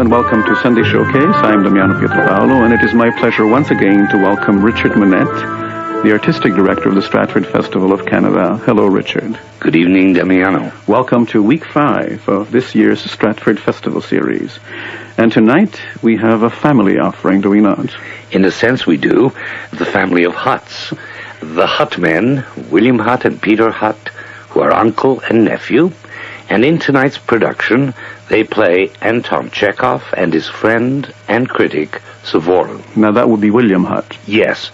and welcome to Sunday Showcase. I'm Damiano Pietropaolo, and it is my pleasure once again to welcome Richard Monette, the Artistic Director of the Stratford Festival of Canada. Hello, Richard. Good evening, Damiano. Welcome to Week 5 of this year's Stratford Festival Series. And tonight, we have a family offering, do we not? In a sense, we do. The family of Hutts. The Hutt men, William Hutt and Peter Hutt, who are uncle and nephew. And in tonight's production, they play Anton Chekhov and his friend and critic, Suvorin. Now, that would be William Hutt. Yes.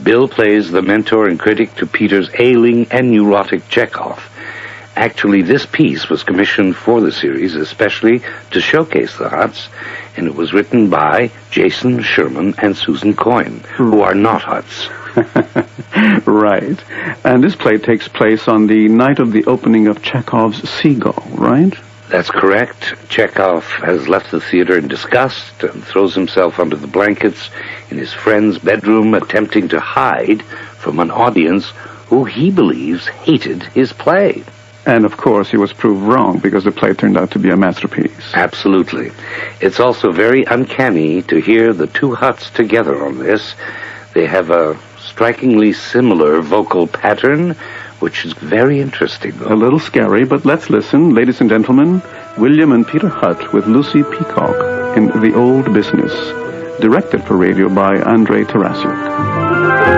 Bill plays the mentor and critic to Peter's ailing and neurotic Chekhov. Actually, this piece was commissioned for the series, especially to showcase the Hutts, and it was written by Jason Sherman and Susan Coyne, who are not Hutts. Right. And this play takes place on the night of the opening of Chekhov's Seagull, right? That's correct. Chekhov has left the theater in disgust and throws himself under the blankets in his friend's bedroom, attempting to hide from an audience who he believes hated his play. And, of course, he was proved wrong because the play turned out to be a masterpiece. Absolutely. It's also very uncanny to hear the two Hutts together on this. They have a strikingly similar vocal pattern, which is very interesting, though. A little scary, but let's listen. Ladies and gentlemen, William and Peter Hutt with Lucy Peacock in The Old Business, directed for radio by Andrei Tarasiuk.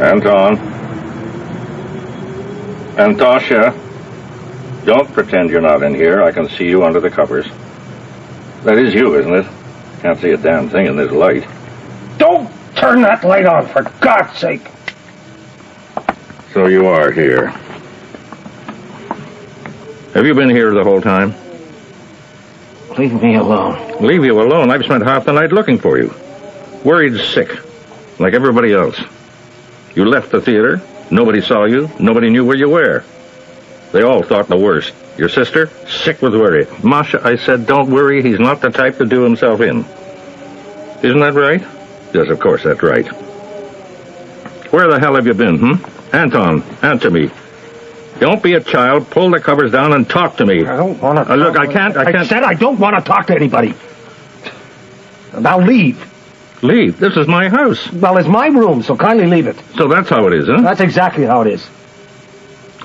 Anton. Antasha. Don't pretend you're not in here. I can see you under the covers. That is you, isn't it? Can't see a damn thing in this light. Don't turn that light on, for God's sake. So you are here. Have you been here the whole time? Leave me alone. Leave you alone? I've spent half the night looking for you. Worried sick, like everybody else. You left the theater. Nobody saw you. Nobody knew where you were. They all thought the worst. Your sister? Sick with worry. Masha, I said, don't worry. He's not the type to do himself in. Isn't that right? Yes, of course, that's right. Where the hell have you been, Anton, answer me. Don't be a child. Pull the covers down and talk to me. I don't want to Look, I can't. I said I don't want to talk to anybody. Now leave. Leave? This is my house. Well, it's my room, so kindly leave it. So that's how it is, huh? That's exactly how it is.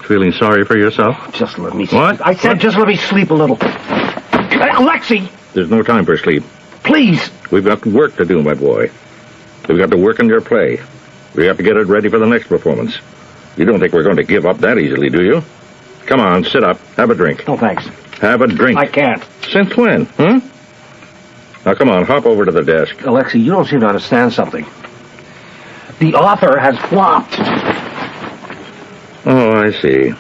Feeling sorry for yourself? Just let me sleep. What? I said just let me sleep a little. Alexei! There's no time for sleep. Please! We've got work to do, my boy. We've got to work on your play. We have to get it ready for the next performance. You don't think we're going to give up that easily, do you? Come on, sit up. Have a drink. No, thanks. Have a drink. I can't. Since when, Now, come on, hop over to the desk. Alexei, you don't seem to understand something. The author has flopped. Oh, I see.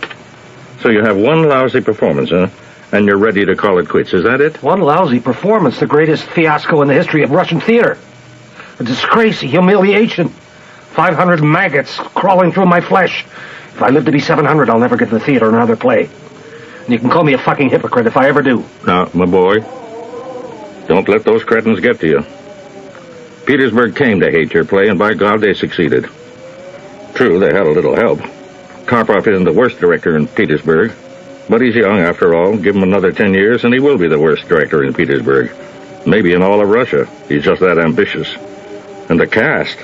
So you have one lousy performance, and you're ready to call it quits, is that it? One lousy performance, the greatest fiasco in the history of Russian theater. A disgrace, a humiliation. 500 maggots crawling through my flesh. If I live to be 700, I'll never get to the theater another play. And you can call me a fucking hypocrite if I ever do. Now, my boy, don't let those cretins get to you. Petersburg came to hate your play, and by God, they succeeded. True, they had a little help. Karpov isn't the worst director in Petersburg, but he's young after all. Give him another 10 years, and he will be the worst director in Petersburg. Maybe in all of Russia. He's just that ambitious. And the cast,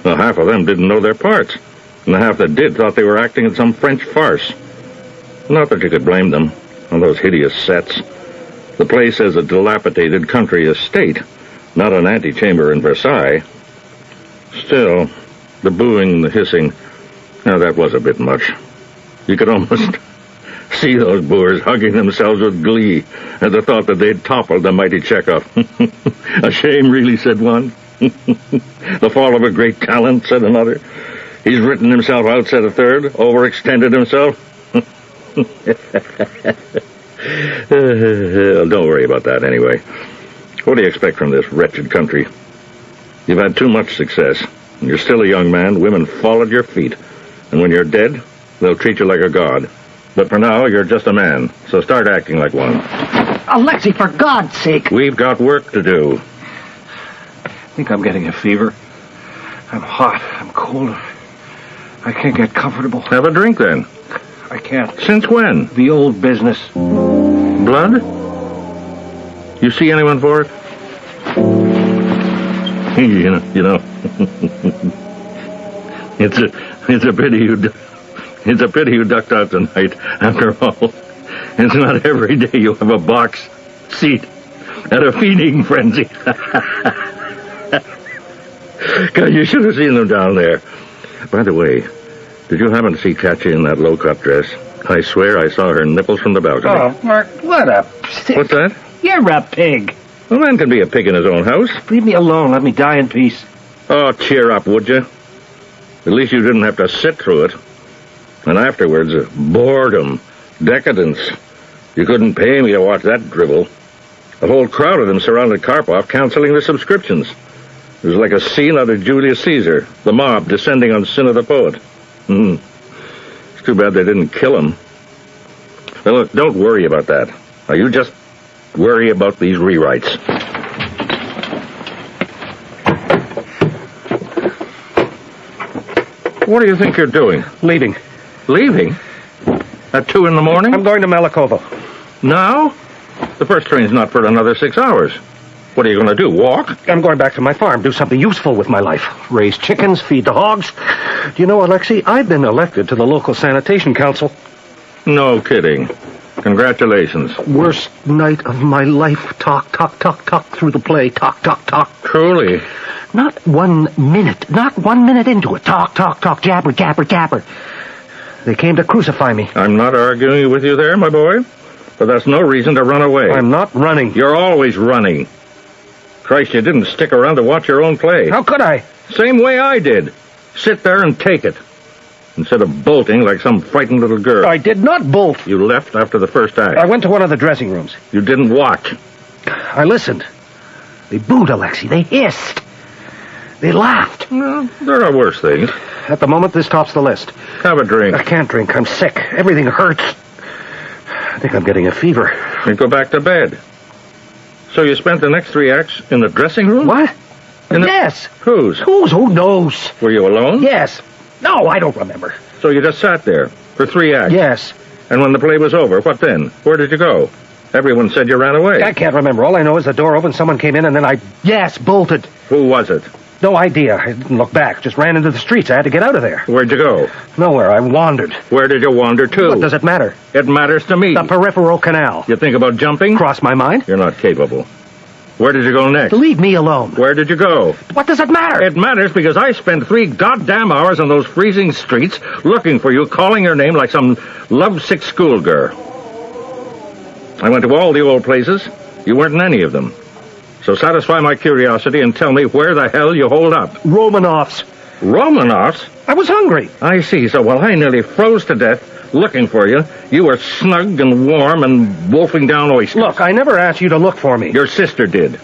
well, half of them didn't know their parts, and the half that did thought they were acting in some French farce. Not that you could blame them on those hideous sets. The place is a dilapidated country estate, not an antechamber in Versailles. Still, the booing, the hissing, now that was a bit much. You could almost see those boors hugging themselves with glee at the thought that they'd toppled the mighty Chekhov. A shame, really, said one. The fall of a great talent, said another. He's written himself out, said a third. Overextended himself. Don't worry about that, anyway. What do you expect from this wretched country? You've had too much success. And you're still a young man. Women fall at your feet. And when you're dead, they'll treat you like a god. But for now, you're just a man, so start acting like one. Alexei, for God's sake. We've got work to do. I think I'm getting a fever. I'm hot. I'm cold. I can't get comfortable. Have a drink, then. I can't. Since when? The old business. Blood? You see anyone for it? You know. It's a pity you ducked out tonight. After all, it's not every day you have a box seat at a feeding frenzy. God, you should have seen them down there. By the way, did you happen to see Katya in that low-cut dress? I swear I saw her nipples from the balcony. Oh, Mark, what a pig. What's that? You're a pig. A man can be a pig in his own house. Leave me alone. Let me die in peace. Oh, cheer up, would you? At least you didn't have to sit through it. And afterwards, boredom, decadence. You couldn't pay me to watch that dribble. A whole crowd of them surrounded Karpov, canceling the subscriptions. It was like a scene out of Julius Caesar, the mob descending on Sin of the Poet. It's too bad they didn't kill him. Now look, don't worry about that. Now you just worry about these rewrites. What do you think you're doing? Leaving. Leaving? At 2 in the morning? I'm going to Malikovo. Now? The first train's not for another 6 hours. What are you going to do, walk? I'm going back to my farm, do something useful with my life. Raise chickens, feed the hogs. Do you know, Alexei, I've been elected to the local sanitation council. No kidding. Congratulations. Worst night of my life. Talk, talk, talk, talk through the play. Talk, talk, talk. Truly. Not 1 minute. Not 1 minute into it. Talk, talk, talk. Jabber, jabber, jabber. They came to crucify me. I'm not arguing with you there, my boy. But that's no reason to run away. I'm not running. You're always running. Christ, you didn't stick around to watch your own play. How could I? Same way I did. Sit there and take it. Instead of bolting like some frightened little girl. I did not bolt. You left after the first act. I went to one of the dressing rooms. You didn't watch. I listened. They booed, Alexei. They hissed. They laughed. Well, there are worse things. At the moment, this tops the list. Have a drink. I can't drink. I'm sick. Everything hurts. I think I'm getting a fever. And go back to bed. So you spent the next 3 acts in the dressing room? What? Yes. Whose? Who knows? Were you alone? Yes. No, I don't remember. So you just sat there for 3 acts? Yes. And when the play was over, what then? Where did you go? Everyone said you ran away. I can't remember. All I know is the door opened, someone came in, and then I, bolted. Who was it? No idea. I didn't look back. Just ran into the streets. I had to get out of there. Where'd you go? Nowhere. I wandered. Where did you wander to? What does it matter? It matters to me. The peripheral canal. You think about jumping? Crossed my mind. You're not capable. Where did you go next? Leave me alone. Where did you go? What does it matter? It matters because I spent 3 goddamn hours on those freezing streets looking for you, calling your name like some lovesick schoolgirl. I went to all the old places. You weren't in any of them. So satisfy my curiosity and tell me where the hell you hold up. Romanovs. Romanovs? I was hungry. I see. So while I nearly froze to death looking for you, you were snug and warm and wolfing down oysters. Look, I never asked you to look for me. Your sister did.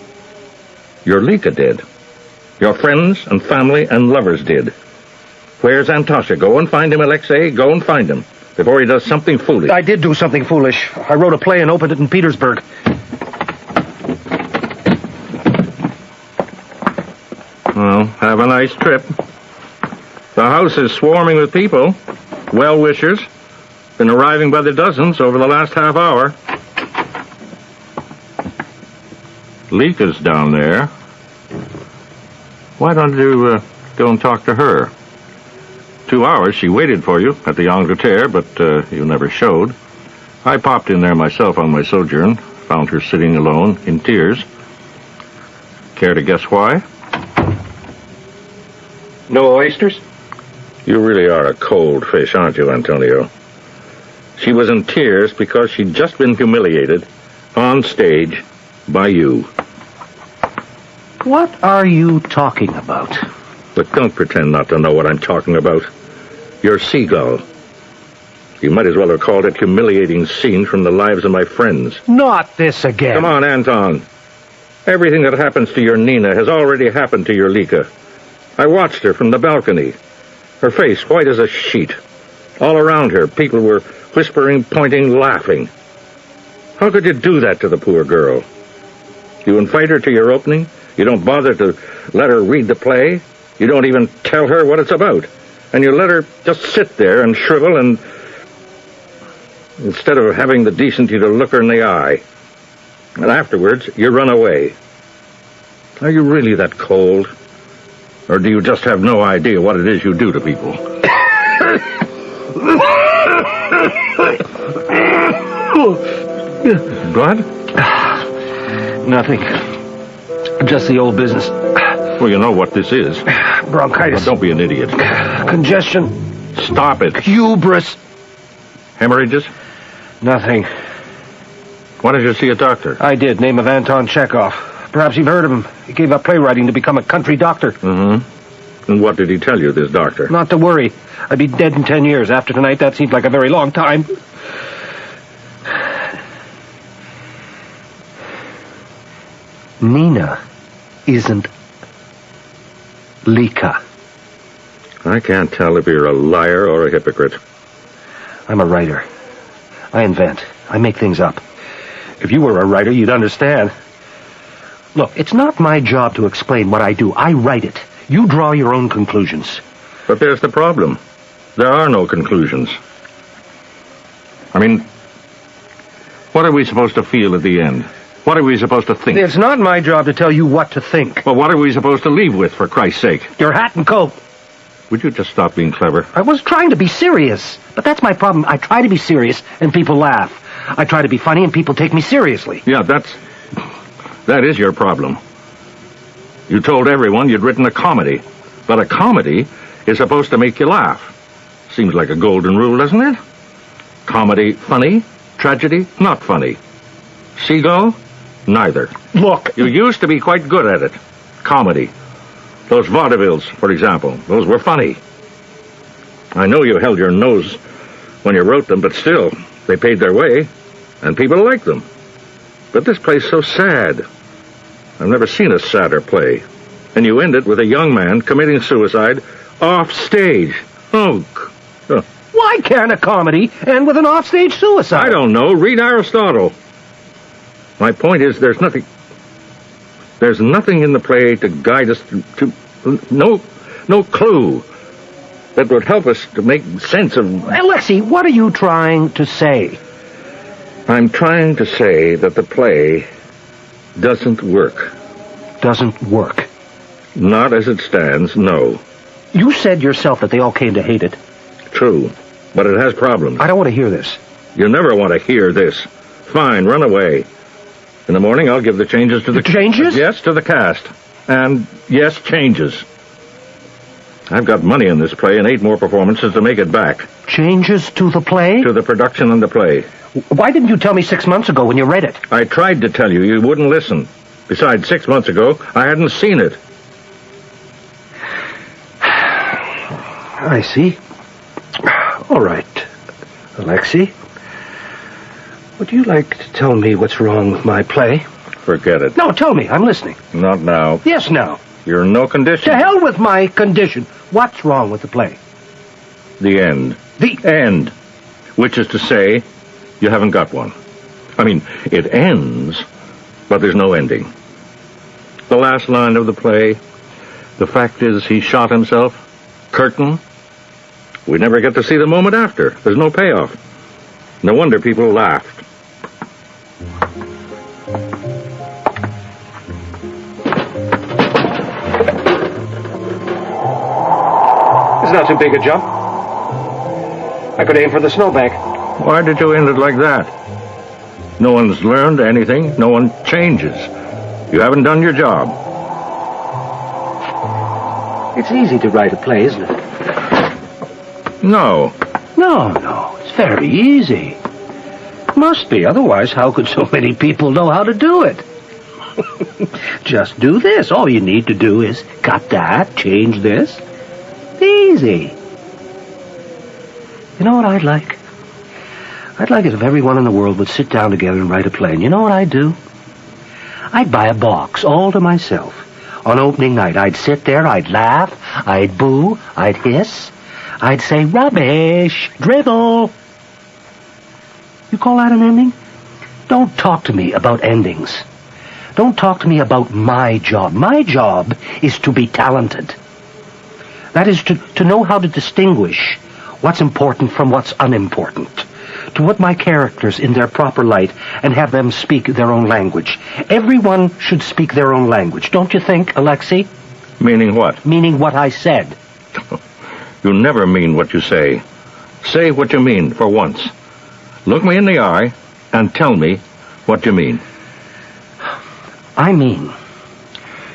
Your Lika did. Your friends and family and lovers did. Where's Antosha? Go and find him, Alexei. Go and find him before he does something foolish. I did do something foolish. I wrote a play and opened it in Petersburg. Well, have a nice trip. The house is swarming with people. Well-wishers. Been arriving by the dozens over the last half hour. Lika's down there. Why don't you go and talk to her? 2 hours she waited for you at the Angleterre, but you never showed. I popped in there myself on my sojourn. Found her sitting alone, in tears. Care to guess why? No oysters? You really are a cold fish, aren't you, Antonio? She was in tears because she'd just been humiliated on stage by you. What are you talking about? But don't pretend not to know what I'm talking about. You're Seagull. You might as well have called it humiliating scenes from the lives of my friends. Not this again. Come on, Anton. Everything that happens to your Nina has already happened to your Lika. I watched her from the balcony. Her face white as a sheet. All around her, people were whispering, pointing, laughing. How could you do that to the poor girl? You invite her to your opening. You don't bother to let her read the play. You don't even tell her what it's about. And you let her just sit there and shrivel and... instead of having the decency to look her in the eye. And afterwards, you run away. Are you really that cold? Or do you just have no idea what it is you do to people? What? Nothing. Just the old business. Well, you know what this is. Bronchitis. Well, don't be an idiot. Congestion. Stop it. Hubris. Hemorrhages? Nothing. Why did you see a doctor? I did. Name of Anton Chekhov. Perhaps you've heard of him. He gave up playwriting to become a country doctor. Mm-hmm. And what did he tell you, this doctor? Not to worry. I'd be dead in 10 years. After tonight, that seemed like a very long time. Nina isn't Lika. I can't tell if you're a liar or a hypocrite. I'm a writer. I invent. I make things up. If you were a writer, you'd understand. Look, it's not my job to explain what I do. I write it. You draw your own conclusions. But there's the problem. There are no conclusions. I mean, what are we supposed to feel at the end? What are we supposed to think? It's not my job to tell you what to think. Well, what are we supposed to leave with, for Christ's sake? Your hat and coat. Would you just stop being clever? I was trying to be serious. But that's my problem. I try to be serious, and people laugh. I try to be funny, and people take me seriously. Yeah, that is your problem. You told everyone you'd written a comedy. But a comedy is supposed to make you laugh. Seems like a golden rule, doesn't it? Comedy, funny. Tragedy, not funny. Seagull, neither. Look. You used to be quite good at it. Comedy. Those vaudevilles, for example, those were funny. I know you held your nose when you wrote them, but still, they paid their way, and people liked them. But this play's so sad. I've never seen a sadder play. And you end it with a young man committing suicide off stage. Oh. Why can't a comedy end with an offstage suicide? I don't know. Read Aristotle. My point is, there's nothing in the play to guide us to no clue that would help us to make sense of... Alexei, what are you trying to say? I'm trying to say that the play doesn't work. Doesn't work? Not as it stands, no. You said yourself that they all came to hate it. True, but it has problems. I don't want to hear this. You never want to hear this. Fine, run away. In the morning, I'll give the changes to the... Changes? Yes, to the cast. And, yes, changes. I've got money in this play and 8 more performances to make it back. Changes to the play? To the production and the play. Why didn't you tell me 6 months ago when you read it? I tried to tell you. You wouldn't listen. Besides, 6 months ago, I hadn't seen it. I see. All right, Alexei. Would you like to tell me what's wrong with my play? Forget it. No, tell me. I'm listening. Not now. Yes, now. You're in no condition. To hell with my condition. What's wrong with the play? The end. The end. Which is to say, you haven't got one. I mean, it ends, but there's no ending. The last line of the play, the fact is he shot himself. Curtain. We never get to see the moment after. There's no payoff. No wonder people laughed. It's not too big a jump. I could aim for the snowbank. Why did you end it like that? No one's learned anything. No one changes. You haven't done your job. It's easy to write a play, isn't it? No. No. It's very easy. Must be. Otherwise, how could so many people know how to do it? Just do this. All you need to do is cut that, change this. Easy. You know what I'd like? I'd like it if everyone in the world would sit down together and write a play. And you know what I'd do? I'd buy a box all to myself. On opening night, I'd sit there, I'd laugh, I'd boo, I'd hiss, I'd say rubbish, dribble. You call that an ending? Don't talk to me about endings. Don't talk to me about my job. My job is to be talented. That is to know how to distinguish what's important from what's unimportant. To put my characters in their proper light and have them speak their own language. Everyone should speak their own language, don't you think, Alexei? Meaning what? Meaning what I said. You never mean what you say. Say what you mean for once. Look me in the eye and tell me what you mean. I mean,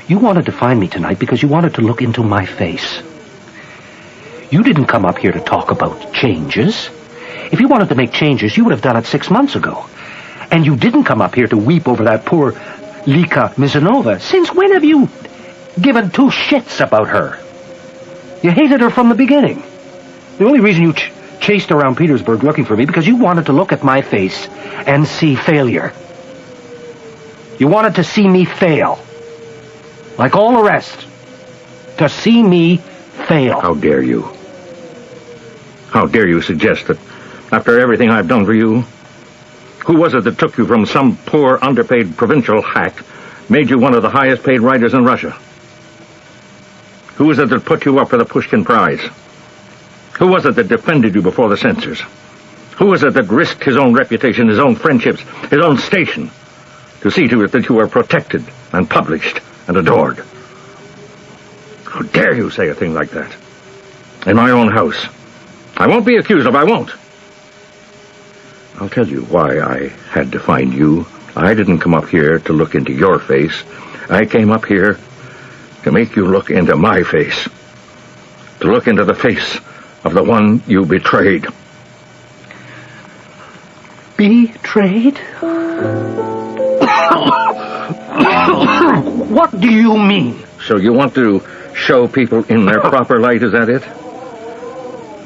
you wanted to find me tonight because you wanted to look into my face. You didn't come up here to talk about changes. If you wanted to make changes, you would have done it 6 months ago. And you didn't come up here to weep over that poor Lika Mizanova. Since when have you given two shits about her? You hated her from the beginning. The only reason you chased around Petersburg looking for me because you wanted to look at my face and see failure. You wanted to see me fail. Like all the rest. To see me fail. How dare you? How dare you suggest that after everything I've done for you, who was it that took you from some poor, underpaid provincial hack, made you one of the highest paid writers in Russia? Who was it that put you up for the Pushkin Prize? Who was it that defended you before the censors? Who was it that risked his own reputation, his own friendships, his own station, to see to it that you were protected and published and adored? How dare you say a thing like that? In my own house. I won't be accused of I won't. I'll tell you why I had to find you. I didn't come up here to look into your face. I came up here to make you look into my face. To look into the face of the one you betrayed. Betrayed? What do you mean? So you want to show people in their proper light, is that it?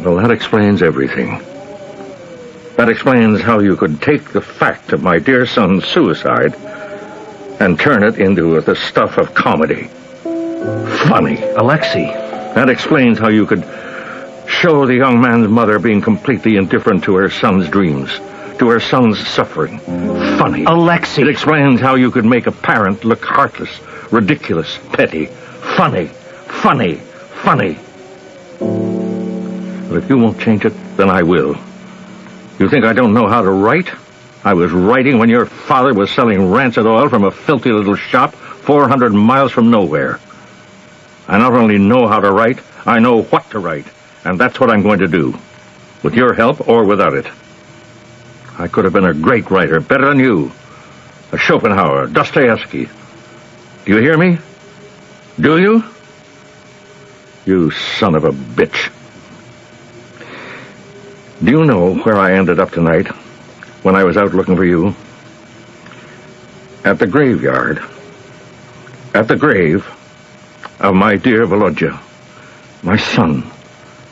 Well, that explains everything. That explains how you could take the fact of my dear son's suicide and turn it into the stuff of comedy. Funny. Alexei. That explains how you could show the young man's mother being completely indifferent to her son's dreams, to her son's suffering. Funny. Alexei. It explains how you could make a parent look heartless, ridiculous, petty. Funny. Funny. Funny. But if you won't change it, then I will. You think I don't know how to write? I was writing when your father was selling rancid oil from a filthy little shop 400 miles from nowhere. I not only know how to write, I know what to write. And that's what I'm going to do. With your help or without it. I could have been a great writer, better than you. A Schopenhauer, Dostoevsky. Do you hear me? Do you? You son of a bitch. Do you know where I ended up tonight when I was out looking for you? At the graveyard. At the grave of my dear Volodya. My son.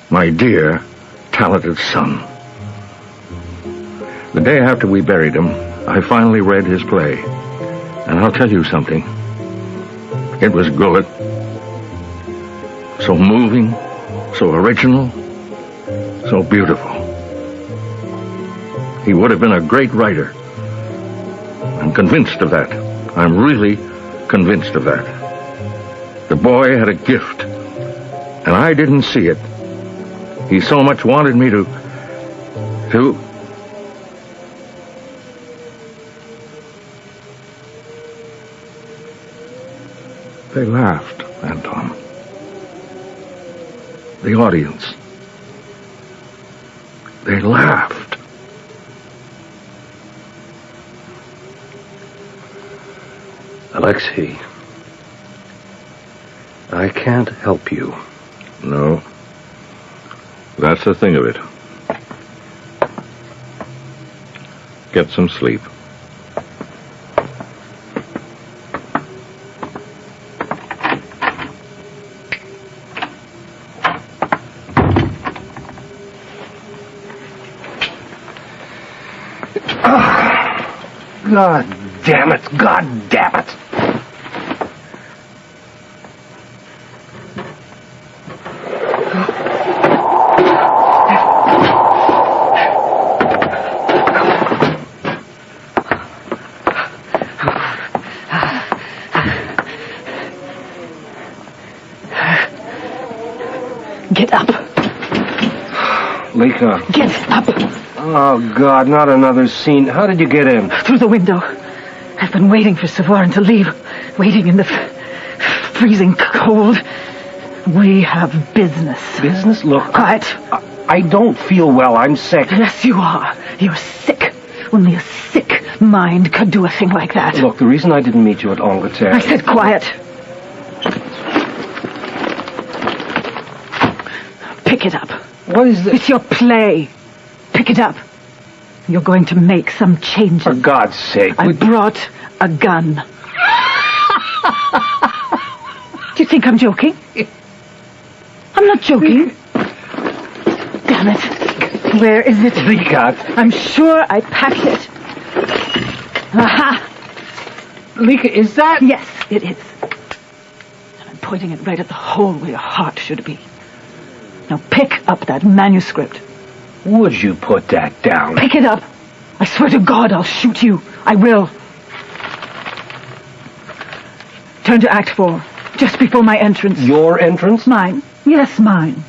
My dear, talented son. The day after we buried him, I finally read his play. And I'll tell you something. It was good. So moving, so original, so beautiful. He would have been a great writer. I'm convinced of that. I'm really convinced of that. The boy had a gift, and I didn't see it. He so much wanted me to... They laughed, Anton. The audience. They laughed. Alexei, I can't help you. No. That's the thing of it. Get some sleep. God damn it! God damn it! Get up. Lika. Get up. Oh, God, not another scene. How did you get in? Through the window. I've been waiting for Savarin to leave. Waiting in the freezing cold. We have business. Business? Look. Quiet. I don't feel well. I'm sick. Yes, you are. You're sick. Only a sick mind could do a thing like that. Look, the reason I didn't meet you at Angleterre... I said quiet. Pick it up. What is this? It's your play. Pick it up. You're going to make some changes. For God's sake. I brought a gun. Do you think I'm joking? I'm not joking. Damn it. Where is it? Lika. I'm sure I packed it. Aha! Lika, is that... Yes, it is. And I'm pointing it right at the hole where your heart should be. Now pick up that manuscript. Would you put that down? Pick it up. I swear to God I'll shoot you. I will. Turn to Act 4. Just before my entrance. Your entrance? Mine. Yes, mine.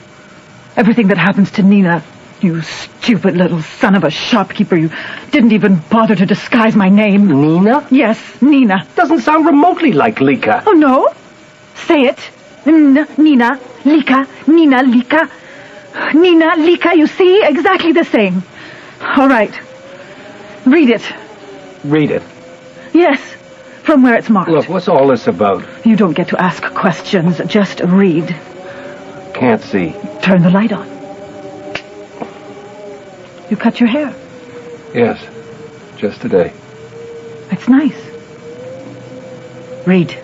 Everything that happens to Nina. You stupid little son of a shopkeeper. You didn't even bother to disguise my name. Nina? Yes, Nina. Doesn't sound remotely like Lika. Oh, no? Say it. Nina, Lika, Nina, Lika. Nina, Lika, you see? Exactly the same. All right. Read it. Read it. Yes, from where it's marked. Look, what's all this about? You don't get to ask questions. Just read. Can't see. Turn the light on. You cut your hair. Yes, just today. It's nice. Read.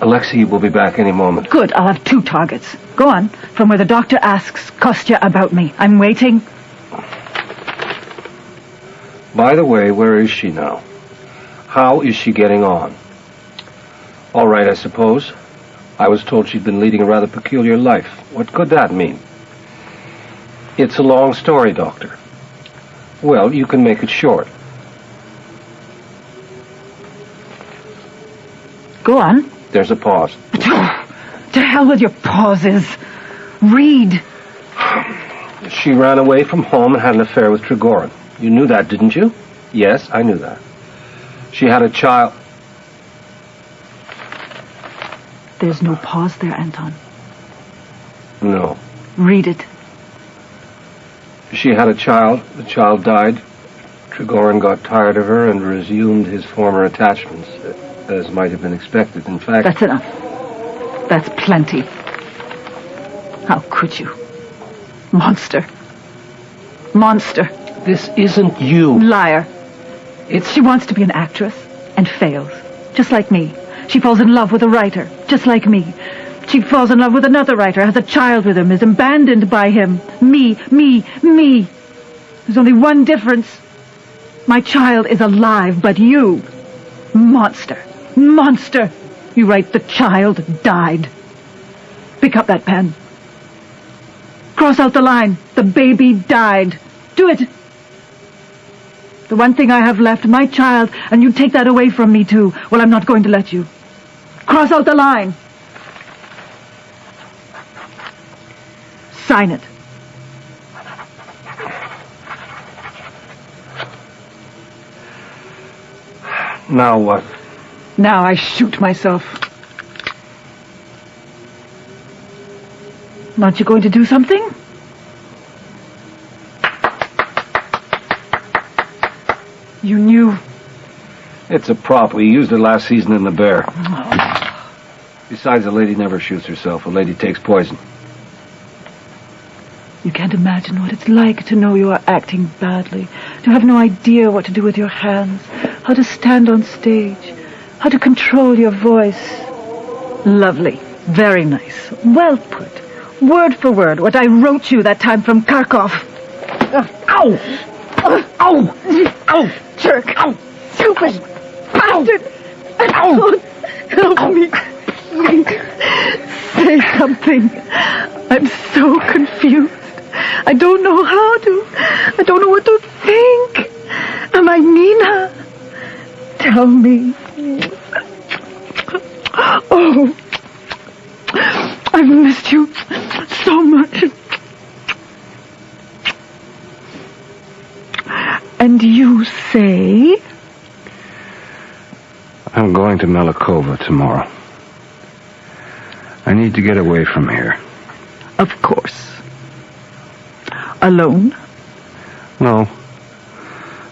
Alexei will be back any moment. Good, I'll have 2 targets. Go on, from where the doctor asks Kostya about me. I'm waiting. By the way, where is she now? How is she getting on? All right, I suppose. I was told she'd been leading a rather peculiar life. What could that mean? It's a long story, Doctor. Well, you can make it short. Go on. There's a pause. To hell with your pauses. Read. She ran away from home and had an affair with Trigorin. You knew that, didn't you? Yes, I knew that. She had a child... There's no pause there, Anton. No. Read it. She had a child. The child died. Trigorin got tired of her and resumed his former attachments, as might have been expected. In fact... That's enough. That's plenty. How could you? Monster. Monster. This isn't you. Liar. She wants to be an actress and fails. Just like me. She falls in love with a writer. Just like me. She falls in love with another writer, has a child with him, is abandoned by him. Me. There's only one difference. My child is alive, but you... Monster. You write the child died. Pick up that pen. Cross out the line. The baby died. Do it. The one thing I have left, my child, and you take that away from me too. Well, I'm not going to let you. Cross out the line. Sign it. Now what? Now I shoot myself. Aren't you going to do something? You knew. It's a prop. We used it last season in The Bear. Besides, a lady never shoots herself. A lady takes poison. You can't imagine what it's like to know you are acting badly, to have no idea what to do with your hands, how to stand on stage, how to control your voice. Lovely. Very nice. Well put. Word for word, what I wrote you that time from Kharkov. Ow! Ow! Ow! Jerk! Ow! Stupid! Bastard! Ow! Help me. Say something. I'm so confused. I don't know how to. I don't know what to think. Am I Nina? Tell me. I've missed you so much. And you say? I'm going to Melikova tomorrow. I need to get away from here. Of course. Alone? No.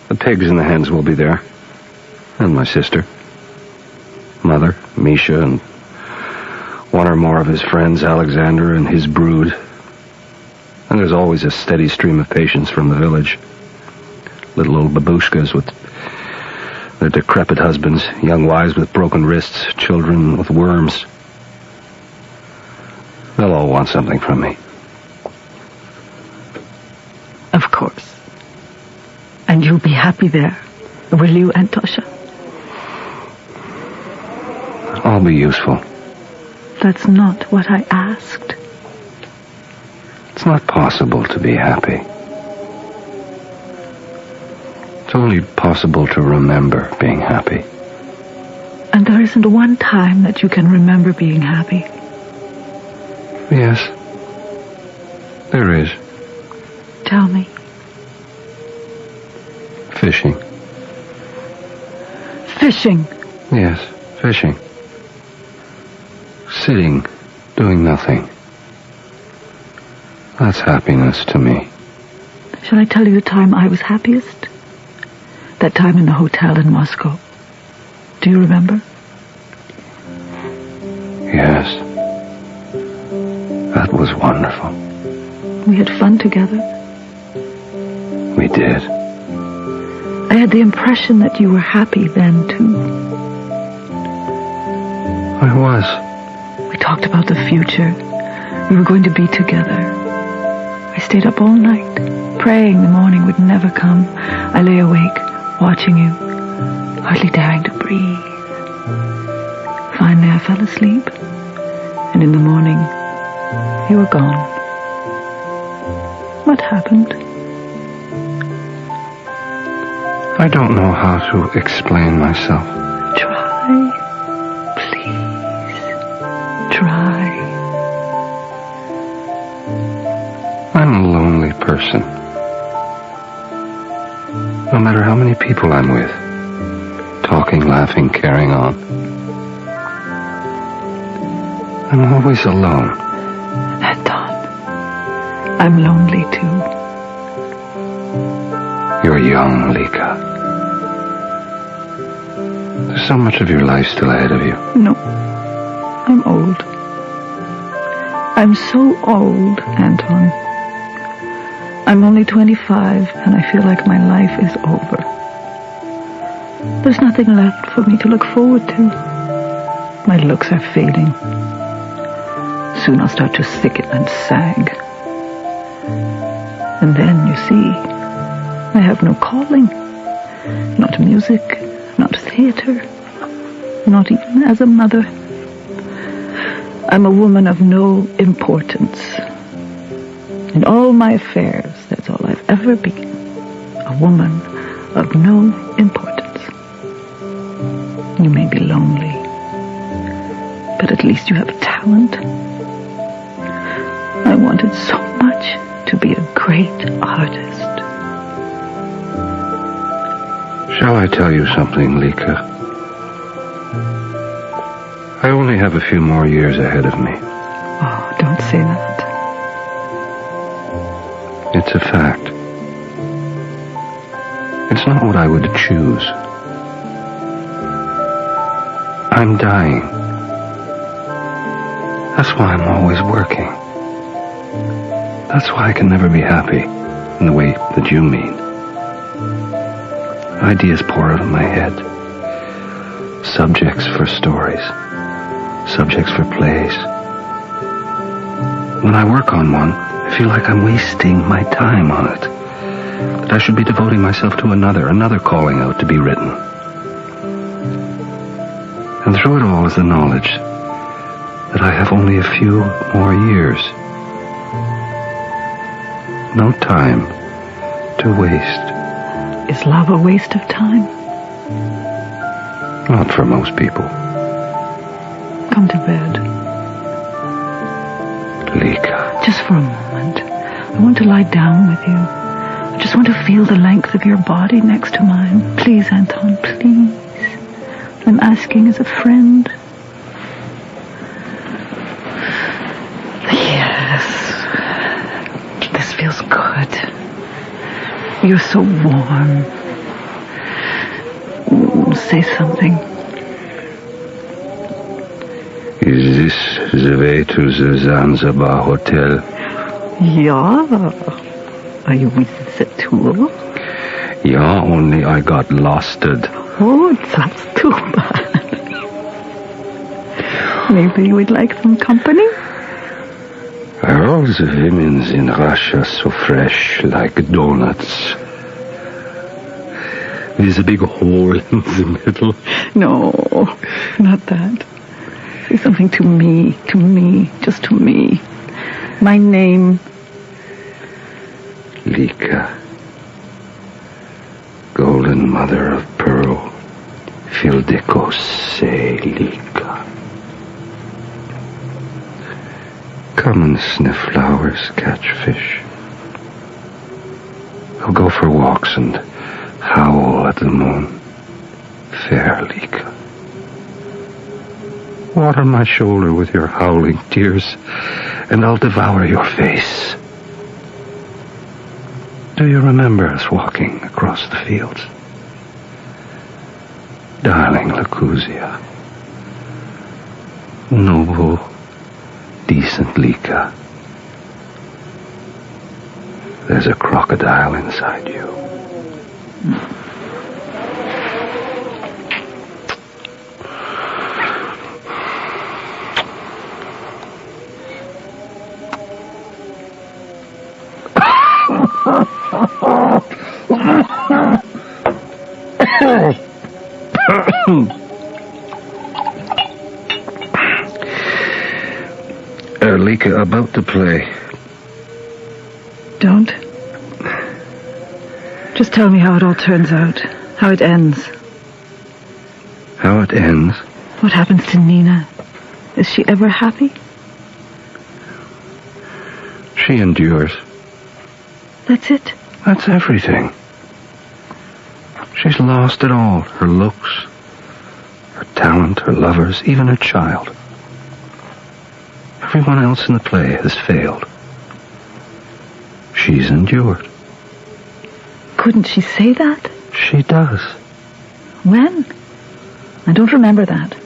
The pigs and the hens will be there. And my sister. Mother, Misha, and one or more of his friends, Alexander and his brood. And there's always a steady stream of patients from the village. Little old babushkas with their decrepit husbands, young wives with broken wrists, children with worms. They'll all want something from me. Of course. And you'll be happy there, will you, Antosha? I'll be useful. That's not what I asked. It's not possible to be happy. It's only possible to remember being happy. And there isn't one time that you can remember being happy. Yes, there is. Tell me. Fishing. Fishing? Yes, fishing. Sitting, doing nothing. That's happiness to me. Shall I tell you the time I was happiest? That time in the hotel in Moscow. Do you remember? Yes. That was wonderful. We had fun together. We did. I had the impression that you were happy then, too. I was. We talked about the future. We were going to be together. I stayed up all night, praying the morning would never come. I lay awake, watching you, hardly daring to breathe. Finally, I fell asleep, and in the morning, you were gone. What happened? I don't know how to explain myself. Try. Please. Try. I'm a lonely person. No matter how many people I'm with. Talking, laughing, carrying on. I'm always alone. And Todd, I'm lonely too. You're young, Lika. There's so much of your life still ahead of you. No, I'm old. I'm so old, Anton. I'm only 25, and I feel like my life is over. There's nothing left for me to look forward to. My looks are fading. Soon I'll start to thicken and sag. And then, you see, I have no calling. Not music, not theater, not even as a mother. I'm a woman of no importance. In all my affairs, that's all I've ever been. A woman of no importance. You may be lonely, but at least you have talent. I wanted so much to be a great artist. Shall I tell you something, Lika? I only have a few more years ahead of me. Oh, don't say that. It's a fact. It's not what I would choose. I'm dying. That's why I'm always working. That's why I can never be happy in the way that you mean. Ideas pour out of my head. Subjects for stories. Subjects for plays. When I work on one, I feel like I'm wasting my time on it. That I should be devoting myself to another calling out to be written. And through it all is the knowledge that I have only a few more years. No time to waste. Is love a waste of time? Not for most people. Come to bed. want to lie down with you. I just want to feel the length of your body next to mine. Please, Anton, please. I'm asking as a friend. Yes. This feels good. You're so warm. Say something. Is this the way to the Zanzibar Hotel? Yeah. Are you with the tour? Yeah, only I got losted. Oh, that's too bad. Maybe you would like some company? Are all the women in Russia so fresh like donuts? There's a big hole in the middle. No, not that. Say something to me, just to me. My name. Lika, golden mother of pearl, Fildekose Lika. Come and sniff flowers, catch fish. I'll go for walks and howl at the moon. Fair Lika. Water my shoulder with your howling tears, and I'll devour your face. Do you remember us walking across the fields? Darling Lacuzia. Noble, decent Lika. There's a crocodile inside you. Lika, about to play. Don't. Just tell me how it all turns out. How it ends. How it ends? What happens to Nina? Is she ever happy? She endures. That's it? That's everything. She's lost it all. Her looks, her talent, her lovers, even her child. Everyone else in the play has failed. She's endured. Couldn't she say that? She does. When? I don't remember that.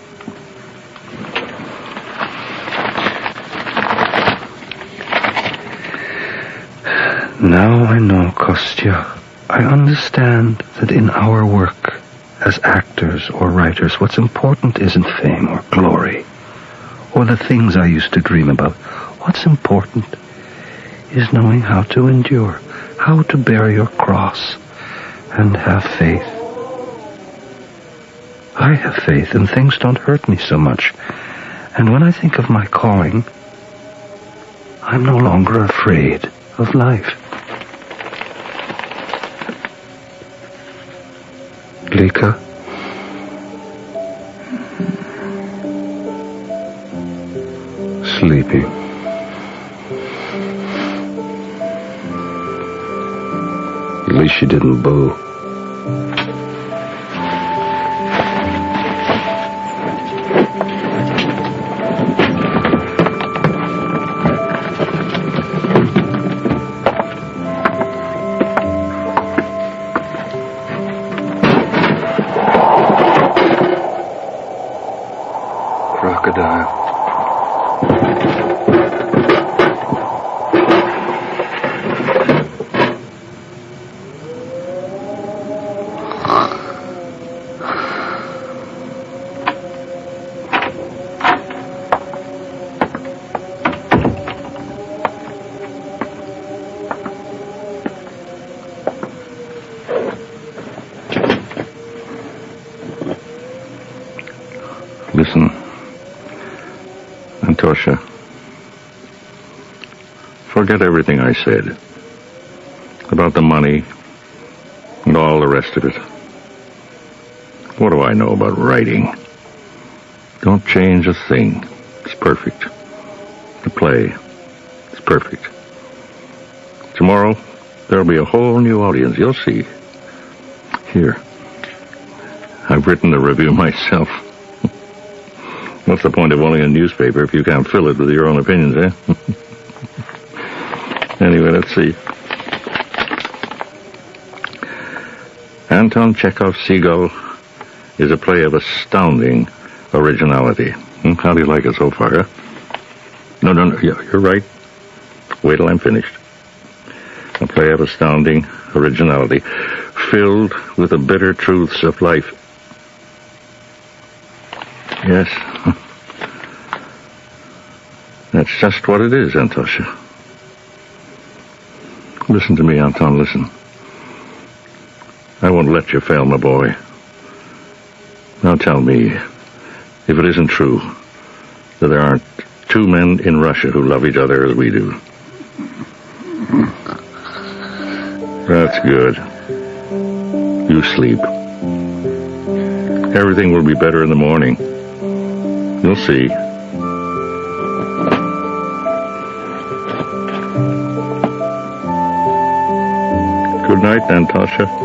Now I know, Kostya. I understand that in our work as actors or writers, what's important isn't fame or glory or the things I used to dream about. What's important is knowing how to endure, how to bear your cross and have faith. I have faith and things don't hurt me so much. And when I think of my calling, I'm no longer afraid of life. Lika? Sleeping. At least she didn't boo. Crocodile. Listen, Antosha, forget everything I said about the money and all the rest of it. What do I know about writing? Don't change a thing. It's perfect. The play is perfect. Tomorrow, there'll be a whole new audience. You'll see. Here. I've written the review myself. What's the point of owning a newspaper if you can't fill it with your own opinions, eh? Anyway, let's see. Anton Chekhov's Seagull is a play of astounding originality. How do you like it so far, huh? No, you're right. Wait till I'm finished. A play of astounding originality, filled with the bitter truths of life. Yes. That's just what it is, Antosha. Listen to me, Anton, listen. I won't let you fail, my boy. Now tell me, if it isn't true that there aren't two men in Russia who love each other as we do. That's good. You sleep. Everything will be better in the morning. You'll see. Good night, Natasha.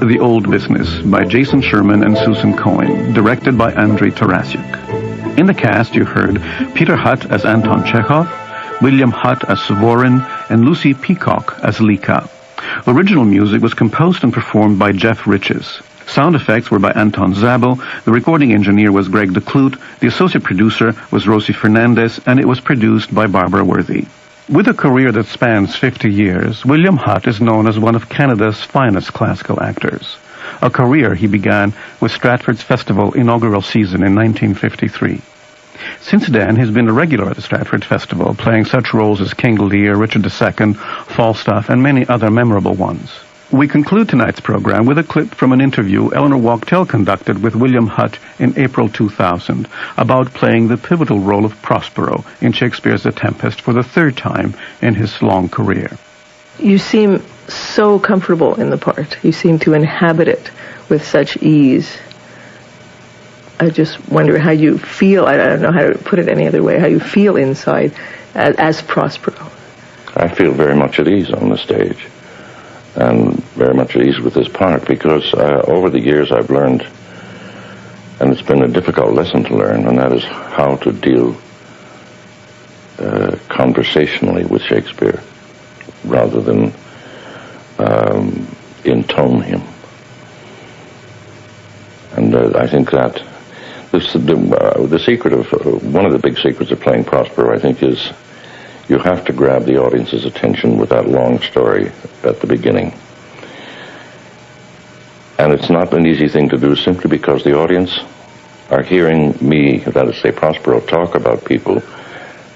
The Old Business by Jason Sherman and Susan Cohen, directed by Andrei Tarasiuk. In the cast, you heard Peter Hutt as Anton Chekhov, William Hutt as Suvorin, and Lucy Peacock as Lika. Original music was composed and performed by Jeff Riches. Sound effects were by Anton Zabel, the recording engineer was Greg DeClute, the associate producer was Rosie Fernandez, and it was produced by Barbara Worthy. With a career that spans 50 years, William Hutt is known as one of Canada's finest classical actors. A career he began with Stratford's Festival inaugural season in 1953. Since then, he's been a regular at the Stratford Festival, playing such roles as King Lear, Richard II, Falstaff, and many other memorable ones. We conclude tonight's program with a clip from an interview Eleanor Wachtel conducted with William Hutt in April 2000 about playing the pivotal role of Prospero in Shakespeare's The Tempest for the third time in his long career. You seem so comfortable in the part. You seem to inhabit it with such ease. I just wonder how you feel, I don't know how to put it any other way, how you feel inside as Prospero. I feel very much at ease on the stage. And very much at ease with this part, because over the years I've learned And it's been a difficult lesson to learn, and that is how to deal conversationally with Shakespeare rather than intone him. And I think that the secret of one of the big secrets of playing Prospero, I think, is you have to grab the audience's attention with that long story at the beginning. And it's not an easy thing to do simply because the audience are hearing me, that is, say, Prospero, talk about people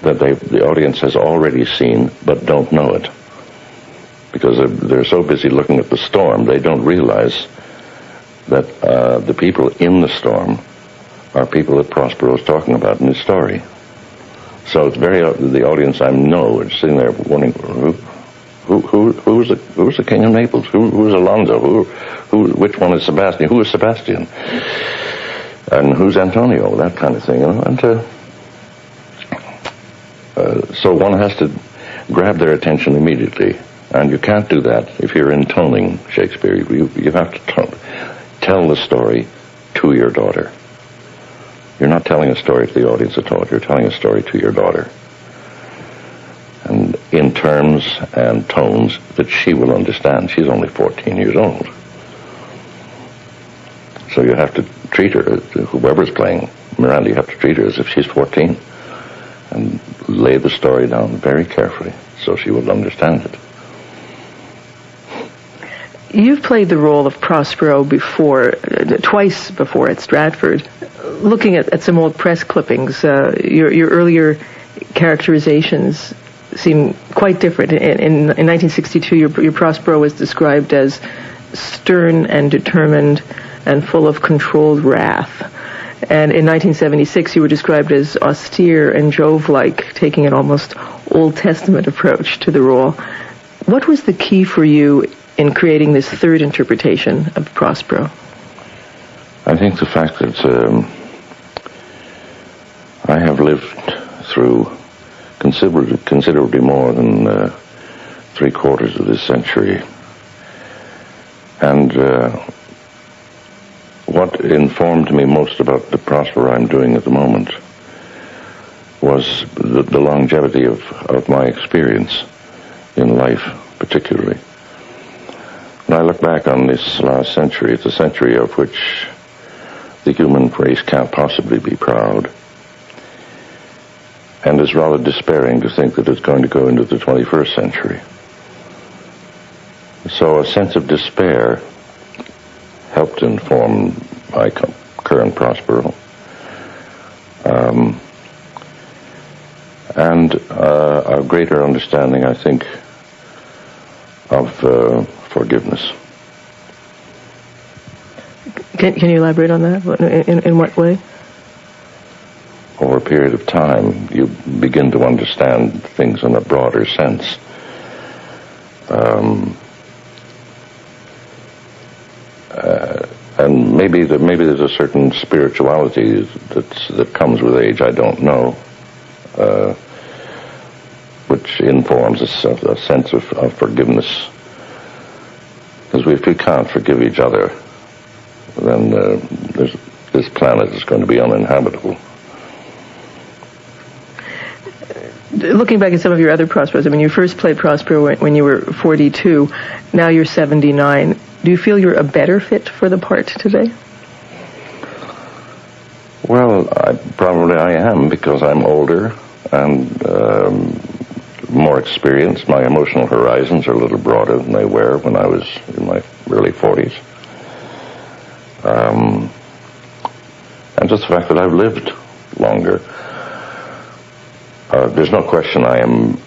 that the audience has already seen but don't know it. Because they're so busy looking at the storm, they don't realize that the people in the storm are people that Prospero is talking about in his story. So it's the audience I know is sitting there wondering, who's the King of Naples? Who's Alonso? Which one is Sebastian? Who is Sebastian? And who's Antonio? That kind of thing, you know. And so one has to grab their attention immediately, and you can't do that if you're intoning Shakespeare. You have to tell the story to your daughter. You're not telling a story to the audience at all. You're telling a story to your daughter. And in terms and tones that she will understand. She's only 14 years old. So you have to treat her, whoever's playing Miranda, you have to treat her as if she's 14. And lay the story down very carefully so she will understand it. You've played the role of Prospero twice before at Stratford. Looking at some old press clippings, your earlier characterizations seem quite different. In 1962, your Prospero was described as stern and determined and full of controlled wrath. And in 1976, you were described as austere and Jove-like, taking an almost Old Testament approach to the role. What was the key for you in creating this third interpretation of Prospero? I think the fact that I have lived through considerably more than 3/4 of this century. And what informed me most about the Prospero I'm doing at the moment was the longevity of my experience in life, particularly. When I look back on this last century, it's a century of which the human race can't possibly be proud. And it's rather despairing to think that it's going to go into the 21st century. So a sense of despair helped inform my current Prospero. And a greater understanding, I think, of forgiveness. Can you elaborate on that? In what way? Over a period of time, you begin to understand things in a broader sense. And maybe there's a certain spirituality that comes with age. I don't know, which informs a sense of forgiveness. Because if we can't forgive each other, then this planet is going to be uninhabitable. Looking back at some of your other Prosperos, I mean, you first played Prospero when you were 42. Now you're 79. Do you feel you're a better fit for the part today? Well, probably I am, because I'm older and more experienced. My emotional horizons are a little broader than they were when I was in my early 40s. And just the fact that I've lived longer. There's no question I am,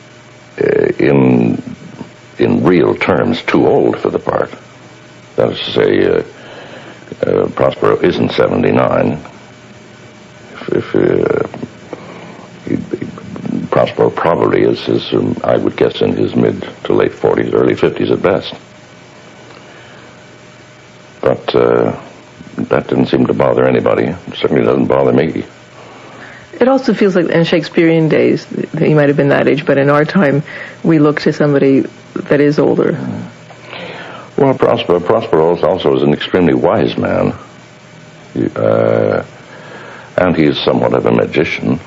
in real terms, too old for the part. That is to say, Prospero isn't 79. Prospero probably is, I would guess, in his mid to late 40s, early 50s at best. But that didn't seem to bother anybody. It certainly doesn't bother me. It also feels like in Shakespearean days, he might have been that age, but in our time, we look to somebody that is older. Well, Prospero also is an extremely wise man. And he is somewhat of a magician.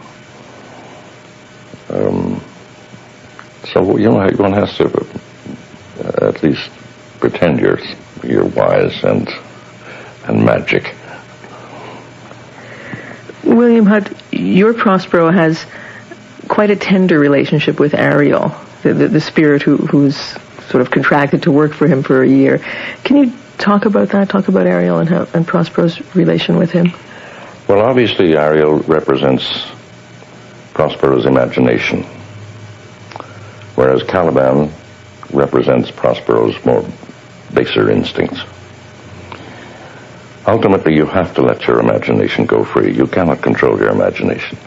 So, one has to at least pretend you're wise and magic. William Hutt, your Prospero has quite a tender relationship with Ariel, the spirit who's sort of contracted to work for him for a year. Can you talk about that? Talk about Ariel and Prospero's relation with him? Well, obviously, Ariel represents Prospero's imagination, whereas Caliban represents Prospero's more baser instincts. Ultimately, you have to let your imagination go free. You cannot control your imagination,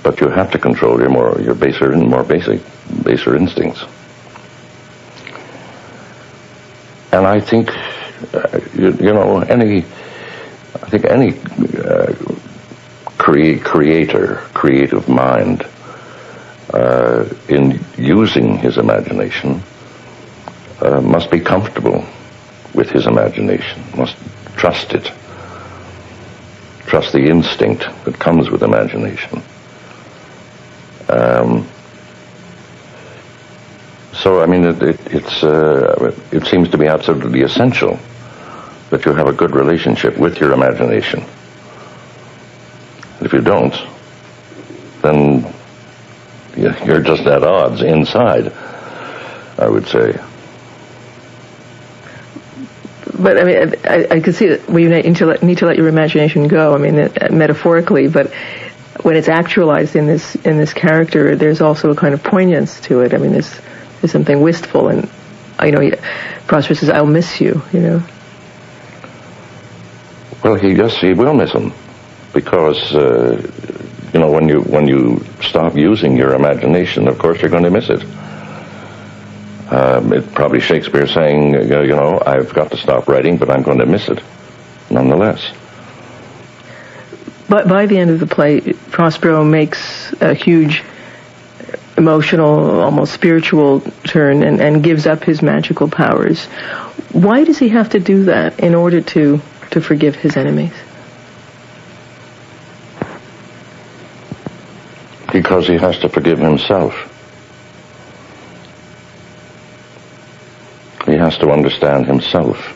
but you have to control your baser and more baser instincts. And I think, any creative mind, in using his imagination, must be comfortable with his imagination, must trust it, trust the instinct that comes with imagination. So, I mean, it seems to be absolutely essential that you have a good relationship with your imagination. If you don't, then you're just at odds inside, I would say. But, I mean, I can see that you need to let your imagination go, I mean, metaphorically, but when it's actualized in this character, there's also a kind of poignance to it. I mean, there's something wistful, and, Prospero says, "I'll miss you," Well, he will miss him, because, when you stop using your imagination, of course you're going to miss it. It's probably Shakespeare saying, I've got to stop writing, but I'm going to miss it, nonetheless. But by the end of the play, Prospero makes a huge emotional, almost spiritual turn and gives up his magical powers. Why does he have to do that in order to forgive his enemies? Because he has to forgive himself. He has to understand himself.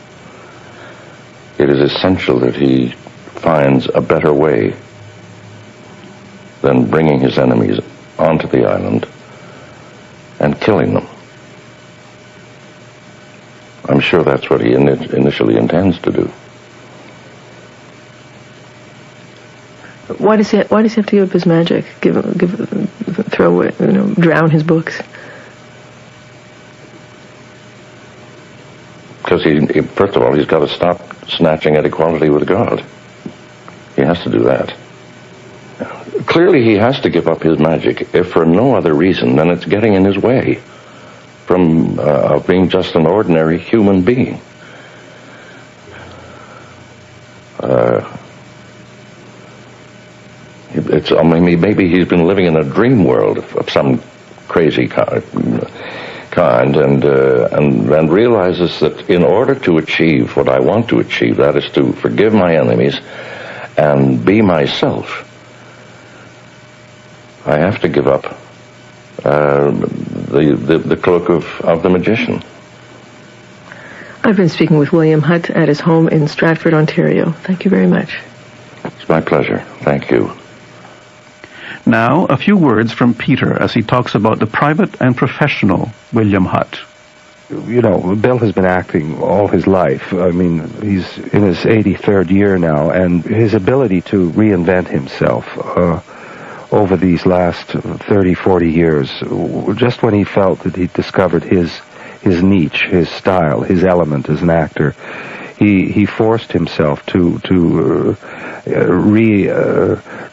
It is essential that he finds a better way than bringing his enemies onto the island and killing them. I'm sure that's what he initially intends to do. Why does he have to give up his magic? Throw it, drown his books? Because first of all, he's got to stop snatching at equality with God. He has to do that. Clearly, he has to give up his magic, if for no other reason than it's getting in his way from being just an ordinary human being. Maybe he's been living in a dream world of some crazy kind, and realizes that in order to achieve what I want to achieve, that is to forgive my enemies and be myself, I have to give up the cloak of the magician. I've been speaking with William Hutt at his home in Stratford, Ontario. Thank you very much. It's my pleasure. Thank you. Now, a few words from Peter as he talks about the private and professional William Hutt. Bill has been acting all his life. I mean, he's in his 83rd year now, and his ability to reinvent himself over these last 30, 40 years, just when he felt that he discovered his niche, his style, his element as an actor, he forced himself to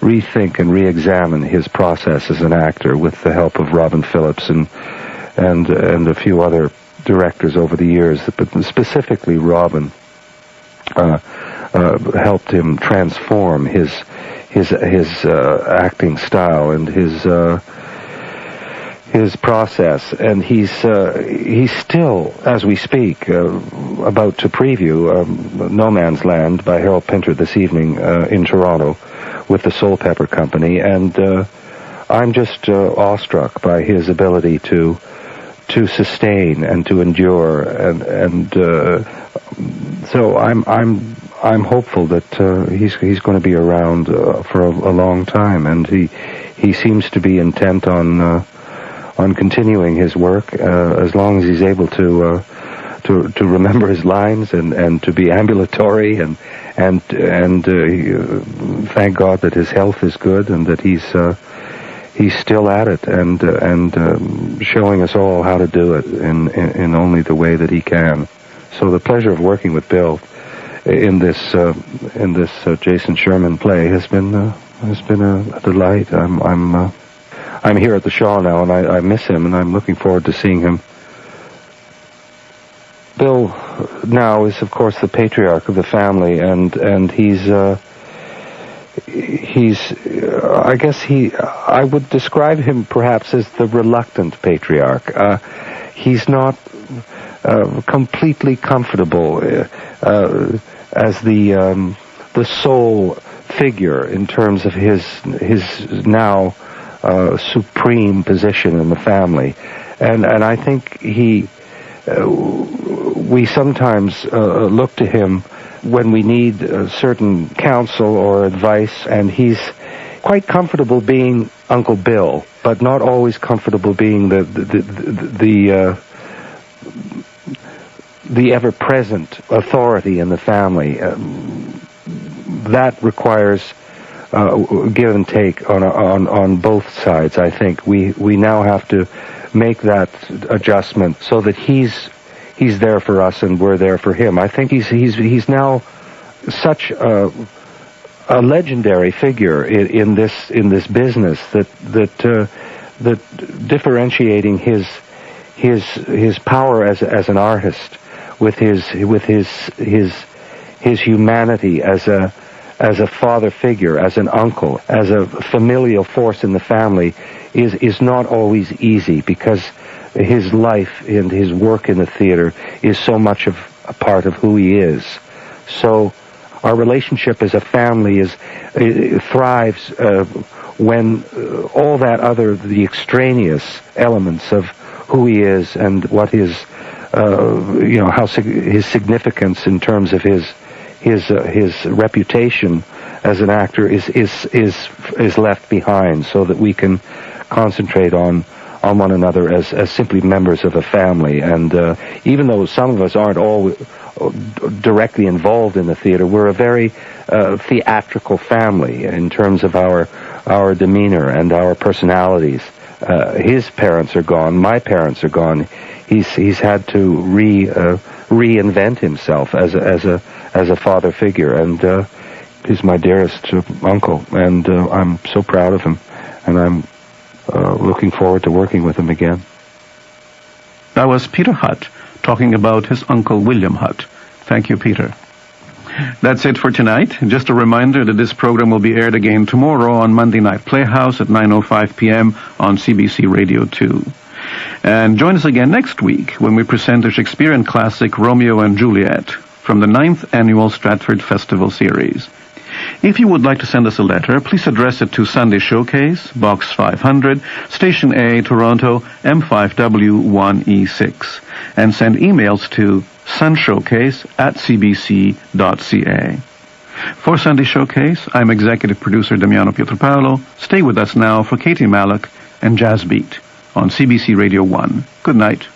rethink and re-examine his process as an actor with the help of Robin Phillips and a few other directors over the years, but specifically Robin helped him transform his acting style and his process, and he's still, as we speak, about to preview No Man's Land by Harold Pinter this evening in Toronto with the Soul Pepper Company, and I'm just awestruck by his ability to sustain and to endure, and so I'm hopeful that he's going to be around for a long time, and he seems to be intent on continuing his work as long as he's able to remember his lines and to be ambulatory and thank God that his health is good and that he's still at it and showing us all how to do it in only the way that he can. So the pleasure of working with Bill in this Jason Sherman play has been a delight. I'm here at the Shaw now, and I miss him, and I'm looking forward to seeing him. Bill now is, of course, the patriarch of the family, and he's I would describe him perhaps as the reluctant patriarch. He's not completely comfortable as the sole figure in terms of his now supreme position in the family, and I think we sometimes look to him when we need certain counsel or advice, and he's quite comfortable being Uncle Bill, but not always comfortable being the ever-present authority in the family. That requires give and take on both sides. I think we now have to make that adjustment so that he's there for us and we're there for him. I think he's now such a legendary figure in this business that differentiating his power as an artist with his humanity as a father figure, as an uncle, as a familial force in the family is not always easy, because his life and his work in the theater is so much of a part of who he is. So our relationship as a family thrives when all the extraneous elements of who he is and what his his significance in terms of his reputation as an actor is left behind, so that we can concentrate on one another as simply members of a family. And even though some of us aren't all directly involved in the theater, we're a very theatrical family in terms of our demeanor and our personalities. His parents are gone. My parents are gone. He's had to reinvent himself as a father figure, and he's my dearest uncle, and I'm so proud of him, and I'm looking forward to working with him again. That was Peter Hutt talking about his uncle William Hutt. Thank you, Peter. That's it for tonight. Just a reminder that this program will be aired again tomorrow on Monday Night Playhouse at 9:05 p.m. on CBC Radio 2. And join us again next week when we present the Shakespearean classic Romeo and Juliet from the 9th Annual Stratford Festival Series. If you would like to send us a letter, please address it to Sunday Showcase, Box 500, Station A, Toronto, M5W1E6, and send emails to sunshowcase@cbc.ca. For Sunday Showcase, I'm Executive Producer Damiano Pietropaolo. Stay with us now for Katie Mallock and Jazz Beat on CBC Radio 1. Good night.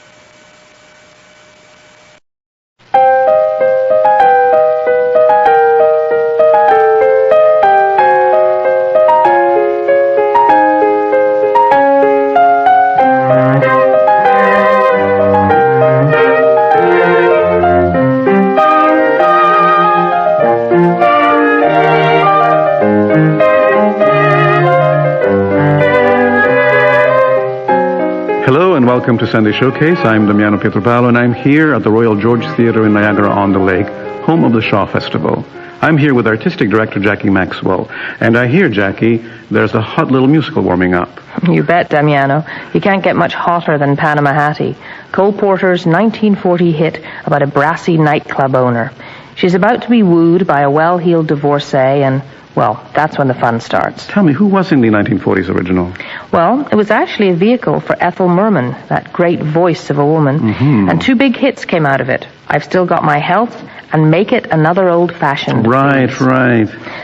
Welcome to Sunday Showcase. I'm Damiano Pietropaolo, and I'm here at the Royal George Theatre in Niagara-on-the-Lake, home of the Shaw Festival. I'm here with Artistic Director Jackie Maxwell. And I hear, Jackie, there's a hot little musical warming up. You bet, Damiano. You can't get much hotter than Panama Hattie. Cole Porter's 1940 hit about a brassy nightclub owner. She's about to be wooed by a well-heeled divorcee and, well, that's when the fun starts. Tell me, who was in the 1940s original? Well, it was actually a vehicle for Ethel Merman, that great voice of a woman. Mm-hmm. And 2 big hits came out of it. I've Still Got My Health and Make It Another Old-Fashioned. Right.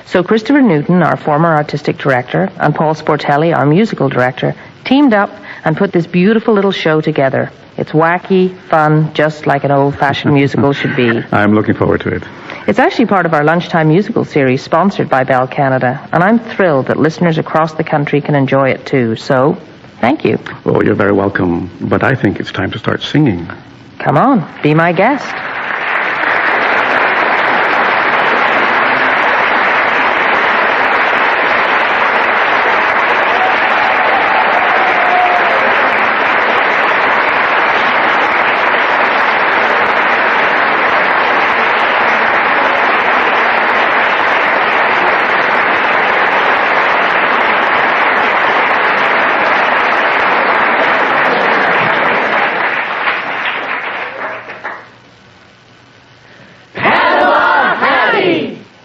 So Christopher Newton, our former artistic director, and Paul Sportelli, our musical director, teamed up and put this beautiful little show together. It's wacky, fun, just like an old-fashioned musical should be. I'm looking forward to it. It's actually part of our Lunchtime Musical series sponsored by Bell Canada, and I'm thrilled that listeners across the country can enjoy it too. So, thank you. Oh, you're very welcome. But I think it's time to start singing. Come on, be my guest.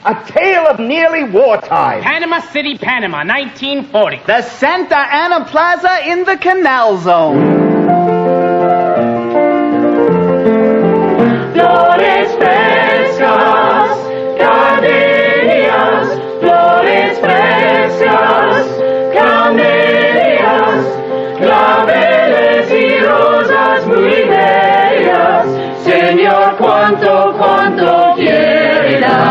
A tale of nearly wartime. Panama City, Panama, 1940. The Santa Ana Plaza in the Canal Zone. Flores frescas, gardenias, flores frescas, camelias, claveles y rosas muy bellas. Señor, cuánto quiere dar.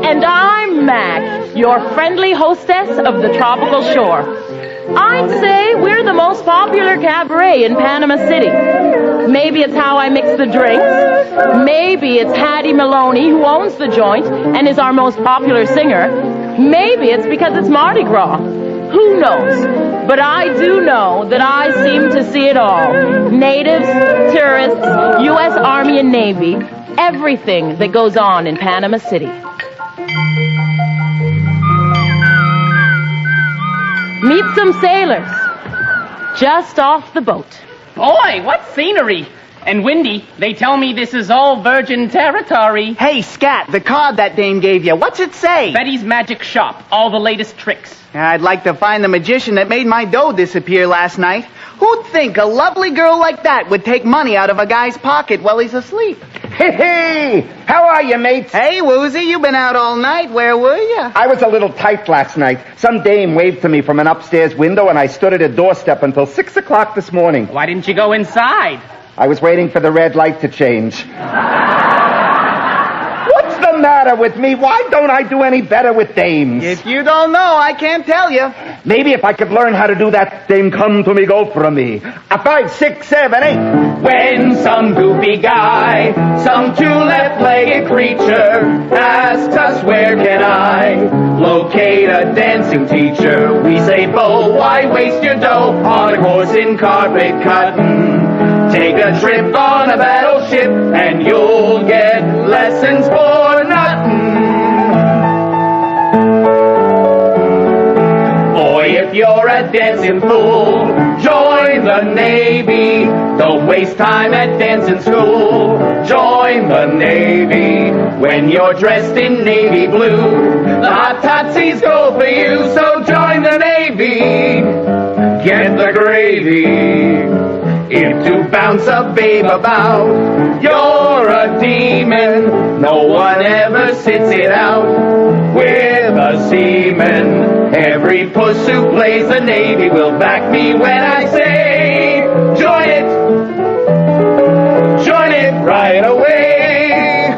And I'm Mac, your friendly hostess of the tropical shore. I'd say we're the most popular cabaret in Panama City. Maybe it's how I mix the drinks. Maybe it's Hattie Maloney, who owns the joint and is our most popular singer. Maybe it's because it's Mardi Gras. Who knows? But I do know that I seem to see it all. Natives, tourists, U.S. Army and Navy, everything that goes on in Panama City. Meet some sailors, just off the boat. Boy, what scenery! And windy. They tell me this is all virgin territory. Hey, Scat, the card that dame gave you, what's it say? Betty's Magic Shop, all the latest tricks. I'd like to find the magician that made my dough disappear last night. Who'd think a lovely girl like that would take money out of a guy's pocket while he's asleep? Hey, how are you, mates? Hey, Woozy, you been out all night. Where were you? I was a little tight last night. Some dame waved to me from an upstairs window, and I stood at her doorstep until 6 o'clock this morning. Why didn't you go inside? I was waiting for the red light to change. What's the matter with me? Why don't I do any better with dames? If you don't know, I can't tell you. Maybe if I could learn how to do that dame come to me, go from me. A 5, 6, 7, 8. When some goofy guy, some two-left-legged creature asks us where can I locate a dancing teacher, we say, Bo, why waste your dough on a horse in carpet cotton? Take a trip on a battleship and you'll get lessons for nothing. Boy, if you're a dancing fool, join the Navy. Don't waste time at dancing school. Join the Navy. When you're dressed in navy blue, the hot tootsies go for you. So join the Navy. Get the gravy. If to bounce a babe about, you're a demon. No one ever sits it out with a seaman. Every puss who plays the Navy will back me when I say, join it right away.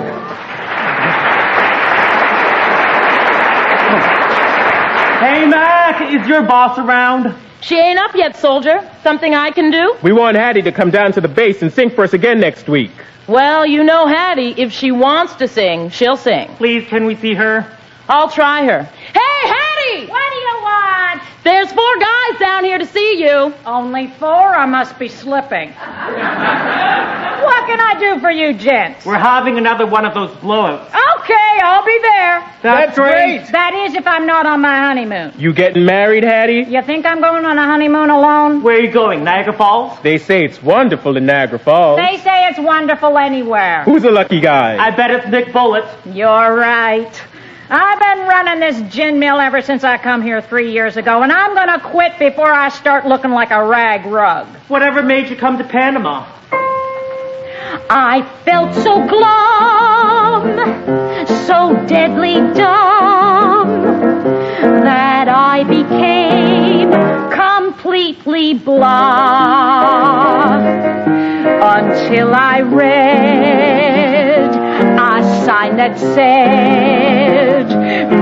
Hey, Mac, is your boss around? She ain't up yet, soldier. Something I can do? We want Hattie to come down to the base and sing for us again next week. Well, you know Hattie. If she wants to sing, she'll sing. Please, can we see her? I'll try her. Hey, Hattie! What do you want? There's 4 guys down here to see you. Only 4? I must be slipping. What can I do for you, gents? We're having another one of those blowouts. Okay, I'll be there. That's great. That is if I'm not on my honeymoon. You getting married, Hattie? You think I'm going on a honeymoon alone? Where are you going, Niagara Falls? They say it's wonderful in Niagara Falls. They say it's wonderful anywhere. Who's the lucky guy? I bet it's Nick Bullitt. You're right. I've been running this gin mill ever since I come here 3 years ago, and I'm going to quit before I start looking like a rag rug. Whatever made you come to Panama? I felt so glum, so deadly dumb, that I became completely blah, until I read a sign that said,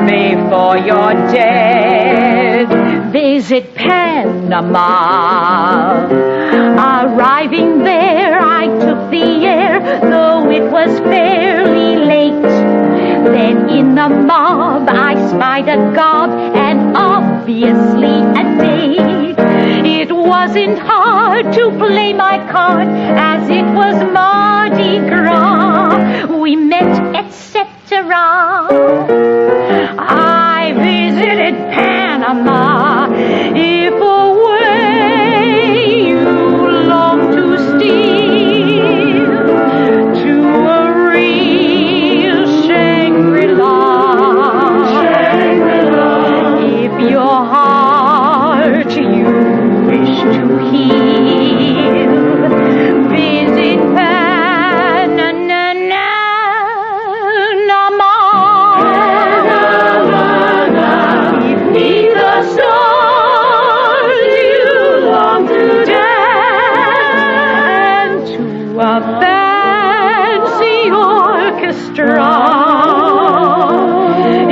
before you're dead, visit Panama. Arriving there, I took the air, though it was fairly late. Then in the mob, I spied a gob, and obviously a date. It wasn't hard to play my card, as it was Mardi Gras. We met, etc. I visited Panama. If away you long to steal to a real Shangri-La. If your heart you wish to heal, visit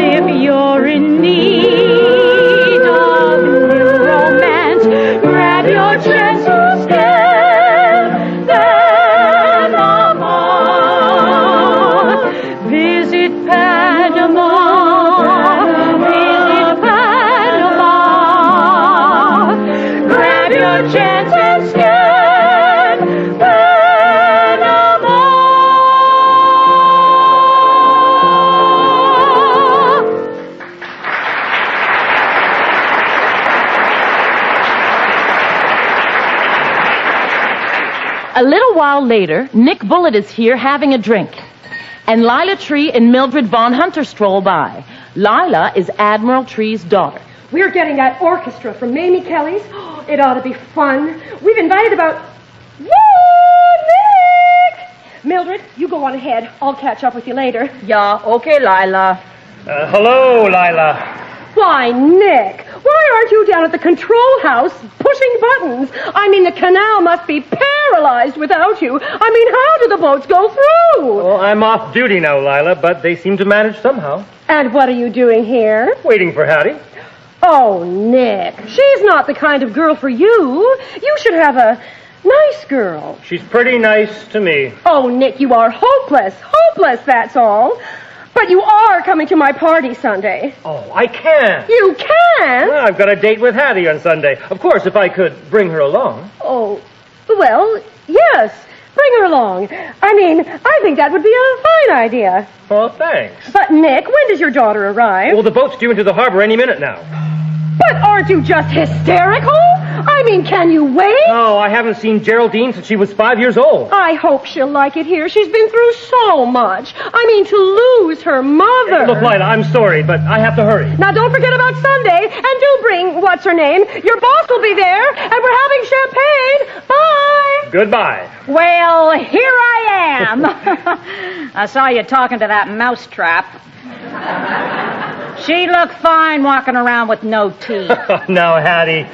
if you're in need of new romance, grab your chance to scare Panama. Visit Panama. Visit Panama. Grab your chance and scare. A little while later, Nick Bullitt is here having a drink. And Lila Tree and Mildred Von Hunter stroll by. Lila is Admiral Tree's daughter. We're getting that orchestra from Mamie Kelly's. It ought to be fun. We've invited about... Woo, Nick! Mildred, you go on ahead. I'll catch up with you later. Yeah, okay, Lila. Hello, Lila. Why, Nick, why aren't you down at the control house pushing buttons? I mean, the canal must be paralyzed without you. I mean, how do the boats go through? Well, I'm off duty now, Lila, but they seem to manage somehow. And what are you doing here? Waiting for Hattie. Oh, Nick, she's not the kind of girl for you. You should have a nice girl. She's pretty nice to me. Oh, Nick, you are hopeless. Hopeless, that's all. But you are coming to my party Sunday. Oh, I can. You can? Well, I've got a date with Hattie on Sunday. Of course, if I could bring her along. Oh, well, yes. Bring her along. I mean, I think that would be a fine idea. Well, thanks. But, Nick, when does your daughter arrive? Well, the boat's due into the harbor any minute now. But aren't you just hysterical? I mean, can you wait? No, I haven't seen Geraldine since she was 5 years old. I hope she'll like it here. She's been through so much. I mean, to lose her mother. Look, Lila, I'm sorry, but I have to hurry. Now, don't forget about Sunday, and do bring, what's her name? Your boss will be there, and we're having champagne. Bye. Goodbye. Well, here I am. I saw you talking to that mousetrap. She looked fine walking around with no teeth. Now, Hattie,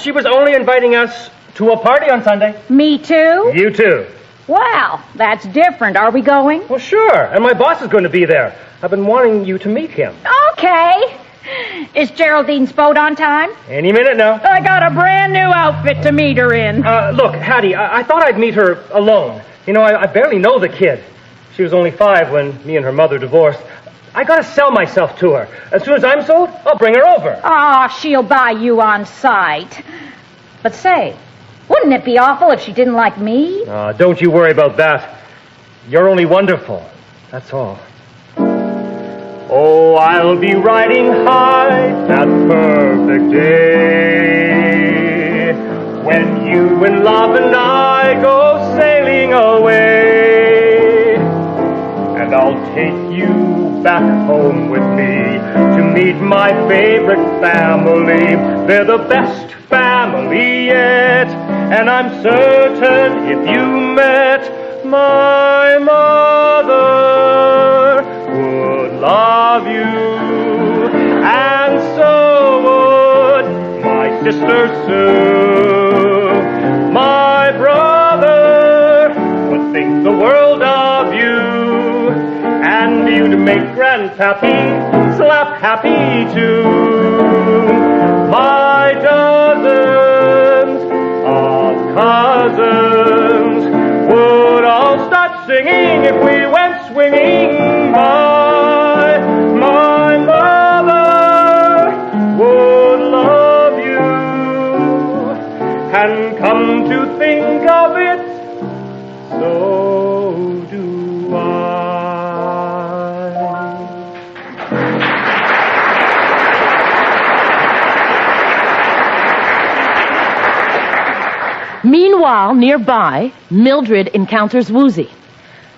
she was only inviting us to a party on Sunday. Me too? You too. Well, that's different. Are we going? Well, sure. And my boss is going to be there. I've been wanting you to meet him. Okay. Is Geraldine's boat on time? Any minute now. I got a brand new outfit to meet her in. Look, Hattie, I thought I'd meet her alone. You know, I barely know the kid. She was only 5 when me and her mother divorced. I gotta sell myself to her. As soon as I'm sold, I'll bring her over. Oh, she'll buy you on sight. But say, wouldn't it be awful if she didn't like me? Don't you worry about that. You're only wonderful. That's all. Oh, I'll be riding high that perfect day, when you and love and I go sailing away. And I'll take you back home with me to meet my favorite family. They're the best family yet, and I'm certain if you met my mother would love you, and so would my sister Sue. My brother would think the world of you, and you'd make Grandpappy slap happy too. My dozens of cousins would all start singing if we went swinging by. My mother would love you, and come to think of it, so do I. Meanwhile, nearby, Mildred encounters Woozy.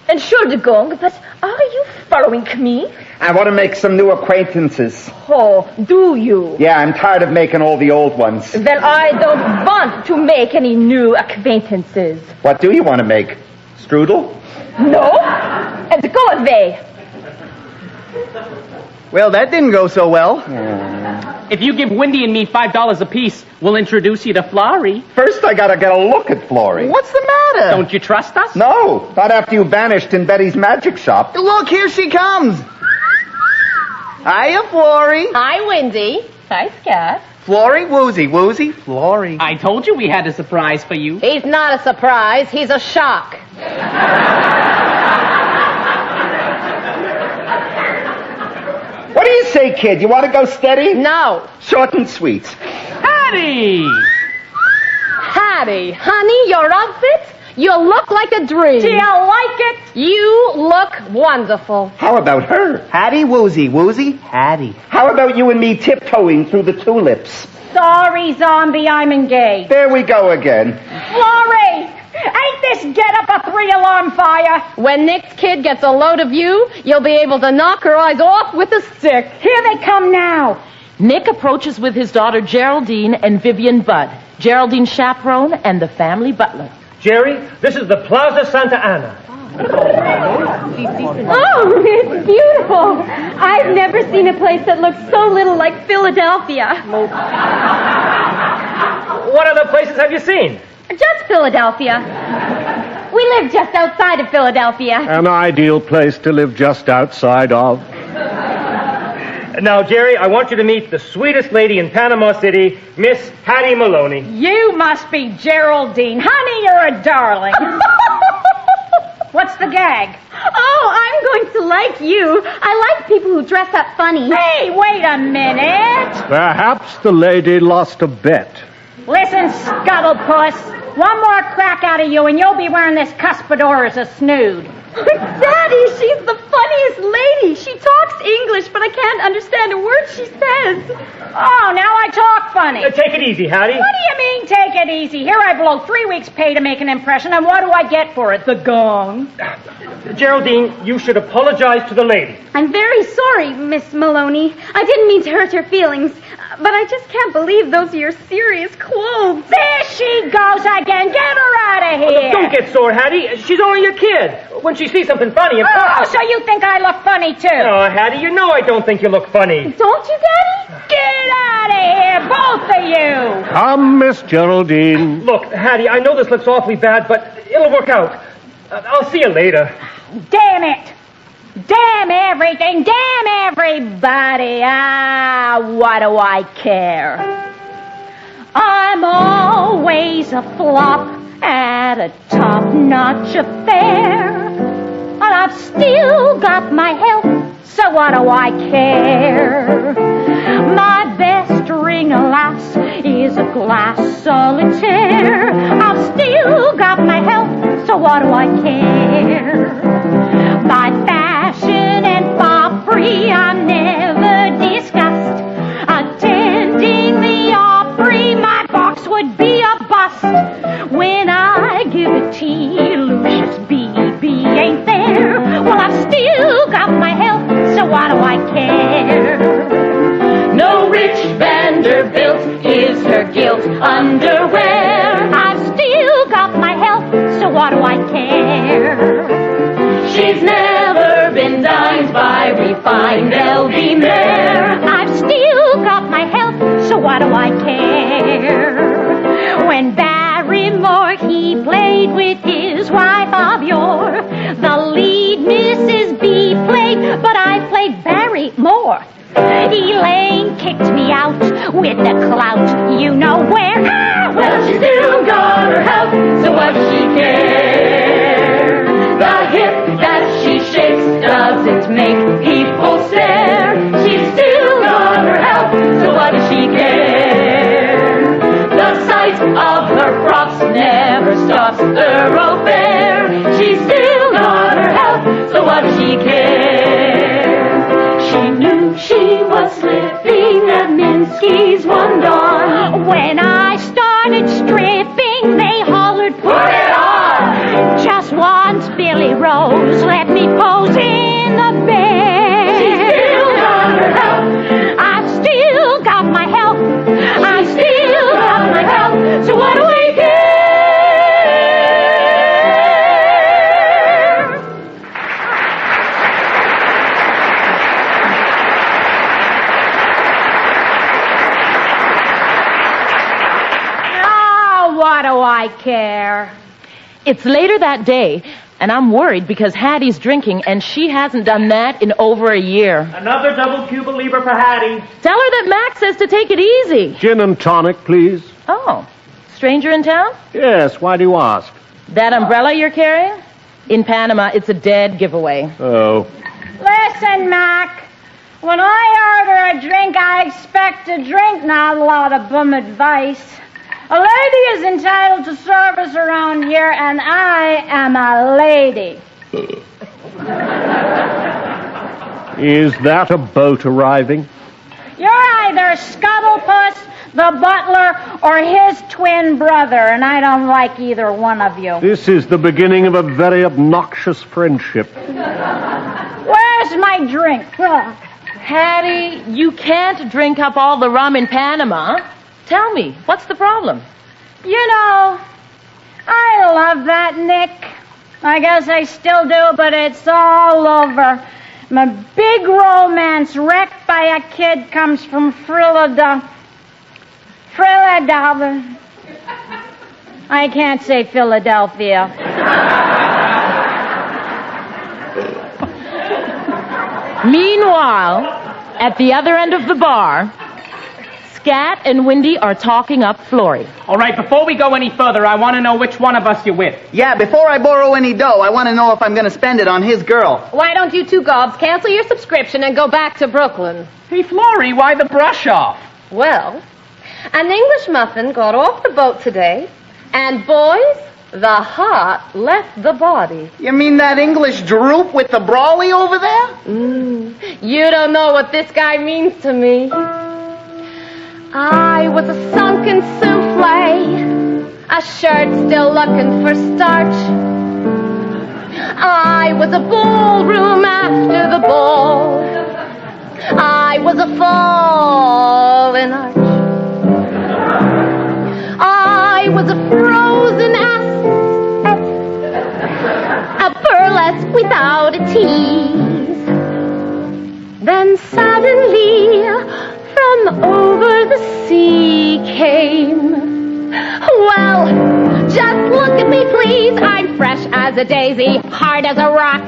Entschuldigung, but are you following me? I want to make some new acquaintances. Oh, do you? Yeah, I'm tired of making all the old ones. Well, I don't want to make any new acquaintances. What do you want to make? Strudel? No? And go away. Well, that didn't go so well. If you give Wendy and me $5 apiece, we'll introduce you to Florrie. First, I gotta get a look at Florrie. What's the matter? Don't you trust us? No, not after you vanished in Betty's magic shop. Look, here she comes. Hiya, Florrie. Hi, Wendy. Hi, Scott. Florrie, Woozy, Woozy, Florrie. I told you we had a surprise for you. He's not a surprise. He's a shock. What do you say, kid? You want to go steady? No. Short and sweet. Hattie! Hattie, honey, your outfit? You look like a dream. Do you like it? You look wonderful. How about her? Hattie, Woozy, Woozy, Hattie. How about you and me tiptoeing through the tulips? Sorry, zombie, I'm engaged. There we go again. Florrie! Ain't this get-up a 3-alarm fire? When Nick's kid gets a load of you, you'll be able to knock her eyes off with a stick. Here they come now. Nick approaches with his daughter Geraldine and Vivian Budd, Geraldine's chaperone and the family butler. Jerry, this is the Plaza Santa Ana. Oh, it's beautiful. I've never seen a place that looks so little like Philadelphia. What other places have you seen? Just Philadelphia. We live just outside of Philadelphia. An ideal place to live just outside of. Now, Jerry, I want you to meet the sweetest lady in Panama City, Miss Hattie Maloney. You must be Geraldine. Honey, you're a darling. What's the gag? Oh, I'm going to like you. I like people who dress up funny. Hey, wait a minute. Perhaps the lady lost a bet. Listen, Scuttlepuss. One more crack out of you and you'll be wearing this cuspidor as a snood. Daddy, she's the funniest lady. She talks English, but I can't understand a word she says. Oh, now I talk funny. Take it easy, Hattie. What do you mean, take it easy? Here I blow 3 weeks' pay to make an impression, and what do I get for it? The gong. Geraldine, you should apologize to the lady. I'm very sorry, Miss Maloney. I didn't mean to hurt your feelings, but I just can't believe those are your serious clothes. There she goes again. Get her out of here. Don't get sore, Hattie. She's only a kid. When she sees something funny, of course. Oh, so you think I look funny, too? Oh, Hattie, you know I don't think you look funny. Don't you, Daddy? Get out of here, both of you. Come, Miss Geraldine. Look, Hattie, I know this looks awfully bad, but it'll work out. I'll see you later. Damn it. Damn everything. Damn everybody. Ah, what do I care? I'm always a flop at a top-notch affair. But I've still got my health, so what do I care? My best ring, alas, is a glass solitaire. I've still got my health, so what do I care? By fashion and far free, I'm She's never been dined by refined LV mare. I've still got my health, so what do I care? When Barrymore, he played with his wife of yore. The lead Mrs. B played, but I played Barrymore. Elaine kicked me out with the clout, you know where. Ah, Well, she still got her health, so what does she care? The hip that she shakes doesn't make people stare. She's still got her health, so what does she care? The sight of her frocks never stops thoroughfare. She's still got her health, so what does she care? She knew she was slipping at Minsky's one dawn. when I started stripping, they hollered, Put it on! Just once Billy Rose let me pose in the bed. She's still got her health. I've still got my health. I've still got my health. So what do we care? Oh, what do I care? It's later that day, and I'm worried because Hattie's drinking, and she hasn't done that in over a year. Another double Cuba Libre for Hattie. Tell her that Max says to take it easy. Gin and tonic, please. Oh, stranger in town? Yes, why do you ask? That umbrella you're carrying? In Panama, it's a dead giveaway. Oh. Listen, Mac. When I order a drink, I expect to drink, not a lot of bum advice. A lady is entitled to service around here, and I am a lady. Is that a boat arriving? You're either Scuttlepuss, the butler, or his twin brother, and I don't like either one of you. This is the beginning of a very obnoxious friendship. Where's my drink? Hattie, you can't drink up all the rum in Panama. Tell me, what's the problem? You know, I love that Nick. I guess I still do, but it's all over. My big romance wrecked by a kid comes from Philadelphia. I can't say Philadelphia. Meanwhile, at the other end of the bar, Scat and Windy are talking up Flory. All right, before we go any further, I want to know which one of us you're with. Yeah, before I borrow any dough, I want to know if I'm going to spend it on his girl. Why don't you two gobs cancel your subscription and go back to Brooklyn? Hey, Flory, why the brush off? Well, an English muffin got off the boat today, and boys, the heart left the body. You mean that English droop with the brawly over there? You don't know what this guy means to me. I was a sunken souffle, a shirt still looking for starch. I was a ballroom after the ball. I was a fallen arch. I was a frozen ass, a burlesque without a tease. Then suddenly, from over the sea came. Well, just look at me, please. I'm fresh as a daisy, hard as a rock,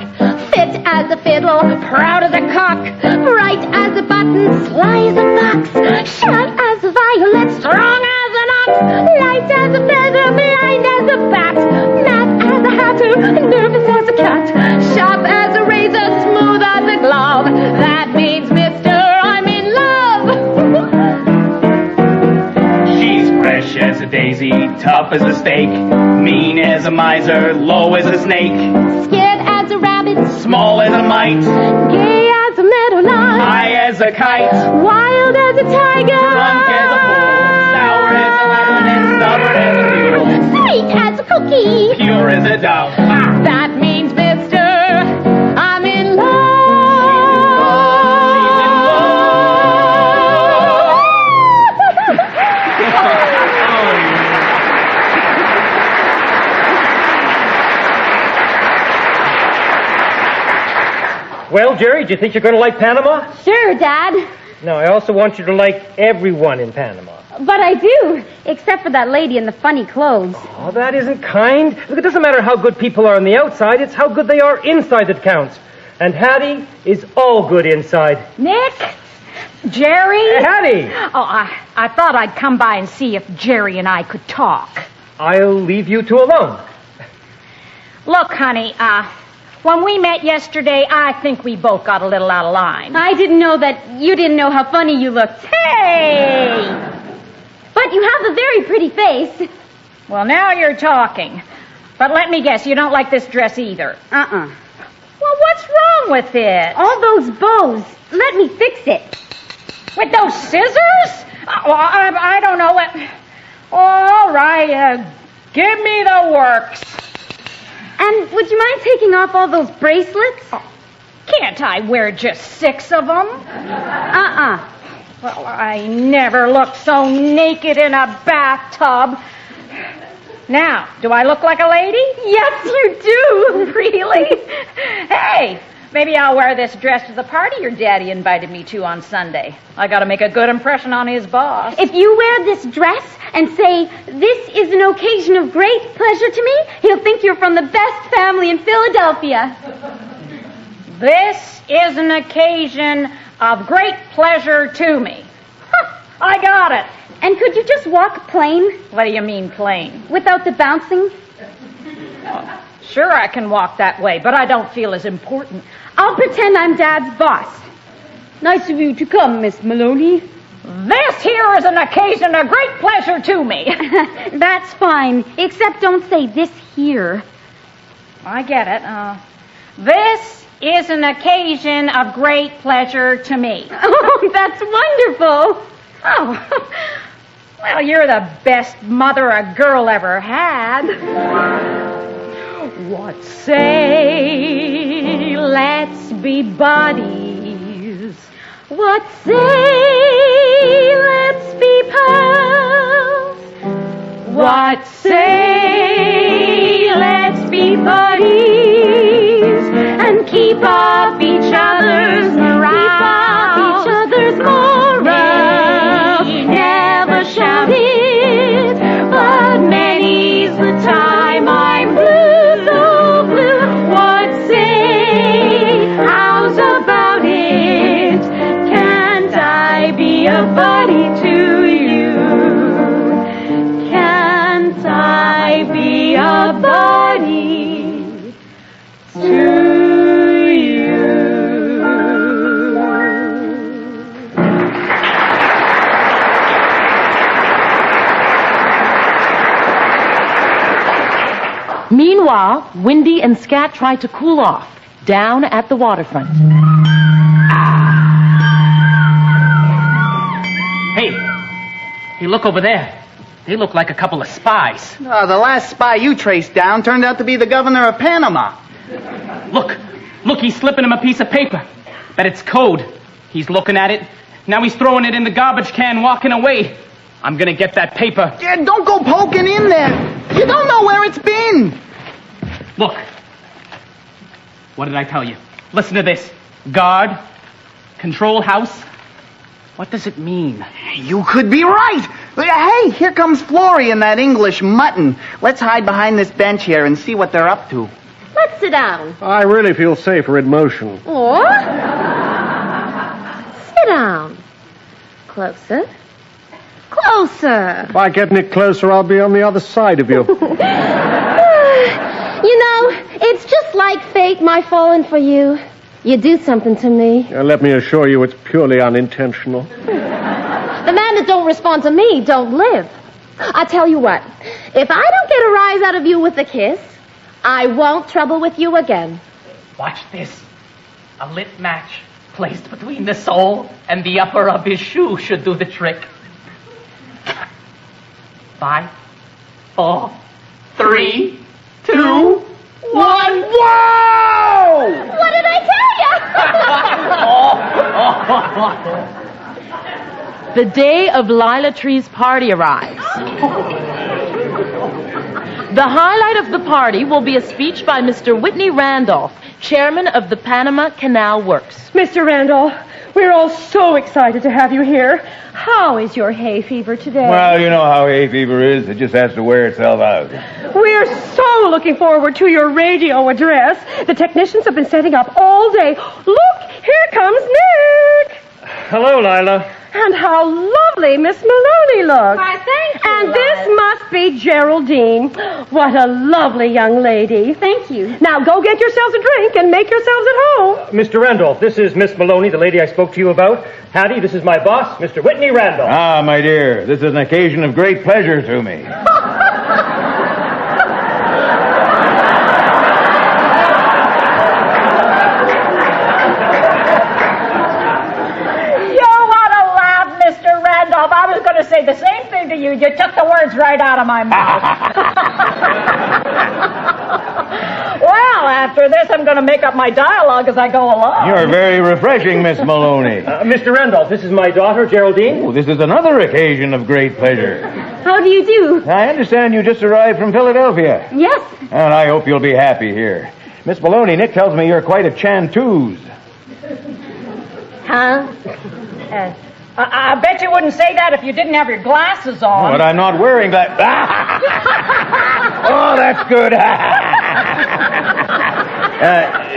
fit as a fiddle, proud as a cock, bright as a button, sly as a fox, sharp as a violet, strong as an ox, light as a feather, blind as a bat, mad as a hatter, nervous as a cat, sharp as a razor, smooth as a glove. That means, mister, I'm in love. She's fresh as a daisy, tough as a steak, mean as a miser, low as a snake, Scared as a rabbit, small as a mite, gay as a meadowlark, high as a kite, wild as a tiger, drunk as a bull, sour as a lemon, and stubborn as a mule, sweet as a cookie, pure as a dove. That means, mister, I'm in love. Well, Jerry, do you think you're going to like Panama? Sure, Dad. No, I also want you to like everyone in Panama. But I do, except for that lady in the funny clothes. Oh, that isn't kind. Look, it doesn't matter how good people are on the outside. It's how good they are inside that counts. And Hattie is all good inside. Nick? Jerry? Hey, Hattie! Oh, I thought I'd come by and see if Jerry and I could talk. I'll leave you two alone. Look, honey, when we met yesterday, I think we both got a little out of line. I didn't know that you didn't know how funny you looked. Hey! But you have a very pretty face. Well, now you're talking. But let me guess, you don't like this dress either. Uh-uh. Well, what's wrong with it? All those bows. Let me fix it. With those scissors? Well, I don't know what... All right, give me the works. And would you mind taking off all those bracelets? Oh, can't I wear just 6 of them? Uh-uh. Well, I never looked so naked in a bathtub. Now, do I look like a lady? Yes, you do. Really? Hey, maybe I'll wear this dress to the party your daddy invited me to on Sunday. I gotta make a good impression on his boss. If you wear this dress and say, "This is an occasion of great pleasure to me," he'll think you're from the best family in Philadelphia. This is an occasion of great pleasure to me. Huh, I got it. And could you just walk plain? What do you mean plain? Without the bouncing? Oh, sure, I can walk that way, but I don't feel as important. I'll pretend I'm Dad's boss. Nice of you to come, Miss Maloney. This here is an occasion of great pleasure to me. That's fine, except don't say this here. I get it. This is an occasion of great pleasure to me. Oh, that's wonderful. Oh, well, you're the best mother a girl ever had. What say, let's be buddies. What say, let's be pals. What say, let's be buddies. And keep up each other's morale. Keep up each other's morale. Never shout it, but many's the time I'm blue, so blue. What say, how's about it? Can't I be a buddy to you? Can't I be a buddy to you? Meanwhile, Windy and Scat try to cool off down at the waterfront. Hey, look over there. They look like a couple of spies. The last spy you traced down turned out to be the governor of Panama. Look, he's slipping him a piece of paper. Bet it's code. He's looking at it. Now he's throwing it in the garbage can, walking away. I'm gonna get that paper. Yeah, don't go poking in there. You don't know where it's been. Look. What did I tell you? Listen to this. Guard. Control house. What does it mean? You could be right. Hey, here comes Flory and that English mutton. Let's hide behind this bench here and see what they're up to. Let's sit down. I really feel safer in motion. Or sit down. Closer. Closer. If I get any closer, I'll be on the other side of you. You know, it's just like fate, my falling for you. You do something to me. Let me assure you it's purely unintentional. The man that don't respond to me don't live. I tell you what, if I don't get a rise out of you with a kiss, I won't trouble with you again. Watch this. A lit match placed between the sole and the upper of his shoe should do the trick. 5, 4, 3, 2, 1. Whoa! What did I The day of Lila Tree's party arrives. The highlight of the party will be a speech by Mr. Whitney Randolph, chairman of the Panama Canal Works. Mr. Randolph, we're all so excited to have you here. How is your hay fever today? Well, you know how hay fever is. It just has to wear itself out. We're so looking forward to your radio address. The technicians have been setting up all day. Look, here comes Nick. Hello, Lila. And how lovely Miss Maloney looks. Why, thank you, And Lila. this must be Geraldine. What a lovely young lady. Thank you. Now go get yourselves a drink and make yourselves at home. Mr. Randolph, this is Miss Maloney, the lady I spoke to you about. Hattie, this is my boss, Mr. Whitney Randolph. Ah, my dear, this is an occasion of great pleasure to me. I was going to say the same thing to you. You took the words right out of my mouth. Well, after this, I'm going to make up my dialogue as I go along. You're very refreshing, Miss Maloney. Mr. Randolph, this is my daughter, Geraldine. Oh, this is another occasion of great pleasure. How do you do? I understand you just arrived from Philadelphia. Yes. And I hope you'll be happy here. Miss Maloney, Nick tells me you're quite a chanteuse. Huh? I bet you wouldn't say that if you didn't have your glasses on. But I'm not wearing that. Oh, that's good.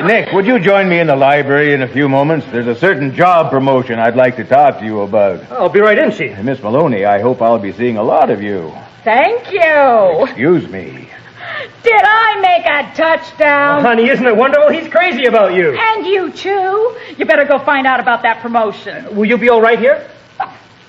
Nick, would you join me in the library in a few moments? There's a certain job promotion I'd like to talk to you about. I'll be right in, Chief. Miss Maloney, I hope I'll be seeing a lot of you. Thank you. Excuse me. Did I make a touchdown? Honey, isn't it wonderful? He's crazy about you. And you, too. You better go find out about that promotion. Will you be all right here?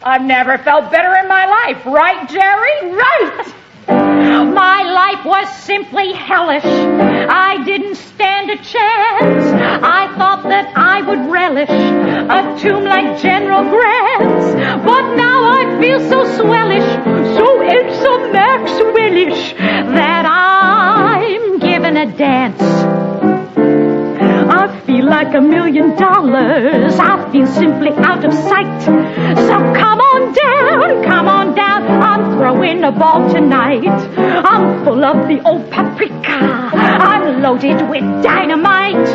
I've never felt better in my life. Right, Jerry? Right. My life was simply hellish. I didn't stand a chance. I thought that I would relish a tomb like General Grant's. But now I feel so swellish, so Maxwellish, that I'm giving a dance. I feel like $1 million. I feel simply out of sight. So come on down. I'm throwing a ball tonight. I'm full of the old paprika. I'm loaded with dynamite.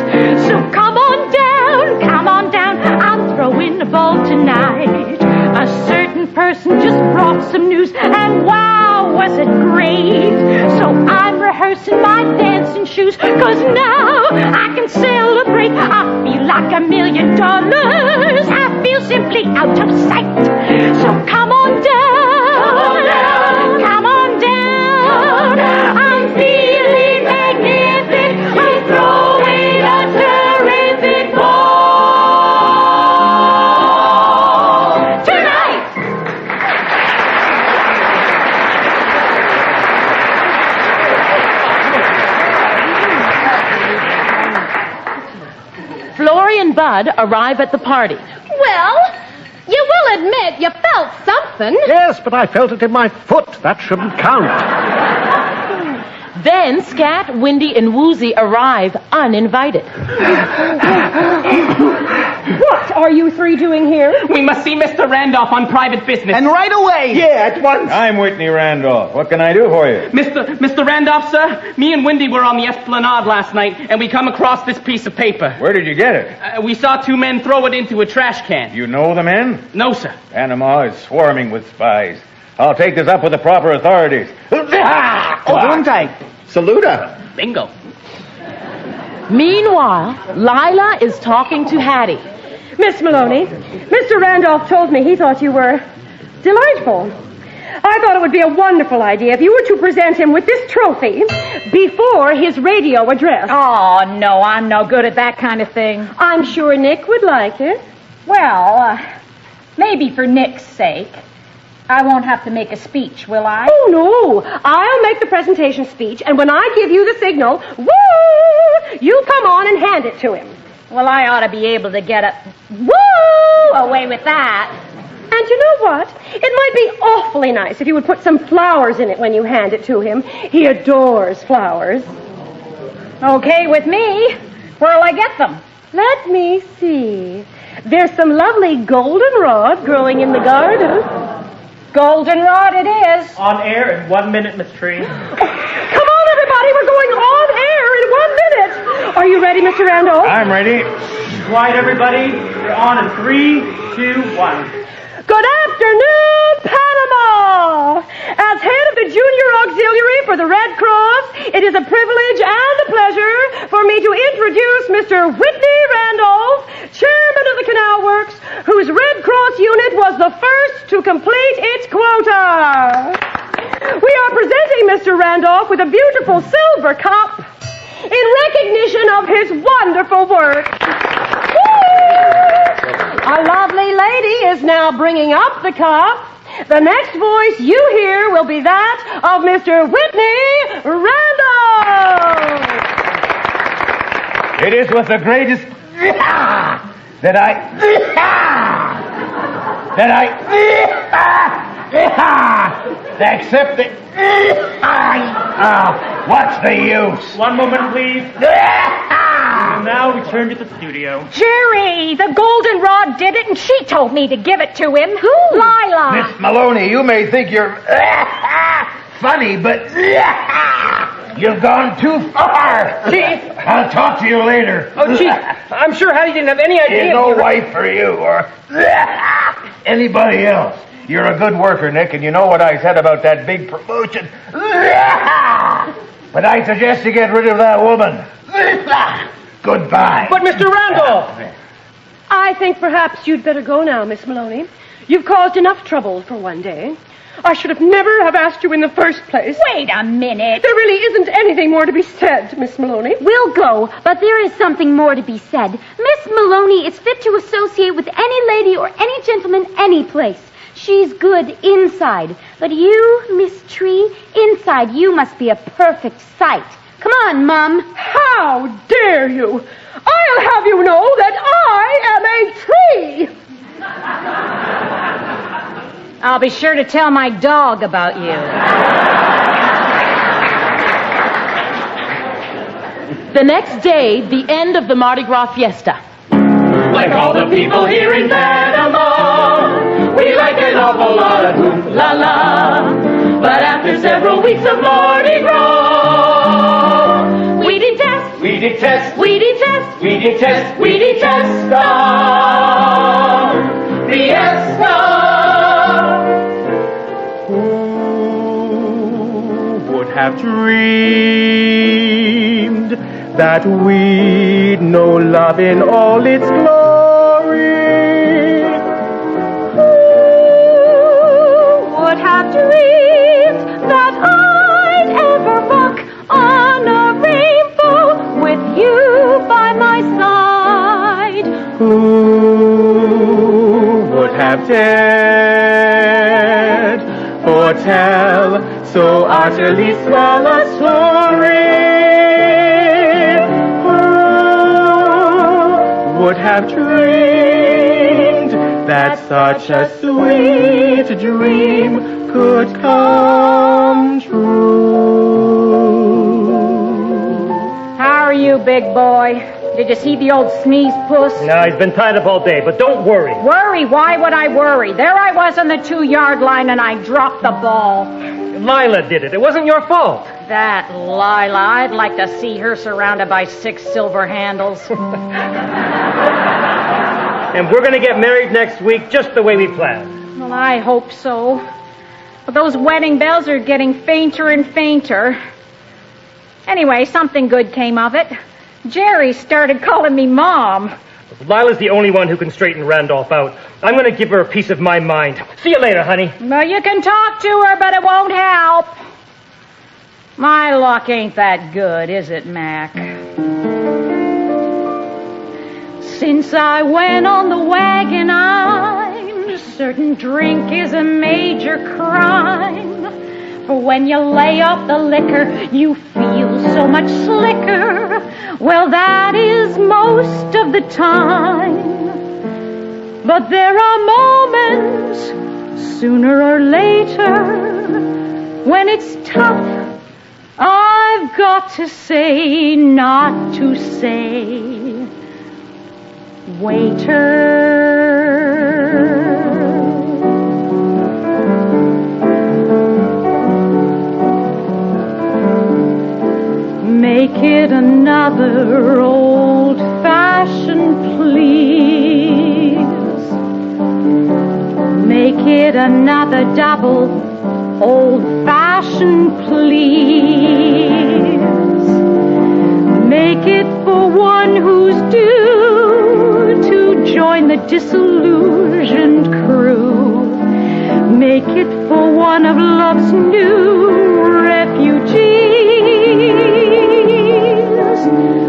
So come on down. I'm throwing a ball tonight. A certain person just brought some news, and wow, was it great. So I'm rehearsing my dancing shoes, 'cause now I can celebrate. I feel like $1 million. I feel simply out of sight. So come on down. I'm feeling magnificent. I'm throwing a terrific ball tonight. Florrie and Bud arrive at the party. Well, you will admit you felt something. Yes, but I felt it in my foot. That shouldn't count. Then Scat, Windy, and Woozy arrive uninvited. What are you three doing here? We must see Mr. Randolph on private business. And right away. Yeah, at once. I'm Whitney Randolph. What can I do for you? Mr. Randolph, sir, me and Windy were on the Esplanade last night, and we come across this piece of paper. Where did you get it? We saw two men throw it into a trash can. You know the men? No, sir. Panama is swarming with spies. I'll take this up with the proper authorities. Oh, Bluntite. Salute her. Bingo. Meanwhile, Lila is talking to Hattie. Miss Maloney, Mr. Randolph told me he thought you were delightful. I thought it would be a wonderful idea if you were to present him with this trophy before his radio address. Oh, no, I'm no good at that kind of thing. I'm sure Nick would like it. Well, maybe for Nick's sake. I won't have to make a speech, will I? Oh, no. I'll make the presentation speech, and when I give you the signal, woo, you come on and hand it to him. Well, I ought to be able to get a woo away with that. And you know what? It might be awfully nice if you would put some flowers in it when you hand it to him. He adores flowers. Okay with me. Where'll I get them? Let me see. There's some lovely goldenrod growing in the garden. Goldenrod it is. On air in 1 minute, Miss Tree. Come on, everybody. We're going on air in 1 minute. Are you ready, Mr. Randolph? I'm ready. Quiet, everybody. We're on in 3, 2, 1. Good afternoon, Panama! As head of the Junior Auxiliary for the Red Cross, it is a privilege and a pleasure for me to introduce Mr. Whitney Randolph, chairman of the Canal Works, whose Red Cross unit was the first to complete its quota. We are presenting Mr. Randolph with a beautiful silver cup in recognition of his wonderful work. Our lovely lady is now bringing up the cup. The next voice you hear will be that of Mr. Whitney Randolph. It is with the greatest that I accept it. What's the use? 1 moment, please. And now return to the studio. Jerry, the goldenrod did it, and she told me to give it to him. Who? Lila. Miss Maloney, you may think you're funny, but you've gone too far. Chief! I'll talk to you later. Oh, Chief, I'm sure Hattie didn't have any idea. There's no wife for you or anybody else. You're a good worker, Nick, and you know what I said about that big promotion. But I suggest you get rid of that woman. Goodbye. But Mr. Randolph! I think perhaps you'd better go now, Miss Maloney. You've caused enough trouble for one day. I should have never have asked you in the first place. Wait a minute. There really isn't anything more to be said, Miss Maloney. We'll go, but there is something more to be said. Miss Maloney is fit to associate with any lady or any gentleman any place. She's good inside. But you, Miss Tree, inside you must be a perfect sight. Come on, Mum. How dare you? I'll have you know that I am a tree. I'll be sure to tell my dog about you. The next day, the end of the Mardi Gras fiesta. Like all the people here in Panama, we like an awful lot of hoop-la-la. But after several weeks of Mardi Gras, we detest, we detest, we detest, we detest, we detest the fiesta. Who would have dreamed that we'd know love in all its glory? Who would have dreamed that I'd ever walk on a rainbow with you by my side? Who would have dared foretell so utterly swell a story? Would have dreamed that such a sweet dream could come true. How are you, big boy? Did you see the old sneeze puss? No, he's been tied up all day, but don't worry. Worry? Why would I worry? There I was on the 2-yard line and I dropped the ball. Lila did it. It wasn't your fault. That Lila, I'd like to see her surrounded by 6 silver handles. And we're going to get married next week just the way we planned. Well, I hope so. But those wedding bells are getting fainter and fainter. Anyway, something good came of it. Jerry started calling me Mom. Lila's the only one who can straighten Randolph out. I'm going to give her a piece of my mind. See you later, honey. Well, you can talk to her, but it won't help. My luck ain't that good, is it, Mac? Since I went on the wagon, I'm certain drink is a major crime. For when you lay off the liquor, you feel so much slicker. Well, that is most of the time. But there are moments, sooner or later, when it's tough. I've got to say, not to say, waiter. dibber-dabble, old-fashioned, please. Make it for one who's due to join the disillusioned crew. Make it for one of love's new refugees.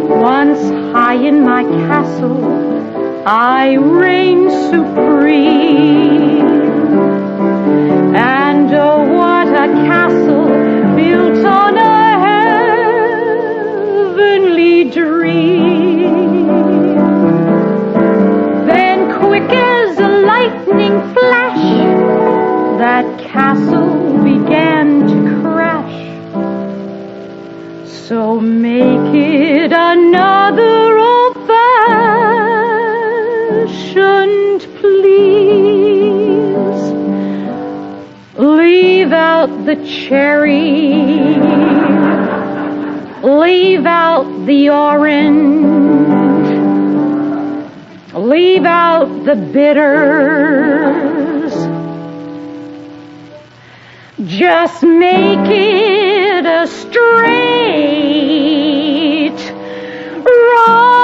Once high in my castle, I reign supreme. And oh, what a castle built on a heavenly dream. Then quick as a lightning flash, that castle began to crash. So make it another old-fashioned, please. Leave out the cherry, leave out the orange, leave out the bitters. Just make it a straight ride.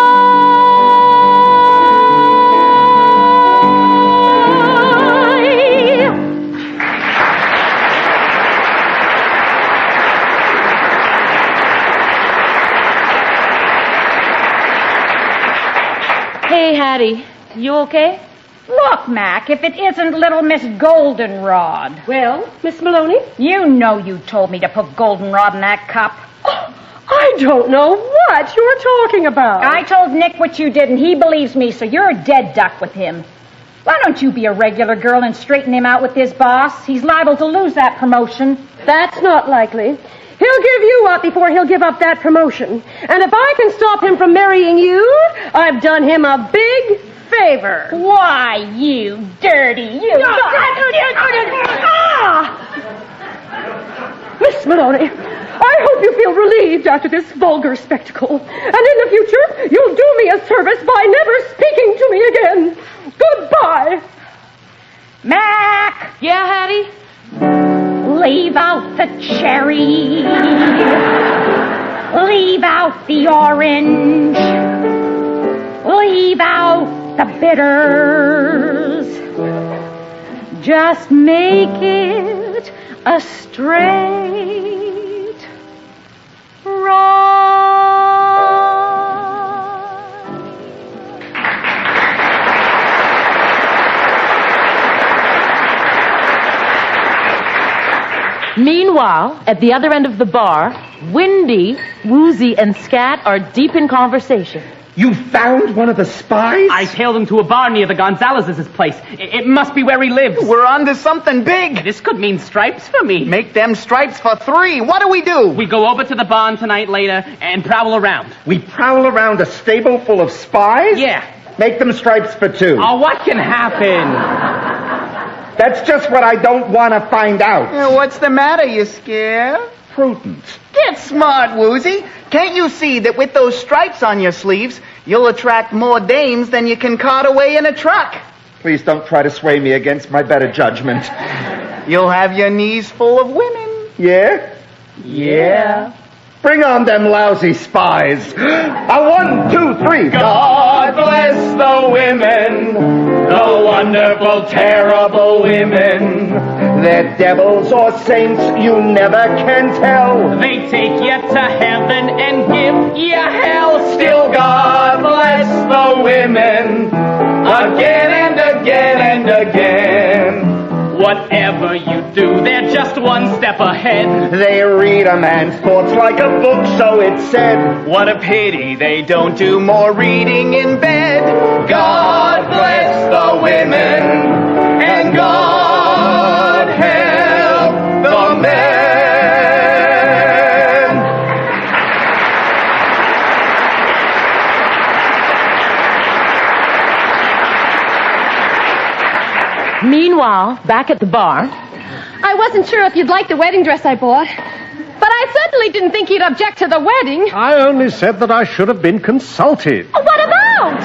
Hey, Hattie, you okay? Look, Mac, if it isn't little Miss Goldenrod. Well, Miss Maloney? You know you told me to put Goldenrod in that cup. Oh, I don't know what you're talking about. I told Nick what you did, and he believes me, so you're a dead duck with him. Why don't you be a regular girl and straighten him out with his boss? He's liable to lose that promotion. That's not likely. He'll give you up before he'll give up that promotion. And if I can stop him from marrying you, I've done him a big favor. Why, you dirty, Miss Maloney, I hope you feel relieved after this vulgar spectacle. And in the future, you'll do me a service by never speaking to me again. Goodbye. Mac! Yeah, Hattie? Leave out the cherry. Leave out the orange. Leave out the bitters. Just make it a straight ride. Meanwhile, at the other end of the bar, Windy, Woozy, and Scat are deep in conversation. You found one of the spies? I tailed him to a bar near the Gonzalez's place. It must be where he lives. We're onto something big. This could mean stripes for me. Make them stripes for 3. What do? We go over to the barn tonight later and prowl around. We prowl around a stable full of spies? Yeah. Make them stripes for 2. Oh, what can happen? That's just what I don't want to find out. What's the matter? You scared? Prudence. Get smart, Woozy. Can't you see that with those stripes on your sleeves, you'll attract more dames than you can cart away in a truck? Please don't try to sway me against my better judgment. You'll have your knees full of women. Yeah? Yeah. Bring on them lousy spies. 1, 2, 3. God bless the women, the wonderful, terrible women. They're devils or saints, you never can tell. They take you to heaven and give you hell. Still, God bless the women, again and again and again. Whatever you do, they're just one step ahead. They read a man's thoughts like a book, so it's said. What a pity they don't do more reading in bed. God bless the women, and God help the men. Meanwhile, back at the bar... I wasn't sure if you'd like the wedding dress I bought, but I certainly didn't think you'd object to the wedding. I only said that I should have been consulted. Oh, what about?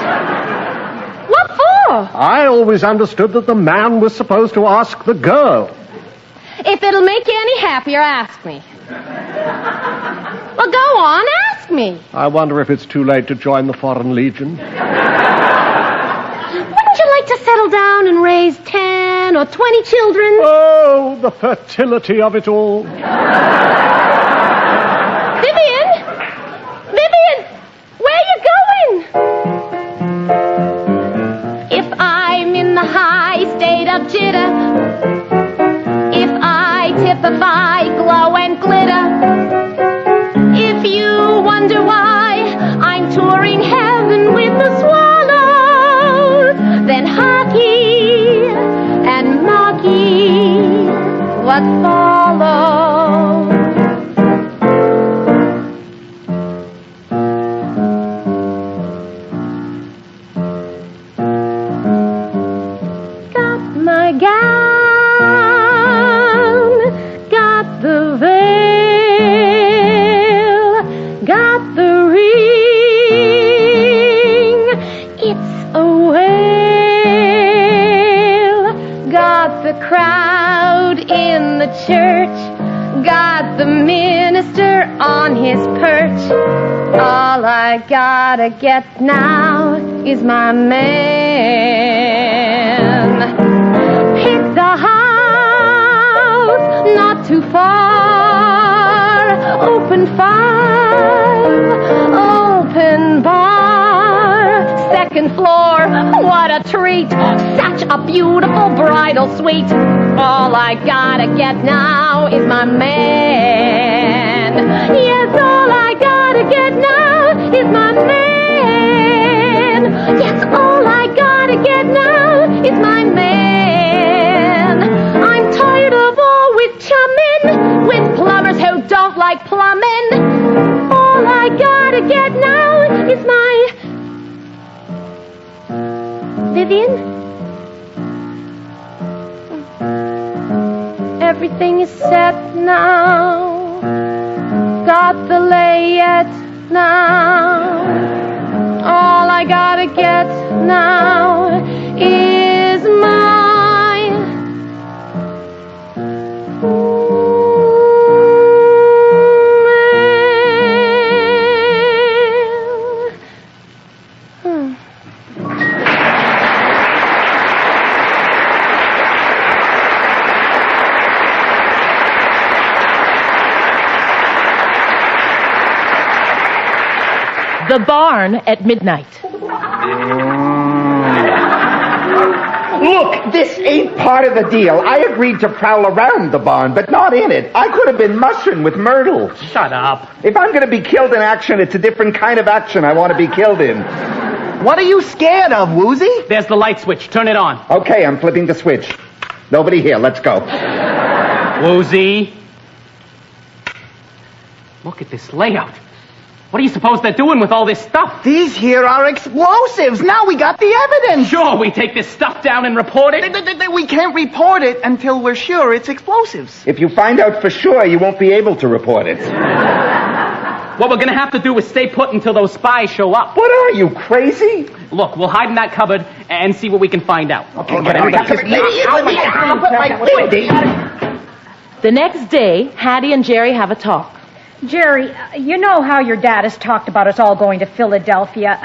What for? I always understood that the man was supposed to ask the girl. If it'll make you any happier, ask me. Well, go on, ask me. I wonder if it's too late to join the Foreign Legion. Wouldn't you like to settle down and raise 10 or 20 children? Oh, the fertility of it all. Vivian, where you going? If I'm in the high state of jitter, if I typify glow and glitter, if you wonder why I'm touring heaven with the swallow, then Hattie and Maggie, what follows? Got my gown, got the veil, got the ring, it's a whale, got the crowd in the church, got the minister on his perch. All I gotta get now is my man. Pick the house, not too far. Open 5, open bar. Second floor, what a treat. Such a beautiful bridal suite. All I gotta get now is my man. Yes, all I gotta get now is my man. Yes, all I gotta get now is my man. I'm tired of always chumming with plumbers who don't like plumbing. All I gotta get now is my... Vivian? Everything is set now. Got the layette now. All I gotta get now is my man. The barn at midnight. Look, this ain't part of the deal. I agreed to prowl around the barn, but not in it. I could have been mushing with Myrtle. Shut up. If I'm going to be killed in action, it's a different kind of action I want to be killed in. What are you scared of, Woozy? There's the light switch. Turn it on. Okay, I'm flipping the switch. Nobody here. Let's go. Woozy. Look at this layout. What do you suppose they're doing with all this stuff? These here are explosives. Now we got the evidence. Sure, we take this stuff down and report it. We can't report it until we're sure it's explosives. If you find out for sure, you won't be able to report it. What we're going to have to do is stay put until those spies show up. What are you, crazy? Look, we'll hide in that cupboard and see what we can find out. Okay, get everybody. The next day, Hattie and Jerry have a talk. Jerry, you know how your dad has talked about us all going to Philadelphia.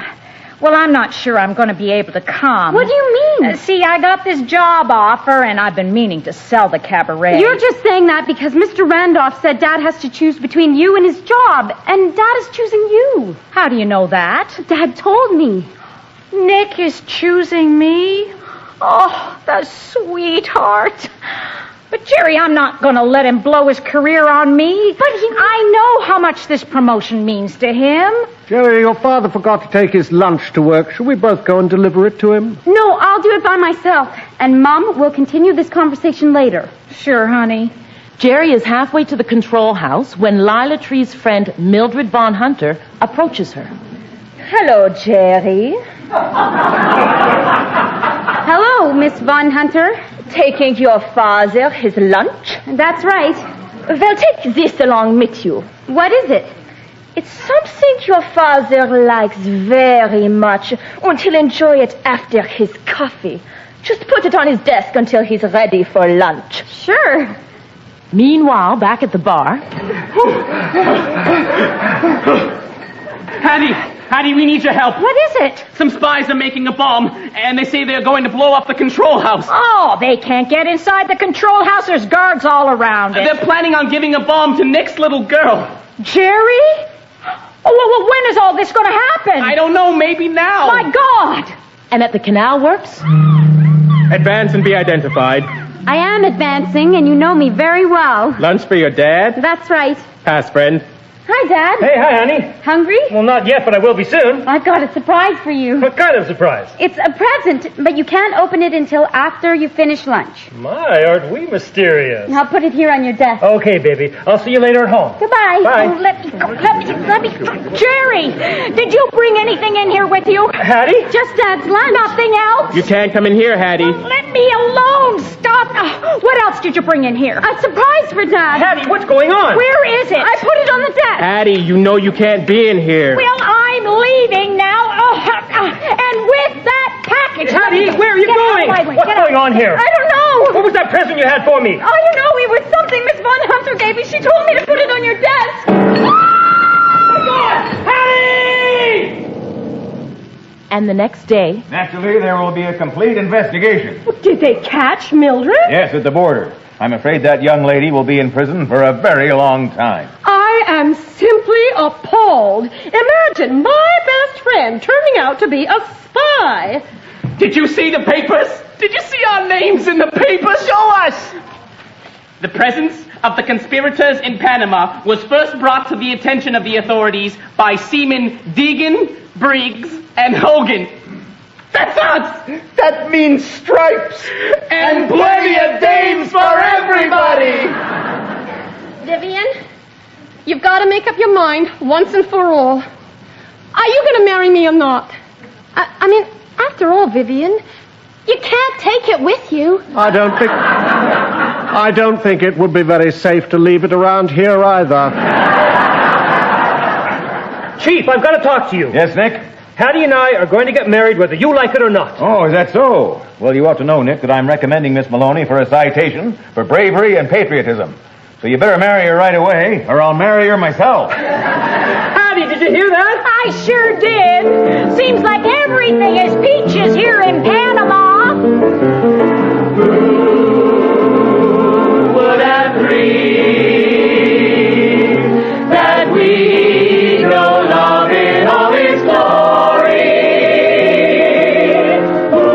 Well, I'm not sure I'm going to be able to come. What do you mean? See, I got this job offer, and I've been meaning to sell the cabaret. You're just saying that because Mr. Randolph said Dad has to choose between you and his job, and Dad is choosing you. How do you know that? Dad told me. Nick is choosing me? Oh, the sweetheart. But, Jerry, I'm not going to let him blow his career on me. But I know how much this promotion means to him. Jerry, your father forgot to take his lunch to work. Shall we both go and deliver it to him? No, I'll do it by myself. And, Mom, we'll continue this conversation later. Sure, honey. Jerry is halfway to the control house when Lila Tree's friend Mildred Von Hunter approaches her. Hello, Jerry. Hello, Miss Von Hunter. Taking your father his lunch? That's right. Well, take this along with you. What is it? It's something your father likes very much, and he'll enjoy it after his coffee. Just put it on his desk until he's ready for lunch. Sure. Meanwhile, back at the bar... Hattie, we need your help. What is it? Some spies are making a bomb, and they say they're going to blow up the control house. Oh, they can't get inside the control house. There's guards all around it. They're planning on giving a bomb to Nick's little girl. Jerry? Oh, well, when is all this going to happen? I don't know, maybe now. My God! And at the canal works? Advance and be identified. I am advancing, and you know me very well. Lunch for your dad? That's right. Pass, friend. Hi, Dad. Hey, hi, honey. Hungry? Well, not yet, but I will be soon. I've got a surprise for you. What kind of surprise? It's a present, but you can't open it until after you finish lunch. My, aren't we mysterious? I'll put it here on your desk. Okay, baby. I'll see you later at home. Goodbye. Bye. Oh, let me... Jerry, did you bring anything in here with you? Hattie? Just Dad's lunch. Nothing else? You can't come in here, Hattie. Let me alone. Stop. What else did you bring in here? A surprise for Dad. Hattie, what's going on? Where is it? I put it on the desk. Hattie, you know you can't be in here. Well, I'm leaving now. And with that package... Hattie, where are you going? What's going on here? I don't know. What was that present you had for me? Oh, you know, it was something Miss Von Hunter gave me. She told me to put it on your desk. Hattie! And the next day... Naturally, there will be a complete investigation. Did they catch Mildred? Yes, at the border. I'm afraid that young lady will be in prison for a very long time. I am simply appalled. Imagine my best friend turning out to be a spy. Did you see the papers? Did you see our names in the papers? Show us! The presence of the conspirators in Panama was first brought to the attention of the authorities by Seamen Deegan, Briggs, and Hogan. That's us! That means stripes. And plenty of dames for everybody! Vivian, you've got to make up your mind once and for all. Are you going to marry me or not? I mean, after all, Vivian, you can't take it with you. I don't think it would be very safe to leave it around here either. Chief, I've got to talk to you. Yes, Nick? Hattie and I are going to get married whether you like it or not. Oh, is that so? Well, you ought to know, Nick, that I'm recommending Miss Maloney for a citation for bravery and patriotism. So you better marry her right away, or I'll marry her myself. Hattie, did you hear that? I sure did. Seems like everything is peaches here in Panama. Who would have dreamed that we know love in all its glory? Who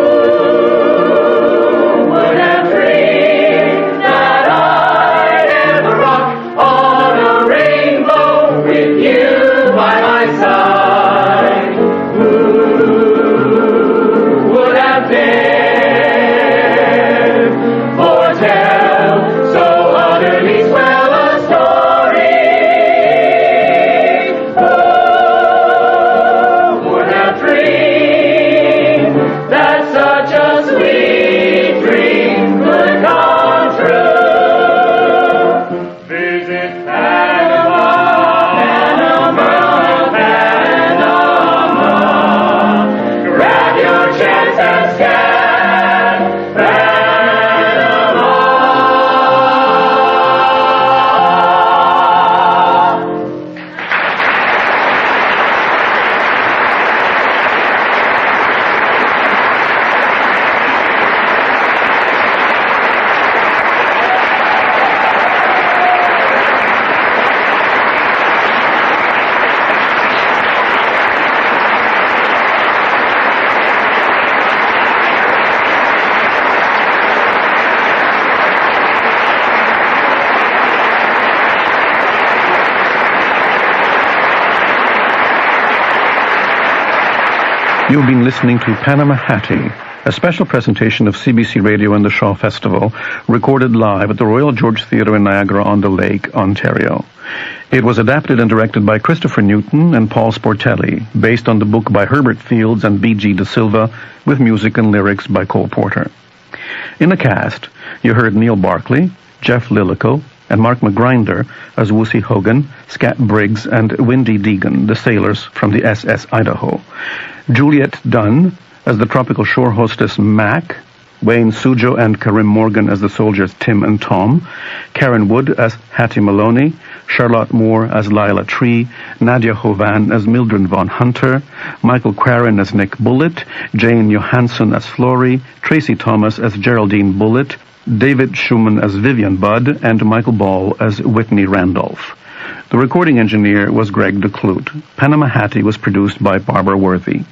would have dreamed that I'd ever rock on a rainbow with you by my side? Who would have dared foretell so utterly swell a story? Who would have dreamed that such a sweet dream could come true? Visit Panama, Panama, Panama. Grab your chance and scan Panama. You've been listening to Panama Hattie, a special presentation of CBC Radio and the Shaw Festival, recorded live at the Royal George Theatre in Niagara-on-the-Lake, Ontario. It was adapted and directed by Christopher Newton and Paul Sportelli, based on the book by Herbert Fields and B.G. De Silva, with music and lyrics by Cole Porter. In the cast, you heard Neil Barclay, Jeff Lillico, and Mark McGrinder as Woosie Hogan, Scat Briggs, and Windy Deegan, the sailors from the SS Idaho. Juliet Dunn as the Tropical Shore hostess Mac, Wayne Sujo and Karim Morgan as the soldiers Tim and Tom, Karen Wood as Hattie Maloney, Charlotte Moore as Lila Tree, Nadia Hovan as Mildred Von Hunter, Michael Quarren as Nick Bullitt, Jane Johansson as Flory, Tracy Thomas as Geraldine Bullitt, David Schumann as Vivian Budd, and Michael Ball as Whitney Randolph. The recording engineer was Greg DeClute. Panama Hattie was produced by Barbara Worthy.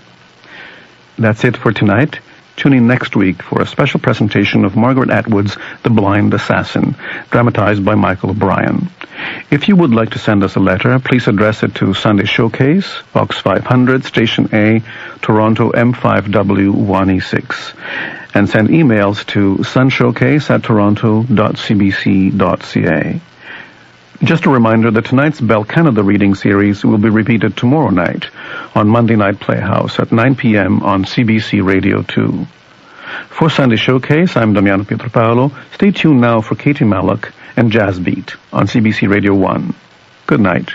That's it for tonight. Tune in next week for a special presentation of Margaret Atwood's The Blind Assassin, dramatized by Michael O'Brien. If you would like to send us a letter, please address it to Sunday Showcase, Box 500, Station A, Toronto M5W1E6, and send emails to sunshowcase@toronto.cbc.ca. Just a reminder that tonight's Bell Canada reading series will be repeated tomorrow night on Monday Night Playhouse at 9 p.m. on CBC Radio 2. For Sunday Showcase, I'm Damiano Pietropaolo. Stay tuned now for Katie Mallock and Jazz Beat on CBC Radio 1. Good night.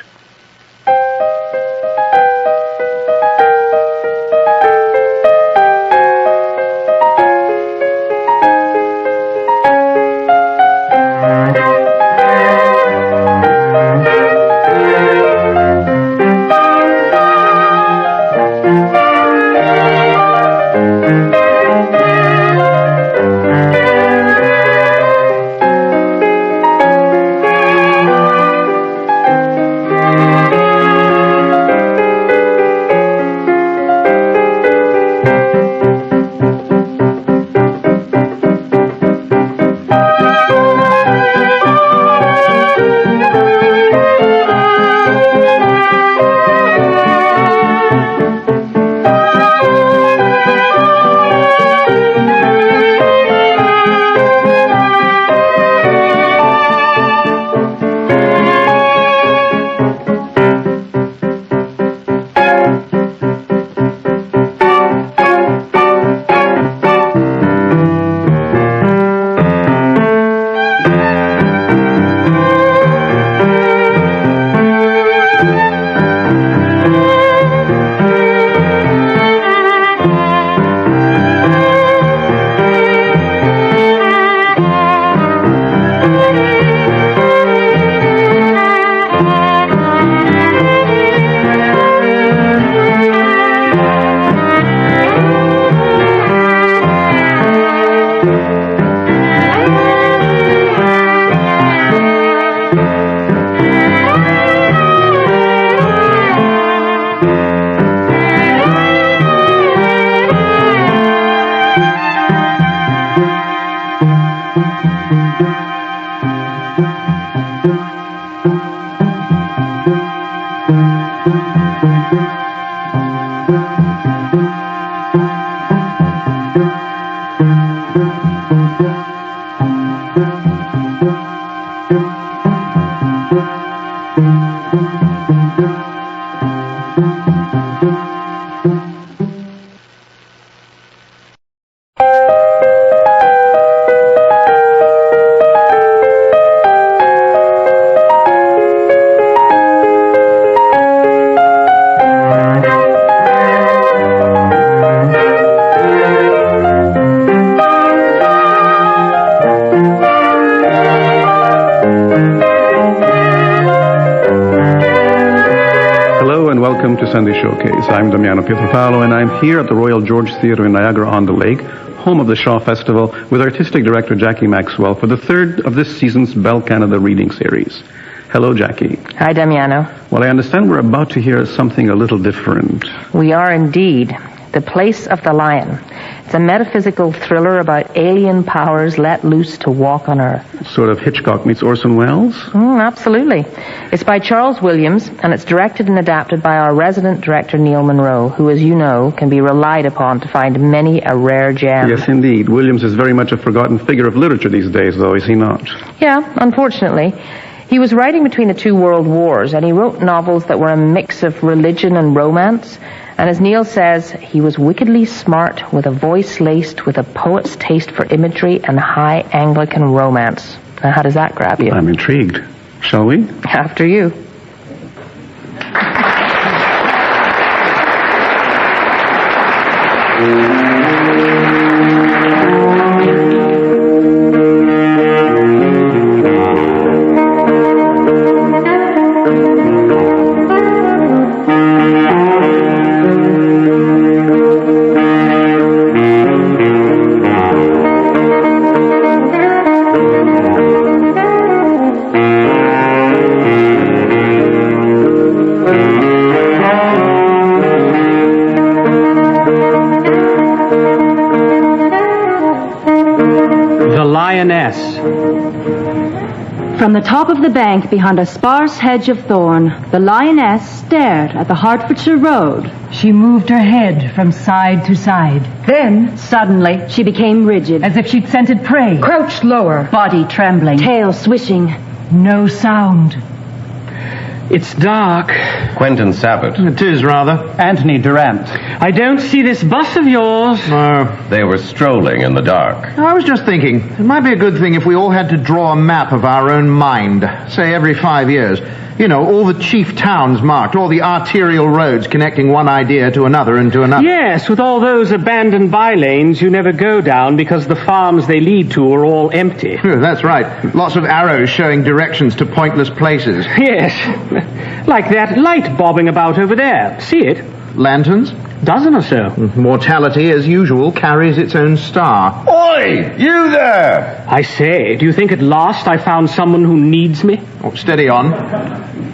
Sunday Showcase. I'm Damiano Pietropaolo, and I'm here at the Royal George Theatre in Niagara-on-the-Lake, home of the Shaw Festival, with artistic director Jackie Maxwell for the third of this season's Bell Canada reading series. Hello, Jackie. Hi, Damiano. Well, I understand we're about to hear something a little different. We are indeed. The Place of the Lion. It's a metaphysical thriller about alien powers let loose to walk on Earth. Sort of Hitchcock meets Orson Welles? Absolutely. It's by Charles Williams, and it's directed and adapted by our resident director, Neil Monroe, who, as you know, can be relied upon to find many a rare gem. Yes, indeed. Williams is very much a forgotten figure of literature these days, though, is he not? Yeah, unfortunately. He was writing between the two world wars, and he wrote novels that were a mix of religion and romance. And as Neil says, he was wickedly smart, with a voice laced with a poet's taste for imagery and high Anglican romance. Now, how does that grab you? I'm intrigued. Shall we? After you. lioness. From the top of the bank behind a sparse hedge of thorn, the lioness stared at the Hertfordshire road. She moved her head from side to side. Then, suddenly, she became rigid. As if she'd scented prey. Crouched lower. Body trembling. Tail swishing. No sound. It's dark. Quentin Sabat. It is, rather. Anthony Durant. I don't see this bus of yours. No. They were strolling in the dark. I was just thinking, it might be a good thing if we all had to draw a map of our own mind, say every 5 years. You know, all the chief towns marked, all the arterial roads connecting one idea to another and to another. Yes, with all those abandoned bylanes you never go down because the farms they lead to are all empty. That's right. Lots of arrows showing directions to pointless places. Yes. Like that light bobbing about over there. See it? Lanterns? Dozen or so. Mortality, as usual, carries its own star. Oi! You there! I say, do you think at last I found someone who needs me? Oh, steady on.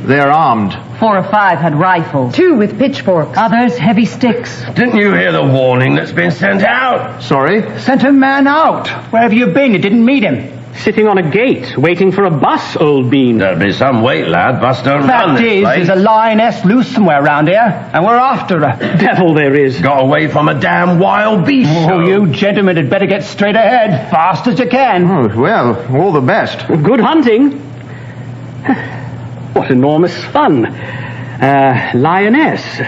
They're armed. 4 or 5 had rifles. 2 with pitchforks. Others heavy sticks. Didn't you hear the warning that's been sent out? Sorry? Sent a man out. Where have you been? You didn't meet him. Sitting on a gate, waiting for a bus, old bean. There'll be some wait, lad. Bus don't run this place. There's a lioness loose somewhere around here, and we're after her. Devil there is. Got away from a damn wild beast. Oh, you gentlemen had better get straight ahead, fast as you can. Oh, well, all the best. Good hunting. What enormous fun. Lioness.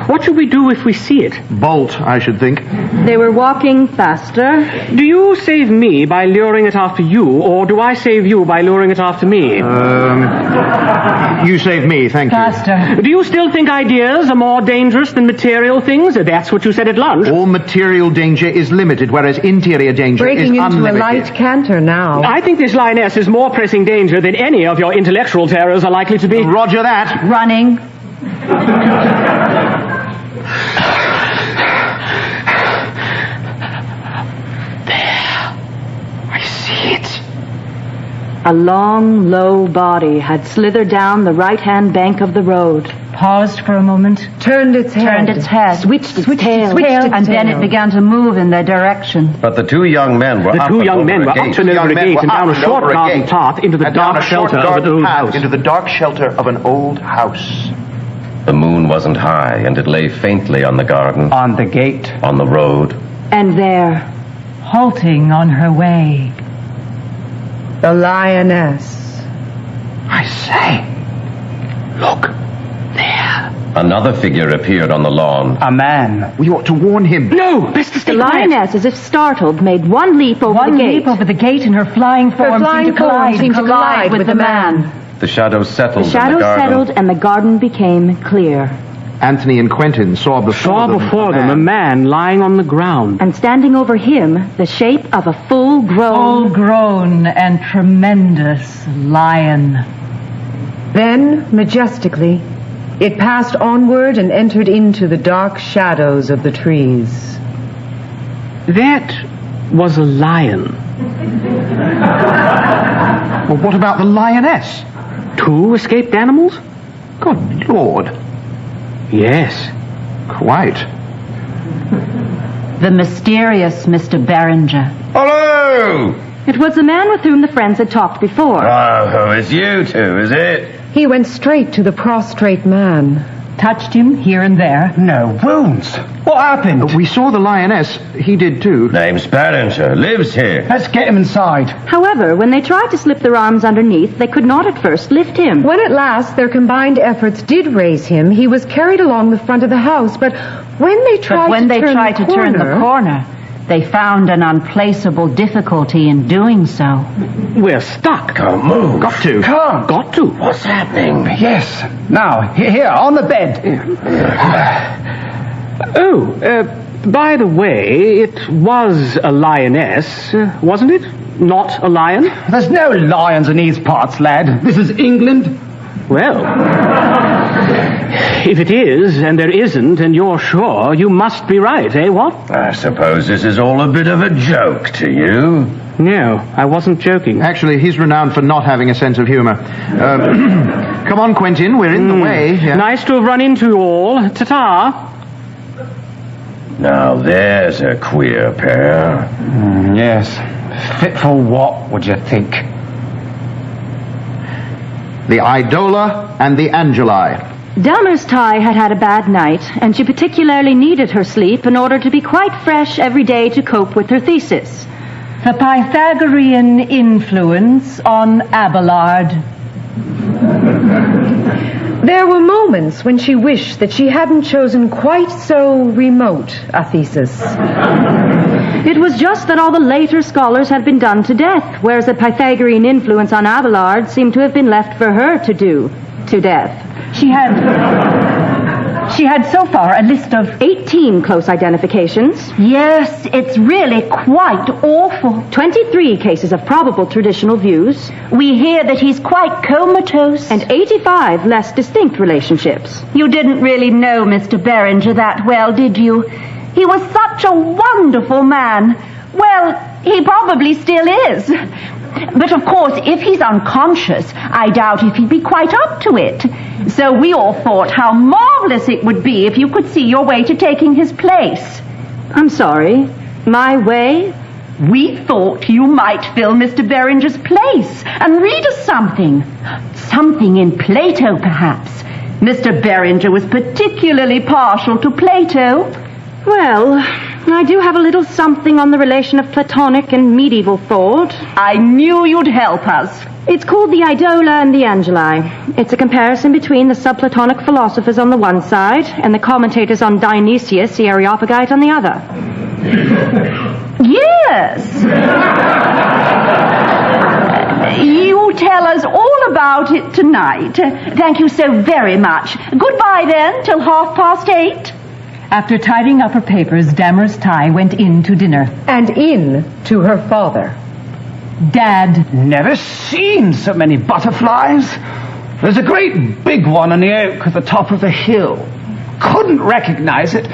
What should we do if we see it? Bolt, I should think. They were walking faster. Do you save me by luring it after you, or do I save you by luring it after me? You save me, thank you. Faster. Do you still think ideas are more dangerous than material things? That's what you said at lunch. All material danger is limited, whereas interior danger is unlimited. Breaking into a light canter now. I think this lioness is more pressing danger than any of your intellectual terrors are likely to be. Roger that. Running. A long, low body had slithered down the right-hand bank of the road. Paused for a moment. Turned its head. Switched its tail. And then it began to move in their direction. But the two young men were up and over a gate. and over a gate and down a short garden path into the dark shelter of an old house. Into the dark shelter of an old house. The moon wasn't high, and it lay faintly on the garden. On the gate. On the road. And there, halting on her way, the lioness. I say, look, there. Another figure appeared on the lawn. A man. We ought to warn him. No, best to stay quiet. The lioness, as if startled, made one leap over the gate. One leap over the gate, and her flying form seemed to collide with the man. The shadows settled. The shadows settled, and the garden became clear. Anthony and Quentin saw before them a man lying on the ground. And standing over him, the shape of a full-grown and tremendous lion. Then, majestically, it passed onward and entered into the dark shadows of the trees. That was a lion. Well, what about the lioness? 2 escaped animals? Good Lord. Yes. Quite. The mysterious Mr. Beringer. Hello! It was the man with whom the friends had talked before. Oh, it's you two, is it? He went straight to the prostrate man. Touched him here and there. No wounds. What happened? We saw the lioness. He did too. Name's Beringer. Lives here. Let's get him inside. However, when they tried to slip their arms underneath, they could not at first lift him. When at last their combined efforts did raise him, he was carried along the front of the house. But when they tried to turn the corner, they found an unplaceable difficulty in doing so. We're stuck. Can't move. Got to. Can't. Got to. What's happening? Yes. Now, here, on the bed. By the way, it was a lioness, wasn't it? Not a lion? There's no lions in these parts, lad. This is England. Well, if it is, and there isn't, and you're sure, you must be right, eh, what? I suppose this is all a bit of a joke to you. No, I wasn't joking. Actually, he's renowned for not having a sense of humor. Come on, Quentin, we're in the way. Yeah. Nice to have run into you all. Ta-ta. Now there's a queer pair. Yes. fit for what, would you think? The Idola and the Angeli. Dahmer's Tie had had a bad night, and she particularly needed her sleep in order to be quite fresh every day to cope with her thesis. The Pythagorean influence on Abelard. There were moments when she wished that she hadn't chosen quite so remote a thesis. It was just that all the later scholars had been done to death, whereas the Pythagorean influence on Abelard seemed to have been left for her to do to death. She had so far a list of 18 close identifications. Yes, it's really quite awful. 23 cases of probable traditional views. We hear that he's quite comatose. And 85 less distinct relationships. You didn't really know Mr. Beringer that well, did you? He was such a wonderful man. Well, he probably still is. But of course, if he's unconscious, I doubt if he'd be quite up to it. So we all thought how marvelous it would be if you could see your way to taking his place. I'm sorry, my way? We thought you might fill Mr. Beringer's place and read us something. Something in Plato, perhaps. Mr. Beringer was particularly partial to Plato. Well, I do have a little something on the relation of Platonic and medieval thought. I knew you'd help us. It's called the Idola and the Angeli. It's a comparison between the subplatonic philosophers on the one side and the commentators on Dionysius the Areopagite on the other. Yes. You tell us all about it tonight. Thank you so very much. Goodbye then, till 8:30. After tidying up her papers, Dahmer's Tie went in to dinner. And in to her father. Dad. Never seen so many butterflies. There's a great big one on the oak at the top of the hill. Couldn't recognize it.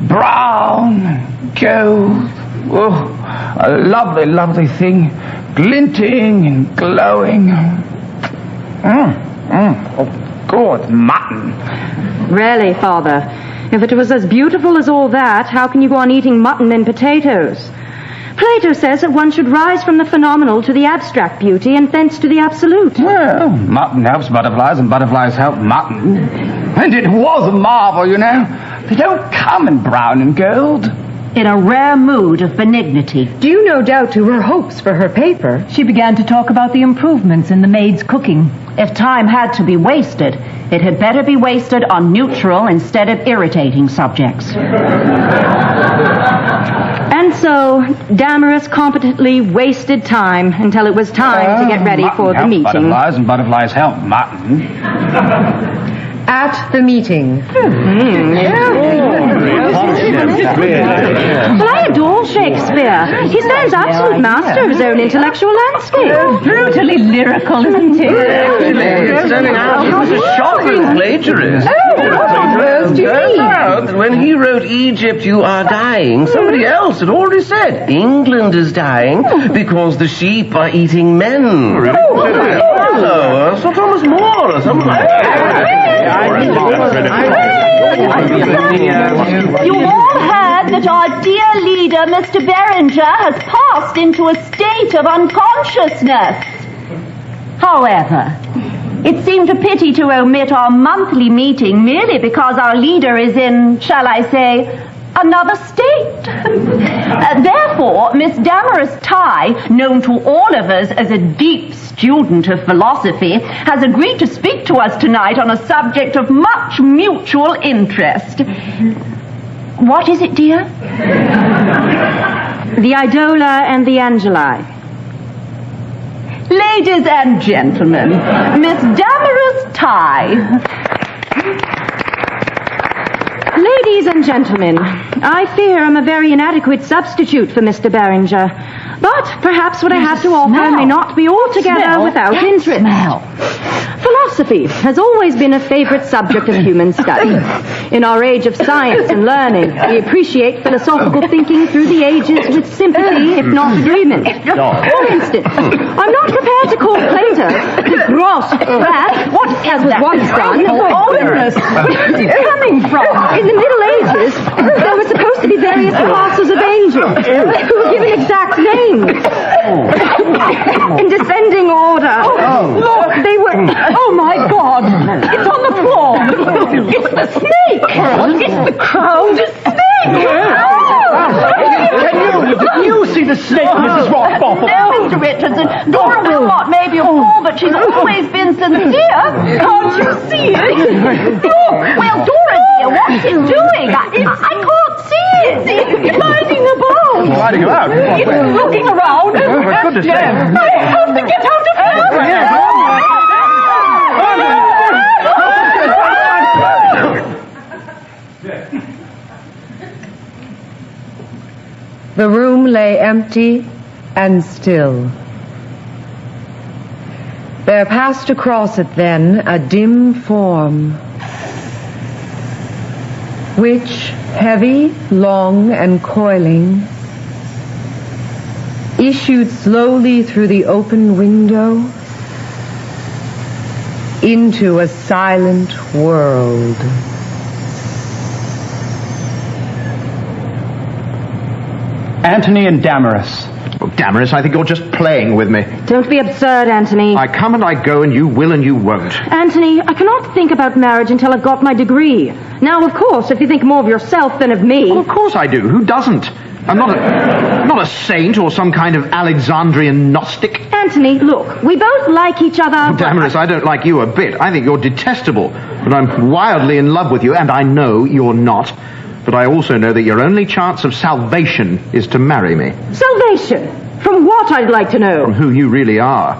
Brown, gold. Oh, a lovely, lovely thing. Glinting and glowing. Oh, good mutton. Really, Father? If it was as beautiful as all that, how can you go on eating mutton and potatoes? Plato says that one should rise from the phenomenal to the abstract beauty and thence to the absolute. Well, mutton helps butterflies and butterflies help mutton. And it was a marvel, you know. They don't come in brown and gold. In a rare mood of benignity. Due no doubt to her hopes for her paper, she began to talk about the improvements in the maid's cooking. If time had to be wasted, it had better be wasted on neutral instead of irritating subjects. And so, Damaris competently wasted time until it was time to get ready for the meeting. Butterflies and butterflies help mutton. At the meeting. Well, I adore Shakespeare. He stands absolute master of his own intellectual landscape. Brutally lyrical, isn't he? He was a shocking plagiarist. Turns out that when he wrote Egypt, you are dying, somebody else had already said England is dying because the sheep are eating men. Sir Thomas More or something like that. You all heard that our dear leader, Mr. Beringer, has passed into a state of unconsciousness. However, it seemed a pity to omit our monthly meeting merely because our leader is in, shall I say, another state. Therefore, Miss Damaris Tie, known to all of us as a deep student of philosophy, has agreed to speak to us tonight on a subject of much mutual interest. What is it, dear? The Idola and the Angeli. Ladies and gentlemen, Miss Damaris Tie. Ladies and gentlemen, I fear I'm a very inadequate substitute for Mr. Beringer, but perhaps what I have to offer may not be altogether without interest. Philosophy has always been a favorite subject of human study. In our age of science and learning, we appreciate philosophical thinking through the ages with sympathy, if not agreement. For instance, I'm not prepared to call Plato the gross fat, what as was once done. Where's it coming from? In the Middle Ages, there was supposed to be various classes of angels who were given exact names. In descending order. Look, they were... Oh, my God! It's on the floor! It's the snake! It's the crowned snake! Can you see the snake, Mrs. Rothbottom? No, Mr. Richardson. Dora Wilmot may be a fool, but she's always been sincere. Can't you see it? Look, well, Dora, dear, what's it doing? I can't see it. It's gliding about. Gliding about? It's looking around. Oh, for goodness sake. I have to get out of here. The room lay empty and still. There passed across it then a dim form, which, heavy, long, and coiling, issued slowly through the open window into a silent world. Antony and Damaris. Oh, Damaris, I think you're just playing with me. Don't be absurd, Anthony. I come and I go, and you will and you won't. Anthony, I cannot think about marriage until I've got my degree. Now, of course, if you think more of yourself than of me... Well, of course I do. Who doesn't? I'm not a saint or some kind of Alexandrian Gnostic. Anthony, look, we both like each other... Damaris, I don't like you a bit. I think you're detestable. But I'm wildly in love with you, and I know you're not. But I also know that your only chance of salvation is to marry me. Salvation? From what, I'd like to know? From who you really are.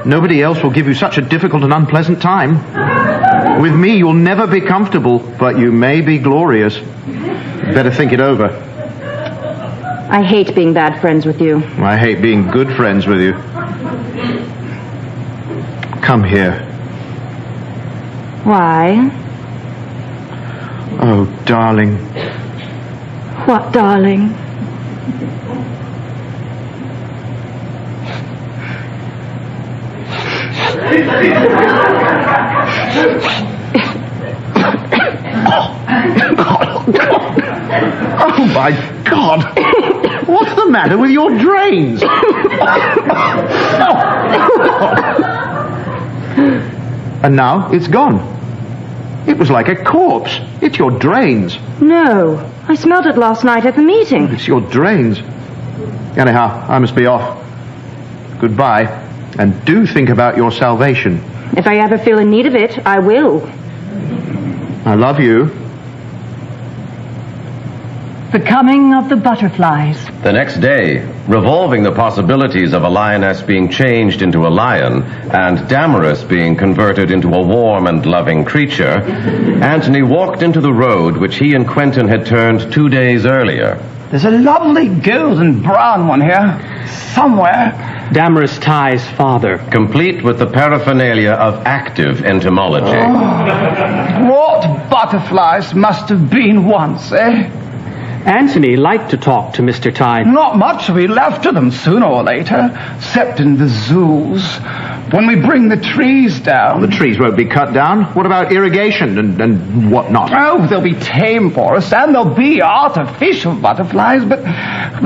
Nobody else will give you such a difficult and unpleasant time. With me, you'll never be comfortable, but you may be glorious. Better think it over. I hate being bad friends with you. I hate being good friends with you. Come here. Why? Oh, darling. What, darling? Oh, my God. What's the matter with your drains? And now it's gone. It was like a corpse. It's your drains. No, I smelled it last night at the meeting. It's your drains. Anyhow, I must be off. Goodbye. And do think about your salvation. If I ever feel in need of it, I will. I love you. The coming of the butterflies. The next day, revolving the possibilities of a lioness being changed into a lion and Damaris being converted into a warm and loving creature, Antony walked into the road which he and Quentin had turned 2 days earlier. There's a lovely golden brown one here, somewhere. Damaris Ty's father. Complete with the paraphernalia of active entomology. Oh, what butterflies must have been once, eh? Antony liked to talk to Mr. Ty. Not much will be left of them sooner or later, except in the zoos. When we bring the trees down... The trees won't be cut down. What about irrigation and whatnot? Oh, they'll be tame for us, and there'll be artificial butterflies, but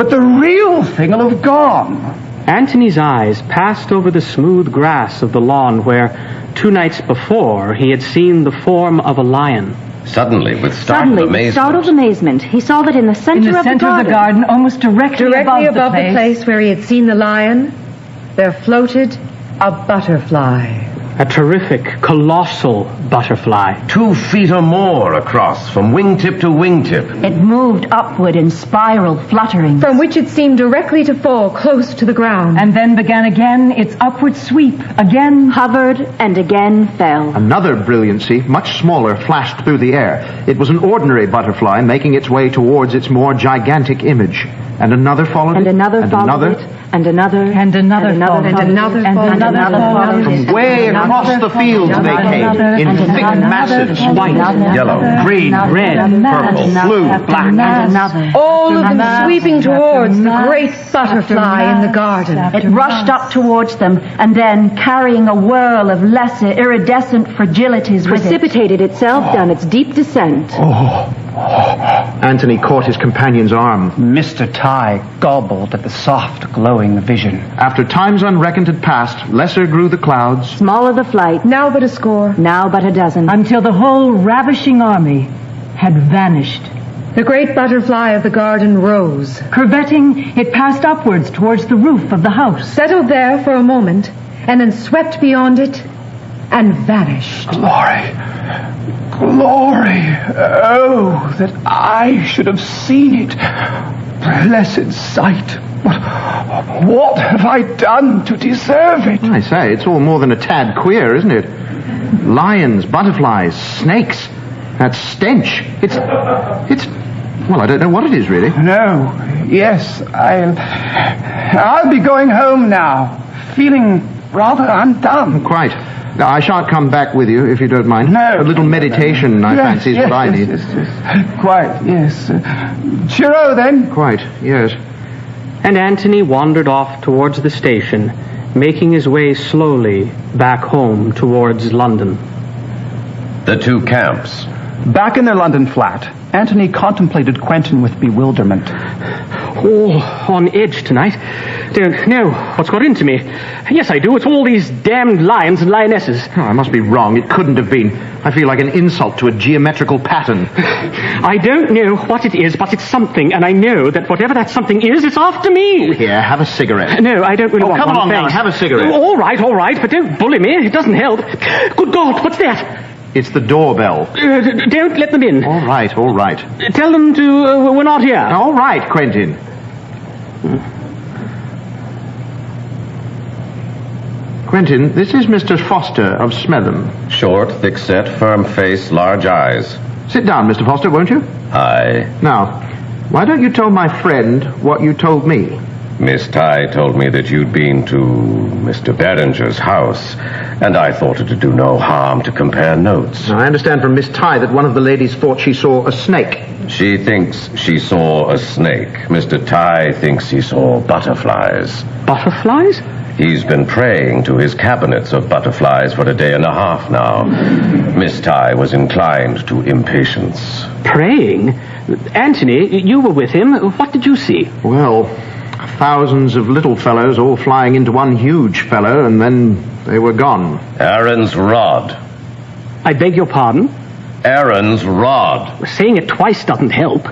the real thing will have gone. Antony's eyes passed over the smooth grass of the lawn where, 2 nights before, he had seen the form of a lion. Suddenly, with startled amazement, he saw that in the center of the garden, almost directly above the place where he had seen the lion, there floated a butterfly. A terrific, colossal butterfly. 2 feet or more across, from wingtip to wingtip. It moved upward in spiral fluttering, from which it seemed directly to fall close to the ground. And then began again its upward sweep, again hovered, and again fell. Another brilliancy, much smaller, flashed through the air. It was an ordinary butterfly making its way towards its more gigantic image. And another followed it. And another followed it. And another. And another. And another. And another. And another followed. From way across the fields they came, in thick masses, white, Yellow, green, red, purple, blue, black. All of them sweeping towards the great butterfly in the garden. It rushed up towards them, and then, carrying a whirl of lesser, iridescent fragilities with it, Precipitated itself down its deep descent. Anthony caught his companion's arm. Mr. Ty gobbled at the soft, glowing vision. After times unreckoned had passed, lesser grew the clouds. Smaller the flight. Now but a score. Now but a dozen. Until the whole ravishing army had vanished. The great butterfly of the garden rose. Curvetting, it passed upwards towards the roof of the house. Settled there for a moment, and then swept beyond it and vanished. Glory! Glory! Oh, that I should have seen it. Blessed sight. What have I done to deserve it? I say, it's all more than a tad queer, isn't it? Lions, butterflies, snakes. That stench. It's... Well, I don't know what it is, really. No. Yes, I'll be going home now, feeling rather undone. Quite. I shan't come back with you, if you don't mind. No. A little meditation, I fancy, is what I need. Yes. Quite, yes. Cheerio, then. Quite, yes. And Anthony wandered off towards the station, making his way slowly back home towards London. The two camps. Back in their London flat, Anthony contemplated Quentin with bewilderment. All on edge tonight. Don't know what's got into me. Yes, I do. It's all these damned lions and lionesses. Oh, I must be wrong. It couldn't have been. I feel like an insult to a geometrical pattern. I don't know what it is, but it's something, and I know that whatever that something is, it's after me. Here, have a cigarette. No, I don't really want come one. along now and Thanks. have a cigarette. All right, but don't bully me. It doesn't help. Good God, what's that? It's the doorbell. Don't let them in. All right. Tell them to... we're not here. All right, Quentin. Quentin, this is Mr. Foster of Smetham. Short, thick-set, firm face, large eyes. Sit down, Mr. Foster, won't you? Aye. Now, why don't you tell my friend what you told me? Miss Ty told me that you'd been to Mr. Berenger's house, and I thought it'd do no harm to compare notes. Now, I understand from Miss Ty that one of the ladies thought she saw a snake. She thinks she saw a snake. Mr. Ty thinks he saw butterflies. Butterflies? He's been praying to his cabinets of butterflies for a day and a half now. Miss Ty was inclined to impatience. Praying? Anthony, you were with him. What did you see? Well, thousands of little fellows all flying into one huge fellow, and then they were gone. Aaron's rod. I beg your pardon? Aaron's rod. Saying it twice doesn't help.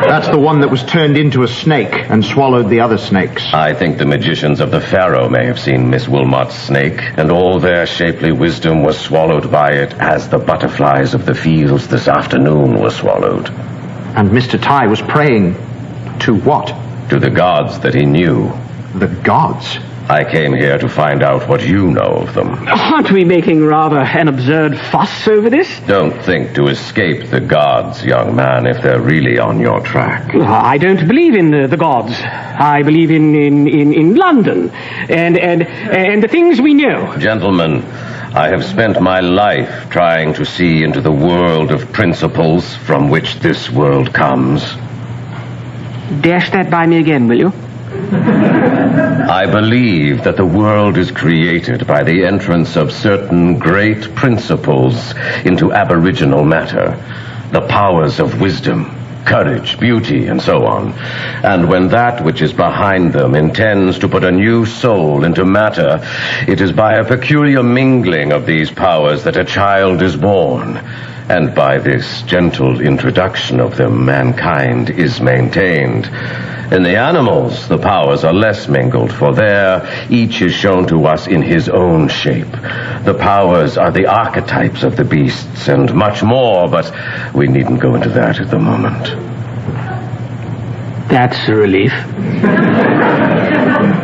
That's the one that was turned into a snake and swallowed the other snakes. I think the magicians of the Pharaoh may have seen Miss Wilmot's snake, and all their shapely wisdom was swallowed by it as the butterflies of the fields this afternoon were swallowed. And Mr. Ty was praying to what? To the gods that he knew. The gods? I came here to find out what you know of them. Aren't we making rather an absurd fuss over this? Don't think to escape the gods, young man, if they're really on your track. I don't believe in the gods. I believe in London and the things we know. Gentlemen, I have spent my life trying to see into the world of principles from which this world comes. Dash that by me again, will you? I believe that the world is created by the entrance of certain great principles into aboriginal matter, the powers of wisdom, courage, beauty, and so on. And when that which is behind them intends to put a new soul into matter, it is by a peculiar mingling of these powers that a child is born. And by this gentle introduction of them, mankind is maintained. In the animals, the powers are less mingled, for there each is shown to us in his own shape. The powers are the archetypes of the beasts, and much more, but we needn't go into that at the moment. That's a relief.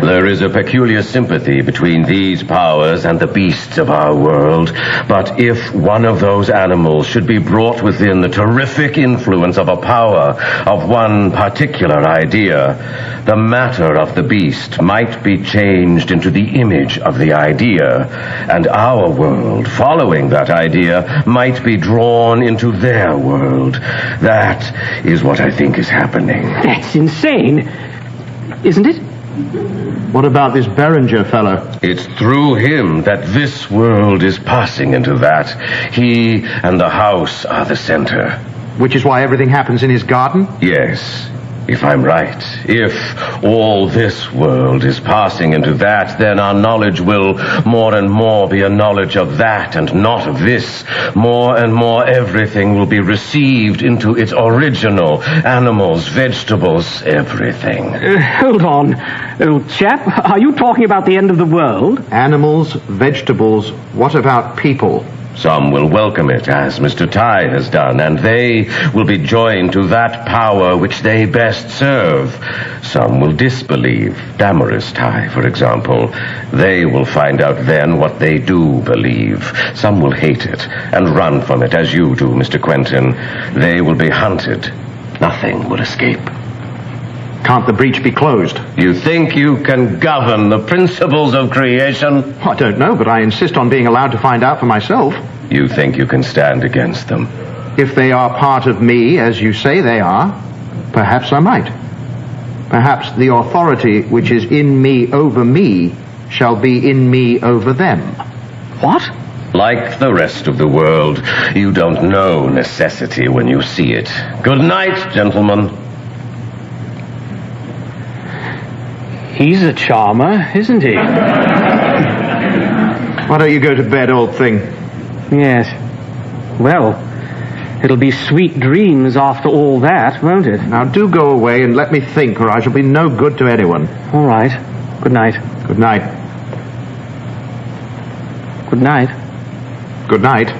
There is a peculiar sympathy between these powers and the beasts of our world. But if one of those animals should be brought within the terrific influence of a power of one particular idea, the matter of the beast might be changed into the image of the idea, and our world, following that idea, might be drawn into their world. That is what I think is happening. That's insane, isn't it? What about this Beringer fellow? It's through him that this world is passing into that. He and the house are the center. Which is why everything happens in his garden? Yes, if I'm right. If all this world is passing into that, then our knowledge will more and more be a knowledge of that and not of this. More and more everything will be received into its original. Animals, vegetables, everything. Hold on, old chap. Are you talking about the end of the world? Animals, vegetables, what about people? Some will welcome it, as Mr. Ty has done, and they will be joined to that power which they best serve. Some will disbelieve. Damaris Ty, for example. They will find out then what they do believe. Some will hate it and run from it, as you do, Mr. Quentin. They will be hunted. Nothing will escape. Can't the breach be closed? You think you can govern the principles of creation? I don't know, but I insist on being allowed to find out for myself. You think you can stand against them? If they are part of me, as you say they are, perhaps I might. Perhaps the authority which is in me over me shall be in me over them. What? Like the rest of the world, you don't know necessity when you see it. Good night, gentlemen. He's a charmer, isn't he? Why don't you go to bed, old thing? Yes. Well, it'll be sweet dreams after all that, won't it? Now do go away and let me think, or I shall be no good to anyone. All right. Good night. Good night. Good night. Good night.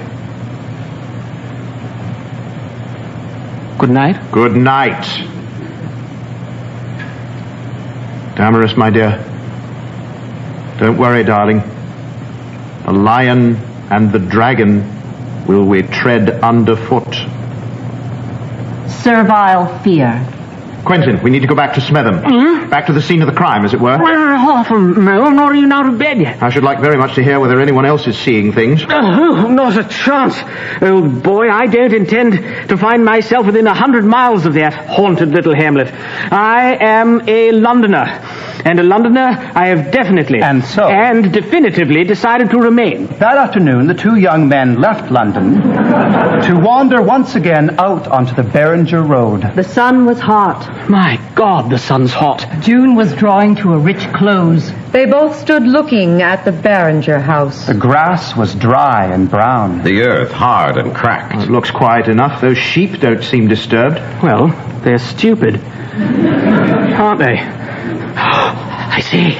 Good night. Good night. Damaris, my dear, don't worry, darling. The lion and the dragon will we tread underfoot. Servile fear. Quentin, we need to go back to Smetham. Mm-hmm. Back to the scene of the crime, as it were. Half a mo, I'm not even out of bed yet. I should like very much to hear whether anyone else is seeing things. Oh, not a chance. Old boy, I don't intend to find myself within 100 miles of that haunted little hamlet. I am a Londoner. And a Londoner I have definitely and definitively decided to remain. That afternoon, the two young men left London to wander once again out onto the Beringer Road. The sun was hot. My God, the sun's hot. June was drawing to a rich close. They both stood looking at the Beringer house. The grass was dry and brown. The earth hard and cracked. It looks quiet enough. Those sheep don't seem disturbed. Well, they're stupid. Aren't they? I see.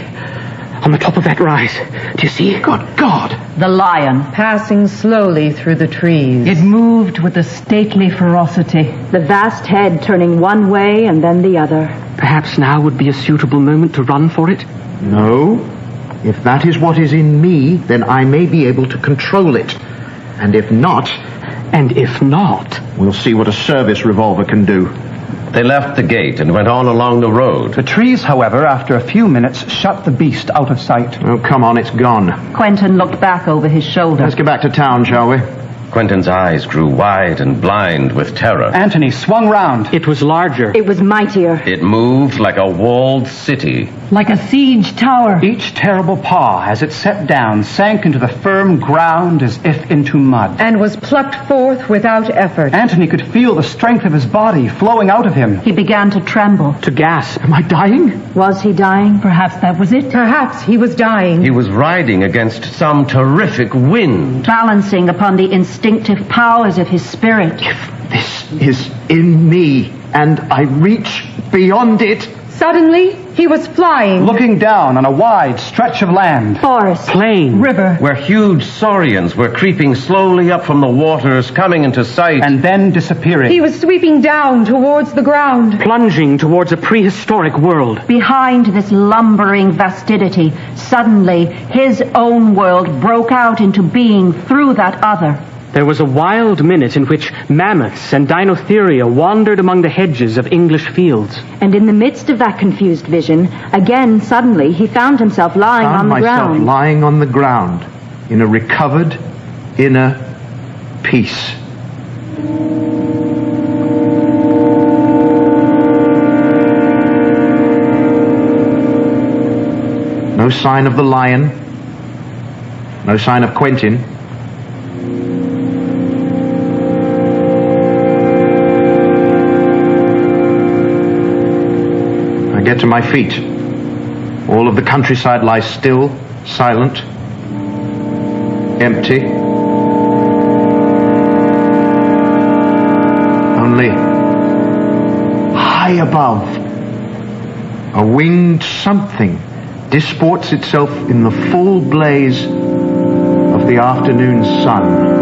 On the top of that rise. Do you see? Good God! The lion, passing slowly through the trees. It moved with a stately ferocity. The vast head turning one way and then the other. Perhaps now would be a suitable moment to run for it? No. If that is what is in me, then I may be able to control it. And if not... And if not... We'll see what a service revolver can do. They left the gate and went on along the road. The trees, however, after a few minutes, shut the beast out of sight. Oh, come on, it's gone. Quentin looked back over his shoulder. Let's get back to town, shall we? Quentin's eyes grew wide and blind with terror. Anthony swung round. It was larger. It was mightier. It moved like a walled city. Like a siege tower. Each terrible paw, as it set down, sank into the firm ground as if into mud. And was plucked forth without effort. Anthony could feel the strength of his body flowing out of him. He began to tremble. To gasp. Am I dying? Was he dying? Perhaps that was it. Perhaps he was dying. He was riding against some terrific wind. Balancing upon the instinctive powers of his spirit. If this is in me, and I reach beyond it... Suddenly, he was flying. Looking down on a wide stretch of land. Forest. Plain. River. Where huge saurians were creeping slowly up from the waters, coming into sight. And then disappearing. He was sweeping down towards the ground. Plunging towards a prehistoric world. Behind this lumbering vastidity, suddenly his own world broke out into being through that other. There was a wild minute in which mammoths and dinotheria wandered among the hedges of English fields. And in the midst of that confused vision, again suddenly he found himself lying on the ground. Lying on the ground in a recovered inner peace. No sign of the lion. No sign of Quentin. I get to my feet. All of the countryside lies still, silent, empty. Only high above, a winged something disports itself in the full blaze of the afternoon sun.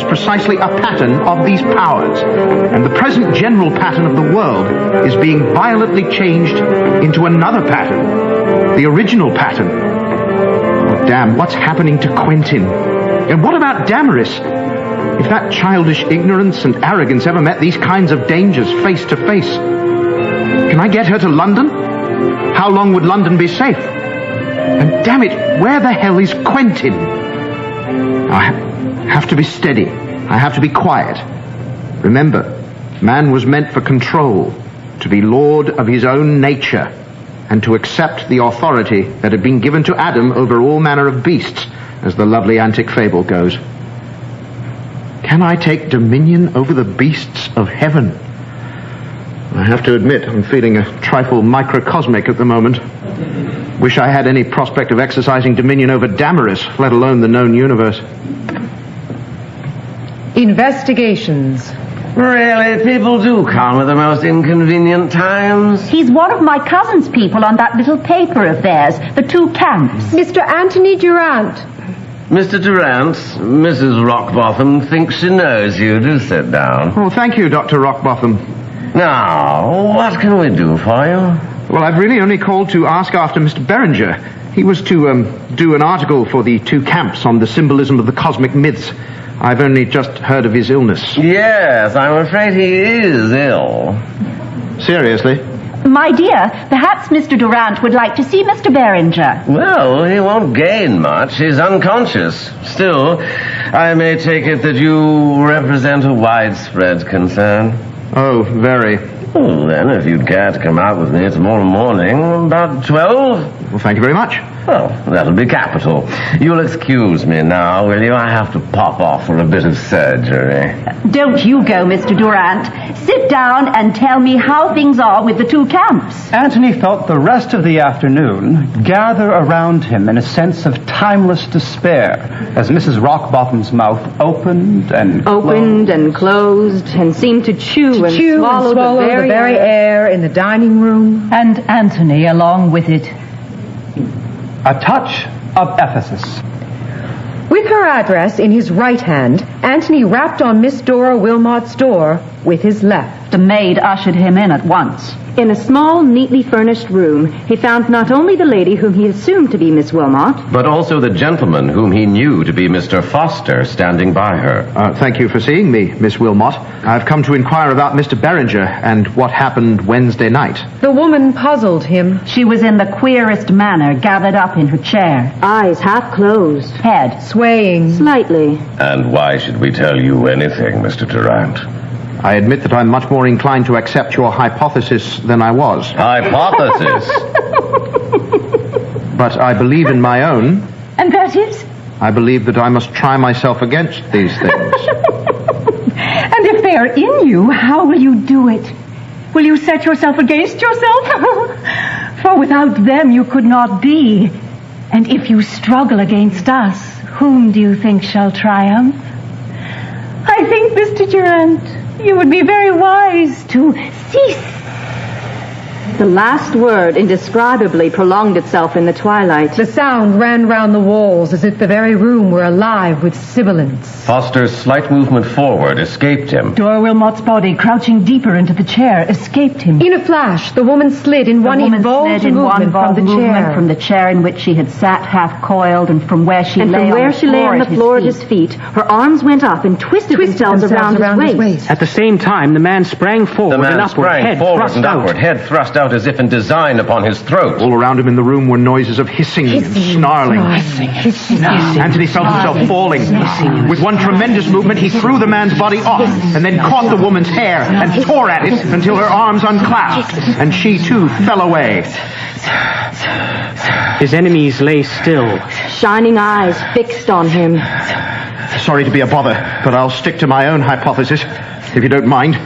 Precisely a pattern of these powers, and the present general pattern of the world is being violently changed into another pattern, the original pattern. Oh, damn, what's happening to Quentin? And what about Damaris? If that childish ignorance and arrogance ever met these kinds of dangers face to face, can I get her to London? How long would London be safe? And damn it, where the hell is Quentin? I have to be steady. I have to be quiet. Remember, man was meant for control, to be lord of his own nature, and to accept the authority that had been given to Adam over all manner of beasts, as the lovely antic fable goes. Can I take dominion over the beasts of heaven? I have to admit, I'm feeling a trifle microcosmic at the moment. Wish I had any prospect of exercising dominion over Damaris, let alone the known universe. Investigations. Really, people do come at the most inconvenient times. He's one of my cousin's people on that little paper of theirs, the 2 camps. Mr. Anthony Durant. Mr. Durant, Mrs. Rockbotham thinks she knows you. Do sit down. Oh, thank you, Dr. Rockbotham. Now, what can we do for you? Well, I've really only called to ask after Mr. Beringer. He was to do an article for the 2 camps on the symbolism of the cosmic myths. I've only just heard of his illness. Yes, I'm afraid he is ill. Seriously? My dear, perhaps Mr. Durant would like to see Mr. Beringer. Well, he won't gain much. He's unconscious. Still, I may take it that you represent a widespread concern. Oh, very. Well, then, if you'd care to come out with me tomorrow morning, about 12? Well, thank you very much. Well, that'll be capital. You'll excuse me now, will you? I have to pop off for a bit of surgery. Don't you go, Mr. Durant. sit down and tell me how things are with the two camps. Anthony felt the rest of the afternoon gather around him in a sense of timeless despair as Mrs. Rockbottom's mouth opened and closed and seemed to chew and swallow the very air in the dining room. And Anthony along with it. a touch of Ephesus. With her address in his right hand, Anthony rapped on Miss Dora Wilmot's door with his left. The maid ushered him in at once. In a small, neatly furnished room, he found not only the lady whom he assumed to be Miss Wilmot, but also the gentleman whom he knew to be Mr. Foster standing by her. Thank you for seeing me, Miss Wilmot. I've come to inquire about Mr. Beringer and what happened Wednesday night. The woman puzzled him. She was in the queerest manner, gathered up in her chair. Eyes half closed. Head swaying slightly. And why should we tell you anything, Mr. Durant? I admit that I'm much more inclined to accept your hypothesis than I was. Hypothesis? But I believe in my own. And that is? I believe that I must try myself against these things. And if they are in you, how will you do it? Will you set yourself against yourself? For without them you could not be. And if you struggle against us, whom do you think shall triumph? I think, Mr. Durant, you would be very wise to cease. The last word indescribably prolonged itself in the twilight. The sound ran round the walls as if the very room were alive with sibilance. Foster's slight movement forward escaped him. Dora Wilmot's body, crouching deeper into the chair, escaped him. In a flash, the woman slid in one involved movement from the chair in which she had sat half coiled, and from where she lay on the floor at his feet, her arms went up and twisted themselves around his waist. At the same time, the man sprang forward and upward, head thrust out as if in design upon his throat. All around him in the room were noises of hissing and snarling. Anthony felt himself falling. With one tremendous movement, he threw the man's body off and then caught the woman's hair and tore at it until her arms unclasped, and she too fell away. His enemies lay still, shining eyes fixed on him. Sorry to be a bother, but I'll stick to my own hypothesis, if you don't mind.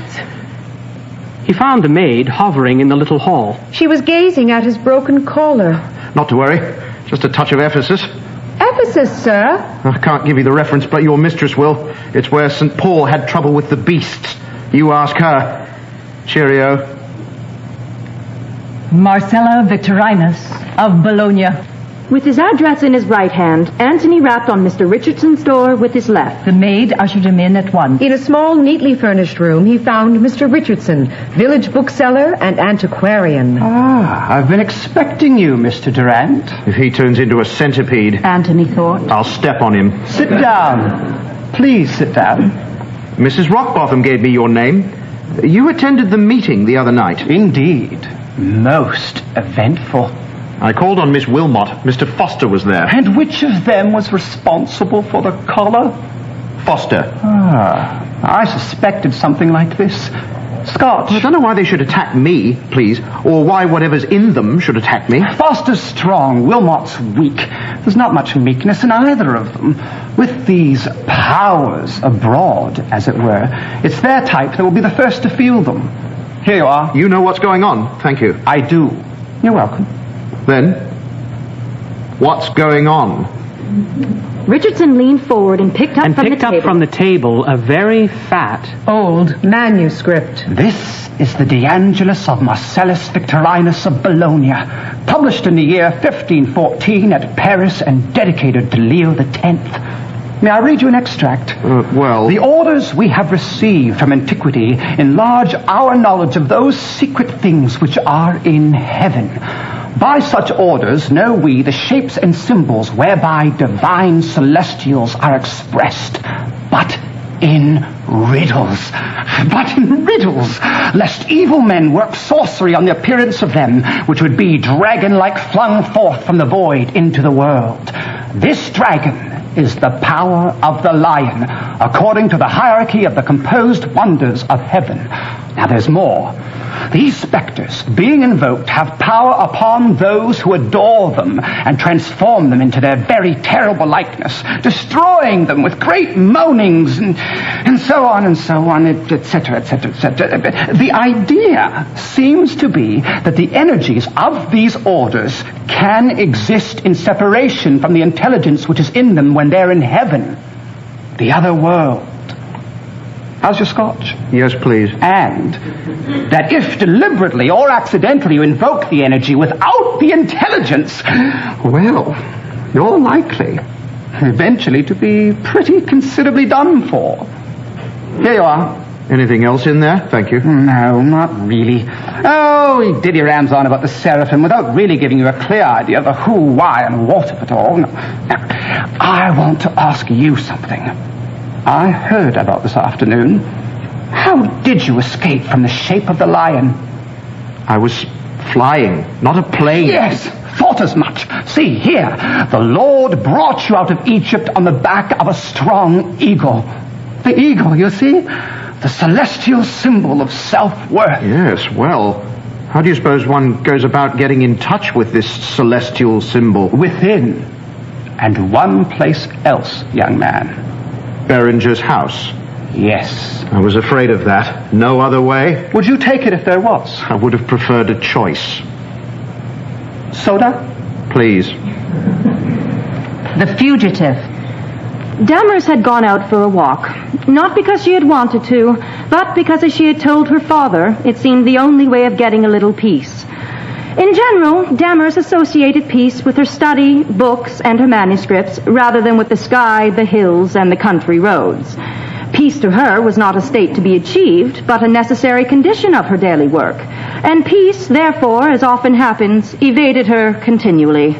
He found the maid hovering in the little hall. She was gazing at his broken collar. Not to worry, just a touch of Ephesus. Ephesus, sir? I can't give you the reference, but your mistress will. It's where St. Paul had trouble with the beasts. You ask her. Cheerio. Marcella Victorinus of Bologna. With his address in his right hand, Anthony rapped on Mr. Richardson's door with his left. The maid ushered him in at once. In a small, neatly furnished room, he found Mr. Richardson, village bookseller and antiquarian. I've been expecting you, Mr. Durant. If he turns into a centipede, Anthony thought, I'll step on him. Sit down. Please sit down. Mrs. Rockbottom gave me your name. You attended the meeting the other night. Indeed. Most eventful. I called on Miss Wilmot. Mr. Foster was there. And which of them was responsible for the collar? Foster. I suspected something like this. Scotch. I don't know why they should attack me, please, or why whatever's in them should attack me. Foster's strong, Wilmot's weak. There's not much meekness in either of them. With these powers abroad, as it were, it's their type that will be the first to feel them. Here you are. You know what's going on. Thank you. I do. You're welcome. Then, what's going on? Richardson leaned forward and picked up from the table a very fat, old manuscript. This is the De Angelis of Marcellus Victorinus of Bologna, published in the year 1514 at Paris and dedicated to Leo X. May I read you an extract? Well... The orders we have received from antiquity enlarge our knowledge of those secret things which are in heaven. By such orders know we the shapes and symbols whereby divine celestials are expressed, but in riddles. Lest evil men work sorcery on the appearance of them, which would be dragon-like flung forth from the void into the world. This dragon is the power of the lion, according to the hierarchy of the composed wonders of heaven. Now there's more. These specters, being invoked, have power upon those who adore them and transform them into their very terrible likeness, destroying them with great moanings and so on, etc., etc., etc. The idea seems to be that the energies of these orders can exist in separation from the intelligence which is in them when they're in heaven, the other world. How's your scotch? Yes, please. And that if deliberately or accidentally you invoke the energy without the intelligence, well, you're likely eventually to be pretty considerably done for. Here you are. Anything else in there? Thank you. No, not really. Oh, he did your rams on about the seraphim without really giving you a clear idea of the who, why, and what of it all. Now, I want to ask you something. I heard about this afternoon. How did you escape from the shape of the lion? I was flying, not a plane. Yes, thought as much. See, here, the Lord brought you out of Egypt on the back of a strong eagle. The eagle, you see? The celestial symbol of self-worth. Yes, well, how do you suppose one goes about getting in touch with this celestial symbol? Within. And one place else, young man. Beringer's house. Yes. I was afraid of that. No other way. Would you take it if there was? I would have preferred a choice. Soda? Please. The fugitive. Damaris had gone out for a walk, not because she had wanted to, but because, as she had told her father, it seemed the only way of getting a little peace. In general, Damaris associated peace with her study, books, and her manuscripts, rather than with the sky, the hills, and the country roads. Peace to her was not a state to be achieved, but a necessary condition of her daily work. And peace, therefore, as often happens, evaded her continually.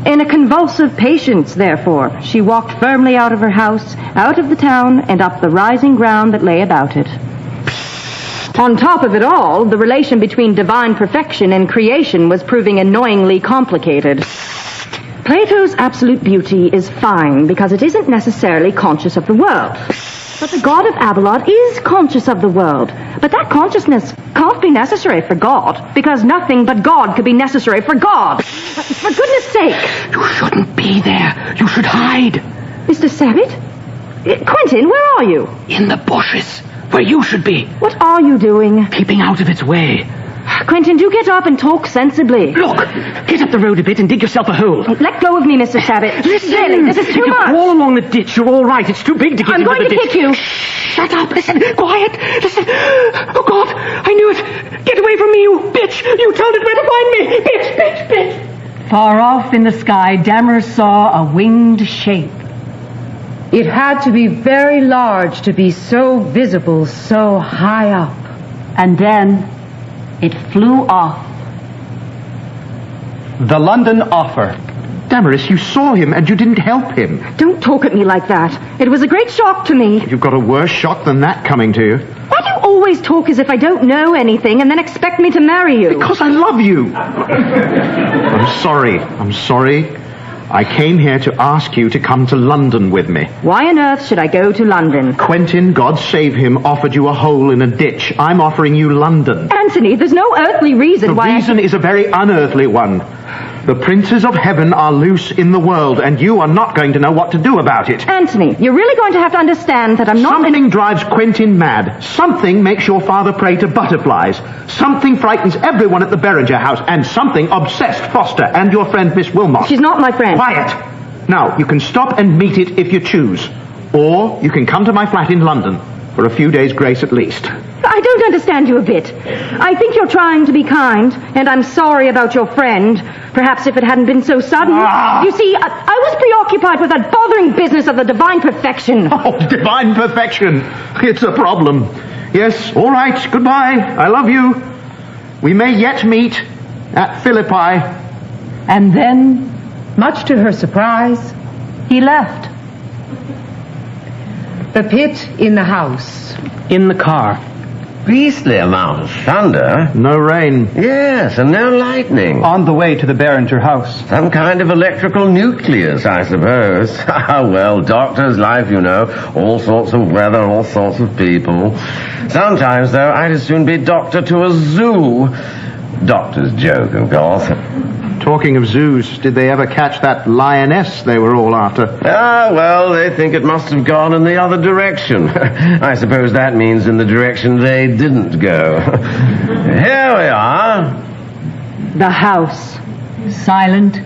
In a convulsive patience, therefore, she walked firmly out of her house, out of the town, and up the rising ground that lay about it. On top of it all, the relation between divine perfection and creation was proving annoyingly complicated. Plato's absolute beauty is fine because it isn't necessarily conscious of the world. But the god of Avalon is conscious of the world. But that consciousness can't be necessary for God, because nothing but God could be necessary for God. For goodness sake! You shouldn't be there. You should hide. Mr. Savitt? Quentin, where are you? In the bushes, where you should be. What are you doing? Keeping out of its way. Quentin, do get up and talk sensibly. Look, get up the road a bit and dig yourself a hole. Let go of me, Mr. Savitt. Listen. Really, this is too much. Crawl along the ditch. You're all right. It's too big to get I'm into the ditch. going to kick you. Shut up. Listen. Quiet. Listen. Oh, God. I knew it. Get away from me, you bitch. You told it where to find me. Bitch, bitch, bitch. Far off in the sky, Damaris saw a winged shape. It had to be very large to be so visible, so high up. And then it flew off. The London offer. Damaris, you saw him and you didn't help him. Don't talk at me like that. It was a great shock to me. You've got a worse shock than that coming to you. Why do you always talk as if I don't know anything and then expect me to marry you? Because I love you. I'm sorry. I came here to ask you to come to London with me. Why on earth should I go to London? Quentin, God save him, offered you a hole in a ditch. I'm offering you London. Anthony, there's no earthly reason why The reason is a very unearthly one. The princes of heaven are loose in the world, and you are not going to know what to do about it. Anthony, you're really going to have to understand that I'm not... Something drives Quentin mad. Something makes your father pray to butterflies. Something frightens everyone at the Beringer house, and something obsessed Foster and your friend Miss Wilmot. She's not my friend. Quiet! Now, you can stop and meet it if you choose. Or you can come to my flat in London for a few days' grace at least. I don't understand you a bit. I think you're trying to be kind, and I'm sorry about your friend. Perhaps if it hadn't been so sudden. You see, I was preoccupied with that bothering business of the divine perfection. Oh, divine perfection. It's a problem. Yes, all right, goodbye. I love you. We may yet meet at Philippi. And then, much to her surprise, he left. The pit in the house. In the car. Beastly amount of thunder. No rain. Yes, and no lightning. On the way to the Beringer house. Some kind of electrical nucleus, I suppose. Ah, well, doctor's life, you know. All sorts of weather, all sorts of people. Sometimes, though, I'd as soon be doctor to a zoo. Doctor's joke, of course. Talking of zoos, did they ever catch that lioness they were all after? Ah, well, they think it must have gone in the other direction. I suppose that means in the direction they didn't go. Here we are. The house. Silent,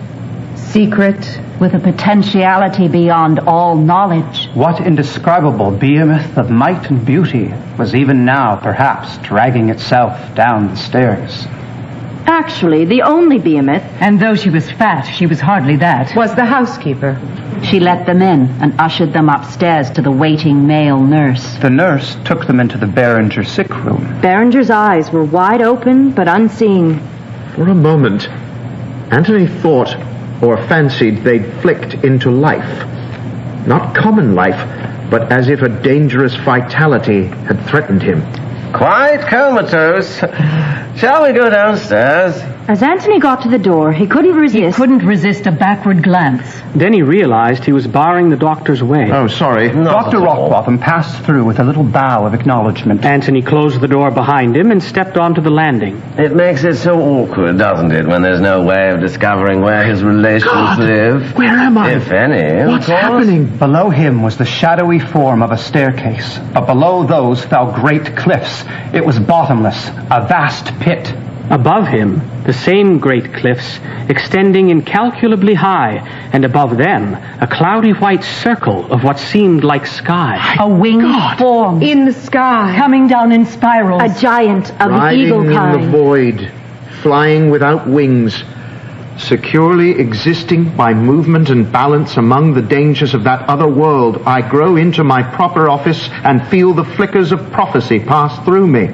secret, with a potentiality beyond all knowledge. What indescribable behemoth of might and beauty was even now, perhaps, dragging itself down the stairs? Actually, the only behemoth, and though she was fat, she was hardly that, was the housekeeper. She let them in and ushered them upstairs to the waiting male nurse. The nurse took them into the Beringer sick room. Beringer's eyes were wide open but unseeing. For a moment, Anthony thought or fancied they'd flicked into life. Not common life, but as if a dangerous vitality had threatened him. Quite comatose. Shall we go downstairs? As Anthony got to the door, he couldn't resist a backward glance. Then he realized he was barring the doctor's way. Oh, sorry. Dr. Rockbotham passed through with a little bow of acknowledgement. Anthony closed the door behind him and stepped onto the landing. It makes it so awkward, doesn't it, when there's no way of discovering where his relations live? Where am I? If any. What's happening? Below him was the shadowy form of a staircase, but below those fell great cliffs. It was bottomless, a vast pit. Above him, the same great cliffs, extending incalculably high, and above them, a cloudy white circle of what seemed like sky. A winged form. In the sky. Coming down in spirals. A giant of the Riding eagle in kind. the void, flying without wings, securely existing by movement and balance among the dangers of that other world, I grow into my proper office and feel the flickers of prophecy pass through me.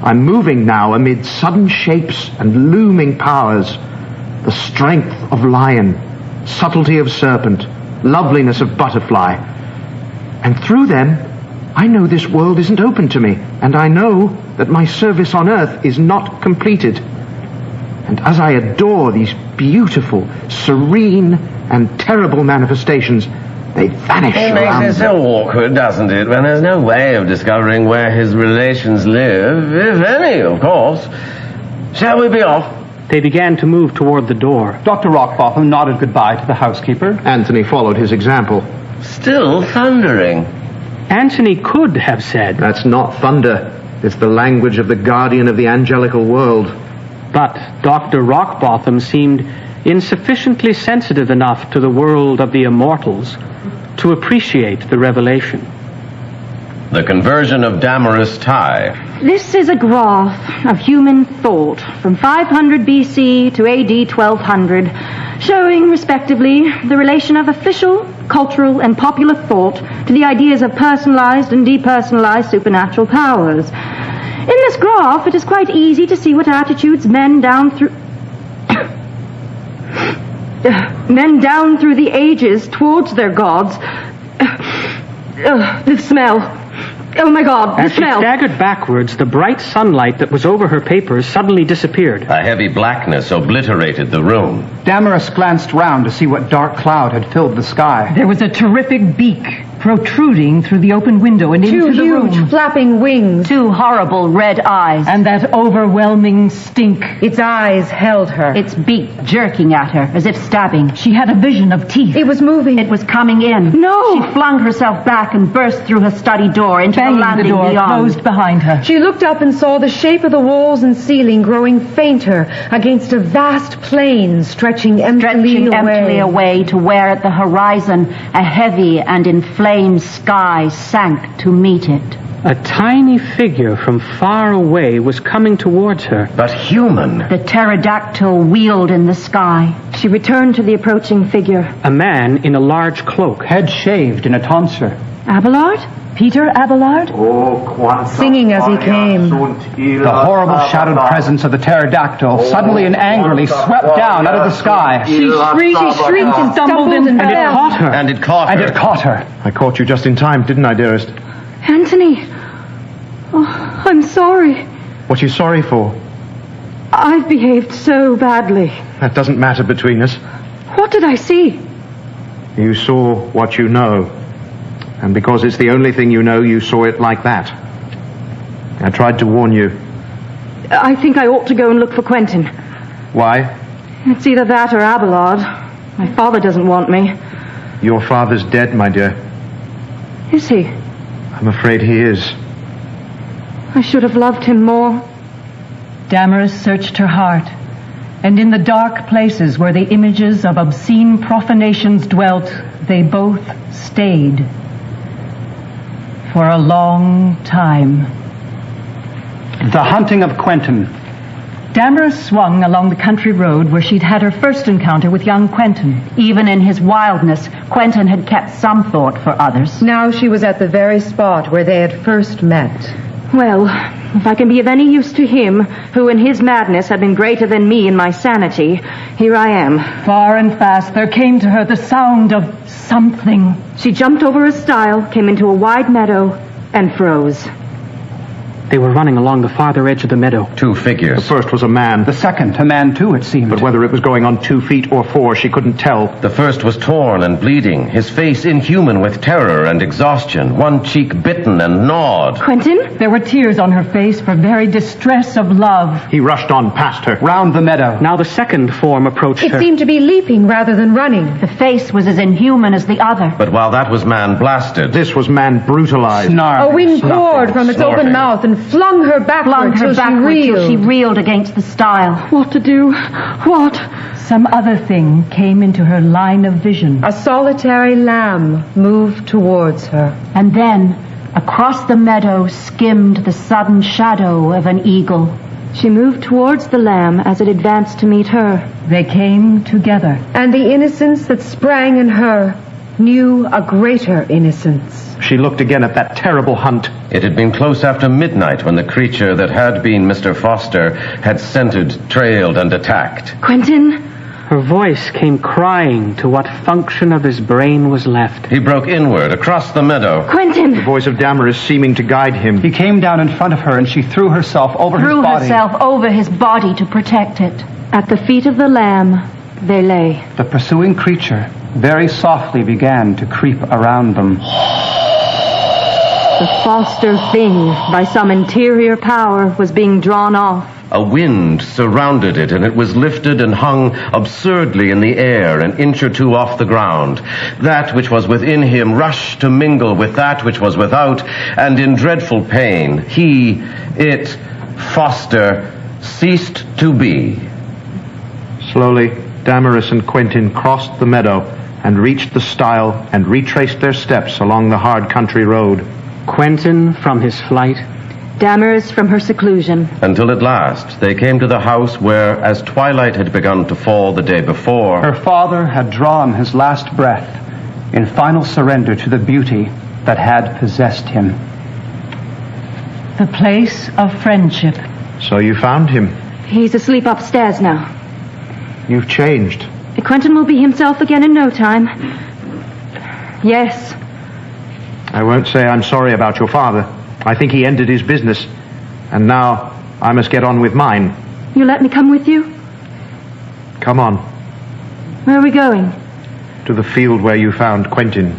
I'm moving now amid sudden shapes and looming powers, the strength of lion, subtlety of serpent, loveliness of butterfly. And through them, I know this world isn't open to me, and I know that my service on earth is not completed. And as I adore these beautiful, serene, and terrible manifestations, they vanish It around makes it me. so awkward, doesn't it, when there's no way of discovering where his relations live, if any, of course. Shall we be off? They began to move toward the door. Dr. Rockbotham nodded goodbye to the housekeeper. Anthony followed his example. Still thundering. Anthony could have said, "That's not thunder. It's the language of the guardian of the angelical world." But Dr. Rockbotham seemed insufficiently sensitive enough to the world of the immortals to appreciate the revelation. The conversion of Damaris Ty. This is a graph of human thought from 500 BC to AD 1200, showing, respectively, the relation of official, cultural, and popular thought to the ideas of personalized and depersonalized supernatural powers. In this graph, it is quite easy to see what attitudes men down through the ages towards their gods. The smell. Oh my God, the As she smell. staggered backwards, the bright sunlight that was over her papers suddenly disappeared. A heavy blackness obliterated the room. Damaris glanced round to see what dark cloud had filled the sky. There was a terrific beak protruding through the open window and into the room. 2 huge flapping wings. 2 horrible red eyes. And that overwhelming stink. Its eyes held her. Its beak jerking at her as if stabbing. She had a vision of teeth. It was moving. It was coming in. No. She flung herself back and burst through her study door into the Banging landing the door beyond. closed behind her. She looked up and saw the shape of the walls and ceiling growing fainter against a vast plain stretching emptily away to where at the horizon a heavy and inflamed sky sank to meet it. A tiny figure from far away was coming towards her. But human. The pterodactyl wheeled in the sky. She returned to the approaching figure. A man in a large cloak. Head shaved in a tonsure. Abelard? Peter Abelard? Singing as he came. The horrible shadowed presence of the pterodactyl suddenly and angrily swept down out of the sky. She shrieked and stumbled and it fell. caught her. And it caught her. And it caught her. I caught you just in time, didn't I, dearest? Anthony. Oh, I'm sorry. What are you sorry for? I've behaved so badly. That doesn't matter between us. What did I see? You saw what you know. And because it's the only thing you know, you saw it like that. I tried to warn you. I think I ought to go and look for Quentin. Why? It's either that or Abelard. My father doesn't want me. Your father's dead, my dear. Is he? I'm afraid he is. I should have loved him more. Damaris searched her heart, and in the dark places where the images of obscene profanations dwelt, they both stayed. For a long time. The hunting of Quentin. Damaris swung along the country road where she'd had her first encounter with young Quentin. Even in his wildness, Quentin had kept some thought for others. Now she was at the very spot where they had first met. Well, if I can be of any use to him, who in his madness had been greater than me in my sanity, here I am. Far and fast there came to her the sound of something. She jumped over a stile, came into a wide meadow, and froze. They were running along the farther edge of the meadow. 2 figures. The first was a man. The second, a man too, it seemed. But whether it was going on 2 feet or 4, she couldn't tell. The first was torn and bleeding, his face inhuman with terror and exhaustion, one cheek bitten and gnawed. Quentin? There were tears on her face for very distress of love. He rushed on past her. Round the meadow. Now the second form approached her. It seemed to be leaping rather than running. The face was as inhuman as the other. But while that was man blasted, this was man brutalized. Snarling, a wind poured from its snorting. open mouth and flung her backward till she reeled against the stile. What to do? What? Some other thing came into her line of vision. A solitary lamb moved towards her. And then, across the meadow, skimmed the sudden shadow of an eagle. She moved towards the lamb as it advanced to meet her. They came together. And the innocence that sprang in her knew a greater innocence. She looked again at that terrible hunt. it had been close after midnight when the creature that had been Mr. Foster had scented, trailed, and attacked. Quentin? Her voice came crying to what function of his brain was left. He broke inward, across the meadow. Quentin! The voice of Damaris seeming to guide him. He came down in front of her and she threw herself over his body. over his body to protect it. At the feet of the lamb, they lay. The pursuing creature very softly began to creep around them. The Foster thing, by some interior power, was being drawn off. A wind surrounded it, and it was lifted and hung absurdly in the air, an inch or two off the ground. That which was within him rushed to mingle with that which was without, and in dreadful pain, Foster, ceased to be. Slowly, Damaris and Quentin crossed the meadow and reached the stile and retraced their steps along the hard country road. Quentin from his flight, Damaris from her seclusion. Until at last they came to the house where, as twilight had begun to fall the day before, her father had drawn his last breath in final surrender to the beauty that had possessed him. The place of friendship. So you found him. He's asleep upstairs now. You've changed. Quentin will be himself again in no time. Yes. I won't say I'm sorry about your father. I think he ended his business. And now I must get on with mine. You let me come with you? Come on. Where are we going? To the field where you found Quentin.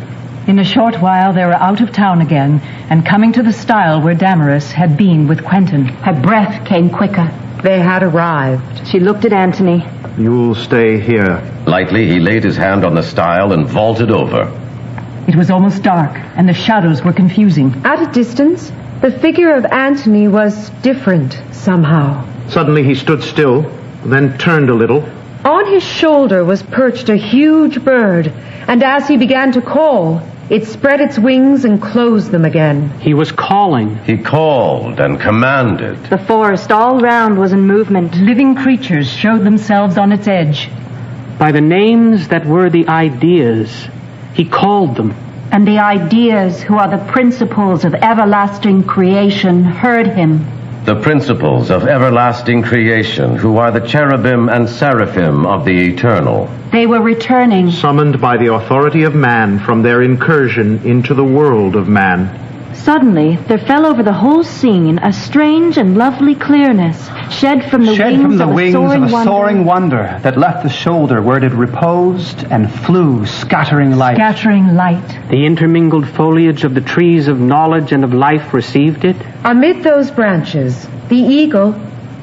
In a short while they were out of town again and coming to the stile where Damaris had been with Quentin. Her breath came quicker. They had arrived. She looked at Anthony. You'll stay here. Lightly he laid his hand on the stile and vaulted over. It was almost dark, and the shadows were confusing. At a distance, the figure of Anthony was different somehow. Suddenly he stood still, then turned a little. On his shoulder was perched a huge bird, and as he began to call, it spread its wings and closed them again. He was calling. He called and commanded. The forest all round was in movement. Living creatures showed themselves on its edge. By the names that were the ideas, he called them. And the ideas, who are the principles of everlasting creation, heard him. The principles of everlasting creation, who are the cherubim and seraphim of the eternal. They were returning. Summoned by the authority of man from their incursion into the world of man. Suddenly, there fell over the whole scene a strange and lovely clearness, Shed from the wings of a soaring wonder that left the shoulder where it had reposed and flew, scattering light. The intermingled foliage of the trees of knowledge and of life received it. Amid those branches, the eagle,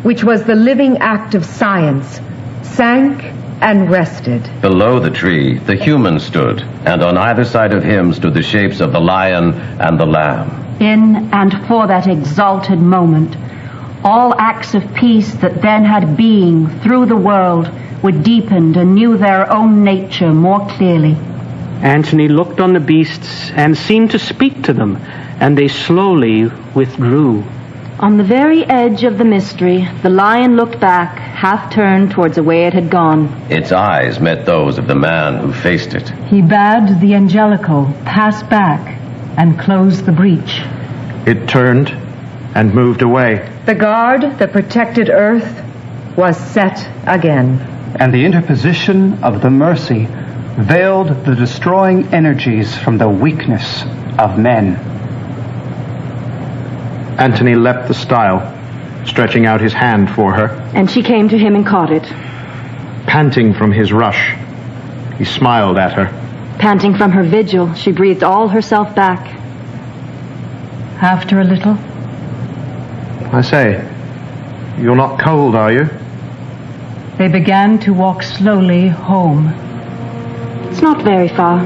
which was the living act of science, sank and rested. Below the tree, the human stood, and on either side of him stood the shapes of the lion and the lamb. In and for that exalted moment, all acts of peace that then had being through the world were deepened and knew their own nature more clearly. Antony looked on the beasts and seemed to speak to them, and they slowly withdrew. On the very edge of the mystery, the lion looked back, half turned towards the way it had gone. Its eyes met those of the man who faced it. He bade the Angelico pass back and close the breach. It turned and moved away. The guard that protected Earth was set again. And the interposition of the mercy veiled the destroying energies from the weakness of men. Antony leapt the stile, stretching out his hand for her. And she came to him and caught it. Panting from his rush, he smiled at her. Panting from her vigil, she breathed all herself back. After a little, I say, you're not cold, are you? they began to walk slowly home. It's not very far.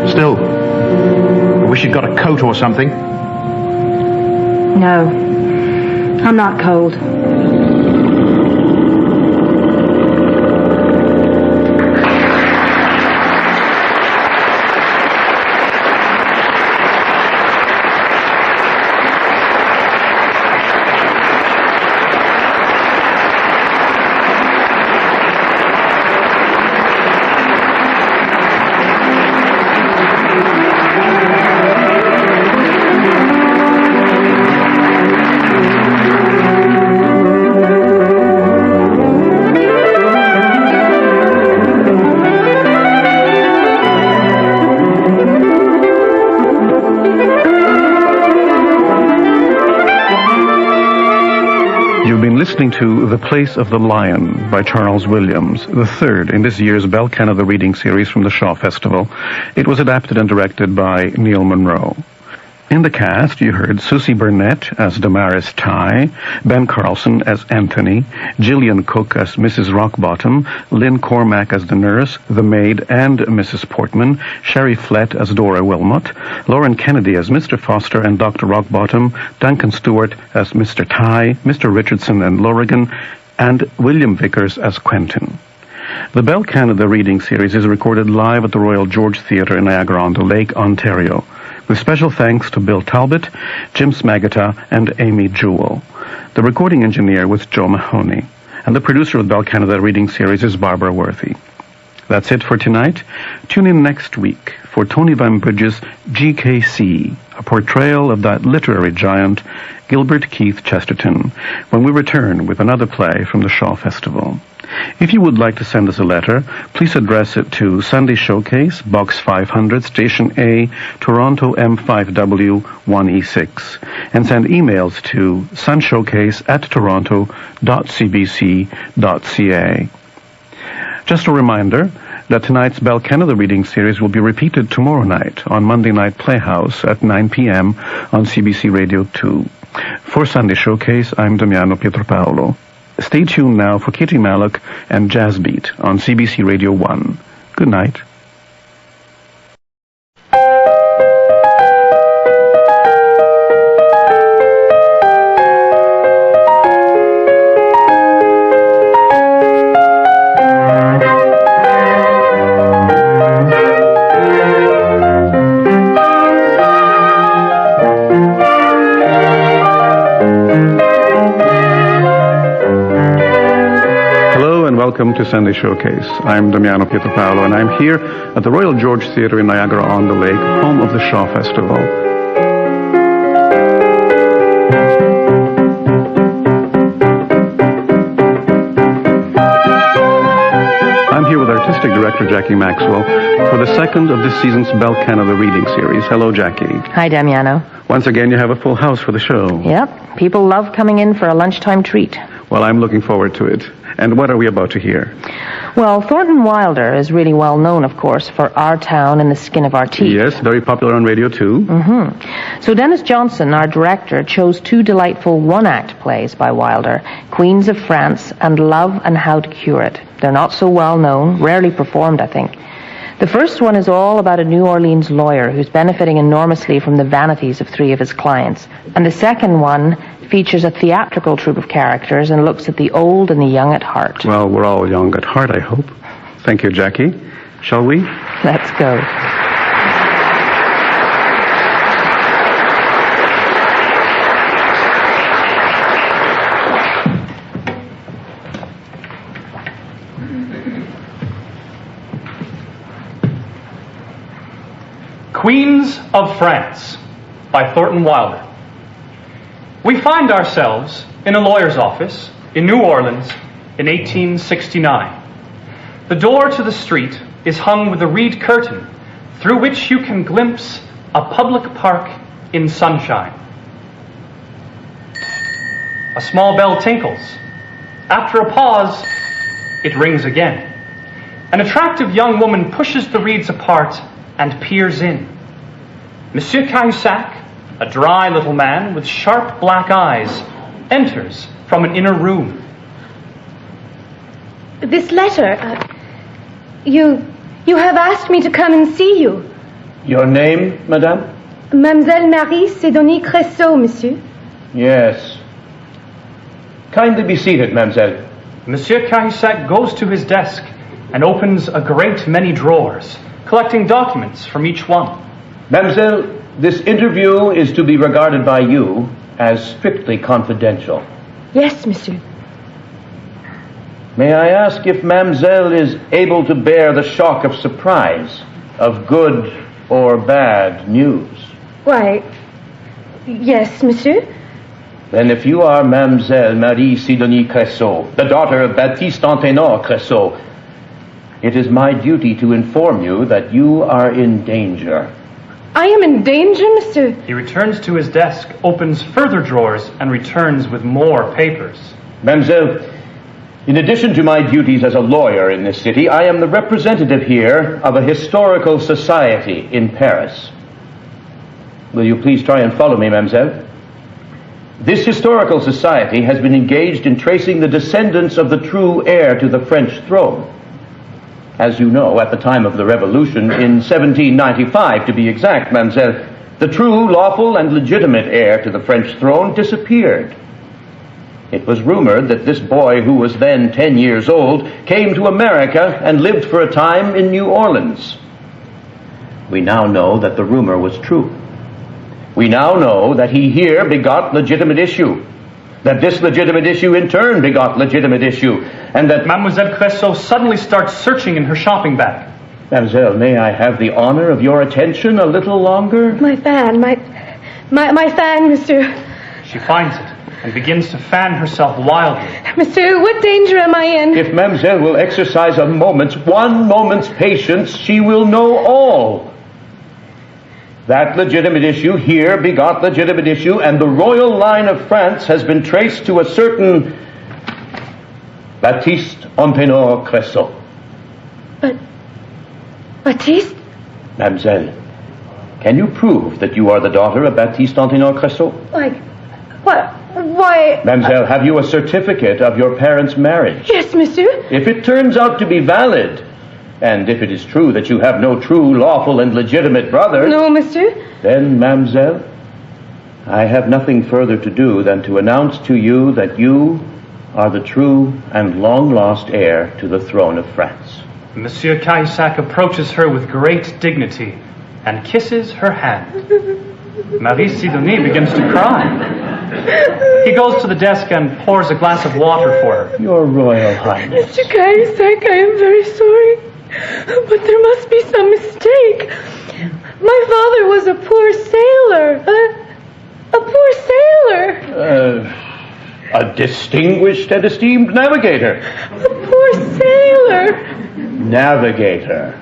Still, I wish you'd got a coat or something. No, I'm not cold. Listening to The Place of the Lion by Charles Williams, the third in this year's Bell Canada reading series from the Shaw Festival. It was adapted and directed by Neil Monroe. In the cast, you heard Susie Burnett as Damaris Tighe, Ben Carlson as Anthony, Gillian Cook as Mrs. Rockbottom, Lynn Cormack as the nurse, the maid, and Mrs. Portman, Sherry Flett as Dora Wilmot, Lauren Kennedy as Mr. Foster and Dr. Rockbottom, Duncan Stewart as Mr. Tighe, Mr. Richardson and Lorigan, and William Vickers as Quentin. The Bell Canada reading series is recorded live at the Royal George Theatre in Niagara-on-the-Lake, Ontario, with special thanks to Bill Talbot, Jim Smagata, and Amy Jewell. The recording engineer was Joe Mahoney, and the producer of the Bell Canada reading series is Barbara Worthy. That's it for tonight. Tune in next week for Tony Van Bridge's GKC, a portrayal of that literary giant, Gilbert Keith Chesterton, when we return with another play from the Shaw Festival. If you would like to send us a letter, please address it to Sunday Showcase, Box 500, Station A, Toronto M5W 1E6, and send emails to sunshowcase@toronto.cbc.ca. Just a reminder that tonight's Bell Canada reading series will be repeated tomorrow night on Monday Night Playhouse at 9 p.m. on CBC Radio 2. For Sunday Showcase, I'm Damiano Pietropaolo. Stay tuned now for Katie Mallock and Jazz Beat on CBC Radio 1. Good night. Welcome to Sunday Showcase. I'm Damiano Pietropaolo, and I'm here at the Royal George Theatre in Niagara-on-the-Lake, home of the Shaw Festival. I'm here with artistic director Jackie Maxwell for the second of this season's Bell Canada reading series. Hello, Jackie. Hi, Damiano. Once again, you have a full house for the show. Yep. People love coming in for a lunchtime treat. Well, I'm looking forward to it. And what are we about to hear? Well, Thornton Wilder is really well known, of course, for Our Town and the Skin of Our Teeth. Yes, very popular on radio, too. Mm-hmm. So Dennis Johnson, our director, chose two delightful one-act plays by Wilder, Queens of France and Love and How to Cure It. They're not so well known, rarely performed, I think. The first one is all about a New Orleans lawyer who's benefiting enormously from the vanities of three of his clients. And the second one features a theatrical troupe of characters and looks at the old and the young at heart. Well, we're all young at heart, I hope. Thank you, Jackie. Shall we? Let's go. Queens of France by Thornton Wilder. We find ourselves in a lawyer's office in New Orleans in 1869. The door to the street is hung with a reed curtain through which you can glimpse a public park in sunshine. A small bell tinkles. After a pause, it rings again. An attractive young woman pushes the reeds apart and peers in. Monsieur Cahusac, a dry little man with sharp black eyes, enters from an inner room. This letter, you have asked me to come and see you. Your name, madame? Mademoiselle Marie Sidonie Cressot, monsieur. Yes. Kindly be seated, mademoiselle. Monsieur Cahusac goes to his desk and opens a great many drawers, collecting documents from each one. Mademoiselle, this interview is to be regarded by you as strictly confidential. Yes, monsieur. May I ask if mademoiselle is able to bear the shock of surprise, of good or bad news? Why, yes, monsieur. Then if you are Mademoiselle Marie Sidonie Cressot, the daughter of Baptiste Antenor Cressot, it is my duty to inform you that you are in danger. I am in danger, monsieur? He returns to his desk, opens further drawers, and returns with more papers. Mademoiselle, in addition to my duties as a lawyer in this city, I am the representative here of a historical society in Paris. Will you please try and follow me, mademoiselle? This historical society has been engaged in tracing the descendants of the true heir to the French throne. As you know, at the time of the Revolution, in 1795 to be exact, mademoiselle, the true, lawful, and legitimate heir to the French throne disappeared. It was rumored that this boy, who was then 10 years old, came to America and lived for a time in New Orleans. We now know that the rumor was true. We now know that he here begot legitimate issue, that this legitimate issue in turn begot legitimate issue, and that Mademoiselle Cressot suddenly starts searching in her shopping bag. Mademoiselle, may I have the honor of your attention a little longer? My fan, my fan, monsieur. She finds it and begins to fan herself wildly. Monsieur, what danger am I in? If mademoiselle will exercise one moment's patience, she will know all. That legitimate issue here begot legitimate issue, and the royal line of France has been traced to a certain Baptiste Antenor Cressot. But Baptiste? Mademoiselle, can you prove that you are the daughter of Baptiste Antenor Cressot? Why? Mademoiselle, have you a certificate of your parents' marriage? Yes, monsieur. If it turns out to be valid, and if it is true that you have no true, lawful, and legitimate brother... No, monsieur. Then, mademoiselle, I have nothing further to do than to announce to you that you are the true and long-lost heir to the throne of France. Monsieur Cahusac approaches her with great dignity and kisses her hand. Marie Sidonie begins to cry. He goes to the desk and pours a glass of water for her. Your Royal Highness. Mr. Cahusac, I am very sorry, but there must be some mistake. My father was a poor sailor. A poor sailor. A distinguished and esteemed navigator. A poor sailor. Navigator.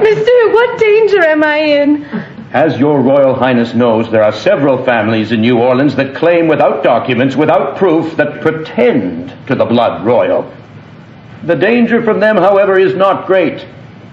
Monsieur, what danger am I in? As your Royal Highness knows, there are several families in New Orleans that claim without documents, without proof, that pretend to the blood royal. The danger from them, however, is not great.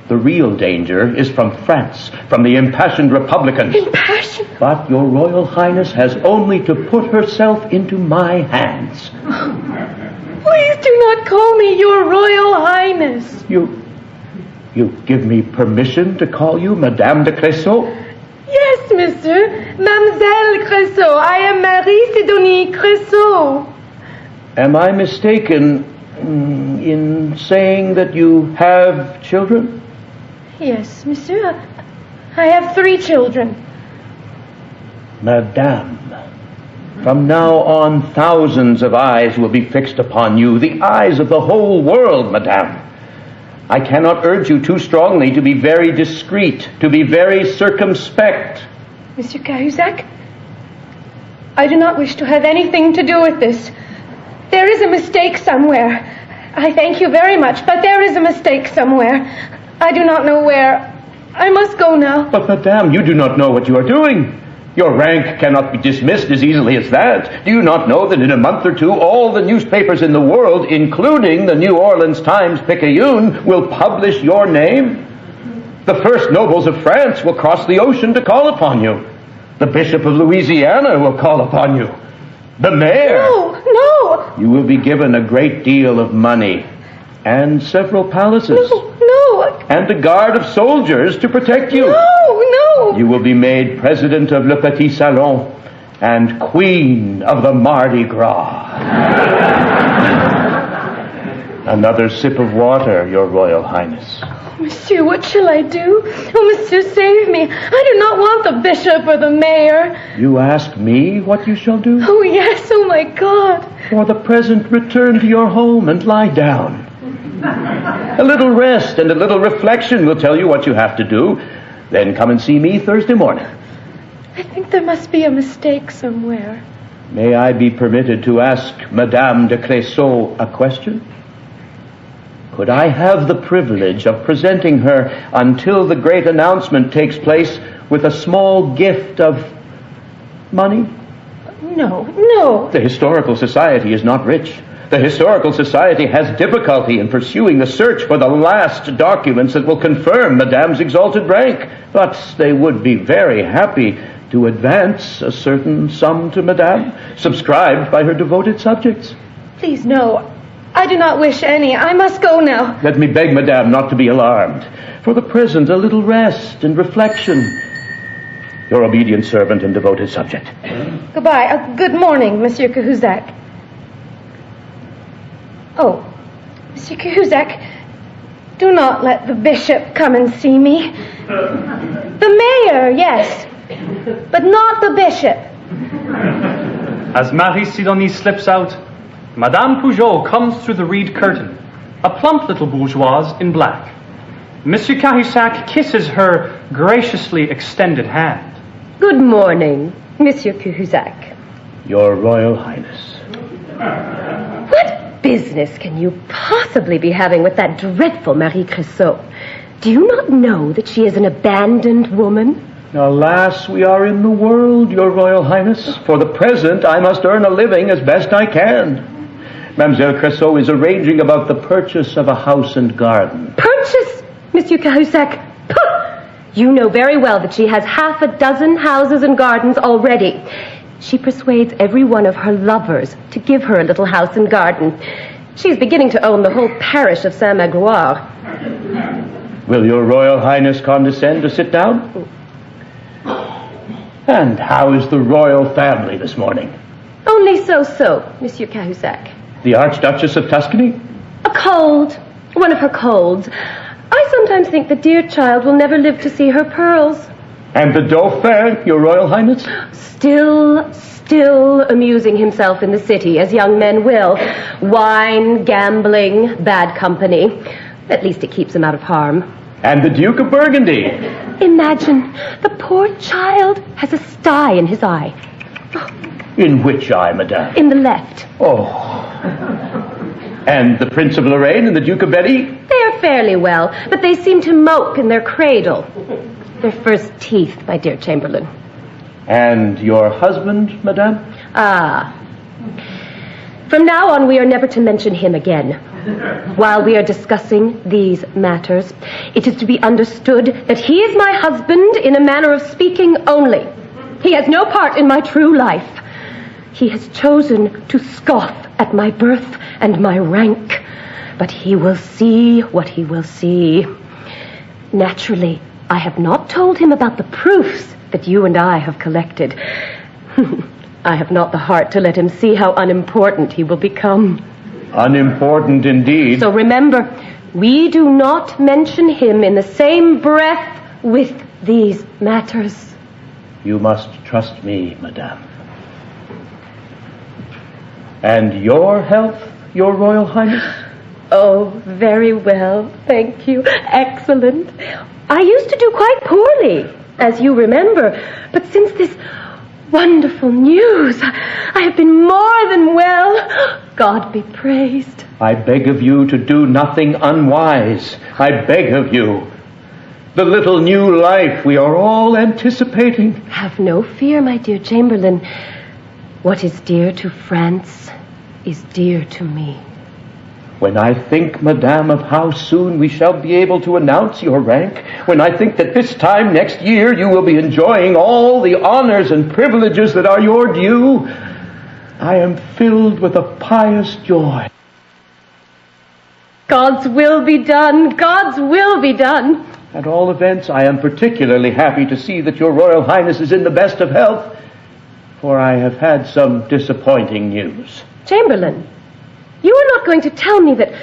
The real danger is from France, from the impassioned Republicans. Impassioned? But your Royal Highness has only to put herself into my hands. Please do not call me your Royal Highness. You give me permission to call you Madame de Creusot? Yes, monsieur. Mademoiselle Creusot. I am Marie Sidonie Creusot. Am I mistaken in saying that you have children? Yes, monsieur. I have 3 children. Madame, from now on, thousands of eyes will be fixed upon you, the eyes of the whole world, Madame. I cannot urge you too strongly to be very discreet, to be very circumspect. Monsieur Cahuzac, I do not wish to have anything to do with this. There is a mistake somewhere. I thank you very much, but there is a mistake somewhere. I do not know where. I must go now. But, Madame, you do not know what you are doing. Your rank cannot be dismissed as easily as that. Do you not know that in a month or two, all the newspapers in the world, including the New Orleans Times-Picayune, will publish your name? The first nobles of France will cross the ocean to call upon you. The Bishop of Louisiana will call upon you. The mayor. No. You will be given a great deal of money and several palaces. No. And a guard of soldiers to protect you. No. You will be made president of Le Petit Salon and queen of the Mardi Gras. Another sip of water, your Royal Highness. Monsieur, what shall I do? Oh, monsieur, save me. I do not want the bishop or the mayor. You ask me what you shall do? Oh, yes, oh my God. For the present, return to your home and lie down. A little rest and a little reflection will tell you what you have to do. Then come and see me Thursday morning. I think there must be a mistake somewhere. May I be permitted to ask Madame de Creusot a question? Could I have the privilege of presenting her until the great announcement takes place with a small gift of money? No. The Historical Society is not rich. The Historical Society has difficulty in pursuing the search for the last documents that will confirm Madame's exalted rank. But they would be very happy to advance a certain sum to Madame, subscribed by her devoted subjects. Please, no. I do not wish any. I must go now. Let me beg Madame not to be alarmed. For the present, a little rest and reflection. Your obedient servant and devoted subject. Goodbye. Good morning, Monsieur Cahuzac. Oh, Monsieur Cahuzac, do not let the bishop come and see me. The mayor, yes, but not the bishop. As Marie Sidonie slips out, Madame Pougeot comes through the reed curtain, a plump little bourgeoise in black. Monsieur Cahuzac kisses her graciously extended hand. Good morning, Monsieur Cahuzac. Your Royal Highness. What business can you possibly be having with that dreadful Marie Creusot? Do you not know that she is an abandoned woman? Alas, we are in the world, Your Royal Highness. For the present, I must earn a living as best I can. Mademoiselle Creusot is arranging about the purchase of a house and garden. Purchase, Monsieur Cahuzac? You know very well that she has 6 houses and gardens already. She persuades every one of her lovers to give her a little house and garden. She's beginning to own the whole parish of Saint-Magloire. Will Your Royal Highness condescend to sit down? And how is the royal family this morning? Only so-so, Monsieur Cahuzac. The Archduchess of Tuscany? A cold. One of her colds. I sometimes think the dear child will never live to see her pearls. And the Dauphin, Your Royal Highness? Still amusing himself in the city, as young men will. Wine, gambling, bad company. At least it keeps him out of harm. And the Duke of Burgundy? Imagine, the poor child has a sty in his eye. In which eye, madame? In the left. Oh. And the Prince of Lorraine and the Duke of Berry? They are fairly well, but they seem to mope in their cradle. Their first teeth, my dear Chamberlain. And your husband, madame? From now on, we are never to mention him again. While we are discussing these matters, it is to be understood that he is my husband in a manner of speaking only. He has no part in my true life. He has chosen to scoff at my birth and my rank, but he will see what he will see. Naturally, I have not told him about the proofs that you and I have collected. I have not the heart to let him see how unimportant he will become. Unimportant indeed. So remember, we do not mention him in the same breath with these matters. You must trust me, madame. And your health, your Royal Highness? Oh, very well, thank you. Excellent. I used to do quite poorly, as you remember, but since this wonderful news, I have been more than well. God be praised. I beg of you to do nothing unwise. I beg of you. The little new life we are all anticipating. Have no fear, my dear Chamberlain. What is dear to France is dear to me. When I think, madame, of how soon we shall be able to announce your rank, when I think that this time next year you will be enjoying all the honors and privileges that are your due, I am filled with a pious joy. God's will be done. God's will be done. At all events, I am particularly happy to see that your Royal Highness is in the best of health, for I have had some disappointing news. Chamberlain, you are not going to tell me that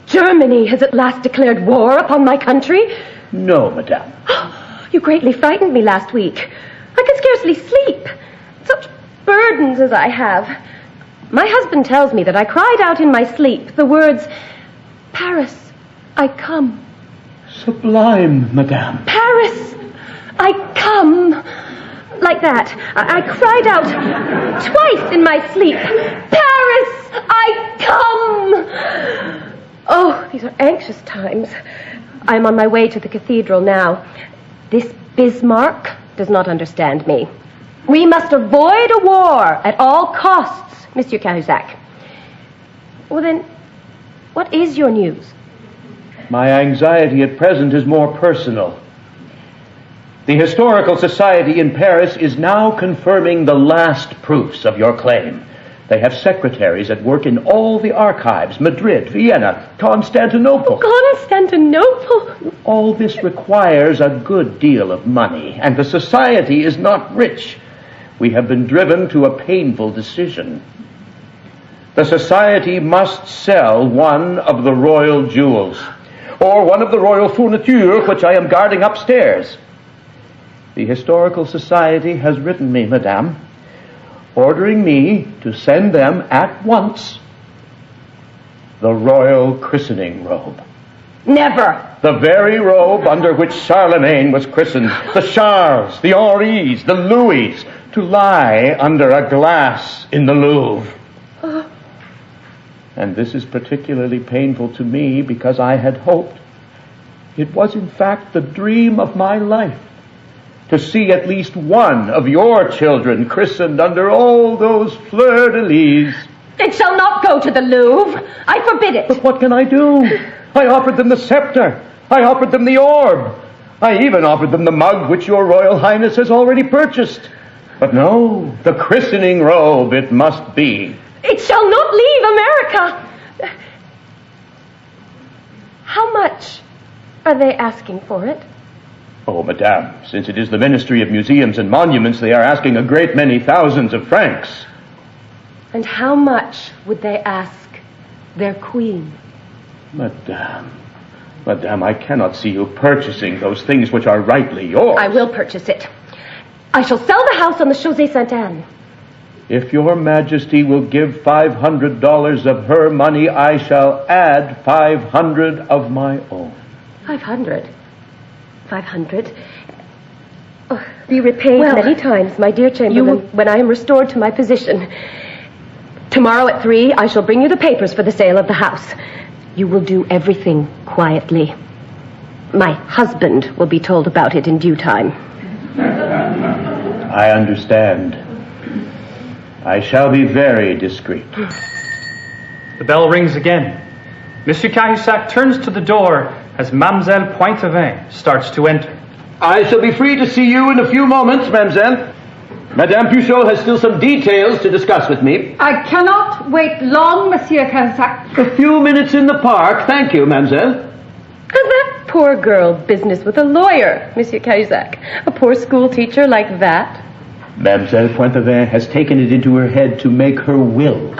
Germany has at last declared war upon my country? No, madame. You greatly frightened me last week. I could scarcely sleep. Such burdens as I have. My husband tells me that I cried out in my sleep the words, "Paris, I come." Sublime, madame. "Paris, I come." Like that. I cried out twice in my sleep. "Paris, I come." Oh, these are anxious times. I am on my way to the cathedral now. This Bismarck does not understand me. We must avoid a war at all costs, Monsieur Cahuzac. Well then, what is your news? My anxiety at present is more personal. The Historical Society in Paris is now confirming the last proofs of your claim. They have secretaries at work in all the archives, Madrid, Vienna, Constantinople. Constantinople? All this requires a good deal of money, and the Society is not rich. We have been driven to a painful decision. The Society must sell one of the royal jewels, or one of the royal fournitures which I am guarding upstairs. The Historical Society has written me, madame, ordering me to send them at once the royal christening robe. Never! The very robe under which Charlemagne was christened, the Charles, the Henris, the Louis, to lie under a glass in the Louvre. And this is particularly painful to me because I had hoped, it was in fact the dream of my life, to see at least one of your children christened under all those fleur-de-lis. It shall not go to the Louvre. I forbid it. But what can I do? I offered them the scepter. I offered them the orb. I even offered them the mug which your Royal Highness has already purchased. But no, the christening robe it must be. It shall not leave America. How much are they asking for it? Oh, madame, since it is the Ministry of Museums and Monuments, they are asking a great many thousands of francs. And how much would they ask their queen? Madame, I cannot see you purchasing those things which are rightly yours. I will purchase it. I shall sell the house on the Chaussée-Sainte-Anne. If your Majesty will give $500 of her money, I shall add 500 of my own. 500? 500? Be repaid many times, my dear Chamberlain, when I am restored to my position. Tomorrow at 3, I shall bring you the papers for the sale of the house. You will do everything quietly. My husband will be told about it in due time. I understand. I shall be very discreet. The bell rings again. Monsieur Cahusac turns to the door as Mademoiselle Pointevin starts to enter. I shall be free to see you in a few moments, mademoiselle. Madame Puchot has still some details to discuss with me. I cannot wait long, Monsieur Cahusac. A few minutes in the park, thank you, mademoiselle. Has that poor girl business with a lawyer, Monsieur Cahusac? A poor school teacher like that? Mademoiselle Pointevin has taken it into her head to make her will.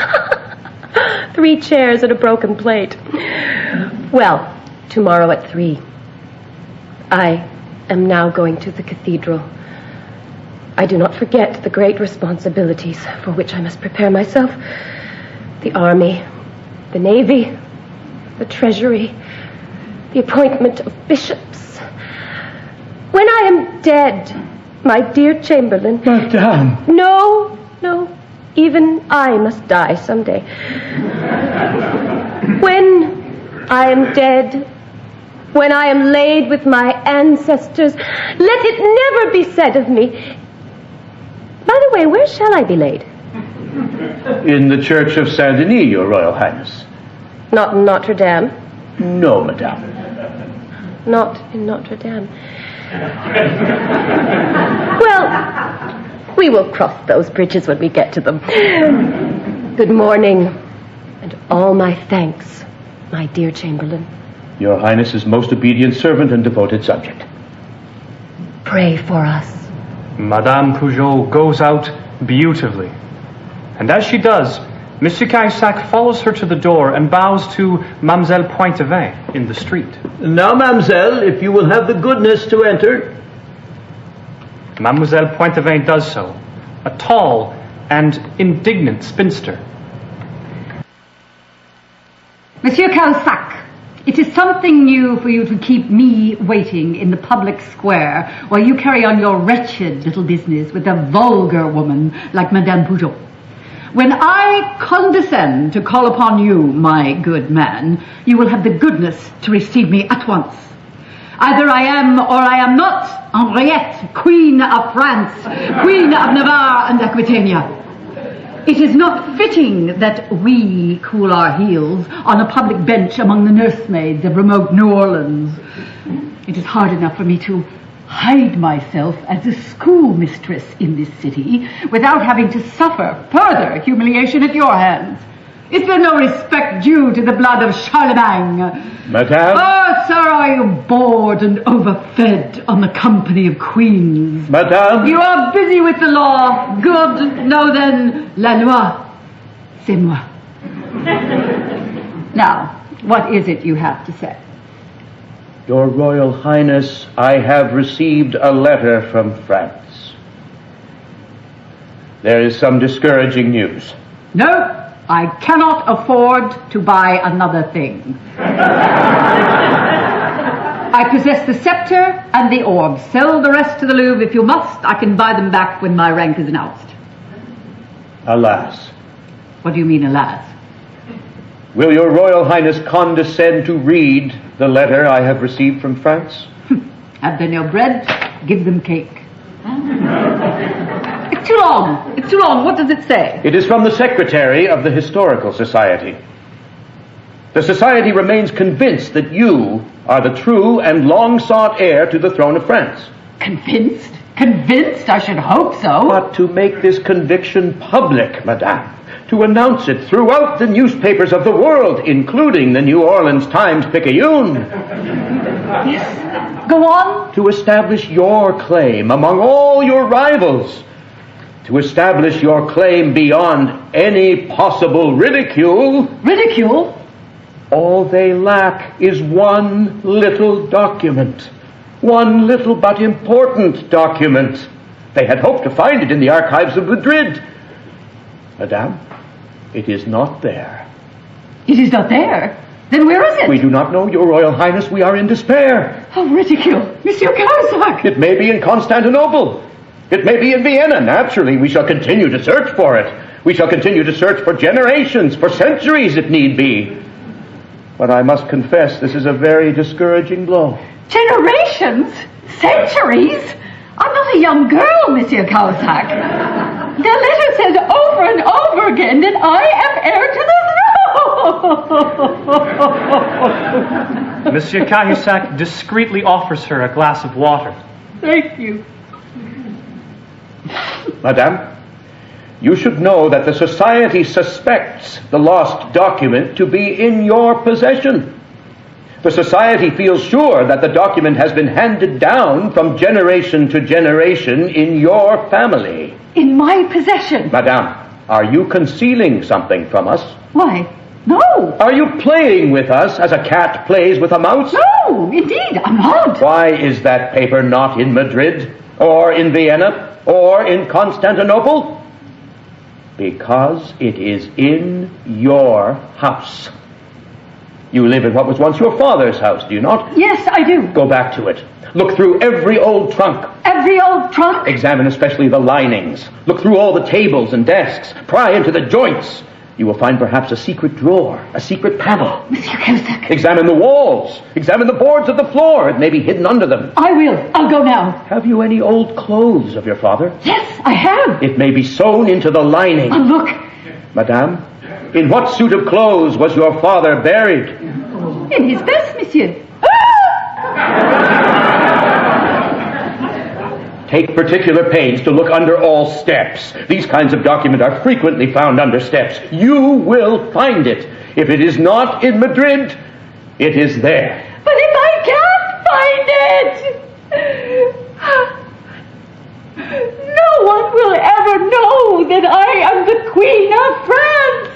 3 chairs and a broken plate. Well, tomorrow at 3. I am now going to the cathedral. I do not forget the great responsibilities for which I must prepare myself. The army, the navy, the treasury, the appointment of bishops. When I am dead, my dear Chamberlain... Madame! No, even I must die someday. When I am dead, when I am laid with my ancestors, let it never be said of me... By the way, where shall I be laid? In the Church of Saint-Denis, Your Royal Highness. Not in Notre Dame? No, madame. Not in Notre Dame. Well, we will cross those bridges when we get to them. Good morning, and all my thanks, my dear Chamberlain. Your Highness's most obedient servant and devoted subject. Pray for us. Madame Puchot goes out beautifully. And as she does, Monsieur Cahusac follows her to the door and bows to Mademoiselle Pointevin in the street. Now, mademoiselle, if you will have the goodness to enter. Mademoiselle Pointevin does so, a tall and indignant spinster. Monsieur Cahusac, it is something new for you to keep me waiting in the public square while you carry on your wretched little business with a vulgar woman like Madame Puchot. When I condescend to call upon you, my good man, you will have the goodness to receive me at once. Either I am or I am not Henriette, Queen of France, Queen of Navarre and Aquitania. It is not fitting that we cool our heels on a public bench among the nursemaids of remote New Orleans. It is hard enough for me to hide myself as a schoolmistress in this city without having to suffer further humiliation at your hands. Is there no respect due to the blood of Charlemagne? Madame? Oh, sir, are you bored and overfed on the company of queens? Madame? You are busy with the law. Good. Know then, la loi, c'est moi. Now, what is it you have to say? Your Royal Highness, I have received a letter from France. There is some discouraging news. No. I cannot afford to buy another thing. I possess the scepter and the orb. Sell the rest to the Louvre if you must. I can buy them back when my rank is announced. Alas. What do you mean, alas? Will your Royal Highness condescend to read the letter I have received from France? Have they no bread? Give them cake. It's too long. It's too long. What does it say? It is from the Secretary of the Historical Society. The Society remains convinced that you are the true and long-sought heir to the throne of France. Convinced? Convinced? I should hope so. But to make this conviction public, madame, to announce it throughout the newspapers of the world, including the New Orleans Times-Picayune. Yes. Go on. To establish your claim among all your rivals. To establish your claim beyond any possible ridicule. Ridicule? All they lack is one little document. One little but important document. They had hoped to find it in the archives of Madrid. Madame, it is not there. It is not there? Then where is it? We do not know, Your Royal Highness. We are in despair. Oh, ridicule. Monsieur Cahusac! It may be in Constantinople. It may be in Vienna. Naturally, we shall continue to search for it. We shall continue to search for generations, for centuries if need be. But I must confess, this is a very discouraging blow. Generations? Centuries? I'm not a young girl, Monsieur Cahusac. The letter says over and over again that I am heir to the throne. Monsieur Cahusac discreetly offers her a glass of water. Thank you. Madame, you should know that the society suspects the lost document to be in your possession. The society feels sure that the document has been handed down from generation to generation in your family. In my possession? Madame, are you concealing something from us? Why, no. Are you playing with us as a cat plays with a mouse? No, indeed, I'm not. Why is that paper not in Madrid, or in Vienna, or in Constantinople? Because it is in your house. You live in what was once your father's house, do you not? Yes, I do. Go back to it. Look through every old trunk. Every old trunk? Examine especially the linings. Look through all the tables and desks. Pry into the joints. You will find perhaps a secret drawer, a secret panel. Monsieur Cahusac. Examine the walls. Examine the boards of the floor. It may be hidden under them. I will. I'll go now. Have you any old clothes of your father? Yes, I have. It may be sewn into the lining. Oh, look. Madame, in what suit of clothes was your father buried? In his best, monsieur. Take particular pains to look under all steps. These kinds of documents are frequently found under steps. You will find it. If it is not in Madrid, it is there. But if I can't find it, no one will ever know that I am the Queen of France.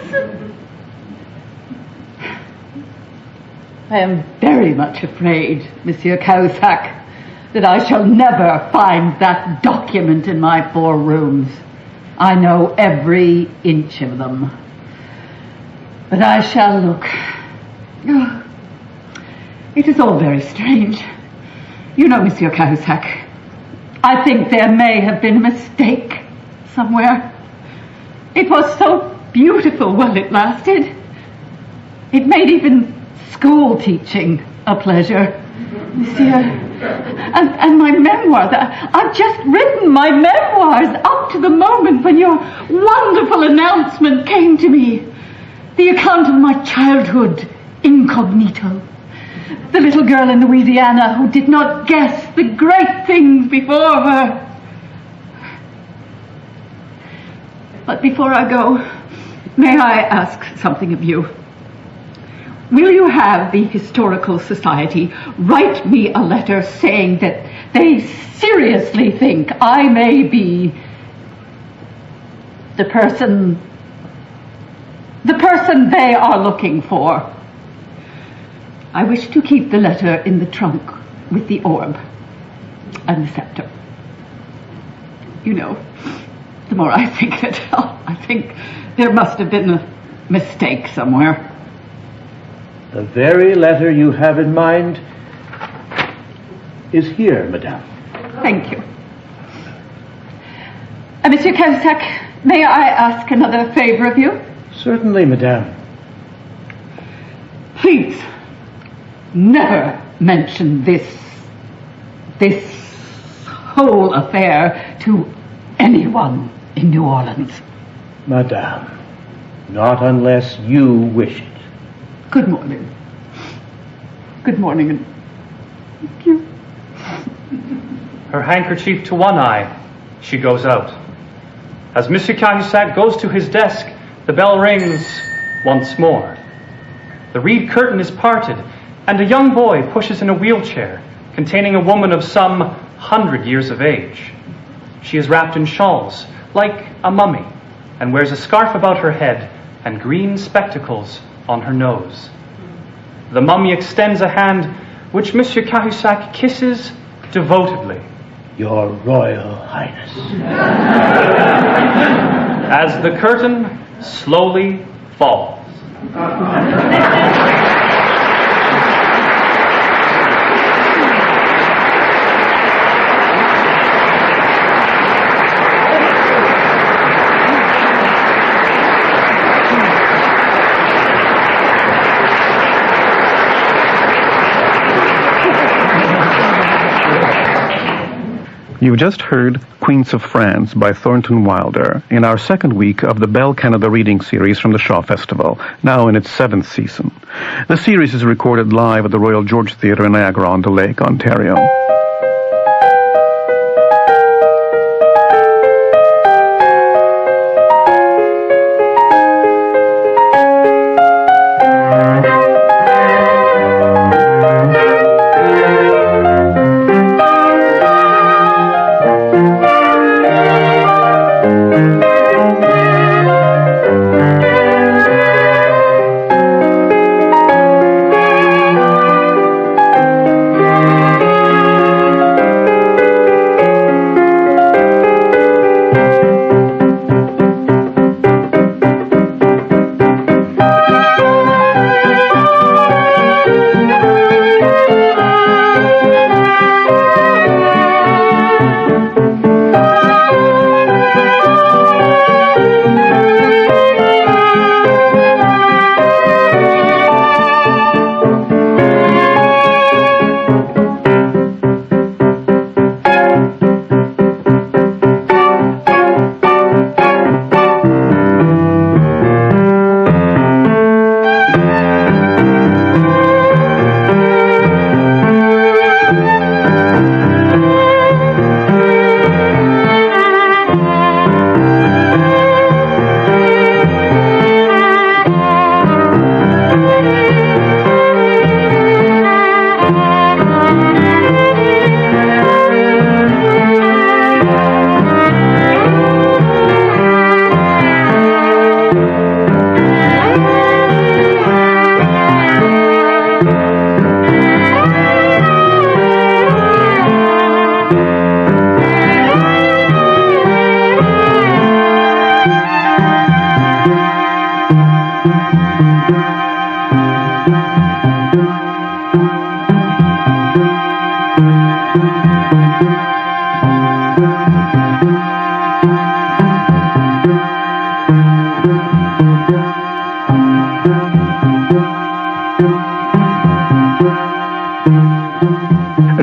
I am very much afraid, Monsieur Cahusac, that I shall never find that document in my 4 rooms. I know every inch of them. But I shall look. Oh, it is all very strange. You know, Monsieur Cahusac, I think there may have been a mistake somewhere. It was so beautiful while it lasted. It made even school teaching a pleasure. Monsieur, and my memoirs, I've just written my memoirs up to the moment when your wonderful announcement came to me. The account of my childhood, incognito. The little girl in Louisiana who did not guess the great things before her. But before I go, may I ask something of you? Will you have the Historical Society write me a letter saying that they seriously think I may be the person they are looking for? I wish to keep the letter in the trunk with the orb and the scepter. You know, the more I think of it, I think there must have been a mistake somewhere. The very letter you have in mind is here, madame. Thank you. Monsieur Cahusac, may I ask another favor of you? Certainly, madame. Please, never mention this whole affair to anyone in New Orleans. Madame, not unless you wish it. Good morning. Good morning, and thank you. Her handkerchief to one eye, she goes out. As Monsieur Cahusac goes to his desk, the bell rings once more. The reed curtain is parted, and a young boy pushes in a wheelchair containing a woman of some 100 years of age. She is wrapped in shawls, like a mummy, and wears a scarf about her head and green spectacles on her nose. The mummy extends a hand which Monsieur Cahusac kisses devotedly. Your Royal Highness. As the curtain slowly falls. You just heard Queens of France by Thornton Wilder in our second week of the Bell Canada Reading Series from the Shaw Festival, now in its 7th season. The series is recorded live at the Royal George Theatre in Niagara-on-the-Lake, Ontario.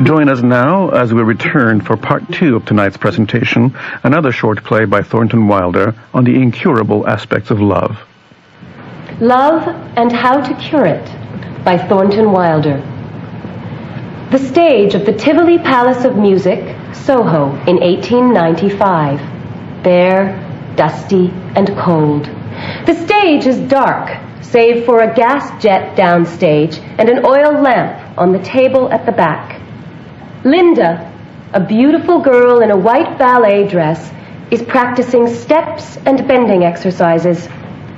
Join us now as we return for part 2 of tonight's presentation, another short play by Thornton Wilder on the incurable aspects of love. Love and How to Cure It by Thornton Wilder. The stage of the Tivoli Palace of Music, Soho, in 1895. Bare, dusty, and cold. The stage is dark, save for a gas jet downstage and an oil lamp on the table at the back. Linda, a beautiful girl in a white ballet dress, is practicing steps and bending exercises.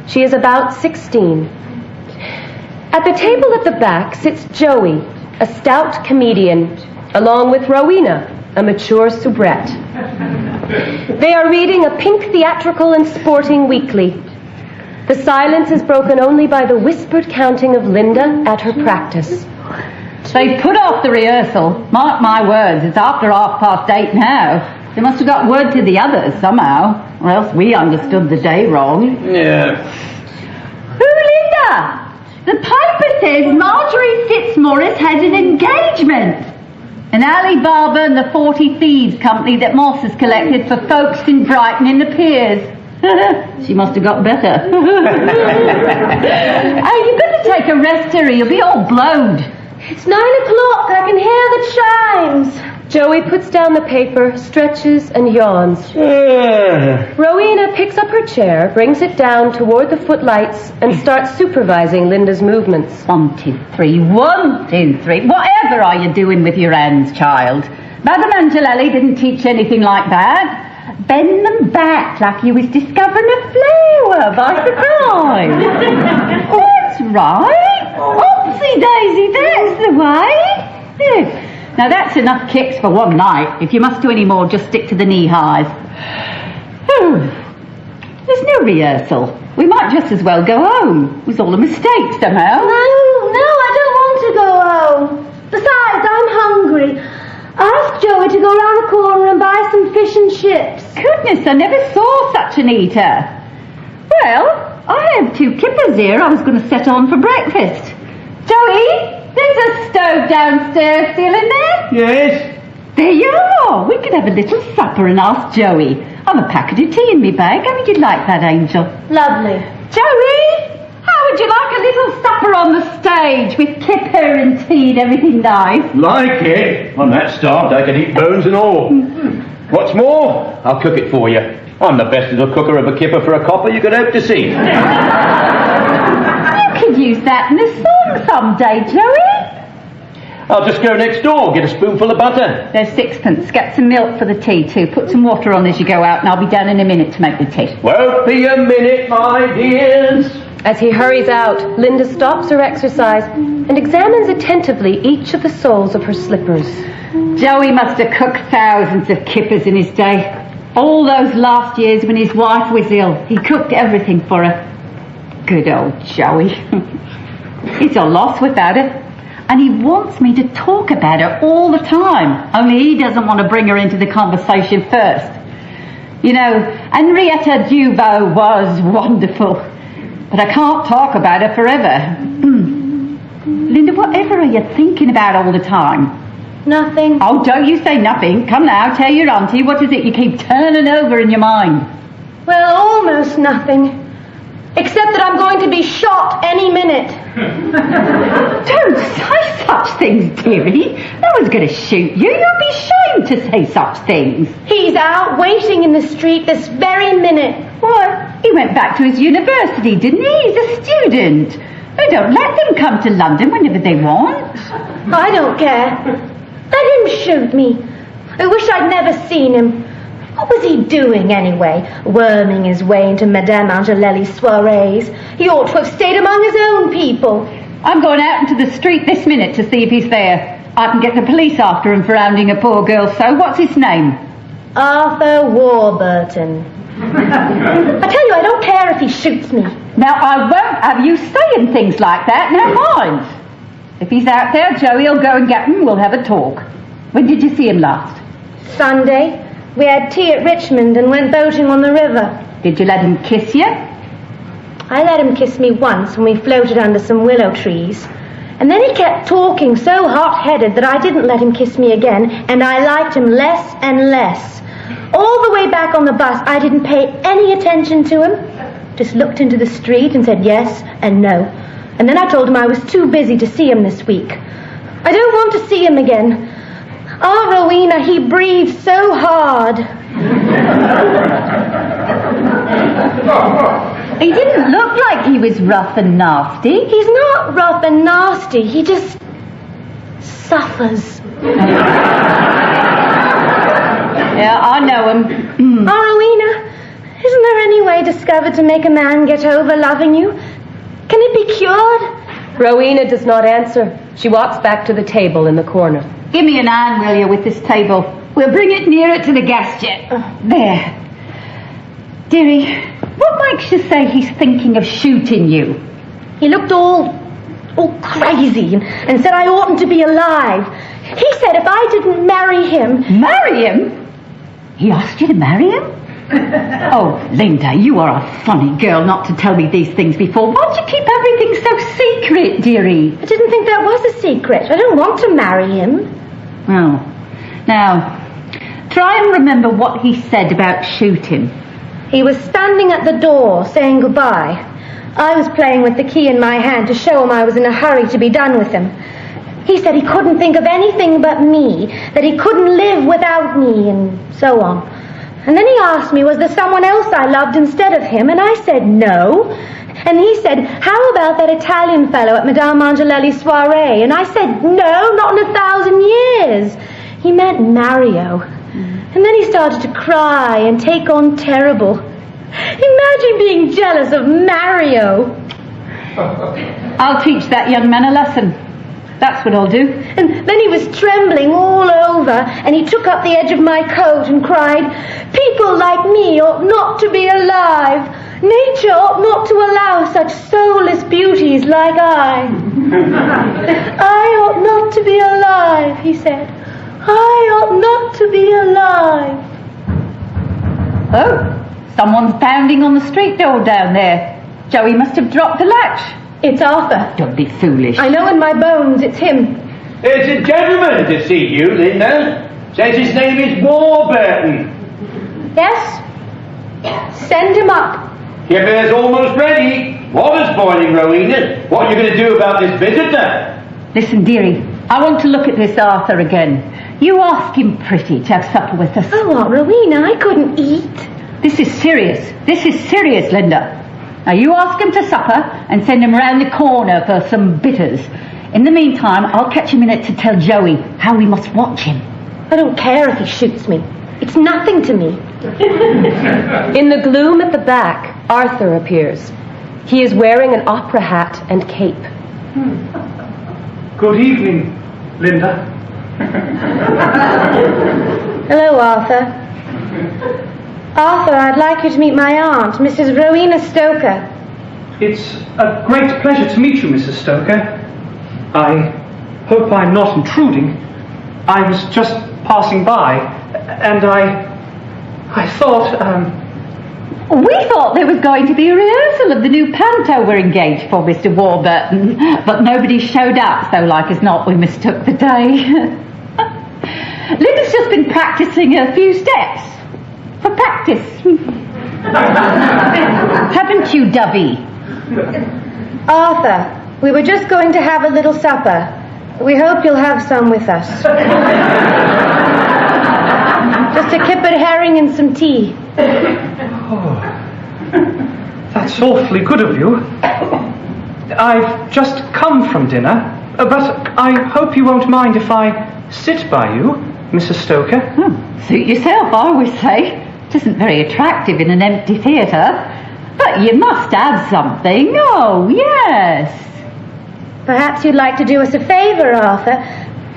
She is about 16. At the table at the back sits Joey, a stout comedian, along with Rowena, a mature soubrette. They are reading a pink theatrical and sporting weekly. The silence is broken only by the whispered counting of Linda at her practice. They put off the rehearsal. Mark my words, it's after 8:30 now. They must have got word to the others somehow, or else we understood the day wrong. Yeah. Who, Linda? The paper says Marjorie Fitzmaurice has an engagement. An Alibaba and the 40 Thieves company that Moss has collected for folks in Brighton in the piers. She must have got better. Oh, you better take a rest, Terry. You'll be all blowed. It's 9 o'clock. I can hear the chimes. Joey puts down the paper, stretches, and yawns. Rowena picks up her chair, brings it down toward the footlights, and starts supervising Linda's movements. 1, 2, 3, 1, 2, 3. Whatever are you doing with your hands, child? Madame Angelelli didn't teach anything like that. Bend them back like you was discovering a flower by surprise. That's right. Oopsie daisy, that's the way. Yeah. Now that's enough kicks for one night. If you must do any more, just stick to the knee-highs. There's no rehearsal. We might just as well go home. It was all a mistake somehow. No, I don't want to go home. Besides, I'm hungry. I asked Joey to go round the corner and buy some fish and chips. Goodness, I never saw such an eater. Well, I have 2 kippers here I was going to set on for breakfast. Joey, there's a stove downstairs still in there? Yes. There you are. We can have a little supper and ask Joey. I've a packet of tea in my bag. How would you like that, Angel? Lovely. Joey, how would you like a little supper on the stage with kipper and tea and everything nice? Like it? I'm that starved I can eat bones and all. What's more, I'll cook it for you. I'm the best little cooker of a kipper for a copper you could hope to see. You could use that in a song someday, Joey. I'll just go next door, get a spoonful of butter. There's sixpence. Get some milk for the tea, too. Put some water on as you go out, and I'll be down in a minute to make the tea. Won't be a minute, my dears. As he hurries out, Linda stops her exercise and examines attentively each of the soles of her slippers. Joey must have cooked thousands of kippers in his day. All those last years when his wife was ill, he cooked everything for her. Good old Joey. He's a loss without her. And he wants me to talk about her all the time. Only he doesn't want to bring her into the conversation first. You know, Henrietta Duvo was wonderful. But I can't talk about her forever. Linda, whatever are you thinking about all the time? Nothing. Oh, don't you say nothing. Come now, tell your auntie, what is it you keep turning over in your mind? Well, almost nothing. Except that I'm going to be shot any minute. Don't say such things, dearie. No one's going to shoot you. You'll be ashamed to say such things. He's out waiting in the street this very minute. What? He went back to his university, didn't he? He's a student. They don't let them come to London whenever they want. I don't care. Let him shoot me. I wish I'd never seen him. What was he doing, anyway? Worming his way into Madame Angelelli's soirees. He ought to have stayed among his own people. I'm going out into the street this minute to see if he's there. I can get the police after him for hounding a poor girl so. What's his name? Arthur Warburton. I tell you, I don't care if he shoots me. Now, I won't have you saying things like that. Now, mind. If he's out there, Joey'll go and get him. We'll have a talk. When did you see him last? Sunday. We had tea at Richmond and went boating on the river. Did you let him kiss you? I let him kiss me once when we floated under some willow trees. And then he kept talking so hot-headed that I didn't let him kiss me again, and I liked him less and less. All the way back on the bus, I didn't pay any attention to him. Just looked into the street and said yes and no. And then I told him I was too busy to see him this week. I don't want to see him again. Oh, Rowena, he breathed so hard. He didn't look like he was rough and nasty. He's not rough and nasty. He just suffers. Yeah, I know him. Oh, Rowena, isn't there any way discovered to make a man get over loving you? Can it be cured? Rowena does not answer. She walks back to the table in the corner. Give me an iron, will you, with this table? We'll bring it nearer to the gas jet. There. Dearie, what makes you say he's thinking of shooting you? He looked all crazy and said I oughtn't to be alive. He said if I didn't marry him... Marry him? He asked you to marry him? Oh, Linda, you are a funny girl not to tell me these things before. Why'd you keep everything so secret, dearie? I didn't think that was a secret. I don't want to marry him. Oh. Now, try and remember what he said about shooting. He was standing at the door saying goodbye. I was playing with the key in my hand to show him I was in a hurry to be done with him. He said he couldn't think of anything but me, that he couldn't live without me, and so on. And then he asked me, was there someone else I loved instead of him? And I said no. And he said, how about that Italian fellow at Madame Angelelli's soiree? And I said, no, not in 1,000 years. He meant Mario. And then he started to cry and take on terrible. Imagine being jealous of Mario. I'll teach that young man a lesson. That's what I'll do. And then he was trembling all over, and he took up the edge of my coat and cried, people like me ought not to be alive. Nature ought not to allow such soulless beauties like I. I ought not to be alive, he said. I ought not to be alive. Oh, someone's pounding on the street door down there. Joey must have dropped the latch. It's Arthur. Don't be foolish. I know in my bones it's him. It's a gentleman to see you, Linda. Says his name is Warburton. Yes? Send him up. Your bear's almost ready. Water's boiling, Rowena. What are you going to do about this visitor? Listen, dearie, I want to look at this Arthur again. You ask him pretty to have supper with us. Oh, Aunt Rowena, I couldn't eat. This is serious. This is serious, Linda. Now, you ask him to supper and send him round the corner for some bitters. In the meantime, I'll catch a minute to tell Joey how we must watch him. I don't care if he shoots me. It's nothing to me. In the gloom at the back, Arthur appears. He is wearing an opera hat and cape. Good evening, Linda. Hello, Arthur. Arthur, I'd like you to meet my aunt, Mrs. Rowena Stoker. It's a great pleasure to meet you, Mrs. Stoker. I hope I'm not intruding. I was just passing by, and I thought, We thought there was going to be a rehearsal of the new panto we're engaged for, Mr. Warburton, but nobody showed up, so like as not we mistook the day. Linda's just been practicing a few steps. For practice. Haven't you, Dovey? Arthur, we were just going to have a little supper. We hope you'll have some with us. Just a kippered herring and some tea. oh, that's awfully good of you. I've just come from dinner, but I hope you won't mind if I sit by you, Mrs. Stoker. Suit yourself, I always say. It isn't very attractive in an empty theatre, but you must have something. Oh, yes. Perhaps you'd like to do us a favour, Arthur.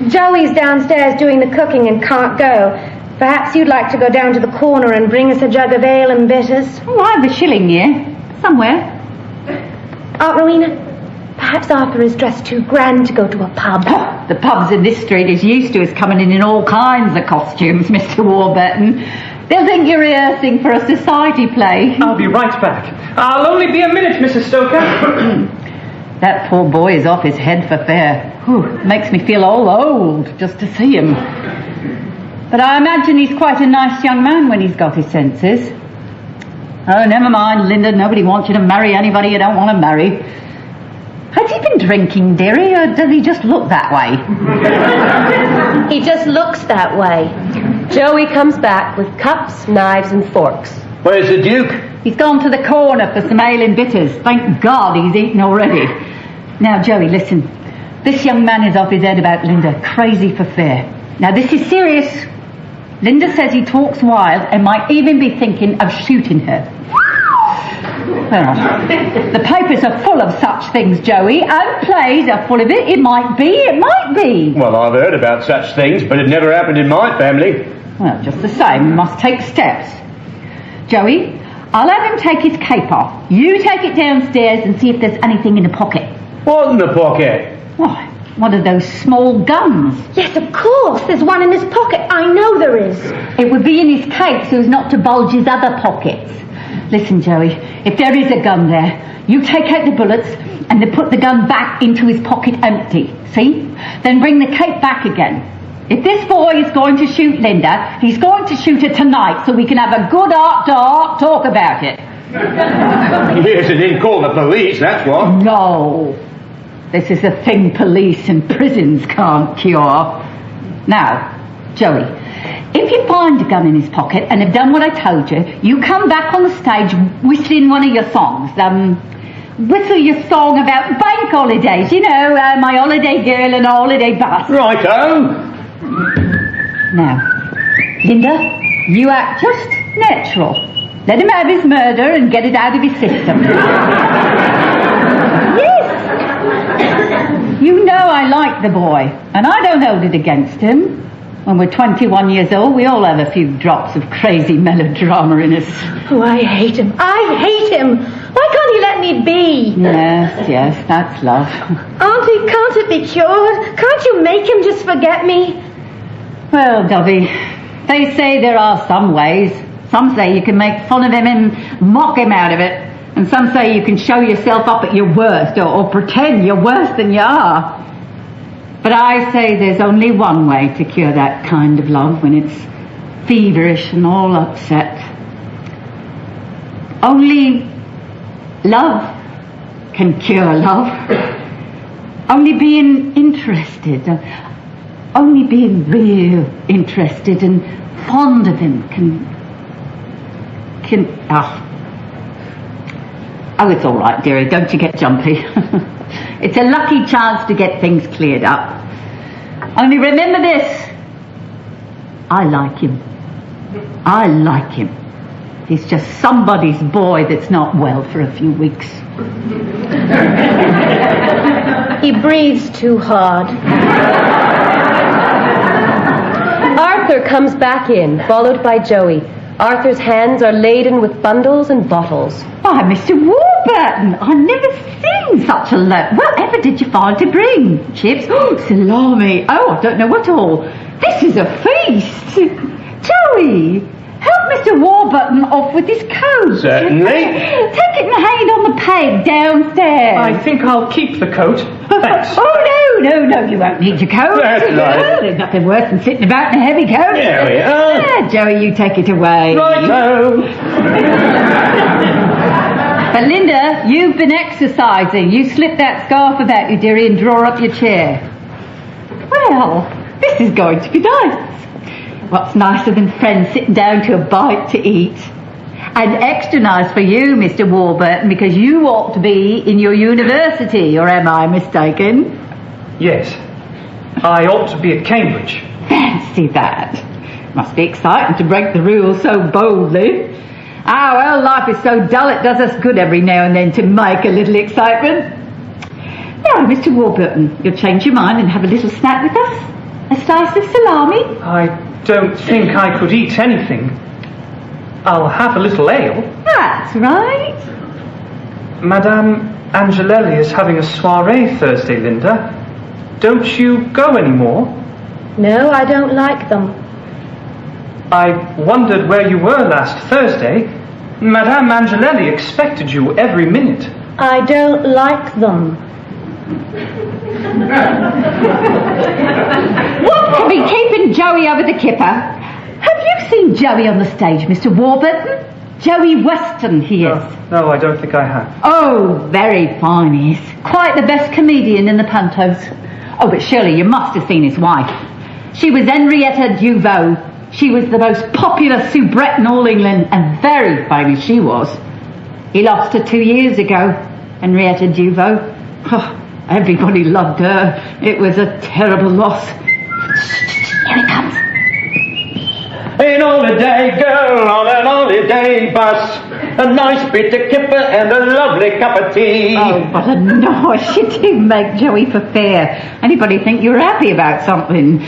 Joey's downstairs doing the cooking and can't go. Perhaps you'd like to go down to the corner and bring us a jug of ale and bitters. Oh, I have a shilling here. Somewhere. Aunt Rowena, perhaps Arthur is dressed too grand to go to a pub. The pubs in this street is used to us coming in all kinds of costumes, Mr. Warburton. They'll think you're rehearsing for a society play. I'll be right back. I'll only be a minute, Mrs. Stoker. That poor boy is off his head for fair. Makes me feel all old just to see him. But I imagine he's quite a nice young man when he's got his senses. Oh, never mind, Linda. Nobody wants you to marry anybody you don't want to marry. Has he been drinking, dearie, or does he just look that way? He just looks that way. Joey comes back with cups, knives, and forks. Where's the Duke? He's gone to the corner for some ale and bitters. Thank God he's eaten already. Now, Joey, listen. This young man is off his head about Linda. Crazy for fair. Now, this is serious. Linda says he talks wild and might even be thinking of shooting her. Well, the papers are full of such things, Joey, and plays are full of it. It might be. Well, I've heard about such things, but it never happened in my family. Well, just the same, we must take steps. Joey, I'll have him take his cape off. You take it downstairs and see if there's anything in the pocket. What in the pocket? Why, one of those small guns. Yes, of course. There's one in his pocket. I know there is. It would be in his cape so as not to bulge his other pockets. Listen, Joey, if there is a gun there, you take out the bullets and then put the gun back into his pocket empty. See? Then bring the cape back again. If this boy is going to shoot Linda, he's going to shoot her tonight so we can have a good heart-to-heart talk about it. Yes, and then call the police, that's what. No. This is a thing police and prisons can't cure. Now, Joey, if you find a gun in his pocket and have done what I told you, you come back on the stage whistling one of your songs. Whistle your song about bank holidays. You know, my holiday girl and holiday bus. Righto. Now, Linda, you act just natural. Let him have his murder and get it out of his system. Yes. You know I like the boy, and I don't hold it against him. When we're 21 years old, we all have a few drops of crazy melodrama in us. Oh, I hate him. I hate him. Why can't he let me be? Yes, that's love. Auntie, can't it be cured? Can't you make him just forget me? Well, Dovey, they say there are some ways. Some say you can make fun of him and mock him out of it. And some say you can show yourself up at your worst or pretend you're worse than you are. But I say there's only one way to cure that kind of love when it's feverish and all upset. Only love can cure love. Only being interested, only being real interested and fond of him can oh, it's all right, dearie, don't you get jumpy. It's a lucky chance to get things cleared up. Only remember this, I like him. I like him. He's just somebody's boy that's not well for a few weeks. He breathes too hard. Arthur comes back in, followed by Joey. Arthur's hands are laden with bundles and bottles. Why, Mr. Warburton, I've never seen such a lot. Whatever did you find to bring? Chips? Oh, salami. Oh, I don't know what all. This is a feast. Joey, help Mr. Warburton off with his coat. Certainly. Take it and hang it on the peg downstairs. I think I'll keep the coat. Thanks. Oh, no, you won't need your coat. That's right. There's nothing worse than sitting about in a heavy coat. There we are. Yeah, Joey, you take it away. Righto. But Linda, you've been exercising. You slip that scarf about you, dearie, and draw up your chair. Well, this is going to be nice. What's nicer than friends sitting down to a bite to eat? And extra nice for you, Mr. Warburton, because you ought to be in your university, or am I mistaken? Yes. I ought to be at Cambridge. Fancy that. Must be exciting to break the rules so boldly. Ah, well, life is so dull it does us good every now and then to make a little excitement. Now, Mr. Warburton, you'll change your mind and have a little snack with us? A slice of salami? I don't think I could eat anything. I'll have a little ale. That's right. Madame Angelelli is having a soirée Thursday, Linda. Don't you go anymore? No, I don't like them. I wondered where you were last Thursday. Madame Angelelli expected you every minute. I don't like them. What could be keeping Joey over the kipper? Have you seen Joey on the stage, Mr. Warburton? Joey Weston, he is. No, I don't think I have. Oh, very fine he is. Quite the best comedian in the pantos. Oh, but surely you must have seen his wife. She was Henrietta Duvaux. She was the most popular soubrette in all England, and very famous she was. He lost her 2 years ago, Henrietta Duvaux. Oh, everybody loved her. It was a terrible loss. Here he comes. An holiday girl on an holiday bus, a nice bit of kipper and a lovely cup of tea. Oh, what a noise. You do make Joey for fair. Anybody think you were happy about something?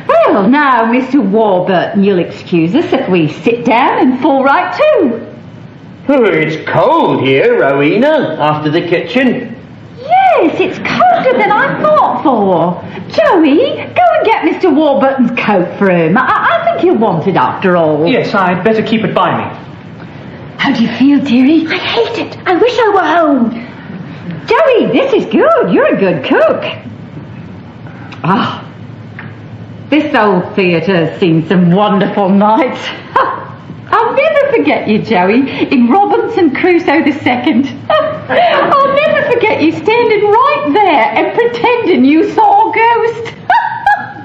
Well, now, Mr. Warburton, you'll excuse us if we sit down and fall right to. Oh, it's cold here, Rowena, after the kitchen. Yes, it's colder than I thought for. Joey, go and get Mr. Warburton's coat for him. I think he'll want it after all. Yes, I'd better keep it by me. How do you feel, dearie? I hate it. I wish I were home. Joey, this is good. You're a good cook. Ah, this old theatre's seen some wonderful nights. I'll never forget you, Joey, in Robinson Crusoe II. I'll never forget you standing right there and pretending you saw a ghost.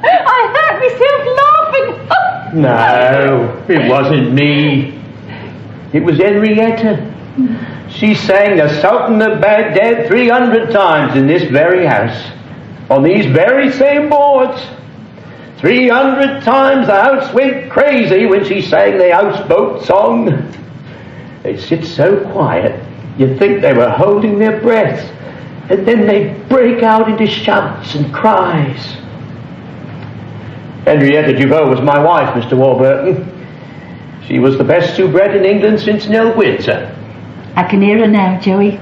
I hurt myself laughing. No, it wasn't me. It was Henrietta. She sang the Sultan of Baghdad 300 times in this very house, on these very same boards. 300 times the house went crazy when she sang the houseboat song. They'd sit so quiet, you'd think they were holding their breath, and then they'd break out into shouts and cries. Henrietta Duvaux was my wife, Mr. Warburton. She was the best soubrette in England since Nell Windsor. I can hear her now, Joey.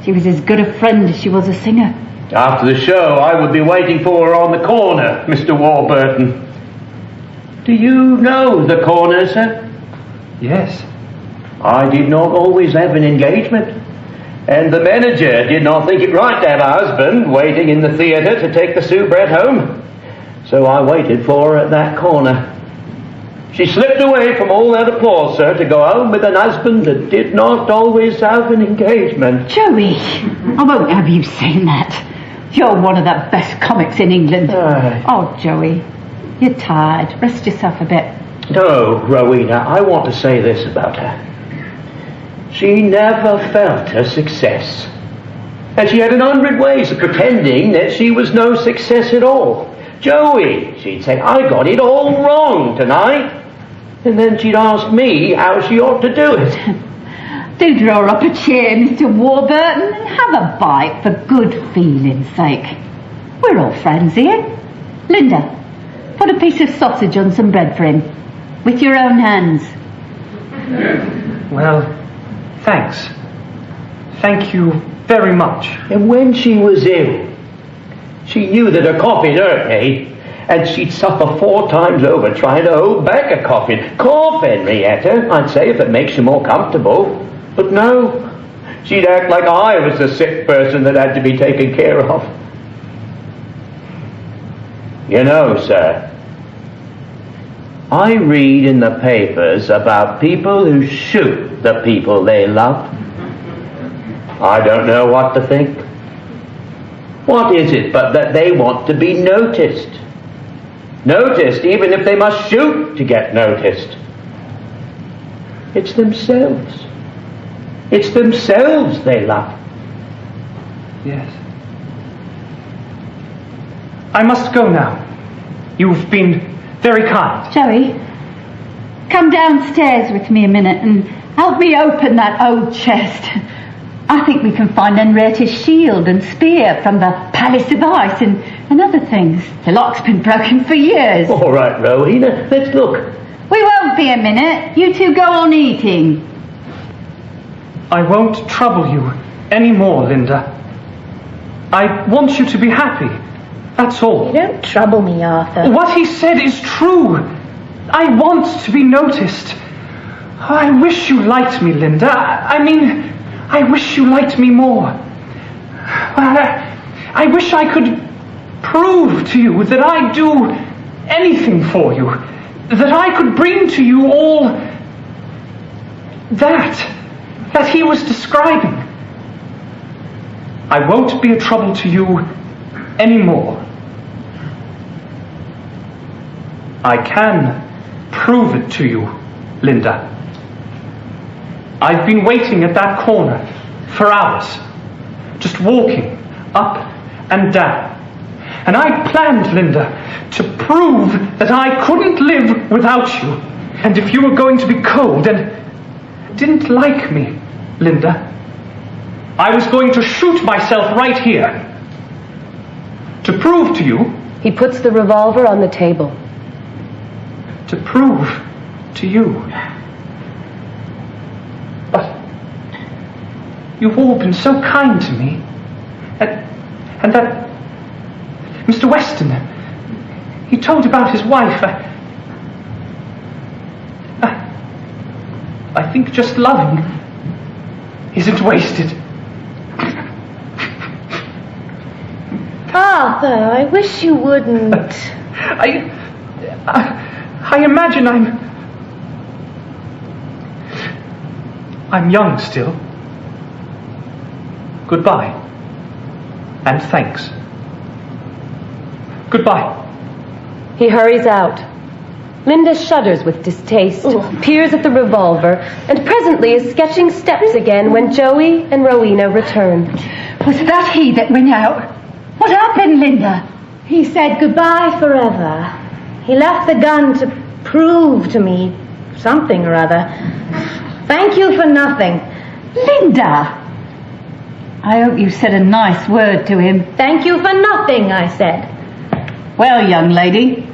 She was as good a friend as she was a singer. After the show, I would be waiting for her on the corner, Mr. Warburton. Do you know the corner, sir? Yes. I did not always have an engagement. And the manager did not think it right to have a husband waiting in the theatre to take the soubrette home. So I waited for her at that corner. She slipped away from all that applause, sir, to go home with an husband that did not always have an engagement. Joey, I won't have you seen that. You're one of the best comics in England. Oh, Joey, you're tired. Rest yourself a bit. No, Rowena, I want to say this about her. She never felt a success. And she had 100 ways of pretending that she was no success at all. Joey, she'd say, I got it all wrong tonight. And then she'd ask me how she ought to do it. Do draw up a chair, Mr. Warburton, and have a bite for good feeling's sake. We're all friends here. Linda, put a piece of sausage on some bread for him. With your own hands. Well, thanks. Thank you very much. And when she was ill, she knew that her coffin hurt me, and she'd suffer 4 times over trying to hold back a coffin. Cough, Henrietta, I'd say, if it makes you more comfortable. But no, she'd act like I was the sick person that had to be taken care of. You know, sir, I read in the papers about people who shoot the people they love. I don't know what to think. What is it but that they want to be noticed? Noticed even if they must shoot to get noticed. It's themselves. It's themselves they love. Yes. I must go now. You've been very kind. Joey, come downstairs with me a minute and help me open that old chest. I think we can find Henrietta's shield and spear from the Palace of Ice and other things. The lock's been broken for years. All right, Rowena, let's look. We won't be a minute. You two go on eating. I won't trouble you any more, Linda. I want you to be happy. That's all. You don't trouble me, Arthur. What he said is true. I want to be noticed. Oh, I wish you liked me, Linda. I wish you liked me more. I wish I could prove to you that I'd do anything for you. That I could bring to you all that he was describing. I won't be a trouble to you anymore. I can prove it to you, Linda. I've been waiting at that corner for hours, just walking up and down. And I planned, Linda, to prove that I couldn't live without you. And if you were going to be cold and didn't like me, Linda, I was going to shoot myself right here. To prove to you... He puts the revolver on the table. To prove to you. But you've all been so kind to me. And that Mr. Weston, he told about his wife. I think just loving isn't wasted. Arthur, I wish you wouldn't. I imagine I'm young still. Goodbye. And thanks. Goodbye. He hurries out. Linda shudders with distaste, peers at the revolver, and presently is sketching steps again when Joey and Rowena return. Was that he that went out? What happened, Linda? He said goodbye forever. He left the gun to prove to me something or other. Thank you for nothing. Linda! I hope you said a nice word to him. Thank you for nothing, I said. Well, young lady,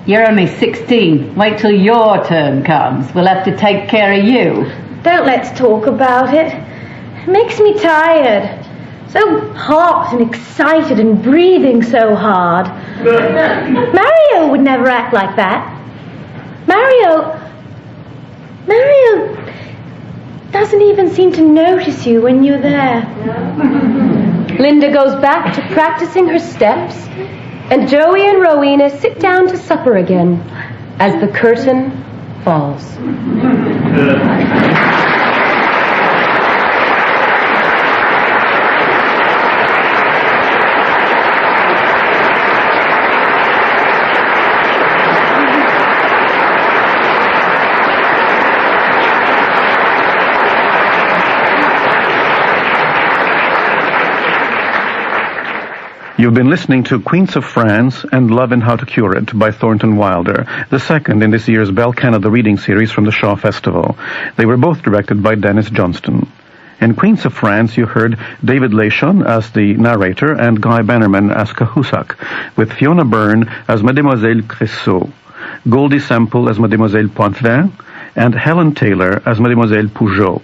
you're only 16. Wait till your turn comes. We'll have to take care of you. Don't let's talk about it. It makes me tired. So hot and excited and breathing so hard. Mario would never act like that. Mario, doesn't even seem to notice you when you're there. Linda goes back to practicing her steps, and Joey and Rowena sit down to supper again as the curtain falls. You've been listening to Queens of France and Love and How to Cure It by Thornton Wilder, the second in this year's Bell Canada Reading Series from the Shaw Festival. They were both directed by Dennis Johnston. In Queens of France, you heard David Lachon as the narrator and Guy Bannerman as Cahusac, with Fiona Byrne as Mademoiselle Cressot, Goldie Semple as Mademoiselle Pointvin, and Helen Taylor as Mademoiselle Pougeot.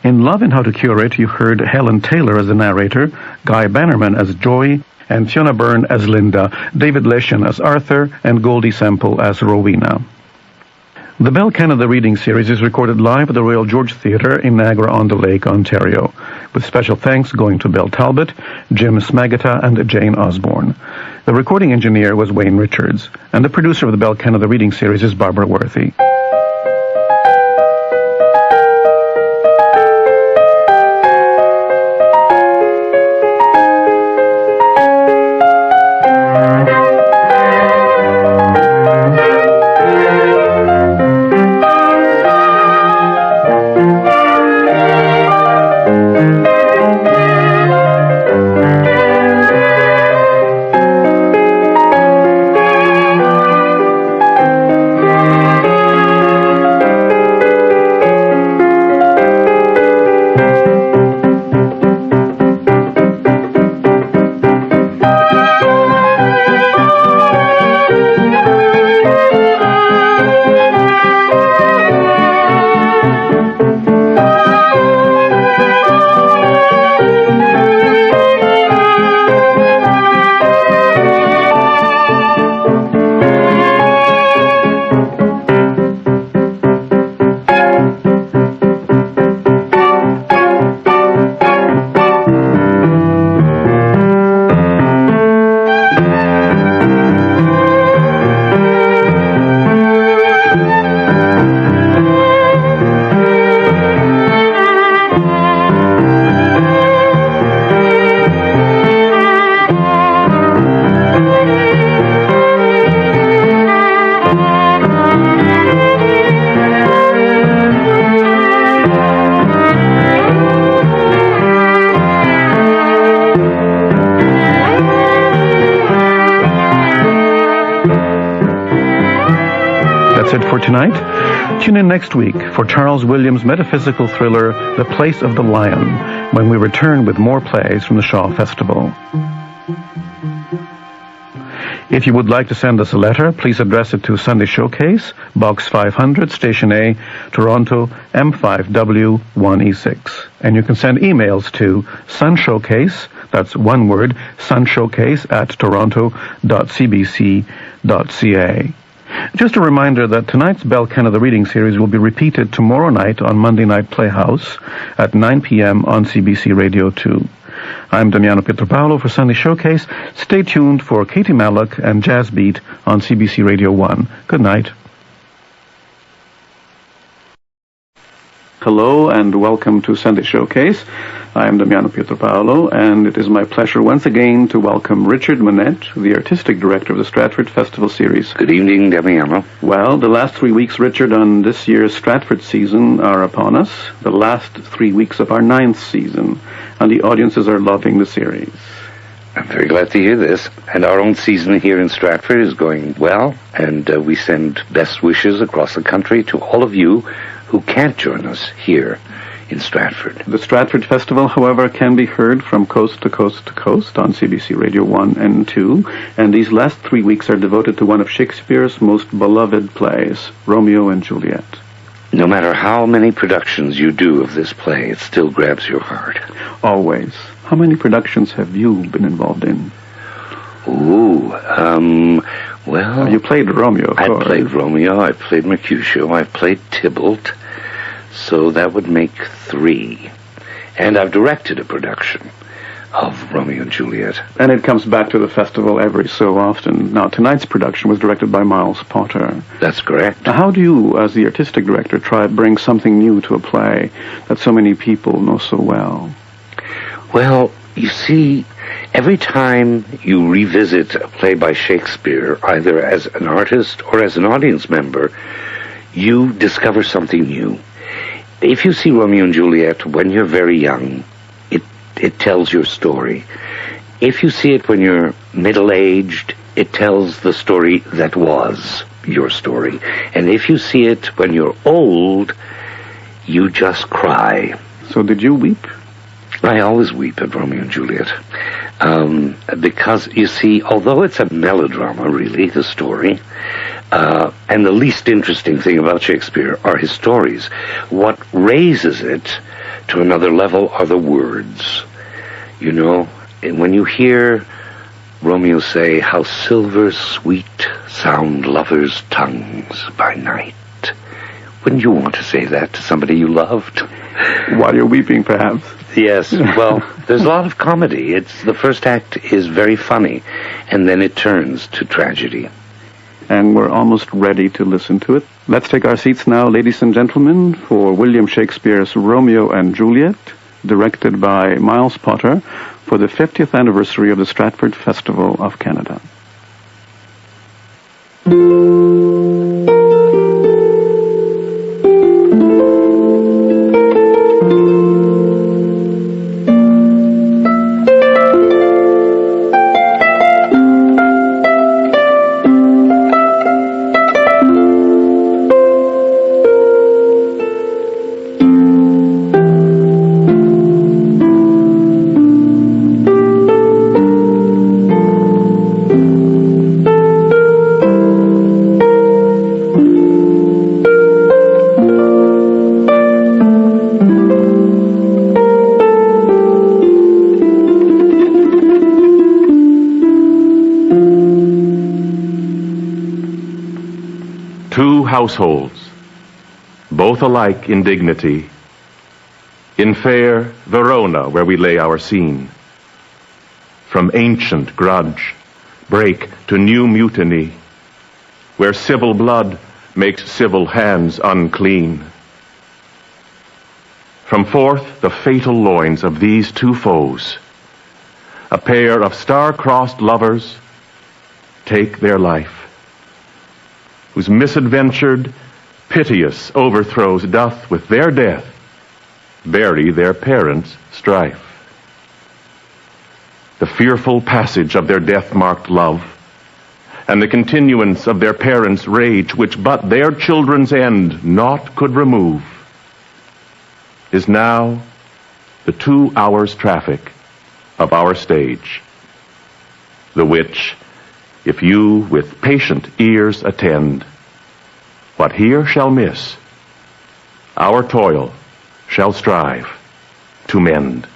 In Love and How to Cure It, you heard Helen Taylor as the narrator, Guy Bannerman as Joy, and Fiona Byrne as Linda, David Lachon as Arthur, and Goldie Semple as Rowena. The Bell Canada Reading Series is recorded live at the Royal George Theatre in Niagara-on-the-Lake, Ontario, with special thanks going to Bill Talbot, Jim Smagata, and Jane Osborne. The recording engineer was Wayne Richards, and the producer of the Bell Canada Reading Series is Barbara Worthy. Tonight, tune in next week for Charles Williams' metaphysical thriller, The Place of the Lion, when we return with more plays from the Shaw Festival. If you would like to send us a letter, please address it to Sunday Showcase, Box 500, Station A, Toronto, M5W 1E6. And you can send emails to sunshowcase, that's one word, sunshowcase at toronto.cbc.ca. Just a reminder that tonight's Bell Canada Reading Series will be repeated tomorrow night on Monday Night Playhouse at 9 p.m. on CBC Radio 2. I'm Damiano Pietropaolo for Sunday Showcase. Stay tuned for Katie Mallock and Jazz Beat on CBC Radio 1. Good night. Hello and welcome to Sunday Showcase. I am Damiano Pietropaolo, and it is my pleasure once again to welcome Richard Monette, the artistic director of the Stratford Festival Series. Good evening, Damiano. Well, the last 3 weeks, Richard, on this year's Stratford season are upon us. The last 3 weeks of our 9th season, and the audiences are loving the series. I'm very glad to hear this. And our own season here in Stratford is going well, and we send best wishes across the country to all of you who can't join us here in Stratford. The Stratford Festival, however, can be heard from coast to coast to coast on CBC Radio 1 and 2, and these last 3 weeks are devoted to one of Shakespeare's most beloved plays, Romeo and Juliet. No matter how many productions you do of this play, it still grabs your heart. Always. How many productions have you been involved in? Well... You played Romeo, of course. I played Romeo, I played Mercutio, I played Tybalt. So that would make 3. And I've directed a production of Romeo and Juliet. And it comes back to the festival every so often. Now, tonight's production was directed by Miles Potter. That's correct. Now, how do you, as the artistic director, try to bring something new to a play that so many people know so well? Well, you see, every time you revisit a play by Shakespeare, either as an artist or as an audience member, you discover something new. If you see Romeo and Juliet when you're very young, it tells your story. If you see it when you're middle-aged, it tells the story that was your story. And if you see it when you're old, you just cry. So did you weep? I always weep at Romeo and Juliet. Because, you see, although it's a melodrama, really, the story, and the least interesting thing about Shakespeare are his stories, what raises it to another level are the words. You know, and when you hear Romeo say, "How silver sweet sound lovers' tongues by night," wouldn't you want to say that to somebody you loved? While you're weeping, perhaps. Yes, well, there's a lot of comedy. The first act is very funny, and then it turns to tragedy. And we're almost ready to listen to it. Let's take our seats now, ladies and gentlemen, for William Shakespeare's Romeo and Juliet, directed by Miles Potter, for the 50th anniversary of the Stratford Festival of Canada. Households, both alike in dignity, in fair Verona where we lay our scene. From ancient grudge break to new mutiny, where civil blood makes civil hands unclean. From forth the fatal loins of these two foes, a pair of star-crossed lovers take their life, whose misadventured, piteous overthrows doth with their death bury their parents' strife. The fearful passage of their death-marked love, and the continuance of their parents' rage, which but their children's end naught could remove, is now the 2 hours' traffic of our stage, the which, if you with patient ears attend, what here shall miss, our toil shall strive to mend.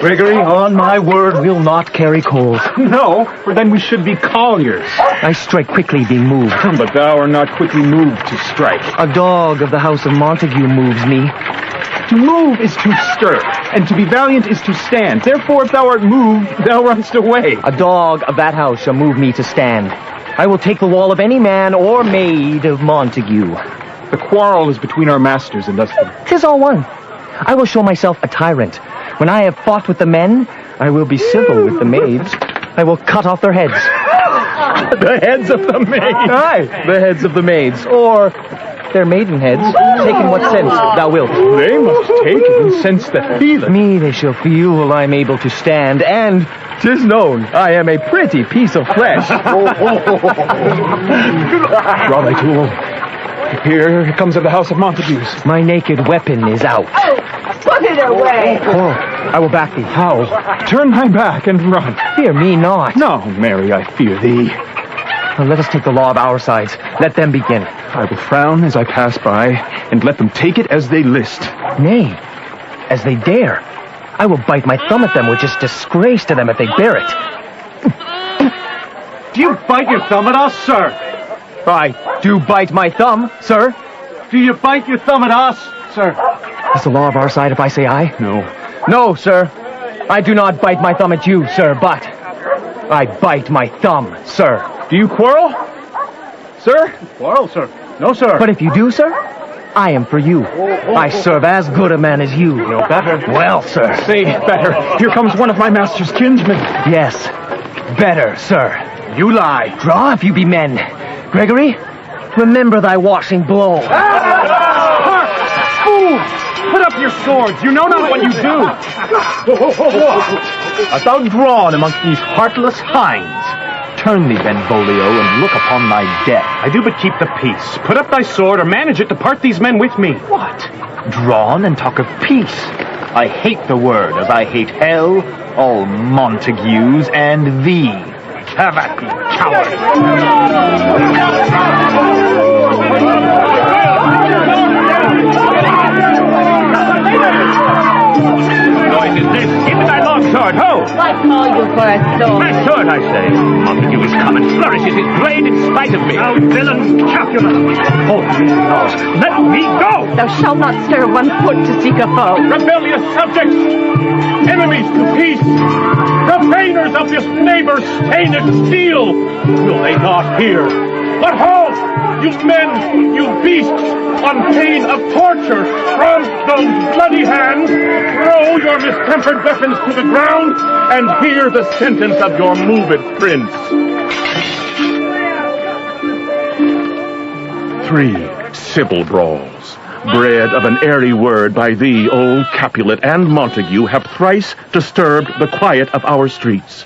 Gregory, on my word, we'll not carry coals. No, for then we should be colliers. I strike quickly, being moved. But thou art not quickly moved to strike. A dog of the house of Montague moves me. To move is to stir, and to be valiant is to stand. Therefore, if thou art moved, thou runnest away. A dog of that house shall move me to stand. I will take the wall of any man or maid of Montague. The quarrel is between our masters and us. 'Tis all one. I will show myself a tyrant. When I have fought with the men, I will be civil with the maids. I will cut off their heads. The heads of the maids? Aye, the heads of the maids. Or their maiden heads, take in what sense thou wilt. They must take it in sense that feeleth. Me they shall feel I'm able to stand, and 'tis known I am a pretty piece of flesh. Draw thy tool. Here it comes of the house of Montagues. My naked weapon is out. Put it away! Oh, I will back thee. How? Turn thy back and run. Fear me not. No, Mary, I fear thee. Now let us take the law of our sides. Let them begin. I will frown as I pass by, and let them take it as they list. Nay, as they dare. I will bite my thumb at them, which is disgrace to them if they bear it. Do you bite your thumb at us, sir? I do bite my thumb, sir. Do you bite your thumb at us, sir? Is the law of our side if I say aye? No. No, sir. I do not bite my thumb at you, sir, but I bite my thumb, sir. Do you quarrel? Sir? Quarrel, sir. No, sir. But if you do, sir, I am for you. I serve as good a man as you. No better. Well, sir. Say better. Here comes one of my master's kinsmen. Yes, better, sir. You lie. Draw if you be men. Gregory, remember thy washing blow. Fools! Put up your swords. You know not what you do. Art thou drawn amongst these heartless hinds? Turn thee, Benvolio, and look upon thy death. I do but keep the peace. Put up thy sword, or manage it to part these men with me. What? Drawn and talk of peace? I hate the word, as I hate hell, all Montagues, and thee. Have at thee, coward! Noise is this? Give me thy longsword, ho! I call you for a sword. My sword, I say. Montague is come and flourishes his blade in spite of me. Thou villain Capulet! Hold me, laws. Let me go! Thou shalt not stir 1 foot to seek a foe. Rebellious subjects! Enemies to peace! Profaners of this neighbor's stained steel! Will they not hear? But halt! You men, you beasts, on pain of torture, from those bloody hands, throw your mistempered weapons to the ground, and hear the sentence of your moved prince. 3 civil brawls, bred of an airy word by thee, old Capulet and Montague, have thrice disturbed the quiet of our streets.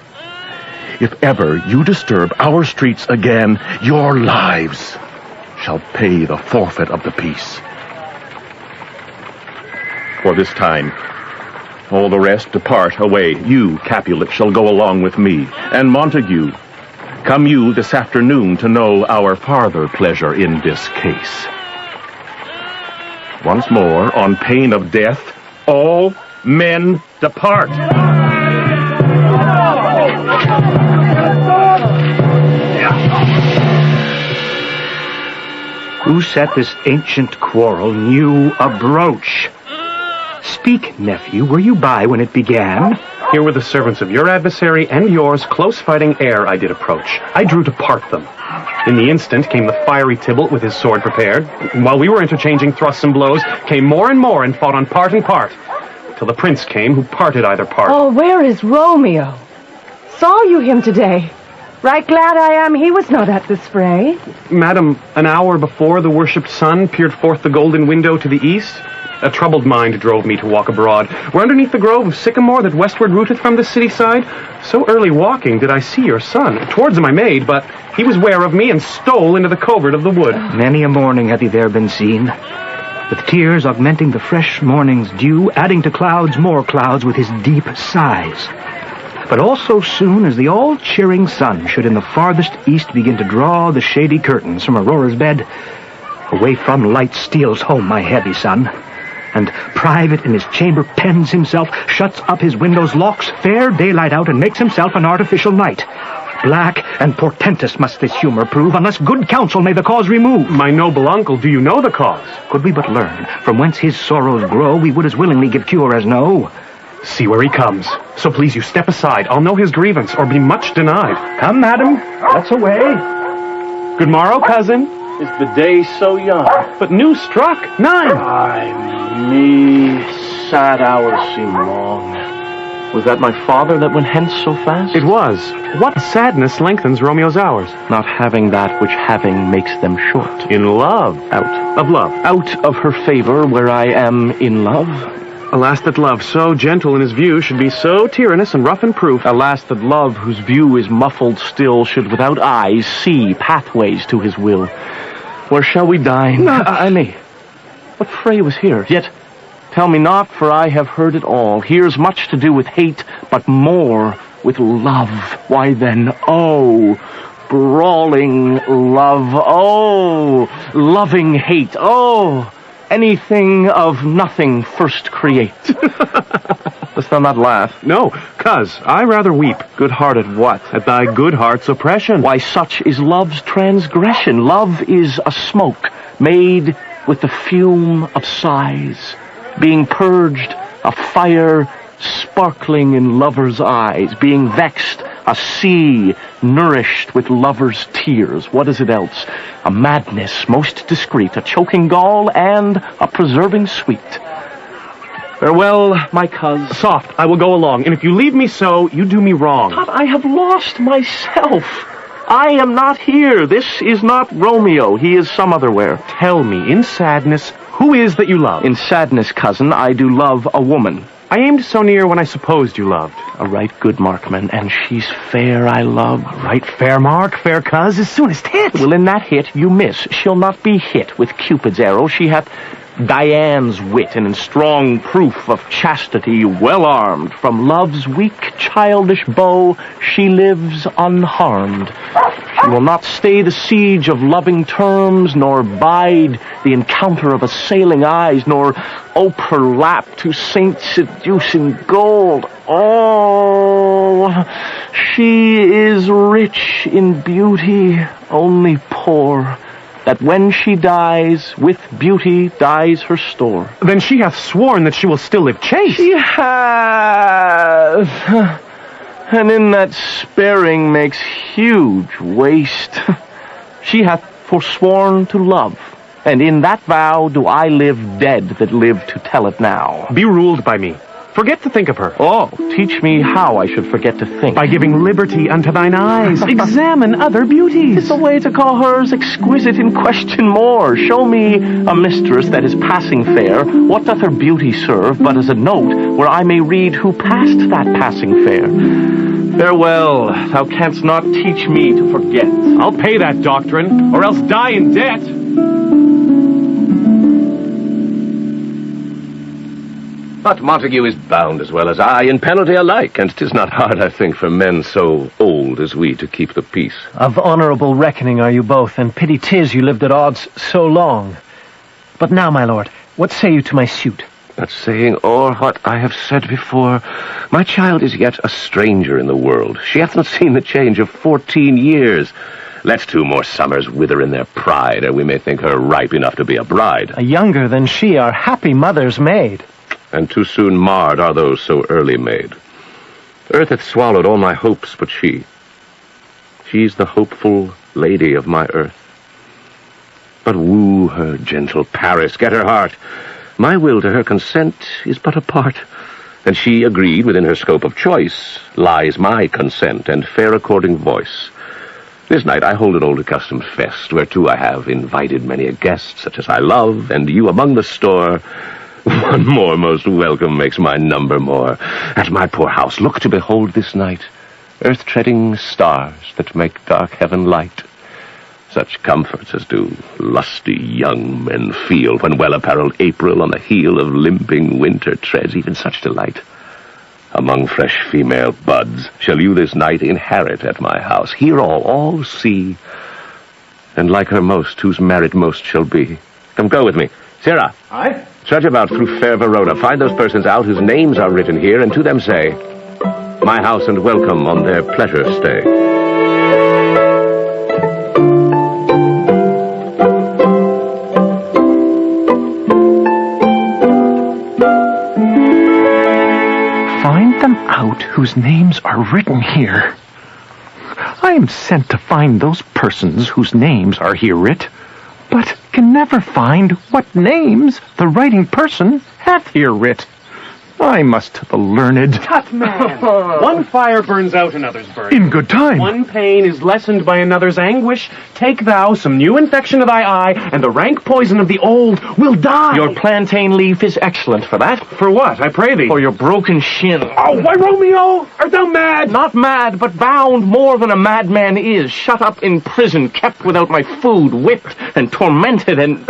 If ever you disturb our streets again, your lives shall pay the forfeit of the peace. For this time, all the rest depart away. You, Capulet, shall go along with me. And Montague, come you this afternoon to know our farther pleasure in this case. Once more, on pain of death, all men depart. Who set this ancient quarrel knew a broach? Speak, nephew, were you by when it began? Here were the servants of your adversary and yours, close fighting ere I did approach. I drew to part them. In the instant came the fiery Tybalt with his sword prepared. While we were interchanging thrusts and blows, came more and more and fought on part and part, till the prince came who parted either part. Oh, where is Romeo? Saw you him today? Right glad I am he was not at this fray. Madam, an hour before the worshipped sun peered forth the golden window to the east, a troubled mind drove me to walk abroad, where underneath the grove of sycamore that westward rooteth from the city side, so early walking did I see your son. Towards him I made, but he was ware of me and stole into the covert of the wood. Many a morning hath he there been seen, with tears augmenting the fresh morning's dew, adding to clouds more clouds with his deep sighs. But also soon as the all-cheering sun should in the farthest east begin to draw the shady curtains from Aurora's bed, away from light steals home my heavy son, and private in his chamber pens himself, shuts up his windows, locks fair daylight out, and makes himself an artificial night. Black and portentous must this humor prove, unless good counsel may the cause remove. My noble uncle, do you know the cause? Could we but learn from whence his sorrows grow, we would as willingly give cure as know. See where he comes. So please you step aside. I'll know his grievance, or be much denied. Come, madam, let's away. Good morrow, cousin. Is the day so young? But new struck, 9. Ay me, sad hours seem long. Was that my father that went hence so fast? It was. What sadness lengthens Romeo's hours? Not having that which having makes them short. In love. Out. Of love. Out of her favor where I am in love. Alas that love, so gentle in his view, should be so tyrannous and rough in proof. Alas that love, whose view is muffled still, should without eyes see pathways to his will. Where shall we dine? I may. What fray was here? Yet tell me not, for I have heard it all. Here's much to do with hate, but more with love. Why then, oh, sprawling love. Oh, loving hate. Oh, anything of nothing first create. Dost thou not laugh? No, cuz I rather weep. Good-hearted what? At thy good heart's oppression. Why, such is love's transgression. Love is a smoke made with the fume of sighs, being purged, a fire sparkling in lovers' eyes, being vexed, a sea nourished with lovers' tears. What is it else? A madness most discreet, a choking gall, and a preserving sweet. Farewell, my cuz. Soft, I will go along, and if you leave me so, you do me wrong. Todd, I have lost myself. I am not here. This is not Romeo. He is some other where. Tell me, in sadness, who is that you love? In sadness, cousin, I do love a woman. I aimed so near when I supposed you loved. A right good markman, and she's fair I love. A right fair mark, fair cuz, as soon as 'tis. Well, in that hit you miss. She'll not be hit with Cupid's arrow. She hath Diane's wit, and in strong proof of chastity well armed. From love's weak childish bow she lives unharmed. She will not stay the siege of loving terms, nor bide the encounter of assailing eyes, nor ope her lap to saints seducing gold. Oh, she is rich in beauty, only poor, that when she dies, with beauty dies her store. Then she hath sworn that she will still live chaste. She hath, and in that sparing makes huge waste. She hath forsworn to love, and in that vow do I live dead that live to tell it now. Be ruled by me. Forget to think of her. Oh, teach me how I should forget to think. By giving liberty unto thine eyes. Examine other beauties. It's a way to call hers exquisite and question more. Show me a mistress that is passing fair. What doth her beauty serve but as a note where I may read who passed that passing fair? Farewell, thou canst not teach me to forget. I'll pay that doctrine, or else die in debt. But Montague is bound as well as I in penalty alike, and 'tis not hard, I think, for men so old as we to keep the peace. Of honorable reckoning are you both, and pity 'tis you lived at odds so long. But now, my lord, what say you to my suit? Not saying o'er what I have said before, my child is yet a stranger in the world. She hath not seen the change of 14 years. Let 2 more summers wither in their pride, ere we may think her ripe enough to be a bride. A younger than she, our happy mother's maid. And too soon marred are those so early made. Earth hath swallowed all my hopes but she. She's the hopeful lady of my earth. But woo her, gentle Paris, get her heart. My will to her consent is but a part, and she agreed within her scope of choice. Lies my consent and fair according voice. This night I hold an old accustomed fest, whereto I have invited many a guest, such as I love, and you among the store. One more most welcome makes my number more. At my poor house look to behold this night earth-treading stars that make dark heaven light. Such comforts as do lusty young men feel when well-apparelled April on the heel of limping winter treads even such delight. Among fresh female buds shall you this night inherit at my house. Hear all see, and like her most, whose merit most shall be. Come, go with me. Sarah. Aye? Trudge about through fair Verona. Find those persons out whose names are written here, and to them say, my house and welcome on their pleasure stay. Find them out whose names are written here. I am sent to find those persons whose names are here writ, but can never find what names the writing person hath here writ. I must to the learned. Tut, man. One fire burns out another's burden. In good time. One pain is lessened by another's anguish. Take thou some new infection of thy eye, and the rank poison of the old will die. Your plantain leaf is excellent for that. For what, I pray thee? For your broken shin. Oh, why, Romeo? Art thou mad? Not mad, but bound more than a madman is. Shut up in prison, kept without my food, whipped and tormented and...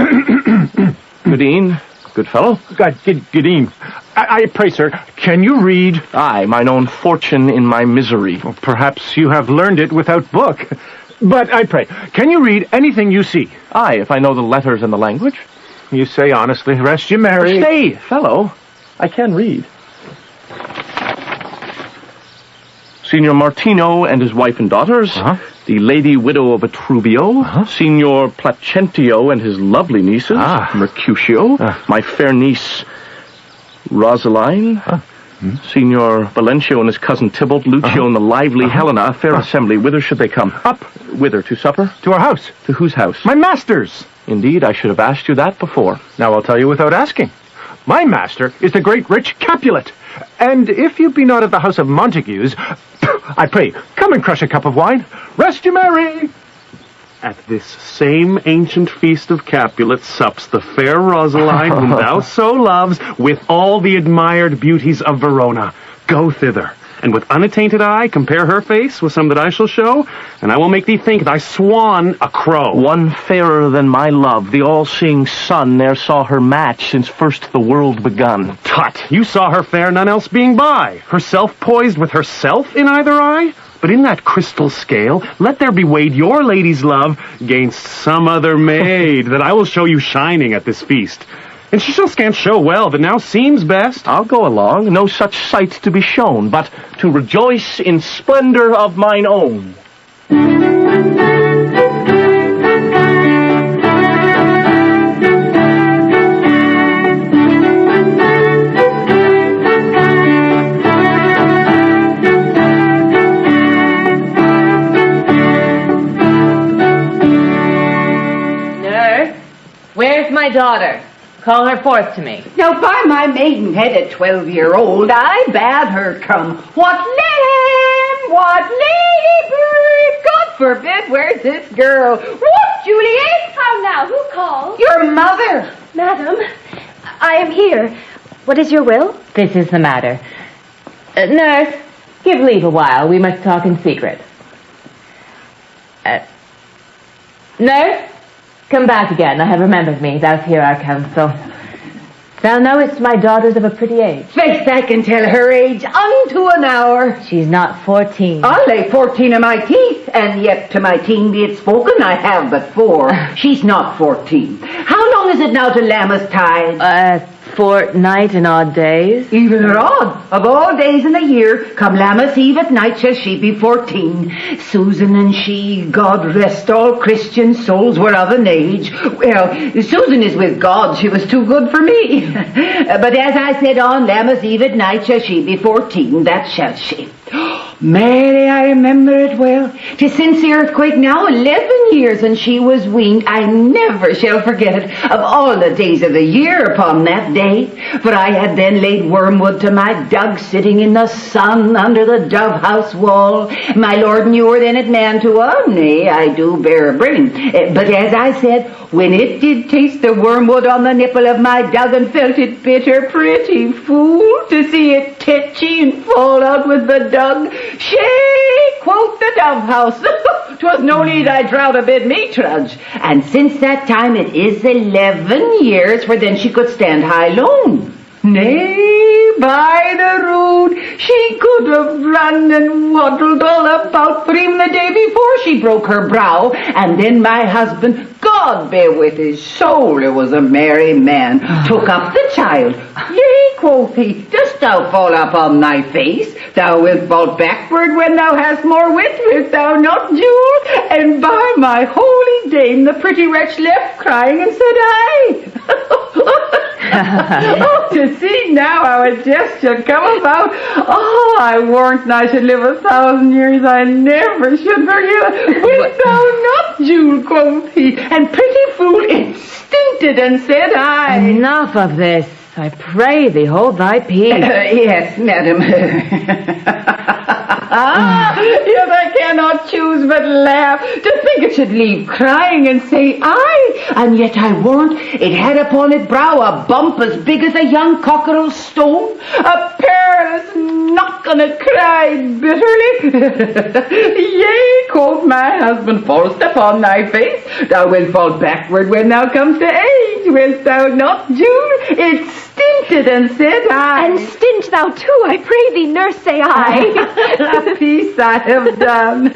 Goodeen, good fellow. Goodeen. I pray, sir, can you read? Aye, mine own fortune in my misery. Well, perhaps you have learned it without book. But I pray, can you read anything you see? Aye, if I know the letters and the language. You say honestly, rest you merry. Stay, fellow. I can read. Signor Martino and his wife and daughters, the lady widow of Etrubio, Signor Placentio and his lovely nieces, Mercutio, my fair niece Rosaline, Signor Valencio and his cousin Tybalt, Lucio and the lively Helena, a fair assembly. Whither should they come? Up. Whither, to supper? To our house. To whose house? My master's. Indeed, I should have asked you that before. Now I'll tell you without asking. My master is the great rich Capulet, and if you be not at the house of Montagues, I pray, come and crush a cup of wine. Rest you merry! At this same ancient feast of Capulet sups the fair Rosaline, whom thou so loves, with all the admired beauties of Verona. Go thither, and with unattainted eye compare her face with some that I shall show, and I will make thee think thy swan a crow. One fairer than my love, the all-seeing sun, ne'er saw her match since first the world begun. Tut, you saw her fair, none else being by, herself poised with herself in either eye. But in that crystal scale, let there be weighed your lady's love gainst some other maid that I will show you shining at this feast. And she shall scant show well that now seems best. I'll go along, no such sight to be shown, but to rejoice in splendor of mine own. Where's my daughter? Call her forth to me. Now, by my maidenhead at 12-year-old, I bade her come. What lamb, what ladybird, God forbid, where's this girl? What, Juliet? How now, who calls? Your mother. Madam, I am here. What is your will? This is the matter. Nurse, give leave a while. We must talk in secret. Nurse? Come back again. I have remembered me. Thou'st hear our counsel. Thou knowest my daughter's of a pretty age. Faith, I can tell her age unto an hour. She's not 14. I'll lay 14 of my teeth, and yet to my teen be it spoken, I have but 4. She's not 14. How long is it now to Lammas tide? Fortnight and odd days. Even or odd. Of all days in the year, come Lammas Eve at night shall she be 14. Susan and she, God rest all Christian souls, were of an age. Well, Susan is with God. She was too good for me. But as I said, on Lammas Eve at night shall she be 14. That shall she. Mary, I remember it well. 'Tis since the earthquake now 11 years, and she was weaned. I never shall forget it, of all the days of the year upon that day. For I had then laid wormwood to my dug, sitting in the sun under the dove house wall. My lord knew her then at Mantua. Nay, I do bear bring. But as I said, when it did taste the wormwood on the nipple of my dug and felt it bitter, pretty fool, to see it tetchy and fall out with the dug. She, quoth the dove house, 'twas no need I drought a bid me trudge. And since that time it is 11 years, for then she could stand high lone. Nay, by the rood, she could have run and waddled all about, for even the day before she broke her brow. And then my husband, God be with his soul, he was a merry man, took up the child. Yea, quoth he, dost thou fall upon thy face? Thou wilt fall backward when thou hast more wit, wilt thou not, Jule? And by my holy dame, the pretty wretch left crying and said, aye. Oh, to see now how a jest should come about. Oh, I warrant I should live 1,000 years, I never should forget it. Wilt thou not, Jule, quoth he, and pretty fool instincted and said, aye. Enough of this. I pray thee, hold thy peace. Yes, madam. Yes, I cannot choose but laugh. To think it should leave crying and say aye, and yet I warrant it had upon its brow a bump as big as a young cockerel's stone. A perilous knock, and it cried bitterly. Yea, quoth my husband, fall'st upon thy face. Thou wilt fall backward when thou comes to age, wilt thou not, June? It fainted and said I. And stint thou too, I pray thee, nurse, say I. A peace I have done.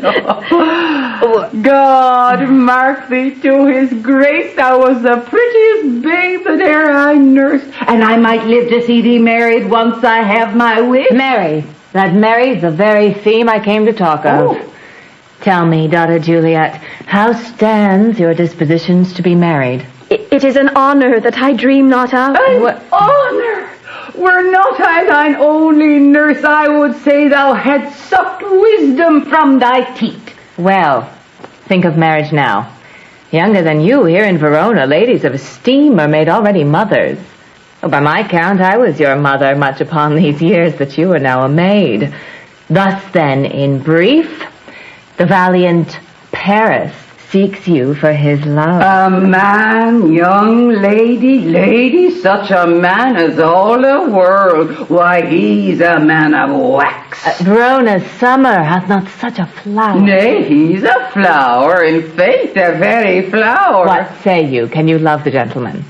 God mark thee to his grace, thou was the prettiest babe that e'er I nursed, and I might live to see thee married once I have my wish. Mary. That Mary's the very theme I came to talk of. Oh. Tell me, daughter Juliet, how stands your dispositions to be married? It is an honor that I dream not of. An honor! Were not I thine only nurse, I would say thou hadst sucked wisdom from thy teat. Well, think of marriage now. Younger than you here in Verona, ladies of esteem are made already mothers. Oh, by my count, I was your mother much upon these years that you are now a maid. Thus then, in brief, the valiant Paris seeks you for his love. A man, young lady, such a man as all the world. Why, he's a man of wax. Verona's summer hath not such a flower. Nay, he's a flower, in faith, a very flower. What say you? Can you love the gentleman?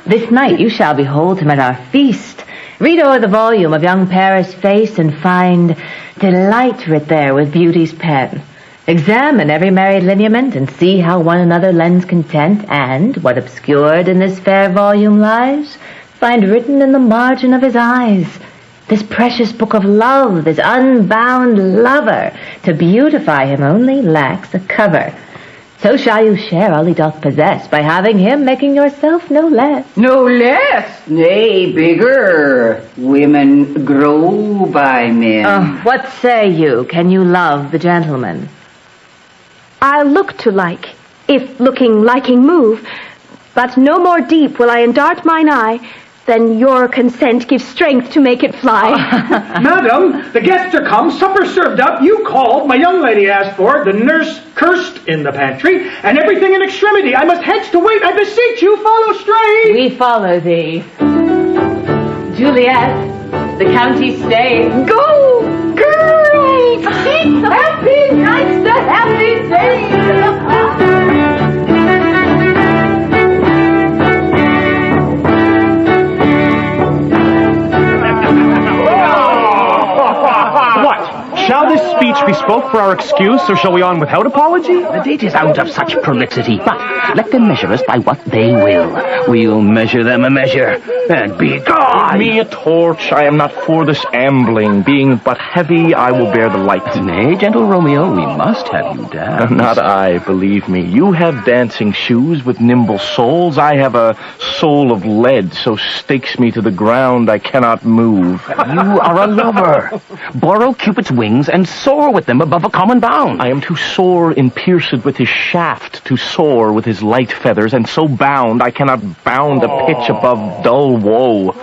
This night you shall behold him at our feast. Read o'er the volume of young Paris' face and find delight writ there with beauty's pen. Examine every married lineament and see how one another lends content, and what obscured in this fair volume lies, find written in the margin of his eyes. This precious book of love, this unbound lover, to beautify him only lacks a cover. So shall you share all he doth possess, by having him making yourself no less. No less, nay, bigger. Women grow by men. What say you? Can you love the gentleman? I'll look to like, if looking liking move, but no more deep will I endart mine eye, than your consent gives strength to make it fly. Madam, the guests are come, supper served up, you called, my young lady asked for, the nurse cursed in the pantry, and everything in extremity. I must hence to wait, I beseech you, follow straight. We follow thee. Juliet, the county stays. Go! Great! Happy nights to happy days! Shall this speech be spoke for our excuse, or shall we on without apology? The date is out of such prolixity, but let them measure us by what they will. We'll measure them a measure, and be gone! Give me a torch. I am not for this ambling. Being but heavy, I will bear the light. Nay, gentle Romeo, we must have you dance. Not I, believe me. You have dancing shoes with nimble soles. I have a soul of lead, so stakes me to the ground I cannot move. You are a lover. Borrow Cupid's wings and soar with them above a common bound. I am too sore pierced with his shaft to soar with his light feathers, and so bound I cannot bound a pitch above dull woe.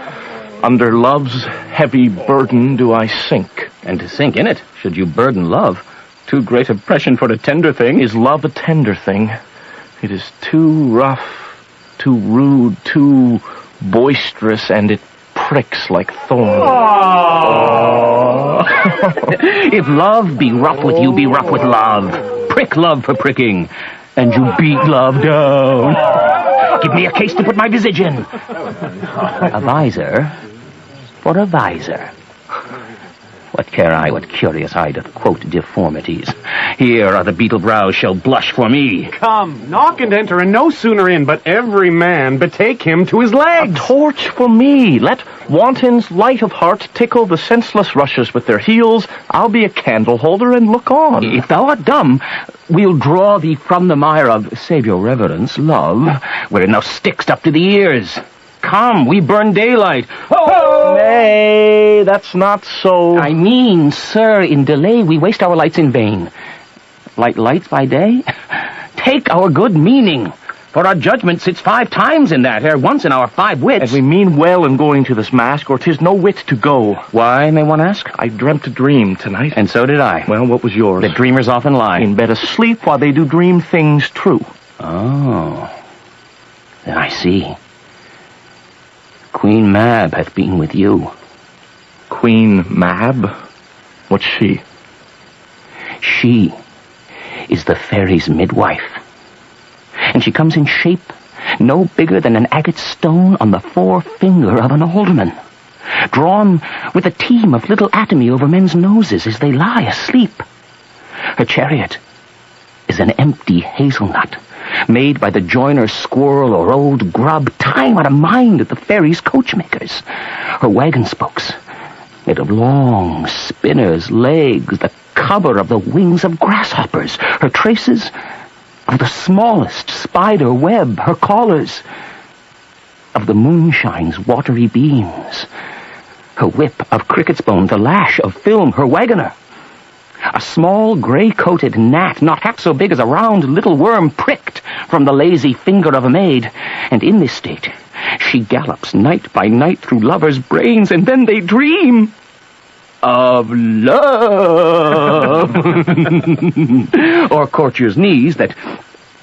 Under love's heavy burden do I sink. And to sink in it, should you burden love, too great oppression for a tender thing. Is love a tender thing? It is too rough, too rude, too boisterous, and it pricks like thorns. If love be rough with you, be rough with love. Prick love for pricking, and you beat love down. Give me a case to put my visage in. A visor for a visor. What care I what curious eye doth quote deformities? Here are the beetle brows shall blush for me. Come, knock and enter, and no sooner in, but every man betake him to his legs. A torch for me. Let wantons light of heart tickle the senseless rushes with their heels. I'll be a candle holder and look on. If thou art dumb, we'll draw thee from the mire of, save your reverence, love, wherein thou stickst up to the ears. Come, we burn daylight. Oh! Nay, that's not so. I mean, sir, in delay we waste our lights in vain. Light lights by day? Take our good meaning. For our judgment sits 5 times in that, ere once in our 5 wits. And we mean well in going to this mask, or 'tis no wit to go. Why, may one ask? I dreamt a dream tonight. And so did I. Well, what was yours? That dreamers often lie. In bed asleep while they do dream things true. Oh. Then I see. Queen Mab hath been with you. Queen Mab? What's she? She is the fairy's midwife. And she comes in shape no bigger than an agate stone on the forefinger of an alderman, drawn with a team of little atomy over men's noses as they lie asleep. Her chariot is an empty hazelnut, made by the joiner's squirrel or old grub, time out of mind at the ferry's coachmakers. Her wagon spokes, made of long spinners' legs, the cover of the wings of grasshoppers, her traces of the smallest spider web, her collars of the moonshine's watery beams, her whip of cricket's bone, the lash of film, her wagoner, a small gray-coated gnat not half so big as a round little worm pricked from the lazy finger of a maid. And in this state she gallops night by night through lovers' brains, and then they dream of love. Or courtiers' knees that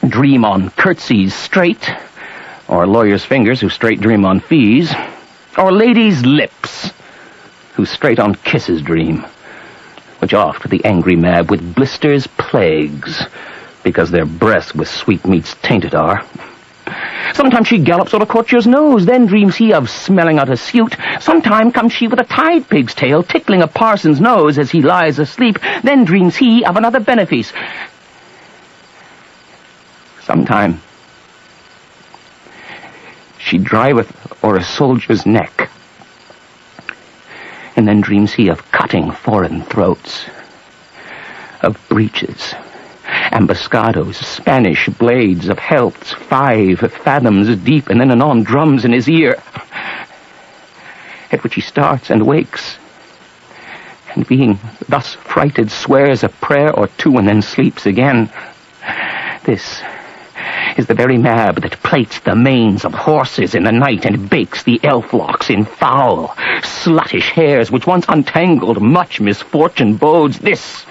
dream on curtsies straight, or lawyers' fingers who straight dream on fees, or ladies' lips who straight on kisses dream, which oft the angry mab with blisters plagues, because their breasts with sweetmeats tainted are. Sometimes she gallops on a courtier's nose, then dreams he of smelling out a suit. Sometime comes she with a tide pig's tail, tickling a parson's nose as he lies asleep, then dreams he of another benefice. Sometime she driveth o'er a soldier's neck, and then dreams he of cutting foreign throats, of breaches, ambuscados, Spanish blades, of healths 5 fathoms deep, and then anon drums in his ear, at which he starts and wakes, and being thus frighted swears a prayer or two and then sleeps again. This is the very mab that plaits the manes of horses in the night and bakes the elf locks in foul, sluttish hairs which once untangled much misfortune bodes. This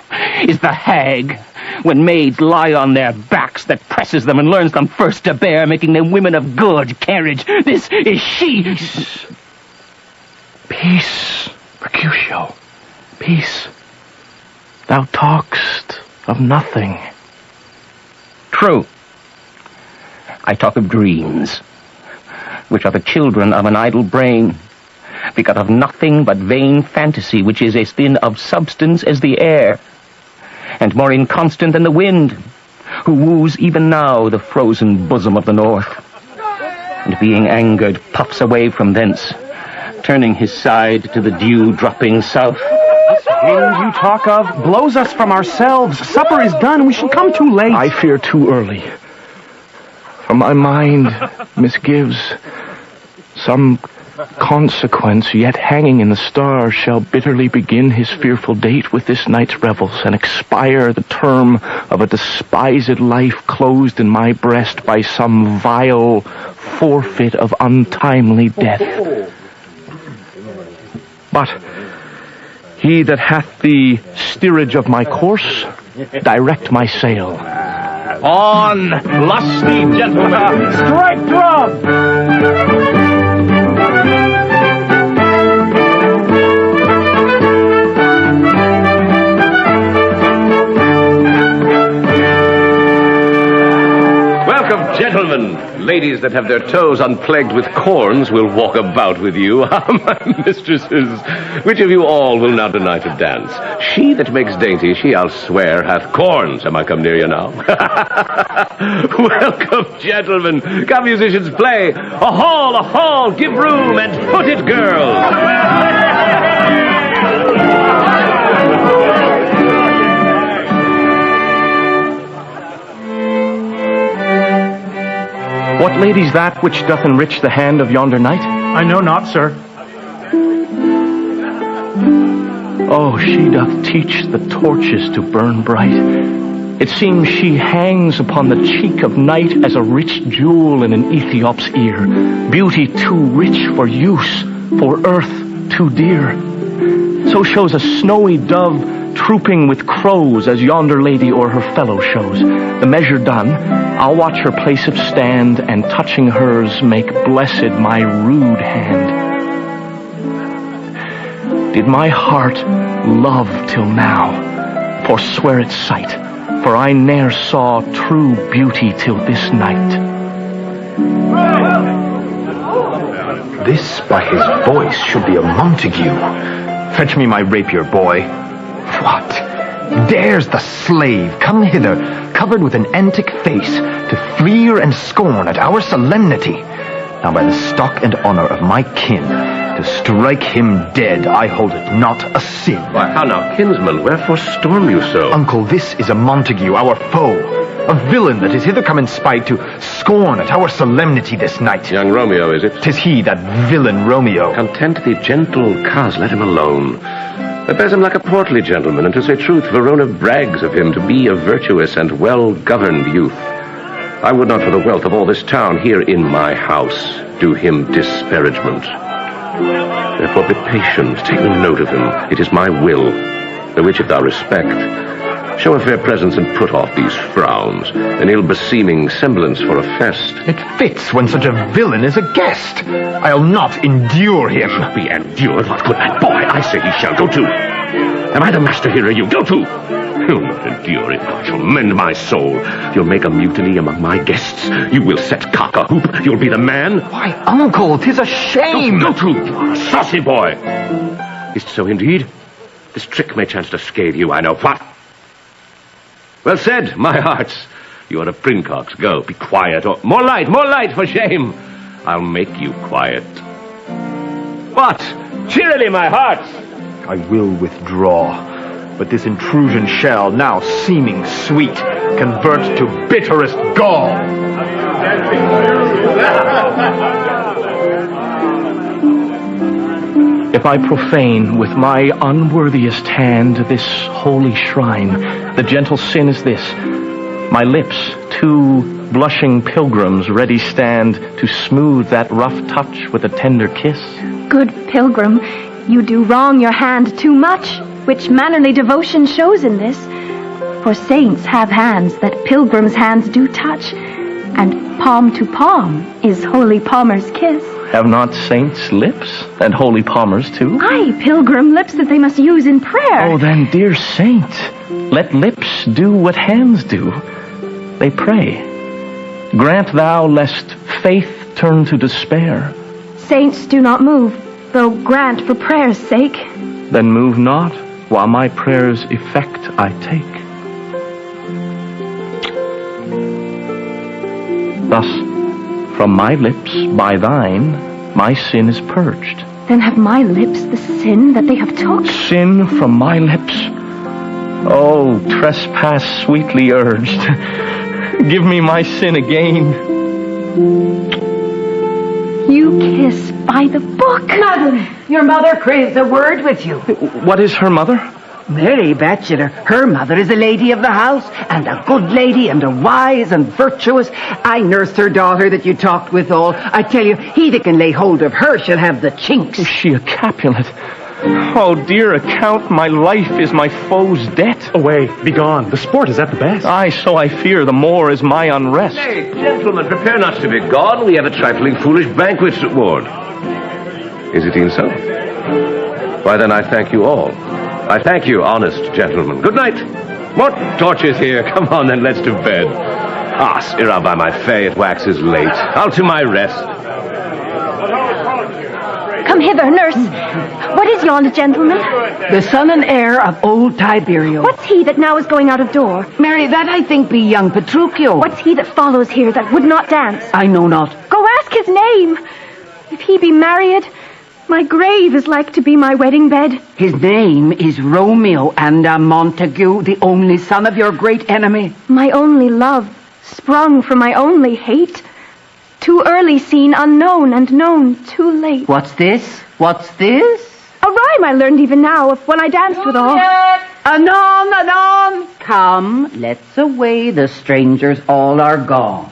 is the hag, when maids lie on their backs, that presses them and learns them first to bear, making them women of good carriage. This is she. Peace, Mercutio, peace. Thou talk'st of nothing. True. I talk of dreams, which are the children of an idle brain, begot of nothing but vain fantasy, which is as thin of substance as the air, and more inconstant than the wind, who woos even now the frozen bosom of the north, and being angered puffs away from thence, turning his side to the dew-dropping south. This wind you talk of blows us from ourselves. Supper is done. We shall come too late. I fear too early. For my mind misgives. Some consequence yet hanging in the stars shall bitterly begin his fearful date with this night's revels, and expire the term of a despised life closed in my breast by some vile forfeit of untimely death. But he that hath the steerage of my course, direct my sail. On, lusty gentlemen! Strike drum! Gentlemen, ladies that have their toes unplagued with corns will walk about with you. My mistresses, which of you all will now deny to dance? She that makes dainty, she, I'll swear, hath corns. Am I come near you now? Welcome, gentlemen. Come, musicians, play. A hall, give room, and foot it, girls. What lady's that which doth enrich the hand of yonder knight? I know not, sir. Oh, she doth teach the torches to burn bright. It seems she hangs upon the cheek of night as a rich jewel in an Ethiop's ear. Beauty too rich for use, for earth too dear. So shows a snowy dove trooping with crows as yonder lady o'er her fellow shows. The measure done, I'll watch her place of stand, and touching hers make blessed my rude hand. Did my heart love till now, forswear its sight, for I ne'er saw true beauty till this night. This, by his voice, should be a Montague. Fetch me my rapier, boy. What? Dares the slave come hither, covered with an antic face, to fleer and scorn at our solemnity? Now by the stock and honor of my kin, to strike him dead, I hold it not a sin. Why, how now, kinsman, wherefore storm you so? Uncle, this is a Montague, our foe. A villain that is hither come in spite to scorn at our solemnity this night. Young Romeo, is it? 'Tis he, that villain Romeo. Content thee, gentle coz, let him alone. It bears him like a portly gentleman, and to say truth, Verona brags of him to be a virtuous and well-governed youth. I would not for the wealth of all this town here in my house do him disparagement. Therefore be patient, take no note of him. It is my will, the which if thou respect, show a fair presence and put off these frowns, an ill-beseeming semblance for a fest. It fits when such a villain is a guest. I'll not endure him. Shall be endured? What good that boy? I say he shall go to. Am I the master here, or you? Go to! You'll not endure it. I shall mend my soul. You'll make a mutiny among my guests. You will set cock a hoop. You'll be the man. Why, uncle, 'tis a shame. Go to, you are a saucy boy. Is't so indeed? This trick may chance to scathe you, I know. What? Well said, my hearts. You are a princox. Go, be quiet. Or more light, for shame. I'll make you quiet. What? Cheerily, my hearts. I will withdraw, but this intrusion shall, now seeming sweet, convert to bitterest gall. If I profane with my unworthiest hand this holy shrine, the gentle sin is this: my lips, two blushing pilgrims, ready stand to smooth that rough touch with a tender kiss. Good pilgrim, you do wrong your hand too much, which mannerly devotion shows in this. For saints have hands that pilgrims' hands do touch, and palm to palm is holy palmer's kiss. Have not saints lips, and holy palmers too? Aye, pilgrim lips that they must use in prayer. Oh, then, dear saint, let lips do what hands do. They pray. Grant thou lest faith turn to despair. Saints do not move, though grant for prayer's sake. Then move not, while my prayer's effect I take. Thus, from my lips, by thine, my sin is purged. Then have my lips the sin that they have took? Sin from my lips? Oh, trespass sweetly urged. Give me my sin again. You kiss by the book. Madam, your mother craves a word with you. What is her mother? Mary Batchelor. Her mother is a lady of the house, and a good lady, and a wise and virtuous. I nursed her daughter that you talked with all. I tell you, he that can lay hold of her shall have the chinks. Is she a Capulet? Oh, dear account, my life is my foe's debt. Away, be gone. The sport is at the best. Aye, so I fear the more is my unrest. Nay, gentlemen, prepare not to be gone. We have a trifling foolish banquet to ward. Is it e'en so? Why, then I thank you all. I thank you, honest gentlemen. Good night. More torches here. Come on, then, let's to bed. Ah, sirrah, by my fay, it waxes late. I'll to my rest. Come hither, nurse. What is yond gentleman? The son and heir of old Tiberio. What's he that now is going out of door? Mary, that I think be young Petruchio. What's he that follows here that would not dance? I know not. Go ask his name. If he be married, my grave is like to be my wedding bed. His name is Romeo, and a Montague, the only son of your great enemy. My only love, sprung from my only hate. Too early seen, unknown, and known too late. What's this? What's this? A rhyme I learned even now of when I danced with all. Anon, anon. Come, let's away, the strangers all are gone.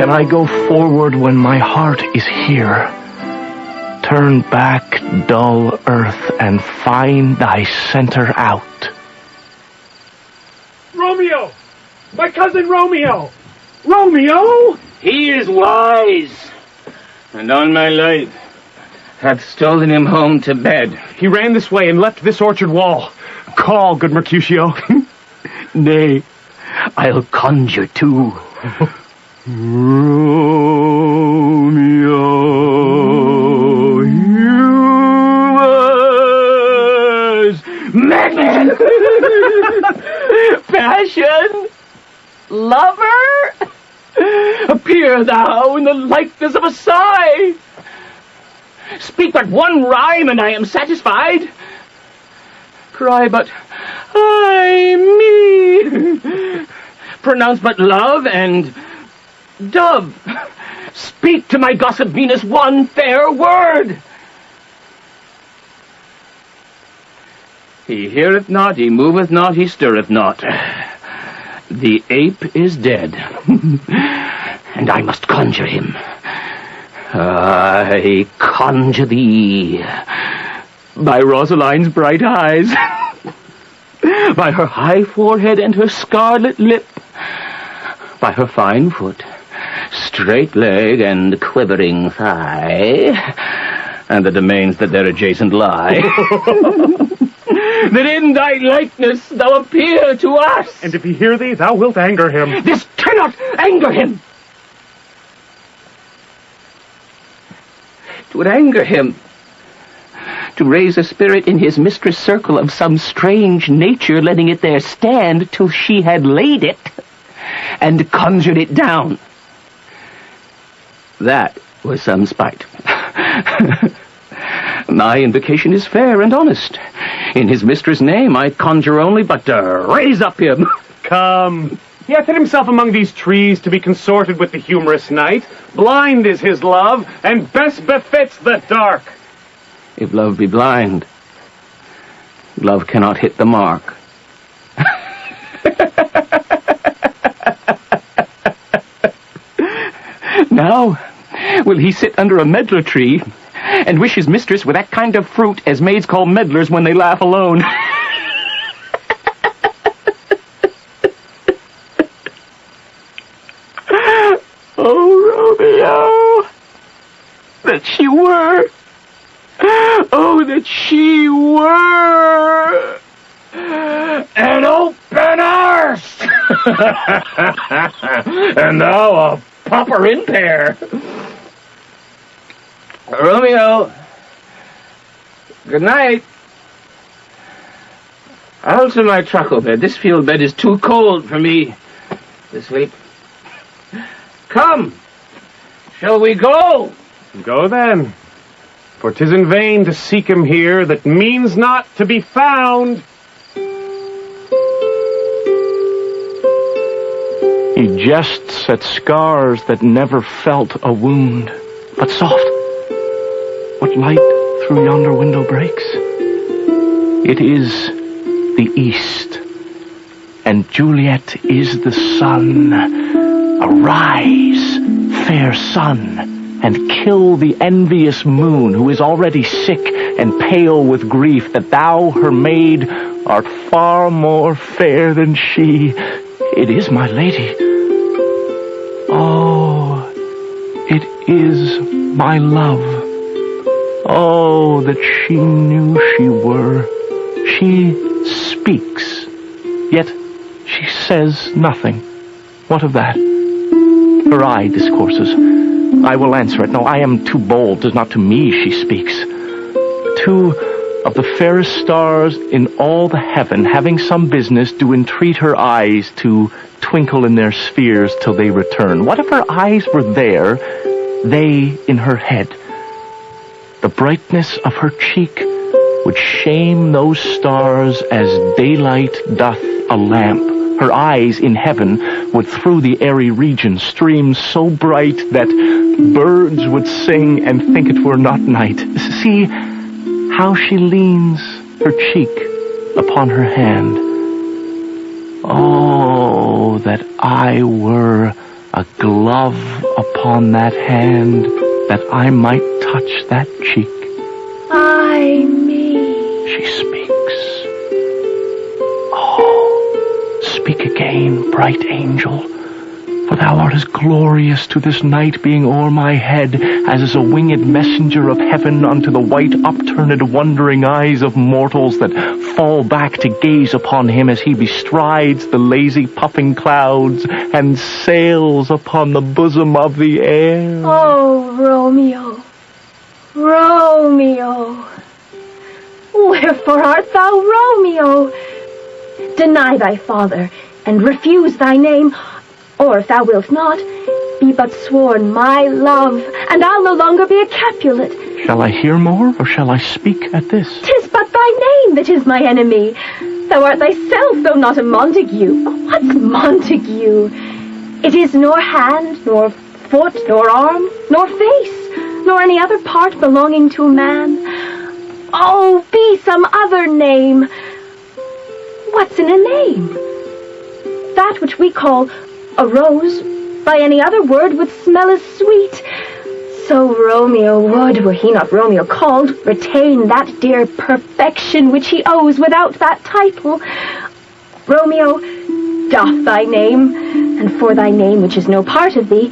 Can I go forward when my heart is here? Turn back, dull earth, and find thy center out. Romeo! My cousin Romeo! Romeo? He is wise, and on my life hath stolen him home to bed. He ran this way and leapt this orchard wall. Call, good Mercutio. Nay, I'll conjure too. Romeo, humors, madman, passion, lover, appear thou in the likeness of a sigh. Speak but one rhyme, and I am satisfied. Cry but, I me. Pronounce but love and dove. Speak to my gossip Venus one fair word. He heareth not, he moveth not, he stirreth not. The ape is dead, and I must conjure him. I conjure thee by Rosaline's bright eyes, by her high forehead and her scarlet lip, by her fine foot, straight leg and quivering thigh, and the domains that there adjacent lie, that in thy likeness thou appear to us. And if he hear thee, thou wilt anger him. This cannot anger him. 'Twould anger him to raise a spirit in his mistress' circle of some strange nature, letting it there stand till she had laid it and conjured it down. That was some spite. My invocation is fair and honest. In his mistress' name I conjure only but to raise up him. Come. He hath hid himself among these trees to be consorted with the humorous night. Blind is his love, and best befits the dark. If love be blind, love cannot hit the mark. Now will he sit under a medlar tree and wish his mistress with that kind of fruit as maids call medlars when they laugh alone. Oh, Romeo, that she were. Oh, that she were an open arse, and thou a popper in pair. Romeo, good night. I'll to my truckle bed. This field bed is too cold for me to sleep. Come, shall we go? Go then. For 'tis in vain to seek him here that means not to be found. He jests at scars that never felt a wound. But soft, what light through yonder window breaks? It is the east, and Juliet is the sun. Arise, fair sun, and kill the envious moon, who is already sick and pale with grief that thou, her maid, art far more fair than she. It is my lady. Oh, it is my love. Oh, that she knew she were. She speaks, yet she says nothing. What of that? Her eye discourses. I will answer it. No, I am too bold. 'Tis not to me she speaks. Two of the fairest stars in all the heaven, having some business, do entreat her eyes to twinkle in their spheres till they return. What if her eyes were there, they in her head? The brightness of her cheek would shame those stars as daylight doth a lamp. Her eyes in heaven would through the airy region stream so bright that birds would sing and think it were not night. See how she leans her cheek upon her hand. Oh, that I were a glove upon that hand, that I might touch that cheek. Ay me. She speaks. Oh, speak again. again, bright angel. For thou art as glorious to this night being o'er my head, as is a winged messenger of heaven unto the white upturned wondering eyes of mortals that fall back to gaze upon him as he bestrides the lazy puffing clouds and sails upon the bosom of the air. Oh, Romeo, Romeo, wherefore art thou Romeo? Deny thy father, and refuse thy name, or if thou wilt not, be but sworn my love, and I'll no longer be a Capulet. Shall I hear more, or shall I speak at this? 'Tis but thy name that is my enemy. Thou art thyself, though not a Montague. What's Montague? It is nor hand, nor foot, nor arm, nor face, nor any other part belonging to a man. Oh, be some other name. What's in a name? That which we call a rose, by any other word, would smell as sweet. So Romeo would, were he not Romeo called, retain that dear perfection which he owes without that title. Romeo, doff thy name, and for thy name, which is no part of thee,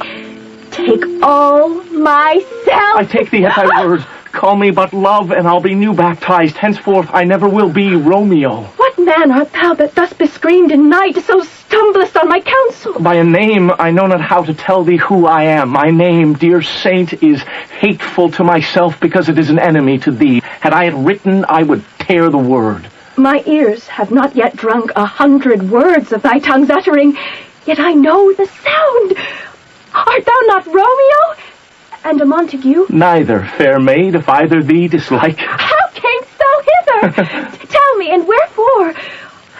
take all myself. I take thee at thy word. Call me but love, and I'll be new baptized. Henceforth I never will be Romeo. What man art thou that thus bescreamed in night, so stumblest on my counsel? By a name I know not how to tell thee who I am. My name, dear saint, is hateful to myself because it is an enemy to thee. Had I it written, I would tear the word. My ears have not yet drunk 100 words of thy tongue's uttering, yet I know the sound. Art thou not Romeo? And a Montague? Neither, fair maid, if either thee dislike. How camest thou hither? Tell me, and wherefore?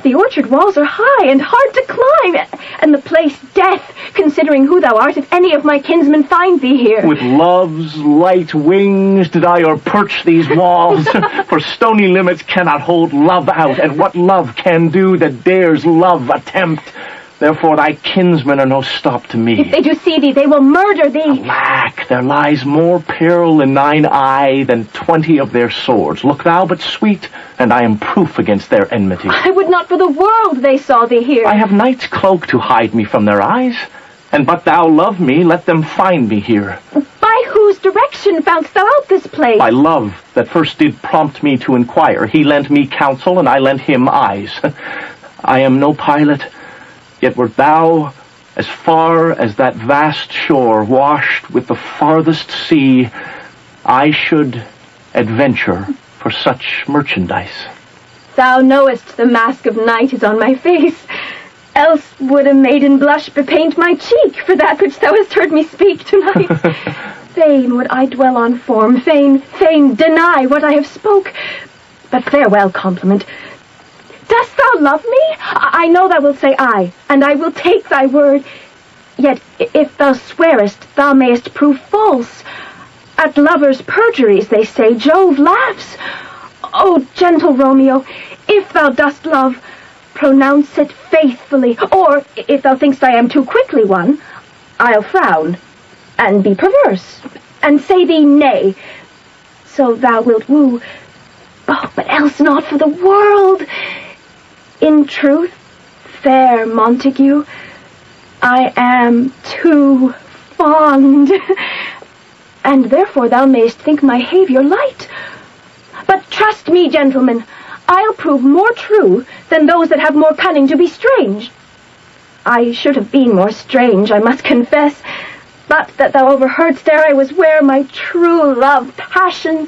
The orchard walls are high and hard to climb, and the place death, considering who thou art, if any of my kinsmen find thee here. With love's light wings did I o'erperch these walls, for stony limits cannot hold love out, and what love can do that dares love attempt. Therefore thy kinsmen are no stop to me. If they do see thee, they will murder thee. Alack, there lies more peril in thine eye than 20 of their swords. Look thou but sweet, and I am proof against their enmity. I would not for the world they saw thee here. I have night's cloak to hide me from their eyes, and but thou love me, let them find me here. By whose direction foundst thou out this place? By love that first did prompt me to inquire. He lent me counsel, and I lent him eyes. I am no pilot, yet wert thou as far as that vast shore washed with the farthest sea, I should adventure for such merchandise. Thou knowest the mask of night is on my face, else would a maiden blush bepaint my cheek for that which thou hast heard me speak tonight. Fain would I dwell on form, fain deny what I have spoke, but farewell compliment. Dost thou love me? I know thou wilt say aye, and I will take thy word. Yet if thou swearest, thou mayest prove false. At lovers' perjuries, they say, Jove laughs. O gentle Romeo, if thou dost love, pronounce it faithfully. Or, if thou thinkst I am too quickly won, I'll frown, and be perverse, and say thee nay. So thou wilt woo, oh, but else not for the world. In truth, fair Montague, I am too fond, and therefore thou mayst think my behaviour light. But trust me, gentlemen, I'll prove more true than those that have more cunning to be strange. I should have been more strange, I must confess, but that thou overheardst ere I was where my true love passion.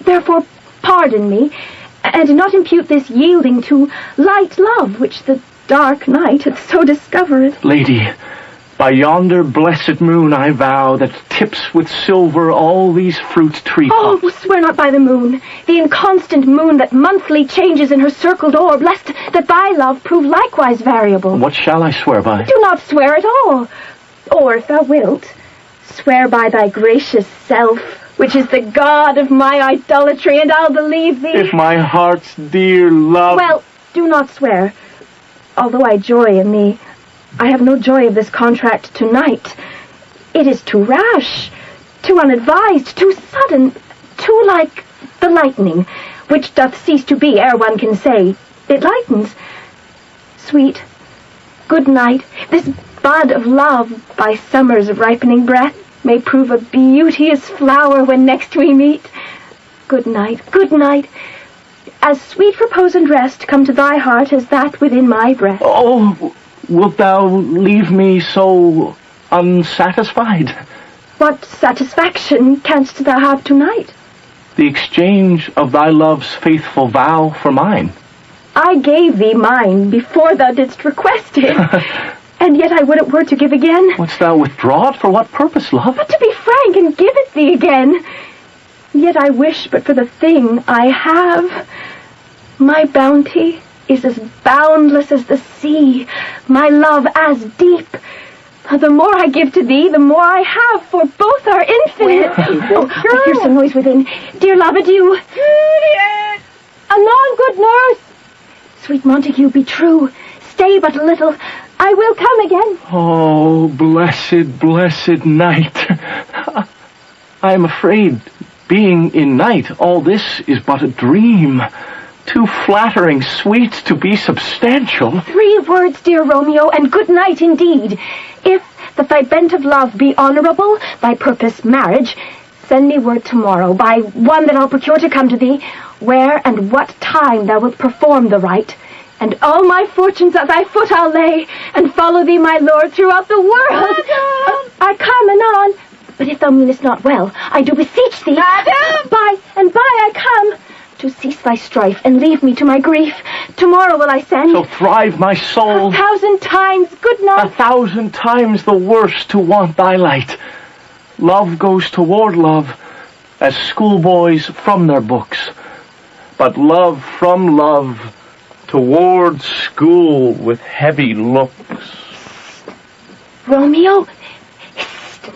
Therefore pardon me, and do not impute this yielding to light love, which the dark night hath so discovered. Lady, by yonder blessed moon I vow that tips with silver all these fruit tree tops. Oh, swear not by the moon, the inconstant moon that monthly changes in her circled orb, lest that thy love prove likewise variable. What shall I swear by? Do not swear at all. Or, if thou wilt, swear by thy gracious self, which is the god of my idolatry, and I'll believe thee. If my heart's dear love... Well, do not swear. Although I joy in thee, I have no joy of this contract tonight. It is too rash, too unadvised, too sudden, too like the lightning, which doth cease to be ere one can say, it lightens. Sweet, Good night. This bud of love, by summer's ripening breath, may prove a beauteous flower when next we meet. Good night, good night. As sweet repose and rest come to thy heart as that within my breast. Oh, wilt thou leave me so unsatisfied? What satisfaction canst thou have tonight? The exchange of thy love's faithful vow for mine. I gave thee mine before thou didst request it. And yet I would it were to give again. Wouldst thou withdraw it? For what purpose, love? But to be frank and give it thee again. Yet I wish but for the thing I have. My bounty is as boundless as the sea, my love as deep. The more I give to thee, the more I have, for both are infinite. I hear some noise within. Dear love, adieu. Juliet! Anon, good nurse! Sweet Montague, be true. Stay but a little. I will come again. Oh, blessed, blessed night. I am afraid, being in night, all this is but a dream. Too flattering sweet to be substantial. 3 words, dear Romeo, and good night indeed. If that thy bent of love be honorable, thy purpose marriage, send me word tomorrow by one that I'll procure to come to thee, where and what time thou wilt perform the rite. And all my fortunes at thy foot I'll lay, and follow thee, my lord, throughout the world. I come anon, but if thou meanest not well, I do beseech thee. Madam! By and by I come, to cease thy strife and leave me to my grief. Tomorrow will I send. So thrive my soul. 1,000 times good night. 1,000 times the worse to want thy light. Love goes toward love, as schoolboys from their books, but love from love toward school with heavy looks. Romeo? Hist.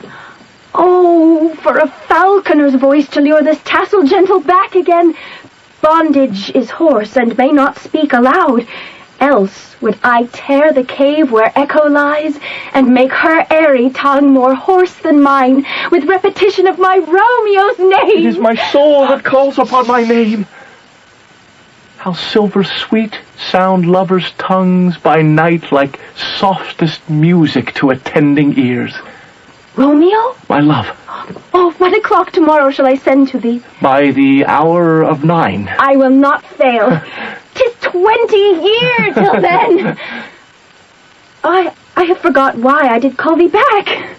Oh, for a falconer's voice to lure this tassel gentle back again. Bondage is hoarse and may not speak aloud. Else would I tear the cave where echo lies, and make her airy tongue more hoarse than mine, with repetition of my Romeo's name. It is my soul that calls upon my name. How silver sweet sound lovers' tongues by night, like softest music to attending ears. Romeo? My love. Oh, what o'clock tomorrow shall I send to thee? By the hour of 9. I will not fail. 'Tis 20 years till then. I have forgot why I did call thee back.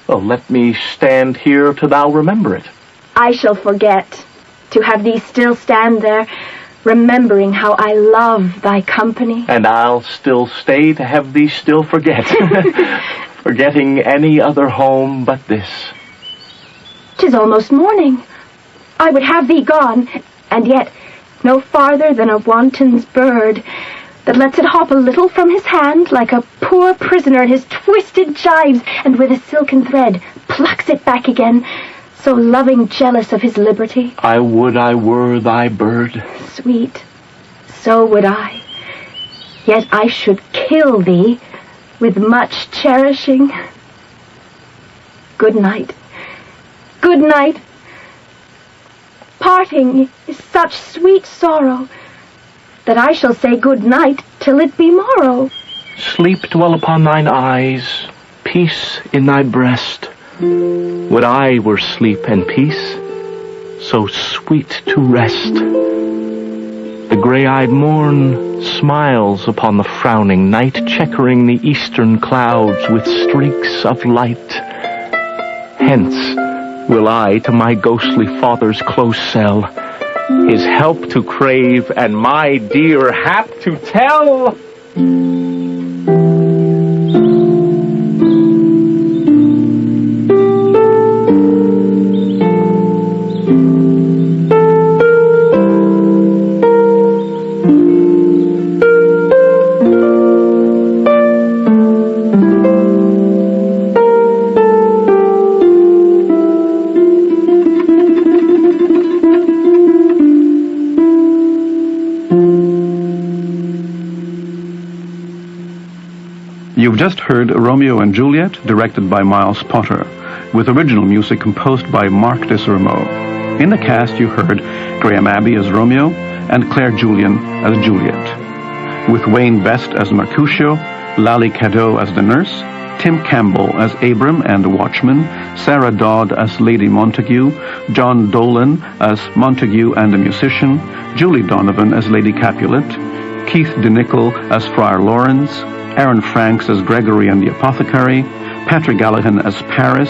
Well, let me stand here till thou remember it. I shall forget, to have thee still stand there, remembering how I love thy company. And I'll still stay to have thee still forget. Forgetting any other home but this. 'Tis almost morning. I would have thee gone, and yet no farther than a wanton's bird, that lets it hop a little from his hand, like a poor prisoner in his twisted gyves, and with a silken thread plucks it back again, so loving jealous of his liberty. I would I were thy bird. Sweet, so would I. Yet I should kill thee with much cherishing. Good night. Good night. Parting is such sweet sorrow that I shall say good night till it be morrow. Sleep dwell upon thine eyes, peace in thy breast. Would I were sleep and peace, so sweet to rest. The gray-eyed morn smiles upon the frowning night, checkering the eastern clouds with streaks of light. Hence will I to my ghostly father's close cell, his help to crave and my dear hap to tell. You've just heard Romeo and Juliet, directed by Miles Potter, with original music composed by Mark Disrameau. In the cast you heard Graham Abbey as Romeo and Claire Julian as Juliet, with Wayne Best as Mercutio, Lally Cadeau as the nurse, Tim Campbell as Abram and the watchman, Sarah Dodd as Lady Montague, John Dolan as Montague and the musician, Julie Donovan as Lady Capulet, Keith DeNichol as Friar Lawrence, Aaron Franks as Gregory and the Apothecary, Patrick Gallahan as Paris,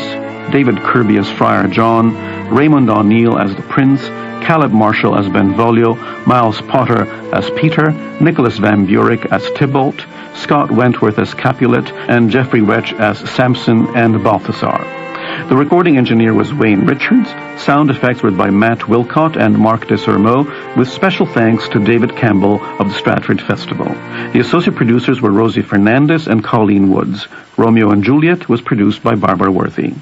David Kirby as Friar John, Raymond O'Neill as the Prince, Caleb Marshall as Benvolio, Miles Potter as Peter, Nicholas Van Buren as Tybalt, Scott Wentworth as Capulet, and Jeffrey Welch as Samson and Balthasar. The recording engineer was Wayne Richards. Sound effects were by Matt Wilcott and Mark Desormeaux, with special thanks to David Campbell of the Stratford Festival. The associate producers were Rosie Fernandez and Colleen Woods. Romeo and Juliet was produced by Barbara Worthy.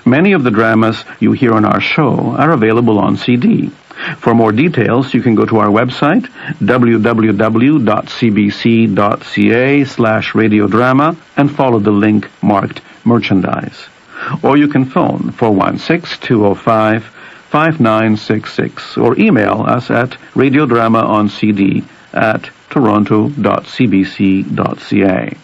Many of the dramas you hear on our show are available on CD. For more details, you can go to our website, www.cbc.ca/radiodrama, and follow the link marked Merchandise. Or you can phone 416-205-5966 or email us at radiodramaoncd@toronto.cbc.ca.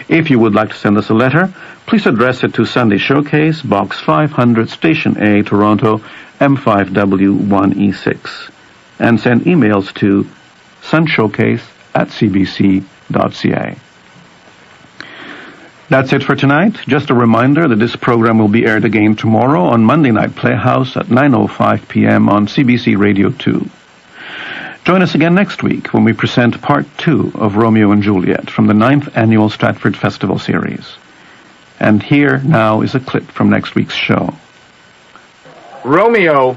If you would like to send us a letter, please address it to Sunday Showcase, Box 500, Station A, Toronto, M5W1E6, and send emails to sunshowcase@cbc.ca. That's it for tonight. Just a reminder that this program will be aired again tomorrow on Monday Night Playhouse at 9:05 p.m. on CBC Radio 2. Join us again next week when we present Part 2 of Romeo and Juliet from the 9th Annual Stratford Festival Series. And here now is a clip from next week's show. Romeo,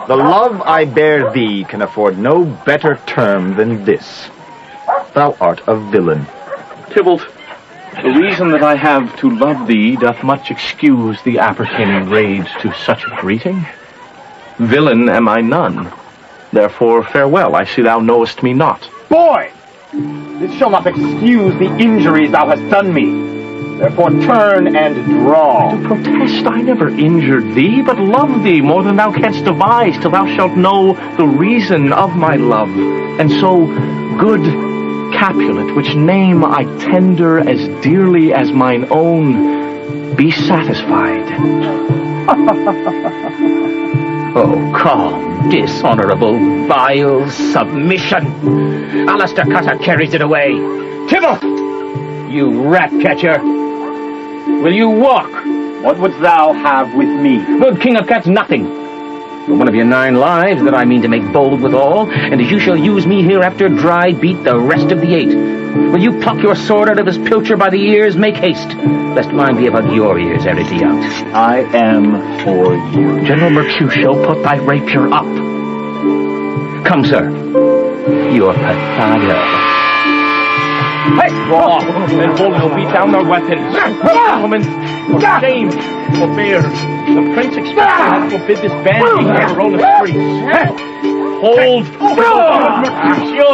the love I bear thee can afford no better term than this. Thou art a villain. Tybalt, the reason that I have to love thee doth much excuse the appertaining rage to such a greeting. Villain am I none. Therefore, farewell, I see thou knowest me not. Boy! This shall not excuse the injuries thou hast done me. Therefore turn and draw. To protest, I never injured thee, but love thee more than thou canst devise, till thou shalt know the reason of my love. And so, good Capulet, which name I tender as dearly as mine own, be satisfied. Oh, calm, dishonorable, vile submission. Alistair Cutter carries it away. Tybalt, you rat catcher. Will you walk? What wouldst thou have with me? Good King of Cats, nothing. But one of your 9 lives that I mean to make bold withal, and as you shall use me hereafter, dry beat the rest of the 8. Will you pluck your sword out of his pilcher by the ears? Make haste, lest mine be about your ears ere it be out. I am for you. General Mercutio, put thy rapier up. Come, sir. You're pathetic. Hey! Draw! Men boldly will beat down their weapons. Gentlemen, for shame, forbear. The Prince Expector has forbid this band being in Verona streets. Hold! Mercutio!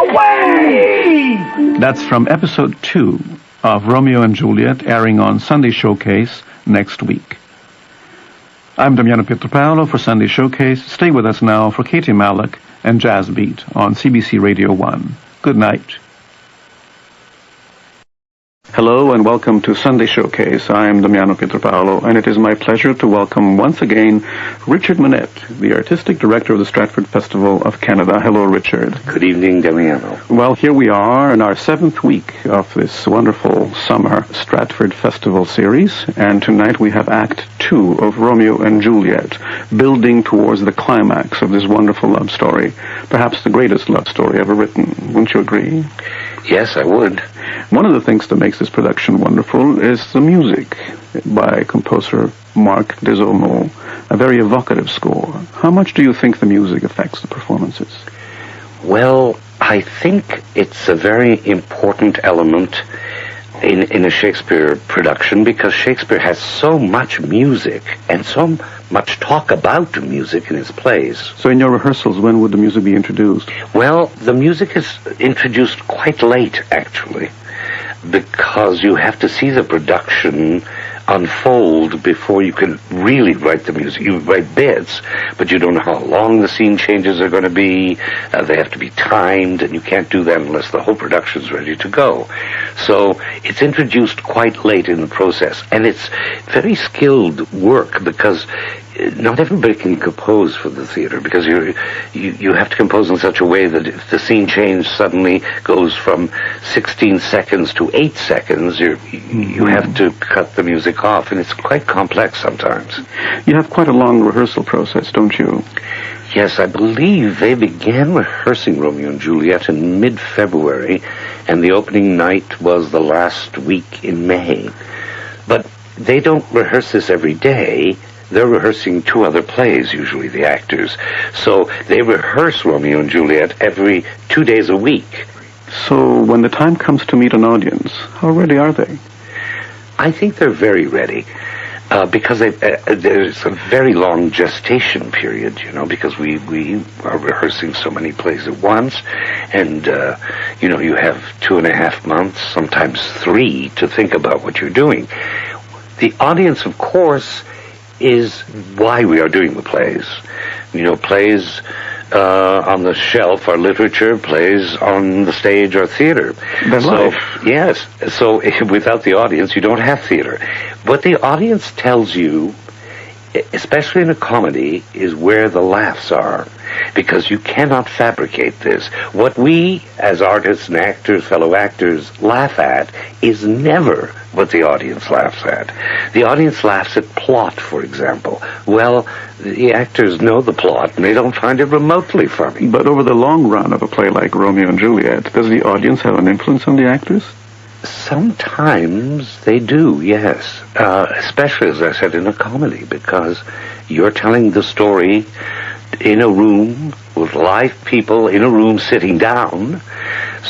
Away! That's from episode 2 of Romeo and Juliet, airing on Sunday Showcase next week. I'm Damiano Pietropaolo for Sunday Showcase. Stay with us now for Katie Malik and Jazz Beat on CBC Radio 1. Good night. Hello and welcome to Sunday Showcase. I am Damiano Pietropaolo, and it is my pleasure to welcome once again Richard Monette, the Artistic Director of the Stratford Festival of Canada. Hello, Richard. Good evening, Damiano. Well, here we are in our 7th week of this wonderful summer Stratford Festival series, and tonight we have Act 2 of Romeo and Juliet, building towards the climax of this wonderful love story, perhaps the greatest love story ever written. Wouldn't you agree? Yes, I would. One of the things that makes this production wonderful is the music by composer Mark Desormeaux, a very evocative score. How much do you think the music affects the performances? Well, I think it's a very important element in a Shakespeare production, because Shakespeare has so much music and so much talk about music in his plays. So in your rehearsals, when would the music be introduced? Well, the music is introduced quite late, actually, because you have to see the production unfold before you can really write the music. You write bits, but you don't know how long the scene changes are going to be. They have to be timed, and you can't do that unless the whole production's ready to go. So it's introduced quite late in the process, and it's very skilled work because not everybody can compose for the theater, because you have to compose in such a way that if the scene change suddenly goes from 16 seconds to 8 seconds, you have to cut the music off, and it's quite complex sometimes. You have quite a long rehearsal process, don't you? Yes, I believe they began rehearsing Romeo and Juliet in mid-February, and the opening night was the last week in May. But they don't rehearse this every day. They're rehearsing 2 other plays, usually, the actors. So they rehearse Romeo and Juliet every 2 days a week. So when the time comes to meet an audience, how ready are they? I think they're very ready. Because there's a very long gestation period, because we are rehearsing so many plays at once, and, you have 2.5 months, sometimes 3, to think about what you're doing. The audience, of course, is why we are doing the plays. Plays on the shelf are literature, plays on the stage are theater. They're life. Yes. So without the audience, you don't have theater. What the audience tells you, especially in a comedy, is where the laughs are. Because you cannot fabricate this. What we, as artists and actors, fellow actors, laugh at is never what the audience laughs at. The audience laughs at plot, for example. Well, the actors know the plot, and they don't find it remotely funny. But over the long run of a play like Romeo and Juliet, does the audience have an influence on the actors? Sometimes they do, yes. Especially, as I said, in a comedy, because you're telling the story in a room with live people in a room sitting down,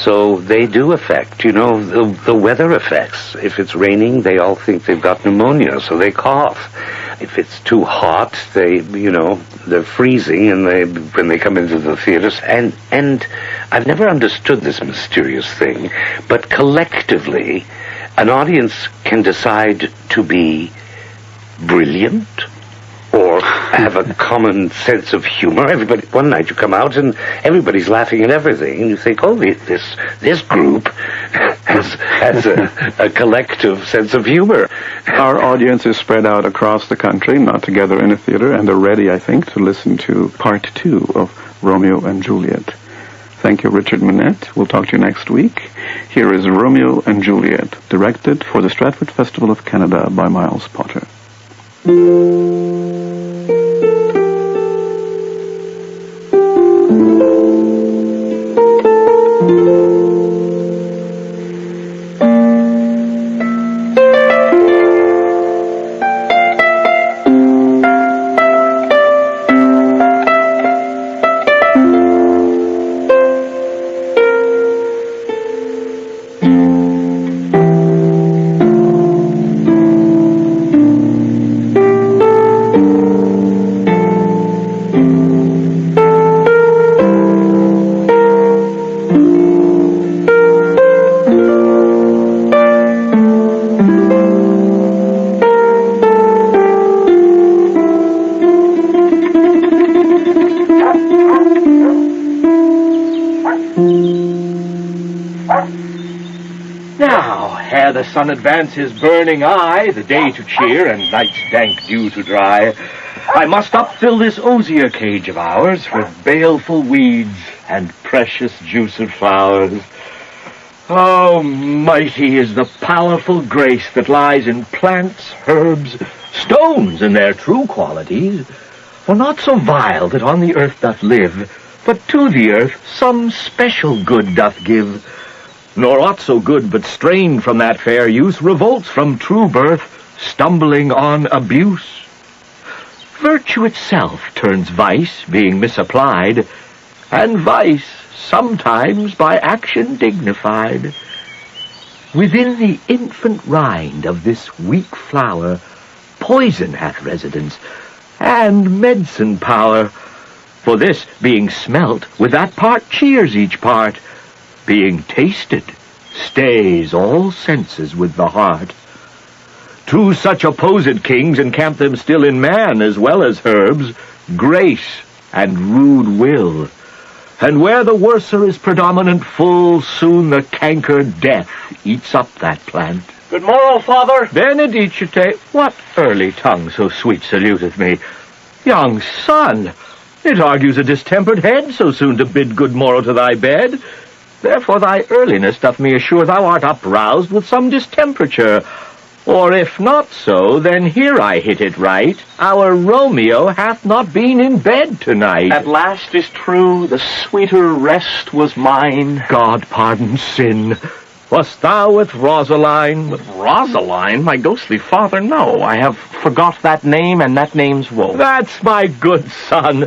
so they do affect, the weather effects. If it's raining, they all think they've got pneumonia, so they cough. If it's too hot, they're freezing, and when they come into the theaters, and I've never understood this mysterious thing, but collectively, an audience can decide to be brilliant, or have a common sense of humor. One night you come out and everybody's laughing at everything, and you think, oh, this group has a collective sense of humor. Our audience is spread out across the country, not together in a theater, and they're ready, I think, to listen to part 2 of Romeo and Juliet. Thank you, Richard Minette. We'll talk to you next week. Here is Romeo and Juliet, directed for the Stratford Festival of Canada by Miles Potter. The sun advances burning eye, the day to cheer, and night's dank dew to dry. I must upfill this osier cage of ours with baleful weeds and precious juice of flowers. Oh, mighty is the powerful grace that lies in plants, herbs, stones in their true qualities. For not so vile that on the earth doth live, but to the earth some special good doth give. Nor aught so good but strained from that fair use revolts from true birth, stumbling on abuse. Virtue itself turns vice, being misapplied, and vice sometimes by action dignified. Within the infant rind of this weak flower, poison hath residence, and medicine power. For this, being smelt, with that part cheers each part, being tasted, stays all senses with the heart. Two such opposed kings encamp them still in man as well as herbs, grace and rude will. And where the worser is predominant, full soon the canker death eats up that plant. Good morrow, father. Benedicite, what early tongue so sweet saluteth me? Young son, it argues a distempered head so soon to bid good morrow to thy bed. Therefore thy earliness doth me assure thou art uproused with some distemperature. Or if not so, then here I hit it right. Our Romeo hath not been in bed tonight. At last is true, the sweeter rest was mine. God pardon sin. Wast thou with Rosaline? With Rosaline? My ghostly father, no. I have forgot that name and that name's woe. That's my good son.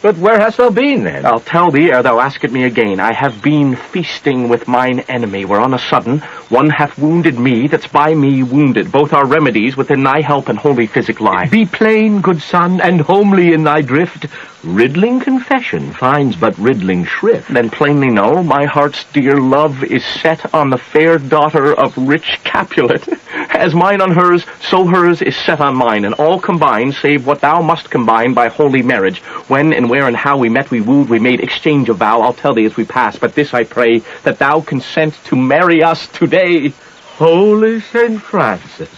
But where hast thou been, then? I'll tell thee ere thou ask it me again. I have been feasting with mine enemy, where on a sudden one hath wounded me that's by me wounded. Both our remedies within thy help and holy physic lie. Be plain, good son, and homely in thy drift. Riddling confession finds but riddling shrift. Then plainly know, my heart's dear love is set on the fair daughter of rich Capulet. As mine on hers, so hers is set on mine, and all combined, save what thou must combine by holy marriage. When and where and how we met, we wooed, we made exchange of vow, I'll tell thee as we pass, but this I pray, that thou consent to marry us today. Holy St. Francis,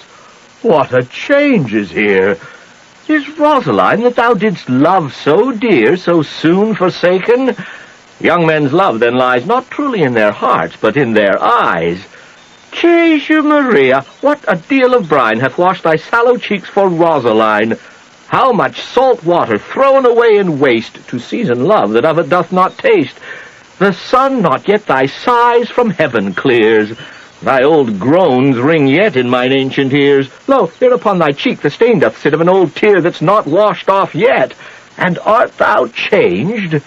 what a change is here! Is Rosaline that thou didst love so dear, so soon forsaken? Young men's love then lies not truly in their hearts, but in their eyes. Jesu Maria, what a deal of brine hath washed thy sallow cheeks for Rosaline! How much salt water thrown away in waste to season love that of it doth not taste! The sun not yet thy sighs from heaven clears. Thy old groans ring yet in mine ancient ears. Lo, here upon thy cheek the stain doth sit of an old tear that's not washed off yet. And art thou changed?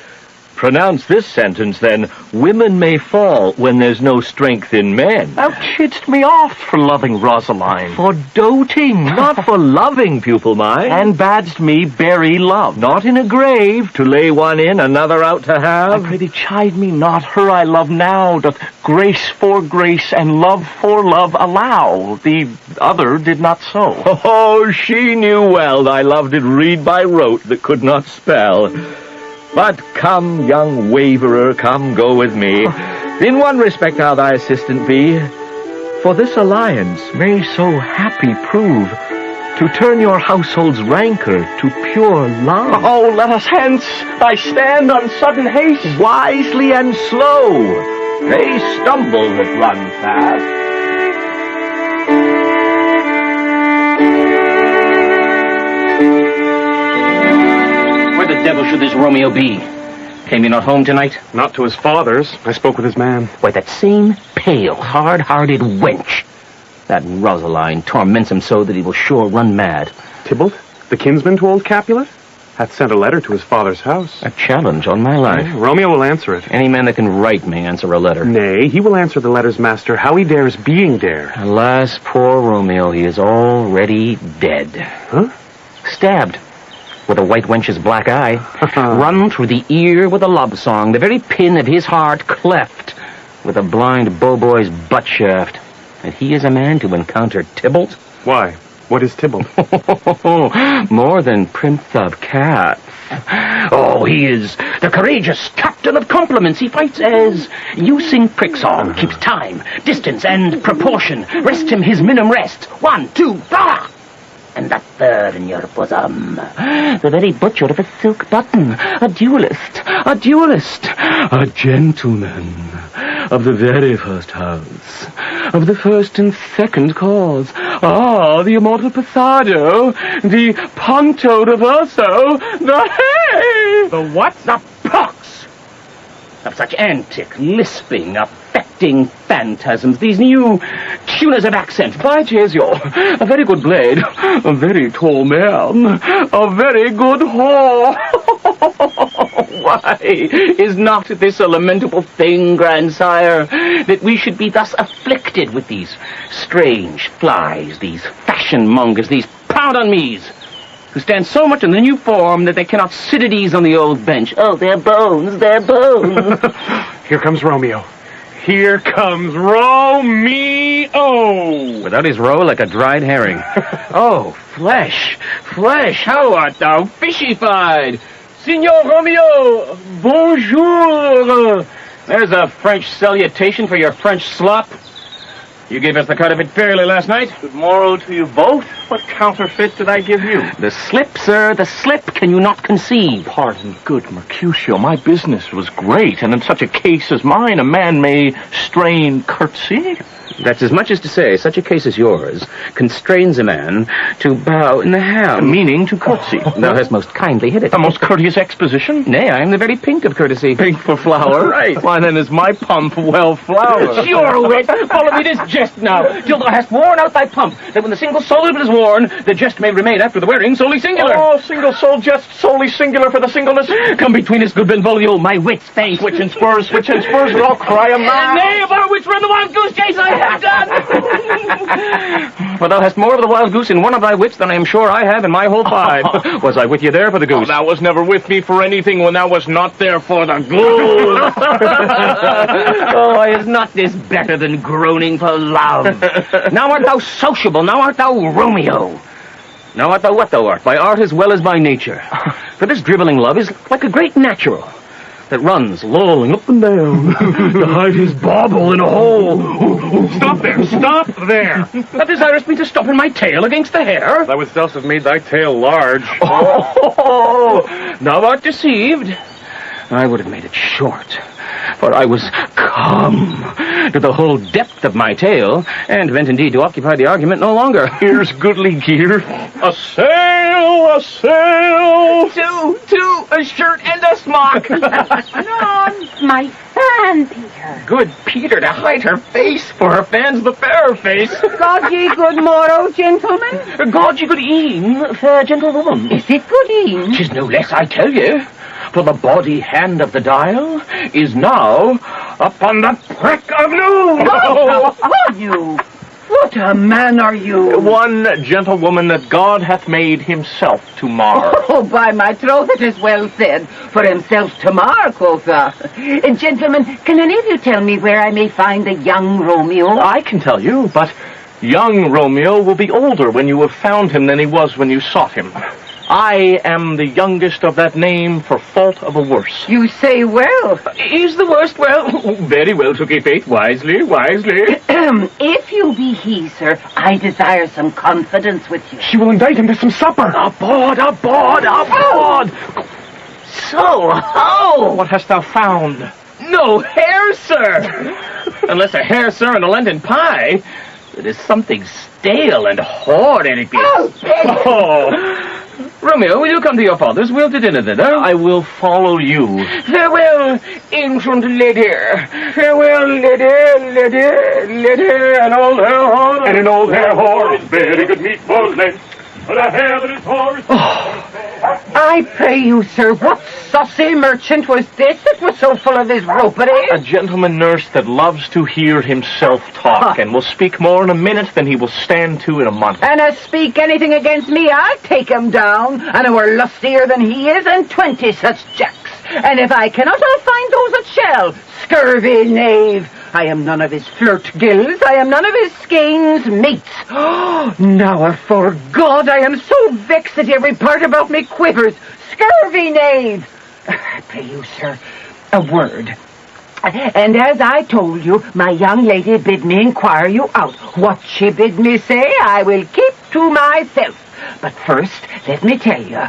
Pronounce this sentence, then. Women may fall when there's no strength in men. Thou chidst me oft for loving Rosaline. For doting, not for loving, pupil mine. And badst me bury love. Not in a grave, to lay one in, another out to have. I pray thee chide me not, her I love now doth grace for grace and love for love allow. The other did not so. Oh, she knew well thy love did read by rote that could not spell. But come, young waverer, come go with me. In one respect I'll thy assistant be, for this alliance may so happy prove to turn your household's rancor to pure love. Oh, let us hence! I stand on sudden haste. Wisely and slow, they stumble that run fast. Where the devil should this Romeo be? Came he not home tonight? Not to his father's. I spoke with his man. Why, that same pale, hard-hearted wench. That Rosaline torments him so that he will sure run mad. Tybalt, the kinsman to old Capulet, hath sent a letter to his father's house. A challenge on my life. Romeo will answer it. Any man that can write may answer a letter. Nay, he will answer the letter's master how he dares being dare. Alas, poor Romeo, he is already dead. Huh? Stabbed. With a white wench's black eye, run through the ear with a love song, the very pin of his heart cleft with a blind bow-boy's butt shaft. And he is a man to encounter Tybalt? Why? What is Tybalt? More than Prince of Cats. Oh, he is the courageous captain of compliments. He fights as you sing prick song, keeps time, distance, and proportion. Rest him his minim rest. 1, 2, blah! And that third in your bosom, the very butcher of a silk button, a duelist, a gentleman of the very first house, of the first and second cause. Ah, the immortal passado, the ponto diverso, the hey! The what? The pox of such antic, lisping, affecting phantasms, these new tuners of accent. By Jesu, a very good blade, a very tall man, a very good whore. Why is not this a lamentable thing, grandsire, that we should be thus afflicted with these strange flies, these fashion mongers, these pound-on-me's, who stand so much in the new form that they cannot sit at ease on the old bench? Oh, their bones, their bones. Here comes Romeo. Here comes Romeo! Without his roe like a dried herring. Oh, flesh, how art thou fishified? Signor Romeo, bonjour! There's a French salutation for your French slop. You gave us the cut of it fairly last night. Good morrow to you both. What counterfeit did I give you? The slip, sir, the slip. Can you not conceive? Pardon, good Mercutio, my business was great, and in such a case as mine, a man may strain courtesy. That's as much as to say, such a case as yours constrains a man to bow in the ham. Meaning to courtesy. Thou hast most kindly hit it. A most courteous exposition? Nay, I am the very pink of courtesy. Pink for flower? Right. Why, then is my pump well flowered? Sure, wit. Follow me this jest now, till thou hast worn out thy pump, that when the single soul of it is worn, the jest may remain after the wearing solely singular. Oh, single soul jest solely singular for the singleness. Come between us, good Benvolio, my wit's face. Switch and spurs, and I'll cry a man. Nay, about which run the wild goose chase I have done. For thou hast more of the wild goose in one of thy wits than I am sure I have in my whole five. Was I with you there for the goose? Oh, thou was never with me for anything when thou was not there for the goose. Oh, is not this better than groaning for love? Now art thou sociable, now art thou Romeo. Now art thou what thou art, by art as well as by nature. For this dribbling love is like a great natural that runs lolling up and down to hide his bauble in a hole. Stop there! Thou desirest me to stop in my tail against the hair? Thou wouldst else have made thy tail large. Oh, thou art deceived. I would have made it short, for I was come to the whole depth of my tail, and meant indeed to occupy the argument no longer. Here's goodly gear. A sail! Two, a shirt and a smock. On my fan, Peter. Good Peter to hide her face, for her fan's the fairer face. God ye good morrow, gentlemen. God ye good e'en, fair gentlewoman. Is it good e'en? 'Tis no less, I tell ye. For the body hand of the dial is now upon the prick of noon. How are you? What a man are you? One gentlewoman that God hath made himself to mar. Oh, by my troth, it is well said. For himself to mar, quotha. Gentlemen, can any of you tell me where I may find the young Romeo? I can tell you, but young Romeo will be older when you have found him than he was when you sought him. I am the youngest of that name for fault of a worse. You say well. Is the worst well? Very well, took ye faith. Wisely. If you be he, sir, I desire some confidence with you. She will indict him to some supper. Aboard! So, how? What hast thou found? No hair, sir! Unless a hair, sir, and a Lenten pie. It is something stale and horrid it is. Oh, Romeo, will you come to your father's? We'll to dinner thither. I will follow you. Farewell, ancient lady. Farewell, lady, and old hair horn. And an old hair horn is very good meat for legs. But a hair that is horse. I pray you, sir, what saucy merchant was this that was so full of his ropery? A gentleman nurse that loves to hear himself talk, and will speak more in a minute than he will stand to in a month. And speak anything against me, I'll take him down, and I were lustier than he is, and 20 such jacks. And if I cannot, I'll find those that shall. Scurvy knave! I am none of his flirt gills, I am none of his skeins mates. Oh, now afore God, I am so vexed that every part about me quivers. Scurvy knave! I pray you, sir, a word. And as I told you, my young lady bid me inquire you out. What she bid me say, I will keep to myself. But first, let me tell you,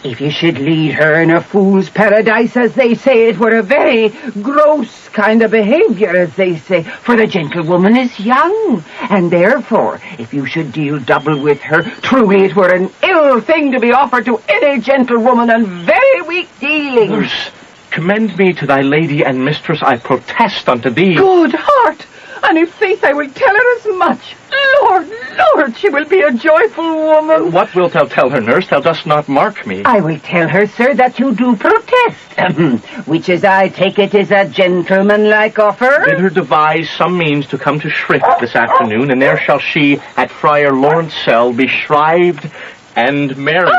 if you should lead her in a fool's paradise, as they say, it were a very gross kind of behavior, as they say, for the gentlewoman is young, and therefore, if you should deal double with her, truly it were an ill thing to be offered to any gentlewoman, and very weak dealing. Nurse, commend me to thy lady and mistress, I protest unto thee. Good heart! And in faith I will tell her as much. Lord, she will be a joyful woman. What wilt thou tell her, nurse? Thou dost not mark me. I will tell her, sir, that you do protest, which, as I take it, is a gentlemanlike offer. Bid her devise some means to come to Shrift this afternoon, and there shall she, at Friar Lawrence' cell, be shrived and married.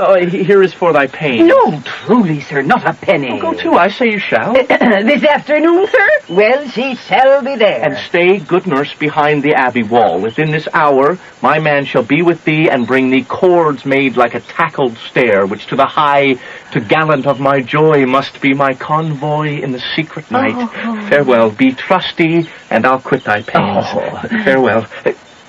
Oh, here is for thy pains. No, truly, sir, not a penny. Go to, I say you shall. This afternoon, sir? Well, she shall be there. And stay, good nurse, behind the abbey wall. Within this hour, my man shall be with thee and bring thee cords made like a tackled stair, which to the high, to gallant of my joy, must be my convoy in the secret night. Farewell, be trusty, and I'll quit thy pains. Farewell.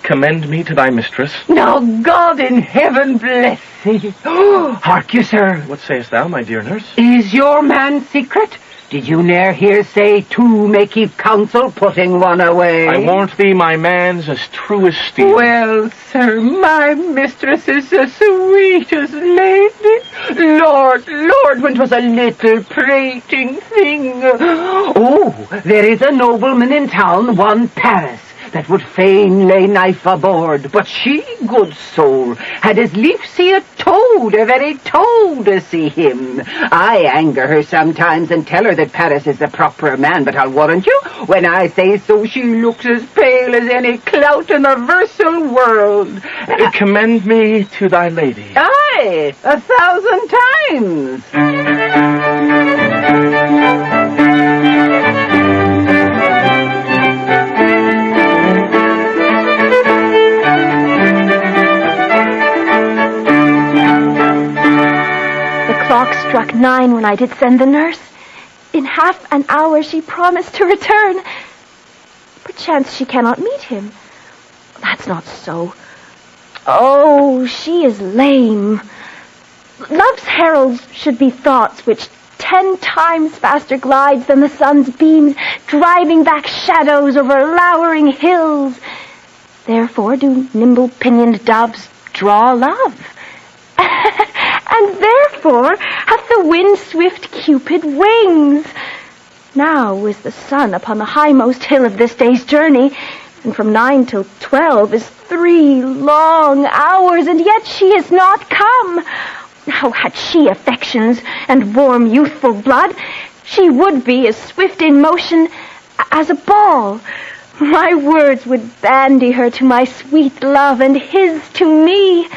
Commend me to thy mistress. Now, God in heaven bless thee. Hark you, sir. What sayest thou, my dear nurse? Is your man secret? Did you ne'er hear say two may keep counsel, putting one away? I warrant thee my man's as true as steel. Well, sir, my mistress is the sweetest lady. Lord, when 'twas a little prating thing. Oh, there is a nobleman in town, one Paris, that would fain lay knife aboard, but she, good soul, had as lief see a toad, a very toad, to see him. I anger her sometimes and tell her that Paris is the proper man, but I'll warrant you, when I say so, she looks as pale as any clout in the versal world. Commend me to thy lady. Aye, 1,000 times. The clock struck 9 when I did send the nurse. In half an hour she promised to return. Perchance she cannot meet him. That's not so. Oh, she is lame. Love's heralds should be thoughts which 10 times faster glides than the sun's beams, driving back shadows over lowering hills. Therefore do nimble-pinioned doves draw love. And therefore hath the wind-swift Cupid wings. Now is the sun upon the highmost hill of this day's journey, and from 9 till 12 is 3 long hours, and yet she is not come. Now had she affections and warm youthful blood, she would be as swift in motion as a ball. My words would bandy her to my sweet love, and his to me.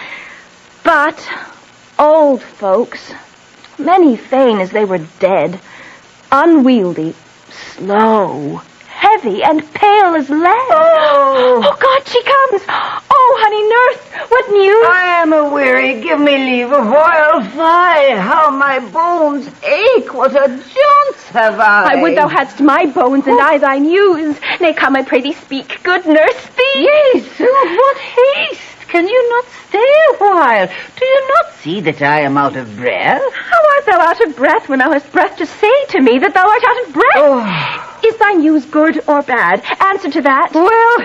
But old folks, many fain as they were dead, unwieldy, slow, heavy, and pale as lead. Oh, God, she comes! Oh, honey nurse, what news? I am a-weary, give me leave of while. Fie, how my bones ache, what a jaunts have I. I would thou hadst my bones, and I thine use. Nay, come, I pray thee, speak, good nurse, speak. Yea, Sue, what haste? Can you not stay a while? Do you not see that I am out of breath? How art thou out of breath when thou hast breath to say to me that thou art out of breath? Oh. Is thy news good or bad? Answer to that. Well,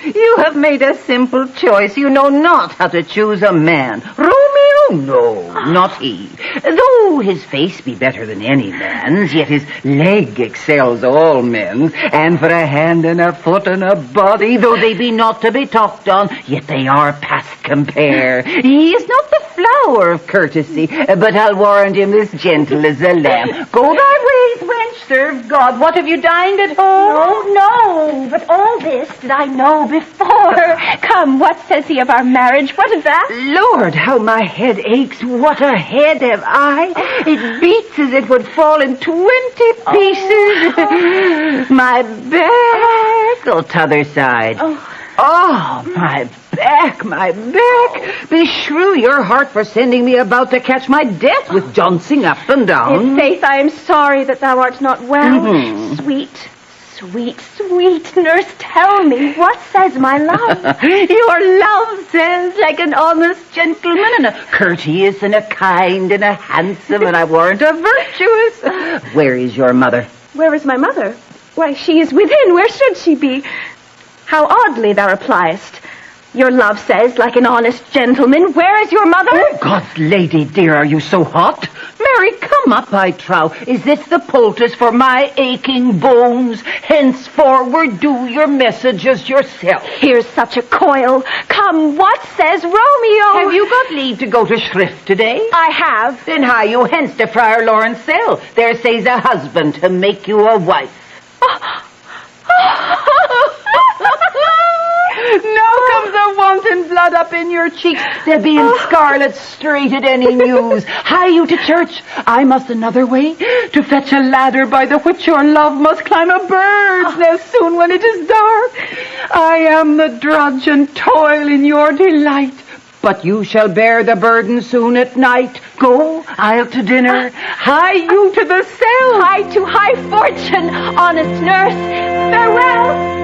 you have made a simple choice. You know not how to choose a man. Romeo? No, not he. Though his face be better than any man's, yet his leg excels all men's. And for a hand and a foot and a body, though they be not to be talked on, yet they are past compare. He is not the flower of courtesy, but I'll warrant him as gentle as a lamb. Go thy ways, wench, serve God. What, have you dined at home? No, but all this did I know before. Come, what says he of our marriage? What of that? Lord, how my head aches. What a head have I. It beats as it would fall in 20 pieces. My back. Go t'other side. Oh, my back, my back. Beshrew your heart for sending me about to catch my death with jouncing up and down. In faith, I am sorry that thou art not well. Sweet nurse, tell me, what says my love? Your love says, like an honest gentleman, and a courteous, and a kind, and a handsome, and I warrant a virtuous. Where is your mother? Where is my mother? Why, she is within. Where should she be? How oddly thou repliest. Your love says, like an honest gentleman. Where is your mother? Oh, God's lady dear, are you so hot? Mary, come up, I trow. Is this the poultice for my aching bones? Henceforward do your messages yourself. Here's such a coil. Come, what says Romeo? Have you got leave to go to shrift today? I have. Then hie you hence to Friar Lawrence cell. There says a husband to make you a wife. Now comes a wanting blood up in your cheeks. They'll be in scarlet straight at any news. Hie you to church. I must another way to fetch a ladder by the which your love must climb a bird's nest soon when it is dark. I am the drudge and toil in your delight. But you shall bear the burden soon at night. Go, I'll to dinner. Hie you to the cell. Hie to high fortune, honest nurse. Farewell.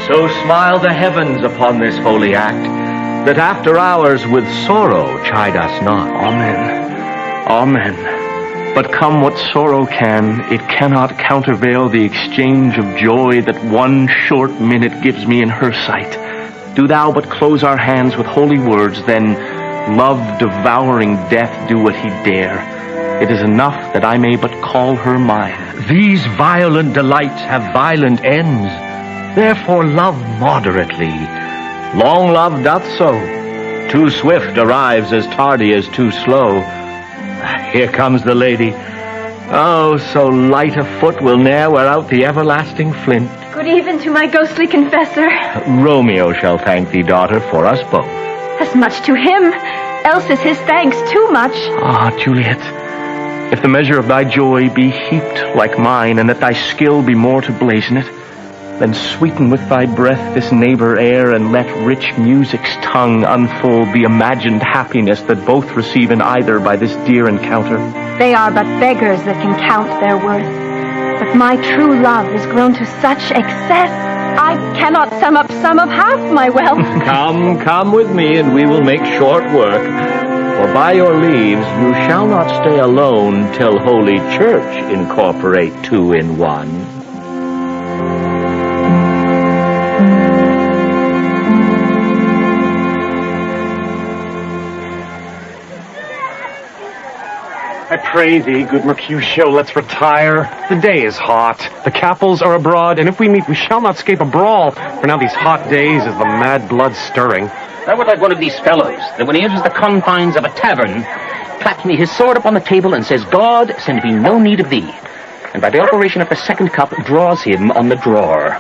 So smile the heavens upon this holy act, that after hours with sorrow chide us not. Amen. Amen. But come what sorrow can, it cannot countervail the exchange of joy that one short minute gives me in her sight. Do thou but close our hands with holy words, then love devouring death do what he dare. It is enough that I may but call her mine. These violent delights have violent ends. Therefore love moderately. Long love doth so. Too swift arrives as tardy as too slow. Here comes the lady. Oh, so light a foot will ne'er wear out the everlasting flint. Good even to my ghostly confessor. Romeo shall thank thee, daughter, for us both. As much to him, else is his thanks too much. Ah, Juliet, if the measure of thy joy be heaped like mine, and that thy skill be more to blazon it, then sweeten with thy breath this neighbor air, and let rich music's tongue unfold the imagined happiness that both receive in either by this dear encounter. They are but beggars that can count their worth. But my true love is grown to such excess, I cannot sum up some of half my wealth. Come with me, and we will make short work. For by your leaves, you shall not stay alone till Holy Church incorporate two in one. I pray thee, good Mercutio, let's retire. The day is hot. The capels are abroad, and if we meet, we shall not escape a brawl. For now these hot days is the mad blood stirring. I would like one of these fellows, that when he enters the confines of a tavern, claps me his sword upon the table and says, God, send me no need of thee. And by the operation of the second cup, draws him on the drawer.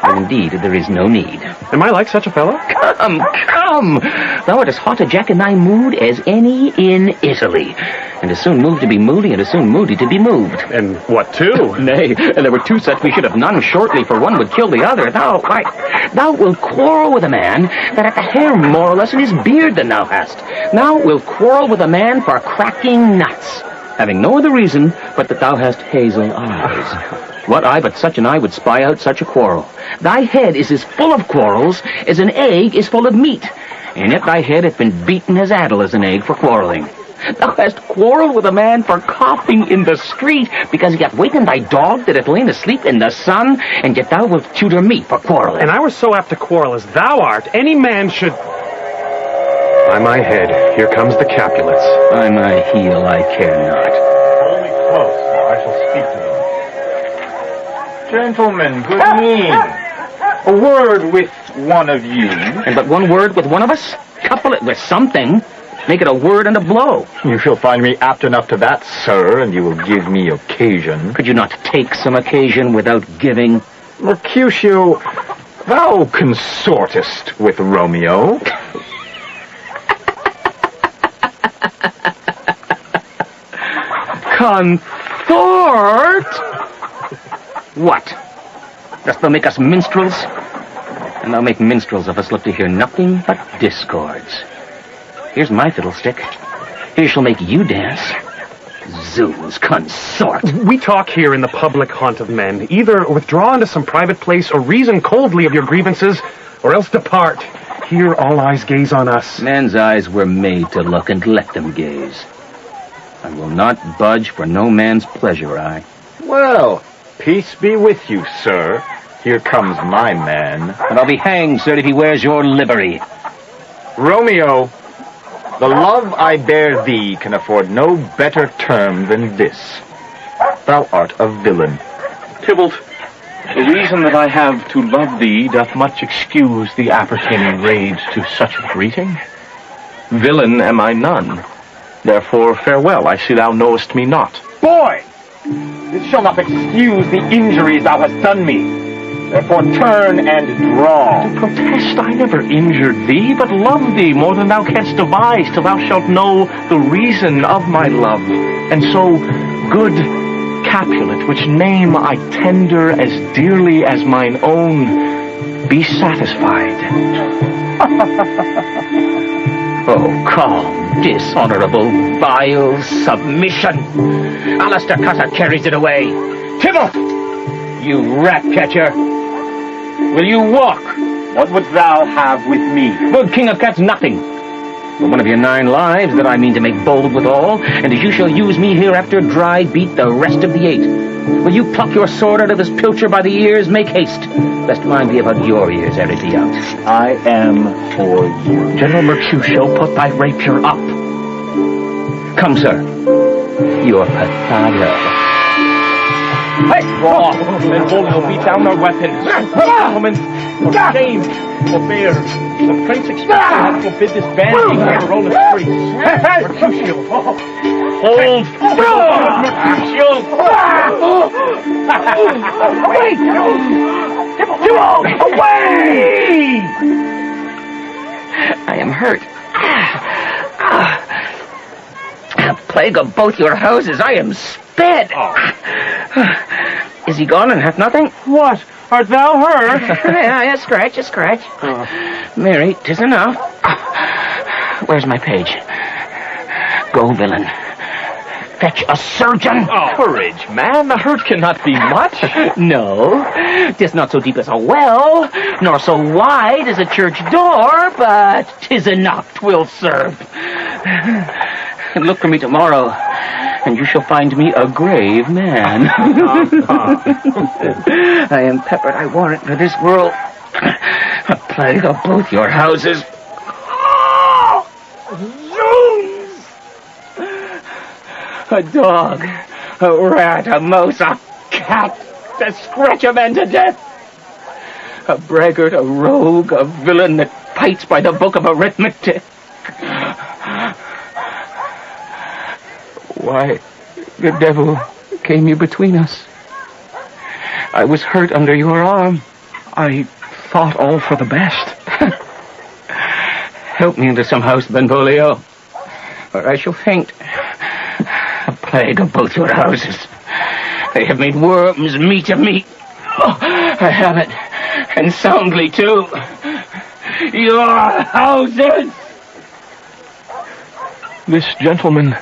And indeed, there is no need. Am I like such a fellow? Come! Thou art as hot a jack in thy mood as any in Italy. And as soon moved to be moody, and as soon moody to be moved. And what two? Nay, and there were two such we should have none shortly, for one would kill the other. Thou wilt quarrel with a man that hath a hair more or less in his beard than thou hast. Thou wilt quarrel with a man for cracking nuts, having no other reason but that thou hast hazel eyes. What eye but such an eye would spy out such a quarrel? Thy head is as full of quarrels as an egg is full of meat, and yet thy head hath been beaten as addle as an egg for quarreling. Thou hast quarreled with a man for coughing in the street, because he hath wakened thy dog that hath lain asleep in the sun, and yet thou wilt tutor me for quarreling. And I were so apt to quarrel as thou art, any man should... By my head, here comes the Capulets. By my heel, I care not. Hold me close, or I shall speak to them. Gentlemen, good evening. A word with one of you. And but one word with one of us? Couple it with something. Make it a word and a blow. You shall find me apt enough to that, sir, and you will give me occasion. Could you not take some occasion without giving? Mercutio, thou consortest with Romeo. Consort? What? Dost thou make us minstrels? And thou make minstrels of us look to hear nothing but discords. Here's my fiddlestick. Here shall make you dance. Zoons, consort. We talk here in the public haunt of men. Either withdraw into some private place, or reason coldly of your grievances, or else depart. Here all eyes gaze on us. Men's eyes were made to look, and let them gaze. I will not budge for no man's pleasure, I. Well, peace be with you, sir. Here comes my man. And I'll be hanged, sir, if he wears your livery. Romeo, the love I bear thee can afford no better term than this. Thou art a villain. Tybalt, The reason that I have to love thee doth much excuse the appertaining rage to such a greeting. Villain am I none. Therefore, farewell, I see thou knowest me not. Boy! This shall not excuse the injuries thou hast done me. Therefore turn and draw. To protest I never injured thee, but love thee more than thou canst devise, till thou shalt know the reason of my love. And so, good Capulet, which name I tender as dearly as mine own, be satisfied. Oh, calm, dishonorable, vile submission. Alistair Cutter carries it away. Tybalt! You rat catcher! Will you walk? What wouldst thou have with me? Good King of Cats, nothing. But one of your 9 lives that I mean to make bold withal, and as you shall use me hereafter, dry beat the rest of the 8. Will you pluck your sword out of his pilcher by the ears? Make haste, lest mine be about your ears ere it be out. I am for you. General Mercutio, put thy rapier up. Come, sir. You're pathetic. Hey! Draw! Then Romeo beat down their weapons. Gentlemen, for shame, forbear. The prince expected us to forbid this banding in Verona's streets. Mercutio! Hold! Mercutio! Wait! Away! I am hurt. Plague of both your houses, I am sped. Is he gone and hath nothing? What? Art thou hurt? Yeah, a scratch. Mary, 'tis enough. Where's my page? Go, villain. Fetch a surgeon. Courage, man. The hurt cannot be much. No, 'tis not so deep as a well, nor so wide as a church door, but 'tis enough 'twill serve. And look for me tomorrow, and you shall find me a grave man. I am peppered, I warrant, for this world. A plague of both your houses. A dog, a rat, a mouse, a cat, to scratch a man to death. A braggart, a rogue, a villain that fights by the book of arithmetic. Why, the devil came you between us. I was hurt under your arm. I thought all for the best. Help me into some house, Benvolio, or I shall faint. A plague of both your houses. They have made worms meat of me. Oh, I have it, and soundly too. Your houses! This gentleman,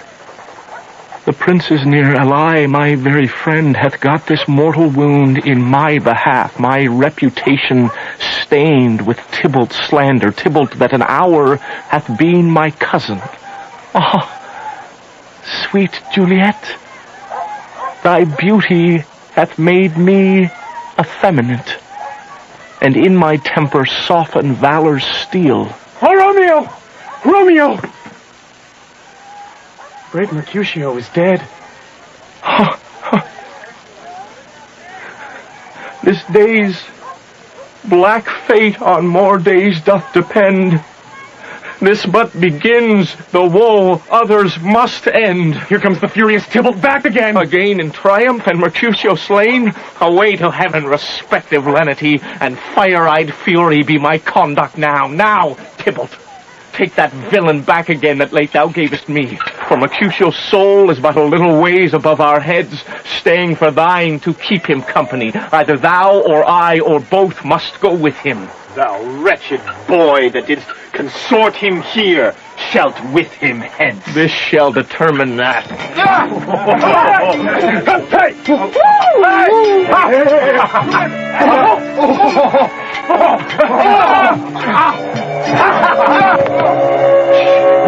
the prince's near ally, my very friend, hath got this mortal wound in my behalf, my reputation stained with Tybalt's slander, Tybalt that an hour hath been my cousin. Ah, sweet Juliet, thy beauty hath made me effeminate, and in my temper soften valor's steel. Oh, Romeo! Romeo! Brave Mercutio is dead. This day's black fate on more days doth depend. This but begins the woe others must end. Here comes the furious Tybalt back again. Again in triumph, and Mercutio slain. Away to heaven, respective lenity, and fire-eyed fury be my conduct now. Now, Tybalt, take that villain back again that late thou gavest me. For Mercutio's soul is but a little ways above our heads, staying for thine to keep him company. Either thou or I or both must go with him. Thou wretched boy that didst consort him here, shalt with him hence. This shall determine that.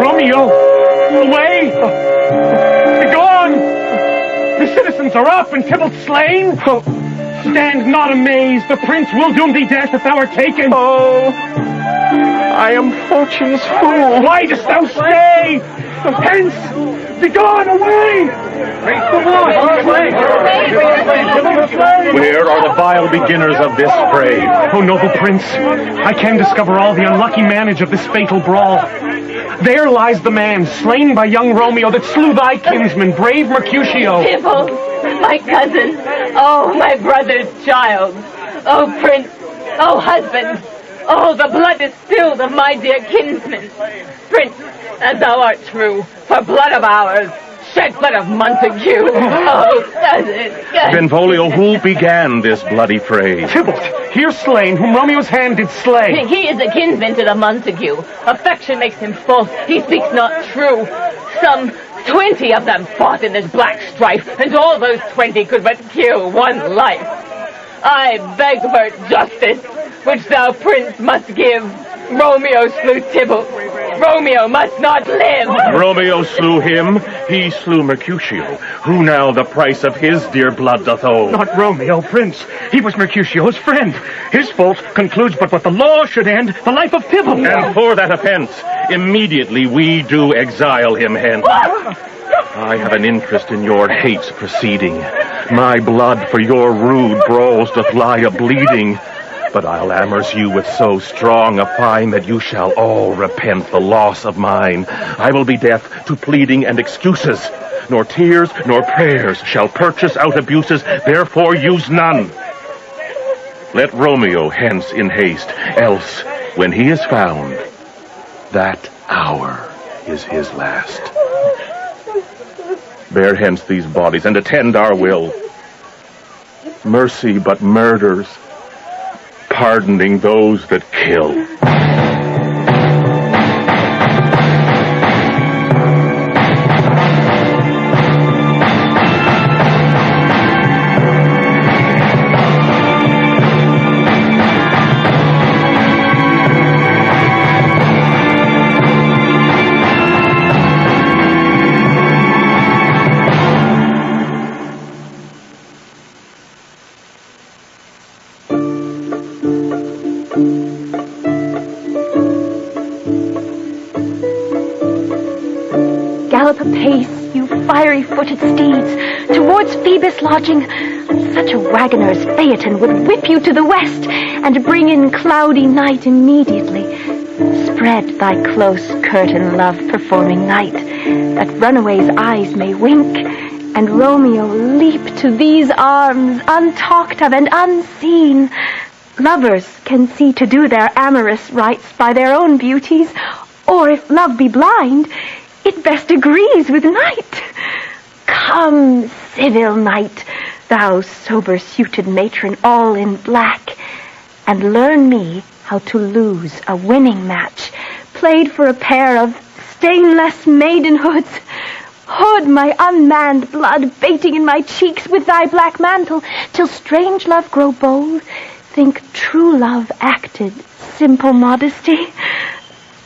Romeo, away! Begone! The citizens are up and Tybalt slain. Stand not amazed. The prince will doom thee death if thou art taken. Oh, I am fortune's fool. Why dost thou stay? Hence! Begone away! Where are the vile beginners of this fray? O noble prince, I can discover all the unlucky manage of this fatal brawl. There lies the man, slain by young Romeo, that slew thy kinsman, brave Mercutio. Tybalt, my cousin, oh, my brother's child, oh, prince, oh, husband, oh, the blood is spilled of my dear kinsman. Prince, as thou art true, for blood of ours, shed blood of Montague. Oh, cousin. Benvolio, who began this bloody fray? Tybalt, here slain, whom Romeo's hand did slay. He is a kinsman to the Montague. Affection makes him false. He speaks not true. Some 20 of them fought in this black strife, and all those 20 could but kill one life. I beg for justice, which thou, prince, must give. Romeo slew Tybalt. Romeo must not live. Romeo slew him, he slew Mercutio. Who now the price of his dear blood doth owe? Not Romeo, prince. He was Mercutio's friend. His fault concludes but what the law should end, the life of Tybalt. And for that offense, immediately we do exile him hence. I have an interest in your hate's proceeding. My blood for your rude brawls doth lie a-bleeding. But I'll amorce you with so strong a fine that you shall all repent the loss of mine. I will be deaf to pleading and excuses. Nor tears nor prayers shall purchase out abuses, therefore use none. Let Romeo hence in haste, else, when he is found, that hour is his last. Bear hence these bodies and attend our will. Mercy but murders, pardoning those that kill. Gallop apace, you fiery-footed steeds, towards Phoebus' lodging, and such a wagoner's phaeton would whip you to the west, and bring in cloudy night immediately. Spread thy close curtain, love-performing night, that runaways' eyes may wink, and Romeo leap to these arms, untalked of and unseen. Lovers can see to do their amorous rites by their own beauties, or if love be blind, it best agrees with night. Come, civil night, thou sober-suited matron all in black, and learn me how to lose a winning match, played for a pair of stainless maidenhoods. Hood my unmanned blood, bating in my cheeks with thy black mantle, till strange love grow bold, think true love acted simple modesty.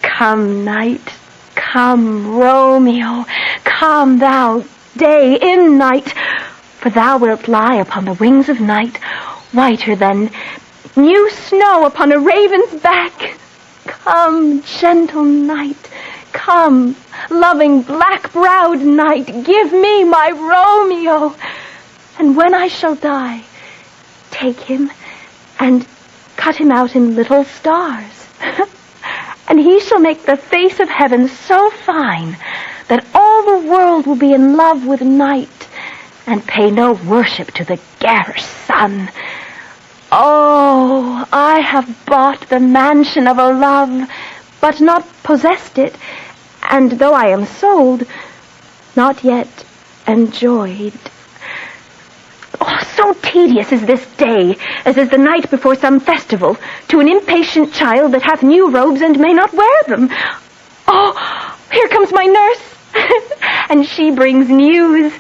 Come, night, come, Romeo, come thou, day in night, for thou wilt lie upon the wings of night, whiter than new snow upon a raven's back. Come, gentle night, come, loving black-browed night, give me my Romeo, and when I shall die, take him and cut him out in little stars. And he shall make the face of heaven so fine that all the world will be in love with night and pay no worship to the garish sun. Oh, I have bought the mansion of a love, but not possessed it, and though I am sold, not yet enjoyed. Oh, so tedious is this day, as is the night before some festival, to an impatient child that hath new robes and may not wear them. Oh, here comes my nurse, and she brings news,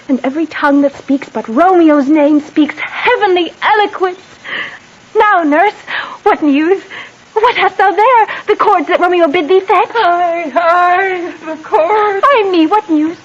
and every tongue that speaks but Romeo's name speaks heavenly eloquence. Now, nurse, what news? What hast thou there? The cords that Romeo bid thee fetch? Aye, the cords. Ay me, what news?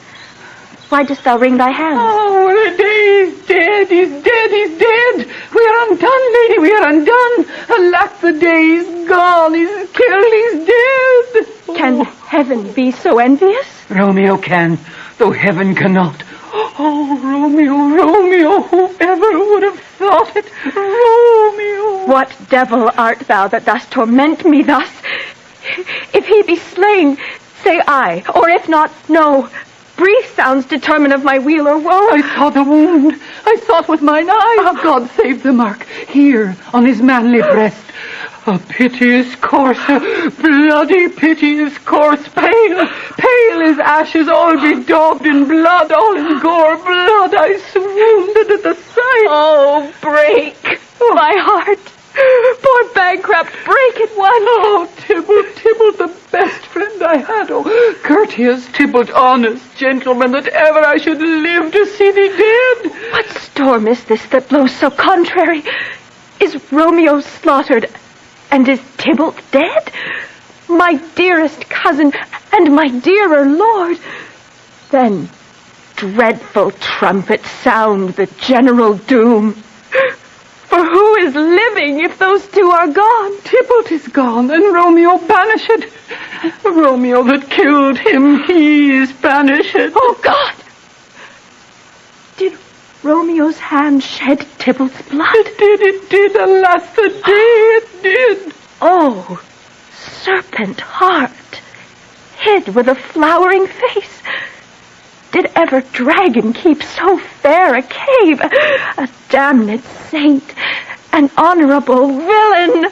Why dost thou wring thy hands? Oh, the day is dead, he's dead, he's dead. We are undone, lady, we are undone. Alack, the day is gone, he's killed, he's dead. Can heaven be so envious? Romeo can, though heaven cannot. Oh, Romeo, whoever would have thought it? Romeo! What devil art thou that dost torment me thus? If he be slain, say aye, or if not, no. Brief sounds determine of my weal or woe. I saw the wound. I saw it with mine eyes. Oh, God save the mark. Here, on his manly breast. A piteous corse, a bloody piteous corse, pale as ashes, all bedaubed in blood, all in gore, blood. I swooned at the sight. Oh, break my heart. Poor bankrupt, break it one. Oh, Tybalt, the best friend I had. Oh, courteous Tybalt, honest gentleman, that ever I should live to see thee dead. What storm is this that blows so contrary? Is Romeo slaughtered, and is Tybalt dead? My dearest cousin, and my dearer lord. Then, dreadful trumpet, sound the general doom. For who is living if those two are gone? Tybalt is gone, and Romeo banished. Romeo that killed him, he is banished. Oh, God! Did Romeo's hand shed Tybalt's blood? It did, alas, the day it did. Oh, serpent heart, hid with a flowering face. Did ever dragon keep so fair a cave? A damned saint, an honorable villain.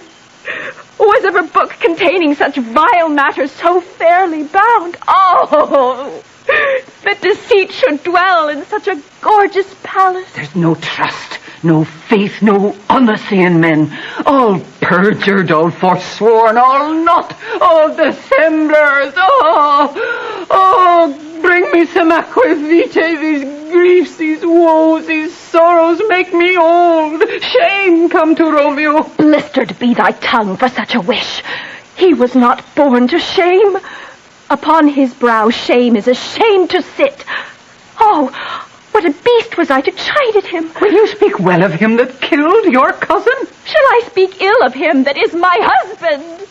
Was ever book containing such vile matters so fairly bound? Oh, that deceit should dwell in such a gorgeous palace. There's no trust, no faith, no honesty in men. All perjured, all forsworn, all not, all dissemblers. Oh, bring me some aqua vitae. These griefs, these woes, these sorrows make me old. Shame come to Romeo. Blistered be thy tongue for such a wish. He was not born to shame. Upon his brow shame is ashamed to sit. Oh, what a beast was I to chide at him. Will you speak well of him that killed your cousin? Shall I speak ill of him that is my husband?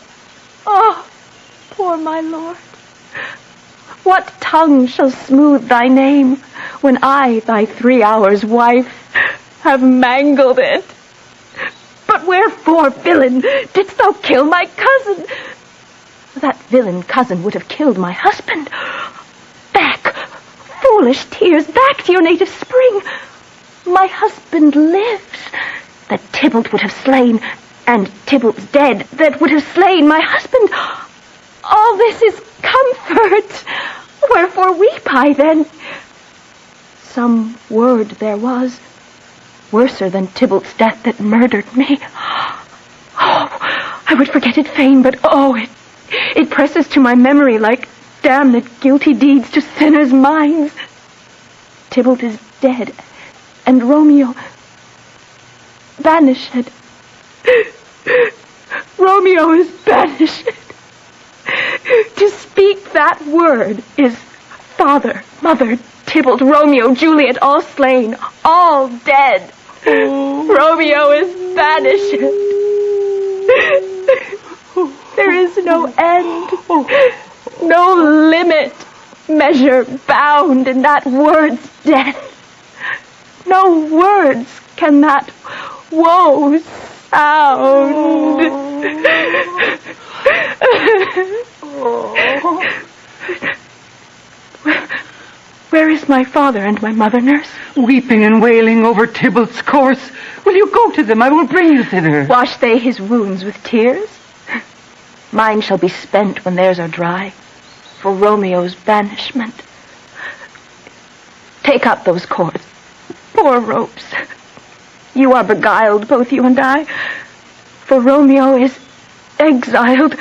Oh, poor my lord. What tongue shall smooth thy name when I, thy 3 hours' wife, have mangled it? But wherefore, villain, didst thou kill my cousin? That villain cousin would have killed my husband. Back, foolish tears, back to your native spring. My husband lives, that Tybalt would have slain, and Tybalt's dead, that would have slain my husband. All this is comfort. Wherefore weep I then? Some word there was, worser than Tybalt's death that murdered me. Oh, I would forget it fain, but it presses to my memory like damned guilty deeds to sinners' minds. Tybalt is dead, and Romeo banished. Romeo is banished. To speak that word is father, mother, Tybalt, Romeo, Juliet, all slain, all dead. Romeo is banished. There is no end, no limit, measure bound in that word's death. No words can that woe sound. Where is my father and my mother, nurse? Weeping and wailing over Tybalt's corse. Will you go to them? I will bring you thither. Wash they his wounds with tears? Mine shall be spent when theirs are dry, for Romeo's banishment. Take up those cords, poor ropes. You are beguiled, both you and I, for Romeo is exiled.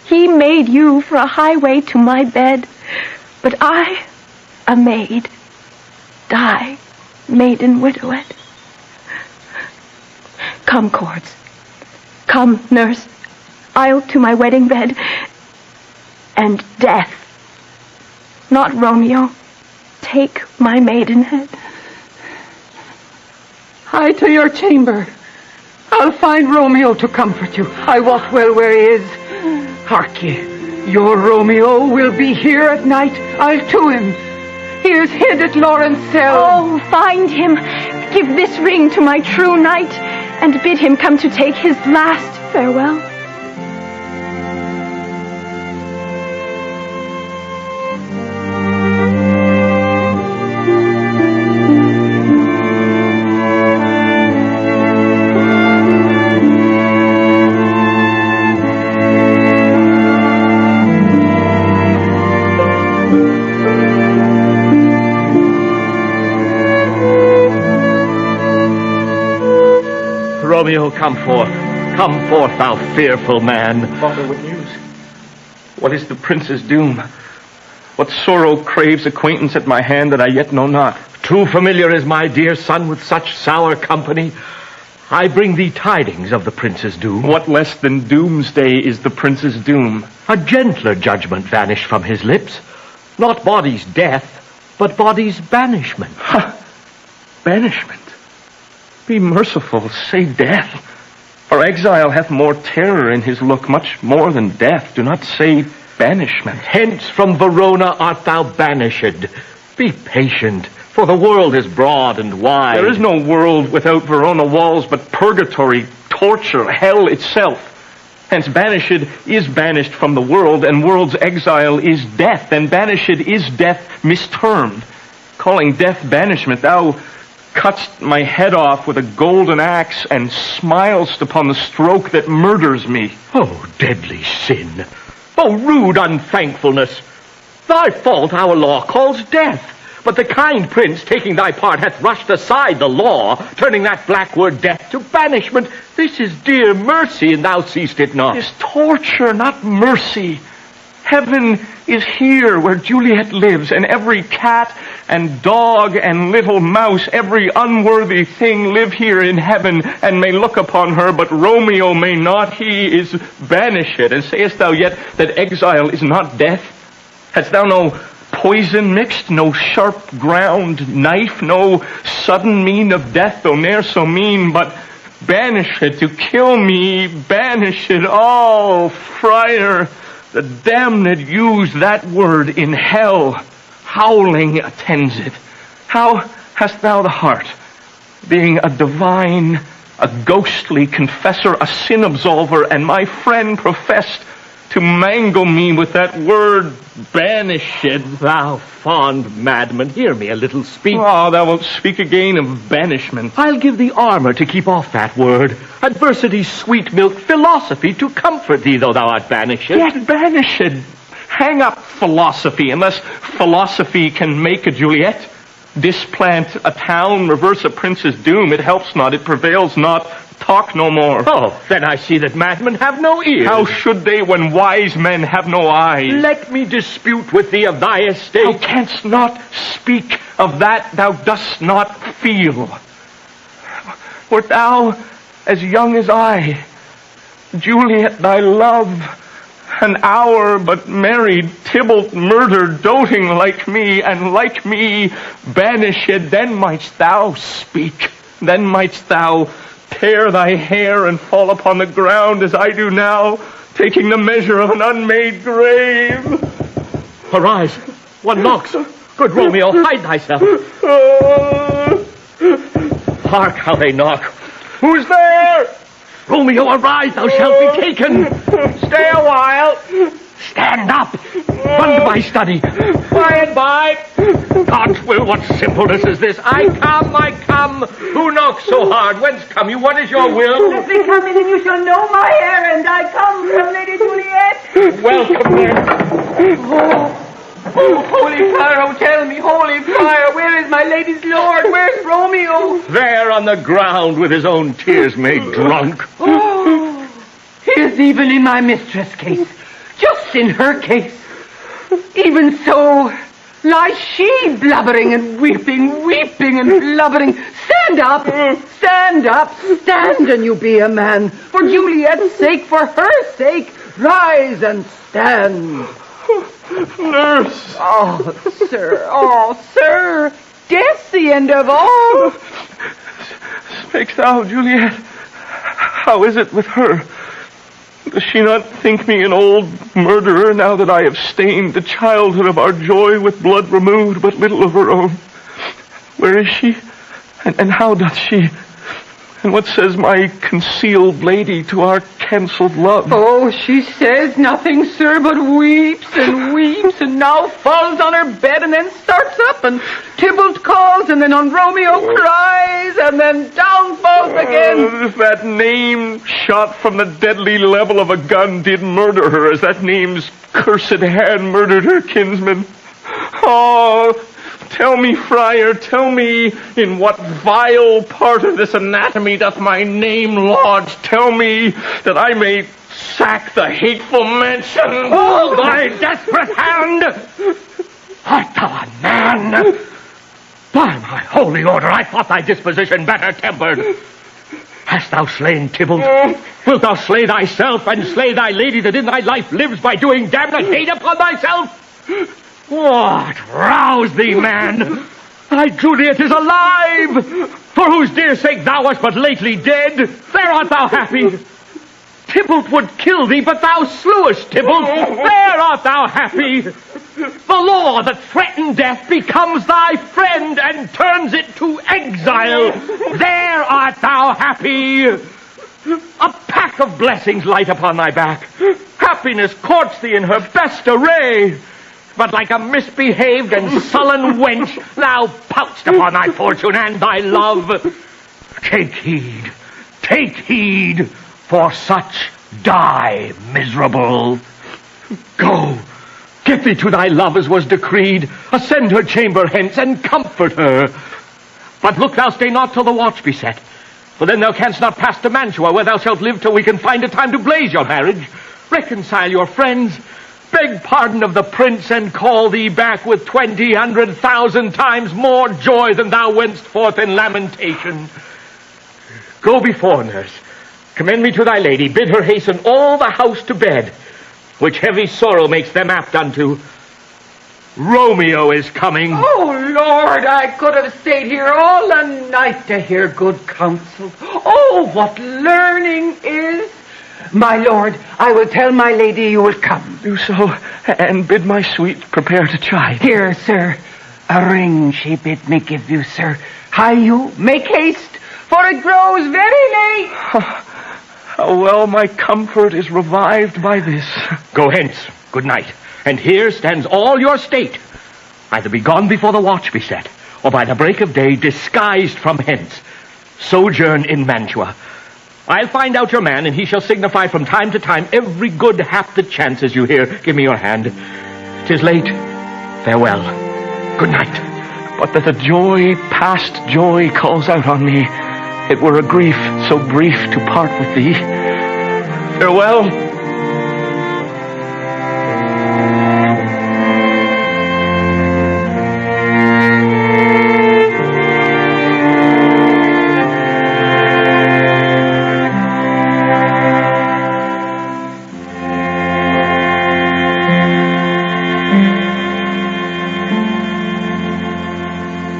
He made you for a highway to my bed, but I, a maid, die, maiden widowed. Come, cords. Come, nurse. I'll to my wedding bed. And death, not Romeo, take my maidenhead. Hie to your chamber. I'll find Romeo to comfort you. I wot well where he is. Hark ye, your Romeo will be here at night. I'll to him. He is hid at Lawrence cell. Oh, find him. Give this ring to my true knight, and bid him come to take his last farewell. Romeo, come forth, thou fearful man. Father, what news? What is the prince's doom? What sorrow craves acquaintance at my hand that I yet know not? Too familiar is my dear son with such sour company. I bring thee tidings of the prince's doom. What less than doomsday is the prince's doom? A gentler judgment vanished from his lips. Not body's death, but body's banishment. Banishment? Be merciful, say death. For exile hath more terror in his look, much more than death. Do not say banishment. Hence from Verona art thou banished. Be patient, for the world is broad and wide. There is no world without Verona walls, but purgatory, torture, hell itself. Hence banished is banished from the world, and world's exile is death, and banished is death mistermed. Calling death banishment, thou cutt'st my head off with a golden axe, and smilest upon the stroke that murders me. Oh, deadly sin! Oh, rude unthankfulness! Thy fault our law calls death, but the kind prince, taking thy part, hath rushed aside the law, turning that black word death to banishment. This is dear mercy, and thou seest it not. It is torture, not mercy. Heaven is here where Juliet lives, and every cat and dog and little mouse, every unworthy thing live here in heaven and may look upon her, but Romeo may not. He is banished. And sayest thou yet that exile is not death? Hadst thou no poison mixed, no sharp ground knife, no sudden mean of death, though ne'er so mean, but banished to kill me, banished? Oh, friar, the damned use that word in hell. Howling attends it. How hast thou the heart, being a divine, a ghostly confessor, a sin absolver, and my friend professed, to mangle me with that word banished? Thou fond madman, hear me a little speak. Oh, thou wilt speak again of banishment. I'll give thee armor to keep off that word, adversity's sweet milk, philosophy to comfort thee, though thou art banished. Yet banished. Hang up philosophy, unless philosophy can make a Juliet. Displant a town, reverse a prince's doom. It helps not, it prevails not. Talk no more. Oh, then I see that madmen have no ears. How should they when wise men have no eyes? Let me dispute with thee of thy estate. Thou canst not speak of that thou dost not feel. Wert thou as young as I, Juliet, thy love, an hour but married, Tybalt murdered, doting like me, and like me banished, then mightst thou speak, then mightst thou tear thy hair and fall upon the ground as I do now, taking the measure of an unmade grave. Arise, one knocks. Good Romeo, hide thyself. Hark how they knock. Who's there? Romeo, arise, thou shalt be taken. Stay a while. Stand up. Run to my study. By and by. God's will, what simpleness is this? I come. Who knocks so hard? Whence come you? What is your will? Let me come in and you shall know my errand. I come from Lady Juliet. Welcome then. Oh, Holy Friar, oh tell me, Holy Friar, where is my lady's lord? Where's Romeo? There on the ground with his own tears made drunk. Oh, he is even in my mistress' case. Just in her case. Even so, lies she blubbering and weeping and blubbering. Stand up, stand and you be a man. For Juliet's sake, for her sake, rise and stand. Nurse! Oh, sir, death's the end of all. Speak thou, Juliet. How is it with her? Does she not think me an old murderer now that I have stained the childhood of our joy with blood removed, but little of her own? Where is she? And how doth she? And what says my concealed lady to our cancelled love? Oh, she says nothing, sir, but weeps and weeps, and now falls on her bed and then starts up, and Tybalt calls, and then on Romeo cries, and then down falls again. If that name shot from the deadly level of a gun did murder her, as that name's cursed hand murdered her kinsman. Oh, tell me, friar, tell me, in what vile part of this anatomy doth my name lodge? Tell me, that I may sack the hateful mansion. Hold thy desperate hand! Art thou a man? By my holy order, I thought thy disposition better tempered. Hast thou slain Tybalt? Wilt thou slay thyself, and slay thy lady that in thy life lives by doing damned hate upon thyself? What? Rouse thee, man! Thy Juliet is alive, for whose dear sake thou wast but lately dead. There art thou happy. Tybalt would kill thee, but thou slewest Tybalt. There art thou happy. The law that threatened death becomes thy friend and turns it to exile. There art thou happy. A pack of blessings light upon thy back. Happiness courts thee in her best array. But like a misbehaved and sullen wench, thou pounced upon thy fortune and thy love. Take heed, for such die miserable. Go, get thee to thy love as was decreed. Ascend her chamber hence and comfort her. But look thou stay not till the watch be set, for then thou canst not pass to Mantua, where thou shalt live till we can find a time to blaze your marriage. Reconcile your friends, beg pardon of the prince, and call thee back with 1,000 times more joy than thou wentst forth in lamentation. Go before, nurse. Commend me to thy lady. Bid her hasten all the house to bed, which heavy sorrow makes them apt unto. Romeo is coming. Oh, Lord, I could have stayed here all the night to hear good counsel. Oh, what learning is. My lord, I will tell my lady you will come. Do so, and bid my sweet prepare to chide. Here, sir, a ring she bid me give you, sir. Hie you, make haste, for it grows very late. How well my comfort is revived by this. Go hence, good night. And here stands all your state. Either be gone before the watch be set, or by the break of day disguised from hence. Sojourn in Mantua. I'll find out your man, and he shall signify from time to time every good hap that chances you here. Give me your hand. 'Tis late. Farewell. Good night. But that the joy, past joy, calls out on me. It were a grief so brief to part with thee. Farewell.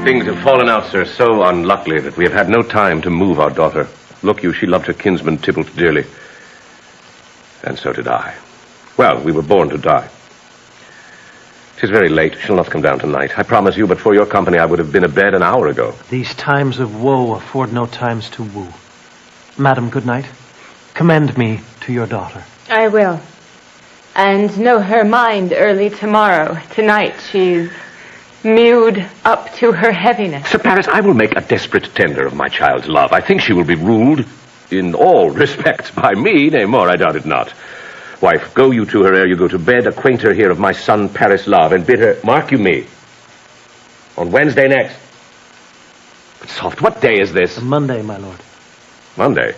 Things have fallen out, sir, so unluckily that we have had no time to move our daughter. Look you, she loved her kinsman Tybalt dearly. And so did I. Well, we were born to die. 'Tis very late. She'll not come down tonight. I promise you, but for your company I would have been abed an hour ago. These times of woe afford no times to woo. Madam, good night. Commend me to your daughter. I will. And know her mind early tomorrow. Tonight she's mewed up to her heaviness. Sir Paris, I will make a desperate tender of my child's love. I think she will be ruled in all respects by me. Nay, more, I doubt it not. Wife, go you to her ere you go to bed. Acquaint her here of my son Paris' love, and bid her, mark you me, on Wednesday next. But soft, what day is this? Monday, my lord. Monday?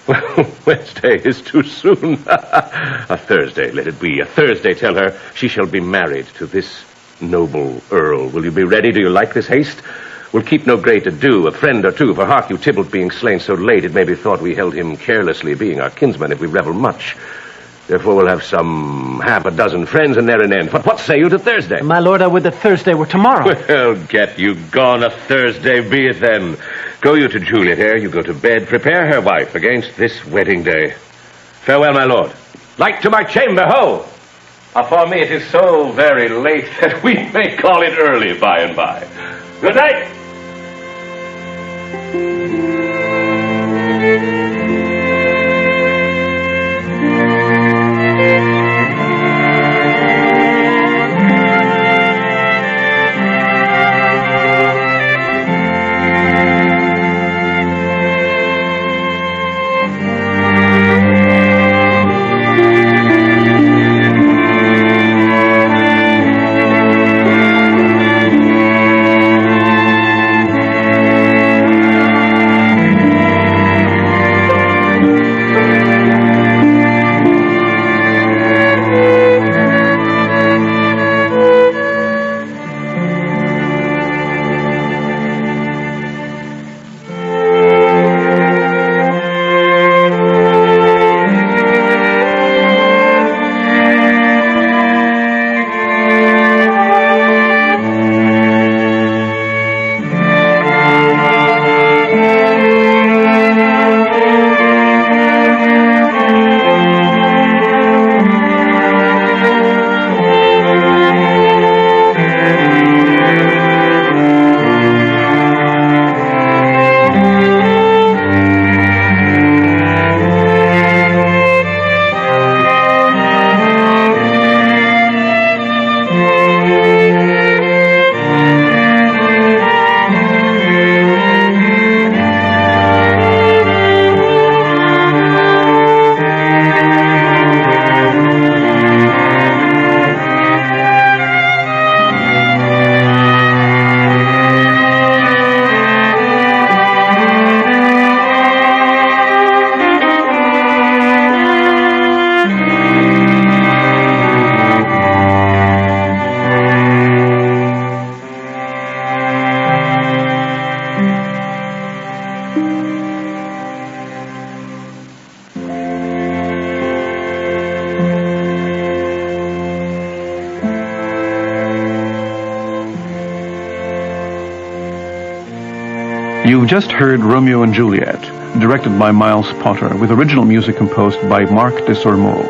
Well, Wednesday is too soon. A Thursday, let it be. A Thursday, tell her she shall be married to this noble earl. Will you be ready? Do you like this haste? We'll keep no great ado, a friend or two, for hark you, Tybalt being slain so late, it may be thought we held him carelessly, being our kinsman, if we revel much. Therefore we'll have some half a dozen friends, and there an end. But what say you to Thursday? My lord, I would that Thursday were tomorrow. Well, get you gone. A Thursday be it then. Go you to Juliet ere you go to bed. Prepare her, wife, against this wedding day. Farewell, my lord. Light to my chamber, ho! For me it is so very late that we may call it early by and by. Good night. You've just heard Romeo and Juliet, directed by Miles Potter, with original music composed by Marc Desormeaux.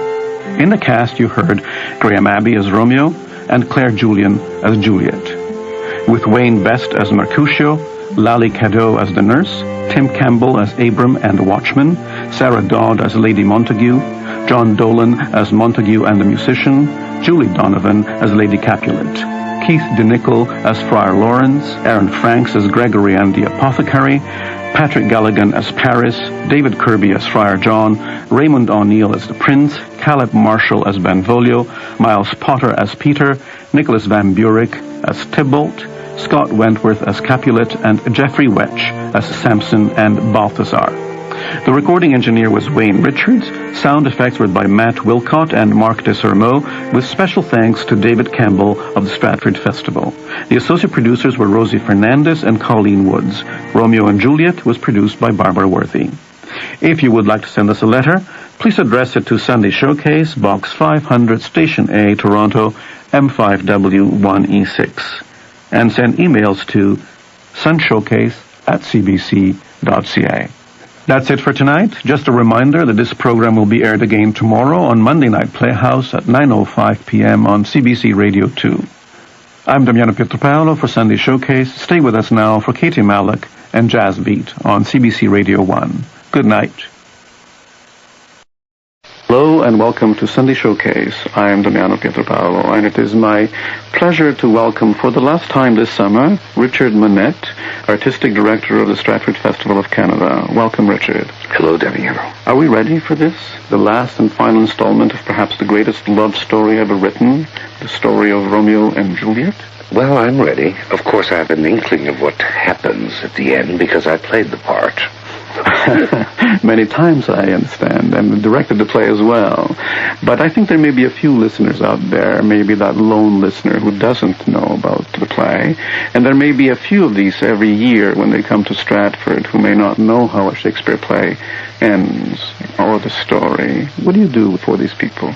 In the cast you heard Graham Abbey as Romeo and Claire Julian as Juliet, with Wayne Best as Mercutio, Lally Cadeau as the nurse, Tim Campbell as Abram and the watchman, Sarah Dodd as Lady Montague, John Dolan as Montague and the musician, Julie Donovan as Lady Capulet, Keith DeNichol as Friar Lawrence, Aaron Franks as Gregory and the Apothecary, Patrick Galligan as Paris, David Kirby as Friar John, Raymond O'Neill as the Prince, Caleb Marshall as Benvolio, Miles Potter as Peter, Nicholas Van Burik as Tybalt, Scott Wentworth as Capulet, and Jeffrey Welch as Samson and Balthazar. The recording engineer was Wayne Richards. Sound effects were by Matt Wilcott and Marc Desormeaux, with special thanks to David Campbell of the Stratford Festival. The associate producers were Rosie Fernandez and Colleen Woods. Romeo and Juliet was produced by Barbara Worthy. If you would like to send us a letter, please address it to Sunday Showcase, Box 500, Station A, Toronto, M5W1E6. And send emails to sunshowcase@cbc.ca. That's it for tonight. Just a reminder that this program will be aired again tomorrow on Monday Night Playhouse at 9:05 p.m. on CBC Radio 2. I'm Damiano Pietropaolo for Sunday Showcase. Stay with us now for Katie Malik and Jazz Beat on CBC Radio 1. Good night. Hello and welcome to Sunday Showcase. I am Damiano Pietropaolo, and it is my pleasure to welcome for the last time this summer Richard Monette, Artistic Director of the Stratford Festival of Canada. Welcome, Richard. Hello, Damiano. Are we ready for this? The last and final installment of perhaps the greatest love story ever written, the story of Romeo and Juliet? Well, I'm ready. Of course, I have an inkling of what happens at the end because I played the part. Many times, I understand, and directed the play as well. But I think there may be a few listeners out there, maybe that lone listener who doesn't know about the play, and there may be a few of these every year when they come to Stratford who may not know how a Shakespeare play ends, or the story. What do you do for these people?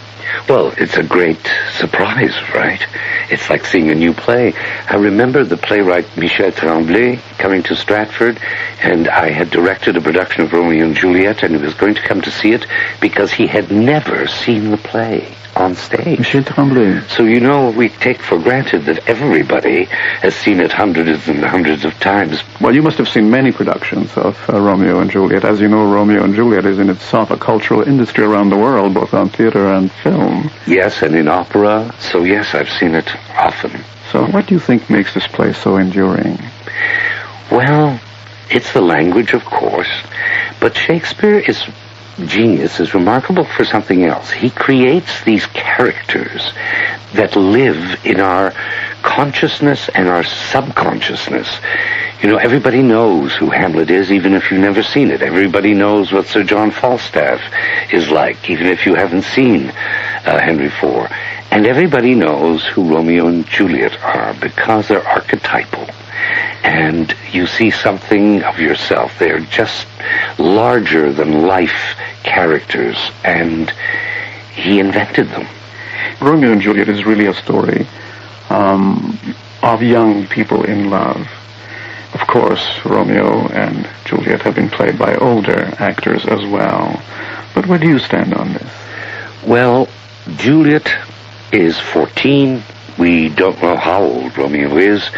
Well, it's a great surprise, right? It's like seeing a new play. I remember the playwright Michel Tremblay coming to Stratford, and I had directed a production production of Romeo and Juliet, and he was going to come to see it because he had never seen the play on stage. Monsieur Tremblay. So, we take for granted that everybody has seen it hundreds and hundreds of times. Well, you must have seen many productions of Romeo and Juliet. As you know, Romeo and Juliet is in itself a cultural industry around the world, both on theater and film. Yes, and in opera. So, yes, I've seen it often. So what do you think makes this play so enduring? Well, it's the language, of course. But Shakespeare's genius is remarkable for something else. He creates these characters that live in our consciousness and our subconsciousness. Everybody knows who Hamlet is, even if you've never seen it. Everybody knows what Sir John Falstaff is like, even if you haven't seen Henry IV. And everybody knows who Romeo and Juliet are because they're archetypal. And you see something of yourself. They're just larger-than-life characters, and he invented them. Romeo and Juliet is really a story of young people in love. Of course, Romeo and Juliet have been played by older actors as well. But where do you stand on this? Well, Juliet is 14. We don't know how old Romeo is,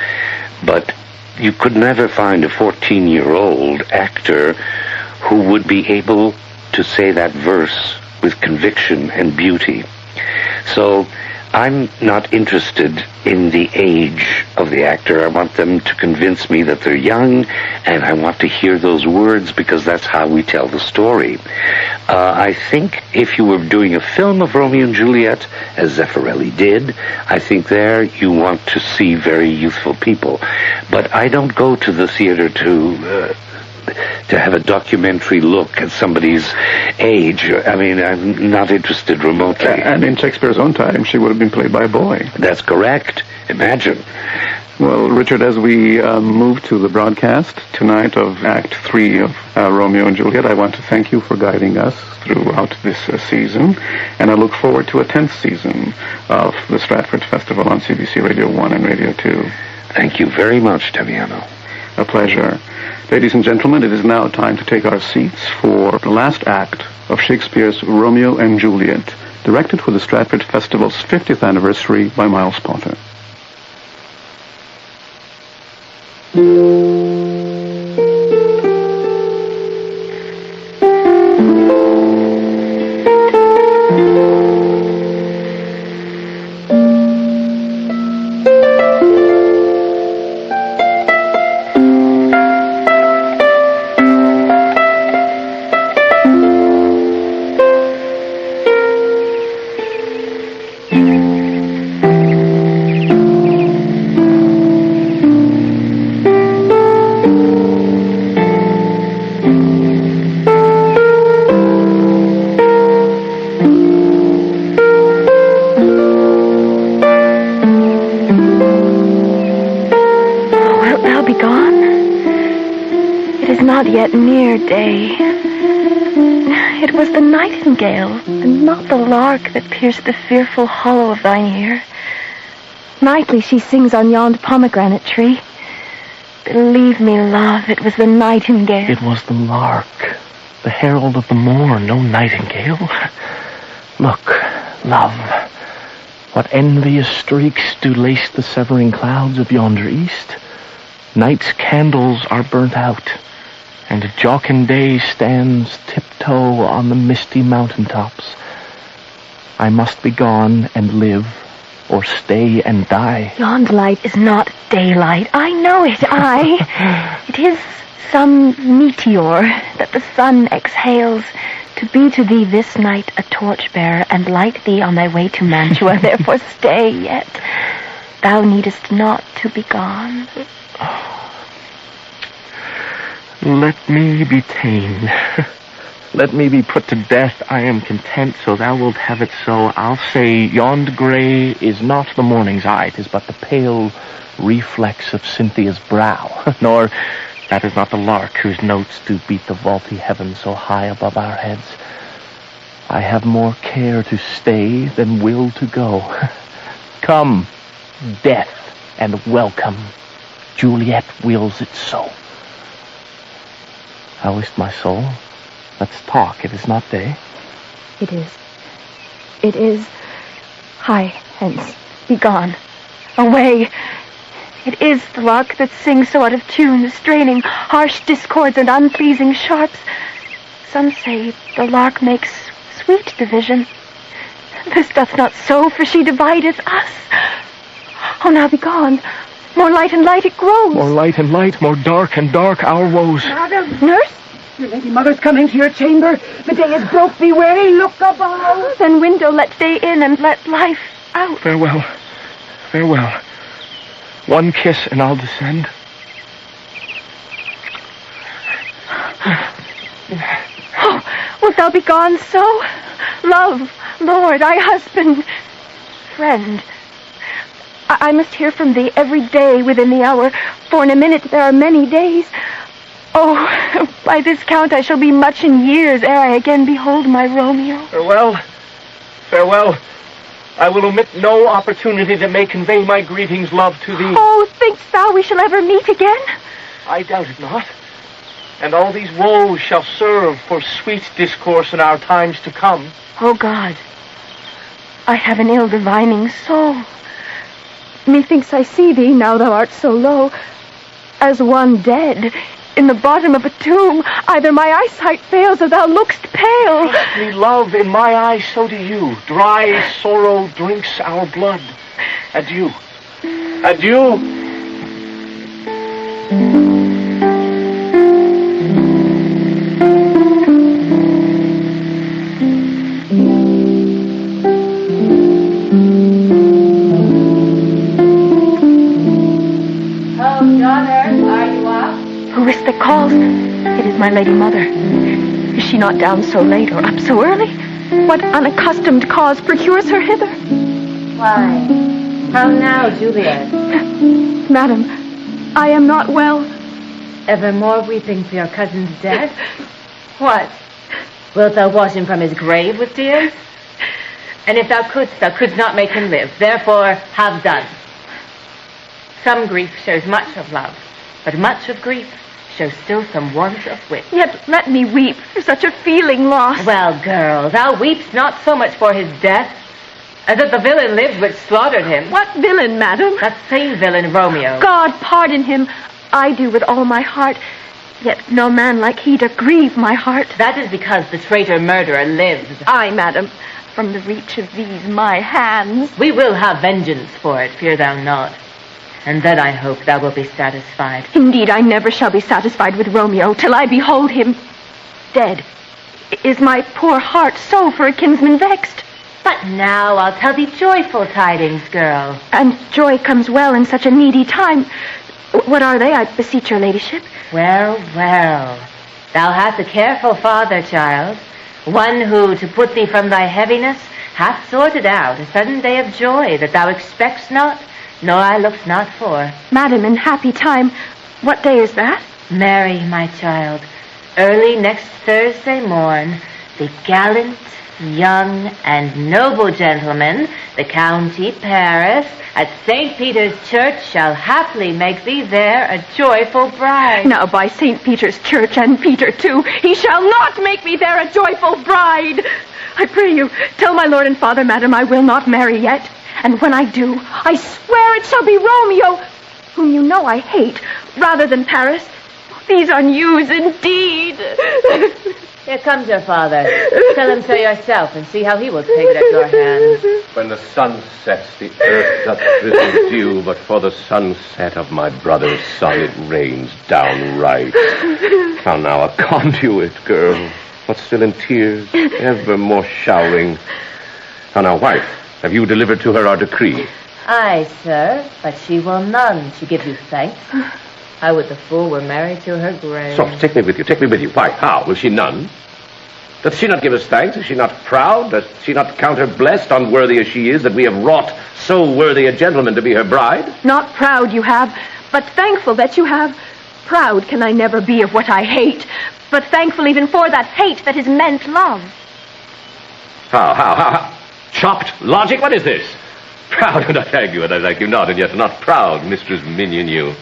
but you could never find a 14-year-old actor who would be able to say that verse with conviction and beauty. So I'm not interested in the age of the actor. I want them to convince me that they're young, and I want to hear those words because that's how we tell the story. I think if you were doing a film of Romeo and Juliet, as Zeffirelli did, I think there you want to see very youthful people. But I don't go to the theater to have a documentary look at somebody's age. I mean, I'm not interested remotely. And in Shakespeare's own time, she would have been played by a boy. That's correct. Imagine. Well, Richard, as we move to the broadcast tonight of Act 3 of Romeo and Juliet, I want to thank you for guiding us throughout this season, and I look forward to a 10th season of the Stratford Festival on CBC Radio 1 and Radio 2. Thank you very much, Damiano. A pleasure. Ladies and gentlemen, it is now time to take our seats for the last act of Shakespeare's Romeo and Juliet, directed for the Stratford Festival's 50th anniversary by Miles Potter. Yet near day. It was the nightingale, and not the lark, that pierced the fearful hollow of thine ear. Nightly she sings on yond pomegranate tree. Believe me, love, it was the nightingale. It was the lark, the herald of the morn, no nightingale. Look, love, what envious streaks do lace the severing clouds of yonder east. Night's candles are burnt out, and jocund day stands tiptoe on the misty mountain tops. I must be gone and live, or stay and die. Yond light is not daylight. I know it, It is some meteor that the sun exhales, to be to thee this night a torchbearer, and light thee on thy way to Mantua. Therefore stay yet. Thou needest not to be gone. Let me be ta'en. Let me be put to death. I am content, so thou wilt have it so. I'll say yond grey is not the morning's eye, 'tis but the pale reflex of Cynthia's brow. Nor that is not the lark whose notes do beat the vaulty heaven so high above our heads. I have more care to stay than will to go. Come, death, and welcome. Juliet wills it so. Thou is my soul. Let's talk. It is not day. It is. It is. Hie hence. Be gone. Away. It is the lark that sings so out of tune, straining harsh discords and unpleasing sharps. Some say the lark makes sweet division. This doth not so, for she divideth us. Oh, now be gone. More light and light it grows. More light and light, more dark and dark our woes. Nurse? Your lady mother's coming to your chamber. The day is broke. Be wary. Look above. Then window let day in and let life out. Farewell. Farewell. One kiss and I'll descend. Oh, wilt thou be gone so? Love, Lord, I husband, friend. I must hear from thee every day within the hour, for in a minute there are many days. Oh, by this count I shall be much in years ere I again behold my Romeo. Farewell. Farewell. I will omit no opportunity that may convey my greetings, love, to thee. Oh, think'st thou we shall ever meet again? I doubt it not. And all these woes shall serve for sweet discourse in our times to come. Oh, God, I have an ill divining soul. Methinks I see thee, now thou art so low, as one dead, in the bottom of a tomb. Either my eyesight fails, or thou look'st pale. Trust me, love, in my eyes so do you. Dry sorrow drinks our blood. Adieu. Adieu. Who is that calls? It is my lady mother. Is she not down so late or up so early? What unaccustomed cause procures her hither? Why? How now, Juliet? Madam, I am not well. Ever more weeping for your cousin's death? What? Wilt thou wash him from his grave with tears? And if thou couldst not make him live. Therefore, have done. Some grief shows much of love, but much of grief shows still some want of wit. Yet let me weep for such a feeling lost. Well, girl, thou weepst not so much for his death as that the villain lives which slaughtered him. What villain, madam? That same villain, Romeo. God pardon him. I do with all my heart. Yet no man like he to grieve my heart. That is because the traitor murderer lives. Aye, madam, from the reach of these my hands. We will have vengeance for it, fear thou not. And then I hope thou wilt be satisfied. Indeed, I never shall be satisfied with Romeo till I behold him dead. Is my poor heart so for a kinsman vexed? But now I'll tell thee joyful tidings, girl. And joy comes well in such a needy time. What are they, I beseech your ladyship? Well, well. Thou hast a careful father, child. One who, to put thee from thy heaviness, hath sorted out a sudden day of joy that thou expectst not, nor I looked not for. Madam, in happy time, what day is that? Marry, my child, early next Thursday morn, the gallant, young, and noble gentleman, the County Paris, at St. Peter's Church shall haply make thee there a joyful bride. Now, by St. Peter's Church, and Peter too, he shall not make me there a joyful bride. I pray you, tell my lord and father, madam, I will not marry yet. And when I do, I swear it shall be Romeo, whom you know I hate, rather than Paris. These are news indeed. Here comes your father. Tell him so yourself, and see how he will take it at your hands. When the sun sets, the earth doth drizzle dew, but for the sunset of my brother's son it rains downright. How now, a conduit, girl, but still in tears, ever more showering. How now, wife, have you delivered to her our decree? Aye, sir, but she will none. She gives you thanks. I would the fool were married to her grave. So, take me with you, take me with you. Why, how? Will she none? Doth she not give us thanks? Is she not proud? Does she not count her blessed, unworthy as she is, that we have wrought so worthy a gentleman to be her bride? Not proud you have, but thankful that you have. Proud can I never be of what I hate, but thankful even for that hate that is meant love. How? Chopped logic? What is this? Proud, and I thank you not, and yet not proud, Mistress Minion, you.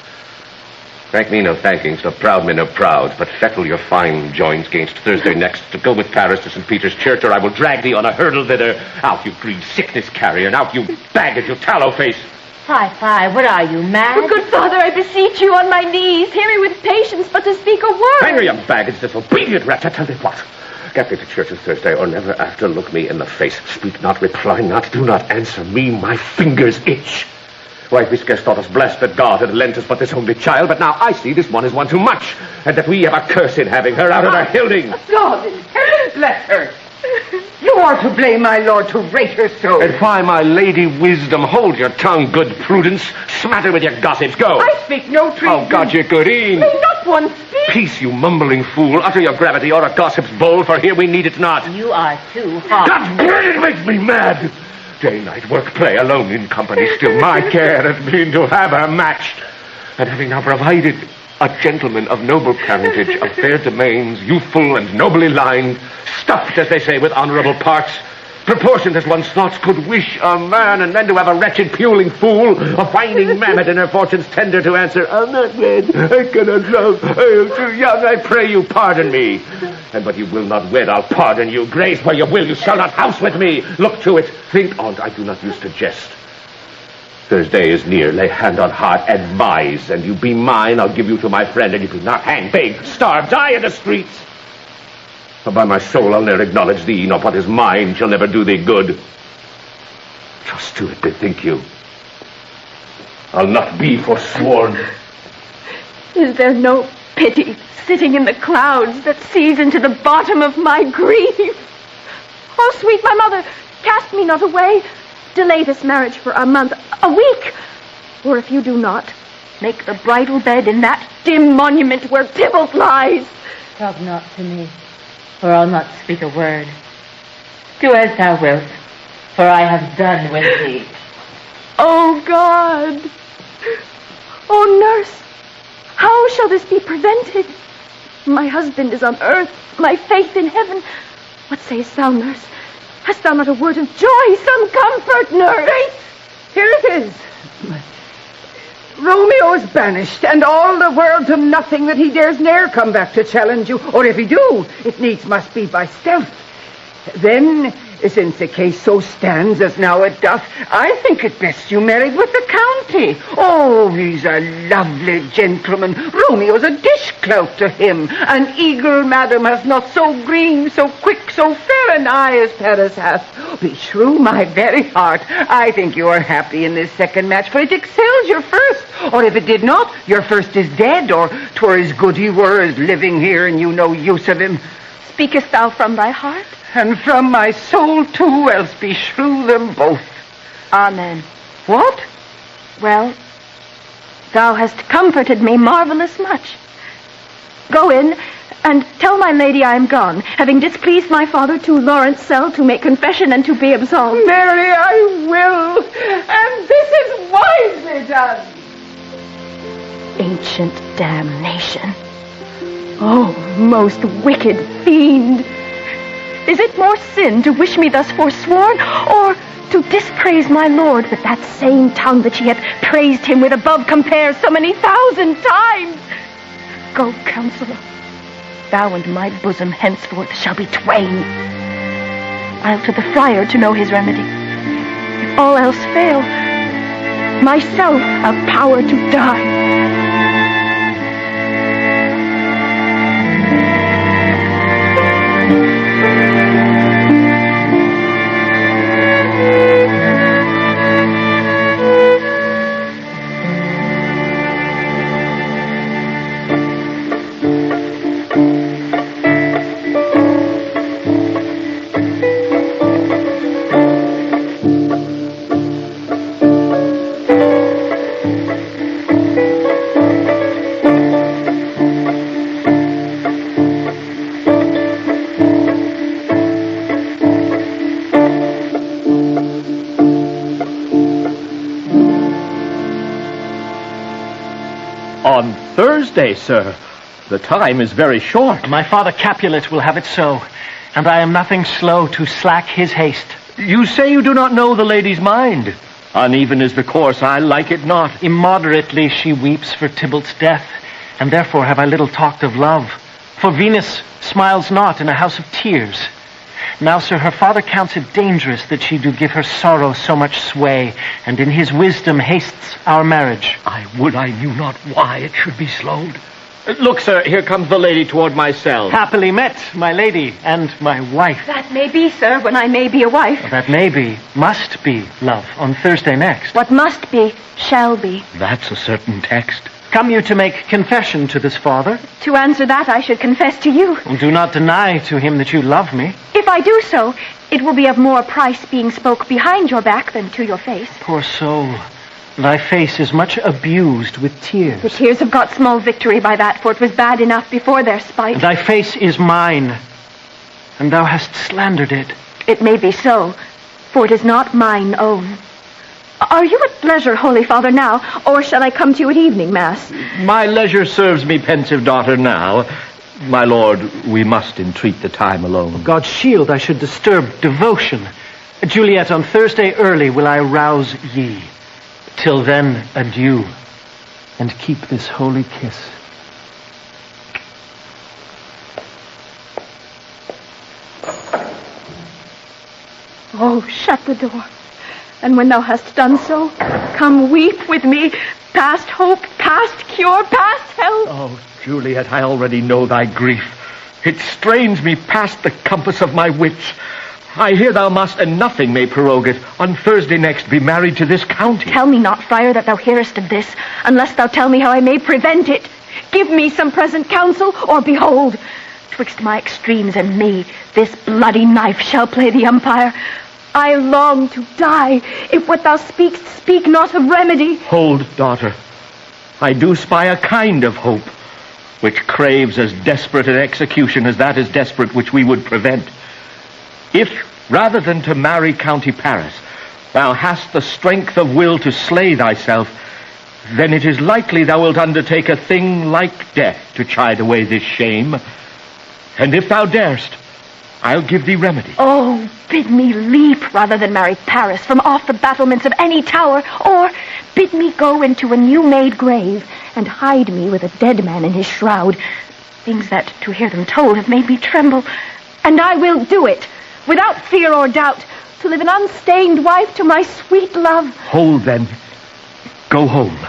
Thank me no thankings, no proud me no proud, but fettle your fine joints gainst Thursday next to go with Paris to St. Peter's Church, or I will drag thee on a hurdle thither. Out, you green sickness carrier, and out, you baggage, you tallow face. Fie, what are you, mad? Oh, good father, I beseech you on my knees, hear me with patience, but to speak a word. Hang her, you baggage, disobedient wretch, I tell thee what. Get thee to church on Thursday, or never after look me in the face. Speak not, reply not, do not answer me, my fingers itch. Why, we scarce thought us blessed that God had lent us but this only child, but now I see this one is one too much, and that we have a curse in having her out of her hilding. God, bless her. You are to blame, my lord, to rate her so. And why, my lady wisdom, hold your tongue, good prudence, smatter with your gossips, go. I speak no treason. Oh, God, you good een. May not one speak. Peace, you mumbling fool, utter your gravity or a gossip's bowl, for here we need it not. You are too hot. God, it makes me mad. Day, night, work, play, alone in company, still my care has been to have her matched. And having now provided a gentleman of noble parentage, of fair domains, youthful and nobly lined, stuffed, as they say, with honorable parts, proportioned as one's thoughts could wish a man, and then to have a wretched puling fool, a whining mammet in her fortune's tender to answer, I'm not wed, I cannot love, I am too young, I pray you pardon me. And but you will not wed, I'll pardon you. Grace where you will, you shall not house with me. Look to it, think on't, I do not use to jest. Thursday is near, lay hand on heart, advise, and you be mine, I'll give you to my friend, and you be not hang, beg, starve, die in the streets. For by my soul I'll ne'er acknowledge thee, nor what is mine shall never do thee good. Trust to it, bethink you. I'll not be forsworn. Is there no pity sitting in the clouds that sees into the bottom of my grief? Oh, sweet my mother, cast me not away. Delay this marriage for a month, a week. Or if you do not, make the bridal bed in that dim monument where Tybalt lies. Talk not to me, for I'll not speak a word. Do as thou wilt, for I have done with thee. Oh, God. Oh, nurse, how shall this be prevented? My husband is on earth, my faith in heaven. What sayest thou, nurse? Hast thou not a word of joy, some comfort, nurse? Here it is. Romeo is banished, and all the world to nothing that he dares ne'er come back to challenge you, or if he do, it needs must be by stealth. Then, since the case so stands as now it doth, I think it best you married with the county. Oh, he's a lovely gentleman. Romeo's a dishclout to him. An eagle, madam, has not so green, so quick, so fair an eye as Paris hath. Beshrew my very heart, I think you are happy in this second match, for it excels your first. Or if it did not, your first is dead, or 'twere as good he were as living here, and you no use of him. Speakest thou from thy heart? And from my soul, too, else beshrew them both. Amen. What? Well, thou hast comforted me marvelous much. Go in, and tell my lady I am gone, having displeased my father to Lawrence cell to make confession and to be absolved. Mary, I will, and this is wisely done. Ancient damnation. Oh, most wicked fiend. Is it more sin to wish me thus forsworn, or to dispraise my lord with that same tongue that she hath praised him with above compare so many thousand times? Go, counselor. Thou and my bosom henceforth shall be twain. I'll to the friar to know his remedy. If all else fail, myself have power to die. On Thursday, sir. The time is very short. My father Capulet will have it so, and I am nothing slow to slack his haste. You say you do not know the lady's mind. Uneven is the course, I like it not. Immoderately she weeps for Tybalt's death, and therefore have I little talked of love. For Venus smiles not in a house of tears. Now, sir, her father counts it dangerous that she do give her sorrow so much sway, and in his wisdom hastes our marriage. I would I knew not why it should be slowed. Look, sir, here comes the lady toward my cell. Happily met, my lady, and my wife. That may be, sir, when I may be a wife. That may be, must be, love, on Thursday next. What must be, shall be. That's a certain text. Come you to make confession to this father? To answer that, I should confess to you. Do not deny to him that you love me. If I do so, it will be of more price being spoke behind your back than to your face. Poor soul, thy face is much abused with tears. The tears have got small victory by that, for it was bad enough before their spite. Thy face is mine, and thou hast slandered it. It may be so, for it is not mine own. Are you at leisure, Holy Father, now, or shall I come to you at evening mass? My leisure serves me, pensive daughter, now. My lord, we must entreat the time alone. God's shield, I should disturb devotion. Juliet, on Thursday early will I rouse ye. Till then, adieu, and keep this holy kiss. Oh, shut the door. And when thou hast done so, come weep with me, past hope, past cure, past help. Oh, Juliet, I already know thy grief. It strains me past the compass of my wits. I hear thou must, and nothing may prorogue it, on Thursday next be married to this county. Tell me not, friar, that thou hearest of this, unless thou tell me how I may prevent it. Give me some present counsel, or behold, twixt my extremes and me, this bloody knife shall play the umpire. I long to die. If what thou speakst, speak not of remedy. Hold, daughter. I do spy a kind of hope, which craves as desperate an execution as that is desperate which we would prevent. If, rather than to marry County Paris, thou hast the strength of will to slay thyself, then it is likely thou wilt undertake a thing like death to chide away this shame. And if thou darest, I'll give thee remedy. Oh, bid me leap rather than marry Paris from off the battlements of any tower, or bid me go into a new-made grave and hide me with a dead man in his shroud. Things that, to hear them told, have made me tremble. And I will do it, without fear or doubt, to live an unstained wife to my sweet love. Hold, then. Go home.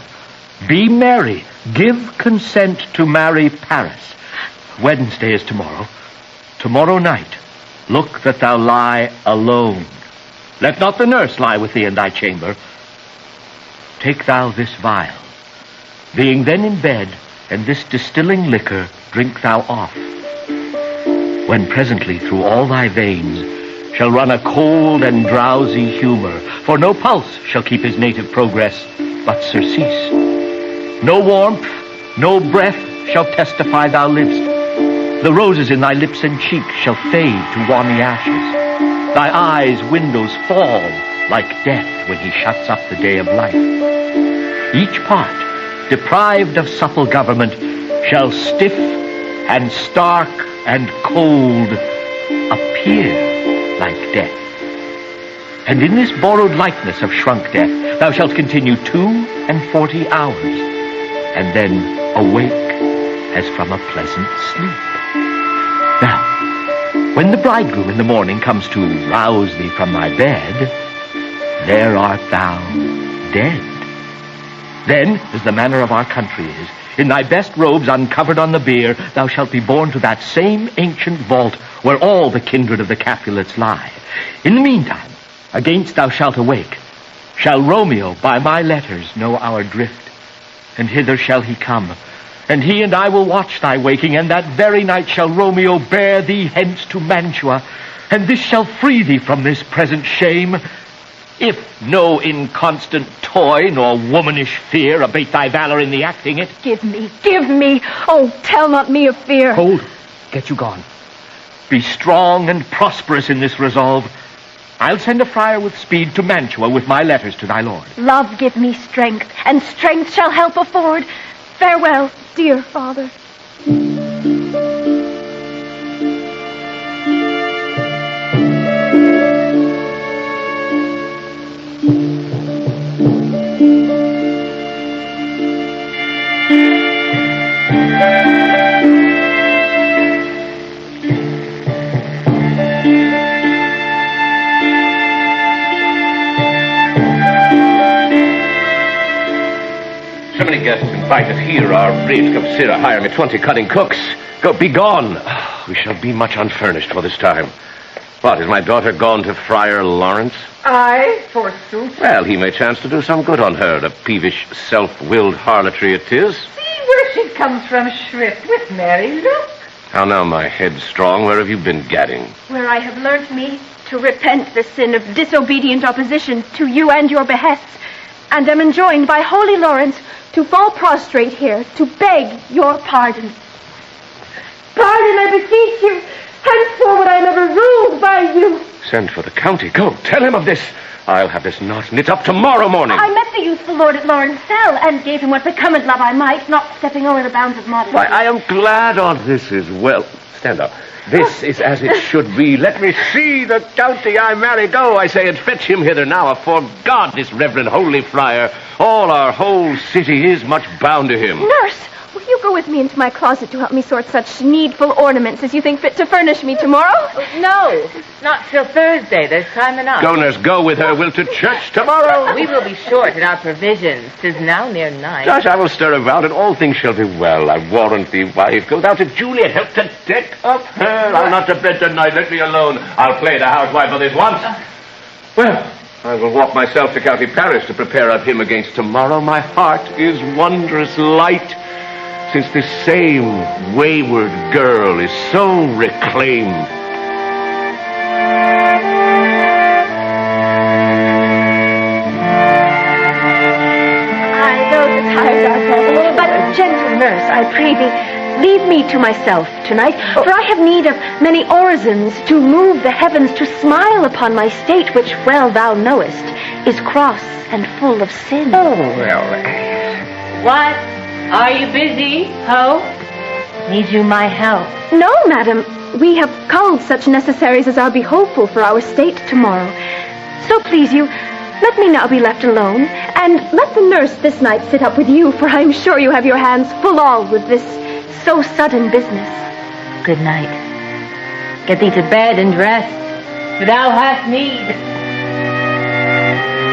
Be merry. Give consent to marry Paris. Wednesday is tomorrow. Tomorrow night, look that thou lie alone. Let not the nurse lie with thee in thy chamber. Take thou this vial. Being then in bed, and this distilling liquor drink thou off. When presently through all thy veins shall run a cold and drowsy humor, for no pulse shall keep his native progress, but surcease. No warmth, no breath shall testify thou liv'st. The roses in thy lips and cheek shall fade to wanny ashes. Thy eyes' windows fall like death when he shuts up the day of life. Each part, deprived of supple government, shall stiff and stark and cold appear like death. And in this borrowed likeness of shrunk death, thou shalt continue 42 hours, and then awake as from a pleasant sleep. Now, when the bridegroom in the morning comes to rouse thee from thy bed, there art thou dead. Then, as the manner of our country is, in thy best robes uncovered on the bier, thou shalt be borne to that same ancient vault where all the kindred of the Capulets lie. In the meantime, against thou shalt awake, shall Romeo by my letters know our drift, and hither shall he come, and he and I will watch thy waking, and that very night shall Romeo bear thee hence to Mantua, and this shall free thee from this present shame, if no inconstant toy nor womanish fear abate thy valor in the acting it. Give me, oh, tell not me of fear. Hold, get you gone. Be strong and prosperous in this resolve. I'll send a friar with speed to Mantua with my letters to thy lord. Love give me strength, and strength shall help afford. Farewell, dear father. Bideth here our bridge, come sirrah, hire me 20 cutting cooks. Go, be gone. We shall be much unfurnished for this time. What, is my daughter gone to Friar Lawrence? Aye, forsooth. Well, he may chance to do some good on her, the peevish, self-willed harlotry it is. See where she comes from, shrift with Mary, look. How now, my headstrong, where have you been gadding? Where I have learnt me to repent the sin of disobedient opposition to you and your behests, and am enjoined by Holy Lawrence to fall prostrate here to beg your pardon. Pardon, I beseech you. Henceforward I am ever ruled by you. Send for the county. Go, tell him of this. I'll have this knot knit up tomorrow morning. I met the youthful lord at Lawrence Cell, and gave him what becometh love I might, not stepping over the bounds of modesty. Why, I am glad all this is well. Stand up. This is as it should be. Let me see the county I marry. Go, I say, and fetch him hither now. Afore God, this reverend holy friar, all our whole city is much bound to him. Nurse, will you go with me into my closet to help me sort such needful ornaments as you think fit to furnish me tomorrow? No, not till Thursday. There's time enough. Go, nurse, go with her. We'll to church tomorrow. We will be short in our provisions. 'Tis now near 9. Josh, I will stir about, and all things shall be well. I warrant thee, wife. Go thou to Juliet, help to deck up her. I'm not to bed tonight. Let me alone. I'll play the housewife for this once. Well, I will walk myself to County Parish to prepare of him against tomorrow. My heart is wondrous light, since this same wayward girl is so reclaimed. Gentle nurse, I pray thee, leave me to myself tonight, for I have need of many orisons to move the heavens to smile upon my state, which well thou knowest is cross and full of sin. Oh, well. What? Are you busy, Ho? Need you my help? No, madam. We have culled such necessaries as are behoveful for our state tomorrow. So please you, let me now be left alone, and let the nurse this night sit up with you, for I am sure you have your hands full all with this so sudden business. Good night. Get thee to bed and rest, for thou hast need.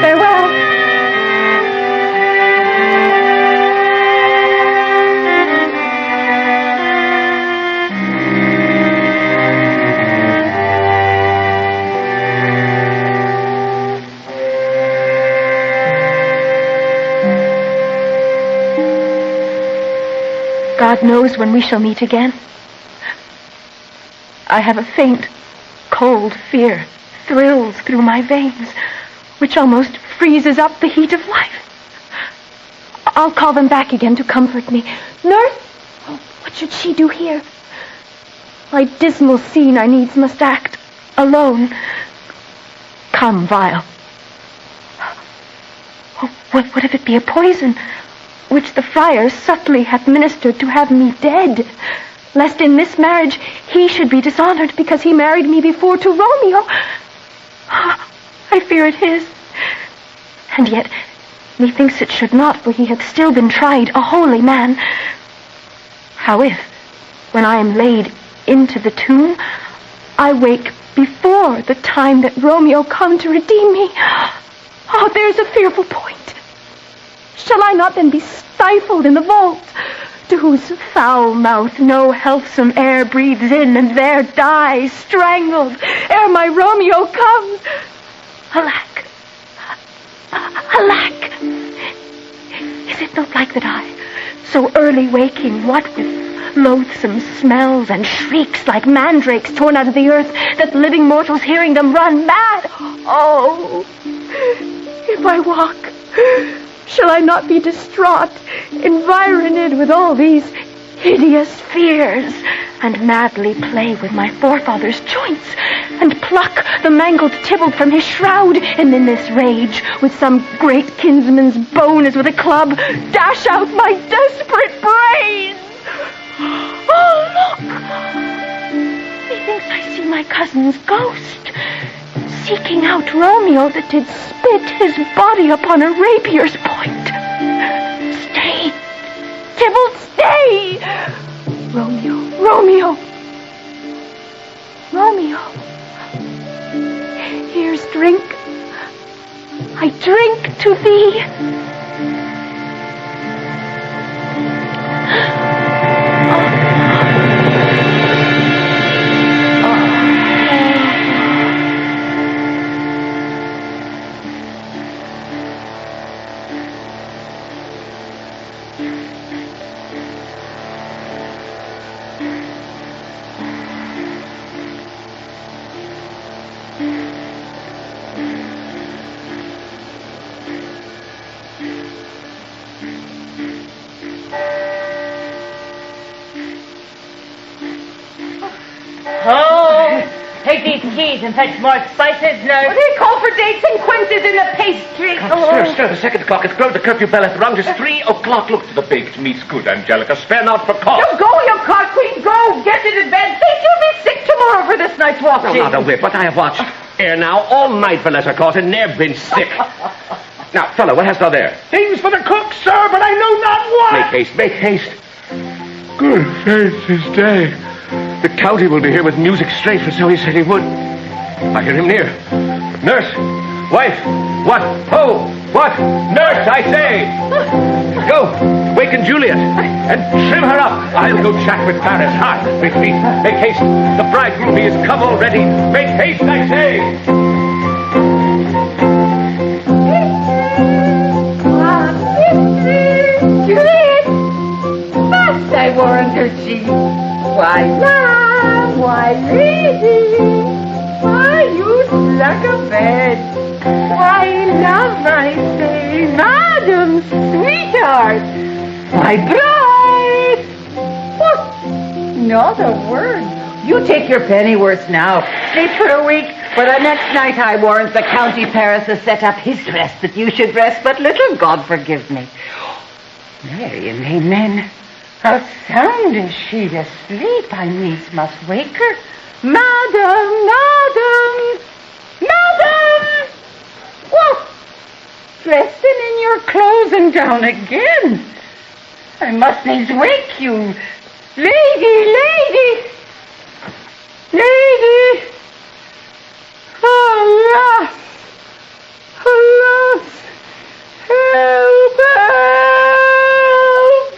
Farewell. God knows when we shall meet again. I have a faint, cold fear thrills through my veins, which almost freezes up the heat of life. I'll call them back again to comfort me. Nurse, what should she do here? My dismal scene I needs must act alone. Come, vile. Oh, what if it be a poison, which the friar subtly hath ministered to have me dead, lest in this marriage he should be dishonored because he married me before to Romeo. I fear it is. And yet, methinks it should not, for he hath still been tried a holy man. How if, when I am laid into the tomb, I wake before the time that Romeo come to redeem me? Oh, there's a fearful point. Shall I not then be stifled in the vault, to whose foul mouth no healthsome air breathes in, and there die strangled ere my Romeo comes? Alack! Alack! Is it not like that I, so early waking, what with loathsome smells and shrieks like mandrakes torn out of the earth, that living mortals hearing them run mad? Oh, if I walk, shall I not be distraught, environed with all these hideous fears, and madly play with my forefather's joints, and pluck the mangled Tybalt from his shroud, and in this rage, with some great kinsman's bone as with a club, dash out my desperate brains? Oh, look! Methinks I see my cousin's ghost, seeking out Romeo that did spit his body upon a rapier's point. Stay! Tybalt, stay! Romeo, Romeo! Romeo! Here's drink. I drink to thee. Take these keys and fetch more spices, nurse. They call for dates and quinces in the pastry. Stir, the second clock. It's grown. The curfew bell hath rung. 'Tis 3 o'clock. Look to the baked meats, good Angelica. Spare not for cost. You go, you cock queen, go! Get into bed. Think you'll be sick tomorrow for this night's watching. No, not a whit, but I have watched ere now all night for letter caught and ne'er been sick. Now, fellow, what hast thou there? Things for the cook, sir, but I know not what. Make haste, make haste. Good faith, 'tis day. The county will be here with music straight, for so he said he would. I hear him near. Nurse! Wife! What? Ho! What? Nurse, I say! Go! Waken Juliet! And trim her up! I'll go chat with Paris. Hark! Make feet! Make haste! The bridegroom, he is come already! Make haste, I say! Juliet! Fast I warrant her cheek. Why, love, why, lady, why, you slack a bed. Why, love, I say, madam, sweetheart, my bride. What? Not a word. You take your pennyworth now. Sleep for a week. For the next night, I warrant the county Paris has set up his rest that you should rest but little. God forgive me. Mary and amen. How sound is she asleep? I needs must wake her. Madam, madam, madam! What? Dressing in your clothes and down again? I must needs wake you. Lady, lady! Lady! Alas! Alas! Help! Help!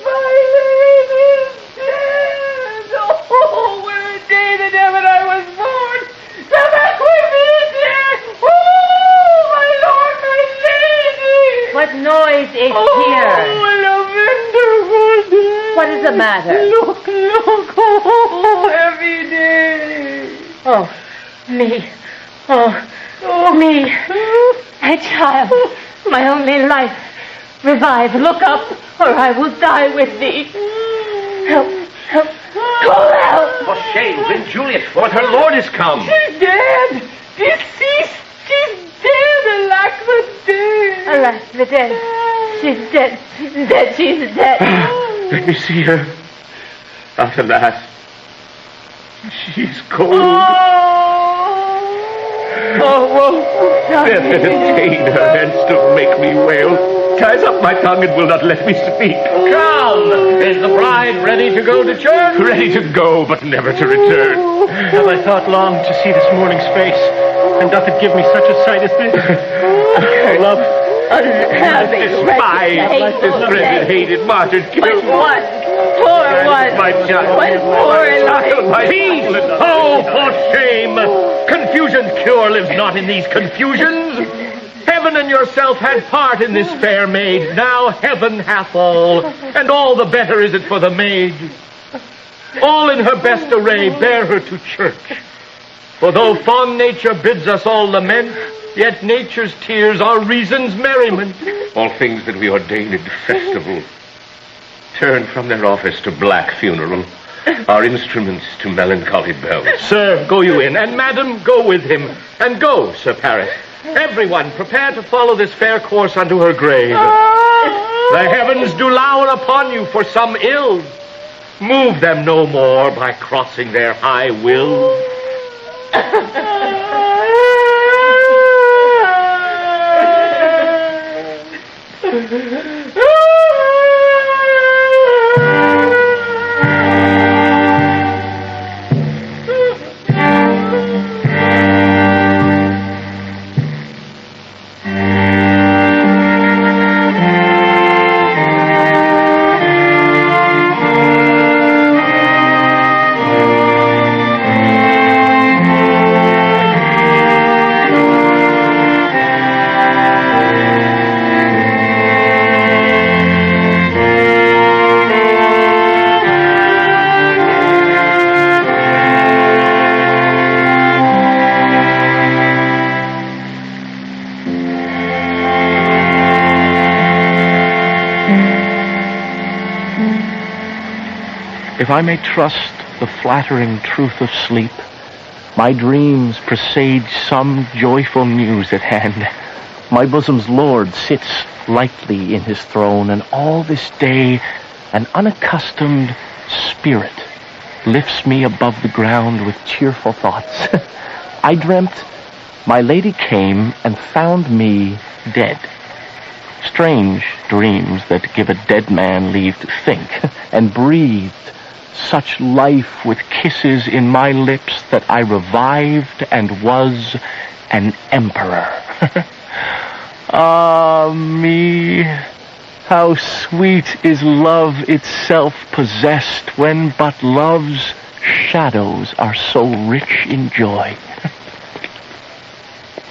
My lady's dead! Oh, where in day the heaven I was born! Come back with me, dear! Oh, my lord, my lady! What noise is here? Oh, lavender wood! What is the matter? Look, look! Oh, heavy day! Oh, me. Oh, me. My child. My only life. Revive. Look up, or I will die with thee. Help. Help. Call out. For shame, bring Juliet, for her lord is come. She's dead! Deceased! She's dead! Alack the dead! Alas, the dead. She's dead. She's dead. She's dead. Let me see her. At the last. She's cold. Detain her hence to make me wail. Ties up my tongue and will not let me speak. Come! Is the bride ready to go to church? Ready to go, but never to return. Have I thought long to see this morning's face? And doth it give me such a sight as this? Love. Despise, this dreaded, hated, martyred, killed. What? Poor one. My child. What poor Child, my peace. Oh, for shame. Confusion's cure lives not in these confusions. Heaven and yourself had part in this fair maid. Now heaven hath all, and all the better is it for the maid. All in her best array, bear her to church. For though fond nature bids us all lament, yet nature's tears are reason's merriment. All things that we ordained festival turn from their office to black funeral, our instruments to melancholy bells. Sir, go you in, and madam, go with him. And go, Sir Paris. Everyone, prepare to follow this fair course unto her grave. The heavens do lower upon you for some ill. Move them no more by crossing their high will. If I may trust the flattering truth of sleep, My dreams presage some joyful news at hand. My bosom's Lord sits lightly in his throne, and all this day an unaccustomed spirit lifts me above the ground with cheerful thoughts. I dreamt my lady came and found me dead. Strange dreams that give a dead man leave to think, and breathed such life with kisses in my lips that I revived and was an emperor. Ah, me, how sweet is love itself possessed when but love's shadows are so rich in joy.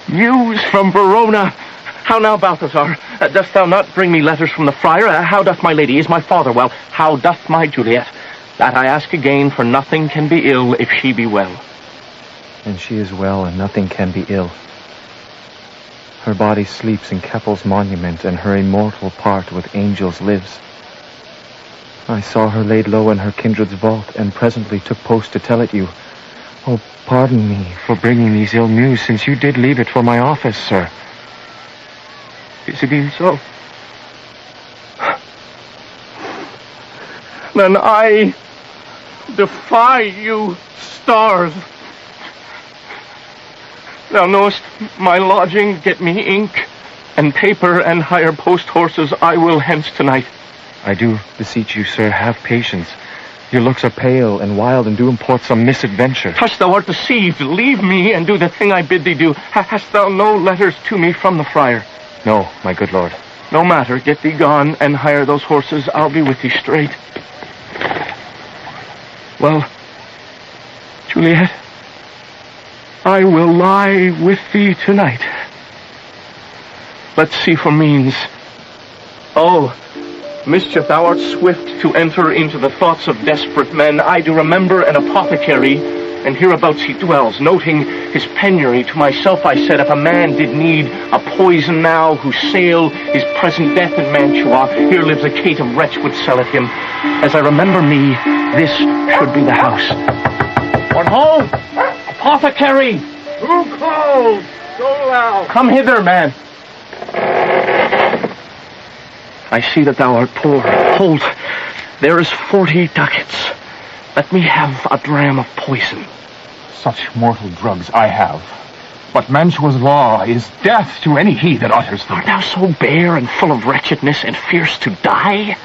News from Verona. How now, Balthazar? Dost thou not bring me letters from the friar? How doth my lady? Is my father well? How doth my Juliet? That I ask again, for nothing can be ill if she be well. And she is well, and nothing can be ill. Her body sleeps in Keppel's monument, and her immortal part with angels lives. I saw her laid low in her kindred's vault, and presently took post to tell it you. Oh, pardon me for bringing these ill news, since you did leave it for my office, sir. Is it even so? Then I defy you, stars. Thou knowest my lodging, get me ink and paper and hire post horses. I will hence tonight. I do beseech you, sir, have patience. Your looks are pale and wild, and do import some misadventure. Hush, thou art deceived. Leave me and do the thing I bid thee do. Hast thou no letters to me from the friar? No, my good lord. No matter, get thee gone and hire those horses. I'll be with thee straight. Well, Juliet, I will lie with thee tonight. Let's see for means. Oh, mischief, thou art swift to enter into the thoughts of desperate men. I do remember an apothecary, and hereabouts he dwells. Noting his penury, to myself I said, if a man did need a poison now, whose sale is present death in Mantua, here lives a caitiff wretch would sell it him. As I remember me, this should be the house. What ho! Apothecary! Who calls so loud? Come hither, man. I see that thou art poor. Hold, there is 40 ducats. Let me have a dram of poison. Such mortal drugs I have. But Mantua's law is death to any he that utters them. Art thou so bare and full of wretchedness and fierce to die?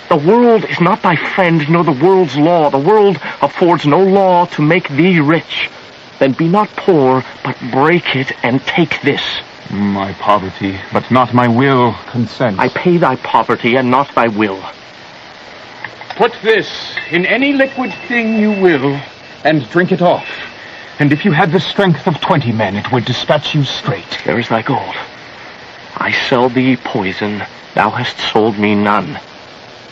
The world is not thy friend, nor the world's law. The world affords no law to make thee rich. Then be not poor, but break it and take this. My poverty, but not my will, consent. I pay thy poverty and not thy will. Put this in any liquid thing you will, and drink it off. And if you had the strength of 20 men, it would dispatch you straight. There is thy gold. I sell thee poison, thou hast sold me none.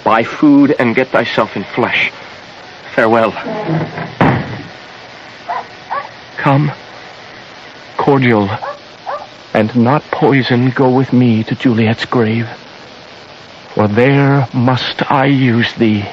Buy food and get thyself in flesh. Farewell. Come, cordial, and not poison, go with me to Juliet's grave, for there must I use thee.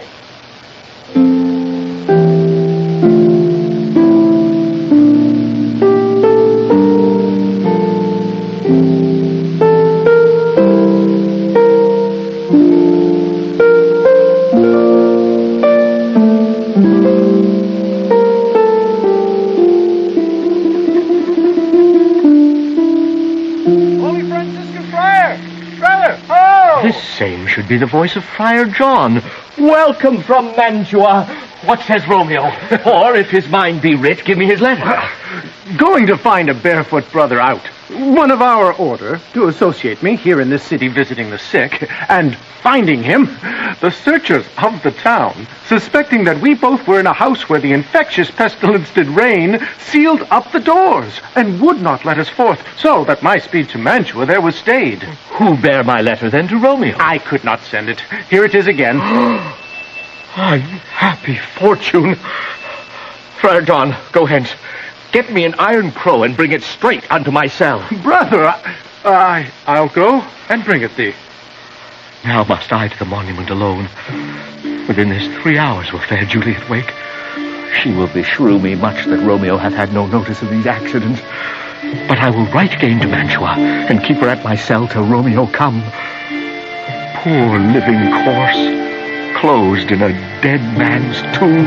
Same should be the voice of Friar John. Welcome from Mantua. What says Romeo? Or, if his mind be writ, give me his letter. Going to find a barefoot brother out. One of our order, to associate me here in this city visiting the sick, and finding him, the searchers of the town, suspecting that we both were in a house where the infectious pestilence did reign, sealed up the doors, and would not let us forth, so that my speed to Mantua there was stayed. Who bare my letter then to Romeo? I could not send it. Here it is again. Unhappy fortune. Friar John, go hence. Get me an iron crow and bring it straight unto my cell. Brother, I'll go and bring it thee. Now must I to the monument alone. Within this 3 hours will fair Juliet wake. She will beshrew me much that Romeo hath had no notice of these accidents. But I will write again to Mantua, and keep her at my cell till Romeo come. Poor living corse, closed in a dead man's tomb.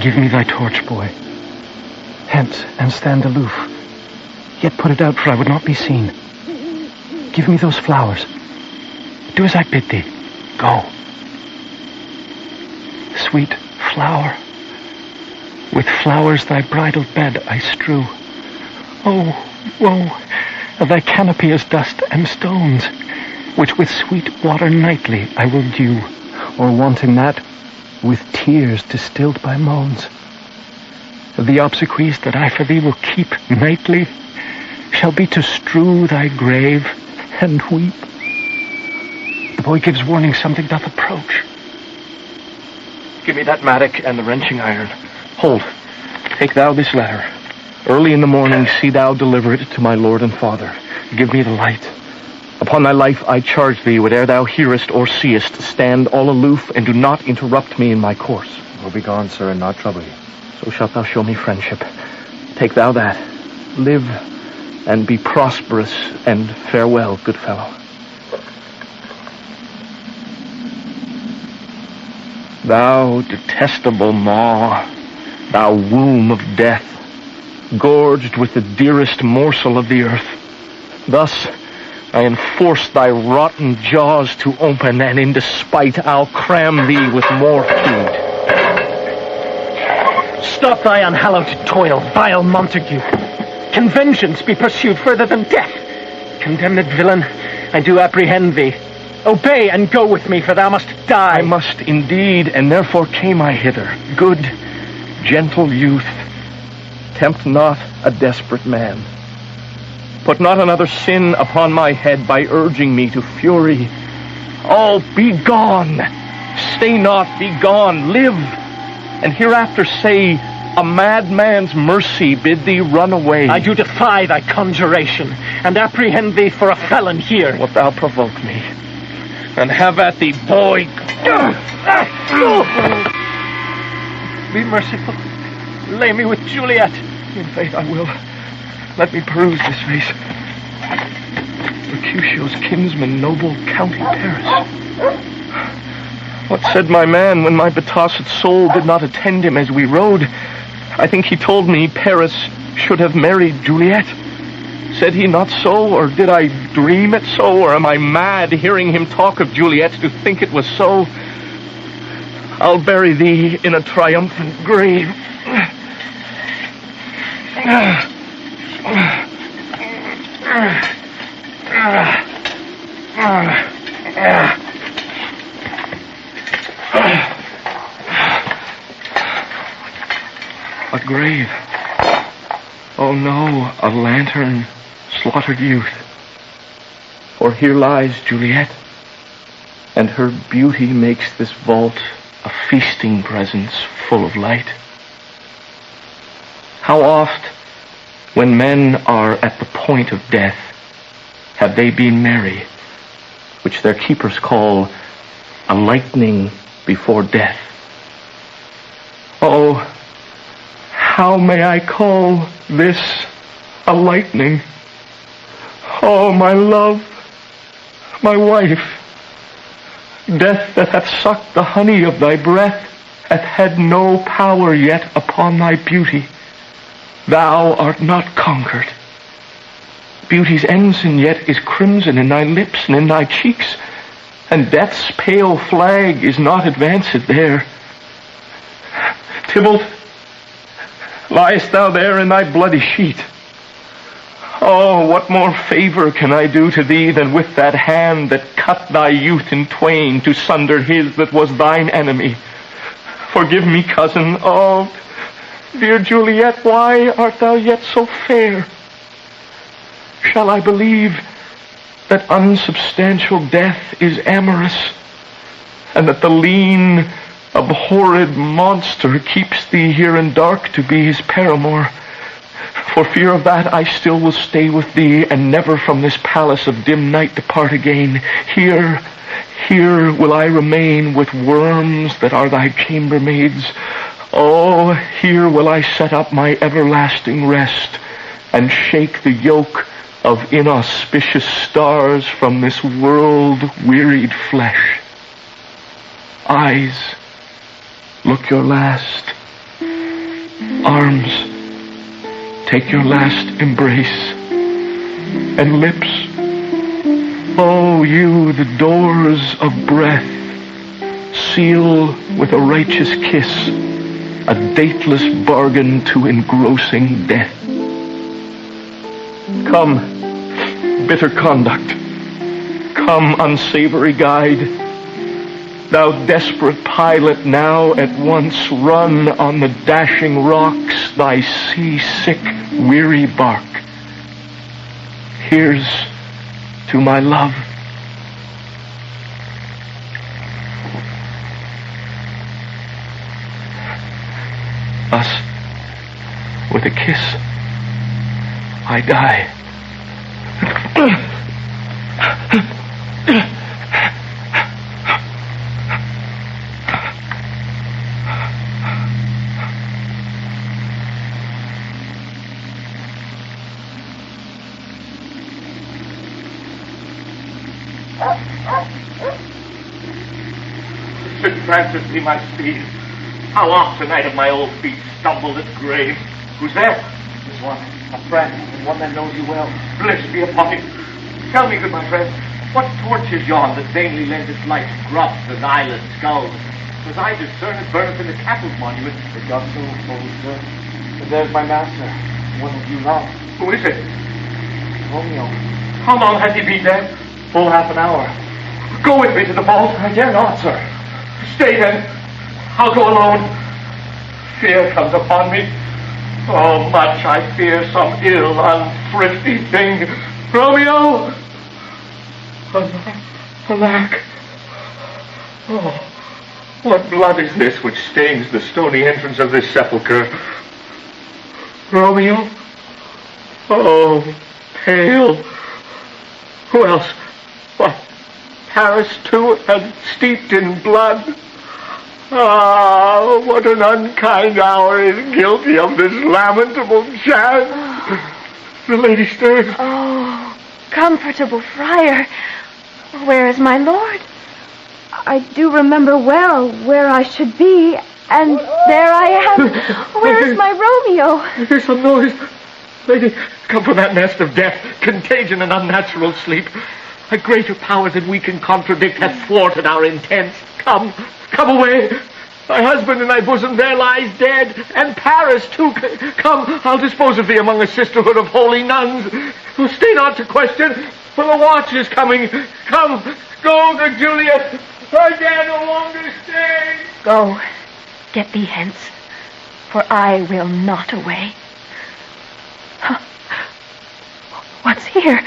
Give me thy torch, boy. Hence, and stand aloof. Yet put it out, for I would not be seen. Give me those flowers. Do as I bid thee. Go. Sweet flower, with flowers thy bridal bed I strew. Oh, woe, of thy canopy is dust and stones, which with sweet water nightly I will dew, or wanting that, with tears distilled by moans. The obsequies that I for thee will keep nightly shall be to strew thy grave and weep. The boy gives warning something doth approach. Give me that mattock and the wrenching iron. Hold, take thou this letter. Early in the morning see thou deliver it to my lord and father. Give me the light. Upon thy life I charge thee, whate'er thou hearest or seest, stand all aloof and do not interrupt me in my course. I will be gone, sir, and not trouble you. So shalt thou show me friendship. Take thou that. Live and be prosperous, and farewell, good fellow. Thou detestable maw, thou womb of death, gorged with the dearest morsel of the earth. Thus I enforce thy rotten jaws to open, and in despite I'll cram thee with more food. Stop thy unhallowed toil, vile Montague. Can vengeance be pursued further than death? Condemned villain, I do apprehend thee. Obey and go with me, for thou must die. I must indeed, and therefore came I hither. Good, gentle youth, tempt not a desperate man. Put not another sin upon my head by urging me to fury. Oh, be gone! Stay not, be gone, live, and hereafter say, a madman's mercy bid thee run away. I do defy thy conjuration, and apprehend thee for a felon here. Wilt thou provoke me? And have at thee, boy. Be merciful. Lay me with Juliet. In faith I will. Let me peruse this face. Mercutio's kinsman, noble County Paris. What said my man when my betossed soul did not attend him as we rode? I think he told me Paris should have married Juliet. Said he not so, or did I dream it so, or am I mad hearing him talk of Juliet to think it was so? I'll bury thee in a triumphant grave. A grave. Oh no, a lantern, slaughtered youth. For here lies Juliet, and her beauty makes this vault a feasting presence full of light. How oft, when men are at the point of death, have they been merry, which their keepers call a lightning before death. Oh, how may I call this a lightning? Oh, my love, my wife, death that hath sucked the honey of thy breath hath had no power yet upon thy beauty. Thou art not conquered. Beauty's ensign yet is crimson in thy lips and in thy cheeks, and death's pale flag is not advanced there. Tybalt, liest thou there in thy bloody sheet? Oh, what more favor can I do to thee than with that hand that cut thy youth in twain to sunder his that was thine enemy? Forgive me, cousin. Oh, dear Juliet, why art thou yet so fair? Shall I believe that unsubstantial death is amorous, and that the lean, abhorred monster keeps thee here in dark to be his paramour, For fear of that, I still will stay with thee, and never from this palace of dim night depart again. Here will I remain with worms that are thy chambermaids. Oh, here will I set up my everlasting rest, and shake the yoke of inauspicious stars from this world-wearied flesh. Eyes, look your last. Arms, take your last embrace. And lips, oh, you, the doors of breath, seal with a righteous kiss, a dateless bargain to engrossing death. Come, bitter conduct. Come, unsavory guide. Thou desperate pilot, now at once run on the dashing rocks thy sea-sick, weary bark. Here's to my love. Thus, with a kiss, I die. St. Francis be my speed. How oft tonight have my old feet stumbled at grave. Who's there? There's one, a friend, and one that knows you well. Bliss be upon you. Tell me, good my friend, what torch is yon that vainly lends its light to grubs and eyeless skulls? As I discern it burneth in the Capitol's monument. It does so, holy sir. But there's my master, one that you love. Who is it? Romeo. How long has he been dead? Full half an hour. Go with me to the vault. I dare not, sir. Stay then. I'll go alone. Fear comes upon me. Oh, much I fear some ill, unthrifty thing. Romeo! Alack. Oh, what blood is this which stains the stony entrance of this sepulchre? Romeo? Oh, pale. Who else? What? Paris, too, and steeped in blood. Ah, what an unkind hour is guilty of this lamentable chance. The lady stirs. Oh, comfortable friar. Where is my lord? I do remember well where I should be, and there I am. Where is my Romeo? There's some noise. Lady, come from that nest of death, contagion and unnatural sleep. A greater power than we can contradict hath thwarted our intents. Come away. Thy husband in thy bosom there lies dead, and Paris too. Come, I'll dispose of thee among a sisterhood of holy nuns. Stay not to question, for the watch is coming. Come, go to Juliet. I dare no longer stay. Go, get thee hence, for I will not away. Huh. What's here?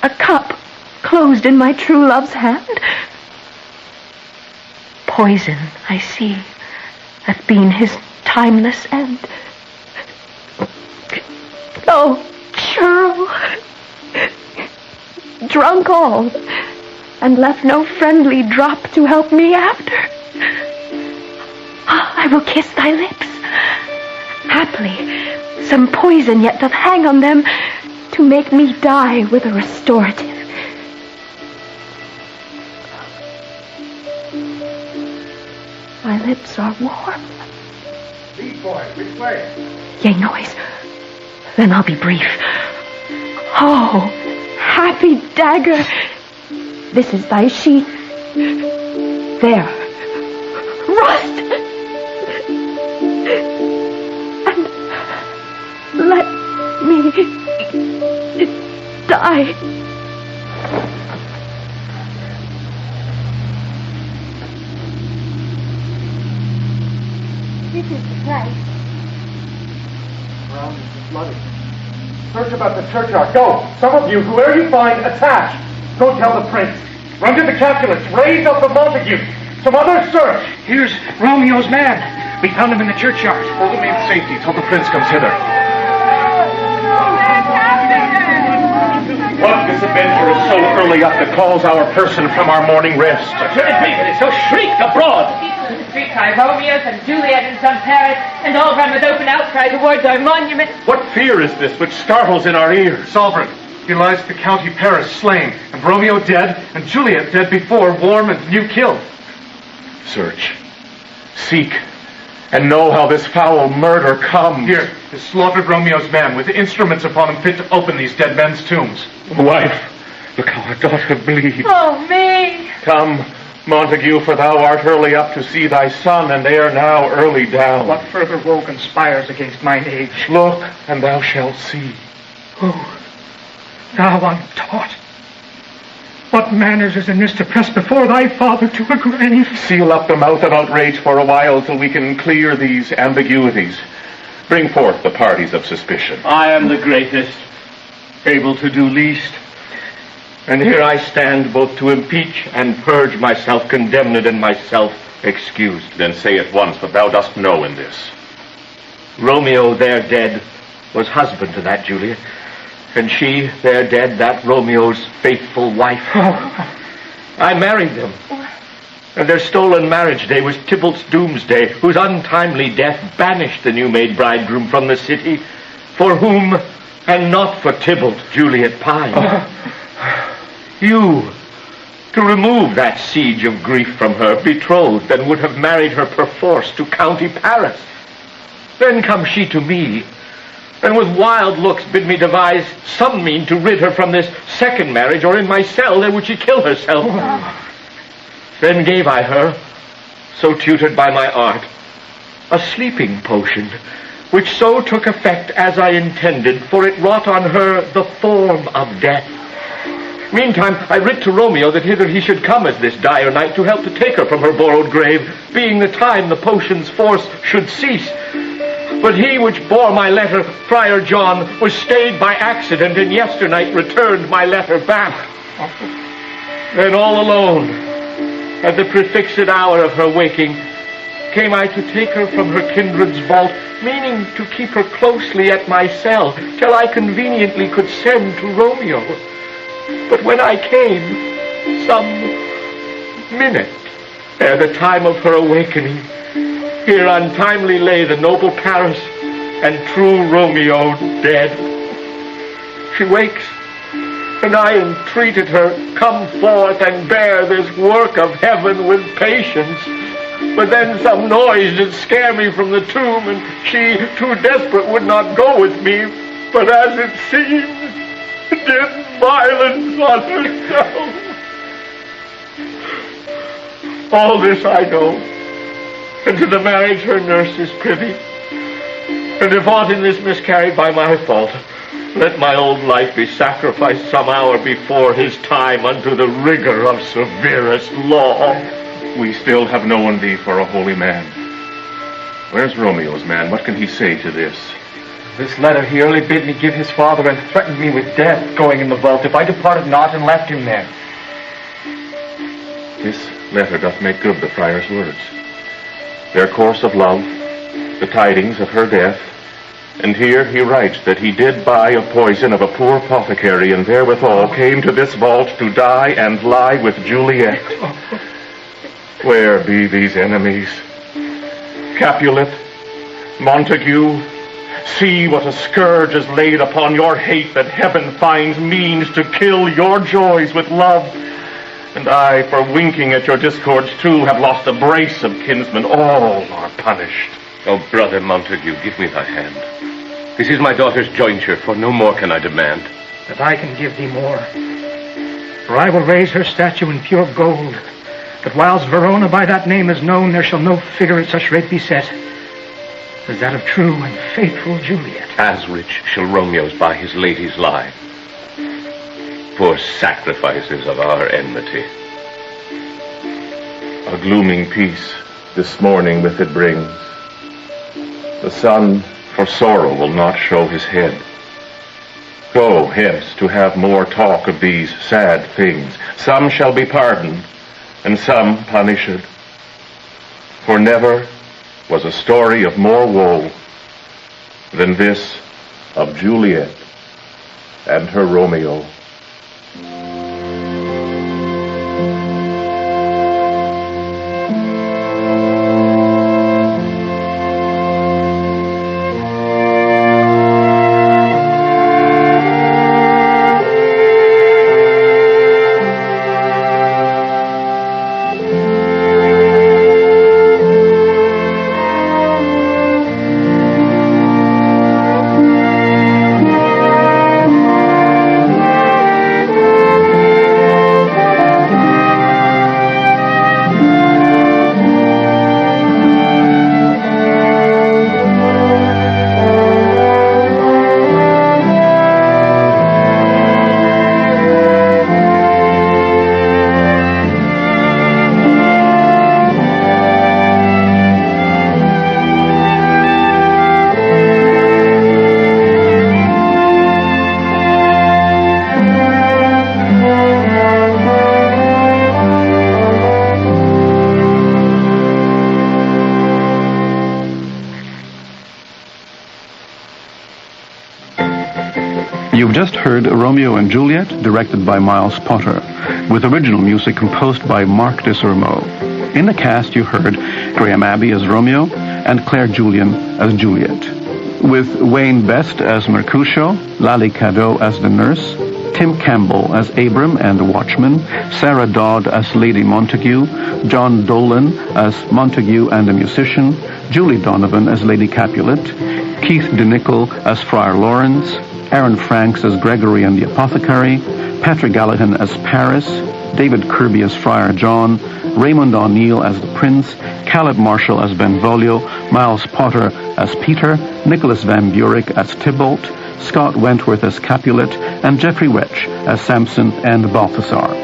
A cup closed in my true love's hand. Poison, I see, hath been his timeless end. Oh, churl, drunk all, and left no friendly drop to help me after. I will kiss thy lips. Haply, some poison yet doth hang on them to make me die with a restorative. My lips are warm. Lead boy, which way? Yea, noise. Then I'll be brief. Oh, happy dagger. This is thy sheath. There. Rust! And let me die. This is the place. Ground is flooded. Search about the churchyard. Go! Some of you, whoever you find, attach. Go tell the prince. Run to the Capulets. Raise up the Montague. Some others search. Here's Romeo's man. We found him in the churchyard. Hold me in safety till the prince comes hither. What misadventure is so early up that calls our person from our morning rest? What should it be that is so shrieked abroad? Street cry Romeo's and Juliet in some Paris, and all run with open outcry towards our monument. What fear is this which startles in our ears? Sovereign, he lies at the county Paris slain, and Romeo dead, and Juliet dead before, warm and new killed. Search, seek, and know how this foul murder comes. Here is slaughtered Romeo's man, with instruments upon him fit to open these dead men's tombs. Wife, look how our daughter bleeds. Oh, me! Come, Montague, for thou art early up to see thy son, and ere now early down. What further woe conspires against mine age? Look, and thou shalt see. Oh, thou untaught. What manners is in this to press before thy father to a grave? Seal up the mouth of outrage for a while till we can clear these ambiguities. Bring forth the parties of suspicion. I am the greatest, able to do least. And here I stand both to impeach and purge myself condemned and myself excused. Then say at once what thou dost know in this. Romeo, there dead, was husband to that Juliet, and she, there dead, that Romeo's faithful wife. I married them, and their stolen marriage day was Tybalt's doomsday, whose untimely death banished the new-made bridegroom from the city, for whom, and not for Tybalt, Juliet pined. You, to remove that siege of grief from her, betrothed, and would have married her perforce to county Paris. Then comes she to me, and with wild looks bid me devise some mean to rid her from this second marriage, or in my cell there would she kill herself. Then gave I her, so tutored by my art, a sleeping potion, which so took effect as I intended, for it wrought on her the form of death. Meantime, I writ to Romeo that hither he should come as this dire night to help to take her from her borrowed grave, being the time the potion's force should cease. But he which bore my letter, Friar John, was stayed by accident, and yesternight returned my letter back. Then all alone, at the prefixed hour of her waking, came I to take her from her kindred's vault, meaning to keep her closely at my cell, till I conveniently could send to Romeo. But when I came, some minute ere the time of her awakening, here untimely lay the noble Paris, and true Romeo dead. She wakes, and I entreated her, come forth and bear this work of heaven with patience. But then some noise did scare me from the tomb, and she, too desperate, would not go with me, but as it seems, did violence on herself. All this I know, and to the marriage her nurse is privy. And if aught in this miscarried by my fault, let my old life be sacrificed some hour before his time unto the rigor of severest law. We still have known thee for a holy man. Where's Romeo's man? What can he say to this? This letter he early bid me give his father, and threatened me with death going in the vault if I departed not and left him there. This letter doth make good the friar's words. Their course of love, the tidings of her death, and here he writes that he did buy a poison of a poor apothecary, and therewithal came to this vault to die and lie with Juliet. Where be these enemies? Capulet, Montague, see what a scourge is laid upon your hate, that heaven finds means to kill your joys with love. And I, for winking at your discords too, have lost a brace of kinsmen. All are punished. Oh, brother Montague, give me thy hand. This is my daughter's jointure, for no more can I demand. That I can give thee more. For I will raise her statue in pure gold, that whilst Verona by that name is known, there shall no figure at such rate be set as that of true and faithful Juliet. As rich shall Romeo's by his lady's lie. For sacrifices of our enmity. A glooming peace this morning with it brings. The sun for sorrow will not show his head. Go hence to have more talk of these sad things. Some shall be pardoned, and some punished. For never was a story of more woe than this of Juliet and her Romeo. You've just heard Romeo and Juliet, directed by Miles Potter, with original music composed by Mark Desormeaux. In the cast, you heard Graham Abbey as Romeo and Claire Julian as Juliet, with Wayne Best as Mercutio, Lally Cadeau as the nurse, Tim Campbell as Abram and the watchman, Sarah Dodd as Lady Montague, John Dolan as Montague and the musician, Julie Donovan as Lady Capulet, Keith DeNichol as Friar Lawrence, Aaron Franks as Gregory and the Apothecary, Patrick Gallahan as Paris, David Kirby as Friar John, Raymond O'Neill as the Prince, Caleb Marshall as Benvolio, Miles Potter as Peter, Nicholas Van Buren as Tybalt, Scott Wentworth as Capulet, and Jeffrey Welch as Samson and Balthasar.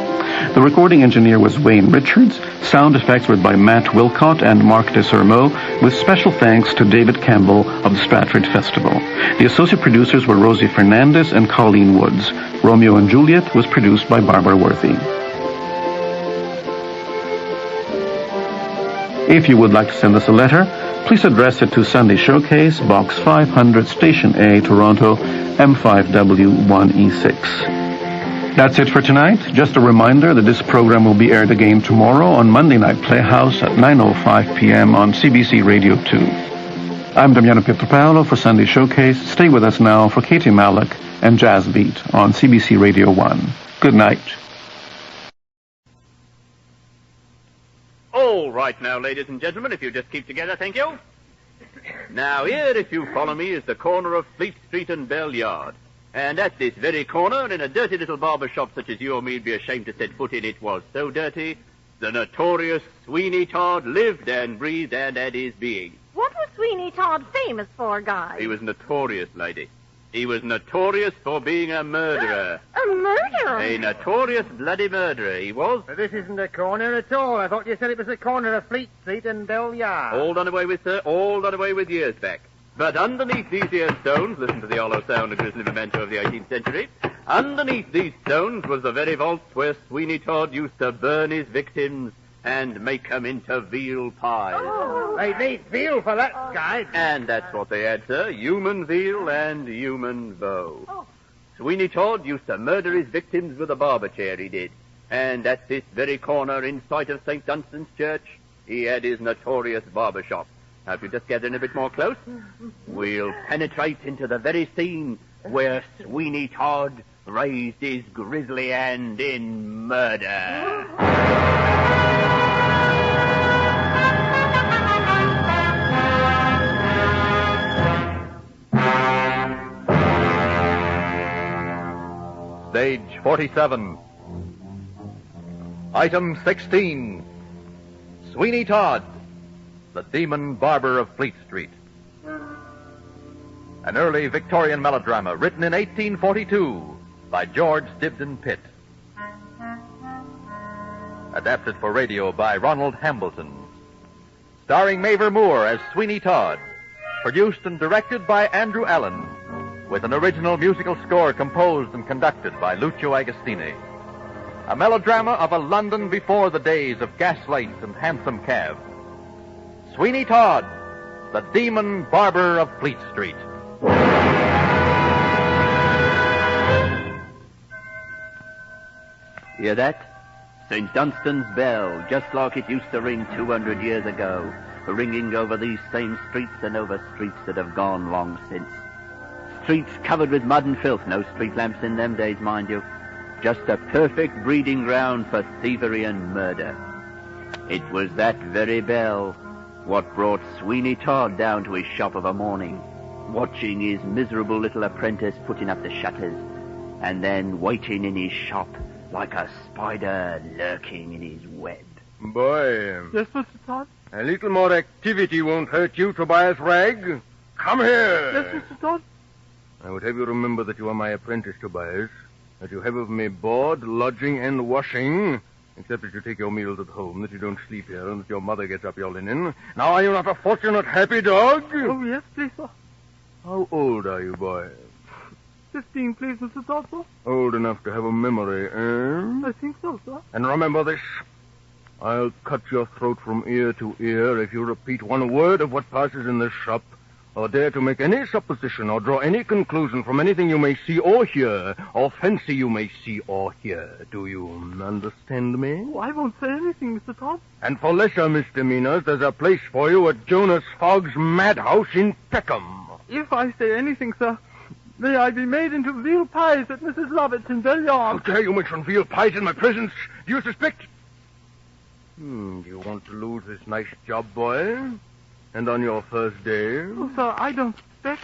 The recording engineer was Wayne Richards. Sound effects were by Matt Wilcott and Mark Desormeaux, with special thanks to David Campbell of the Stratford Festival. The associate producers were Rosie Fernandez and Colleen Woods. Romeo and Juliet was produced by Barbara Worthy. If you would like to send us a letter, please address it to Sunday Showcase, Box 500, Station A, Toronto, M5W1E6. That's it for tonight. Just a reminder that this program will be aired again tomorrow on Monday Night Playhouse at 9:05 p.m. on CBC Radio 2. I'm Damiano Pietropaolo for Sunday Showcase. Stay with us now for Katie Malik and Jazz Beat on CBC Radio 1. Good night. All right now, ladies and gentlemen, if you just keep together, thank you. Now here, if you follow me, is the corner of Fleet Street and Bell Yard. And at this very corner, in a dirty little barber shop such as you or me'd be ashamed to set foot in, it was so dirty, the notorious Sweeney Todd lived and breathed and had his being. What was Sweeney Todd famous for, guys? He was notorious, lady. He was notorious for being a murderer. A murderer? A notorious bloody murderer, he was. But this isn't a corner at all. I thought you said it was the corner of Fleet Street and Bell Yard. All done away with, sir. All done away with years back. But underneath these here stones, listen to the hollow sound of grisly memento of the 18th century, underneath these stones was the very vault where Sweeney Todd used to burn his victims and make them into veal pies. Oh. They need veal for that, guy. And that's what they had, sir. Human veal and human veau. Oh. Sweeney Todd used to murder his victims with a barber chair, he did. And at this very corner, in sight of St. Dunstan's Church, he had his notorious barber shop. Now, if you just get in a bit more close, we'll penetrate into the very scene where Sweeney Todd raised his grisly hand in murder. Stage 47. Item 16. Sweeney Todd, the demon barber of Fleet Street. An early Victorian melodrama written in 1842 by George Dibdin Pitt. Adapted for radio by Ronald Hambleton. Starring Mavor Moore as Sweeney Todd. Produced and directed by Andrew Allen. With an original musical score composed and conducted by Lucio Agostini. A melodrama of a London before the days of gaslights and hansom cabs. Sweeney Todd, the Demon Barber of Fleet Street. Hear that? St. Dunstan's bell, just like it used to ring 200 years ago, ringing over these same streets and over streets that have gone long since. Streets covered with mud and filth, no street lamps in them days, mind you. Just a perfect breeding ground for thievery and murder. It was that very bell what brought Sweeney Todd down to his shop of a morning, watching his miserable little apprentice putting up the shutters, and then waiting in his shop like a spider lurking in his web. Boy. Yes, Mr. Todd? A little more activity won't hurt you, Tobias Ragg. Come here. Yes, Mr. Todd? I would have you remember that you are my apprentice, Tobias, that you have of me board, lodging, and washing, except that you take your meals at home, that you don't sleep here, and that your mother gets up your linen. Now, are you not a fortunate, happy dog? Oh, yes, please, sir. How old are you, boy? 15, please, Mr. Todd, sir. Old enough to have a memory, eh? I think so, sir. And remember this. I'll cut your throat from ear to ear if you repeat one word of what passes in this shop, or dare to make any supposition or draw any conclusion from anything you may see or hear, or fancy you may see or hear. Do you understand me? Oh, I won't say anything, Mr. Todd. And for lesser misdemeanors, there's a place for you at Jonas Fogg's madhouse in Peckham. If I say anything, sir, may I be made into veal pies at Mrs. Lovett's in Bell How Yard. dare you mention veal pies in my presence? Do you suspect? Do you want to lose this nice job, boy? And on your first day? Oh, sir, I don't suspect.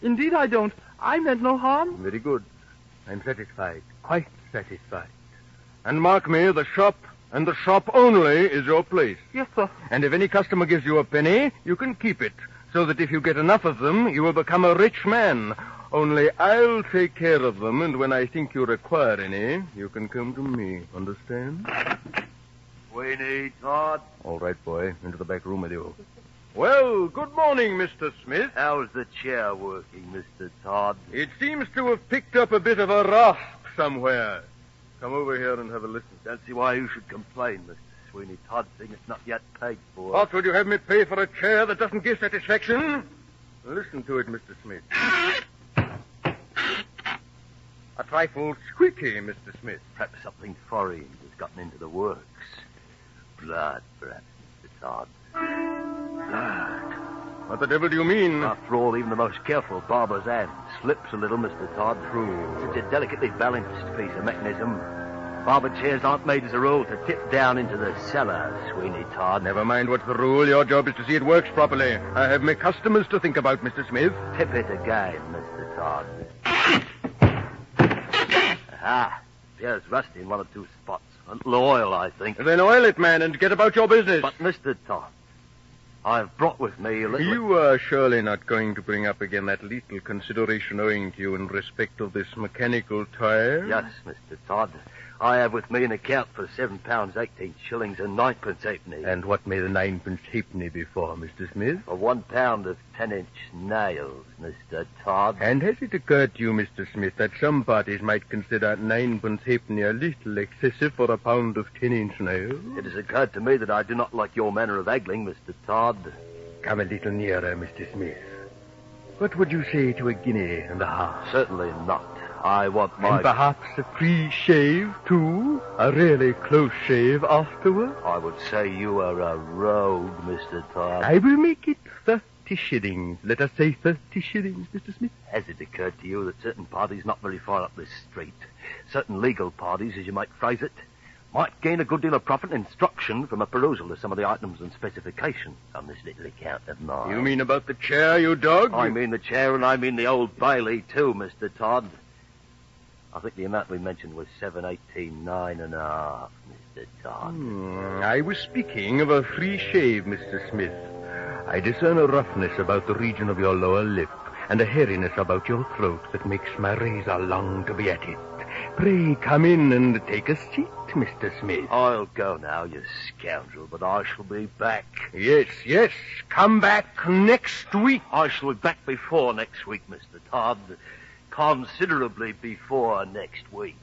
Indeed, I don't. I meant no harm. Very good. I'm satisfied. Quite satisfied. And mark me, the shop, and the shop only, is your place. Yes, sir. And if any customer gives you a penny, you can keep it, so that if you get enough of them, you will become a rich man. Only I'll take care of them, and when I think you require any, you can come to me. Understand? Sweeney Todd. All right, boy. Into the back room with you. Well, good morning, Mr. Smith. How's the chair working, Mr. Todd? It seems to have picked up a bit of a rasp somewhere. Come over here and have a listen. Don't see why you should complain, Mr. Sweeney Todd, seeing it's not yet paid for. What, would you have me pay for a chair that doesn't give satisfaction? Listen to it, Mr. Smith. A trifle squeaky, Mr. Smith. Perhaps something foreign has gotten into the works. Blood, perhaps, Mr. Todd. Blood. What the devil do you mean? After all, even the most careful barber's hand slips a little, Mr. Todd. True. It's a delicately balanced piece of mechanism. Barber chairs aren't made as a rule to tip down into the cellar, Sweeney Todd. Never mind what's the rule. Your job is to see it works properly. I have my customers to think about, Mr. Smith. Tip it again, Mr. Todd. Aha. Appears rusty in one or two spots. A little oil, I think. Then oil it, man, and get about your business. But, Mr. Todd, I've brought with me a little... You are surely not going to bring up again that little consideration owing to you in respect of this mechanical tire? Yes, Mr. Todd. I have with me an account for £7 18 shillings and 9pence halfpenny. And what may the 9pence halfpenny be for, Mr. Smith? For £1 of 10-inch nails, Mr. Todd. And has it occurred to you, Mr. Smith, that some parties might consider 9pence halfpenny a little excessive for a pound of 10-inch nails? It has occurred to me that I do not like your manner of haggling, Mr. Todd. Come a little nearer, Mr. Smith. What would you say to a guinea and a half? Certainly not. I want my... And perhaps a free shave, too? A really close shave afterward? I would say you are a rogue, Mr. Todd. I will make it 30 shillings. Let us say 30 shillings, Mr. Smith. Has it occurred to you that certain parties not very far up this street, certain legal parties, as you might phrase it, might gain a good deal of profit and instruction from a perusal of some of the items and specifications on this little account of mine? You mean about the chair, you dog? I mean the chair, and I mean the Old Bailey, too, Mr. Todd. I think the amount we mentioned was 7.18 9.5, Mr. Todd. I was speaking of a free shave, Mr. Smith. I discern a roughness about the region of your lower lip and a hairiness about your throat that makes my razor long to be at it. Pray come in and take a seat, Mr. Smith. I'll go now, you scoundrel, but I shall be back. Yes, yes. Come back next week. I shall be back before next week, Mr. Todd. Considerably before next week.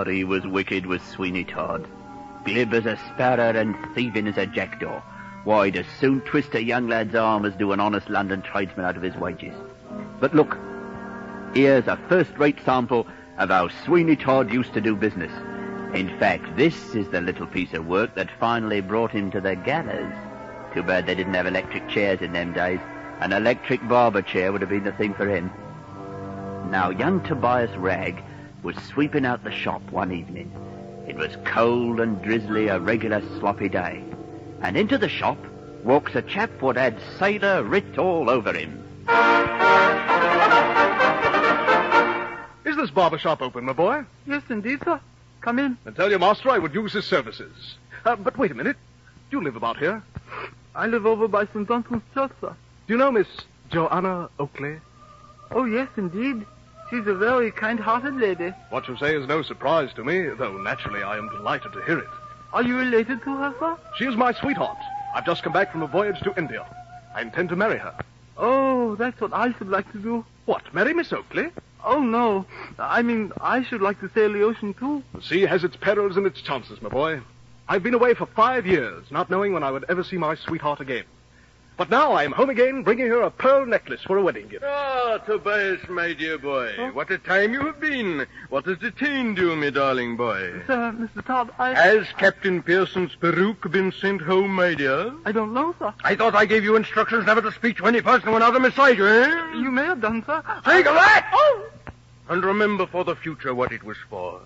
He was wicked, was Sweeney Todd. glib as a sparrow and thieving as a jackdaw. Why, to soon twist a young lad's arm as do an honest London tradesman out of his wages. But look, here's a first-rate sample of how Sweeney Todd used to do business. In fact, this is the little piece of work that finally brought him to the gallows. Too bad they didn't have electric chairs in them days. An electric barber chair would have been the thing for him. Now, young Tobias Ragg was sweeping out the shop one evening. It was cold and drizzly, a regular sloppy day. And into the shop walks a chap what had sailor writ all over him. Is this barber shop open, my boy? Yes, indeed, sir. Come in. And tell your master I would use his services. But wait a minute. Do you live about here? I live over by St. Dunstan's Church, sir. Do you know Miss Joanna Oakley? Oh, yes, indeed. She's a very kind-hearted lady. What you say is no surprise to me, though naturally I am delighted to hear it. Are you related to her, sir? She is my sweetheart. I've just come back from a voyage to India. I intend to marry her. Oh, that's what I should like to do. What, marry Miss Oakley? Oh, no. I mean, I should like to sail the ocean, too. The sea has its perils and its chances, my boy. I've been away for 5 years, not knowing when I would ever see my sweetheart again. But now I am home again, bringing her a pearl necklace for a wedding gift. Ah, Tobias, my dear boy. Oh. What a time you have been. What has detained you, my darling boy? Sir, Mr. Todd, Has Captain Pearson's peruke been sent home, my dear? I don't know, sir. I thought I gave you instructions never to speak to any person when out of my sight, eh? You may have done, sir. Take that! Oh! And remember for the future what it was for.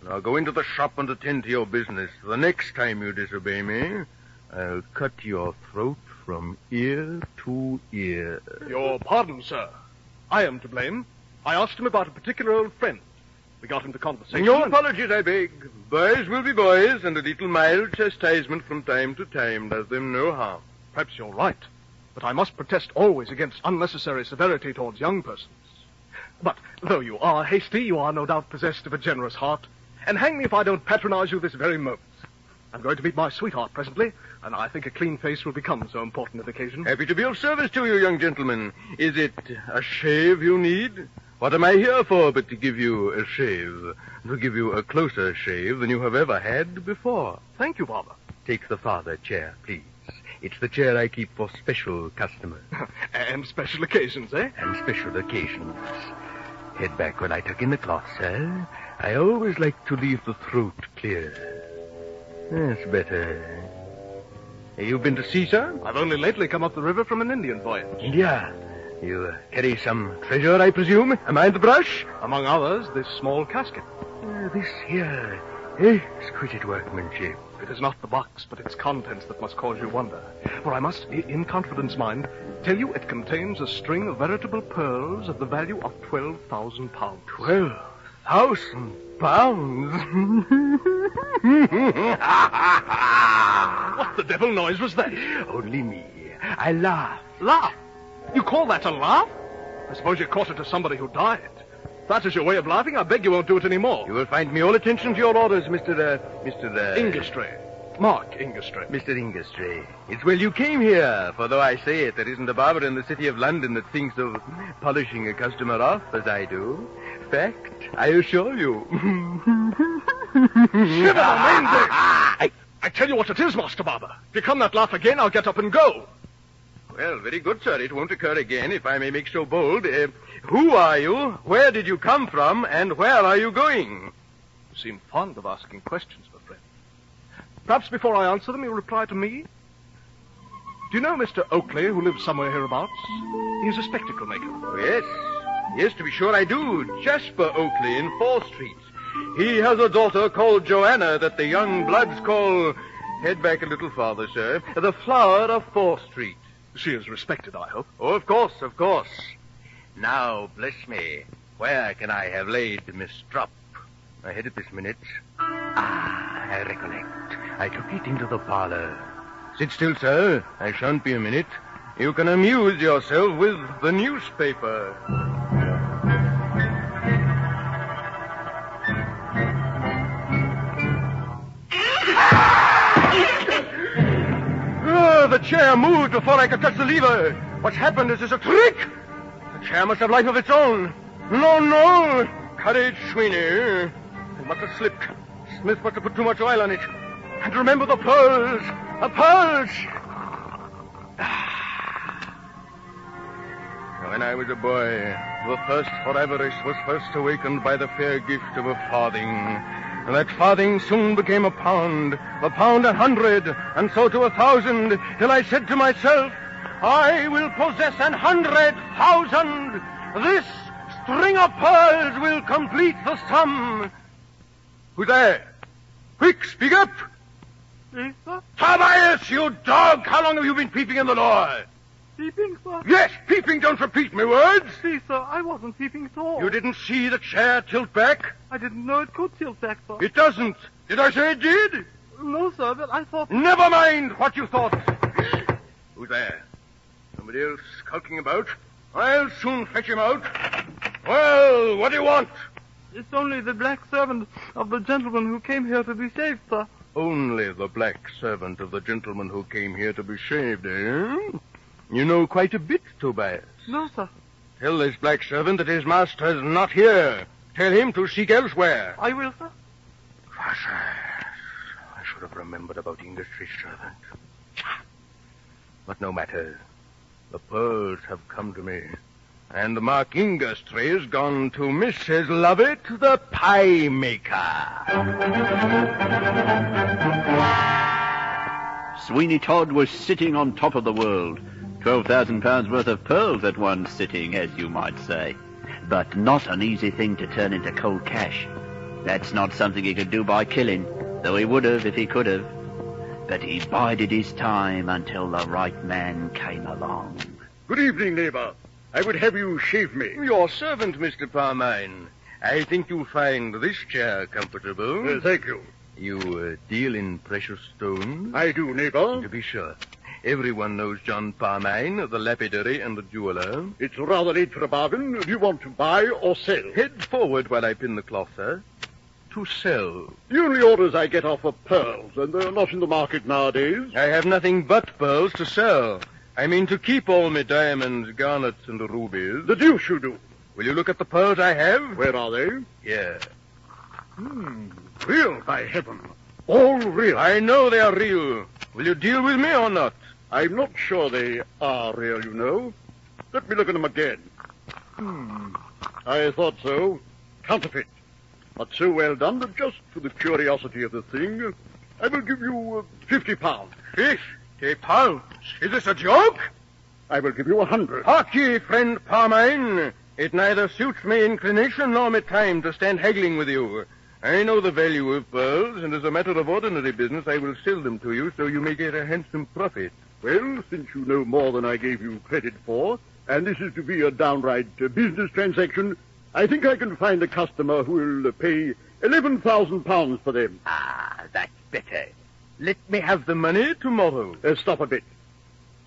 Now go into the shop and attend to your business. The next time you disobey me, I'll cut your throat from ear to ear. Your pardon, sir. I am to blame. I asked him about a particular old friend. We got into conversation. No apologies, I beg. Boys will be boys, and a little mild chastisement from time to time does them no harm. Perhaps you're right, but I must protest always against unnecessary severity towards young persons. But though you are hasty, you are no doubt possessed of a generous heart, and hang me if I don't patronize you this very moment. I'm going to meet my sweetheart presently, and I think a clean face will become so important an occasion. Happy to be of service to you, young gentleman. Is it a shave you need? What am I here for but to give you a shave? To give you a closer shave than you have ever had before. Thank you, barber. Take the farther chair, please. It's the chair I keep for special customers. And special occasions, eh? And special occasions. Head back when I tuck in the cloth, sir. I always like to leave the throat clear. That's better. You've been to sea, sir? I've only lately come up the river from an Indian voyage. India? You carry some treasure, I presume? Am I the brush? Among others, this small casket. This here. Exquisite workmanship. It is not the box, but its contents that must cause you wonder. For I must, in confidence, mind, tell you it contains a string of veritable pearls of the value of £12,000. 12,000 pounds? What the devil noise was that? Only me. I laugh. Laugh? You call that a laugh? I suppose you caught it to somebody who died. If that is your way of laughing, I beg you won't do it anymore. You will find me all attention to your orders, Mr. Ingestrey. Mark Ingestrey. Mr. Ingestrey. It's well you came here, for though I say it, there isn't a barber in the city of London that thinks of polishing a customer off as I do. Fact, I assure you. I tell you what it is, Master Barber. If you come that laugh again, I'll get up and go. Well, very good, sir. It won't occur again, if I may make so bold. Who are you? Where did you come from? And where are you going? You seem fond of asking questions, my friend. Perhaps before I answer them, you'll reply to me. Do you know Mr. Oakley, who lives somewhere hereabouts? He's a spectacle maker. Oh, yes. Yes, to be sure I do. Jasper Oakley in 4th Street. He has a daughter called Joanna that the young bloods call... Head back a little farther, sir. The flower of 4th Street. She is respected, I hope. Oh, of course, of course. Now, bless me, where can I have laid Miss Strupp? I had it this minute. I recollect. I took it into the parlor. Sit still, sir. I shan't be a minute. You can amuse yourself with the newspaper. The chair moved before I could touch the lever. What's happened is this a trick? The chair must have life of its own. No. Courage, Sweeney. It must have slipped. Smith must have put too much oil on it. And remember the pearls! The pearls! When I was a boy, the thirst for avarice was first awakened by the fair gift of a farthing. And that farthing soon became a pound 100, and so to 1,000, till I said to myself, I will possess 100,000. This string of pearls will complete the sum. Who's there? Quick, speak up! Yes, sir? Tobias, you dog! How long have you been peeping in the door? Peeping, sir? Yes, peeping, don't repeat me words. See, sir, I wasn't peeping at all. You didn't see the chair tilt back? I didn't know it could tilt back, sir. It doesn't. Did I say it did? No, sir, but I thought... Never mind what you thought. Who's there? Somebody else skulking about? I'll soon fetch him out. Well, what do you want? It's only the black servant of the gentleman who came here to be saved, sir. Only the black servant of the gentleman who came here to be shaved, eh? You know quite a bit, Tobias. No, sir. Tell this black servant that his master is not here. Tell him to seek elsewhere. I will, sir. I should have remembered about English's servant. But no matter. The pearls have come to me. And Mark Industry has gone to Mrs. Lovett, the pie maker. Sweeney Todd was sitting on top of the world. £12,000 worth of pearls at one sitting, as you might say. But not an easy thing to turn into cold cash. That's not something he could do by killing, though he would have if he could have. But he bided his time until the right man came along. Good evening, neighbor. I would have you shave me. Your servant, Mr. Parmine. I think you'll find this chair comfortable. Thank you. You deal in precious stones? I do, neighbor. To be sure. Everyone knows John Parmine, the lapidary and the jeweler. It's rather late for a bargain. Do you want to buy or sell? Head forward while I pin the cloth, sir. To sell. The only orders I get are for pearls, and they're not in the market nowadays. I have nothing but pearls to sell. I mean to keep all my diamonds, garnets, and rubies. The deuce you do. Will you look at the pearls I have? Where are they? Here. Real, by heaven. All real. I know they are real. Will you deal with me or not? I'm not sure they are real, you know. Let me look at them again. I thought so. Counterfeit. But so well done that just for the curiosity of the thing, I will give you £50. £50? Is this a joke? I will give you 100. Hark ye, friend Parmine. It neither suits me inclination nor me time to stand haggling with you. I know the value of pearls, and as a matter of ordinary business, I will sell them to you so you may get a handsome profit. Well, since you know more than I gave you credit for, and this is to be a downright business transaction, I think I can find a customer who will pay £11,000 for them. Ah, that's better. Let me have the money tomorrow. Stop a bit.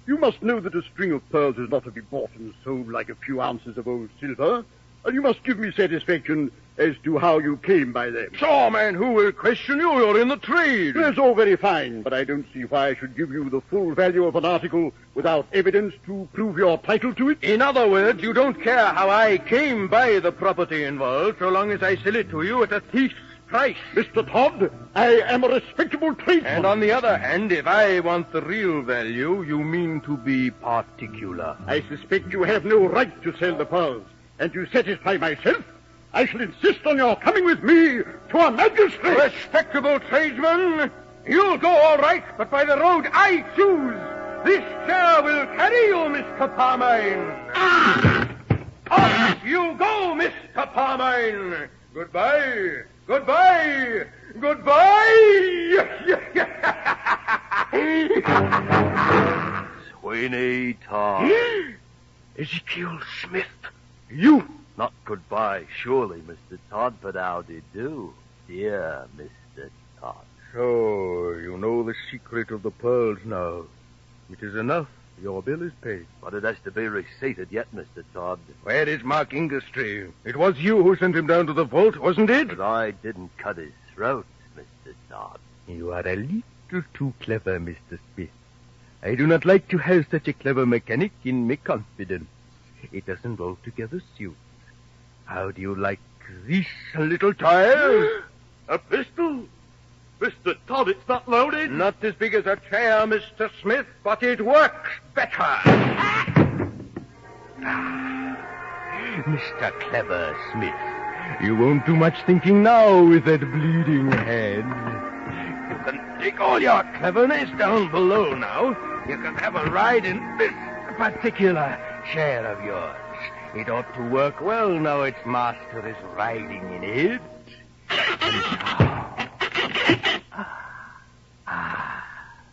You must know that a string of pearls is not to be bought and sold like a few ounces of old silver, and you must give me satisfaction as to how you came by them. Sure, man, who will question you? You're in the trade. That's all very fine, but I don't see why I should give you the full value of an article without evidence to prove your title to it. In other words, you don't care how I came by the property involved, so long as I sell it to you at a thief's price. Mr. Todd, I am a respectable tradesman. And on the other hand, if I want the real value, you mean to be particular. I suspect you have no right to sell the pearls, and to satisfy myself, I shall insist on your coming with me to a magistrate. Respectable tradesman, you'll go all right, but by the road I choose. This chair will carry you, Mr. Parmine. Off you go, Mr. Parmine. Goodbye. Goodbye. Goodbye. Sweeney Todd. Ezekiel Smith. You. Not goodbye, surely, Mr. Todd, but how do you do, dear Mr. Todd? So, you know the secret of the pearls now. It is enough. Your bill is paid. But it has to be receipted yet, Mr. Todd. Where is Mark Industry? It was you who sent him down to the vault, wasn't it? But I didn't cut his throat, Mr. Todd. You are a little too clever, Mr. Smith. I do not like to have such a clever mechanic in my confidence. It doesn't altogether suit. How do you like this little toy? A pistol? Mr. Todd, it's not loaded. Not as big as a chair, Mr. Smith, but it works better. Mr. Clever Smith, you won't do much thinking now with that bleeding head. You can take all your cleverness down below now. You can have a ride in this particular chair of yours. It ought to work well now its master is riding in it.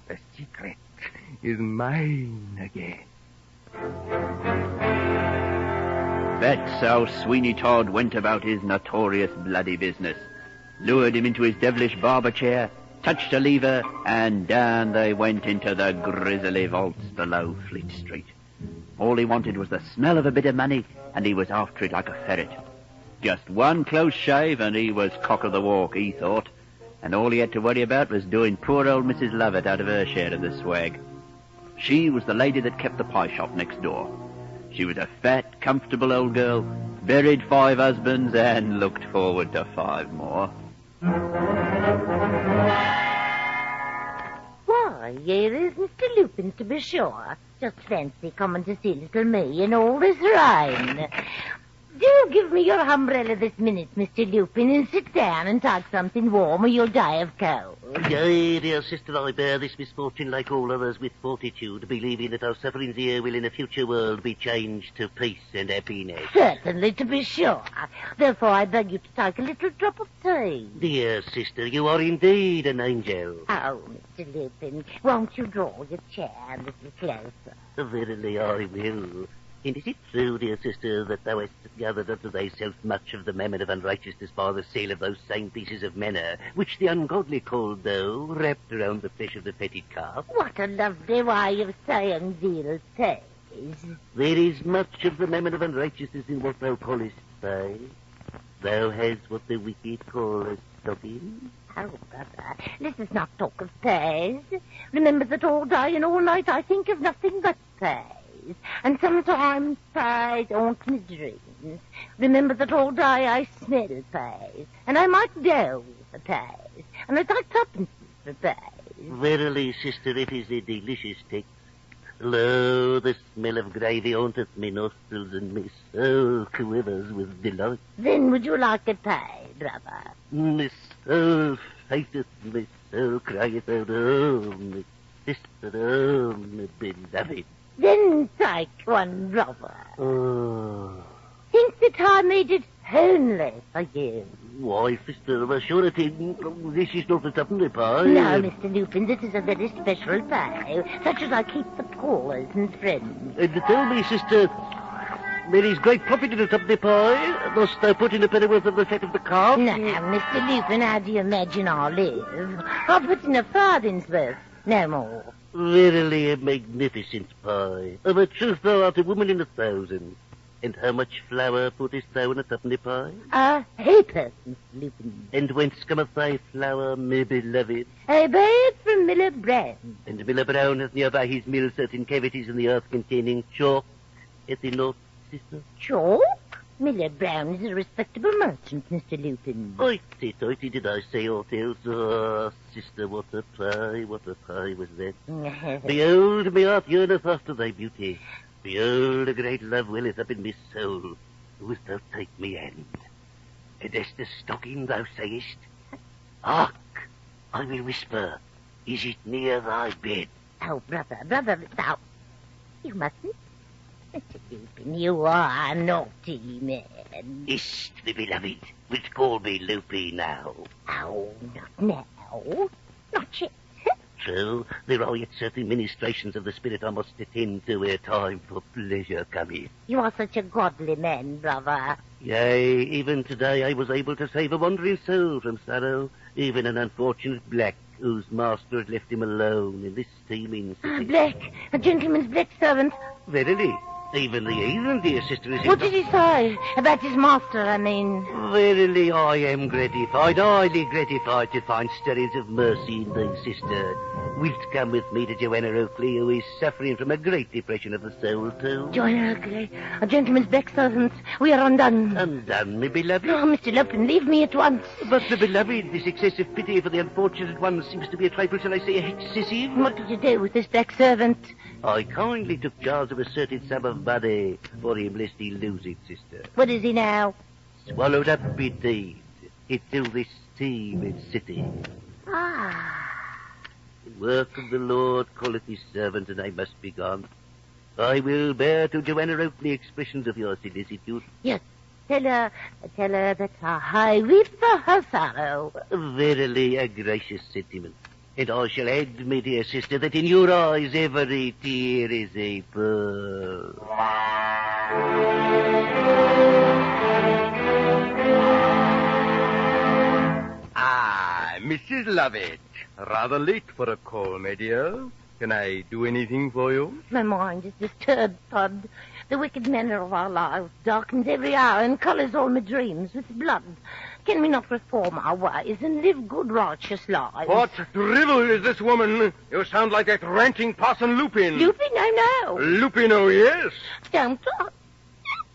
The secret is mine again. That's how Sweeney Todd went about his notorious bloody business. Lured him into his devilish barber chair, touched a lever, and down they went into the grisly vaults below Fleet Street. All he wanted was the smell of a bit of money, and he was after it like a ferret. Just one close shave, and he was cock of the walk, he thought. And all he had to worry about was doing poor old Mrs. Lovett out of her share of the swag. She was the lady that kept the pie shop next door. She was a fat, comfortable old girl, buried 5 husbands, and looked forward to 5 more. Why, here is Mr. Lupin, to be sure. Just fancy coming to see little me in all this rain. Do give me your umbrella this minute, Mr. Lupin, and sit down and take something warm or you'll die of cold. Yea, dear sister, I bear this misfortune like all others with fortitude, believing that our sufferings here will in a future world be changed to peace and happiness. Certainly, to be sure. Therefore, I beg you to take a little drop of tea. Dear sister, you are indeed an angel. Oh, Mr. Lupin, won't you draw your chair a little closer? Verily I will. And is it true, dear sister, that thou hast gathered unto thyself much of the mammon of unrighteousness by the sale of those same pieces of manna, which the ungodly call dough, wrapped around the flesh of the fatted calf? What a lovely way of saying veal teas. There is much of the mammon of unrighteousness in what thou callest pie. Thou hast what the wicked call a stocking. Oh, brother, let us not talk of pies. Remember that all day and all night I think of nothing but pies. And sometimes pies haunt me dreams. Remember that all day I smell pies, and I might dough for pies, and I take tuppence for pies. Verily, sister, it is a delicious text. Lo, the smell of gravy haunteth me nostrils, and me soul quivers with delight. Then would you like a pie, brother? Me soul fainteth, me soul crieth out, oh, me sister, oh, me beloved. Then take one, brother. Oh. Think that I made it only for you. Why, sister, of a surety, this is not a twopenny pie. No, Mr. Lupin, this is a very special pie, such as I keep for callers and friends. And tell me, sister, there is great profit in a twopenny pie. Dost thou put in a pennyworth of the fat of the calf? No, Mr. Lupin, how do you imagine I live? I put in a farthing's worth, no more. Verily a magnificent pie. Of a truth thou art a woman in 1,000. And how much flour puttest thou in a twopenny pie? A ha'porth, Mr. Lupin. And whence cometh thy flour, my beloved? I buy it from Miller Brown. And Miller Brown hath nearby his mill certain cavities in the earth containing chalk, hath he not, sister? Chalk? Miller Brown is a respectable merchant, Mr. Lupin. Hoity-toity, did I say aught else? Oh, sister, what a pie was that. Behold, my heart yearneth after thy beauty. Behold, a great love welleth up in my soul. Wouldst thou take me hand? And as the stocking thou sayest, hark, I will whisper, is it near thy bed? Oh, brother, thou... You mustn't. Mr. Lupin, you are a naughty man. Hist, the beloved, which call me Loopy now. Oh, not now. Not yet. True, there are yet certain ministrations of the spirit I must attend to ere time for pleasure cometh. You are such a godly man, brother. Yea, even today I was able to save a wandering soul from sorrow, even an unfortunate black whose master had left him alone in this steaming city. Black, a gentleman's black servant. Verily, Even the heathen, dear sister, is What did he say? About his master, I mean. Verily, I am gratified, highly gratified to find stirrings of mercy in thee, sister. Wilt come with me to Joanna Oakley, who is suffering from a great depression of the soul, too? Joanna Oakley, a gentleman's black servant. We are undone. Undone, my beloved? Oh, Mr. Lupin, leave me at once. But, my beloved, this excessive pity for the unfortunate one seems to be a trifle, shall I say, excessive. What did you do with this black servant? I kindly took charge of a certain sum of money for him, lest he lose it, sister. What is he now? Swallowed up indeed into this teeming city. Ah. The work of the Lord calleth his servant, and I must be gone. I will bear to Joanna Oakley expressions of your solicitude. Yes. Tell her that I weep for her sorrow. Verily a gracious sentiment. And I shall add, my dear sister, that in your eyes every tear is a pearl. Ah, Mrs. Lovett. Rather late for a call, my dear. Can I do anything for you? My mind is disturbed, Todd. The wicked manner of our lives darkens every hour and colours all my dreams with blood. Can we not reform our ways and live good, righteous lives? What drivel is this woman? You sound like that ranting Parson Lupin. Lupin, I know. Lupin, oh yes. Don't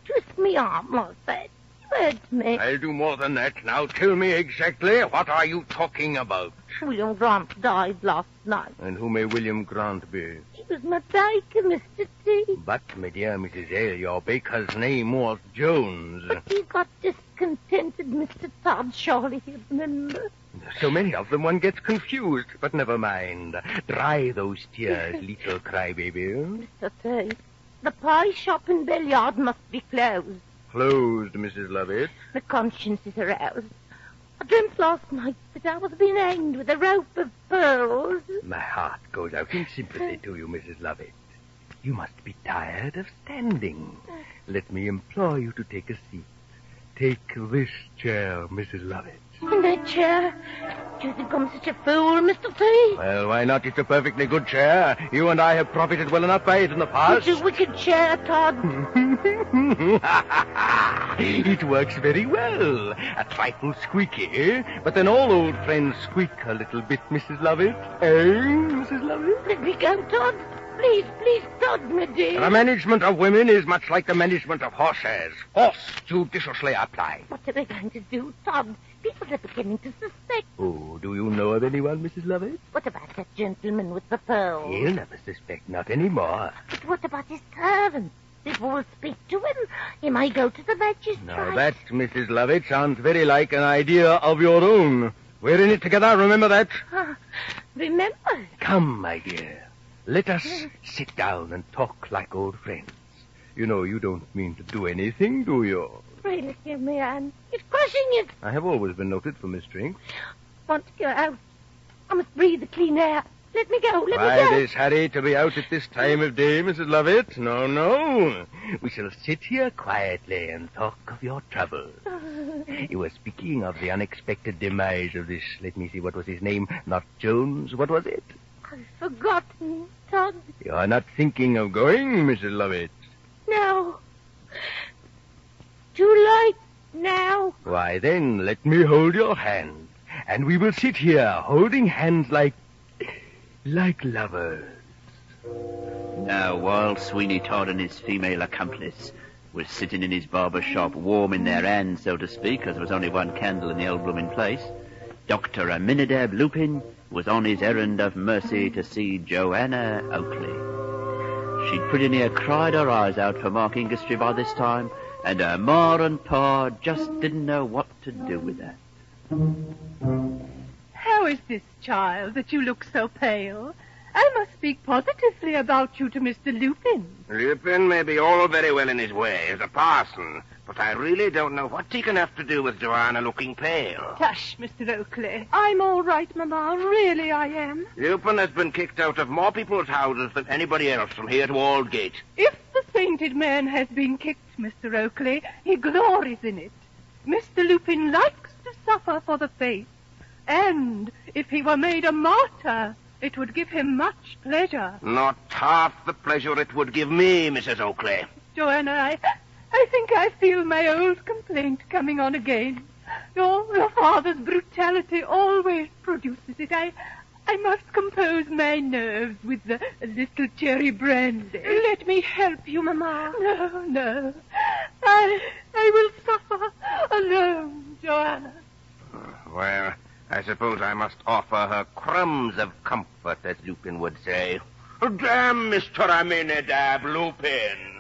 twist me arm like that. You hurt me. I'll do more than that. Now tell me exactly, what are you talking about? William Grant died last night. And who may William Grant be? He was my baker, Mr. T. But, my dear Mrs. L, your baker's name was Jones. But he got discontented, Mr. Todd. Surely he'll remember. So many of them, one gets confused. But never mind. Dry those tears, little crybaby. Mr. T, the pie shop and billiard must be closed. Closed, Mrs. Lovett. My conscience is aroused. I dreamt last night that I was being hanged with a rope of pearls. My heart goes out in sympathy to you, Mrs. Lovett. You must be tired of standing. Let me implore you to take a seat. Take this chair, Mrs. Lovett. In that chair? Do you think I'm such a fool, Mr. T? Well, why not? It's a perfectly good chair. You and I have profited well enough by it in the past. It's a wicked chair, Todd. It works very well. A trifle squeaky, but then all old friends squeak a little bit, Mrs. Lovett. Mrs. Lovett? Let me go, Todd. Please, Todd, my dear. The management of women is much like the management of horses. Force judiciously applied. What are we going to do, Todd? People are beginning to suspect. Oh, do you know of anyone, Mrs. Lovett? What about that gentleman with the pearls? He'll never suspect, not anymore. But what about his servant? People will speak to him. He may go to the magistrate. Now that, Mrs. Lovett, sounds very like an idea of your own. We're in it together, remember that? Remember? Come, my dear. Let us sit down and talk like old friends. You know, you don't mean to do anything, do you? Really, give me hand. It's crushing it. I have always been noted for misdrinks. Want to go out. I must breathe the clean air. Let me go, let me go. Why, it is, Hattie, to be out at this time of day, Mrs. Lovett. No. We shall sit here quietly and talk of your troubles. You were speaking of the unexpected demise of this, let me see, what was his name? Not Jones, what was it? I've forgotten, Todd. You are not thinking of going, Mrs. Lovett? No. Too late now. Why, then, let me hold your hand, and we will sit here holding hands like lovers. Now, while Sweeney Todd and his female accomplice were sitting in his barber shop, warming their hands, so to speak, because there was only one candle in the old blooming place, Dr. Aminadab Lupin was on his errand of mercy to see Joanna Oakley. She'd pretty near cried her eyes out for Mark Inglestry by this time, and her ma and pa just didn't know what to do with her. How is this, child, that you look so pale? I must speak positively about you to Mr. Lupin. Lupin may be all very well in his way as a parson, but I really don't know what he can have to do with Joanna looking pale. Tush, Mr. Oakley. I'm all right, Mamma. Really, I am. Lupin has been kicked out of more people's houses than anybody else from here to Aldgate. If the sainted man has been kicked, Mr. Oakley, he glories in it. Mr. Lupin likes to suffer for the faith, and if he were made a martyr, it would give him much pleasure. Not half the pleasure it would give me, Mrs. Oakley. Joanna, I think I feel my old complaint coming on again. Your father's brutality always produces it. I must compose my nerves with a little cherry brandy. Let me help you, Mamma. No. I will suffer alone, Joanna. Well, I suppose I must offer her crumbs of comfort, as Lupin would say. Damn Mr. Aminadab, Lupin.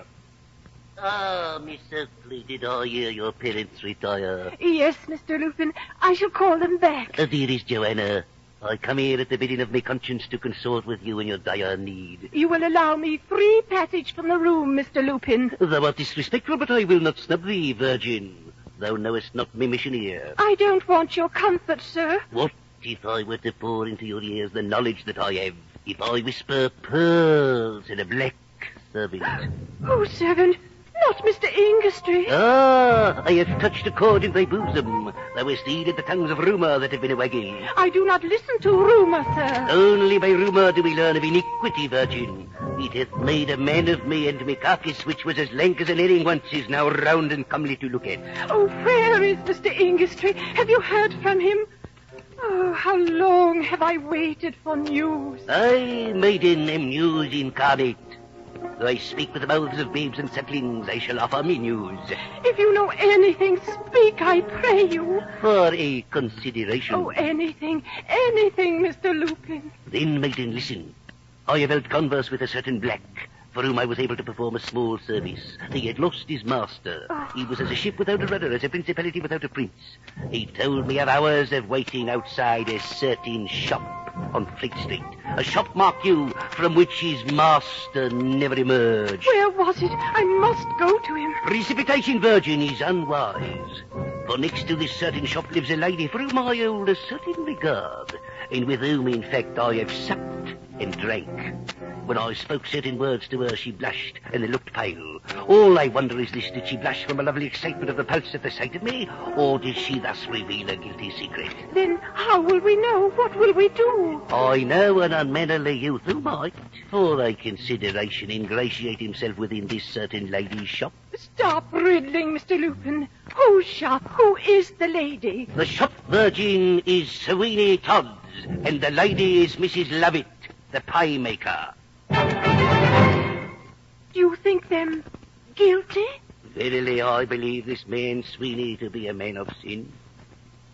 Ah, Miss Oakley, did I hear your parents retire? Yes, Mr. Lupin. I shall call them back. Dearest Joanna, I come here at the bidding of my conscience to consort with you in your dire need. You will allow me free passage from the room, Mr. Lupin. Thou art disrespectful, but I will not snub thee, virgin. Thou knowest not my mission here. I don't want your comfort, sir. What if I were to pour into your ears the knowledge that I have? If I whisper pearls in a black servant? Oh, servant, not Mr. Ingestry. Ah, I have touched a chord in thy bosom. Thou hast heeded the tongues of rumour that have been a-wagging. I do not listen to rumour, sir. Only by rumour do we learn of iniquity, virgin. It hath made a man of me, and my carcass, which was as lank as an herring once, is now round and comely to look at. Oh, where is Mr. Ingestry? Have you heard from him? Oh, how long have I waited for news? I, maiden, am news incarnate. Though I speak with the mouths of babes and sucklings, I shall offer me news. If you know anything, speak, I pray you. For a consideration. Oh, anything, Mr. Lupin. Then, maiden, listen. I have held converse with a certain black, for whom I was able to perform a small service. He had lost his master. He was as a ship without a rudder, as a principality without a prince. He told me of hours of waiting outside a certain shop on Fleet Street. A shop, mark you, from which his master never emerged. Where was it? I must go to him. Precipitation, virgin, is unwise. For next to this certain shop lives a lady for whom I hold a certain regard, and with whom, in fact, I have supped and drank. When I spoke certain words to her, she blushed and looked pale. All I wonder is this: did she blush from a lovely excitement of the pulse at the sight of me, or did she thus reveal a guilty secret? Then how will we know? What will we do? I know an unmannerly youth who might, for a consideration, ingratiate himself within this certain lady's shop. Stop riddling, Mr. Lupin. Whose shop? Who is the lady? The shop, virgin, is Sweeney Todd's, and the lady is Mrs. Lovett, the pie maker. Do you think them guilty? Verily, I believe this man Sweeney to be a man of sin.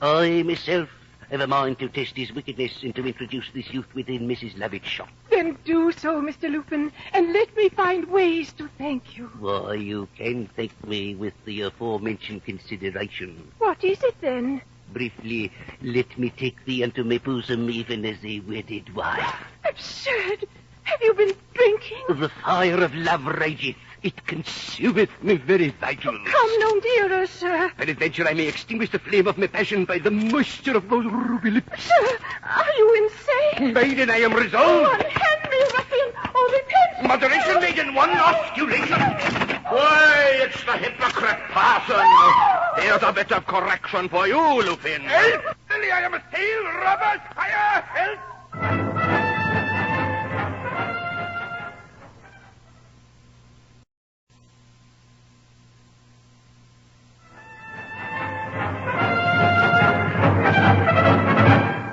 I myself have a mind to test his wickedness and to introduce this youth within Mrs. Lovett's shop. Then do so, Mr. Lupin, and let me find ways to thank you. Why, you can thank me with the aforementioned consideration. What is it, then? Briefly, let me take thee unto my bosom even as a wedded wife. Absurd! Have you been drinking? The fire of love rageth. It consumeth me very vitals. Come no nearer, sir. Peradventure I may extinguish the flame of my passion by the moisture of those ruby lips. Sir, are you insane? Maiden, I am resolved. Oh, unhand me, ruffian, or repent. Moderation, maiden, one osculation. Why, it's the hypocrite parson. Here's a bit of correction for you, Lupin. Help! Silly, I am a seal, robbers, fire, help!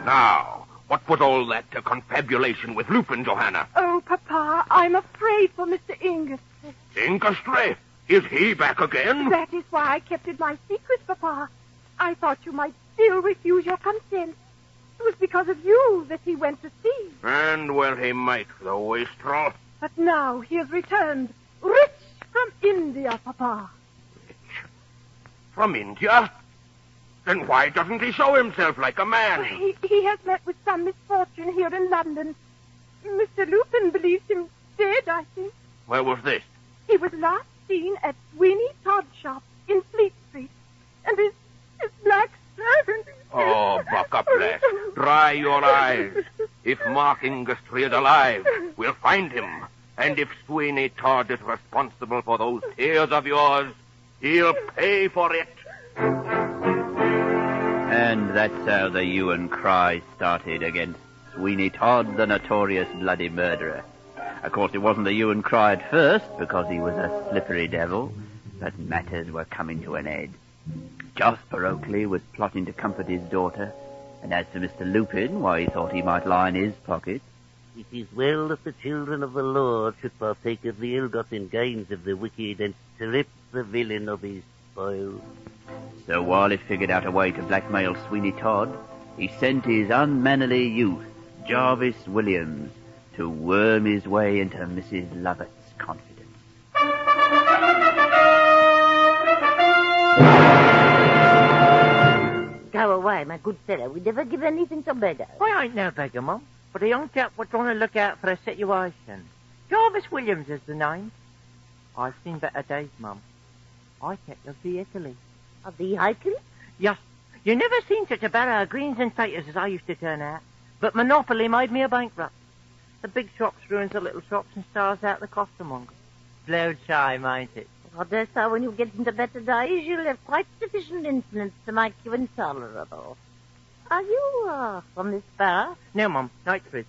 Now, what was all that confabulation with Lupin, Johanna? Oh, Papa, I'm afraid for Mr. Ingestry. Ingestry? Is he back again? That is why I kept it my secret, Papa. I thought you might still refuse your consent. It was because of you that he went to sea. And well he might, the wastrel. But now he has returned, rich from India, Papa. From India? Then why doesn't he show himself like a man? He has met with some misfortune here in London. Mr. Lupin believes him dead, I think. Where was this? He was last seen at Sweeney Todd's shop in Fleet Street. And his black servant... Oh, buck up, lad. Dry your eyes. If Mark Ingestry is alive, we'll find him. And if Sweeney Todd is responsible for those tears of yours, he'll pay for it. And that's how the hue and cry started against Sweeney Todd, the notorious bloody murderer. Of course, it wasn't the hue and cry at first, because he was a slippery devil, but matters were coming to an end. Jasper Oakley was plotting to comfort his daughter, and as to Mr. Lupin, why, he thought he might lie in his pocket. It is well that the children of the Lord should partake of the ill-gotten gains of the wicked and strip the villain of his spoils. So while he figured out a way to blackmail Sweeney Todd, he sent his unmannerly youth, Jarvis Williams, to worm his way into Mrs. Lovett's confidence. Go away, my good fellow. We never give anything to beggars. I ain't no beggar, Mum, but a young chap was trying to look out for a situation. Jarvis Williams is the name. I've seen better days, Mum. I kept a vehicle. A vehicle? Yes. You never seen such a barrow of greens and taters as I used to turn out. But monopoly made me a bankrupt. The big shops ruins the little shops and stars out the costermonger. Blowed shame, ain't it? I dare say when you get into better days, you'll have quite sufficient influence to make you intolerable. Are you, from this borough? No, Mum, Knightsbridge.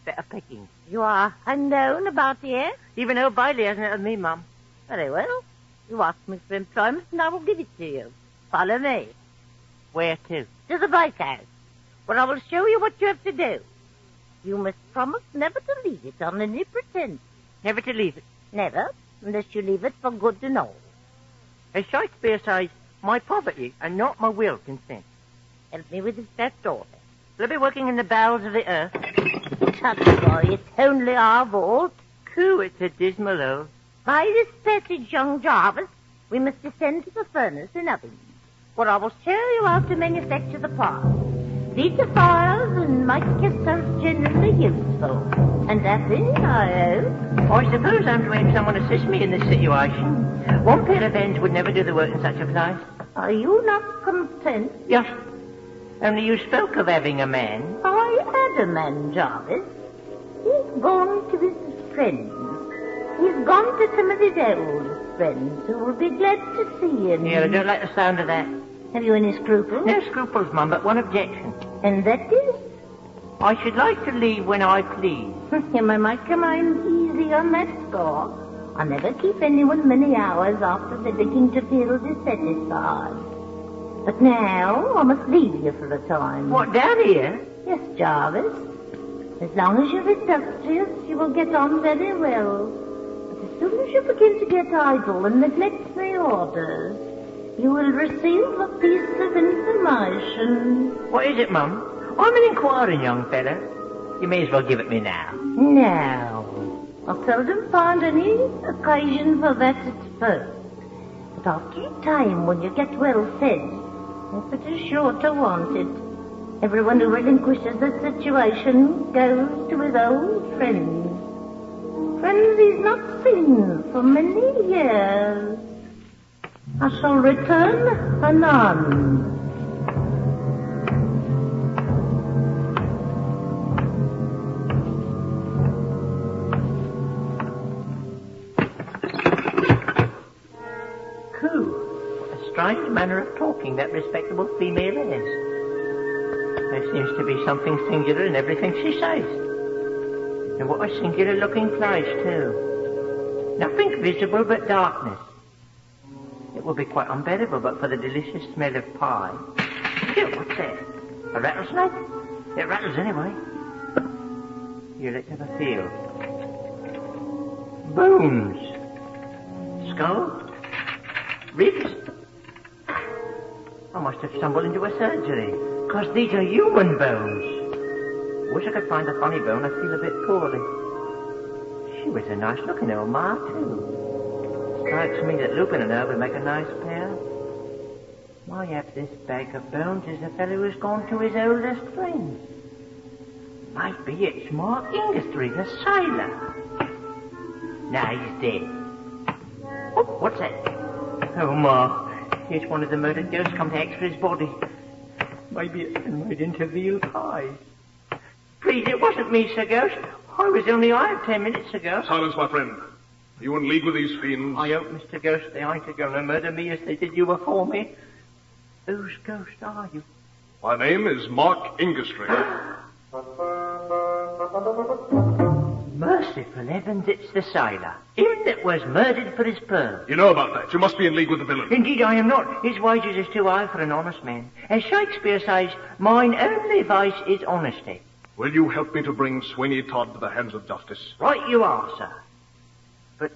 Better picking. You are unknown about here? Even old Bailey hasn't heard of me, Mum. Very well. You ask me for employment, and I will give it to you. Follow me. Where to? To the bakehouse, where I will show you what you have to do. You must promise never to leave it on any pretense. Never to leave it? Never, unless you leave it for good and all. As Shakespeare says, my poverty and not my will consent. Help me with this fat daughter. Will I be working in the bowels of the earth? Tut, boy, it's only our vault. Coo, it's a dismal old. By this passage, young Jarvis, we must descend to the furnace and ovens, where I will show you how to manufacture the parts. Feed the fires and make yourself generally useful. And that's it, I hope. I suppose I'm to have someone assist me in this situation. One pair of hands would never do the work in such a place. Are you not content? Yes. Only you spoke of having a man. I had a man, Jarvis. He's gone to his friends. He's gone to some of his old friends who will be glad to see him. Yeah, I don't like the sound of that. Have you any scruples? No scruples, Mum, but one objection. And that is? I should like to leave when I please. You may make your mind easy on that score. I never keep anyone many hours after they begin to feel dissatisfied. But now I must leave you for a time. What, down here? Yes, Jarvis. As long as you're industrious, you will get on very well. But as soon as you begin to get idle and neglect the orders, you will receive a piece of information. What is it, Mum? I'm an inquiring young fellow. You may as well give it me now. Now, I seldom find any occasion for that at first. But after a time, when you get well fed, effort is sure to want it. Everyone who relinquishes the situation goes to his old friends. Friends he's not seen for many years. I shall return anon. Strange manner of talking that respectable female has. There seems to be something singular in everything she says. And what a singular-looking place, too. Nothing visible but darkness. It would be quite unbearable but for the delicious smell of pie. Phew, what's that? A rattlesnake? It rattles anyway. Here, let's have a feel. Bones. Skull. Ribs. I must have stumbled into a surgery, 'cause these are human bones. Wish I could find a funny bone. I feel a bit poorly. She was a nice-looking old ma, too. Strikes me that Lupin and her would make a nice pair. Why have this bag of bones is the fellow who's gone to his oldest friend. Maybe it's Mark Industry, the sailor. Now he's dead. Oh, what's that? Oh, Ma. Here's one of the murdered ghosts come to ask for his body. Maybe it's been made into veal pies. Please, it wasn't me, Sir Ghost. I was only hired 10 minutes ago. Silence, my friend. Are you in league with these fiends? I hope, Mr. Ghost, they ain't going to murder me as they did you before me. Whose ghost are you? My name is Mark Industry. Merciful heavens, it's the sailor. Him that was murdered for his pearl. You know about that. You must be in league with the villain. Indeed I am not. His wages is too high for an honest man. As Shakespeare says, mine only vice is honesty. Will you help me to bring Sweeney Todd to the hands of justice? Right you are, sir. But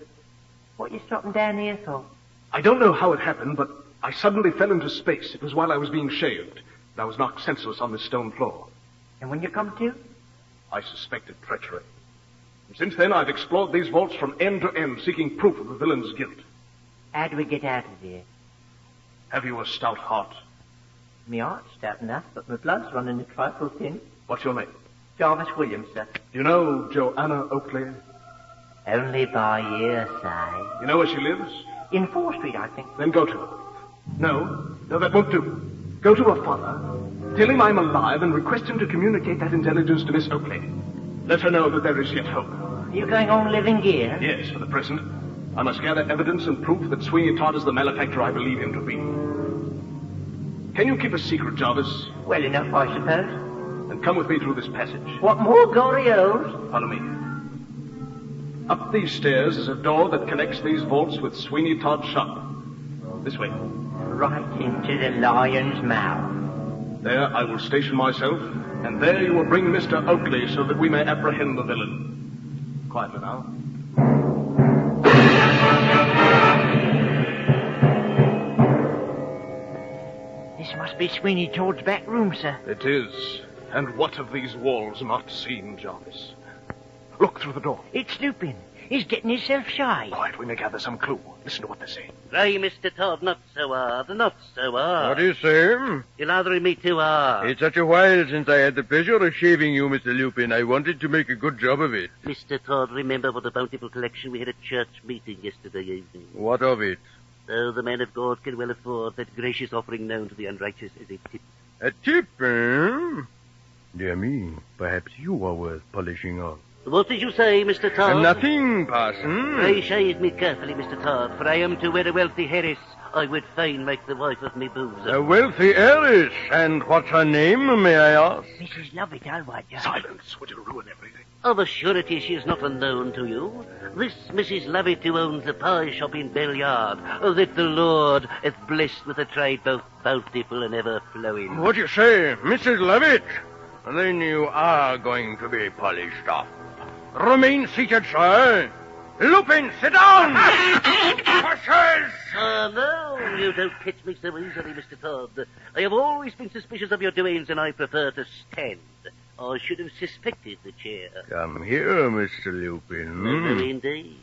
what are you stopping down here for? I don't know how it happened, but I suddenly fell into space. It was while I was being shaved. And I was knocked senseless on this stone floor. And when you come to? I suspected treachery. And since then, I've explored these vaults from end to end, seeking proof of the villain's guilt. How do we get out of here? Have you a stout heart? Me heart's stout enough, but my blood's running a trifle thin. What's your name? Jarvis Williams, sir. Do you know Joanna Oakley? Only by hearsay. You know where she lives? In 4th Street, I think. Then go to her. No, that won't do. Go to her father, tell him I'm alive, and request him to communicate that intelligence to Miss Oakley. Let her know that there is yet hope. Are you going on living here? Yes, for the present. I must gather evidence and proof that Sweeney Todd is the malefactor I believe him to be. Can you keep a secret, Jarvis? Well enough, I suppose. Then come with me through this passage. What more glorios? Follow me. Up these stairs is a door that connects these vaults with Sweeney Todd's shop. This way. Right into the lion's mouth. There I will station myself, and there you will bring Mr. Oakley so that we may apprehend the villain. Quietly now. This must be Sweeney Todd's back room, sir. It is. And what have these walls not seen, Jarvis? Look through the door. It's Lupin. He's getting himself shy. Quiet, we may gather some clue. Listen to what they say. Pray, Mr. Todd, not so hard, not so hard. What do you say? You're lathering me too hard. It's such a while since I had the pleasure of shaving you, Mr. Lupin. I wanted to make a good job of it. Mr. Todd, remember what a bountiful collection we had at church meeting yesterday evening. What of it? So the man of God can well afford that gracious offering known to the unrighteous as a tip. A tip, eh? Dear me, perhaps you are worth polishing off. What did you say, Mr. Todd? Nothing, parson. Pray shave me carefully, Mr. Todd, for I am to wed a wealthy heiress. I would fain make the wife of me bosom. A wealthy heiress. And what's her name, may I ask? Mrs. Lovett, I'll wager. Silence, would you ruin everything? Of a surety she is not unknown to you. This Mrs. Lovett who owns the pie shop in Bell Yard, that the Lord hath blessed with a trade both bountiful and ever-flowing. What do you say, Mrs. Lovett? Then you are going to be polished off. Remain seated, sir. Lupin, sit down! Hushers! No, you don't catch me so easily, Mr. Todd. I have always been suspicious of your doings, and I prefer to stand. I should have suspected the chair. Come here, Mr. Lupin. No, indeed.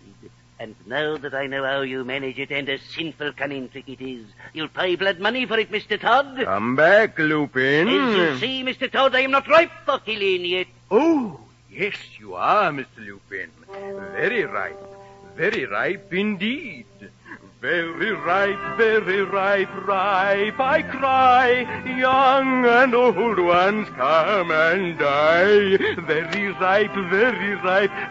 And now that I know how you manage it and a sinful cunning trick it is, you'll pay blood money for it, Mr. Todd. Come back, Lupin. As you see, Mr. Todd, I am not ripe for killing yet. Oh, yes, you are, Mr. Lupin. Very ripe indeed. Very ripe, ripe, I cry. Young and old ones come and die. Very ripe,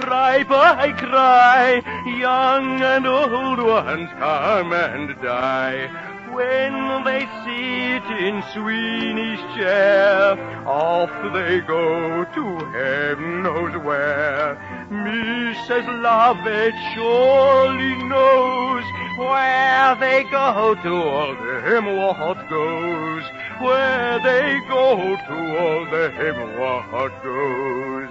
ripe, I cry. Young and old ones come and die. When they sit in Sweeney's chair, off they go to heaven knows where. Mrs. Lovett surely knows where they go to all them what goes. Where they go to all them what goes.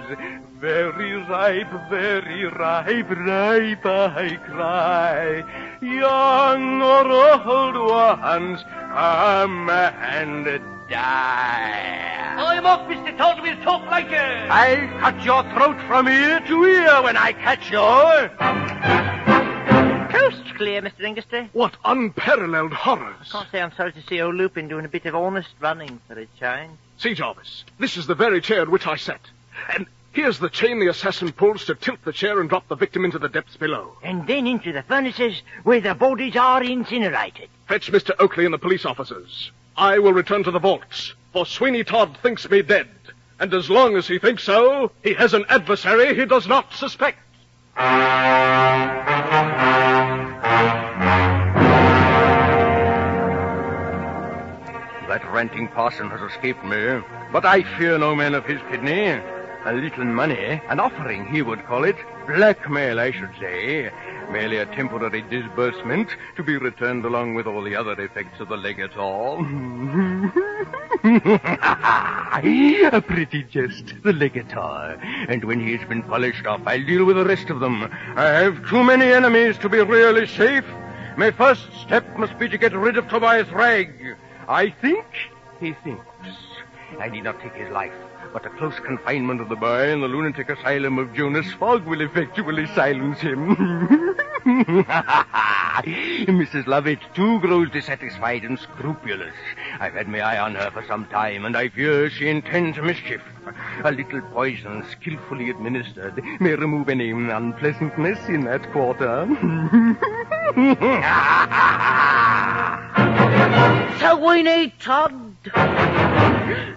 Very ripe, ripe, I cry. Young or old ones come and die. I'm off, Mr. Todd. We'll talk later. I'll cut your throat from ear to ear when I catch you. Coast clear, Mr. Ingestree. What unparalleled horrors. I can't say I'm sorry to see old Lupin doing a bit of honest running for a change. See, Jarvis, this is the very chair in which I sat. And here's the chain the assassin pulls to tilt the chair and drop the victim into the depths below. And then into the furnaces where the bodies are incinerated. Fetch Mr. Oakley and the police officers. I will return to the vaults, for Sweeney Todd thinks me dead. And as long as he thinks so, he has an adversary he does not suspect. That ranting parson has escaped me, but I fear no man of his kidney. A little money, an offering, he would call it. Blackmail, I should say. Merely a temporary disbursement to be returned along with all the other effects of the legator. A pretty jest, the legator. And when he's been polished off, I'll deal with the rest of them. I have too many enemies to be really safe. My first step must be to get rid of Tobias Ragg. I think he thinks. I need not take his life, but a close confinement of the boy in the lunatic asylum of Jonas Fogg will effectually silence him. Mrs. Lovett, too, grows dissatisfied and scrupulous. I've had my eye on her for some time, and I fear she intends mischief. A little poison, skillfully administered, may remove any unpleasantness in that quarter. Sweeney Todd.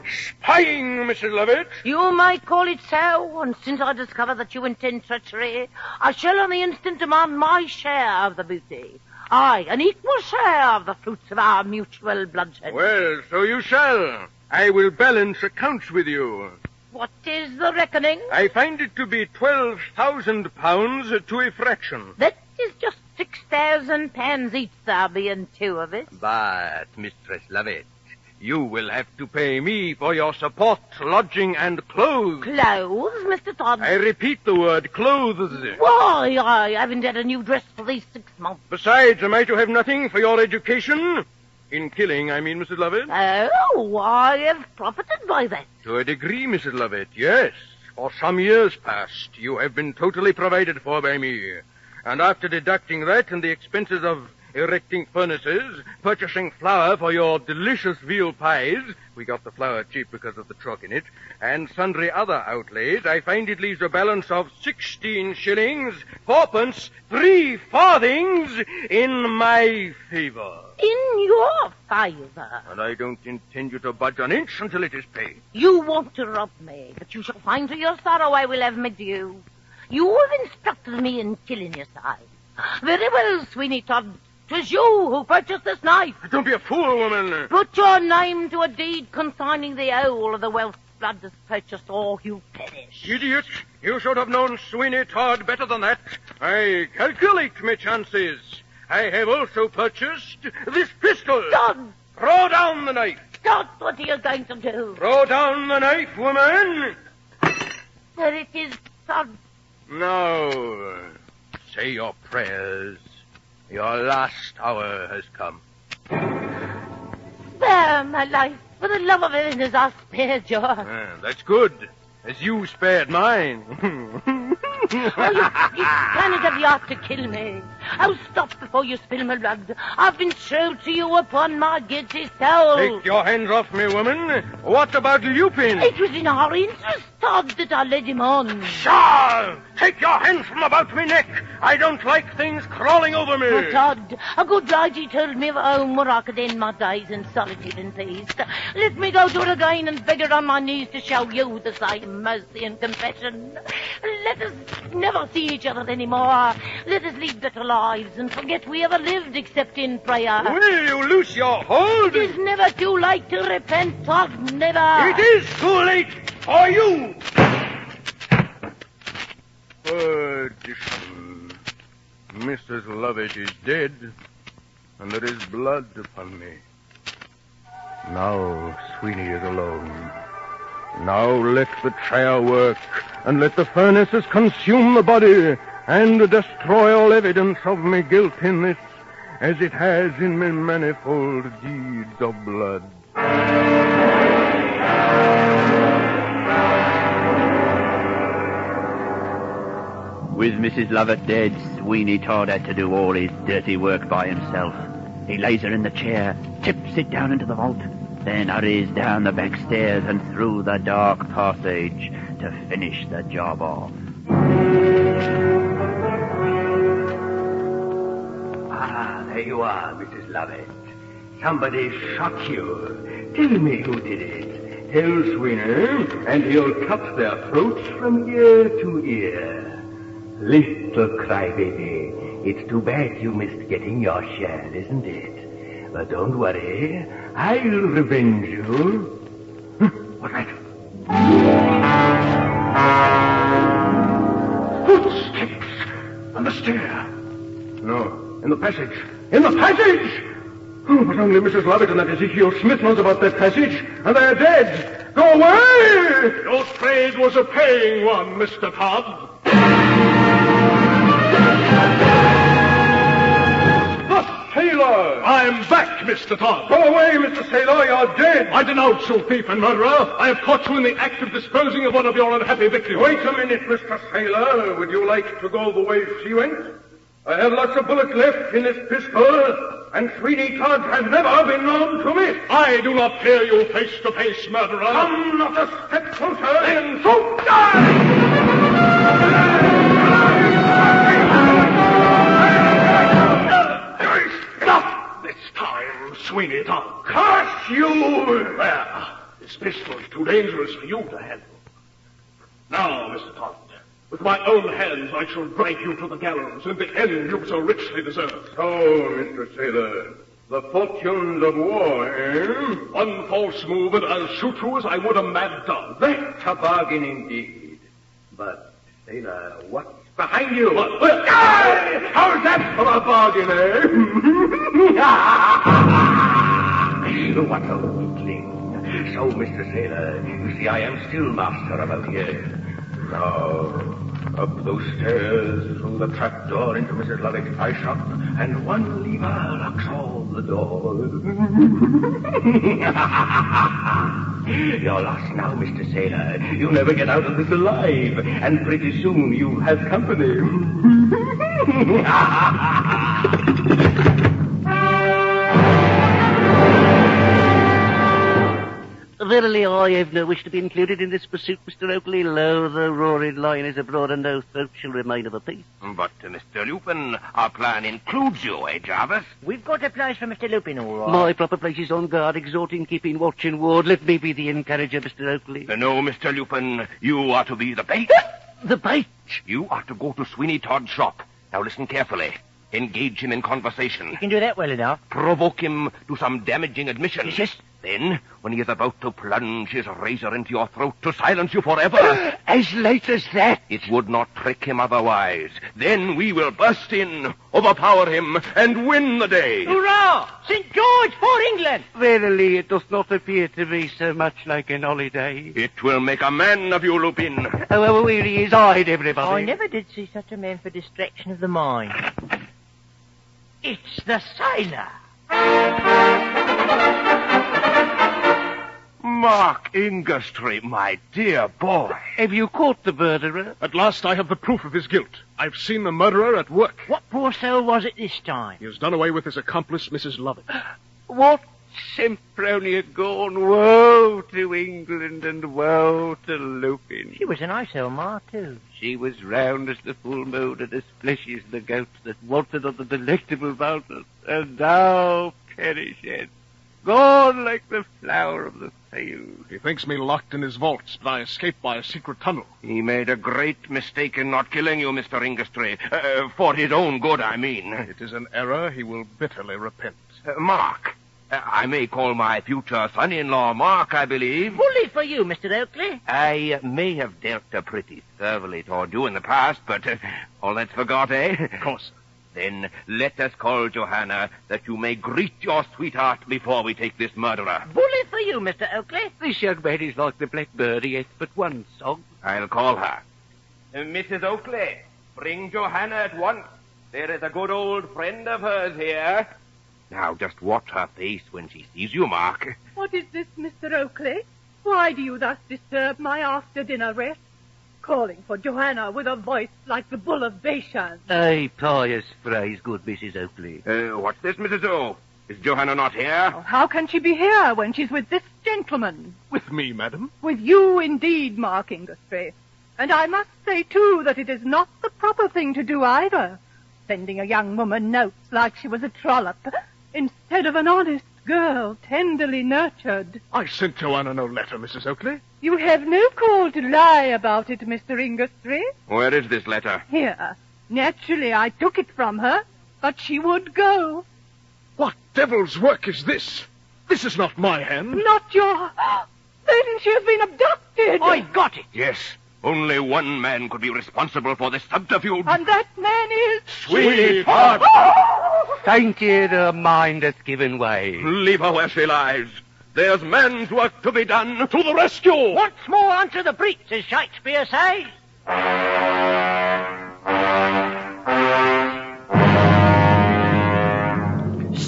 Spying, Mrs. Lovett. You might call it so, and since I discover that you intend treachery, I shall on the instant demand my share of the booty. Aye, an equal share of the fruits of our mutual bloodshed. Well, so you shall. I will balance accounts with you. What is the reckoning? I find it to be £12,000 to a fraction. That is just £6,000 each, there being two of us. But, Mistress Lovett, you will have to pay me for your support, lodging, and clothes. Clothes, Mr. Todd? I repeat the word, clothes. Why, I haven't had a new dress for these 6 months. Besides, am I to have nothing for your education? In killing, I mean, Mrs. Lovett. Oh, I have profited by that. To a degree, Mrs. Lovett, yes. For some years past, you have been totally provided for by me. And after deducting that and the expenses of erecting furnaces, purchasing flour for your delicious veal pies, we got the flour cheap because of the truck in it, and sundry other outlays, I find it leaves a balance of 16 shillings, 4pence, 3 farthings in my favor. In your favor? And I don't intend you to budge an inch until it is paid. You want to rob me, but you shall find to your sorrow I will have my due. You have instructed me in killing your side. Very well, Sweeney Todd. 'Twas you who purchased this knife. Don't be a fool, woman. Put your name to a deed consigning the whole of the wealth blood is purchased, or you perish. Idiot! You should have known Sweeney Todd better than that. I calculate my chances. I have also purchased this pistol. Todd! Throw down the knife. Todd, what are you going to do? Throw down the knife, woman. There it is, Todd. Now, say your prayers. Your last hour has come. Spare my life. For the love of heaven, as I spared yours. That's good. As you spared mine. Oh, you cannot have the art to kill me. Oh, stop before you spill my blood. I've been true to you upon my guilty soul. Take your hands off me, woman. What about Lupin? It was in our interest, Todd, that I led him on. Pshaw! Take your hands from about me neck. I don't like things crawling over me. Oh, Todd, a good lady told me of a home where I could end my days in solitude and peace. Let me go to it again and beg her on my knees to show you the same mercy and compassion. Let us never see each other anymore. Let us lead better lives and forget we ever lived except in prayer. Will you loose your hold? It is never too late to repent, Todd, never. It is too late for you. Perdition. Mrs. Lovett is dead, and there is blood upon me. Now Sweeney is alone. Now let the chair work, and let the furnaces consume the body, and destroy all evidence of my guilt in this, as it has in my manifold deeds of blood. With Mrs. Lovett dead, Sweeney Todd had to do all his dirty work by himself. He lays her in the chair, tips it down into the vault, then hurries down the back stairs and through the dark passage to finish the job off. Ah, there you are, Mrs. Lovett. Somebody shot you. Tell me who did it. Tell Sweeney, and he'll cut their throats from ear to ear. Little crybaby, it's too bad you missed getting your share, isn't it? But don't worry, I'll revenge you. What's that? In the passage! In the passage! Oh, but only Mrs. Lovett and that Ezekiel Smith knows about that passage, and they're dead! Go away! Your trade was a paying one, Mr. Todd. Sailor! I'm back, Mr. Todd. Go away, Mr. Sailor, you're dead! I denounce you, thief and murderer. I have caught you in the act of disposing of one of your unhappy victims. Wait a minute, Mr. Sailor. Would you like to go the way she went? I have lots of bullets left in this pistol, and Sweeney Todd has never been known to miss. I do not fear you face-to-face, murderer. Come not a step closer, and so die! Stop this time, Sweeney Todd. Curse you! There. This pistol is too dangerous for you to handle. Now, Mr. Todd, with my own hands I shall drag you to the gallows and the end you so richly deserve. Oh, Mr. Sailor, the fortunes of war, eh? One false move and I'll shoot you as I would a mad dog. That's a bargain indeed. But, Sailor, what's behind you? What? How's that for a bargain, eh? What a weakling. So, Mr. Sailor, you see I am still master about here. Now, up those stairs, through the trap door into Mrs. Lovett's pie shop, and one lever locks all the doors. You're lost now, Mr. Sailor. You'll never get out of this alive, and pretty soon you'll have company. Verily, I have no wish to be included in this pursuit, Mr. Oakley. Lo, the roaring lion is abroad, and no throat shall remain of a piece. But, Mr. Lupin, our plan includes you, eh, Jarvis? We've got a place for Mr. Lupin, all right. My proper place is on guard, exhorting, keeping watch and ward. Let me be the encourager, Mr. Oakley. No, Mr. Lupin, you are to be the bait. The bait? You are to go to Sweeney Todd's shop. Now listen carefully. Engage him in conversation. You can do that well enough. Provoke him to some damaging admission. Yes. Then, when he is about to plunge his razor into your throat to silence you forever... As late as that? It would not trick him otherwise. Then we will burst in, overpower him, and win the day. Hurrah! St. George for England! Verily, it does not appear to me so much like an holiday. It will make a man of you, Lupin. However weary his eyed, everybody. I never did see such a man for distraction of the mind. It's the sailor. Mark Ingerstry, my dear boy. Have you caught the murderer? At last I have the proof of his guilt. I've seen the murderer at work. What poor soul was it this time? He has done away with his accomplice, Mrs. Lovett. What Sempronia gone? Woe to England and woe to Lupin. She was a nice old ma, too. She was round as the full moon and as fleshy as the goats that wanted on the delectable mountain, and now perisheth, gone like the flower of the field. He thinks me locked in his vaults, but I escaped by a secret tunnel. He made a great mistake in not killing you, Mr. Ingerstry. For his own good, I mean. It is an error he will bitterly repent. Mark. I may call my future son-in-law Mark, I believe. Bully for you, Mr. Oakley. I may have dealt pretty servilely toward you in the past, but all that's forgot, eh? Of course. Then let us call Johanna, that you may greet your sweetheart before we take this murderer. Bully for you, Mr. Oakley. This young man is like the blackbird, he hath but one song. I'll call her. Mrs. Oakley, bring Johanna at once. There is a good old friend of hers here. Now, just watch her face when she sees you, Mark. What is this, Mr. Oakley? Why do you thus disturb my after-dinner rest? Calling for Johanna with a voice like the bull of Bashan. A pious phrase, good Mrs. Oakley. What's this, Mrs. O? Is Johanna not here? Oh, how can she be here when she's with this gentleman? With me, madam? With you, indeed, Mark Ingerstry. And I must say, too, that it is not the proper thing to do either. Sending a young woman notes like she was a trollop, instead of an honest girl, tenderly nurtured. I sent Joanna no letter, Mrs. Oakley. You have no call to lie about it, Mr. Ingerstry. Where is this letter? Here. Naturally, I took it from her, but she would go. What devil's work is this? This is not my hand. Not your... Then she has been abducted. I got it. Yes. Only one man could be responsible for this subterfuge. And that man is... Sweeney Todd! fainted, her mind hath given way. Leave her where she lies. There's man's work to be done. To the rescue! Once more unto the breach, as Shakespeare says.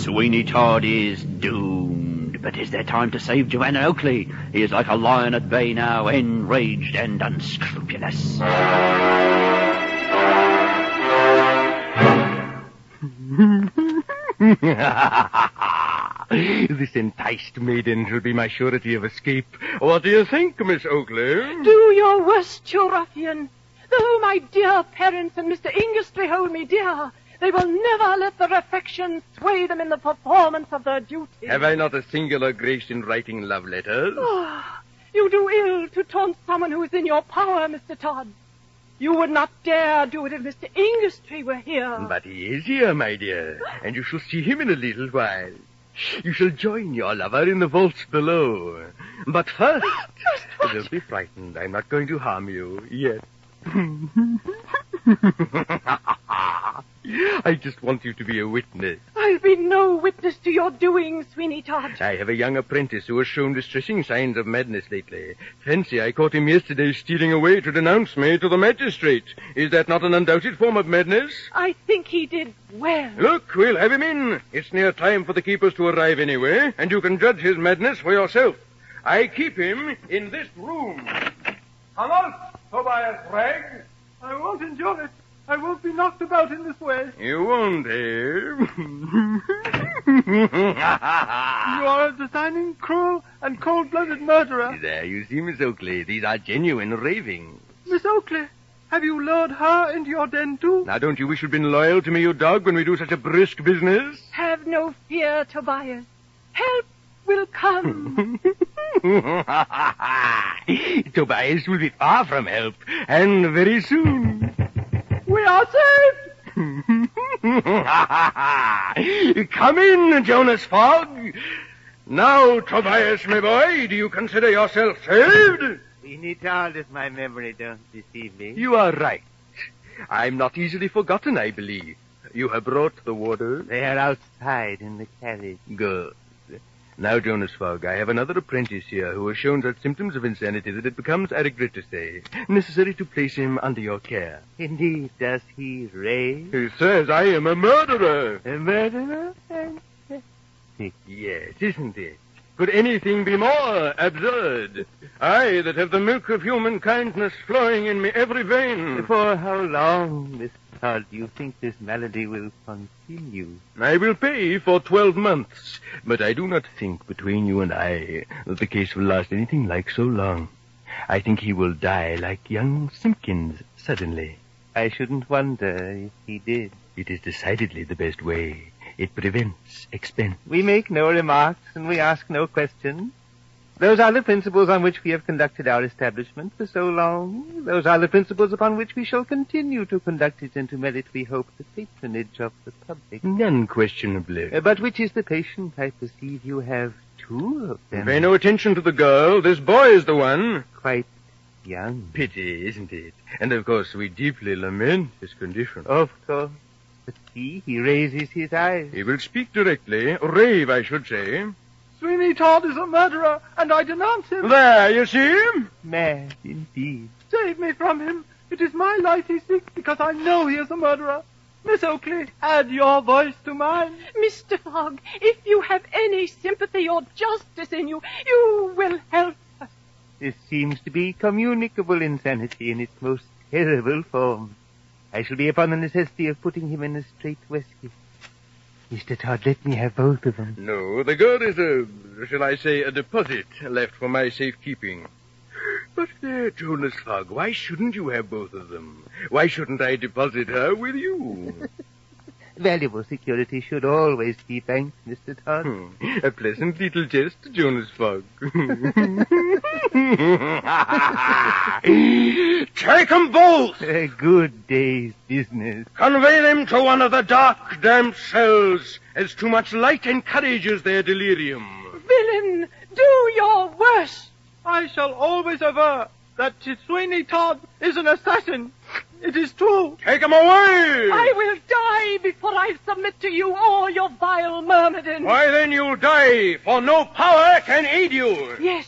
Sweeney Todd is doomed. But is there time to save Joanna Oakley? He is like a lion at bay now, enraged and unscrupulous. This enticed maiden shall be my surety of escape. What do you think, Miss Oakley? Do your worst, you ruffian. Though my dear parents and Mr. Ingestry hold me dear, they will never let their affection sway them in the performance of their duty. Have I not a singular grace in writing love letters? Oh, you do ill to taunt someone who is in your power, Mr. Todd. You would not dare do it if Mr. Ingestry were here. But he is here, my dear, and you shall see him in a little while. You shall join your lover in the vaults below. But first, don't be frightened. I'm not going to harm you yet. I just want you to be a witness. I'll be no witness to your doings, Sweeney Todd. I have a young apprentice who has shown distressing signs of madness lately. Fancy, I caught him yesterday stealing away to denounce me to the magistrate. Is that not an undoubted form of madness? I think he did well. Look, we'll have him in. It's near time for the keepers to arrive anyway, and you can judge his madness for yourself. I keep him in this room. Come on, Tobias Ragg. I won't endure it. I won't be knocked about in this way. You won't, eh? You are a designing, cruel, and cold-blooded murderer. There, you see, Miss Oakley, these are genuine ravings. Miss Oakley, have you lured her into your den, too? Now, don't you wish you'd been loyal to me, you dog, when we do such a brisk business? Have no fear, Tobias. Help will come. Tobias will be far from help, and very soon. We are saved! Come in, Jonas Fogg. Now, Tobias, my boy, do you consider yourself saved? Sweeney Todd, if my memory don't deceive me. You are right. I'm not easily forgotten, I believe. You have brought the water? They are outside in the carriage. Good. Now, Jonas Fogg, I have another apprentice here who has shown such symptoms of insanity that it becomes, I regret to say, necessary to place him under your care. Indeed, does he rave? He says I am a murderer. A murderer? Yes, isn't it? Could anything be more absurd? I that have the milk of human kindness flowing in me every vein. For how long, Mr. Todd, do you think this malady will continue? I will pay for 12 months, but I do not think between you and I that the case will last anything like so long. I think he will die like young Simpkins suddenly. I shouldn't wonder if he did. It is decidedly the best way. It prevents expense. We make no remarks and we ask no questions. Those are the principles on which we have conducted our establishment for so long. Those are the principles upon which we shall continue to conduct it and to merit, we hope, the patronage of the public. Unquestionably. But which is the patient? I perceive you have two of them. Pay no attention to the girl. This boy is the one. Quite young. Pity, isn't it? And, of course, we deeply lament his condition. Of course. But see, he raises his eyes. He will speak directly. Rave, I should say. Sweeney Todd is a murderer, and I denounce him. There, you see him? Mad, indeed. Save me from him. It is my life he seeks, because I know he is a murderer. Miss Oakley, add your voice to mine. Mr. Fogg, if you have any sympathy or justice in you, you will help us. This seems to be communicable insanity in its most terrible form. I shall be upon the necessity of putting him in a straight waistcoat. Mr. Todd, let me have both of them. No, the girl is shall I say, a deposit left for my safekeeping. But there, Jonas Fogg, why shouldn't you have both of them? Why shouldn't I deposit her with you? Valuable security should always be banked, Mr. Todd. A pleasant little jest, Jonas Fogg. Take 'em both! A good day's business. Convey them to one of the dark, damp cells, as too much light encourages their delirium. Villain, do your worst. I shall always aver that Sweeney Todd is an assassin. It is true. Take him away! I will die before I submit to you all your vile myrmidons. Why, then you'll die, for no power can aid you. Yes,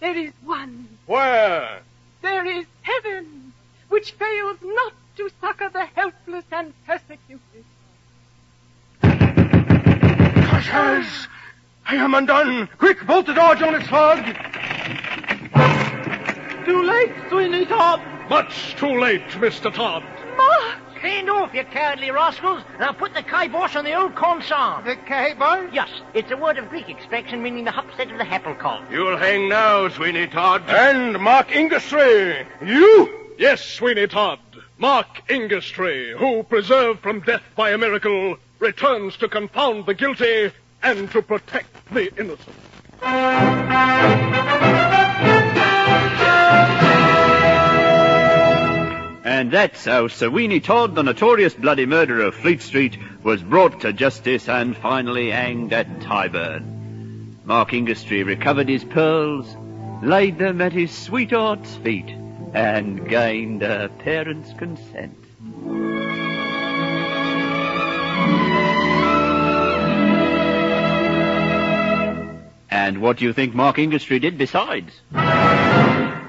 there is one. Where? There is heaven, which fails not to succor the helpless and persecuted. Ushers! I am undone. Quick, bolt the door, Jonas Fogg. Too late, Sweeney Todd. Much too late, Mr. Todd. Mark! Stand off, you cowardly rascals, and I'll put the kibosh on the old corn psalm. The kibosh? Yes, it's a word of Greek extraction meaning the upset of the happlecon. You'll hang now, Sweeney Todd. And Mark Ingastry. You? Yes, Sweeney Todd. Mark Ingastry, who, preserved from death by a miracle, returns to confound the guilty and to protect the innocent. And that's how Sweeney Todd, the notorious bloody murderer of Fleet Street, was brought to justice and finally hanged at Tyburn. Mark Ingastry recovered his pearls, laid them at his sweetheart's feet, and gained her parents' consent. And what do you think Mark Ingastry did besides?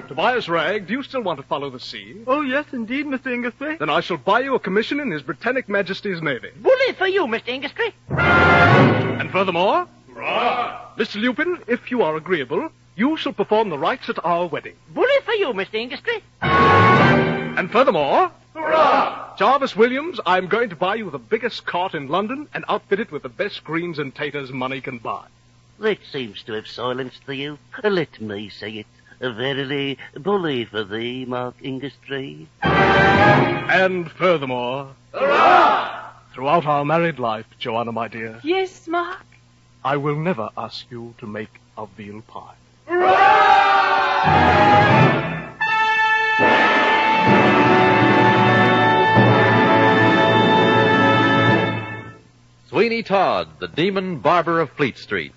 Tobias Ragg, do you still want to follow the sea? Oh, yes, indeed, Mr. Ingastry. Then I shall buy you a commission in His Britannic Majesty's Navy. Bully for you, Mr. Ingastry. And furthermore, Mr. Lupin, if you are agreeable, you shall perform the rites at our wedding. Bully for you, Mr. Ingastry. And furthermore, Jarvis Williams, I'm going to buy you the biggest cart in London and outfit it with the best greens and taters money can buy. That seems to have silenced the youth. Let me say it. Verily, bully for thee, Mark Ingastry. And furthermore, throughout our married life, Joanna, my dear, Yes, Mark. I will never ask you to make a veal pie. Sweeney Todd, the Demon Barber of Fleet Street,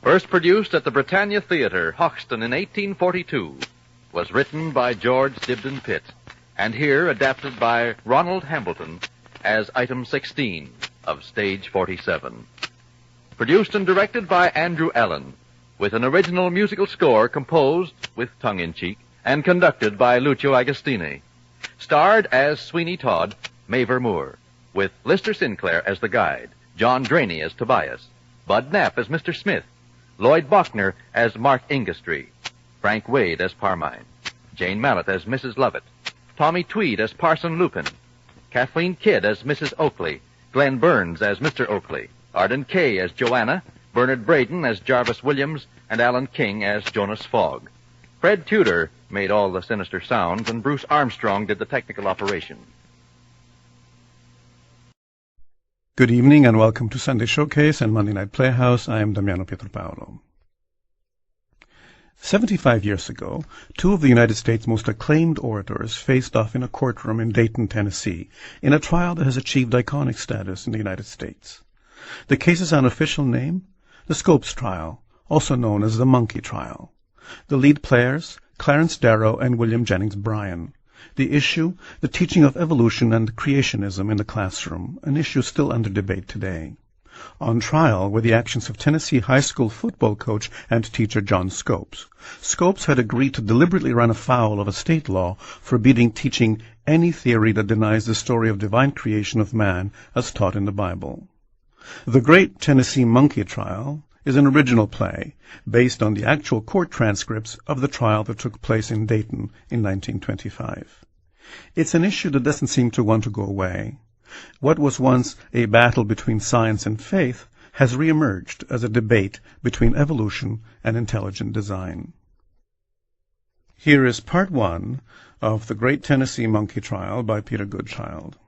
first produced at the Britannia Theatre, Hoxton, in 1842, was written by George Dibdin Pitt, and here adapted by Ronald Hambleton as item 16 of Stage 47. Produced and directed by Andrew Allen, with an original musical score composed, with tongue-in-cheek, and conducted by Lucio Agostini. Starred as Sweeney Todd, Mavor Moore, with Lister Sinclair as the guide, John Draney as Tobias, Bud Knapp as Mr. Smith, Lloyd Bachner as Mark Ingastry, Frank Wade as Parmine, Jane Mallet as Mrs. Lovett, Tommy Tweed as Parson Lupin, Kathleen Kidd as Mrs. Oakley, Glenn Burns as Mr. Oakley, Arden Kay as Joanna, Bernard Braden as Jarvis Williams, and Alan King as Jonas Fogg. Fred Tudor made all the sinister sounds, and Bruce Armstrong did the technical operation. Good evening and welcome to Sunday Showcase and Monday Night Playhouse. I am Damiano Pietropaolo. 75 years ago, two of the United States' most acclaimed orators faced off in a courtroom in Dayton, Tennessee, in a trial that has achieved iconic status in the United States. The case's unofficial name? The Scopes Trial, also known as the Monkey Trial. The lead players, Clarence Darrow and William Jennings Bryan. The issue, the teaching of evolution and creationism in the classroom, an issue still under debate today. On trial were the actions of Tennessee high school football coach and teacher John Scopes. Scopes had agreed to deliberately run afoul of a state law forbidding teaching any theory that denies the story of divine creation of man as taught in the Bible. The Great Tennessee Monkey Trial is an original play based on the actual court transcripts of the trial that took place in Dayton in 1925. It's an issue that doesn't seem to want to go away. What was once a battle between science and faith has reemerged as a debate between evolution and intelligent design. Here is part one of The Great Tennessee Monkey Trial by Peter Goodchild.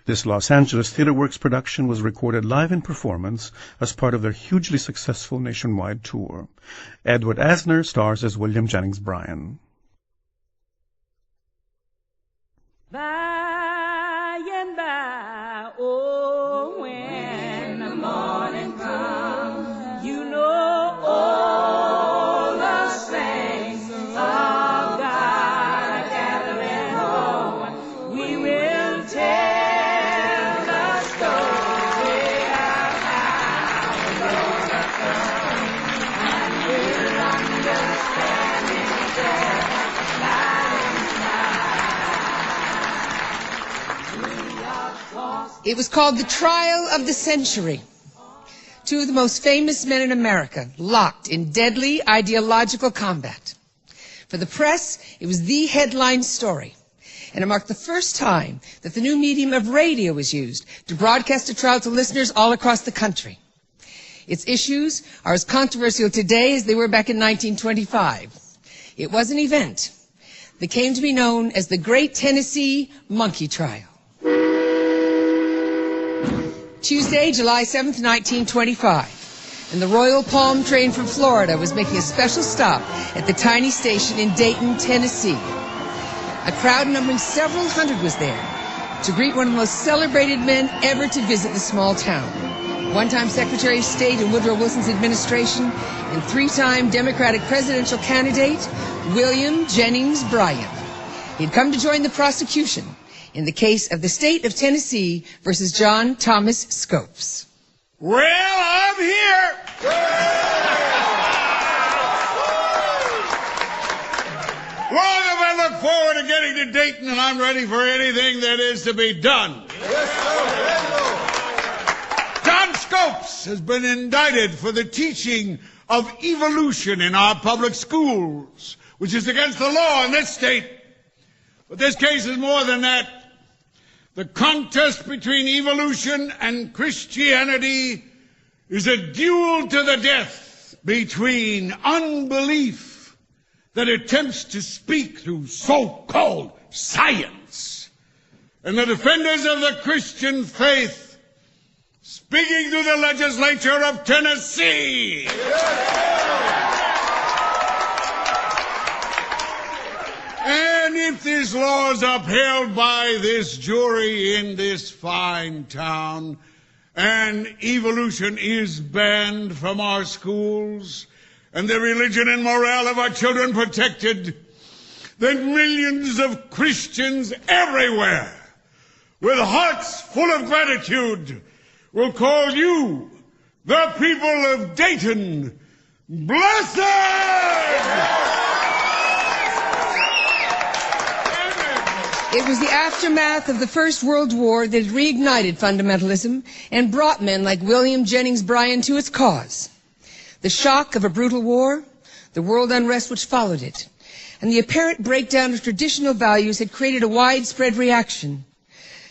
This Los Angeles Theatre Works production was recorded live in performance as part of their hugely successful nationwide tour. Edward Asner stars as William Jennings Bryan. By and by, oh, when the morning comes, you know all the saints of God are gathering home. We It was called the Trial of the Century. Two of the most famous men in America locked in deadly ideological combat. For the press, it was the headline story, and it marked the first time that the new medium of radio was used to broadcast a trial to listeners all across the country. Its issues are as controversial today as they were back in 1925. It was an event that came to be known as the Great Tennessee Monkey Trial. Tuesday, July 7th, 1925, and the Royal Palm train from Florida was making a special stop at the tiny station in Dayton, Tennessee. A crowd numbering several hundred was there to greet one of the most celebrated men ever to visit the small town. One-time Secretary of State in Woodrow Wilson's administration and three-time Democratic presidential candidate, William Jennings Bryan. He'd come to join the prosecution in the case of the state of Tennessee versus John Thomas Scopes. Well, I'm here. Long have I looked forward to getting to Dayton, and I'm ready for anything that is to be done. John Scopes has been indicted for the teaching of evolution in our public schools, which is against the law in this state. But this case is more than that. The contest between evolution and Christianity is a duel to the death between unbelief that attempts to speak through so-called science and the defenders of the Christian faith speaking through the legislature of Tennessee. And if this law is upheld by this jury in this fine town, and evolution is banned from our schools, and the religion and morale of our children protected, then millions of Christians everywhere, with hearts full of gratitude, will call you, the people of Dayton, blessed! It was the aftermath of the First World War that reignited fundamentalism and brought men like William Jennings Bryan to its cause. The shock of a brutal war, the world unrest which followed it, and the apparent breakdown of traditional values had created a widespread reaction.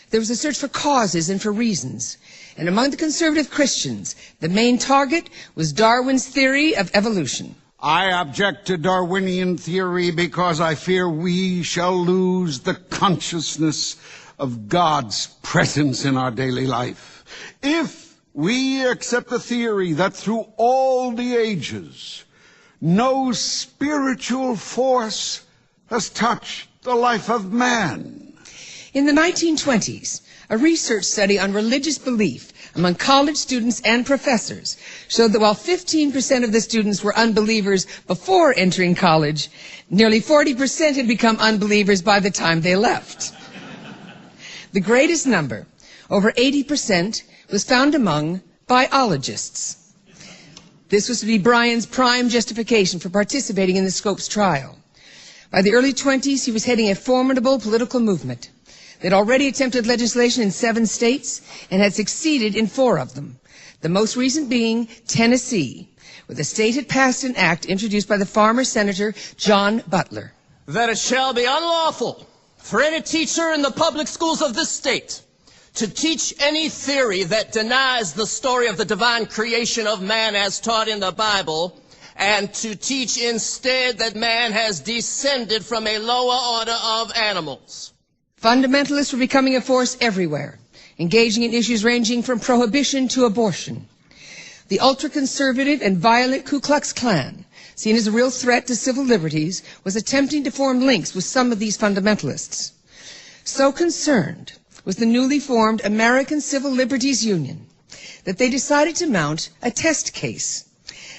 There was a search for causes and for reasons, and among the conservative Christians, the main target was Darwin's theory of evolution. I object to Darwinian theory because I fear we shall lose the consciousness of God's presence in our daily life. If we accept the theory that through all the ages, no spiritual force has touched the life of man. In the 1920s, a research study on religious belief among college students and professors showed that while 15% of the students were unbelievers before entering college, nearly 40% had become unbelievers by the time they left. The greatest number, over 80%, was found among biologists. This was to be Bryan's prime justification for participating in the Scopes trial. By the early 20s, he was heading a formidable political movement. They'd already attempted legislation in 7 states and had succeeded in 4 of them, the most recent being Tennessee, where the state had passed an act introduced by the farmer senator John Butler. That it shall be unlawful for any teacher in the public schools of this state to teach any theory that denies the story of the divine creation of man as taught in the Bible, and to teach instead that man has descended from a lower order of animals. Fundamentalists were becoming a force everywhere, engaging in issues ranging from prohibition to abortion. The ultra-conservative and violent Ku Klux Klan, seen as a real threat to civil liberties, was attempting to form links with some of these fundamentalists. So concerned was the newly formed American Civil Liberties Union that they decided to mount a test case.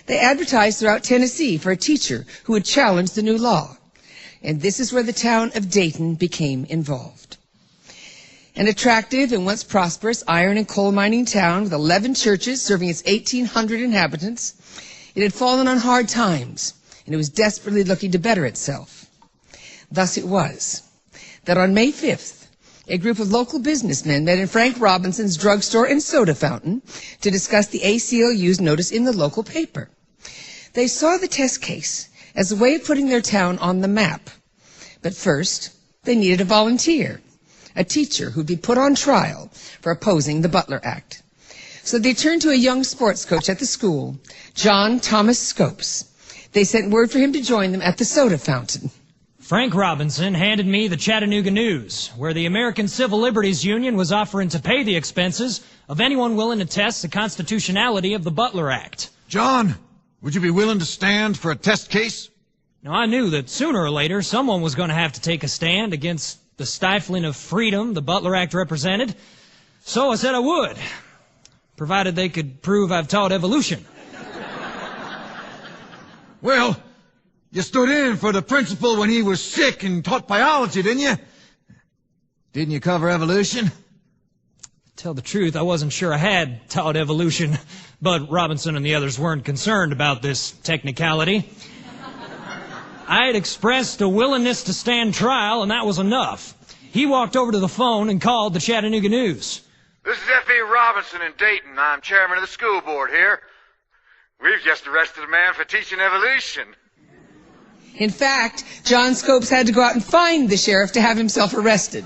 They advertised throughout Tennessee for a teacher who would challenge the new law. And this is where the town of Dayton became involved. An attractive and once prosperous iron and coal mining town with 11 churches serving its 1,800 inhabitants, it had fallen on hard times, and it was desperately looking to better itself. Thus it was that on May 5th, a group of local businessmen met in Frank Robinson's drugstore and soda fountain to discuss the ACLU's notice in the local paper. They saw the test case as a way of putting their town on the map. But first, they needed a volunteer, a teacher who'd be put on trial for opposing the Butler Act. So they turned to a young sports coach at the school, John Thomas Scopes. They sent word for him to join them at the soda fountain. Frank Robinson handed me the Chattanooga News, where the American Civil Liberties Union was offering to pay the expenses of anyone willing to test the constitutionality of the Butler Act. John, would you be willing to stand for a test case? Now, I knew that sooner or later someone was going to have to take a stand against the stifling of freedom the Butler Act represented, so I said I would, provided they could prove I've taught evolution. Well, you stood in for the principal when he was sick and taught biology, didn't you? Didn't you cover evolution? To tell the truth, I wasn't sure I had taught evolution, but Robinson and the others weren't concerned about this technicality. I had expressed a willingness to stand trial, and that was enough. He walked over to the phone and called the Chattanooga News. This is F.E. Robinson in Dayton. I'm chairman of the school board here. We've just arrested a man for teaching evolution. In fact, John Scopes had to go out and find the sheriff to have himself arrested.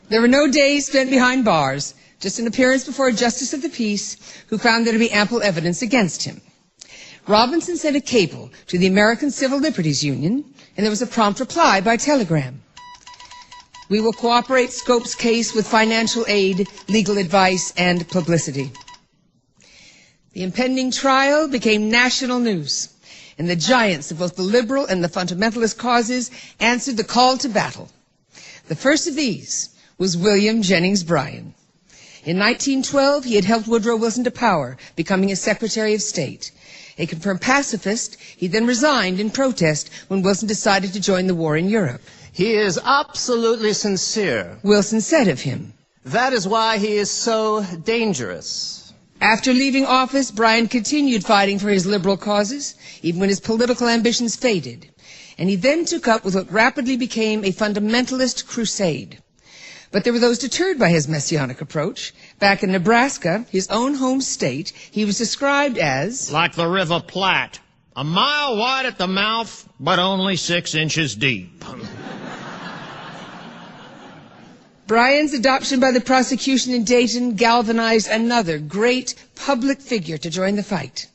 There were no days spent behind bars, just an appearance before a justice of the peace who found there to be ample evidence against him. Robinson sent a cable to the American Civil Liberties Union, and there was a prompt reply by telegram. We will cooperate Scopes' case with financial aid, legal advice, and publicity. The impending trial became national news, and the giants of both the liberal and the fundamentalist causes answered the call to battle. The first of these was William Jennings Bryan. In 1912, he had helped Woodrow Wilson to power, becoming his Secretary of State. A confirmed pacifist, he then resigned in protest when Wilson decided to join the war in Europe. He is absolutely sincere. Wilson said of him. That is why he is so dangerous. After leaving office, Bryan continued fighting for his liberal causes, even when his political ambitions faded. And he then took up with what rapidly became a fundamentalist crusade. But there were those deterred by his messianic approach. Back in Nebraska, his own home state, he was described as... like the River Platte, a mile wide at the mouth, but only 6 inches deep. Bryan's adoption by the prosecution in Dayton galvanized another great public figure to join the fight.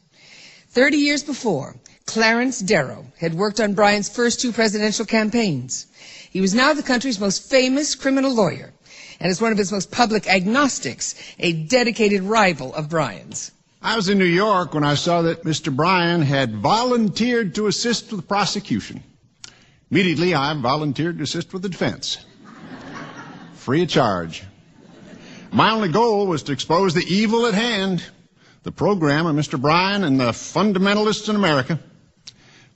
30 years before, Clarence Darrow had worked on Bryan's first 2 presidential campaigns. He was now the country's most famous criminal lawyer, and as one of his most public agnostics, a dedicated rival of Bryan's. I was in New York when I saw that Mr. Bryan had volunteered to assist with the prosecution. Immediately, I volunteered to assist with the defense. Free of charge. My only goal was to expose the evil at hand, the program of Mr. Bryan and the fundamentalists in America.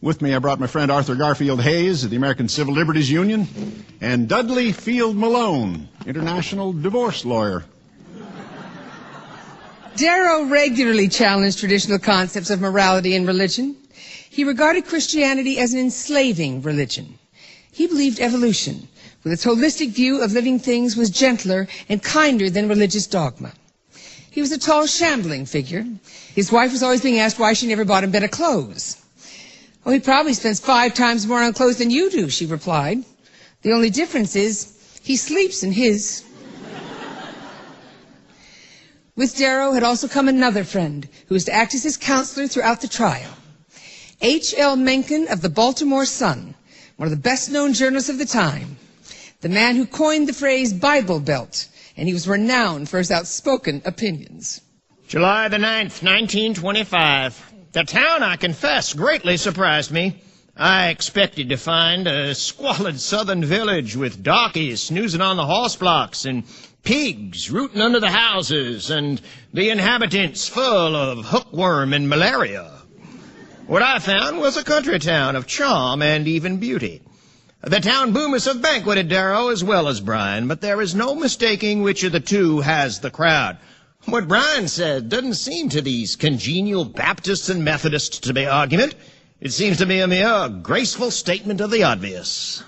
With me, I brought my friend Arthur Garfield Hayes of the American Civil Liberties Union and Dudley Field Malone, international divorce lawyer. Darrow regularly challenged traditional concepts of morality and religion. He regarded Christianity as an enslaving religion. He believed evolution, with its holistic view of living things, was gentler and kinder than religious dogma. He was a tall, shambling figure. His wife was always being asked why she never bought him better clothes. "Oh, he probably spends 5 times more on clothes than you do," she replied. "The only difference is he sleeps in his." With Darrow had also come another friend who was to act as his counselor throughout the trial. H.L. Mencken of the Baltimore Sun, one of the best-known journalists of the time, the man who coined the phrase Bible Belt, and he was renowned for his outspoken opinions. July the 9th, 1925. The town, I confess, greatly surprised me. I expected to find a squalid southern village with darkies snoozing on the horse blocks and pigs rooting under the houses and the inhabitants full of hookworm and malaria. What I found was a country town of charm and even beauty. The town boomers have banqueted Darrow as well as Bryan, but there is no mistaking which of the two has the crowd. What Bryan said doesn't seem to these congenial Baptists and Methodists to be argument. It seems to be a mere graceful statement of the obvious.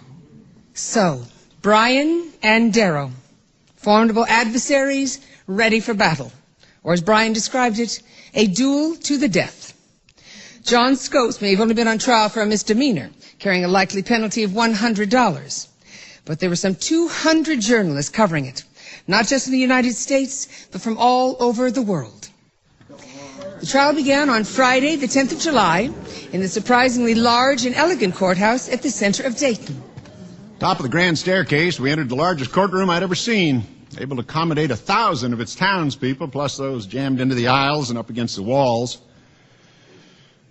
So, Brian and Darrow, formidable adversaries ready for battle, or as Brian described it, a duel to the death. John Scopes may have only been on trial for a misdemeanor, carrying a likely penalty of $100. But there were some 200 journalists covering it, not just in the United States, but from all over the world. The trial began on Friday, the 10th of July, in the surprisingly large and elegant courthouse at the center of Dayton. Top of the grand staircase, we entered the largest courtroom I'd ever seen, able to accommodate 1,000 of its townspeople, plus those jammed into the aisles and up against the walls.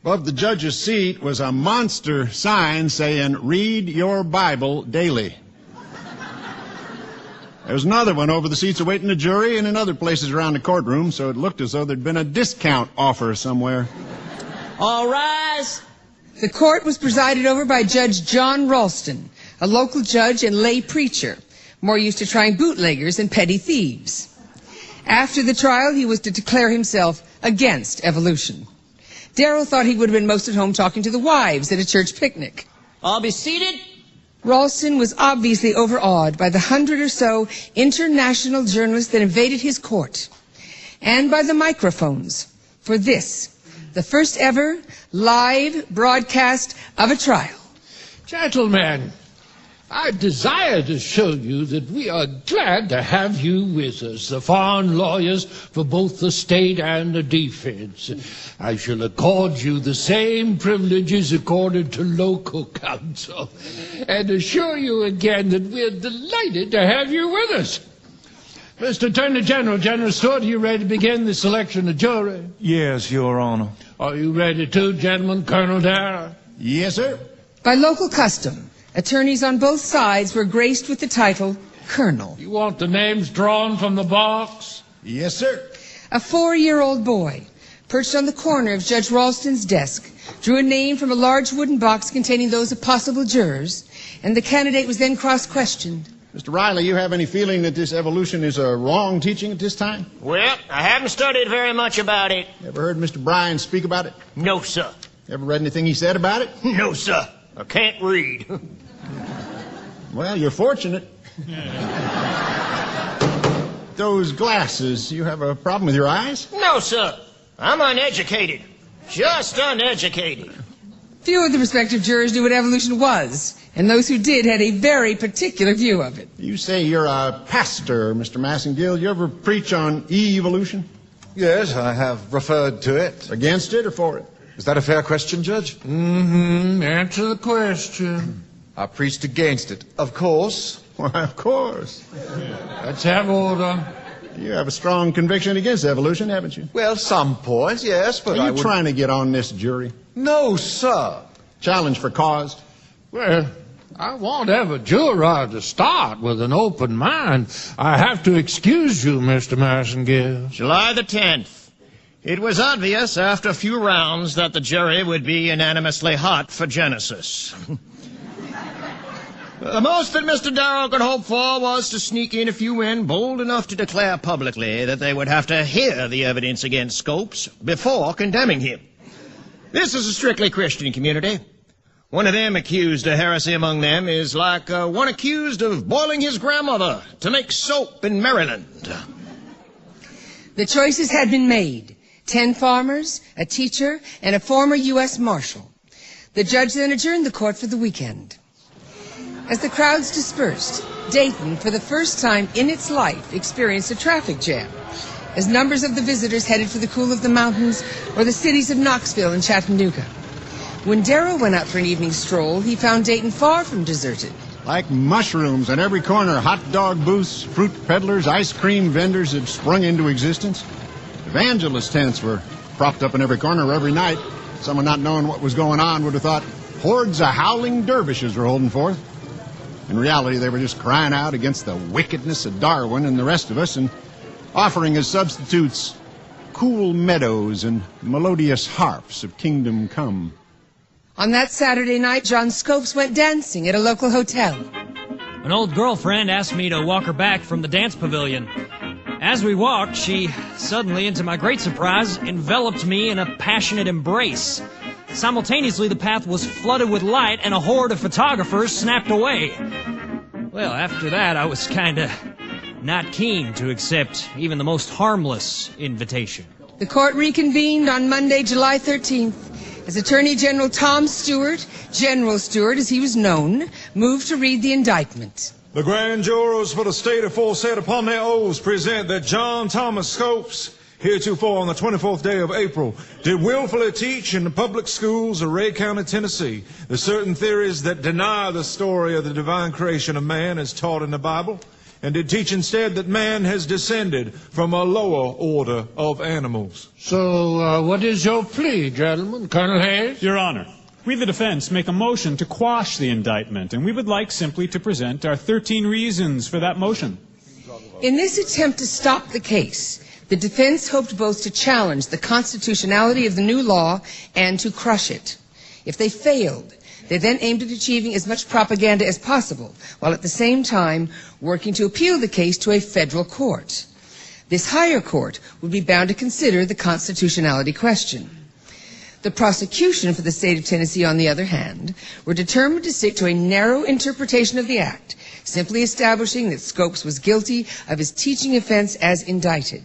Above the judge's seat was a monster sign saying, "Read your Bible daily." There was another one over the seats awaiting the jury and in other places around the courtroom, so it looked as though there'd been a discount offer somewhere. All rise. The court was presided over by Judge John Ralston, a local judge and lay preacher, more used to trying bootleggers and petty thieves. After the trial, he was to declare himself against evolution. Darrow thought he would have been most at home talking to the wives at a church picnic. I'll be seated. Ralston was obviously overawed by the 100 or so international journalists that invaded his court, and by the microphones for this, the first ever live broadcast of a trial. Gentlemen, I desire to show you that we are glad to have you with us, the foreign lawyers for both the state and the defense. I shall accord you the same privileges accorded to local counsel, and assure you again that we're delighted to have you with us. Mr. Attorney General, General Stewart, are you ready to begin the selection of jury? Yes, Your Honor. Are you ready too, gentlemen? Colonel Darrow? Yes, sir. By local custom, attorneys on both sides were graced with the title Colonel. You want the names drawn from the box? Yes, sir. A 4-year-old boy, perched on the corner of Judge Ralston's desk, drew a name from a large wooden box containing those of possible jurors, and the candidate was then cross-questioned. Mr. Riley, you have any feeling that this evolution is a wrong teaching at this time? Well, I haven't studied very much about it. Ever heard Mr. Bryan speak about it? No, sir. Ever read anything he said about it? No, sir. I can't read. Well, you're fortunate. Those glasses, you have a problem with your eyes? No, sir. I'm uneducated. Just uneducated. Few of the prospective jurors knew what evolution was, and those who did had a very particular view of it. You say you're a pastor, Mr. Massengill. You ever preach on evolution? Yes, I have referred to it. Against it or for it? Is that a fair question, Judge? Answer the question. I preached against it. Of course. Why, of course. Let's have order. You have a strong conviction against evolution, haven't you? Well, some points, yes, but Are you trying to get on this jury? No, sir. Challenge for cause? Well, I won't have a juror to start with an open mind. I have to excuse you, Mr. Massengill. July the 10th. It was obvious after a few rounds that the jury would be unanimously hot for Genesis. The most that Mr. Darrow could hope for was to sneak in a few men bold enough to declare publicly that they would have to hear the evidence against Scopes before condemning him. This is a strictly Christian community. One of them accused of heresy among them is like one accused of boiling his grandmother to make soap in Maryland. The choices had been made. 10 farmers, a teacher, and a former U.S. Marshal. The judge then adjourned the court for the weekend. As the crowds dispersed, Dayton, for the first time in its life, experienced a traffic jam, as numbers of the visitors headed for the cool of the mountains or the cities of Knoxville and Chattanooga. When Darrow went out for an evening stroll, he found Dayton far from deserted. Like mushrooms on every corner, hot dog booths, fruit peddlers, ice cream vendors had sprung into existence. Evangelist tents were propped up in every corner every night. Someone not knowing what was going on would have thought hordes of howling dervishes were holding forth. In reality, they were just crying out against the wickedness of Darwin and the rest of us and offering as substitutes cool meadows and melodious harps of kingdom come. On that Saturday night, John Scopes went dancing at a local hotel. An old girlfriend asked me to walk her back from the dance pavilion. As we walked, she suddenly, and to my great surprise, enveloped me in a passionate embrace. Simultaneously, the path was flooded with light, and a horde of photographers snapped away. Well, after that, I was kinda not keen to accept even the most harmless invitation. The court reconvened on Monday, July 13th, as Attorney General Tom Stewart, General Stewart as he was known, moved to read the indictment. The grand jurors for the state aforesaid upon their oaths present that John Thomas Scopes, heretofore on the 24th day of April, did willfully teach in the public schools of Ray County, Tennessee, the certain theories that deny the story of the divine creation of man as taught in the Bible, and did teach instead that man has descended from a lower order of animals. So, what is your plea, gentlemen? Colonel Hayes? Your Honor, we, the defense, make a motion to quash the indictment, and we would like simply to present our 13 reasons for that motion. In this attempt to stop the case, the defense hoped both to challenge the constitutionality of the new law and to crush it. If they failed, they then aimed at achieving as much propaganda as possible, while at the same time working to appeal the case to a federal court. This higher court would be bound to consider the constitutionality question. The prosecution for the state of Tennessee, on the other hand, were determined to stick to a narrow interpretation of the act, simply establishing that Scopes was guilty of his teaching offense as indicted.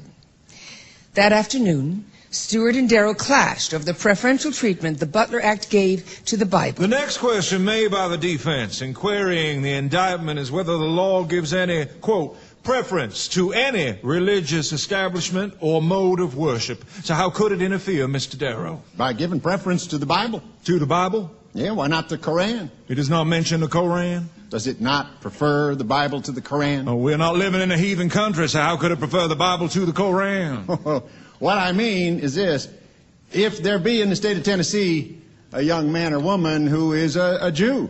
That afternoon, Stewart and Darrow clashed over the preferential treatment the Butler Act gave to the Bible. The next question made by the defense in querying the indictment is whether the law gives any, quote, preference to any religious establishment or mode of worship. So how could it interfere, Mr. Darrow? By giving preference to the Bible. To the Bible? Yeah, why not the Koran? It does not mention the Koran. Does it not prefer the Bible to the Koran? Oh, we're not living in a heathen country, so how could it prefer the Bible to the Koran? What I mean is this. If there be in the state of Tennessee a young man or woman who is a Jew,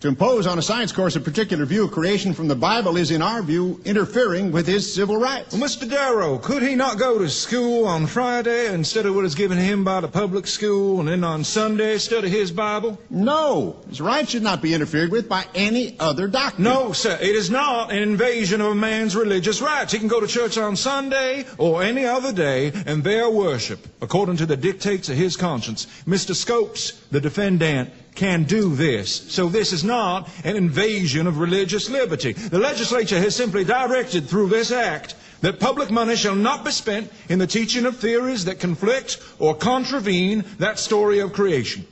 to impose on a science course a particular view of creation from the Bible is, in our view, interfering with his civil rights. Well, Mr. Darrow, could he not go to school on Friday instead of what is given him by the public school, and then on Sunday study his Bible? No. His rights should not be interfered with by any other doctrine. No, sir. It is not an invasion of a man's religious rights. He can go to church on Sunday or any other day and there worship according to the dictates of his conscience. Mr. Scopes, the defendant, can do this. So this is not an invasion of religious liberty. The legislature has simply directed through this act that public money shall not be spent in the teaching of theories that conflict or contravene that story of creation,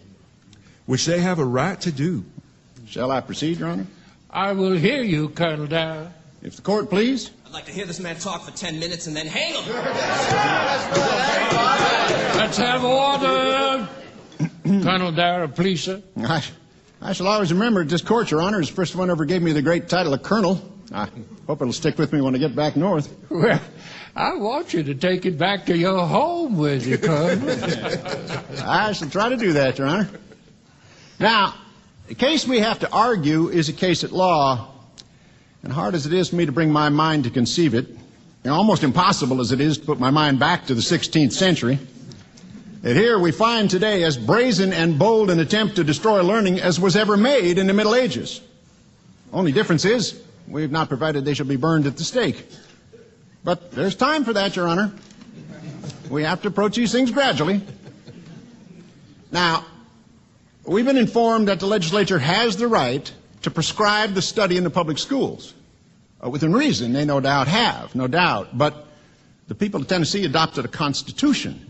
which they have a right to do. Shall I proceed, Your Honor? I will hear you, Colonel Darrow. If the court please. I'd like to hear this man talk for 10 minutes and then hang him. Let's have order. Colonel Darrow, please, sir. I shall always remember at this court, Your Honor, is the first one ever gave me the great title of colonel. I hope it'll stick with me when I get back north. Well, I want you to take it back to your home with you, Colonel. I shall try to do that, Your Honor. Now, the case we have to argue is a case at law, and hard as it is for me to bring my mind to conceive it, and almost impossible as it is to put my mind back to the 16th century, that here we find today as brazen and bold an attempt to destroy learning as was ever made in the Middle Ages. Only difference is we have not provided they shall be burned at the stake. But there's time for that, Your Honor. We have to approach these things gradually. Now, we've been informed that the legislature has the right to prescribe the study in the public schools. Within reason, they no doubt have, no doubt. But the people of Tennessee adopted a constitution.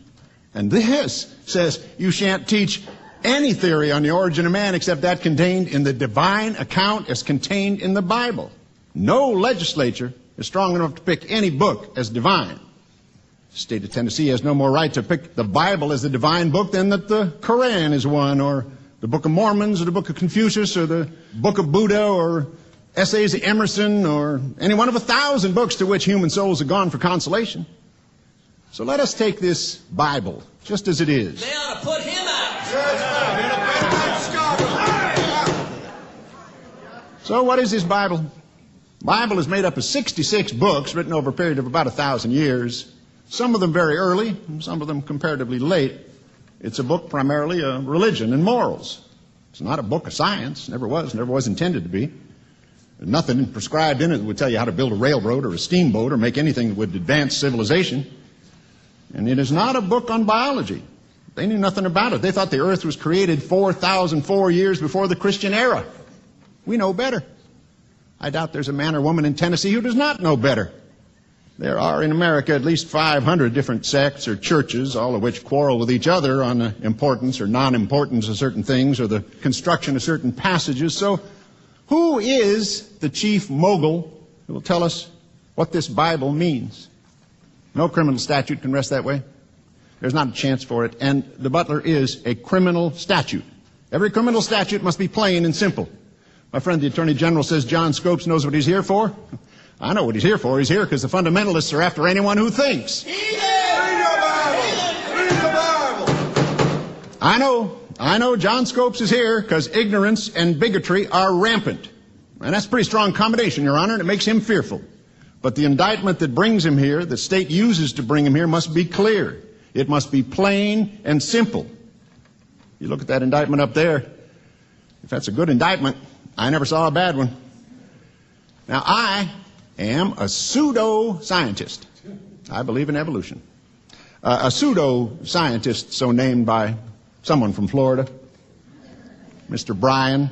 And this says you shan't teach any theory on the origin of man except that contained in the divine account as contained in the Bible. No legislature is strong enough to pick any book as divine. The state of Tennessee has no more right to pick the Bible as the divine book than that the Koran is one, or the Book of Mormons, or the Book of Confucius, or the Book of Buddha, or essays of Emerson, or any one of 1,000 books to which human souls have gone for consolation. So let us take this Bible just as it is. They ought to put him out. So what is this Bible? Bible is made up of 66 books written over a period of about 1,000 years. Some of them very early, and some of them comparatively late. It's a book primarily of religion and morals. It's not a book of science. Never was intended to be. There's nothing prescribed in it that would tell you how to build a railroad or a steamboat or make anything that would advance civilization. And it is not a book on biology. They knew nothing about it. They thought the earth was created 4,004 years before the Christian era. We know better. I doubt there's a man or woman in Tennessee who does not know better. There are in America at least 500 different sects or churches, all of which quarrel with each other on the importance or non-importance of certain things or the construction of certain passages. So who is the chief mogul who will tell us what this Bible means? No criminal statute can rest that way. There's not a chance for it. And the butler is a criminal statute. Every criminal statute must be plain and simple. My friend, the Attorney General, says John Scopes knows what he's here for. I know what he's here for. He's here because the fundamentalists are after anyone who thinks. Read your Bible! Read the Bible! I know John Scopes is here because ignorance and bigotry are rampant. And that's a pretty strong combination, Your Honor, and it makes him fearful. But the indictment that brings him here, the state uses to bring him here, must be clear. It must be plain and simple. You look at that indictment up there. If that's a good indictment, I never saw a bad one. Now, I am a pseudo-scientist. I believe in evolution. A pseudo-scientist, so named by someone from Florida, Mr. Bryan,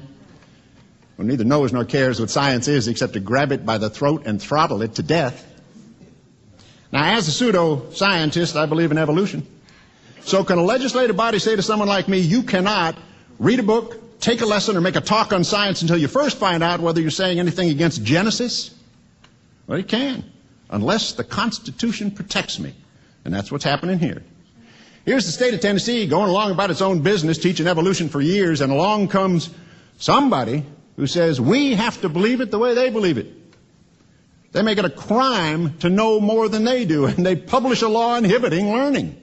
who neither knows nor cares what science is except to grab it by the throat and throttle it to death. Now, as a pseudo-scientist, I believe in evolution. So can a legislative body say to someone like me, you cannot read a book, take a lesson, or make a talk on science until you first find out whether you're saying anything against Genesis? Well, it can, unless the Constitution protects me. And that's what's happening here. Here's the state of Tennessee going along about its own business, teaching evolution for years, and along comes somebody who says we have to believe it the way they believe it. They make it a crime to know more than they do, and they publish a law inhibiting learning.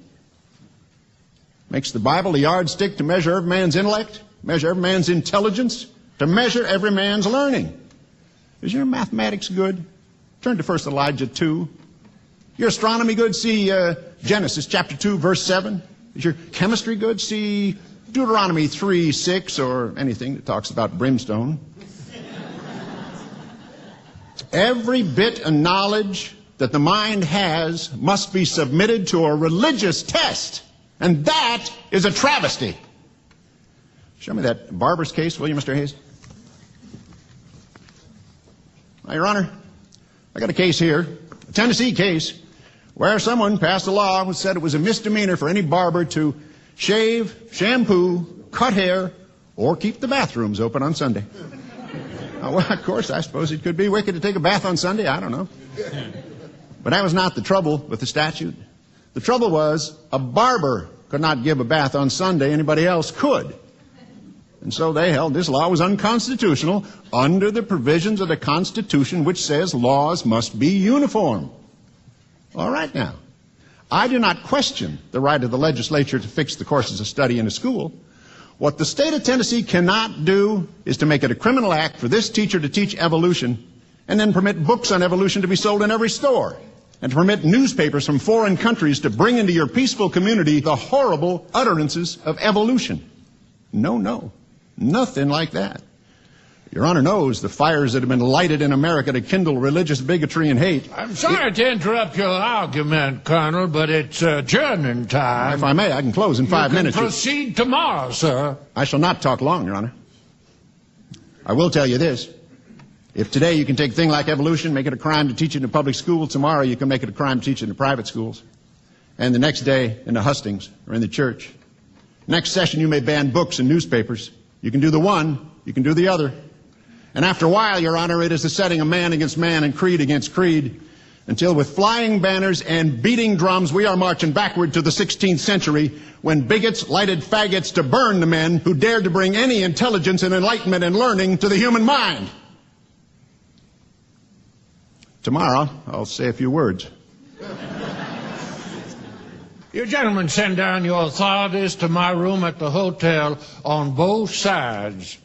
Makes the Bible a yardstick to measure every man's intellect, measure every man's intelligence, to measure every man's learning. Is your mathematics good? Turn to 1 Elijah 2. Your astronomy good? See Genesis chapter 2, verse 7. Is your chemistry good? See Deuteronomy 3, 6, or anything that talks about brimstone. Every bit of knowledge that the mind has must be submitted to a religious test. And that is a travesty. Show me that Barber's case, will you, Mr. Hayes? Now, Your Honor, I got a case here, a Tennessee case, where someone passed a law which said it was a misdemeanor for any barber to shave, shampoo, cut hair, or keep the bathrooms open on Sunday. Well, of course, I suppose it could be wicked to take a bath on Sunday. I don't know. But that was not the trouble with the statute. The trouble was a barber could not give a bath on Sunday. Anybody else could. And so they held this law was unconstitutional under the provisions of the Constitution, which says laws must be uniform. All right now. I do not question the right of the legislature to fix the courses of study in a school. What the state of Tennessee cannot do is to make it a criminal act for this teacher to teach evolution and then permit books on evolution to be sold in every store and to permit newspapers from foreign countries to bring into your peaceful community the horrible utterances of evolution. No, nothing like that. Your Honor knows the fires that have been lighted in America to kindle religious bigotry and hate. I'm sorry to interrupt your argument, Colonel, but it's adjourning time. If I may, I can close in 5 minutes. Proceed tomorrow, sir. I shall not talk long, Your Honor. I will tell you this. If today you can take a thing like evolution, make it a crime to teach it in a public school, tomorrow you can make it a crime to teach it in private schools. And the next day in the hustings or in the church. Next session you may ban books and newspapers. You can do the one, you can do the other. And after a while, Your Honor, it is the setting of man against man and creed against creed, until with flying banners and beating drums, we are marching backward to the 16th century, when bigots lighted faggots to burn the men who dared to bring any intelligence and enlightenment and learning to the human mind. Tomorrow, I'll say a few words. You gentlemen send down your authorities to my room at the hotel on both sides.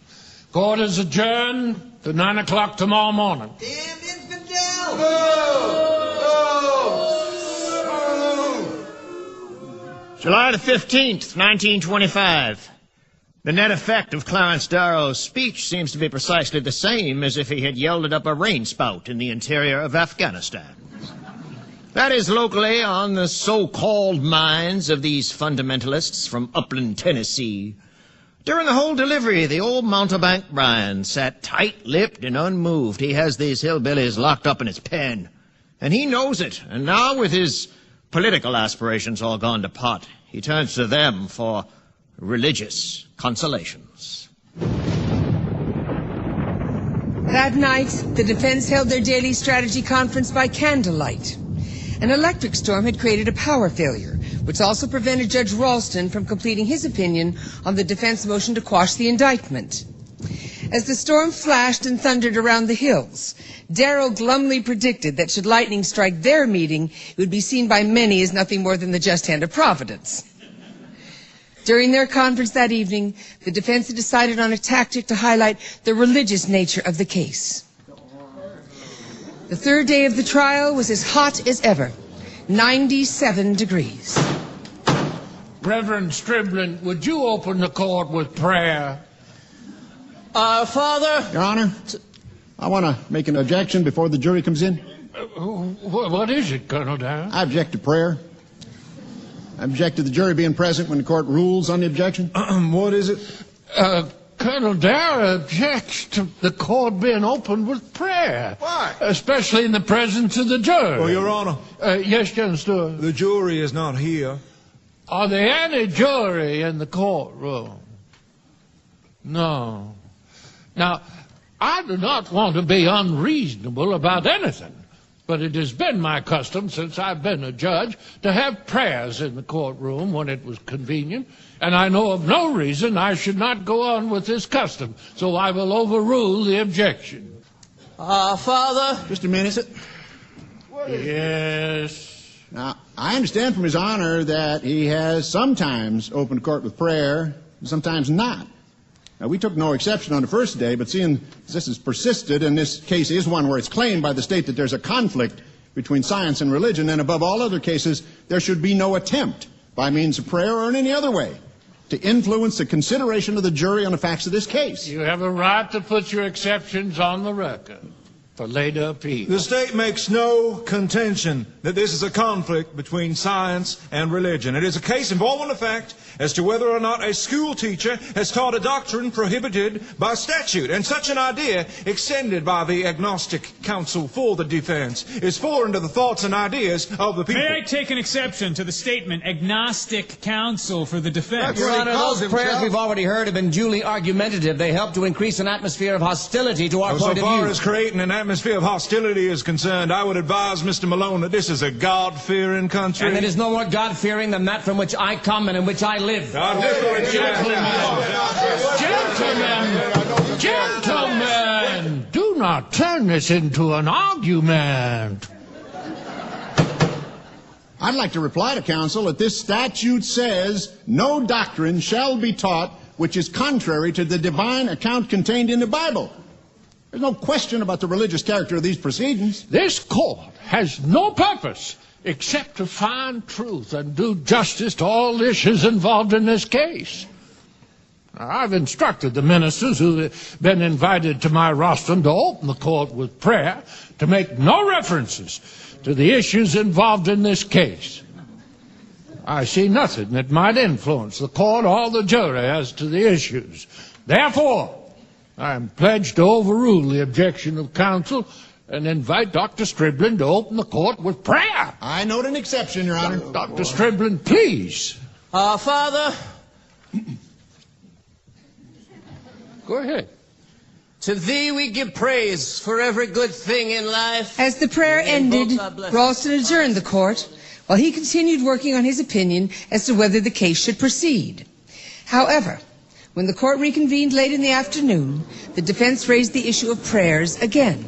Court is adjourned to 9 o'clock tomorrow morning. Damn infidel! July the 15th, 1925. The net effect of Clarence Darrow's speech seems to be precisely the same as if he had yelled it up a rain spout in the interior of Afghanistan. That is locally on the so-called minds of these fundamentalists from upland Tennessee. During the whole delivery, the old mountebank Brian sat tight-lipped and unmoved. He has these hillbillies locked up in his pen. And he knows it. And now, with his political aspirations all gone to pot, he turns to them for religious consolations. That night, the defense held their daily strategy conference by candlelight. An electric storm had created a power failure, which also prevented Judge Ralston from completing his opinion on the defense motion to quash the indictment. As the storm flashed and thundered around the hills, Darrow glumly predicted that should lightning strike their meeting, it would be seen by many as nothing more than the just hand of Providence. During their conference that evening, the defense had decided on a tactic to highlight the religious nature of the case. The third day of the trial was as hot as ever, 97 degrees. Reverend Striblin, would you open the court with prayer? Father? Your Honor, I want to make an objection before the jury comes in. What is it, Colonel Darrow? I object to prayer. I object to the jury being present when the court rules on the objection. What is it? Colonel Darrow objects to the court being opened with prayer. Why? Especially in the presence of the jury. Well, Your Honor. Yes, General Stewart. The jury is not here. Are there any jury in the courtroom? No. Now, I do not want to be unreasonable about anything, but it has been my custom since I've been a judge to have prayers in the courtroom when it was convenient, and I know of no reason I should not go on with this custom, so I will overrule the objection. Father? Just a minute. Yes. Now, I understand from His Honor that he has sometimes opened court with prayer, sometimes not. Now, we took no exception on the first day, but seeing this has persisted, and this case is one where it's claimed by the state that there's a conflict between science and religion, and above all other cases, there should be no attempt, by means of prayer or in any other way, to influence the consideration of the jury on the facts of this case. You have a right to put your exceptions on the record for later appeal. The state makes no contention that this is a conflict between science and religion. It is a case involving the fact as to whether or not a school teacher has taught a doctrine prohibited by statute. And such an idea, extended by the agnostic counsel for the defense, is foreign to the thoughts and ideas of the people. May I take an exception to the statement, agnostic counsel for the defense? Your Honor, those prayers we've already heard have been duly argumentative. They help to increase an atmosphere of hostility to our point of view. So far as creating an atmosphere of hostility is concerned, I would advise Mr. Malone that this is a God-fearing country. And it is no more God-fearing than that from which I come and in which I live. Gentlemen, do not turn this into an argument. I'd like to reply to counsel that this statute says no doctrine shall be taught which is contrary to the divine account contained in the Bible. There's no question about the religious character of these proceedings. This court has no purpose except to find truth and do justice to all issues involved in this case. Now, I've instructed the ministers who have been invited to my rostrum to open the court with prayer to make no references to the issues involved in this case. I see nothing that might influence the court or the jury as to the issues. Therefore, I am pledged to overrule the objection of counsel and invite Dr. Striblin to open the court with prayer. I note an exception, Your Honor. Dr. Striblin, please. Father? Go ahead. To thee we give praise for every good thing in life. As the prayer ended, Ralston adjourned the court while he continued working on his opinion as to whether the case should proceed. However, when the court reconvened late in the afternoon, the defense raised the issue of prayers again.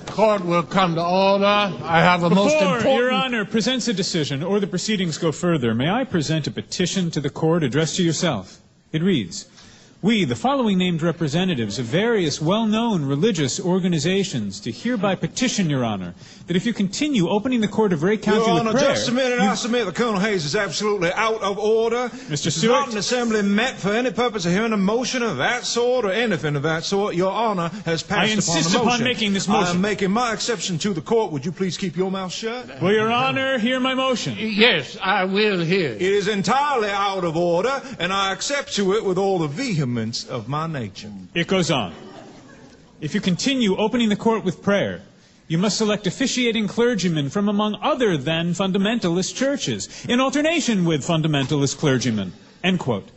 Court will come to order. I have a most important... Before Your Honor presents a decision or the proceedings go further, may I present a petition to the court addressed to yourself? It reads, We, the following named representatives of various well-known religious organizations, do hereby petition, Your Honor, that if you continue opening the court of Ray County Your with Honor, prayer... just a minute. I submit that Colonel Hayes is absolutely out of order. Mr. Stewart? Not an assembly met for any purpose of hearing a motion of that sort or anything of that sort. Your Honor has passed upon the motion. I insist upon making this motion. I am making my exception to the court. Would you please keep your mouth shut? Will Your Honor hear my motion? Yes, I will hear. It is entirely out of order, and I accept to it with all the vehemence of my nature. It goes on. If you continue opening the court with prayer, you must select officiating clergymen from among other than fundamentalist churches, in alternation with fundamentalist clergymen. End quote.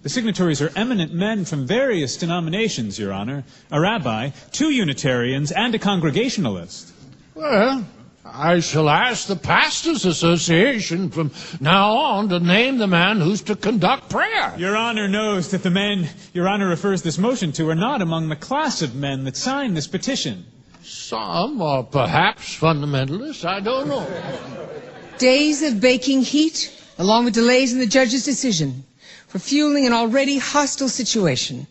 The signatories are eminent men from various denominations, Your Honor, a rabbi, 2 Unitarians, and a Congregationalist. Well, I shall ask the Pastors Association from now on to name the man who's to conduct prayer. Your Honor knows that the men Your Honor refers this motion to are not among the class of men that signed this petition. Some are perhaps fundamentalists, I don't know. Days of baking heat, along with delays in the judge's decision, were fueling an already hostile situation.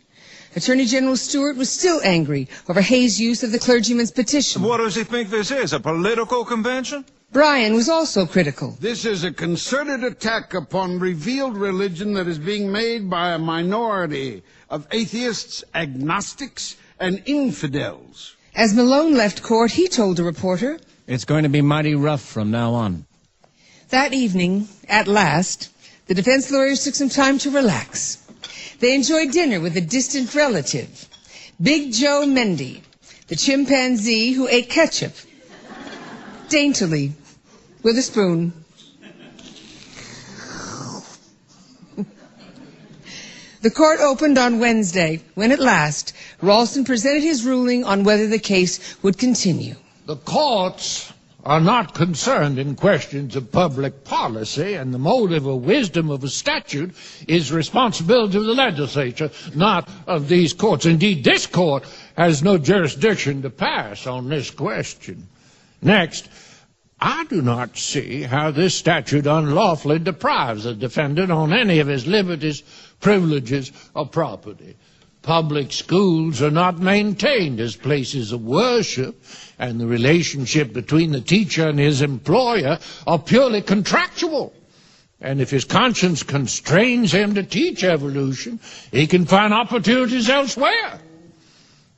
Attorney General Stewart was still angry over Hayes' use of the clergyman's petition. What does he think this is, a political convention? Bryan was also critical. This is a concerted attack upon revealed religion that is being made by a minority of atheists, agnostics, and infidels. As Malone left court, he told a reporter, "It's going to be mighty rough from now on." That evening, at last, the defense lawyers took some time to relax. They enjoyed dinner with a distant relative, Big Joe Mendy, the chimpanzee who ate ketchup, daintily, with a spoon. The court opened on Wednesday, when at last Ralston presented his ruling on whether the case would continue. The courts are not concerned in questions of public policy, and the motive or wisdom of a statute is responsibility of the legislature, not of these courts. Indeed, this court has no jurisdiction to pass on this question. Next, I do not see how this statute unlawfully deprives a defendant on any of his liberties, privileges, or property. Public schools are not maintained as places of worship, and the relationship between the teacher and his employer are purely contractual. And if his conscience constrains him to teach evolution, he can find opportunities elsewhere.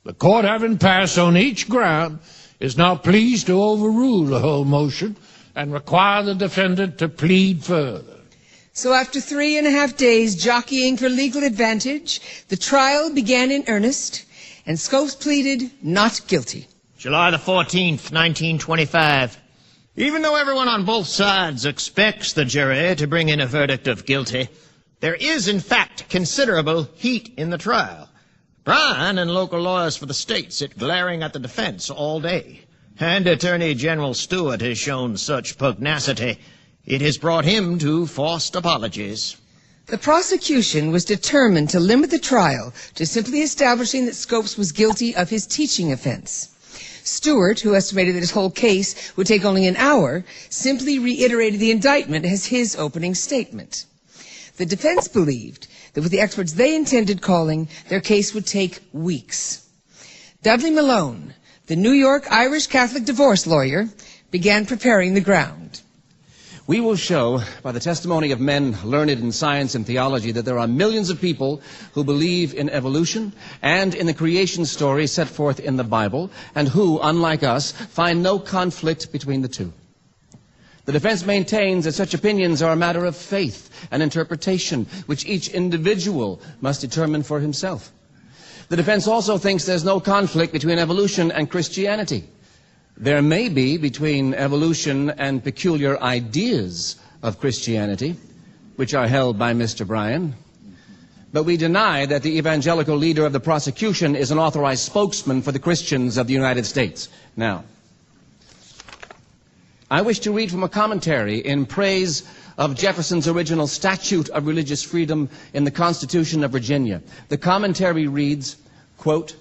The court, having passed on each ground, is now pleased to overrule the whole motion and require the defendant to plead further. So after 3.5 days jockeying for legal advantage, the trial began in earnest, and Scopes pleaded not guilty. July the 14th, 1925. Even though everyone on both sides expects the jury to bring in a verdict of guilty, there is in fact considerable heat in the trial. Bryan and local lawyers for the state sit glaring at the defense all day, and Attorney General Stewart has shown such pugnacity it has brought him to forced apologies. The prosecution was determined to limit the trial to simply establishing that Scopes was guilty of his teaching offense. Stewart, who estimated that his whole case would take only an hour, simply reiterated the indictment as his opening statement. The defense believed that with the experts they intended calling, their case would take weeks. Dudley Malone, the New York Irish Catholic divorce lawyer, began preparing the ground. We will show by the testimony of men learned in science and theology that there are millions of people who believe in evolution and in the creation story set forth in the Bible, and who, unlike us, find no conflict between the two. The defense maintains that such opinions are a matter of faith and interpretation, which each individual must determine for himself. The defense also thinks there's no conflict between evolution and Christianity. There may be between evolution and peculiar ideas of Christianity, which are held by Mr. Bryan. But we deny that the evangelical leader of the prosecution is an authorized spokesman for the Christians of the United States. Now, I wish to read from a commentary in praise of Jefferson's original Statute of Religious Freedom in the Constitution of Virginia. The commentary reads, quote,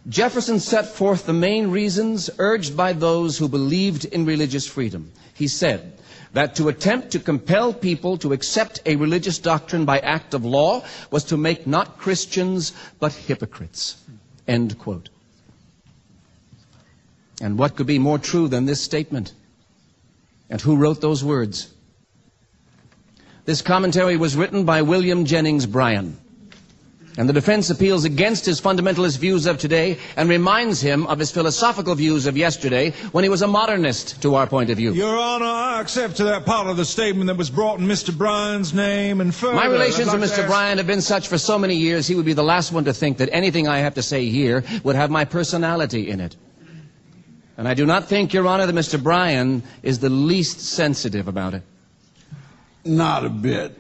Jefferson set forth the main reasons urged by those who believed in religious freedom. He said, that to attempt to compel people to accept a religious doctrine by act of law was to make not Christians, but hypocrites. End quote. And what could be more true than this statement? And who wrote those words? This commentary was written by William Jennings Bryan. And the defense appeals against his fundamentalist views of today and reminds him of his philosophical views of yesterday when he was a modernist to our point of view. Your Honor, I accept to that part of the statement that was brought in Mr. Bryan's name and further. My relations with Mr. Bryan have been such for so many years, he would be the last one to think that anything I have to say here would have my personality in it. And I do not think, Your Honor, that Mr. Bryan is the least sensitive about it. Not a bit.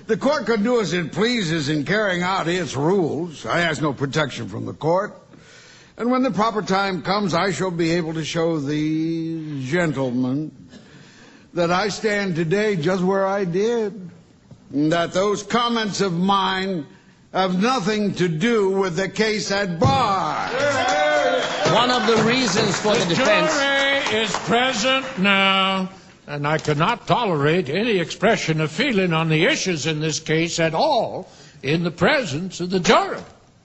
The court can do as it pleases in carrying out its rules. I ask no protection from the court. And when the proper time comes, I shall be able to show the gentleman that I stand today just where I did. And that those comments of mine have nothing to do with the case at bar. One of the reasons for the defense... The jury is present now. And I cannot tolerate any expression of feeling on the issues in this case at all in the presence of the jury.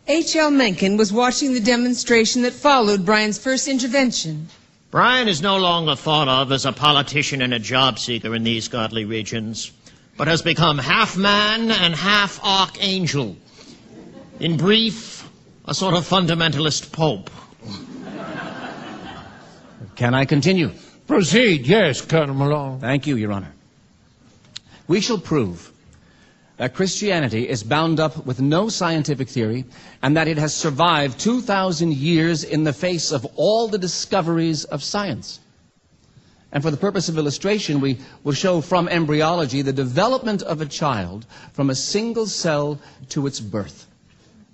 H.L. Mencken was watching the demonstration that followed Bryan's first intervention. Bryan is no longer thought of as a politician and a job seeker in these godly regions, but has become half man and half archangel. In brief, a sort of fundamentalist pope. Can I continue? Proceed, yes, Colonel Malone. Thank you, Your Honor. We shall prove that Christianity is bound up with no scientific theory and that it has survived 2,000 years in the face of all the discoveries of science. And for the purpose of illustration, we will show from embryology the development of a child from a single cell to its birth.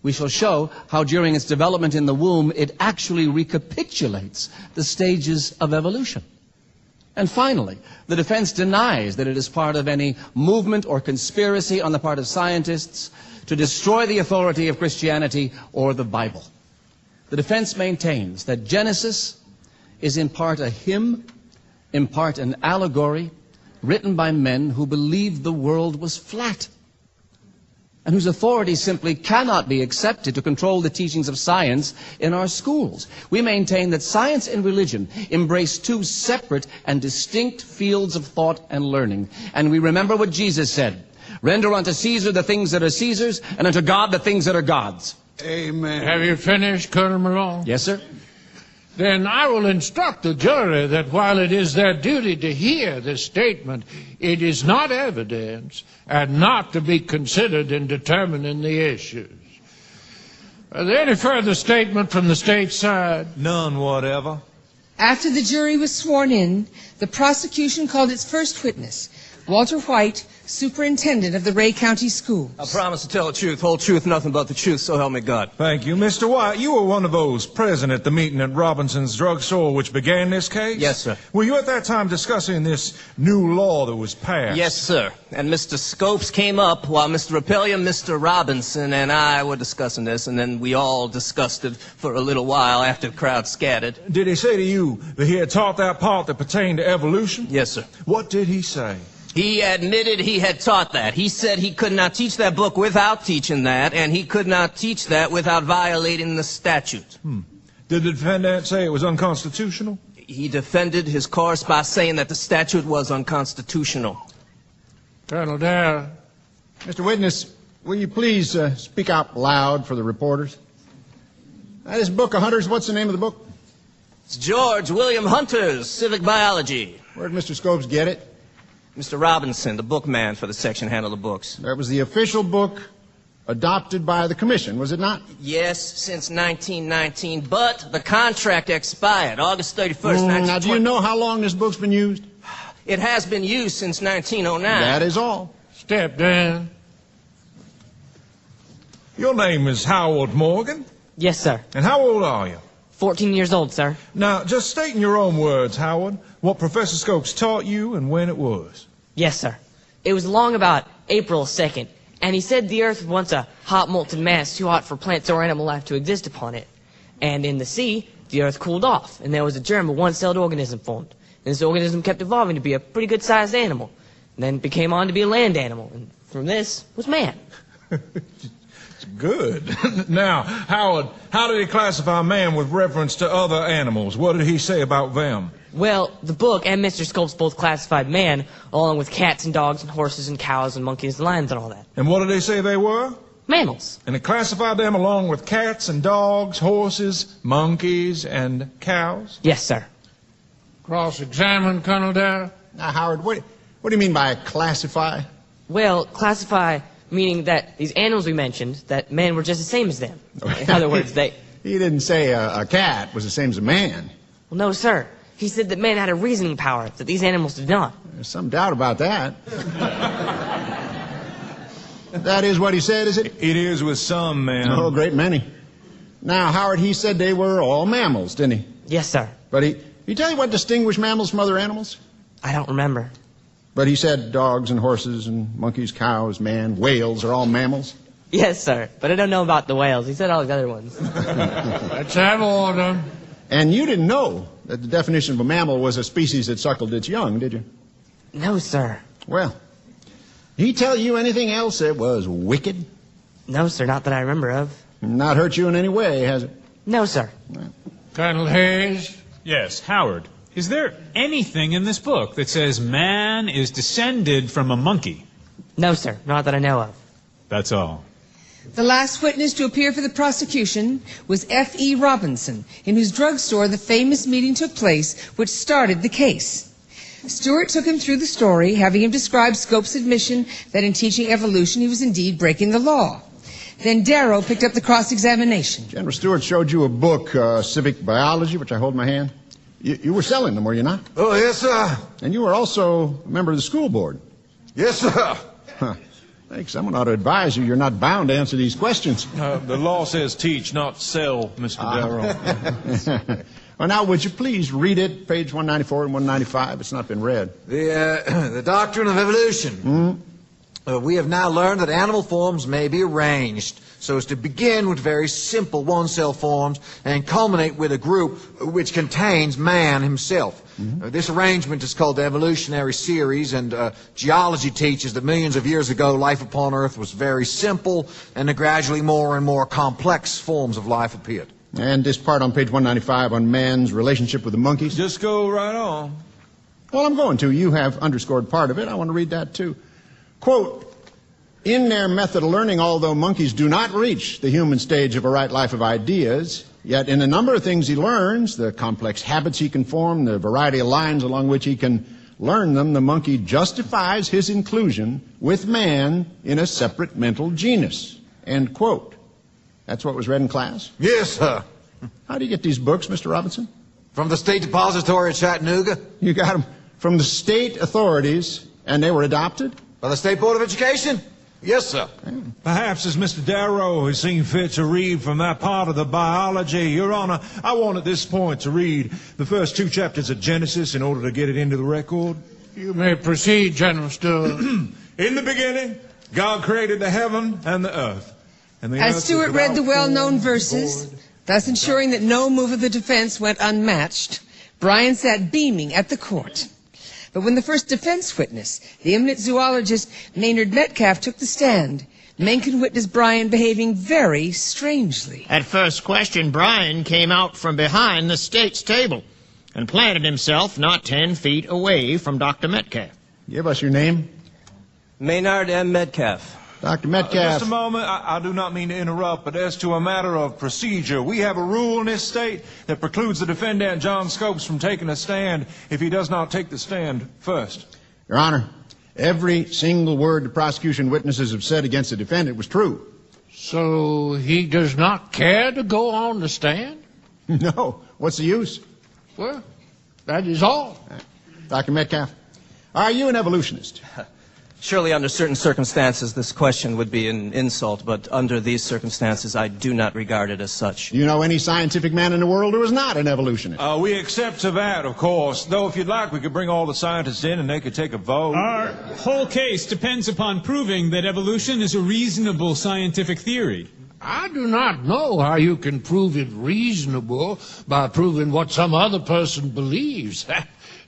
We shall show how during its development in the womb, it actually recapitulates the stages of evolution. And finally, the defense denies that it is part of any movement or conspiracy on the part of scientists to destroy the authority of Christianity or the Bible. The defense maintains that Genesis is in part a hymn, in part an allegory, written by men who believed the world was flat, and whose authority simply cannot be accepted to control the teachings of science in our schools. We maintain that science and religion embrace two separate and distinct fields of thought and learning. And we remember what Jesus said, "Render unto Caesar the things that are Caesar's, and unto God the things that are God's." Amen. Have you finished, Colonel Malone? Yes, sir. Then I will instruct the jury that while it is their duty to hear this statement, it is not evidence and not to be considered in determining the issues. Are there any further statement from the state side? None whatever. After the jury was sworn in, the prosecution called its first witness, Walter White, superintendent of the Ray County Schools. I promise to tell the truth, whole truth, nothing but the truth, so help me God. Thank you. Mr. White, you were one of those present at the meeting at Robinson's drugstore which began this case? Yes, sir. Were you at that time discussing this new law that was passed? Yes, sir. And Mr. Scopes came up while Mr. Rappelium, Mr. Robinson, and I were discussing this, and then we all discussed it for a little while after the crowd scattered. Did he say to you that he had taught that part that pertained to evolution? Yes, sir. What did he say? He admitted he had taught that. He said he could not teach that book without teaching that, and he could not teach that without violating the statute. Did the defendant say it was unconstitutional? He defended his course by saying that the statute was unconstitutional. Colonel Dare. Mr. Witness, will you please speak out loud for the reporters? This book of Hunters, what's the name of the book? It's George William Hunter's Civic Biology. Where did Mr. Scopes get it? Mr. Robinson, the bookman for the section handled the books. That was the official book adopted by the commission, was it not? Yes, since 1919, but the contract expired August 31st, 1920. Now, do you know how long this book's been used? It has been used since 1909. That is all. Step down. Your name is Howard Morgan? Yes, sir. And how old are you? 14 years old, sir. Now, just state in your own words, Howard, what Professor Scopes taught you and when it was. Yes, sir. It was along about April 2nd, and he said the Earth was once a hot molten mass too hot for plants or animal life to exist upon it. And in the sea, the Earth cooled off, and there was a germ of one-celled organism formed. And this organism kept evolving to be a pretty good-sized animal. And then became on to be a land animal. And from this was man. Good. Now, Howard, how did he classify man with reference to other animals? What did he say about them? Well, the book and Mr. Scopes both classified man, along with cats and dogs and horses and cows and monkeys and lions and all that. And what did they say they were? Mammals. And he classified them along with cats and dogs, horses, monkeys, and cows? Yes, sir. Cross-examine, Colonel Darrow? Now, Howard, what do you mean by classify? Well, classify meaning that these animals we mentioned, that men were just the same as them. In other words, they... He didn't say a cat was the same as a man. Well, no, sir. He said that man had a reasoning power that these animals did not. There's some doubt about that. That is what he said, is it? It is with some men. Oh, a great many. Now, Howard, he said they were all mammals, didn't he? Yes, sir. But he tell you what distinguished mammals from other animals? I don't remember. But he said dogs and horses and monkeys, cows, man, whales are all mammals? Yes, sir. But I don't know about the whales. He said all the other ones. Let's have order. And you didn't know that the definition of a mammal was a species that suckled its young, did you? No, sir. Well, did he tell you anything else that was wicked? No, sir, not that I remember of. Not hurt you in any way, has it? No, sir. Colonel Hayes? Yes, Howard. Is there anything in this book that says man is descended from a monkey? No, sir, not that I know of. That's all. The last witness to appear for the prosecution was F.E. Robinson, in whose drugstore the famous meeting took place, which started the case. Stewart took him through the story, having him describe Scopes' admission that in teaching evolution he was indeed breaking the law. Then Darrow picked up the cross-examination. General Stewart showed you a book, Civic Biology, which I hold in my hand. You were selling them, were you not? Oh, yes, sir. And you were also a member of the school board. Yes, sir. Huh. Thanks. Someone ought to advise you you're not bound to answer these questions. The law says teach, not sell, Mr. Darrow. Well, now, would you please read it, page 194 and 195? It's not been read. The doctrine of evolution. We have now learned that animal forms may be arranged so as to begin with very simple one-cell forms and culminate with a group which contains man himself. This arrangement is called the evolutionary series, and geology teaches that millions of years ago life upon Earth was very simple, and then gradually more and more complex forms of life appeared. And this part on page 195 on man's relationship with the monkeys? Just go right on. Well, I'm going to. You have underscored part of it. I want to read that too. Quote, in their method of learning, although monkeys do not reach the human stage of a right life of ideas, yet in a number of things he learns, the complex habits he can form, the variety of lines along which he can learn them, the monkey justifies his inclusion with man in a separate mental genus. End quote. That's what was read in class? Yes, sir. How do you get these books, Mr. Robinson? From the State Depository at Chattanooga. You got them from the state authorities, and they were adopted? By the State Board of Education? Yes, sir. Perhaps as Mr. Darrow has seen fit to read from that part of the biology, Your Honor, I want at this point to read the first 2 chapters of Genesis in order to get it into the record. You may proceed, General Stewart. In the beginning, God created the heaven and the earth. And the As earth Stewart was read the without well-known form, verses, void. thus ensuring that no move of the defense went unmatched, Bryan sat beaming at the court. But when the first defense witness, the eminent zoologist Maynard Metcalf, took the stand, Mencken witnessed Bryan behaving very strangely. At first question, Bryan came out from behind the state's table and planted himself not 10 feet away from Dr. Metcalf. Give us your name. Maynard M. Metcalf. Dr. Metcalf. Just a moment. I do not mean to interrupt, but as to a matter of procedure, we have a rule in this state that precludes the defendant, John Scopes, from taking a stand if he does not take the stand first. Your Honor, every single word the prosecution witnesses have said against the defendant was true. So he does not care to go on the stand? No. What's the use? Well, that is all. Dr. Metcalf, are you an evolutionist? Surely under certain circumstances this question would be an insult, but under these circumstances I do not regard it as such. Do you know any scientific man in the world who is not an evolutionist? We accept to that, of course. Though if you'd like, we could bring all the scientists in and they could take a vote. Our whole case depends upon proving that evolution is a reasonable scientific theory. I do not know how you can prove it reasonable by proving what some other person believes.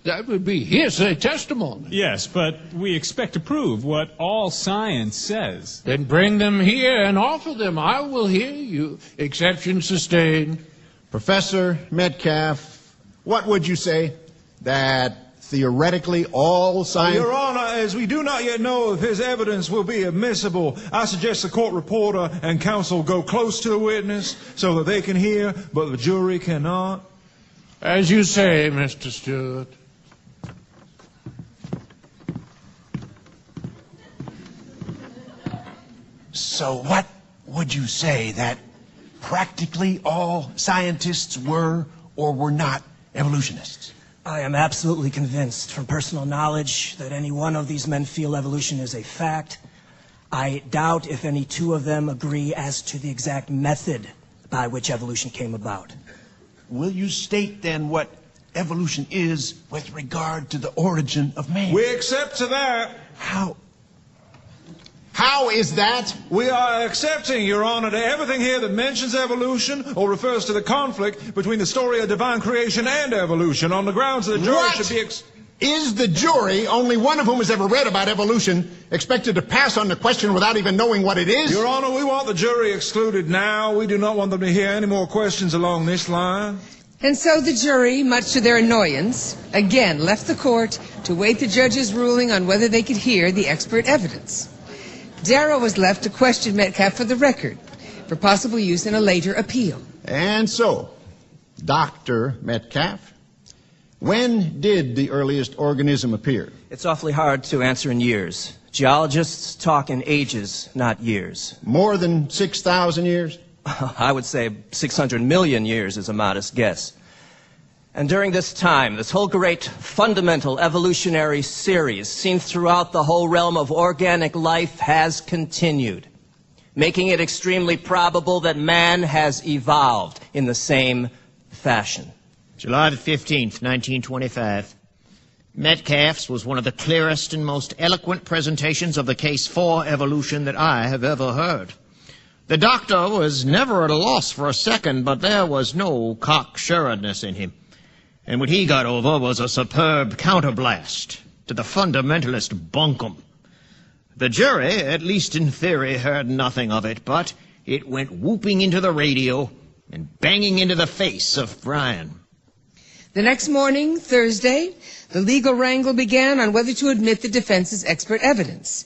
That would be hearsay testimony. Yes, but we expect to prove what all science says. Then bring them here and offer them. I will hear you. Exception sustained. Professor Metcalf, what would you say? That theoretically all science... Your Honor, as we do not yet know if his evidence will be admissible, I suggest the court reporter and counsel go close to the witness so that they can hear, but the jury cannot. As you say, Mr. Stewart. So what would you say, that practically all scientists were or were not evolutionists? I am absolutely convinced from personal knowledge that any one of these men feel evolution is a fact. I doubt if any two of them agree as to the exact method by which evolution came about. Will you state then what evolution is with regard to the origin of man? We accept to that. How is that? We are accepting, Your Honor, to everything here that mentions evolution or refers to the conflict between the story of divine creation and evolution on the grounds that the jury should be... Is the jury, only one of whom has ever read about evolution, expected to pass on the question without even knowing what it is? Your Honor, we want the jury excluded now. We do not want them to hear any more questions along this line. And so the jury, much to their annoyance, again left the court to wait the judge's ruling on whether they could hear the expert evidence. Darrow was left to question Metcalf for the record, for possible use in a later appeal. And so, Dr. Metcalf, when did the earliest organism appear? It's awfully hard to answer in years. Geologists talk in ages, not years. More than 6,000 years? I would say 600 million years is a modest guess. And during this time, this whole great fundamental evolutionary series seen throughout the whole realm of organic life has continued, making it extremely probable that man has evolved in the same fashion. July the 15th, 1925. Metcalf's was one of the clearest and most eloquent presentations of the case for evolution that I have ever heard. The doctor was never at a loss for a second, but there was no cocksureness in him. And what he got over was a superb counterblast to the fundamentalist bunkum. The jury, at least in theory, heard nothing of it, but it went whooping into the radio and banging into the face of Brian. The next morning, Thursday, the legal wrangle began on whether to admit the defense's expert evidence.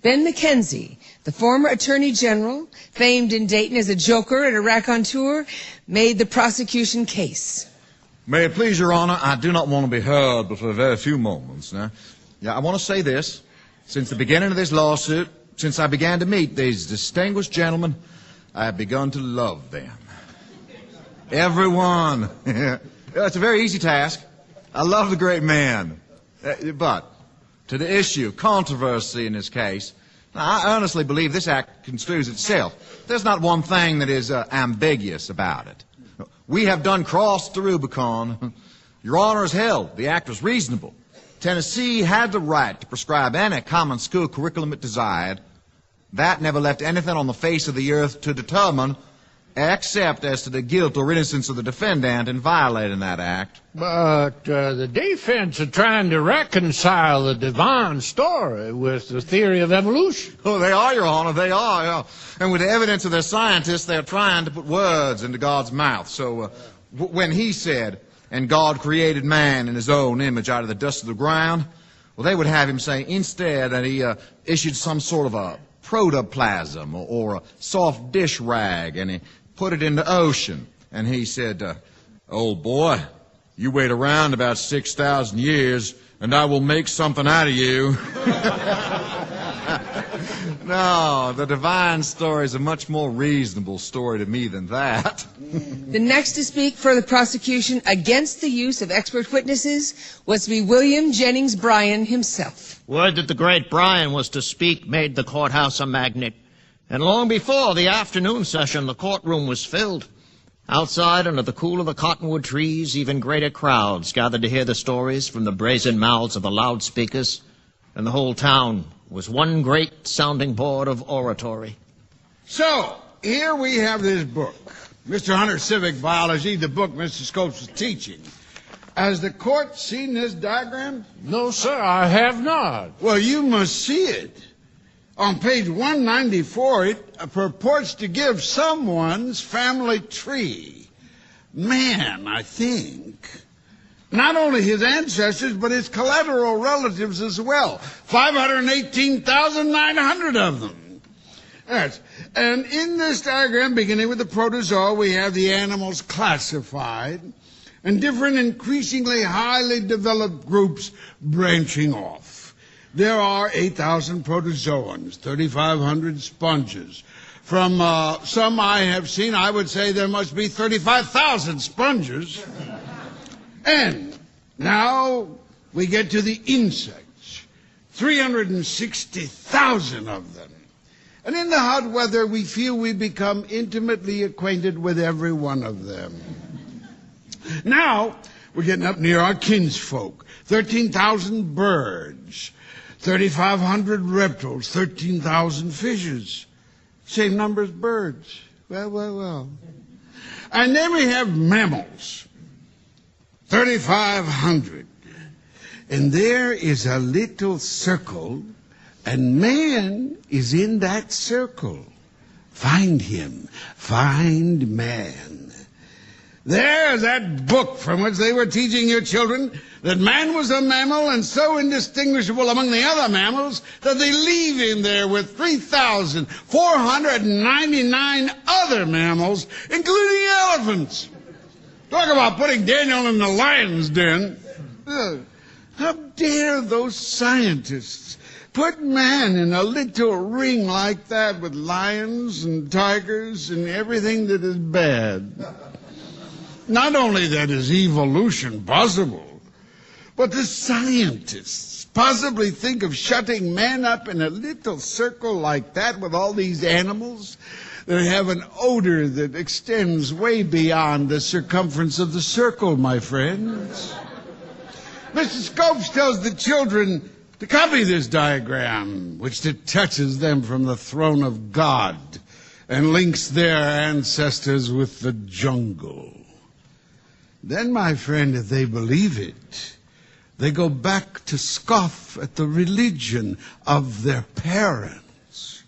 Ben McKenzie, the former Attorney General, famed in Dayton as a joker and a raconteur, made the prosecution case. May it please Your Honor, I do not want to be heard but for a very few moments. Now, I want to say this. Since the beginning of this lawsuit, since I began to meet these distinguished gentlemen, I have begun to love them. Everyone. It's a very easy task. I love the great man. But to the issue of controversy in this case, I honestly believe this act construes itself. There's not one thing that is ambiguous about it. We have done crossed the Rubicon. Your Honor has held the act was reasonable. Tennessee had the right to prescribe any common school curriculum it desired. That never left anything on the face of the earth to determine, except as to the guilt or innocence of the defendant in violating that act. But the defense are trying to reconcile the divine story with the theory of evolution. Oh, they are, Your Honor, they are. Yeah. And with the evidence of their scientists, they're trying to put words into God's mouth. So when he said, and God created man in his own image out of the dust of the ground, well, they would have him say instead that he issued some sort of a protoplasm or a soft dish rag, and he put it in the ocean. And he said, old boy, you wait around about 6,000 years, and I will make something out of you. No, the divine story is a much more reasonable story to me than that. The next to speak for the prosecution against the use of expert witnesses was to be William Jennings Bryan himself. Word that the great Bryan was to speak made the courthouse a magnet. And long before the afternoon session, the courtroom was filled. Outside, under the cool of the cottonwood trees, even greater crowds gathered to hear the stories from the brazen mouths of the loudspeakers, and the whole town was one great sounding board of oratory. So, here we have this book, Mr. Hunter's Civic Biology, the book Mr. Scopes was teaching. Has the court seen this diagram? No, sir, I have not. Well, you must see it. On page 194, it purports to give someone's family tree. Man, I think. Not only his ancestors, but his collateral relatives as well. 518,900 of them. Yes. And in this diagram, beginning with the protozoa, we have the animals classified and different increasingly highly developed groups branching off. There are 8,000 protozoans, 3,500 sponges. From some I have seen, I would say there must be 35,000 sponges. And now we get to the insects, 360,000 of them. And in the hot weather, we feel we become intimately acquainted with every one of them. Now, we're getting up near our kinsfolk, 13,000 birds, 3,500 reptiles, 13,000 fishes. Same number as birds. Well. And then we have mammals, 3,500. And there is a little circle, and man is in that circle. Find him. Find man. There's that book from which they were teaching your children that man was a mammal and so indistinguishable among the other mammals that they leave him there with 3,499 other mammals, including elephants. Talk about putting Daniel in the lion's den. How dare those scientists put man in a little ring like that with lions and tigers and everything that is bad. Not only that is evolution possible, but the scientists possibly think of shutting man up in a little circle like that with all these animals that have an odor that extends way beyond the circumference of the circle, my friends. Mr. Scopes tells the children to copy this diagram, which detaches them from the throne of God and links their ancestors with the jungle. Then, my friend, if they believe it, they go back to scoff at the religion of their parents.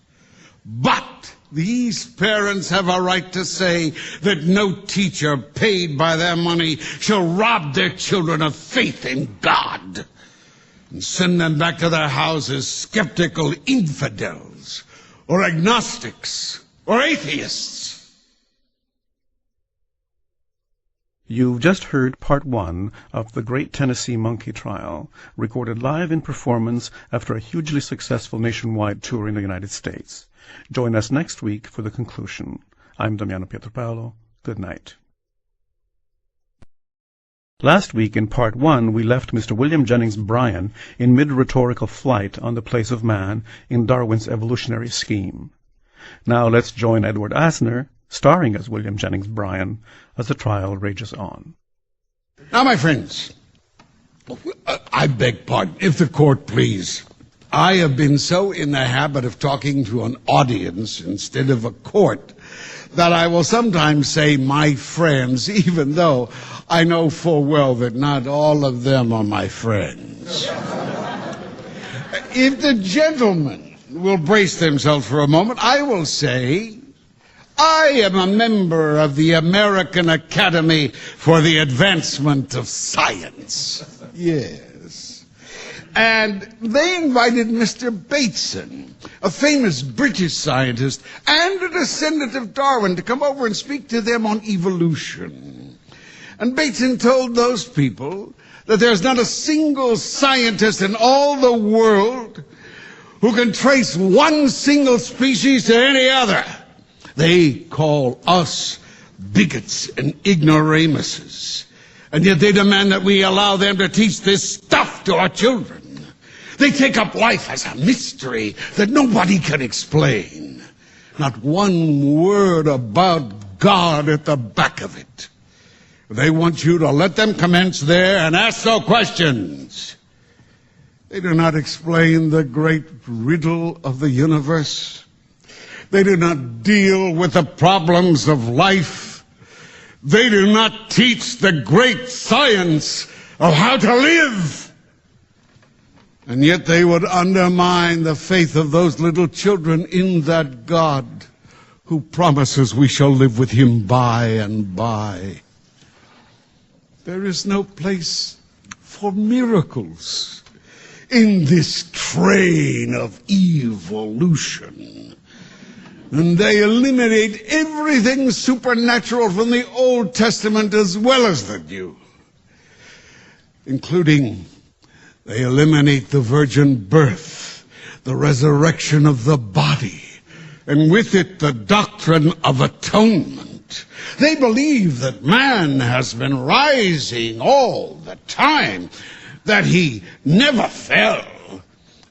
But these parents have a right to say that no teacher paid by their money shall rob their children of faith in God and send them back to their houses skeptical infidels or agnostics or atheists. You've just heard part one of the Great Tennessee Monkey Trial, recorded live in performance after a hugely successful nationwide tour in the United States. Join us next week for the conclusion. I'm Damiano Pietropaolo. Good night. Last week in part one, we left Mr. William Jennings Bryan in mid-rhetorical flight on the place of man in Darwin's evolutionary scheme. Now let's join Edward Asner, starring as William Jennings Bryan, as the trial rages on. Now, my friends, I beg pardon, if the court please. I have been so in the habit of talking to an audience instead of a court that I will sometimes say my friends, even though I know full well that not all of them are my friends. If the gentlemen will brace themselves for a moment, I will say I am a member of the American Academy for the Advancement of Science. Yes. And they invited Mr. Bateson, a famous British scientist and a descendant of Darwin, to come over and speak to them on evolution. And Bateson told those people that there's not a single scientist in all the world who can trace one single species to any other. They call us bigots and ignoramuses, and yet they demand that we allow them to teach this stuff to our children. They take up life as a mystery that nobody can explain. Not one word about God at the back of it. They want you to let them commence there and ask no questions. They do not explain the great riddle of the universe. They do not deal with the problems of life. They do not teach the great science of how to live. And yet they would undermine the faith of those little children in that God who promises we shall live with him by and by. There is no place for miracles in this train of evolution. And they eliminate everything supernatural from the Old Testament as well as the New, including they eliminate the virgin birth, the resurrection of the body, and with it the doctrine of atonement. They believe that man has been rising all the time, that he never fell,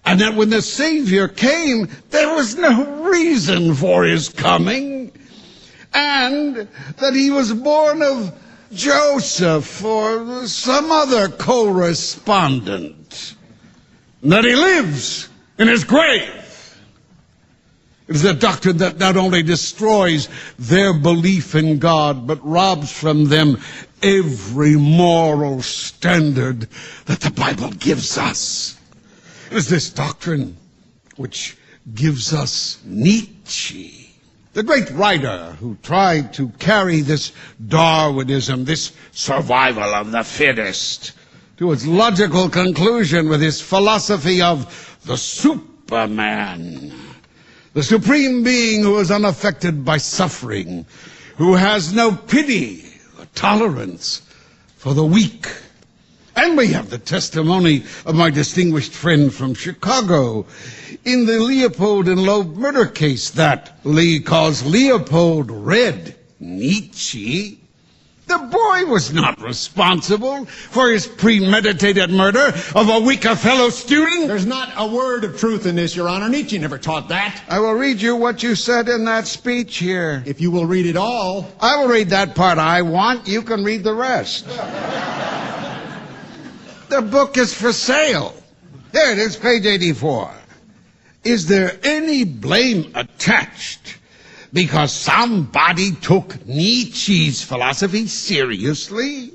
and that when the Savior came, there was no reason for his coming, and that he was born of Joseph or some other co-respondent, and that he lives in his grave. It is a doctrine that not only destroys their belief in God, but robs from them every moral standard that the Bible gives us. It is this doctrine which gives us Nietzsche, the great writer who tried to carry this Darwinism, this survival of the fittest, to its logical conclusion with his philosophy of the Superman. The supreme being who is unaffected by suffering, who has no pity or tolerance for the weak. And we have the testimony of my distinguished friend from Chicago in the Leopold and Loeb murder case that Lee calls Leopold read Nietzsche. The boy was not responsible for his premeditated murder of a weaker fellow student. There's not a word of truth in this, Your Honor. Nietzsche never taught that. I will read you what you said in that speech here. If you will read it all. I will read that part I want. You can read the rest. The book is for sale. There it is, page 84. Is there any blame attached because somebody took Nietzsche's philosophy seriously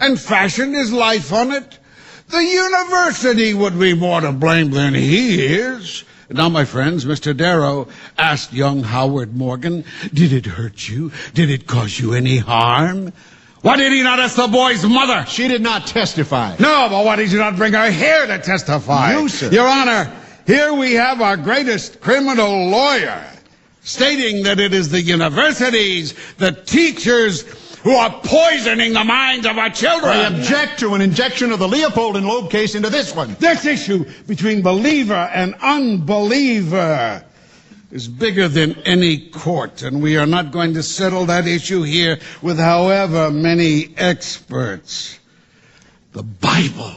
and fashioned his life on it? The university would be more to blame than he is. Now, my friends, Mr. Darrow asked young Howard Morgan, did it hurt you? Did it cause you any harm? Why did he not ask the boy's mother? She did not testify. No, but why did you not bring her here to testify? You, sir. Your Honor, here we have our greatest criminal lawyer stating that it is the universities, the teachers, who are poisoning the minds of our children. I object to an injection of the Leopold and Loeb case into this one. This issue between believer and unbeliever is bigger than any court, and we are not going to settle that issue here with however many experts. The Bible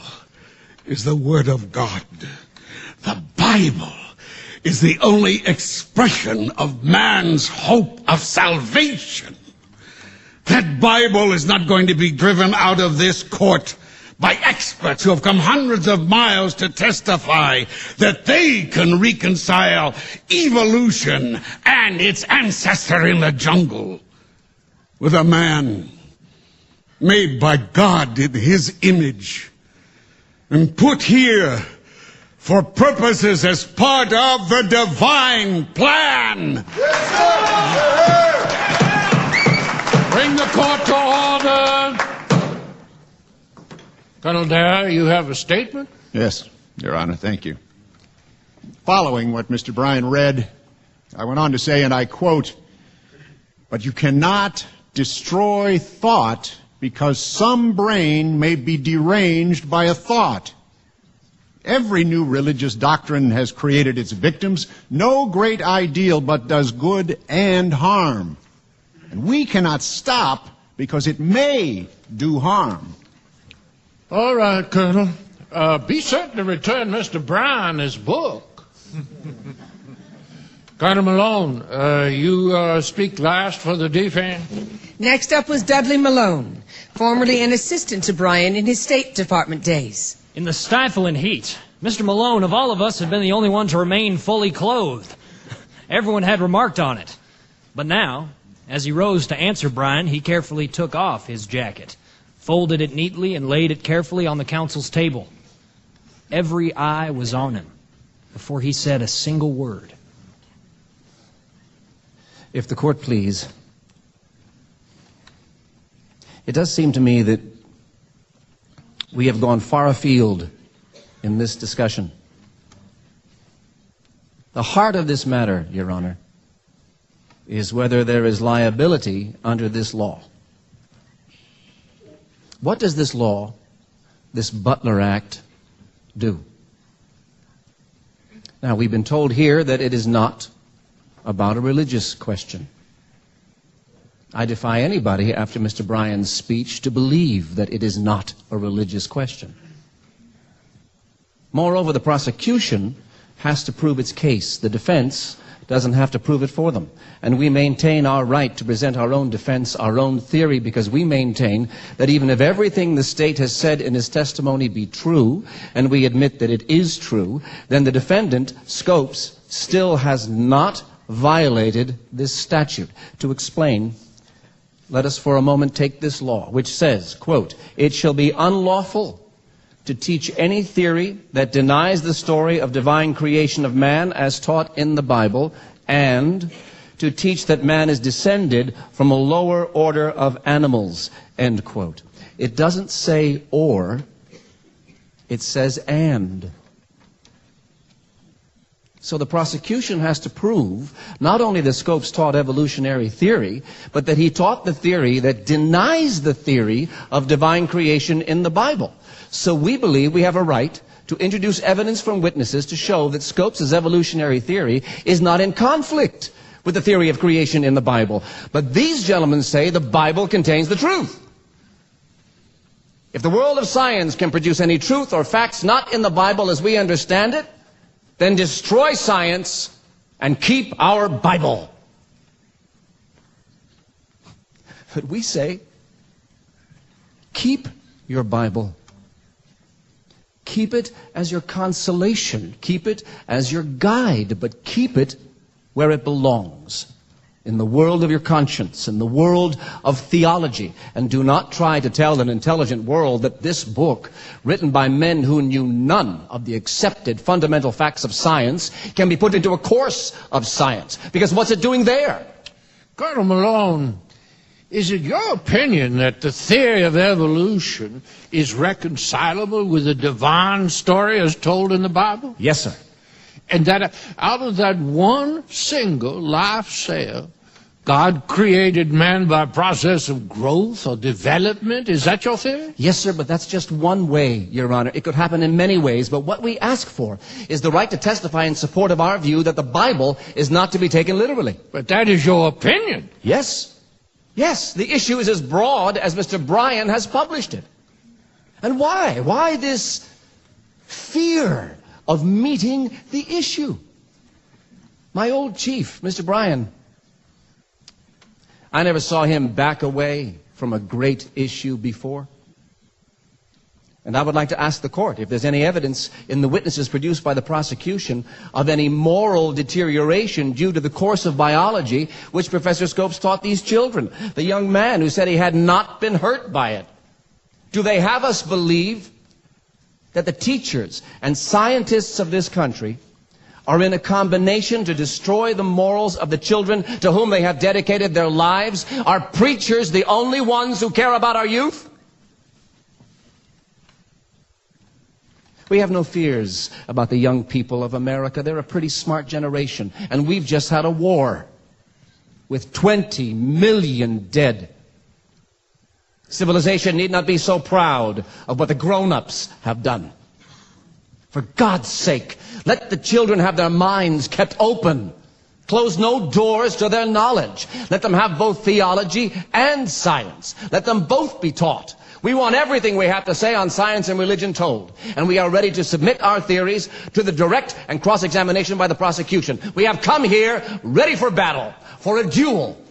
is the Word of God. The Bible is the only expression of man's hope of salvation. That Bible is not going to be driven out of this court by experts who have come hundreds of miles to testify that they can reconcile evolution and its ancestor in the jungle with a man made by God in his image and put here for purposes as part of the divine plan. Bring the court to order. Colonel Darrow, you have a statement? Yes, Your Honor, thank you. Following what Mr. Bryan read, I went on to say, and I quote, "But you cannot destroy thought because some brain may be deranged by a thought. Every new religious doctrine has created its victims. No great ideal but does good and harm. And we cannot stop because it may do harm." All right, Colonel. Be certain to return Mr. Bryan his book. Colonel Malone, you speak last for the defense. Next up was Dudley Malone, formerly an assistant to Bryan in his State Department days. In the stifling heat, Mr. Malone, of all of us, had been the only one to remain fully clothed. Everyone had remarked on it. But now, as he rose to answer Bryan, he carefully took off his jacket, folded it neatly, and laid it carefully on the counsel's table. Every eye was on him before he said a single word. If the court please, it does seem to me that we have gone far afield in this discussion. The heart of this matter, Your Honor, is whether there is liability under this law. What does this law, this Butler Act, do? Now, we've been told here that it is not about a religious question. I defy anybody after Mr. Bryan's speech to believe that it is not a religious question. Moreover, the prosecution has to prove its case. The defense doesn't have to prove it for them. And we maintain our right to present our own defense, our own theory, because we maintain that even if everything the state has said in his testimony be true, and we admit that it is true, then the defendant, Scopes, still has not violated this statute. To explain, let us for a moment take this law, which says, quote, "It shall be unlawful to teach any theory that denies the story of divine creation of man as taught in the Bible, and to teach that man is descended from a lower order of animals," end quote. It doesn't say or, it says and. So the prosecution has to prove not only that Scopes taught evolutionary theory, but that he taught the theory that denies the theory of divine creation in the Bible. So we believe we have a right to introduce evidence from witnesses to show that Scopes' evolutionary theory is not in conflict with the theory of creation in the Bible. But these gentlemen say the Bible contains the truth. If the world of science can produce any truth or facts not in the Bible as we understand it, then destroy science and keep our Bible. But we say, keep your Bible. Keep it as your consolation. Keep it as your guide, but keep it where it belongs, in the world of your conscience, in the world of theology. And do not try to tell an intelligent world that this book, written by men who knew none of the accepted fundamental facts of science, can be put into a course of science. Because what's it doing there? Colonel Malone, is it your opinion that the theory of evolution is reconcilable with the divine story as told in the Bible? Yes, sir. And that out of that one single life cell, God created man by process of growth or development? Is that your theory? Yes, sir, but that's just one way, Your Honor. It could happen in many ways, but what we ask for is the right to testify in support of our view that the Bible is not to be taken literally. But that is your opinion. Yes. Yes, the issue is as broad as Mr. Bryan has published it. And why? Why this fear of meeting the issue? My old chief, Mr. Bryan, I never saw him back away from a great issue before. And I would like to ask the court if there's any evidence in the witnesses produced by the prosecution of any moral deterioration due to the course of biology which Professor Scopes taught these children. The young man who said he had not been hurt by it. Do they have us believe that the teachers and scientists of this country are in a combination to destroy the morals of the children to whom they have dedicated their lives? Are preachers the only ones who care about our youth? We have no fears about the young people of America. They're a pretty smart generation. And we've just had a war with 20 million dead. Civilization need not be so proud of what the grown-ups have done. For God's sake, let the children have their minds kept open. Close no doors to their knowledge. Let them have both theology and science. Let them both be taught. We want everything we have to say on science and religion told. And we are ready to submit our theories to the direct and cross-examination by the prosecution. We have come here ready for battle, for a duel.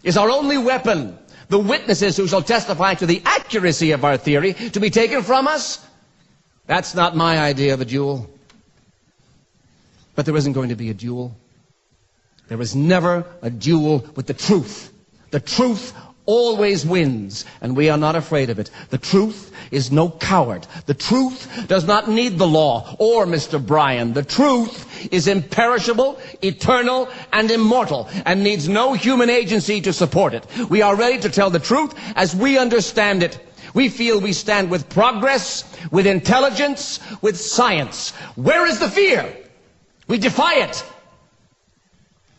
Is our only weapon the witnesses who shall testify to the accuracy of our theory to be taken from us? That's not my idea of a duel. But there isn't going to be a duel. There is never a duel with the truth. The truth always wins, and we are not afraid of it. The truth is no coward. The truth does not need the law or Mr. Bryan. The truth is imperishable, eternal, and immortal, and needs no human agency to support it. We are ready to tell the truth as we understand it. We feel we stand with progress, with intelligence, with science. Where is the fear? We defy it.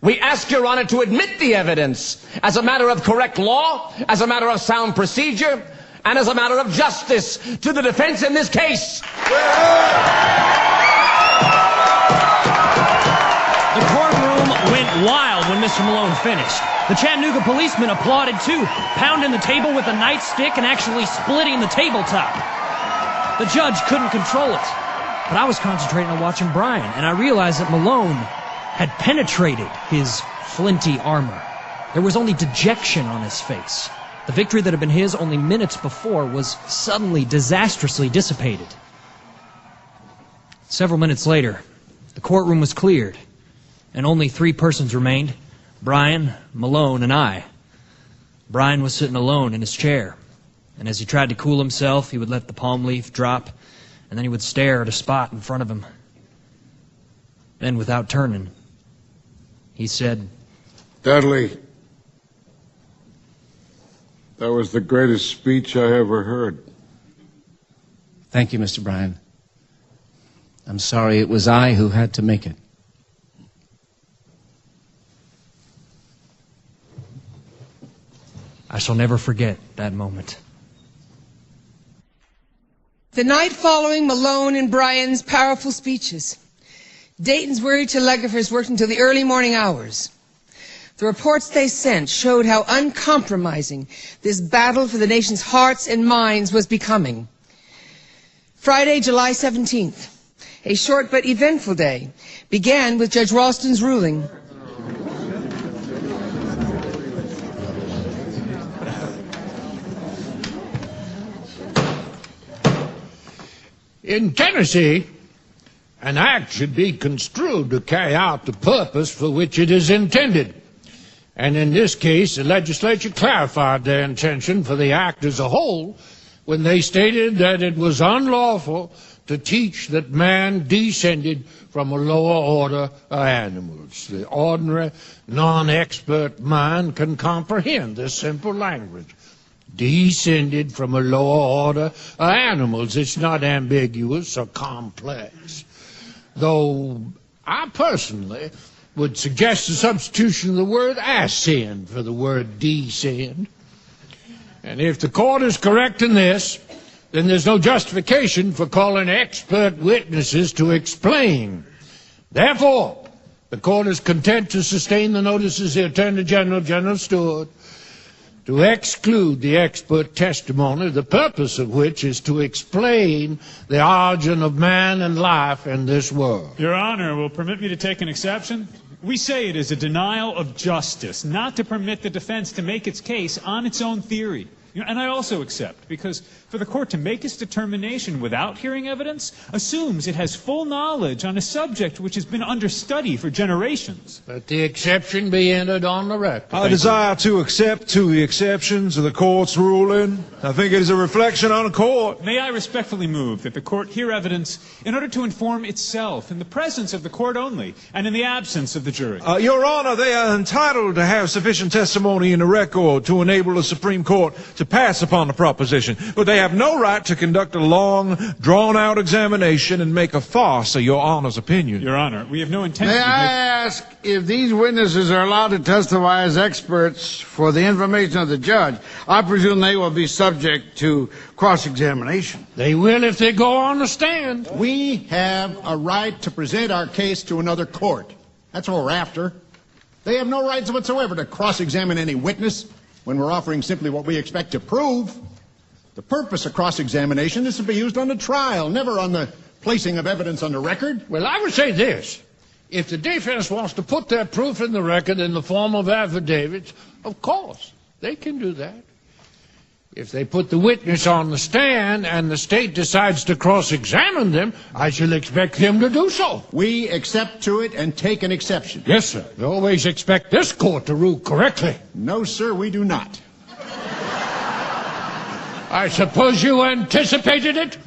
We ask Your Honor to admit the evidence as a matter of correct law, as a matter of sound procedure, and as a matter of justice to the defense in this case. The courtroom went wild when Mr. Malone finished. The Chattanooga policemen applauded too, pounding the table with a nightstick and actually splitting the tabletop. The judge couldn't control it, but I was concentrating on watching Bryan, and I realized that Malone had penetrated his flinty armor. There was only dejection on his face. The victory that had been his only minutes before was suddenly disastrously dissipated. Several minutes later, the courtroom was cleared, and only 3 persons remained: Bryan, Malone, and I. Bryan was sitting alone in his chair, and as he tried to cool himself, he would let the palm leaf drop, and then he would stare at a spot in front of him. Then, without turning, he said, Dudley, that was the greatest speech I ever heard. Thank you, Mr. Bryan. I'm sorry it was I who had to make it. I shall never forget that moment. The night following Malone and Bryan's powerful speeches, Dayton's weary telegraphers worked until the early morning hours. The reports they sent showed how uncompromising this battle for the nation's hearts and minds was becoming. Friday, July 17th, a short but eventful day, began with Judge Ralston's ruling. In Tennessee, an act should be construed to carry out the purpose for which it is intended. And in this case, the legislature clarified their intention for the act as a whole when they stated that it was unlawful to teach that man descended from a lower order of animals. The ordinary, non-expert mind can comprehend this simple language. Descended from a lower order of animals. It's not ambiguous or complex. Though I personally would suggest the substitution of the word ascend for the word descend. And if the court is correct in this, then there's no justification for calling expert witnesses to explain. Therefore, the court is content to sustain the notices of the Attorney General, General Stewart, to exclude the expert testimony, the purpose of which is to explain the origin of man and life in this world. Your Honor will permit me to take an exception? We say it is a denial of justice not to permit the defense to make its case on its own theory. And I also accept, because for the court to make its determination without hearing evidence assumes it has full knowledge on a subject which has been under study for generations. Let the exception be entered on the record. I desire to accept to the exceptions of the court's ruling. I think it is a reflection on the court. May I respectfully move that the court hear evidence in order to inform itself in the presence of the court only and in the absence of the jury? Your Honor, they are entitled to have sufficient testimony in the record to enable the Supreme Court to pass upon the proposition, but they have no right to conduct a long, drawn-out examination and make a farce of Your Honor's opinion. Your Honor, we have no intention May I ask if these witnesses are allowed to testify as experts for the information of the judge? I presume they will be subject to cross-examination. They will if they go on the stand. We have a right to present our case to another court. That's what we're after. They have no rights whatsoever to cross-examine any witness when we're offering simply what we expect to prove. The purpose of cross-examination is to be used on the trial, never on the placing of evidence on the record. Well, I would say this. If the defense wants to put their proof in the record in the form of affidavits, of course, they can do that. If they put the witness on the stand and the state decides to cross-examine them, I shall expect them to do so. We accept to it and take an exception. Yes, sir. We always expect this court to rule correctly. No, sir, we do not. I suppose you anticipated it?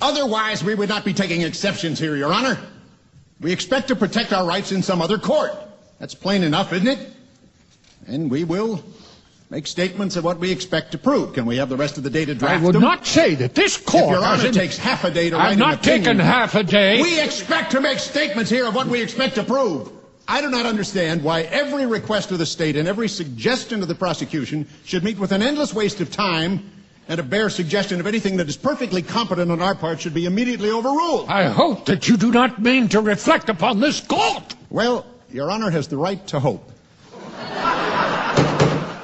Otherwise, we would not be taking exceptions here, Your Honor. We expect to protect our rights in some other court. That's plain enough, isn't it? And we will make statements of what we expect to prove. Can we have the rest of the day to draft I would them? not say that this court... If Your Honor takes half a day to write I've an not opinion, taken half a day. We expect to make statements here of what we expect to prove. I do not understand why every request of the state and every suggestion of the prosecution should meet with an endless waste of time, and a bare suggestion of anything that is perfectly competent on our part should be immediately overruled. I hope that you do not mean to reflect upon this court. Well, Your Honor has the right to hope.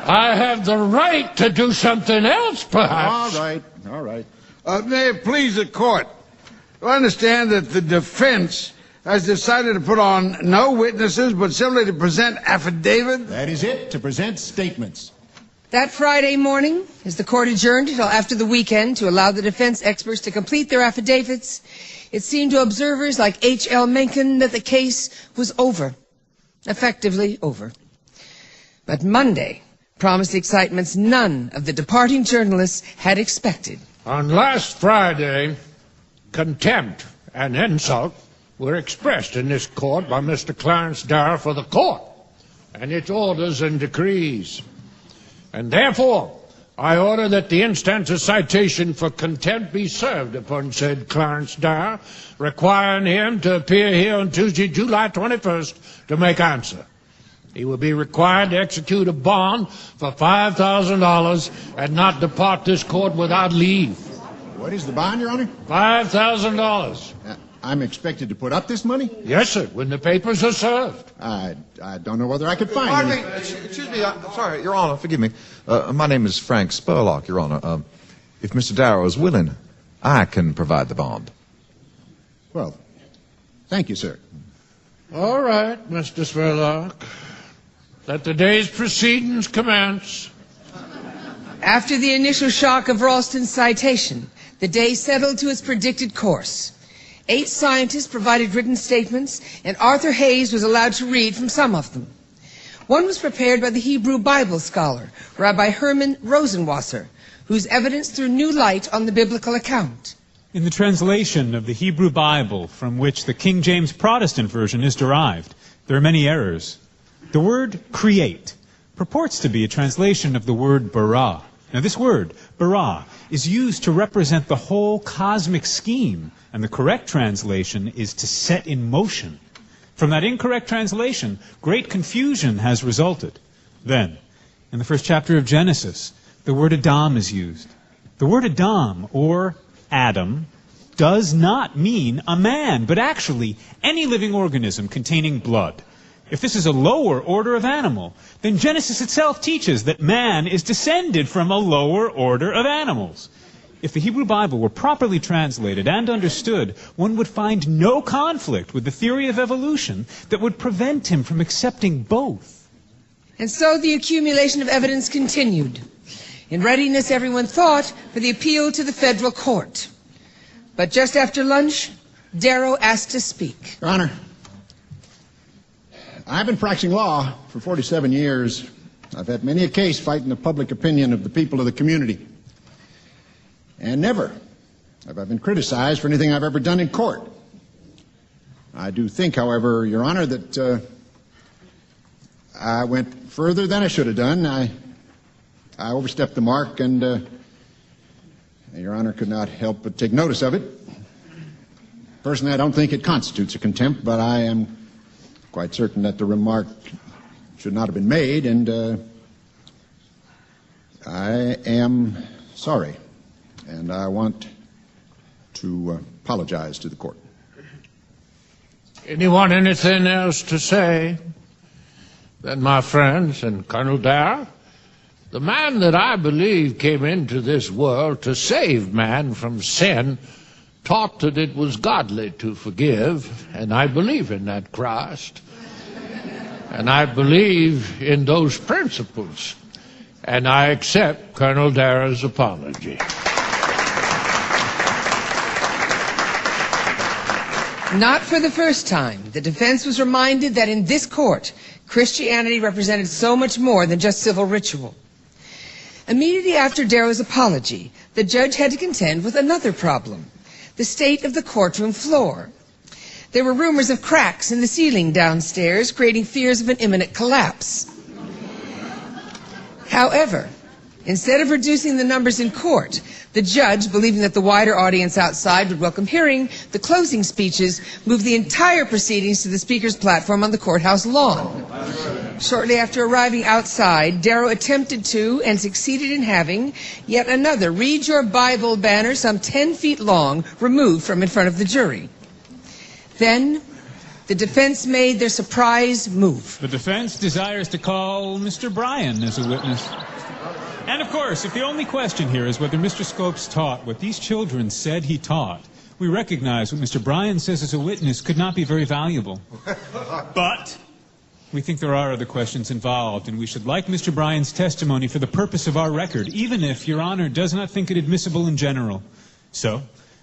I have the right to do something else, perhaps. All right. May it please the court, I understand that the defense has decided to put on no witnesses, but simply to present affidavits. That is it, to present statements. That Friday morning, as the court adjourned until after the weekend to allow the defense experts to complete their affidavits, it seemed to observers like H.L. Mencken that the case was over. Effectively over. But Monday promised excitements none of the departing journalists had expected. On last Friday, contempt and insult were expressed in this court by Mr. Clarence Darrow for the court and its orders and decrees. And therefore, I order that the instance of citation for contempt be served upon said Clarence Darrow, requiring him to appear here on Tuesday, July 21st, to make answer. He will be required to execute a bond for $5,000 and not depart this court without leave. What is the bond, Your Honor? $5,000. I'm expected to put up this money? Yes, sir, when the papers are served. I don't know whether I could find Pardon any. me. Excuse me. Sorry, Your Honor, forgive me. My name is Frank Spurlock, Your Honor. If Mr. Darrow is willing, I can provide the bond. Well, thank you, sir. All right, Mr. Spurlock. Let the day's proceedings commence. After the initial shock of Ralston's citation, the day settled to its predicted course. 8 scientists provided written statements, and Arthur Hayes was allowed to read from some of them. One was prepared by the Hebrew Bible scholar, Rabbi Herman Rosenwasser, whose evidence threw new light on the biblical account. In the translation of the Hebrew Bible, from which the King James Protestant version is derived, there are many errors. The word create purports to be a translation of the word bara. Now this word, bara, is used to represent the whole cosmic scheme, and the correct translation is to set in motion. From that incorrect translation, great confusion has resulted. Then, in the first chapter of Genesis, the word Adam is used. The word Adam, or Adam, does not mean a man, but actually any living organism containing blood. If this is a lower order of animal, then Genesis itself teaches that man is descended from a lower order of animals. If the Hebrew Bible were properly translated and understood, one would find no conflict with the theory of evolution that would prevent him from accepting both. And so the accumulation of evidence continued. In readiness, everyone thought, for the appeal to the federal court. But just after lunch, Darrow asked to speak. Your Honor, I've been practicing law for 47 years. I've had many a case fighting the public opinion of the people of the community. And never have I been criticized for anything I've ever done in court. I do think, however, Your Honor, that I went further than I should have done. I overstepped the mark, and Your Honor could not help but take notice of it. Personally, I don't think it constitutes a contempt, but I am quite certain that the remark should not have been made, and I am sorry, and I want to apologize to the court. Anyone anything else to say? Then, my friends, and Colonel Darrow, the man that I believe came into this world to save man from sin taught that it was godly to forgive, and I believe in that Christ. And I believe in those principles, and I accept Colonel Darrow's apology. Not for the first time, the defense was reminded that in this court, Christianity represented so much more than just civil ritual. Immediately after Darrow's apology, the judge had to contend with another problem: the state of the courtroom floor. There were rumors of cracks in the ceiling downstairs, creating fears of an imminent collapse. However, instead of reducing the numbers in court, the judge, believing that the wider audience outside would welcome hearing the closing speeches, moved the entire proceedings to the speaker's platform on the courthouse lawn. Shortly after arriving outside, Darrow attempted to, and succeeded in having, yet another Read Your Bible banner some 10 feet long removed from in front of the jury. Then, the defense made their surprise move. The defense desires to call Mr. Bryan as a witness. And of course, if the only question here is whether Mr. Scopes taught what these children said he taught, we recognize what Mr. Bryan says as a witness could not be very valuable. But we think there are other questions involved, and we should like Mr. Bryan's testimony for the purpose of our record, even if Your Honor does not think it admissible in general. So,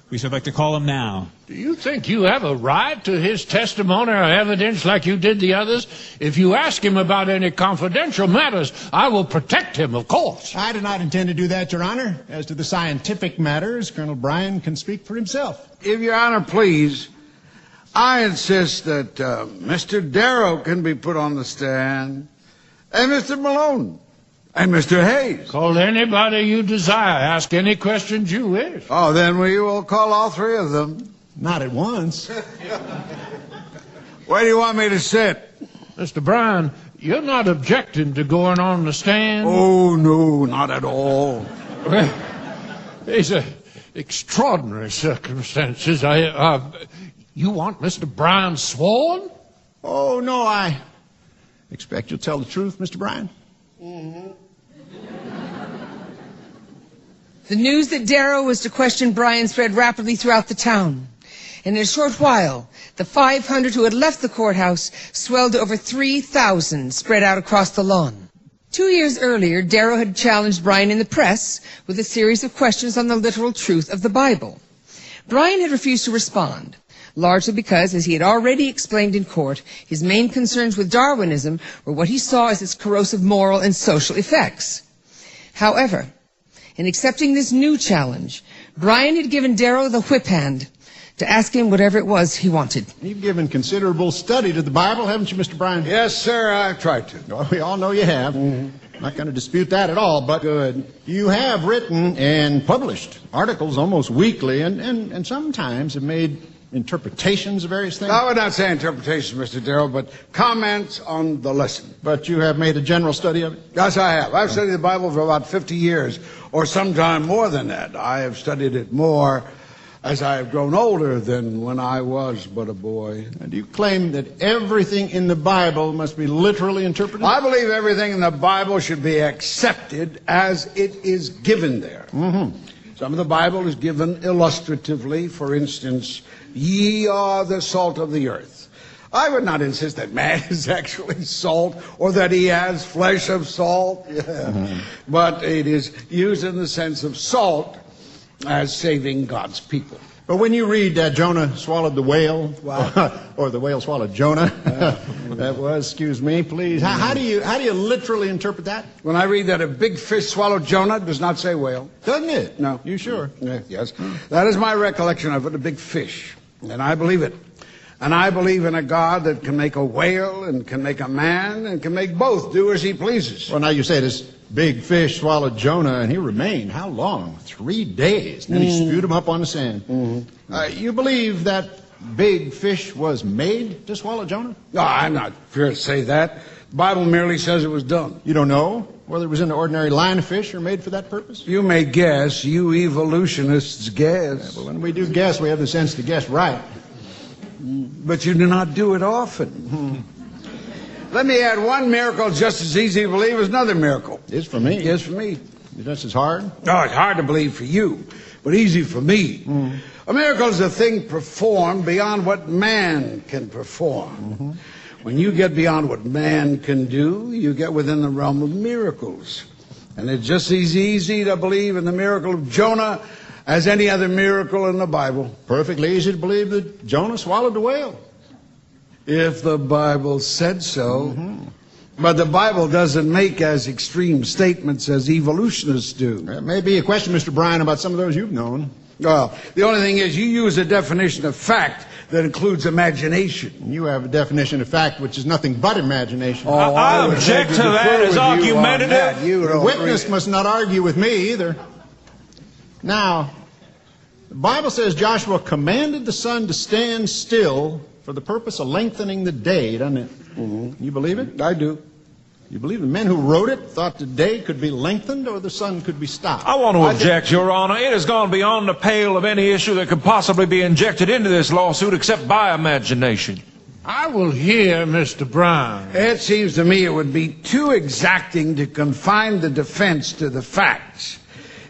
we should like to call him now. Do you think you have a right to his testimony or evidence like you did the others? If you ask him about any confidential matters, I will protect him, of course. I do not intend to do that, Your Honor. As to the scientific matters, Colonel Bryan can speak for himself. If Your Honor please, I insist that Mr. Darrow can be put on the stand, and Mr. Malone, and Mr. Hayes. Call anybody you desire. Ask any questions you wish. Oh, then we will call all three of them. Not at once. Where do you want me to sit? Mr. Bryan, you're not objecting to going on the stand? Oh, no, not at all. Well, these are extraordinary circumstances. You want Mr. Bryan sworn? Oh, no, I expect you'll tell the truth, Mr. Bryan. Mm-hmm. The news that Darrow was to question Bryan spread rapidly throughout the town. And in a short while, the 500 who had left the courthouse swelled to over 3,000 spread out across the lawn. 2 years earlier, Darrow had challenged Bryan in the press with a series of questions on the literal truth of the Bible. Bryan had refused to respond, largely because, as he had already explained in court, his main concerns with Darwinism were what he saw as its corrosive moral and social effects. However, in accepting this new challenge, Bryan had given Darrow the whip hand to ask him whatever it was he wanted. You've given considerable study to the Bible, haven't you, Mr. Bryan? Yes, sir, I've tried to. Well, we all know you have. Mm-hmm. Not going to dispute that at all, but good. You have written and published articles almost weekly, and sometimes have made interpretations of various things. I would not say interpretations, Mr. Darrow, but comments on the lesson. But you have made a general study of it? Yes, I have. I've studied the Bible for about 50 years, or sometime more than that. I have studied it more as I have grown older than when I was but a boy. And do you claim that everything in the Bible must be literally interpreted? I believe everything in the Bible should be accepted as it is given there. Mm-hmm. Some of the Bible is given illustratively. For instance, ye are the salt of the earth. I would not insist that man is actually salt or that he has flesh of salt. Yeah. Mm-hmm. But it is used in the sense of salt as saving God's people. But when you read Jonah swallowed the whale, or the whale swallowed Jonah, that was, excuse me, please. How do you literally interpret that? When I read that a big fish swallowed Jonah, it does not say whale. Doesn't it? No. You sure? Yes. That is my recollection of it, a big fish. And I believe it. And I believe in a God that can make a whale and can make a man and can make both do as he pleases. Well, now you say this big fish swallowed Jonah and he remained, how long? 3 days. And then he spewed him up on the sand. Mm-hmm. You believe that big fish was made to swallow Jonah? No, I'm not fair to say that. The Bible merely says it was done. You don't know whether it was an ordinary line of fish or made for that purpose? You may guess. You evolutionists guess. Yeah, well, when we do guess, we have the sense to guess right. But you do not do it often. Let me add one miracle just as easy to believe as another miracle. It's for me. Yes, for me. Just as hard? Oh, it's hard to believe for you, but easy for me. A miracle is a thing performed beyond what man can perform. When you get beyond what man can do, you get within the realm of miracles. And it's just as easy to believe in the miracle of Jonah as any other miracle in the Bible. Perfectly easy to believe that Jonah swallowed the whale. If the Bible said so. But the Bible doesn't make as extreme statements as evolutionists do. It may be a question, Mr. Bryan, about some of those you've known. Well, the only thing is you use a definition of fact that includes imagination. You have a definition of fact which is nothing but imagination. I object to that as argumentative. The witness must not argue with me either. Now, the Bible says Joshua commanded the sun to stand still for the purpose of lengthening the day, doesn't it? Mm-hmm. You believe it? I do. You believe the men who wrote it thought the day could be lengthened or the sun could be stopped? I want to object, Your Honor. It has gone beyond the pale of any issue that could possibly be injected into this lawsuit except by imagination. I will hear Mr. Brown. It seems to me it would be too exacting to confine the defense to the facts.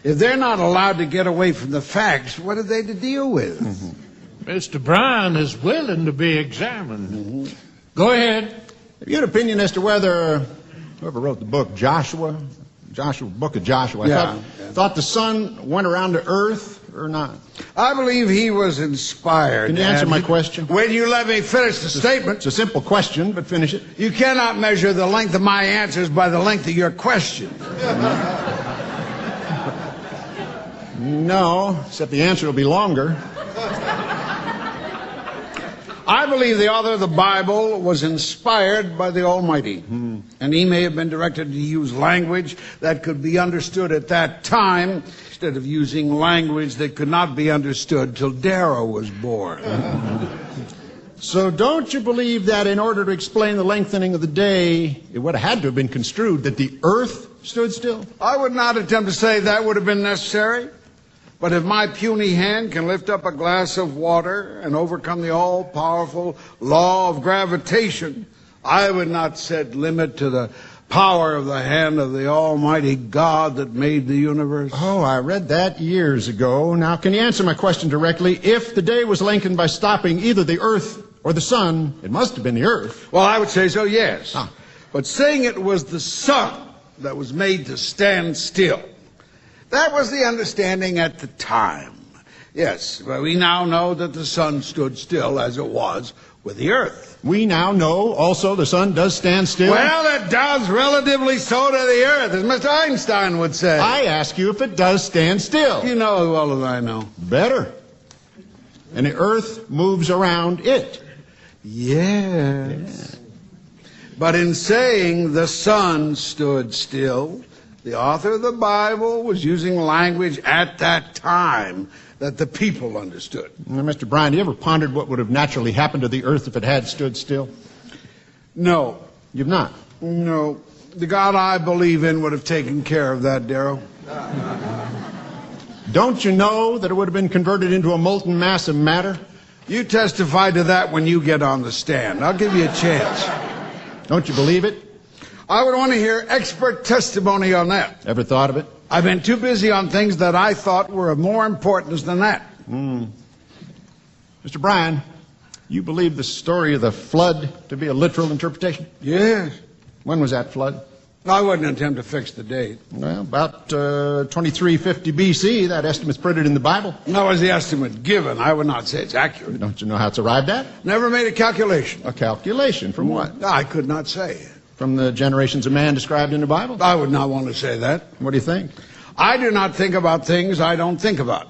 If they're not allowed to get away from the facts, what are they to deal with? Mm-hmm. Mr. Brown is willing to be examined. Mm-hmm. Go ahead. Have you an opinion as to whether whoever wrote the book, book of Joshua, thought the sun went around the earth or not? I believe he was inspired. Can you answer my question? When you let me finish the statement. It's a simple question, but finish it. You cannot measure the length of my answers by the length of your question. No, except the answer will be longer. I believe the author of the Bible was inspired by the Almighty. And he may have been directed to use language that could be understood at that time instead of using language that could not be understood till Darrow was born. So don't you believe that in order to explain the lengthening of the day, it would have had to have been construed that the earth stood still? I would not attempt to say that would have been necessary. But if my puny hand can lift up a glass of water and overcome the all-powerful law of gravitation, I would not set limit to the power of the hand of the Almighty God that made the universe. Oh, I read that years ago. Now, can you answer my question directly? If the day was lengthened by stopping either the earth or the sun, it must have been the earth. Well, I would say so, yes. But saying it was the sun that was made to stand still, that was the understanding at the time. Yes, but we now know that the sun stood still as it was with the earth. We now know also the sun does stand still? Well, it does relatively so to the earth, as Mr. Einstein would say. I ask you if it does stand still. You know as well as I know. Better. And the earth moves around it. Yes. But in saying the sun stood still, the author of the Bible was using language at that time that the people understood. Now, Mr. Bryan, you ever pondered what would have naturally happened to the earth if it had stood still? No. You've not? No. The God I believe in would have taken care of that, Darrow. Don't you know that it would have been converted into a molten mass of matter? You testify to that when you get on the stand. I'll give you a chance. Don't you believe it? I would want to hear expert testimony on that. Ever thought of it? I've been too busy on things that I thought were of more importance than that. Mr. Bryan, you believe the story of the flood to be a literal interpretation? Yes. When was that flood? I wouldn't attempt to fix the date. Well, about 2350 BC. That estimate's printed in the Bible. That was the estimate given. I would not say it's accurate. Don't you know how it's arrived at? Never made a calculation. A calculation? From what? I could not say. From the generations of man described in the Bible? I would not want to say that. What do you think? I do not think about things I don't think about.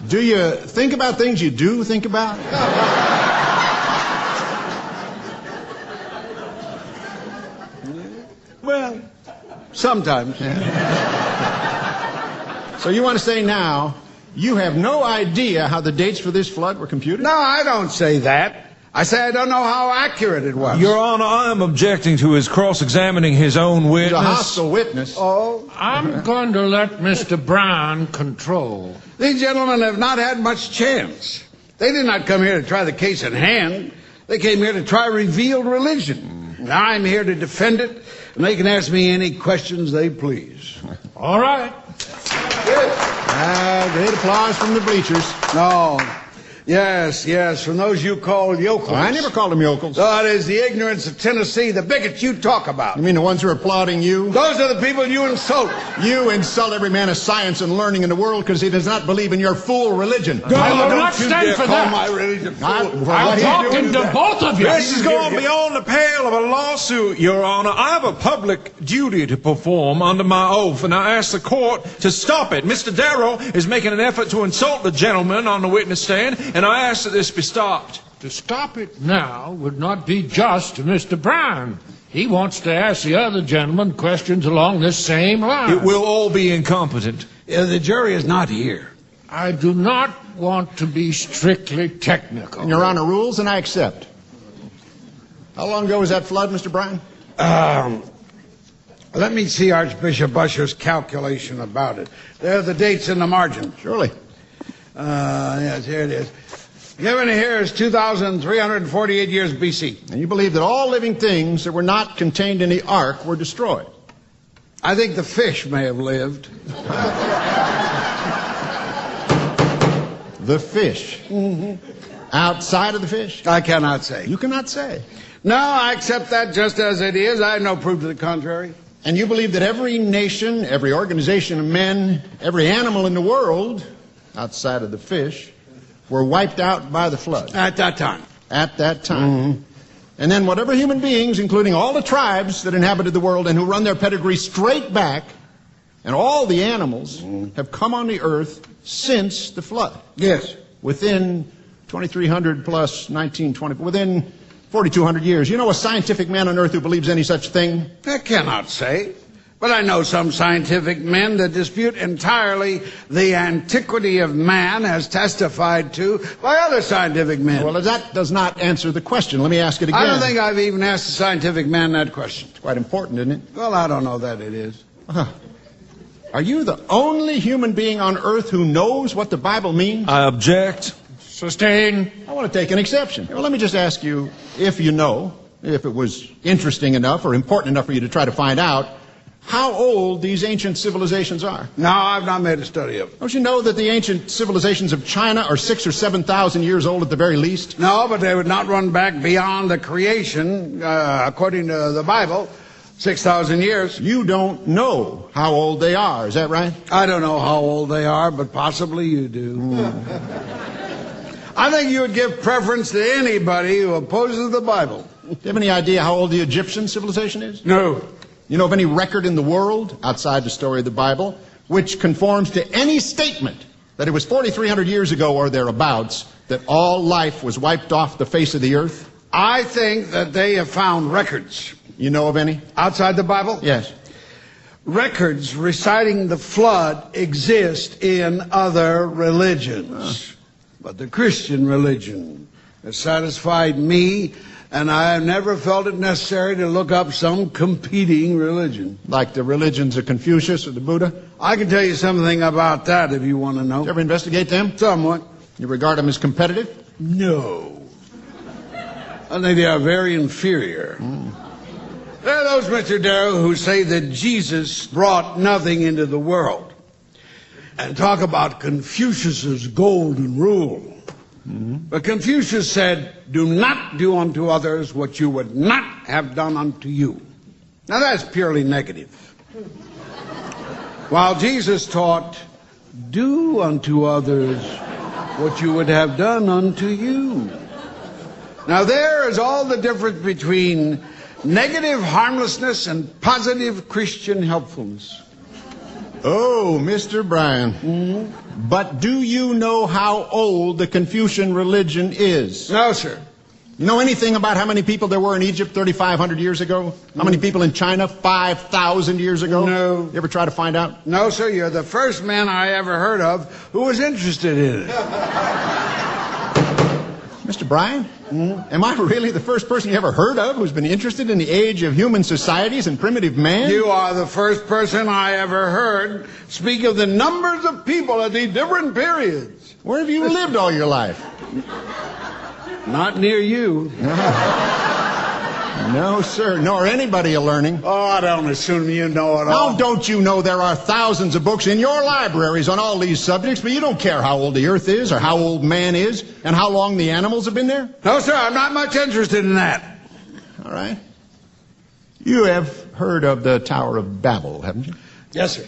Do you think about things you do think about? Well, sometimes. So you want to say now you have no idea how the dates for this flood were computed? No, I don't say that. I say I don't know how accurate it was. Your Honor, I am objecting to his cross-examining his own witness. He's a hostile witness. Oh. I'm going to let Mr. Brown control. These gentlemen have not had much chance. They did not come here to try the case in hand. They came here to try revealed religion. Now I'm here to defend it, and they can ask me any questions they please. All right. Great applause from the bleachers. No. Yes, yes, from those you call yokels. Well, I never called them yokels. Oh, it is the ignorance of Tennessee, the bigots you talk about. You mean the ones who are applauding you? Those are the people you insult. You insult every man of science and learning in the world because he does not believe in your fool religion. I will not stand for that. My religion fool. I'm talking to both of you. This is going beyond the pale of a lawsuit, Your Honor. I have a public duty to perform under my oath, and I ask the court to stop it. Mr. Darrow is making an effort to insult the gentleman on the witness stand, and I ask that this be stopped. To stop it now would not be just to Mr. Brown. He wants to ask the other gentleman questions along this same line. It will all be incompetent. The jury is not here. I do not want to be strictly technical. And Your Honor rules, and I accept. How long ago was that flood, Mr. Bryan? Let me see Archbishop Usher's calculation about it. There are the dates in the margin. Surely. Yes, here it is. Given here is 2,348 years BC. And you believe that all living things that were not contained in the ark were destroyed? I think the fish may have lived. The fish? Mm-hmm. Outside of the fish? I cannot say. You cannot say. No, I accept that just as it is. I have no proof to the contrary. And you believe that every nation, every organization of men, every animal in the world, outside of the fish, were wiped out by the flood? At that time. At that time. Mm-hmm. And then whatever human beings, including all the tribes that inhabited the world and who run their pedigree straight back, and all the animals have come on the earth since the flood. Yes. Within 2,300 plus 1920, within 4,200 years. You know a scientific man on earth who believes any such thing? I cannot say. But I know some scientific men that dispute entirely the antiquity of man as testified to by other scientific men. Well, that does not answer the question. Let me ask it again. I don't think I've even asked a scientific man that question. It's quite important, isn't it? Well, I don't know that it is. Are you the only human being on earth who knows what the Bible means? I object. Sustain. I want to take an exception. Well, let me just ask you, if you know, if it was interesting enough or important enough for you to try to find out, how old these ancient civilizations are. No, I've not made a study of it. Don't you know that the ancient civilizations of China are 6,000 or 7,000 years old at the very least? No, but they would not run back beyond the creation, according to the Bible, 6,000 years. You don't know how old they are, is that right? I don't know how old they are, but possibly you do. I think you would give preference to anybody who opposes the Bible. Do you have any idea how old the Egyptian civilization is? No. You know of any record in the world, outside the story of the Bible, which conforms to any statement that it was 4,300 years ago or thereabouts that all life was wiped off the face of the earth? I think that they have found records. You know of any? Outside the Bible? Yes. Records reciting the flood exist in other religions. But the Christian religion has satisfied me, and I have never felt it necessary to look up some competing religion. Like the religions of Confucius or the Buddha? I can tell you something about that if you want to know. Did you ever investigate them? Somewhat. You regard them as competitive? No. I think they are very inferior. There are those, Mr. Darrow, who say that Jesus brought nothing into the world and talk about Confucius's golden rule. But Confucius said, do not do unto others what you would not have done unto you. Now that's purely negative. While Jesus taught, do unto others what you would have done unto you. Now there is all the difference between negative harmlessness and positive Christian helpfulness. Oh, Mr. Bryan. But do you know how old the Confucian religion is? No, sir. You know anything about how many people there were in Egypt 3,500 years ago? How many people in China 5,000 years ago? No. You ever try to find out? No, sir. You're the first man I ever heard of who was interested in it. Mr. Bryan, am I really the first person you ever heard of who's been interested in the age of human societies and primitive man? You are the first person I ever heard speak of the numbers of people at these different periods. Where have you lived all your life? Not near you. No, sir, nor anybody a-learning. Oh, I don't assume you know it all. Now, don't you know there are thousands of books in your libraries on all these subjects, but you don't care how old the earth is, or how old man is, and how long the animals have been there? No, sir, I'm not much interested in that. All right. You have heard of the Tower of Babel, haven't you? Yes, sir.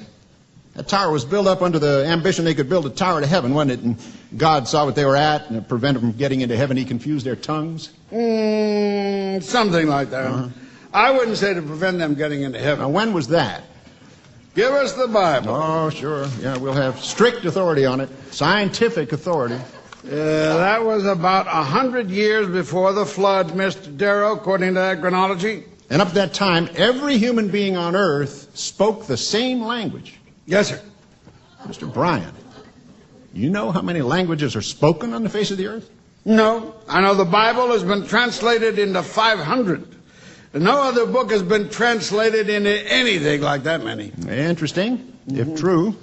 That tower was built up under the ambition they could build a tower to heaven, wasn't it? And God saw what they were at, and to prevent them from getting into heaven, he confused their tongues. Something like that. I wouldn't say to prevent them getting into heaven. Now, when was that? Give us the Bible. Oh, sure. Yeah, we'll have strict authority on it. Scientific authority. That was about 100 years before the flood, Mr. Darrow, according to that chronology. And up to that time, every human being on earth spoke the same language. Yes, sir. Mr. Bryan, you know how many languages are spoken on the face of the earth? No. I know the Bible has been translated into 500. And no other book has been translated into anything like that many. Interesting, if true.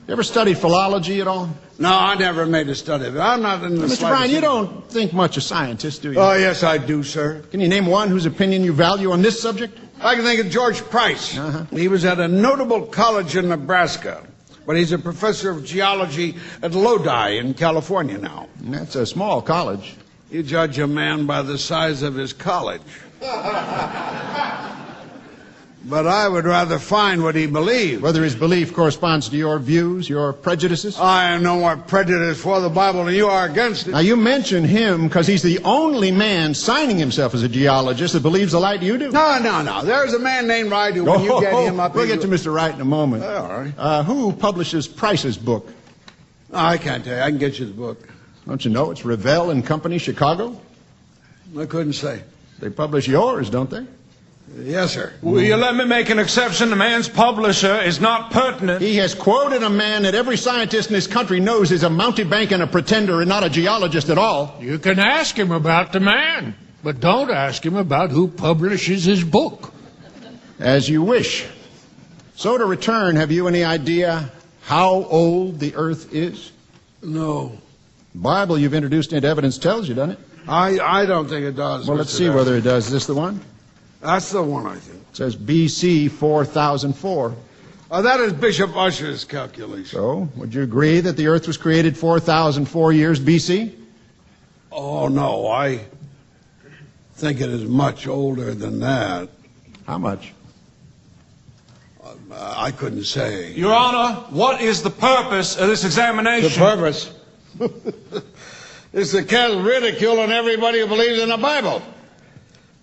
You ever studied philology at all? No, I never made a study of it. I'm not in the Mr. Bryan, you don't think much of scientists, do you? Oh, yes, I do, sir. Can you name one whose opinion you value on this subject? I can think of George Price. He was at a notable college in Nebraska, but he's a professor of geology at Lodi in California now. And that's a small college. You judge a man by the size of his college. But I would rather find what he believes. Whether his belief corresponds to your views, your prejudices? I am no more prejudiced for the Bible than you are against it. Now, you mention him because he's the only man signing himself as a geologist that believes the light you do. No. There's a man named Wright who, when you get him up... We'll get to Mr. Wright in a moment. All right. Who publishes Price's book? I can't tell you. I can get you the book. Don't you know it's Revell and Company, Chicago? I couldn't say. They publish yours, don't they? Yes, sir. Will you let me make an exception? The man's publisher is not pertinent. He has quoted a man that every scientist in this country knows is a mountebank and a pretender and not a geologist at all. You can ask him about the man, but don't ask him about who publishes his book. As you wish. So to return, have you any idea how old the earth is? No. The Bible you've introduced into evidence tells you, doesn't it? I don't think it does. Well, let's see whether it does. Is this the one? That's the one, I think. It says BC 4004. That is Bishop Ussher's calculation. So, would you agree that the earth was created 4004 years BC? Oh, no, I think it is much older than that. How much? I couldn't say. Your Honor, what is the purpose of this examination? The purpose is to cast ridicule on everybody who believes in the Bible.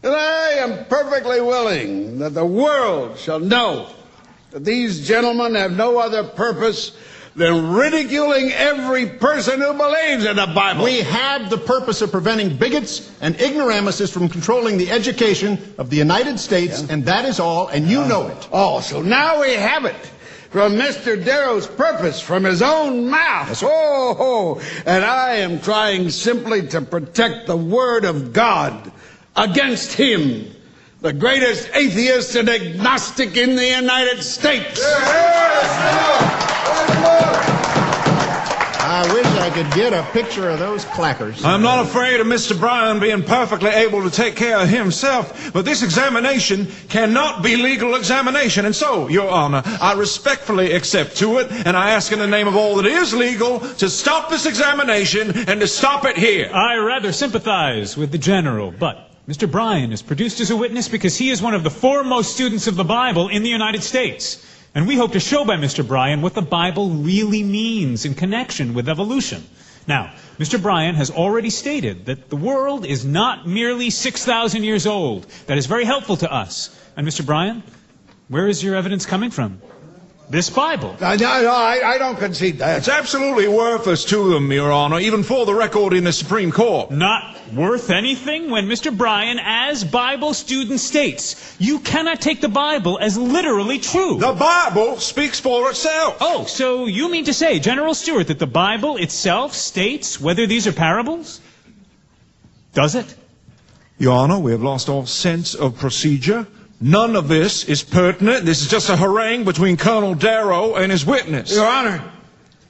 And I am perfectly willing that the world shall know that these gentlemen have no other purpose than ridiculing every person who believes in the Bible. We have the purpose of preventing bigots and ignoramuses from controlling the education of the United States, and that is all, and you know it. Oh, so now we have it. From Mr. Darrow's purpose, from his own mouth. Yes, and I am trying simply to protect the Word of God against him, the greatest atheist and agnostic in the United States. I wish I could get a picture of those clackers. I'm not afraid of Mr. Bryan being perfectly able to take care of himself, but this examination cannot be legal examination. And so, Your Honor, I respectfully accept to it, and I ask in the name of all that is legal to stop this examination and to stop it here. I rather sympathize with the general, but Mr. Bryan is produced as a witness because he is one of the foremost students of the Bible in the United States. And we hope to show by Mr. Bryan what the Bible really means in connection with evolution. Now, Mr. Bryan has already stated that the world is not merely 6,000 years old. That is very helpful to us. And Mr. Bryan, where is your evidence coming from? This Bible. No, I don't concede that. It's absolutely worthless to them, Your Honor, even for the record in the Supreme Court. Not worth anything when Mr. Bryan, as Bible student, states you cannot take the Bible as literally true. The Bible speaks for itself. Oh, so you mean to say, General Stewart, that the Bible itself states whether these are parables? Does it? Your Honor, we have lost all sense of procedure. None of this is pertinent. This is just a harangue between Colonel Darrow and his witness. Your Honor,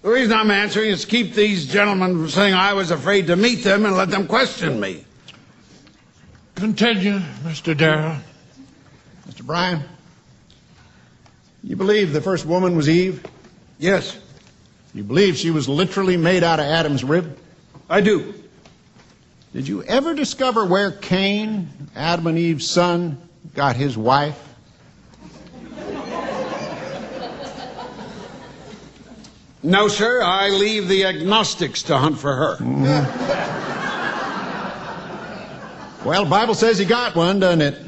the reason I'm answering is to keep these gentlemen from saying I was afraid to meet them and let them question me. Continue, Mr. Darrow. Mr. Bryan, you believe the first woman was Eve? Yes. You believe she was literally made out of Adam's rib? I do. Did you ever discover where Cain, Adam and Eve's son, got his wife? No, sir. I leave the agnostics to hunt for her. Well, the Bible says he got one, doesn't it?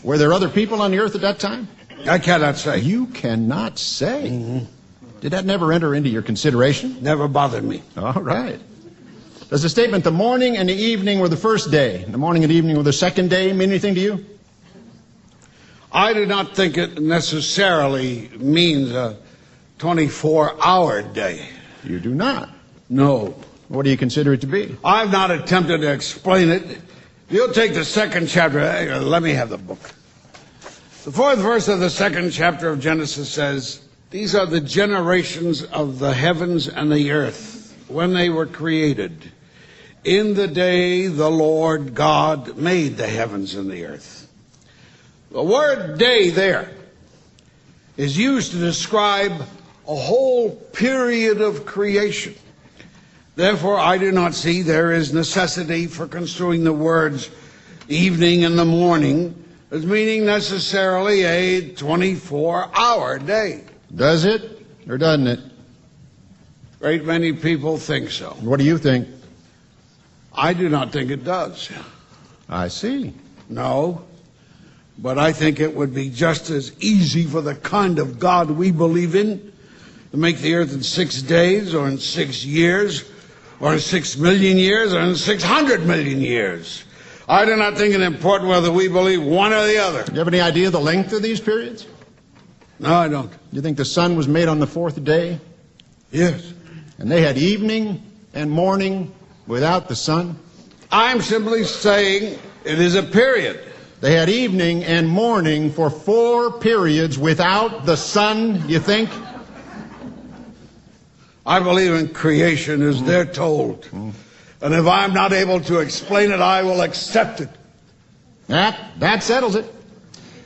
Were there other people on the earth at that time? I cannot say. You cannot say? Did that never enter into your consideration? Never bothered me. All right. Does the statement, the morning and the evening were the first day, the morning and evening were the second day, mean anything to you? I do not think it necessarily means a 24-hour day. You do not? No. What do you consider it to be? I've not attempted to explain it. You'll take the second chapter. Let me have the book. The 4th verse of the 2nd chapter of Genesis says, "These are the generations of the heavens and the earth when they were created. In the day the Lord God made the heavens and the earth." The word day there is used to describe a whole period of creation. Therefore, I do not see there is necessity for construing the words evening and the morning as meaning necessarily a 24-hour day. Does it or doesn't it? Great many people think so. What do you think? I do not think it does. I see. No, but I think it would be just as easy for the kind of God we believe in to make the earth in 6 days or in 6 years or in 6 million years or in 600 million years. I do not think it important whether we believe one or the other. Do you have any idea the length of these periods? No, I don't. You think the sun was made on the 4th day? Yes. And they had evening and morning without the sun? I'm simply saying it is a period. They had evening and morning for 4 periods without the sun, you think? I believe in creation as they're told. And if I'm not able to explain it, I will accept it. That settles it.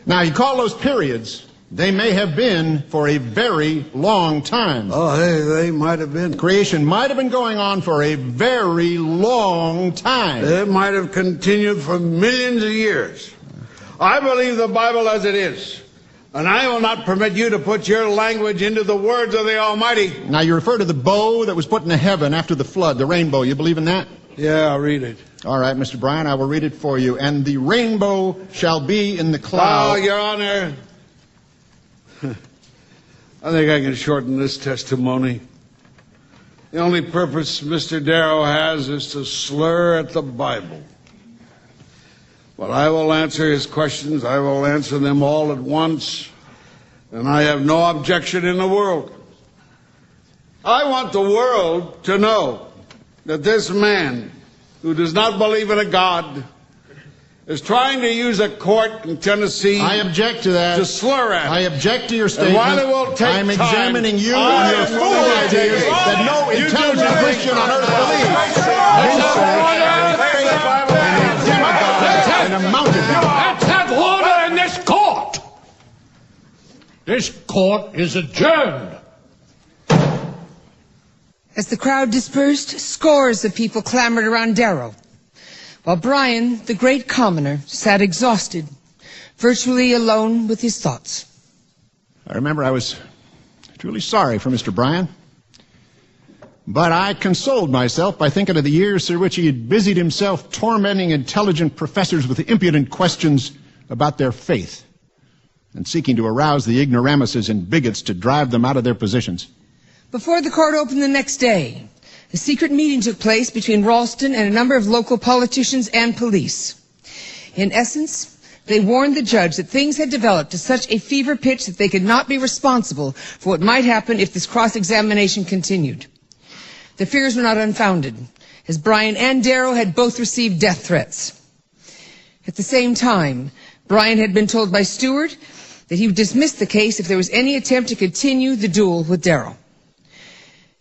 Now, you call those periods, they may have been for a very long time. Oh, they might have been. Creation might have been going on for a very long time. It might have continued for millions of years. I believe the Bible as it is. And I will not permit you to put your language into the words of the Almighty. Now, you refer to the bow that was put into heaven after the flood, the rainbow. You believe in that? Yeah, I'll read it. All right, Mr. Bryan, I will read it for you. "And the rainbow shall be in the cloud." Oh, Your Honor. I think I can shorten this testimony. The only purpose Mr. Darrow has is to slur at the Bible. But I will answer his questions. I will answer them all at once. And I have no objection in the world. I want the world to know that this man, who does not believe in a God, is trying to use a court in Tennessee. I object to that. To slur at. I object to your statement. And while it will take I'm time, examining you on your fool ideas that no intelligent Christian on earth believes. Let's have order in this court. This court is adjourned. As the crowd dispersed, scores of people clamored around Darrow, while Bryan, the great commoner, sat exhausted, virtually alone with his thoughts. I remember I was truly sorry for Mr. Bryan, but I consoled myself by thinking of the years through which he had busied himself tormenting intelligent professors with impudent questions about their faith and seeking to arouse the ignoramuses and bigots to drive them out of their positions. Before the court opened the next day, a secret meeting took place between Ralston and a number of local politicians and police. In essence, they warned the judge that things had developed to such a fever pitch that they could not be responsible for what might happen if this cross-examination continued. The fears were not unfounded, as Bryan and Darrow had both received death threats. At the same time, Bryan had been told by Stewart that he would dismiss the case if there was any attempt to continue the duel with Darrow.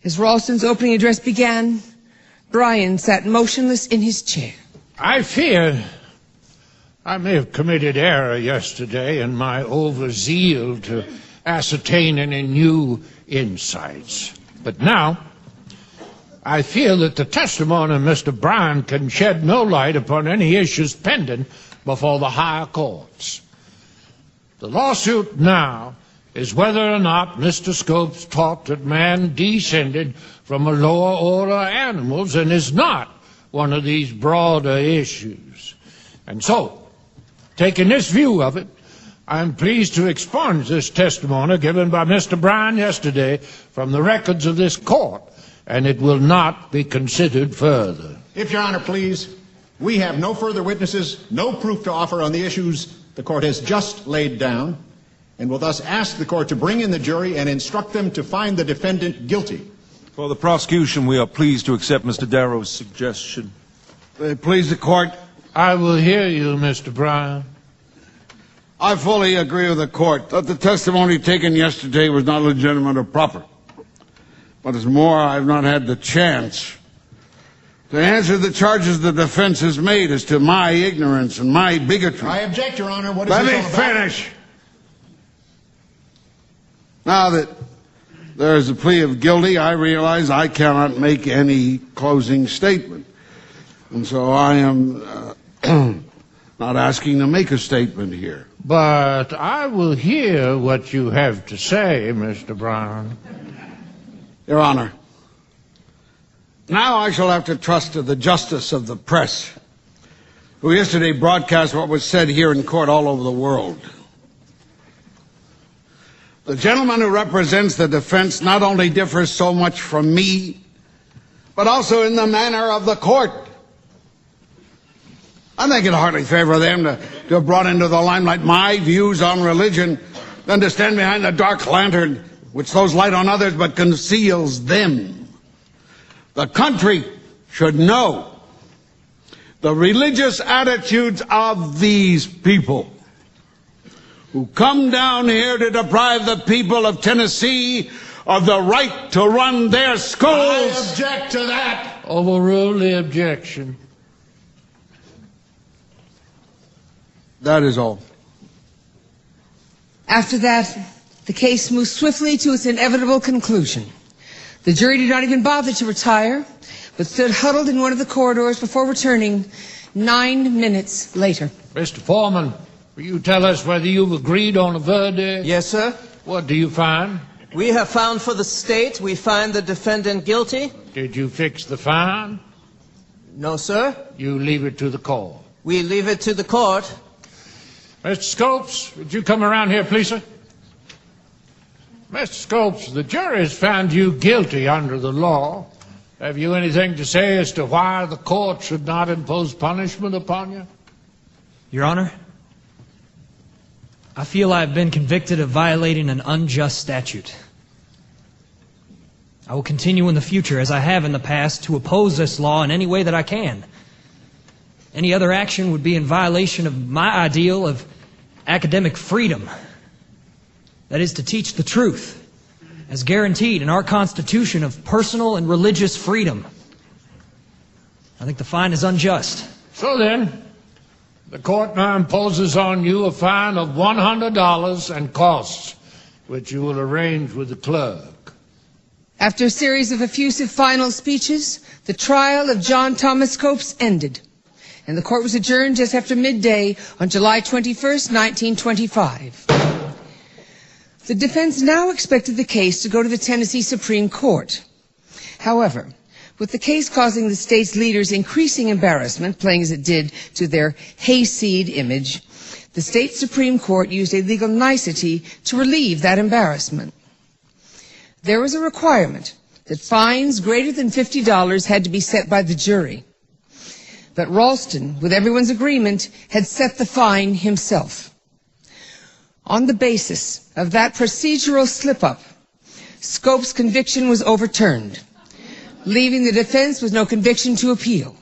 As Ralston's opening address began, Bryan sat motionless in his chair. I fear I may have committed error yesterday in my overzeal to ascertain any new insights. But now, I feel that the testimony of Mr. Bryan can shed no light upon any issues pending before the higher courts. The lawsuit now is whether or not Mr. Scopes taught that man descended from a lower order of animals and is not one of these broader issues. And so, taking this view of it, I am pleased to expunge this testimony given by Mr. Bryan yesterday from the records of this court, and it will not be considered further. If Your Honor, please, we have no further witnesses, no proof to offer on the issues the court has just laid down, and will thus ask the court to bring in the jury and instruct them to find the defendant guilty. For the prosecution, we are pleased to accept Mr. Darrow's suggestion. Please the court. I will hear you, Mr. Bryan. I fully agree with the court that the testimony taken yesterday was not legitimate or proper. What is more, I have not had the chance to answer the charges the defense has made as to my ignorance and my bigotry. I object, Your Honor. What is Let this me all about? finish. Now that there is a plea of guilty, I realize I cannot make any closing statement. And so I am not asking to make a statement here. But I will hear what you have to say, Mr. Bryan. Your Honor, now I shall have to trust to the justice of the press, who yesterday broadcast what was said here in court all over the world. The gentleman who represents the defense not only differs so much from me, but also in the manner of the court. I think it hardly favor them to have brought into the limelight my views on religion than to stand behind the dark lantern which throws light on others but conceals them. The country should know the religious attitudes of these people who come down here to deprive the people of Tennessee of the right to run their schools. I object to that. Overrule the objection. That is all. After that, the case moved swiftly to its inevitable conclusion. The jury did not even bother to retire, but stood huddled in one of the corridors before returning 9 minutes later. Mr. Foreman, will you tell us whether you've agreed on a verdict? Yes, sir. What do you find? We have found for the state, we find the defendant guilty. Did you fix the fine? No, sir. You leave it to the court. We leave it to the court. Mr. Scopes, would you come around here, please, sir? Mr. Scopes, the jury has found you guilty under the law. Have you anything to say as to why the court should not impose punishment upon you? Your Honor, I feel I have been convicted of violating an unjust statute. I will continue in the future, as I have in the past, to oppose this law in any way that I can. Any other action would be in violation of my ideal of academic freedom. That is, to teach the truth, as guaranteed in our Constitution of personal and religious freedom. I think the fine is unjust. So then, the court now imposes on you a fine of $100 and costs, which you will arrange with the clerk. After a series of effusive final speeches, the trial of John Thomas Scopes ended, and the court was adjourned just after midday on July 21st, 1925. The defense now expected the case to go to the Tennessee Supreme Court. However, with the case causing the state's leaders increasing embarrassment, playing as it did to their hayseed image, the state Supreme Court used a legal nicety to relieve that embarrassment. There was a requirement that fines greater than $50 had to be set by the jury. But Ralston, with everyone's agreement, had set the fine himself. On the basis of that procedural slip-up, Scopes' conviction was overturned, leaving the defense with no conviction to appeal.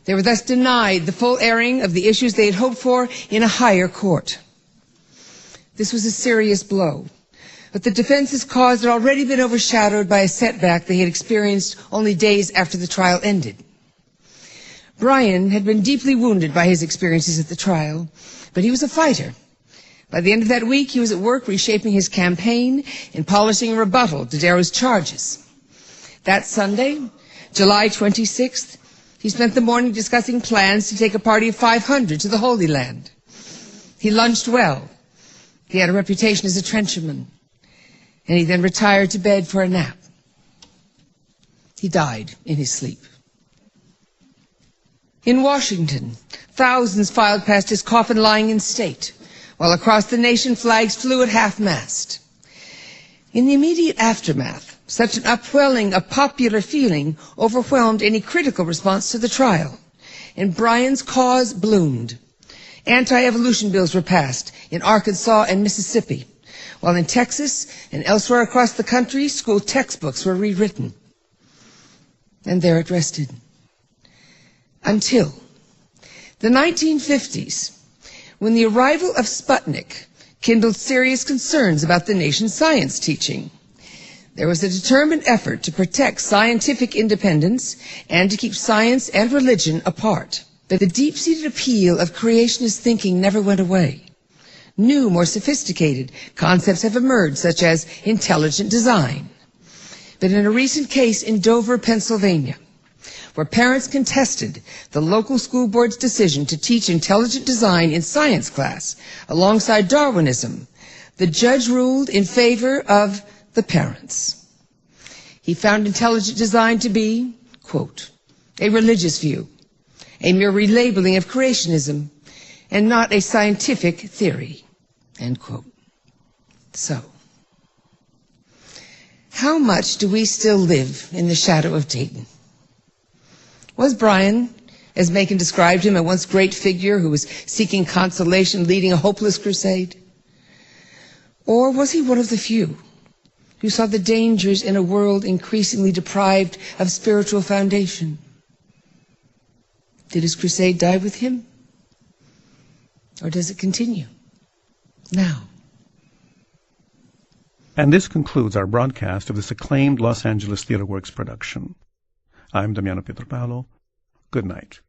They were thus denied the full airing of the issues they had hoped for in a higher court. This was a serious blow, but the defense's cause had already been overshadowed by a setback they had experienced only days after the trial ended. Brian had been deeply wounded by his experiences at the trial, but he was a fighter. By the end of that week, he was at work reshaping his campaign and polishing a rebuttal to Darrow's charges. That Sunday, July 26th, he spent the morning discussing plans to take a party of 500 to the Holy Land. He lunched well. He had a reputation as a trencherman. And he then retired to bed for a nap. He died in his sleep. In Washington, thousands filed past his coffin lying in state, while across the nation flags flew at half-mast. In the immediate aftermath, such an upwelling of popular feeling overwhelmed any critical response to the trial, and Brian's cause bloomed. Anti-evolution bills were passed in Arkansas and Mississippi, while in Texas and elsewhere across the country, school textbooks were rewritten. And there it rested. Until the 1950s, when the arrival of Sputnik kindled serious concerns about the nation's science teaching. There was a determined effort to protect scientific independence and to keep science and religion apart. But the deep-seated appeal of creationist thinking never went away. New, more sophisticated concepts have emerged, such as intelligent design. But in a recent case in Dover, Pennsylvania, where parents contested the local school board's decision to teach intelligent design in science class alongside Darwinism, the judge ruled in favor of the parents. He found intelligent design to be, quote, a religious view, a mere relabeling of creationism, and not a scientific theory, end quote. So, how much do we still live in the shadow of Dayton? Was Brian, as Macon described him, a once great figure who was seeking consolation, leading a hopeless crusade? Or was he one of the few who saw the dangers in a world increasingly deprived of spiritual foundation? Did his crusade die with him? Or does it continue now? And this concludes our broadcast of this acclaimed Los Angeles Theater Works production. I'm Damiano Pietropalo. Good night.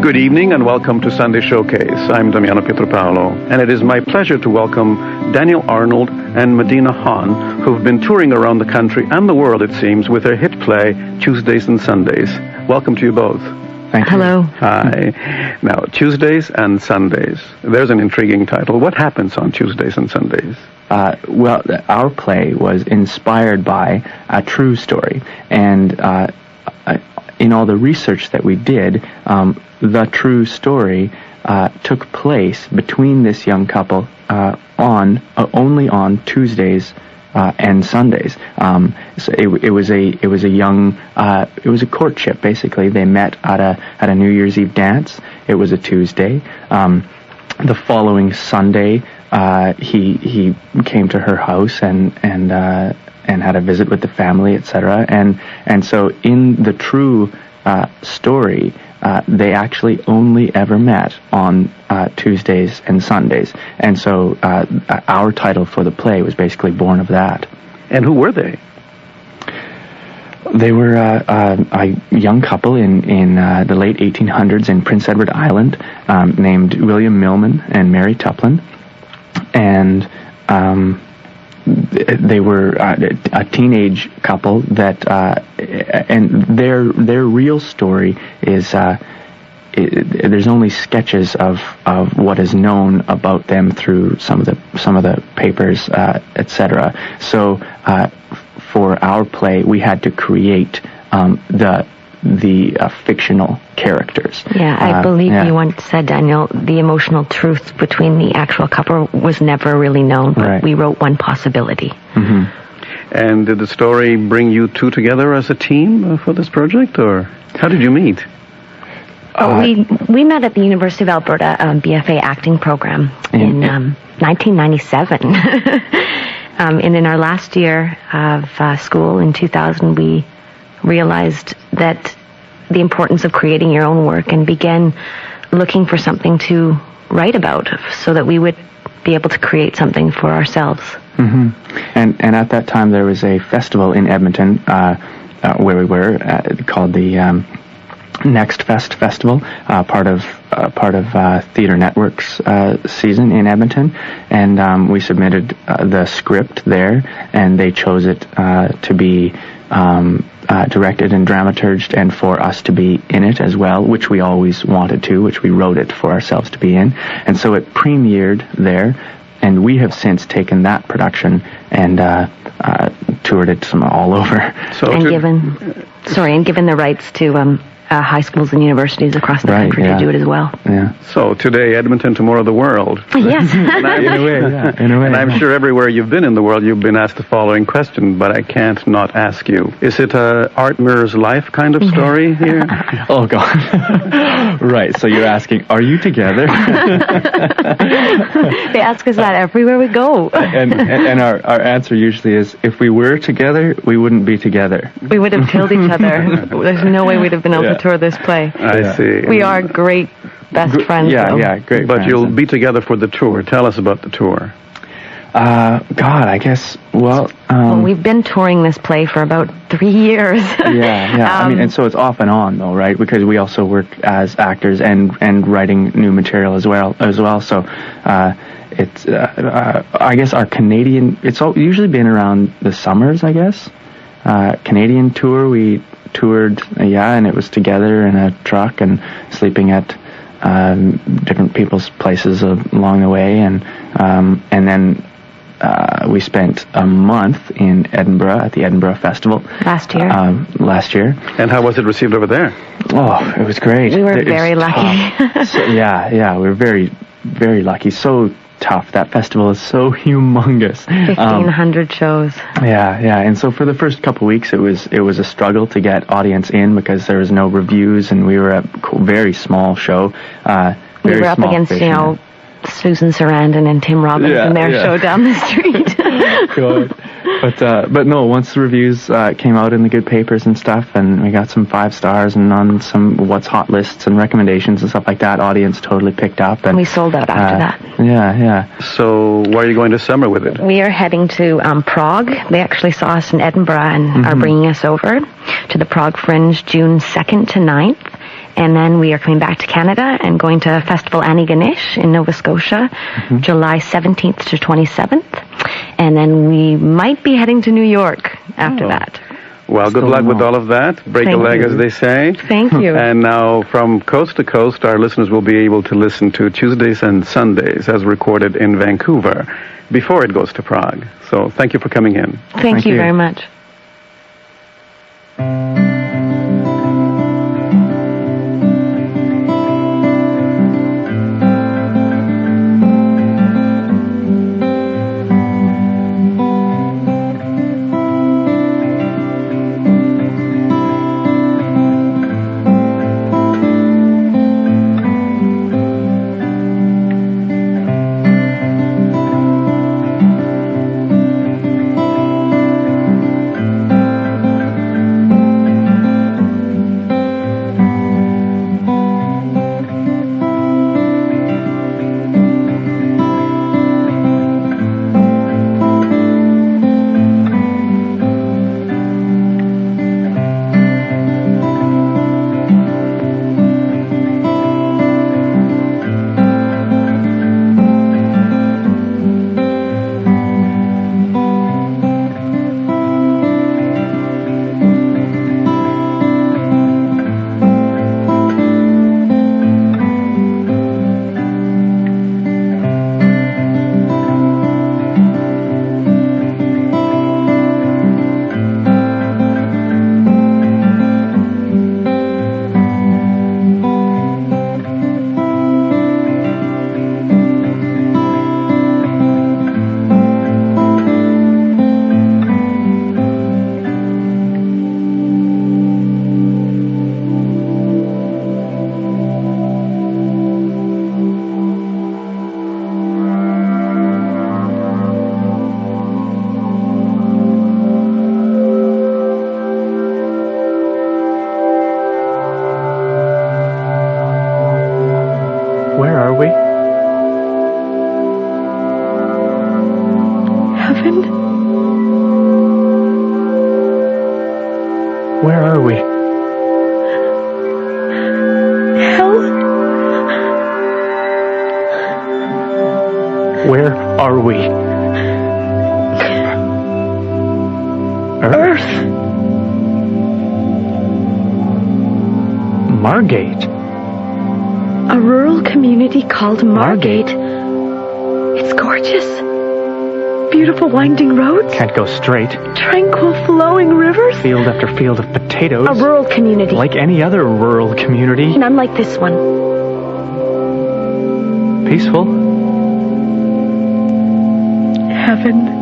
Good evening and welcome to Sunday Showcase. I'm Damiano Pietropalo, and it is my pleasure to welcome Daniel Arnold and Medina Hahn, who've been touring around the country and the world, it seems, with their hit play, Tuesdays and Sundays. Welcome to you both. Thank you. Hello. Hi. Now, Tuesdays and Sundays. There's an intriguing title. What happens on Tuesdays and Sundays? Well, our play was inspired by a true story, and in all the research that we did, the true story took place between this young couple only on Tuesdays and Sundays. So it was a courtship basically. They met at a New Year's Eve dance. It was a Tuesday. The following Sunday, he came to her house and had a visit with the family, etc. And so in the true story, they actually only ever met on Tuesdays and Sundays. And so our title for the play was basically born of that. And who were they? They were a young couple in the late 1800s in Prince Edward Island named William Millman and Mary Tuplin. And they were a teenage couple that, and their real story is, there's only sketches of what is known about them through some of the papers, etc. So for our play, we had to create the fictional characters. Yeah, I believe you once said, Daniel, the emotional truth between the actual couple was never really known, but Right. we wrote one possibility. Mm-hmm. And did the story bring you two together as a team for this project, or how did you meet? We met at the University of Alberta BFA acting program in 1997. And in our last year of school in 2000, we realized that the importance of creating your own work and began looking for something to write about so that we would be able to create something for ourselves. Mm-hmm. And at that time there was a festival in Edmonton where we were called the Next Fest Festival, part of Theatre Network's season in Edmonton, and we submitted the script there, and they chose it to be directed and dramaturged, and for us to be in it as well, which we always wanted to, which we wrote it for ourselves to be in, and so it premiered there, and we have since taken that production and toured it all over. And given the rights to high schools and universities across the country to do it as well. Yeah. So today, Edmonton, tomorrow, the world. Yes. In a way, yeah. In a way. And I'm sure everywhere you've been in the world, you've been asked the following question, but I can't not ask you. Is it a art mirrors life kind of story here? Oh, God. Right, so you're asking, are you together? They ask us that everywhere we go. And our answer usually is, if we were together, we wouldn't be together. We would have killed each other. There's no way we'd have been able to tour this play. I see. We are great best friends. Great. But you'll be together for the tour. Tell us about the tour. God, I guess, well, we've been touring this play for about 3 years. I mean, and so it's off and on, though, right? Because we also work as actors and writing new material as well. So, it's, I guess our Canadian, it's usually been around the summers, I guess. Canadian tour, we toured, and it was together in a truck and sleeping at different people's places along the way, and then we spent a month in Edinburgh at the Edinburgh Festival last year. And how was it received over there? Oh, it was great. We were very lucky. So, we were very, very lucky. So tough. That festival is so humongous. 1,500 shows. And so for the first couple weeks, it was a struggle to get audience in because there was no reviews, and we were a very small show. We were up against, Susan Sarandon and Tim Robbins and their show down the street. God. But no, once the reviews came out in the good papers and stuff, and we got some 5 stars and on some what's hot lists and recommendations and stuff like that, audience totally picked up. And we sold out after that. Yeah. So where are you going to summer with it? We are heading to Prague. They actually saw us in Edinburgh and are bringing us over to the Prague Fringe June 2nd to 9th. And then we are coming back to Canada and going to Festival Annie Ganesh in Nova Scotia, July 17th to 27th. And then we might be heading to New York after that. Well, good luck with all of that. Break a leg, as they say. Thank you. And now, from coast to coast, our listeners will be able to listen to Tuesdays and Sundays as recorded in Vancouver before it goes to Prague. So thank you for coming in. Thank you very much. are we? Earth. Margate. A rural community called Margate. It's gorgeous. Beautiful winding roads. Can't go straight. Tranquil flowing rivers. Field after field of potatoes. A rural community. Like any other rural community. None like this one. Peaceful. Heaven.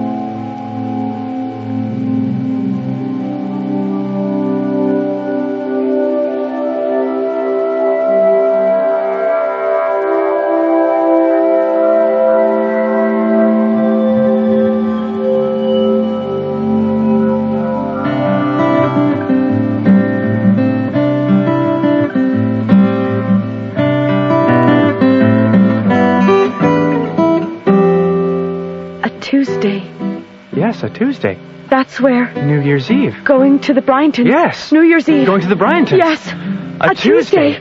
Yes, a Tuesday. That's where? New Year's Eve. Going to the Bryantons. Yes. New Year's Eve. Going to the Bryantons. Yes. A Tuesday.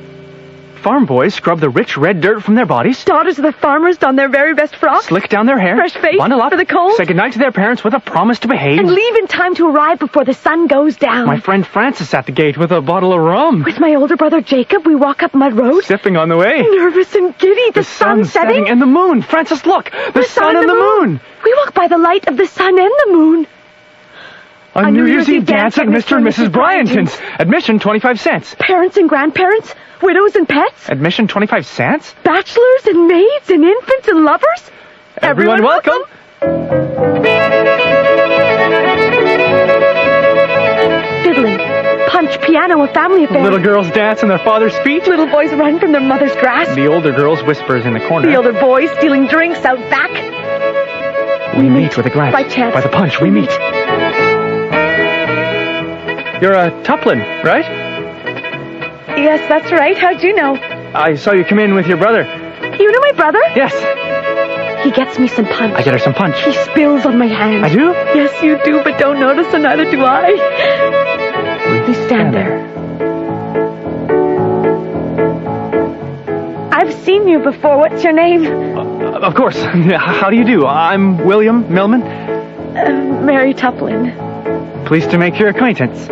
Farm boys scrub the rich red dirt from their bodies. Daughters of the farmers don their very best frocks. Slick down their hair. Fresh face bundle up for the cold. Say goodnight to their parents with a promise to behave. And leave in time to arrive before the sun goes down. My friend Francis at the gate with a bottle of rum. With my older brother Jacob, we walk up Mud Road. Sipping on the way. Nervous and giddy. The sun's setting. And the moon. Francis, look. The sun and the moon. We walk by the light of the sun and the moon. A New Year's Eve dance at Mr. and Mrs. Bryantons. Admission 25 cents. Parents and grandparents, widows and pets. Admission 25 cents? Bachelors and maids and infants and lovers. Everyone welcome. Fiddling, punch, piano, a family affair. Little girls dance in their father's feet. Little boys run from their mother's grasp. The older girls whispers in the corner. The older boys stealing drinks out back. We meet with a glance. By chance. By the punch, we meet. You're a Tuplin, right? Yes, that's right. How'd you know? I saw you come in with your brother. You know my brother? Yes. He gets me some punch. I get her some punch. He spills on my hand. I do? Yes, you do, but don't notice, and neither do I. We stand there. I've seen you before. What's your name? Of course. How do you do? I'm William Millman. Mary Tuplin. Pleased to make your acquaintance.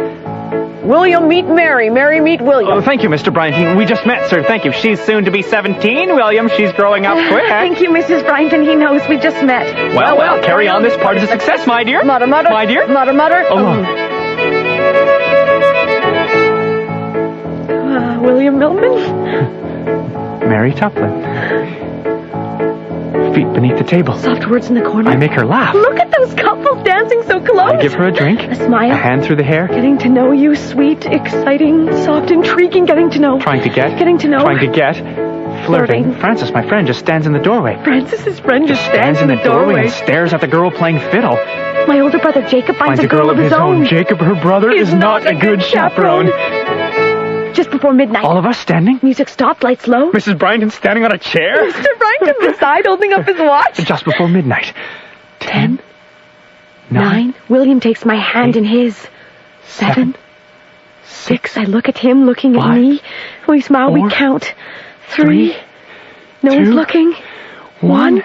William meet Mary. Mary meet William. Oh, thank you, Mr. Bryantton. We just met, sir. Thank you. She's soon to be 17. William, she's growing up quick. Thank you, Mrs. Bryantton. He knows we just met. Well, carry on. This part is a success, my dear. Mutter, mutter. My dear. Mutter, mutter. Oh. William Millman. Mary Tuplin. Feet beneath the table. Soft words in the corner. I make her laugh. Look at those couples dancing so close. I give her a drink. A smile. A hand through the hair. Getting to know you, sweet, exciting, soft, intriguing, getting to know. Trying to get. Getting to know. Trying to get. Flirting. Francis, my friend, just stands in the doorway. Francis's friend just stands in the doorway and stares at the girl playing fiddle. My older brother Jacob finds a girl of his own. Jacob, her brother, is not a good chaperone. Just before midnight. All of us standing? Music stopped, lights low. Mrs. Bryantton standing on a chair? Mr. Bryantton beside, holding up his watch. Just before midnight. 10, 9. William takes my hand 8, in his. 7, 6. I look at him, looking 5, at me. We smile, 4, we count. 3. No 2, one's looking. 1.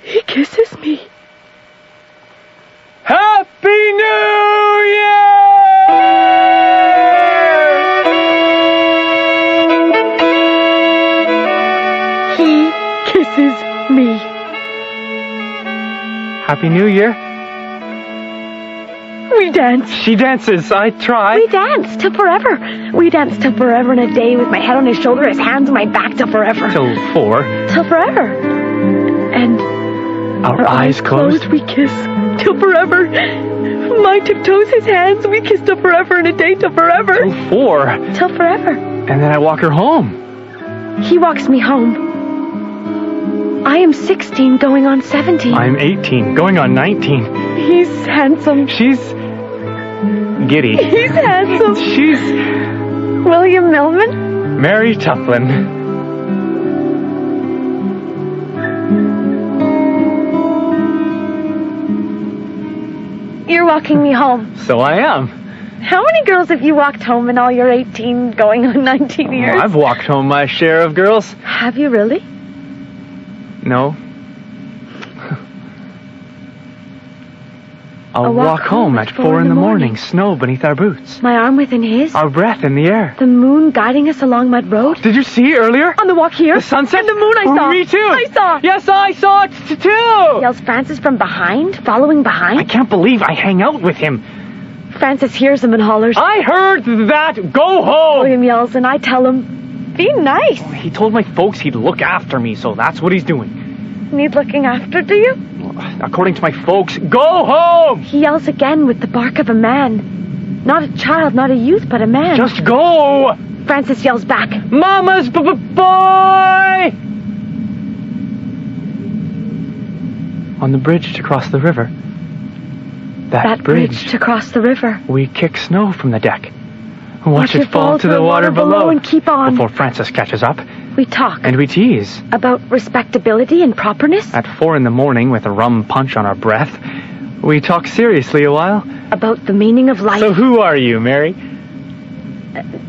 He kisses me. Happy New Year! Kisses me. Happy New Year. We dance. She dances. I try. We dance till forever. We dance till forever and a day with my head on his shoulder, his hands on my back till forever. Till 4. Till forever. And our eyes closed. We kiss till forever. My tiptoes, his hands. We kiss till forever and a day till forever. Till 4. Till forever. And then I walk her home. He walks me home. I am 16, going on 17. I'm 18, going on 19. He's handsome. She's giddy. He's handsome. She's William Millman. Mary Tuplin. You're walking me home. So I am. How many girls have you walked home in all your 18, going on 19 years? I've walked home my share of girls. Have you really? No. I'll walk home at 4 in the morning, snow beneath our boots. My arm within his. Our breath in the air. The moon guiding us along mud road. Did you see earlier? On the walk here. The sunset? And the moon I saw. Me too. I saw. Yes, I saw it too. Yells Francis from behind, following behind. I can't believe I hang out with him. Francis hears him and hollers. I heard that. Go home. William yells and I tell him, be nice. He told my folks he'd look after me, so that's what he's doing. Need looking after, do you? According to my folks, go home! He yells again with the bark of a man. Not a child, not a youth, but a man. Just go! Francis yells back. Mama's boy! On the bridge to cross the river. That bridge to cross the river. We kick snow from the deck. Watch it fall to the water below and keep on. Before Francis catches up. We talk. And we tease. About respectability and properness. At 4 in the morning with a rum punch on our breath. We talk seriously a while. About the meaning of life. So who are you, Mary?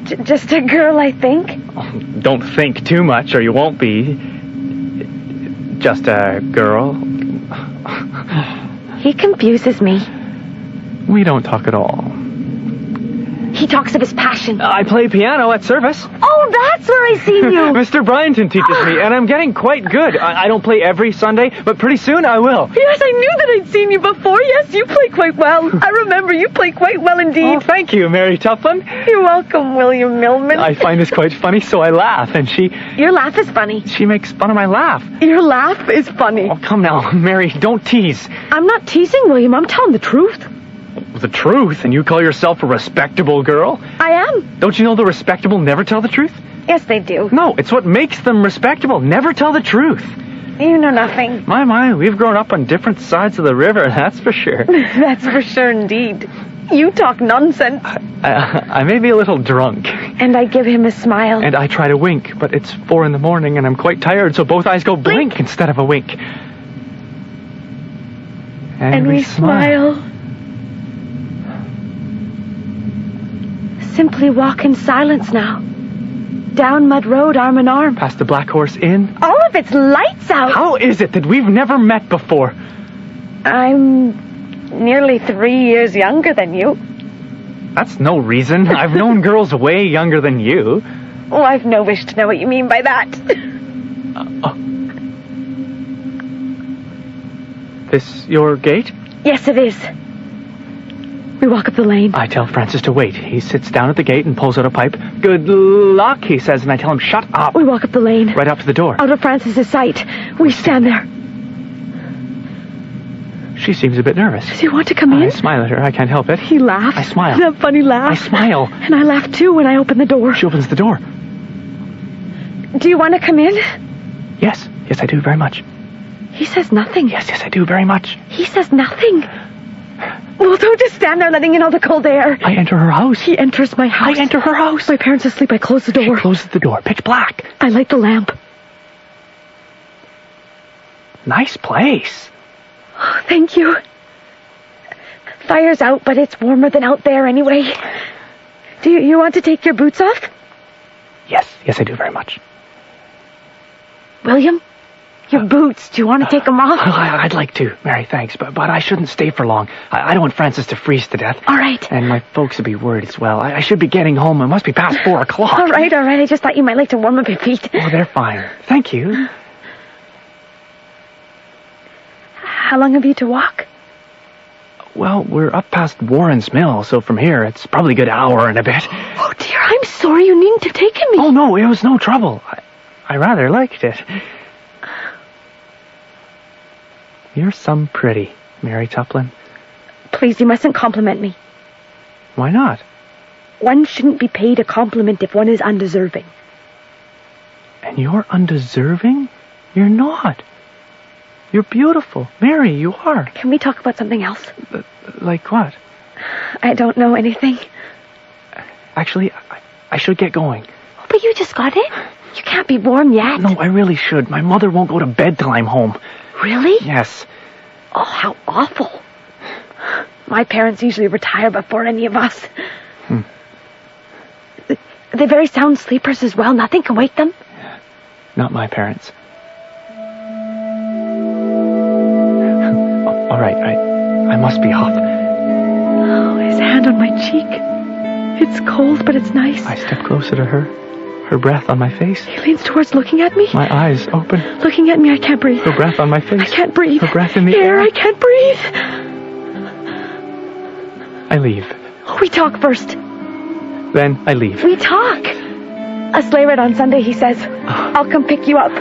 Just a girl, I think. Don't think too much or you won't be. Just a girl. He confuses me. We don't talk at all. He talks of his passion. I play piano at service. Oh, that's where I seen you. Mr. Bryanton teaches me, and I'm getting quite good. I don't play every Sunday, but pretty soon I will. Yes, I knew that I'd seen you before. Yes, you play quite well. I remember you play quite well indeed. Oh, thank you, Mary Tuplin. You're welcome, William Millman. I find this quite funny, so I laugh, and Your laugh is funny. She makes fun of my laugh. Your laugh is funny. Oh, come now, Mary, don't tease. I'm not teasing, William. I'm telling the truth. The truth? And you call yourself a respectable girl? I am. Don't you know the respectable never tell the truth? Yes, they do. No, it's what makes them respectable. Never tell the truth. You know nothing. My, we've grown up on different sides of the river, that's for sure. That's for sure indeed. You talk nonsense. I may be a little drunk. And I give him a smile. And I try to wink, but it's 4 in the morning and I'm quite tired, so both eyes go blink instead of a wink. And we smile. Simply walk in silence now. Down Mud Road, arm in arm. Past the Black Horse Inn. All of its lights out. How is it that we've never met before? I'm nearly 3 years younger than you. That's no reason. I've known girls way younger than you. Oh, I've no wish to know what you mean by that. This your gate? Yes, it is. We walk up the lane. I tell Francis to wait. He sits down at the gate and pulls out a pipe. Good luck, he says, and I tell him, shut up. We walk up the lane. Right up to the door. Out of Francis's sight. We stand there. She seems a bit nervous. Does he want to come in? I smile at her. I can't help it. He laughs. I smile. That funny laugh. I smile. And I laugh too when I open the door. She opens the door. Do you want to come in? Yes. Yes, I do very much. He says nothing. Yes, I do very much. He says nothing. Well, don't just stand there letting in all the cold air. I enter her house. He enters my house. I enter her house. My parents asleep. I close the door. She closes the door. Pitch black. I light the lamp. Nice place. Oh, thank you. Fire's out, but it's warmer than out there anyway. Do you want to take your boots off? Yes. Yes, I do very much. William? Your boots. Do you want to take them off? I'd like to, Mary, thanks. But I shouldn't stay for long. I don't want Francis to freeze to death. All right. And my folks would be worried as well. I should be getting home. It must be past 4 o'clock. All right. I just thought you might like to warm up your feet. Oh, they're fine. Thank you. How long have you to walk? Well, we're up past Warren's Mill, so from here it's probably a good hour and a bit. Oh, dear, I'm sorry you needn't have taken me. Oh, no, it was no trouble. I rather liked it. You're some pretty, Mary Tuplin. Please, you mustn't compliment me. Why not? One shouldn't be paid a compliment if one is undeserving. And you're undeserving? You're not. You're beautiful. Mary, you are. Can we talk about something else? Like what? I don't know anything. Actually, I should get going. Oh, but you just got in. You can't be warm yet. No, I really should. My mother won't go to bed till I'm home. Really? Yes. Oh, how awful. My parents usually retire before any of us. They're very sound sleepers as well. Nothing can wake them. Not my parents. All right, I must be off. Oh, his hand on my cheek. It's cold, but it's nice. I step closer to her, her breath on my face. He leans towards looking at me. My eyes open. Looking at me, I can't breathe. Her breath on my face. I can't breathe. Her breath in the air. I can't breathe. I leave. We talk first. Then I leave. We talk. A sleigh ride on Sunday, he says. I'll come pick you up.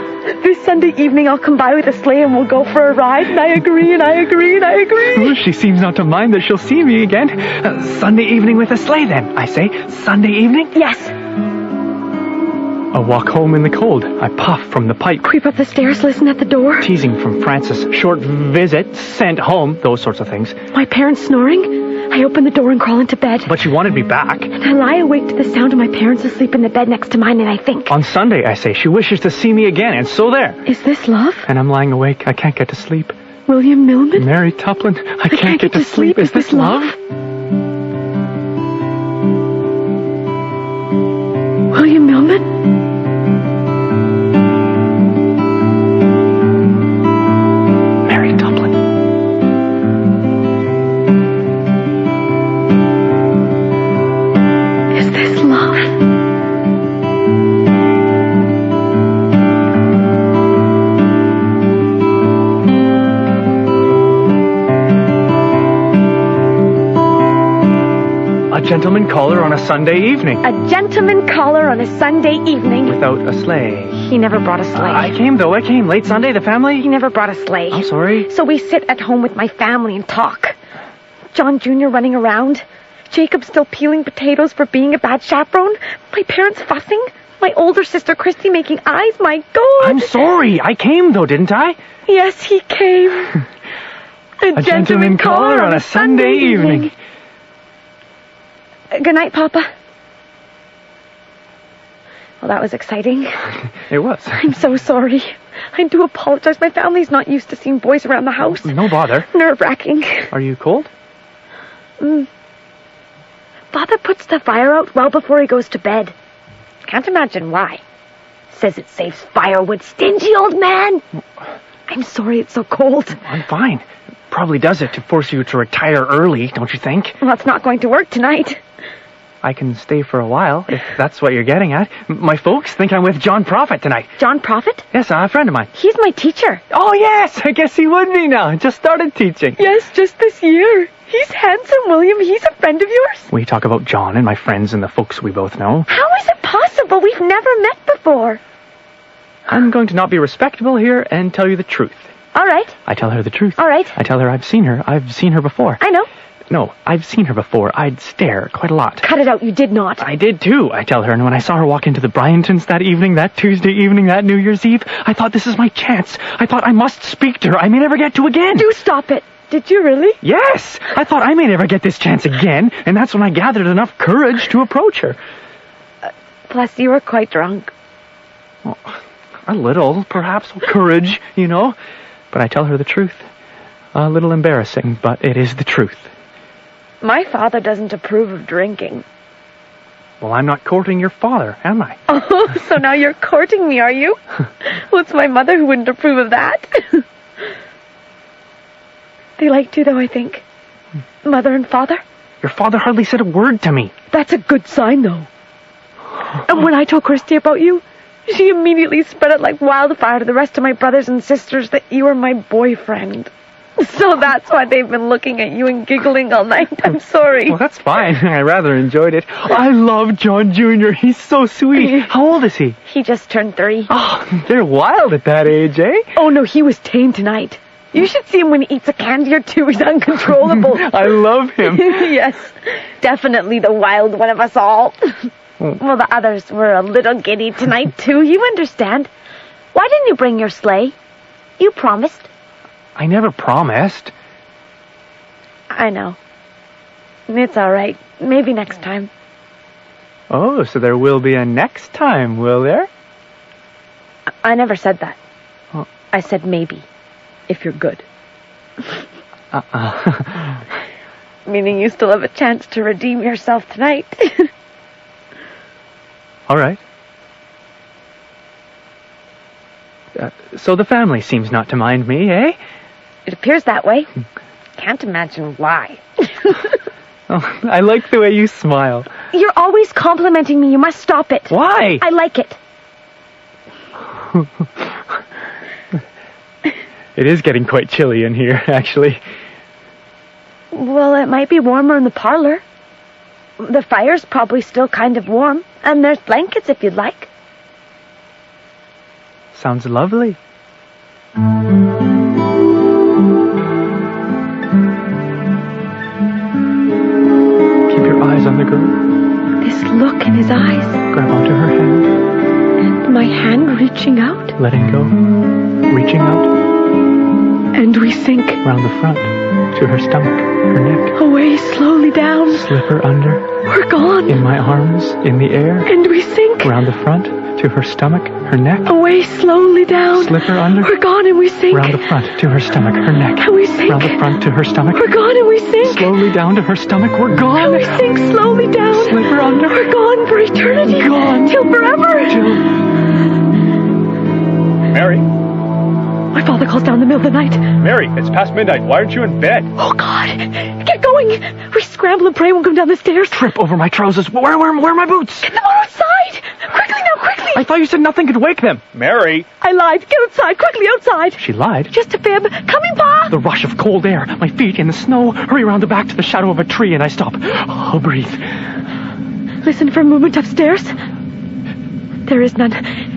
This Sunday evening, I'll come by with a sleigh and we'll go for a ride. And I agree, and I agree, and I agree. Ooh, she seems not to mind that she'll see me again. Sunday evening with a sleigh, then, I say. Sunday evening? Yes. A walk home in the cold. I puff from the pipe. Creep up the stairs, listen at the door. Teasing from Francis. Short visit, sent home, those sorts of things. My parents snoring. I open the door and crawl into bed. But she wanted me back. And I lie awake to the sound of my parents asleep in the bed next to mine, and I think. On Sunday, I say, she wishes to see me again, and so there. Is this love? And I'm lying awake. I can't get to sleep. William Millman? Mary Tuplin. I can't get to sleep. Is this love? William Millman? Gentleman caller on a Sunday evening. A gentleman caller on a Sunday evening. Without a sleigh. He never brought a sleigh. I came, though. I came. Late Sunday, the family. He never brought a sleigh. I'm sorry. So we sit at home with my family and talk. John Jr. running around. Jacob still peeling potatoes for being a bad chaperone. My parents fussing. My older sister Christy making eyes. My God. I'm sorry. I came, though, didn't I? Yes, he came. A gentleman caller on a Sunday evening. Good night, Papa. Well, that was exciting. It was. I'm so sorry. I do apologize. My family's not used to seeing boys around the house. No bother. Nerve-wracking. Are you cold? Father puts the fire out well before he goes to bed. Can't imagine why. Says it saves firewood. Stingy old man. I'm sorry it's so cold. I'm fine. Probably does it to force you to retire early, don't you think? Well, it's not going to work tonight. I can stay for a while, if that's what you're getting at. My folks think I'm with John Prophet tonight. John Prophet? Yes, a friend of mine. He's my teacher. Oh, yes, I guess he would be now. Just started teaching. Yes, just this year. He's handsome, William. He's a friend of yours. We talk about John and my friends and the folks we both know. How is it possible? We've never met before. I'm going to not be respectable here and tell you the truth. All right. I tell her the truth. All right. I tell her I've seen her. I've seen her before. I know. No, I've seen her before. I'd stare quite a lot. Cut it out. You did not. I did, too, I tell her. And when I saw her walk into the Bryantons that evening, that Tuesday evening, that New Year's Eve, I thought, this is my chance. I thought I must speak to her. I may never get to again. Do stop it. Did you really? Yes. I thought I may never get this chance again. And that's when I gathered enough courage to approach her. Plus, you were quite drunk. Well, a little, perhaps. Courage, you know. But I tell her the truth. A little embarrassing, but it is the truth. My father doesn't approve of drinking. Well, I'm not courting your father, am I? Oh, so now you're courting me, are you? Well, it's my mother who wouldn't approve of that. They like to, though, I think. Mother and father. Your father hardly said a word to me. That's a good sign, though. And when I told Christy about you, she immediately spread it like wildfire to the rest of my brothers and sisters that you were my boyfriend. So that's why they've been looking at you and giggling all night. I'm sorry. Well, that's fine. I rather enjoyed it. I love John Jr. He's so sweet. How old is he? He just turned 3. Oh, they're wild at that age, eh? Oh, no, he was tame tonight. You should see him when he eats a candy or two. He's uncontrollable. I love him. Yes, definitely the wild one of us all. Well, the others were a little giddy tonight, too. You understand. Why didn't you bring your sleigh? You promised. I never promised. I know. It's all right. Maybe next time. Oh, so there will be a next time, will there? I never said that. Oh. I said maybe, if you're good. Meaning you still have a chance to redeem yourself tonight. All right. So the family seems not to mind me, eh? It appears that way. Can't imagine why. Oh, I like the way you smile. You're always complimenting me. You must stop it. Why? I like it. It is getting quite chilly in here, actually. Well, it might be warmer in the parlor. The fire's probably still kind of warm. And there's blankets if you'd like. Sounds lovely. Keep your eyes on the girl. This look in his eyes. Grab onto her hand. And my hand reaching out. Letting go. Reaching out. And we sink. Round the front. To her stomach. Her neck. Away slowly down. Slip her under. We're gone. In my arms. In the air. And we sink. Round the front. To her stomach. Her neck. Away slowly down. Slip her under. We're gone and we sink. Round the front. To her stomach. Her neck. And we sink. Round the front. To her stomach. We're gone and we sink. Slowly down to her stomach. We're gone. And we sink slowly down. Slip her under. We're gone for eternity. Gone. Till forever. Till... Mary. My father calls down in the middle of the night. Mary, it's past midnight. Why aren't you in bed? Oh, God. Get going. We scramble and pray and come down the stairs. Trip over my trousers. Where are my boots? Get them outside. Quickly now, quickly. I thought you said nothing could wake them. Mary. I lied. Get outside. Quickly outside. She lied? Just a fib. Coming, Pa. The rush of cold air. My feet in the snow. Hurry around the back to the shadow of a tree and I stop. I'll breathe. Listen for a moment upstairs. There is none.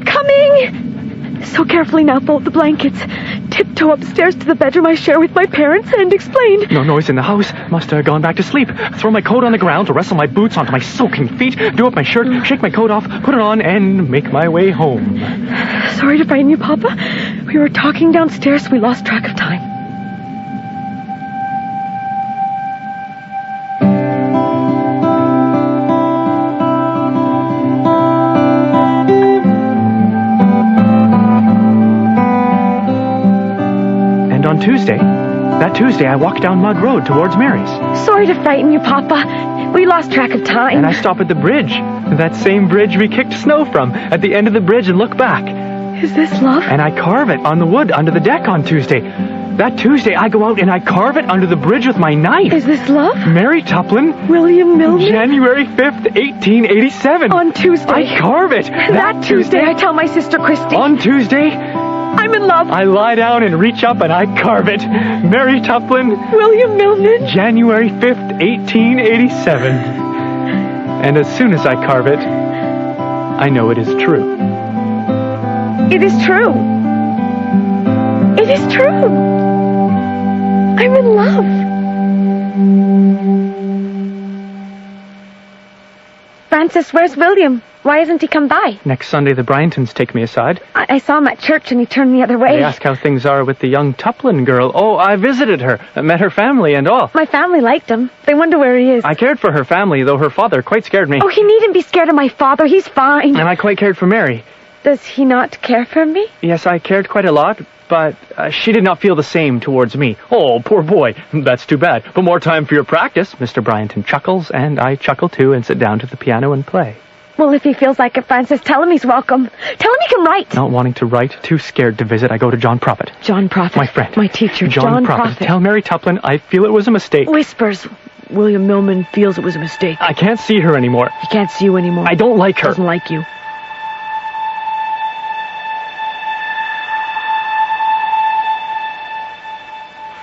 Coming. So carefully now fold the blankets. Tiptoe upstairs to the bedroom I share with my parents and explain. No noise in the house. Must have gone back to sleep. Throw my coat on the ground to wrestle my boots onto my soaking feet. Do up my shirt, shake my coat off, put it on, and make my way home. Sorry to frighten you, Papa. We were talking downstairs. We lost track of time. That Tuesday, I walked down Mud Road towards Mary's. Sorry to frighten you, Papa. We lost track of time. And I stop at the bridge. That same bridge we kicked snow from. At the end of the bridge and look back. Is this love? And I carve it on the wood under the deck on Tuesday. That Tuesday, I go out and I carve it under the bridge with my knife. Is this love? Mary Tuplin. William Milner. January 5th, 1887. On Tuesday. I carve it. That Tuesday, I tell my sister Christy. On Tuesday... I'm in love. I lie down and reach up and I carve it. Mary Tuplin. William Milner. January 5th, 1887. And as soon as I carve it, I know it is true. It is true. It is true. I'm in love. Francis, where's William? Why hasn't he come by? Next Sunday, the Bryantons take me aside. I saw him at church and he turned the other way. They ask how things are with the young Tuplin girl. Oh, I visited her, met her family and all. My family liked him. They wonder where he is. I cared for her family, though her father quite scared me. Oh, he needn't be scared of my father. He's fine. And I quite cared for Mary. Does he not care for me? Yes, I cared quite a lot, but she did not feel the same towards me. Oh, poor boy. That's too bad. But more time for your practice. Mr. Bryanton chuckles, and I chuckle too and sit down to the piano and play. Well, if he feels like it, Francis, tell him he's welcome. Tell him he can write. Not wanting to write, too scared to visit, I go to John Prophet. John Prophet. My friend. My teacher, John Prophet. Tell Mary Tuplin I feel it was a mistake. Whispers. William Milman feels it was a mistake. I can't see her anymore. He can't see you anymore. I don't like her. Doesn't like you.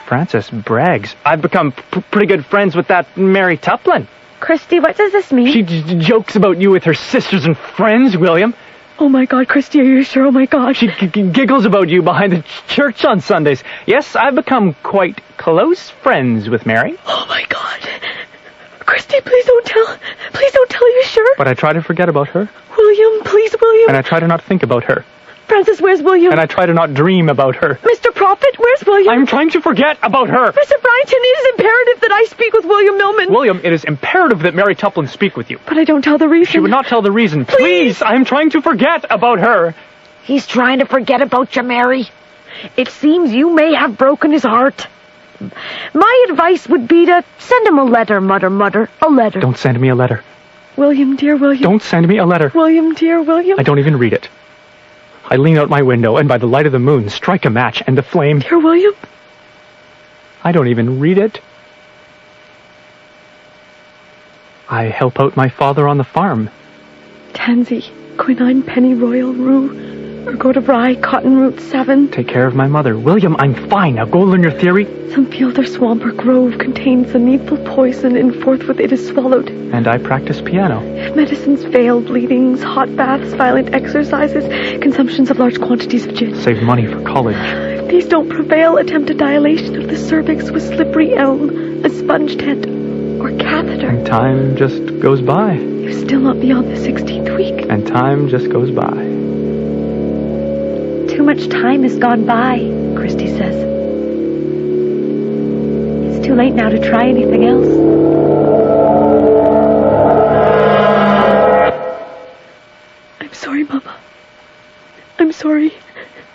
Francis brags. I've become pretty good friends with that Mary Tuplin. Christy, what does this mean? She jokes about you with her sisters and friends, William. Oh, my God, Christy, are you sure? Oh, my God. She giggles about you behind the church on Sundays. Yes, I've become quite close friends with Mary. Oh, my God. Christy, please don't tell. Please don't tell, you sure? But I try to forget about her. William, please, William. And I try to not think about her. Francis, where's William? And I try to not dream about her. Mr. Prophet, where's William? I'm trying to forget about her. Mr. Bryanton, it is imperative that I speak with William Milman. William, it is imperative that Mary Tuplin speak with you. But I don't tell the reason. She would not tell the reason. Please, I'm trying to forget about her. He's trying to forget about you, Mary. It seems you may have broken his heart. My advice would be to send him a letter, mutter, a letter. Don't send me a letter. William, dear William. Don't send me a letter. William, dear William. I don't even read it. I lean out my window and by the light of the moon strike a match and the flame... Dear William. I don't even read it. I help out my father on the farm. Tansy, quinine, pennyroyal, rue, ergot of rye, cotton root 7. Take care of my mother. William, I'm fine. Now go learn your theory. Some field or swamp or grove contains the needful poison, and forthwith it is swallowed. And I practice piano. If medicines fail, bleedings, hot baths, violent exercises, consumptions of large quantities of gin. Save money for college. If these don't prevail, attempt a dilation of the cervix with slippery elm, a sponge tent, or catheter. And time just goes by. You're still not beyond the 16th week. And time just goes by. Too much time has gone by, Christy says. It's too late now to try anything else. I'm sorry, Mama. I'm sorry.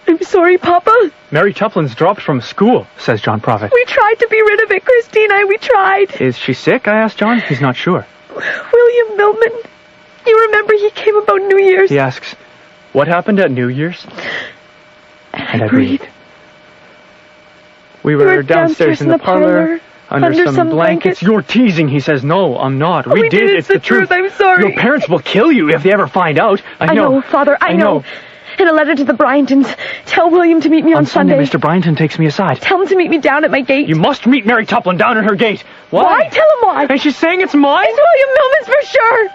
I'm sorry, Papa. Mary Tuplin's dropped from school, says John Prophet. We tried to be rid of it, Christine. We tried. Is she sick? I asked John. He's not sure. William Milman. You remember he came about New Year's? He asks, what happened at New Year's? And I breathe. We were downstairs in the parlor, under some blankets. You're teasing, he says. No, I'm not. We did. It's the truth. I'm sorry. Your parents will kill you if they ever find out. I know. Father, I know. In a letter to the Bryantons, tell William to meet me on Sunday. Mr. Bryanton takes me aside. Tell him to meet me down at my gate. You must meet Mary Tuplin down at her gate. Why? Tell him why. And she's saying it's mine? It's William Milman's for sure.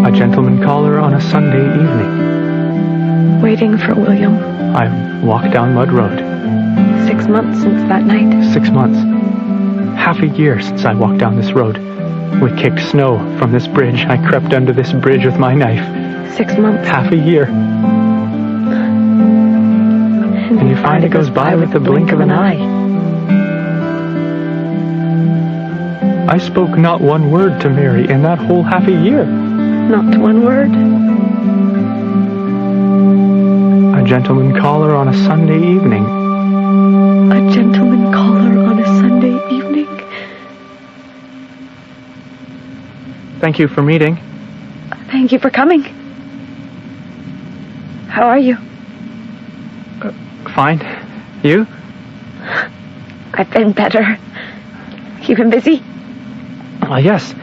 A gentleman caller on a Sunday evening. Waiting for William. I walked down Mud Road. 6 months since that night. 6 months. Half a year since I walked down this road. We kicked snow from this bridge. I crept under this bridge with my knife. 6 months. Half a year. And you find it goes by with the blink of an eye. I spoke not one word to Mary in that whole half a year. Not one word. A gentleman caller on a Sunday evening. A gentleman caller on a Sunday evening. Thank you for meeting. Thank you for coming. How are you? Fine. You? I've been better. You been busy? Yes.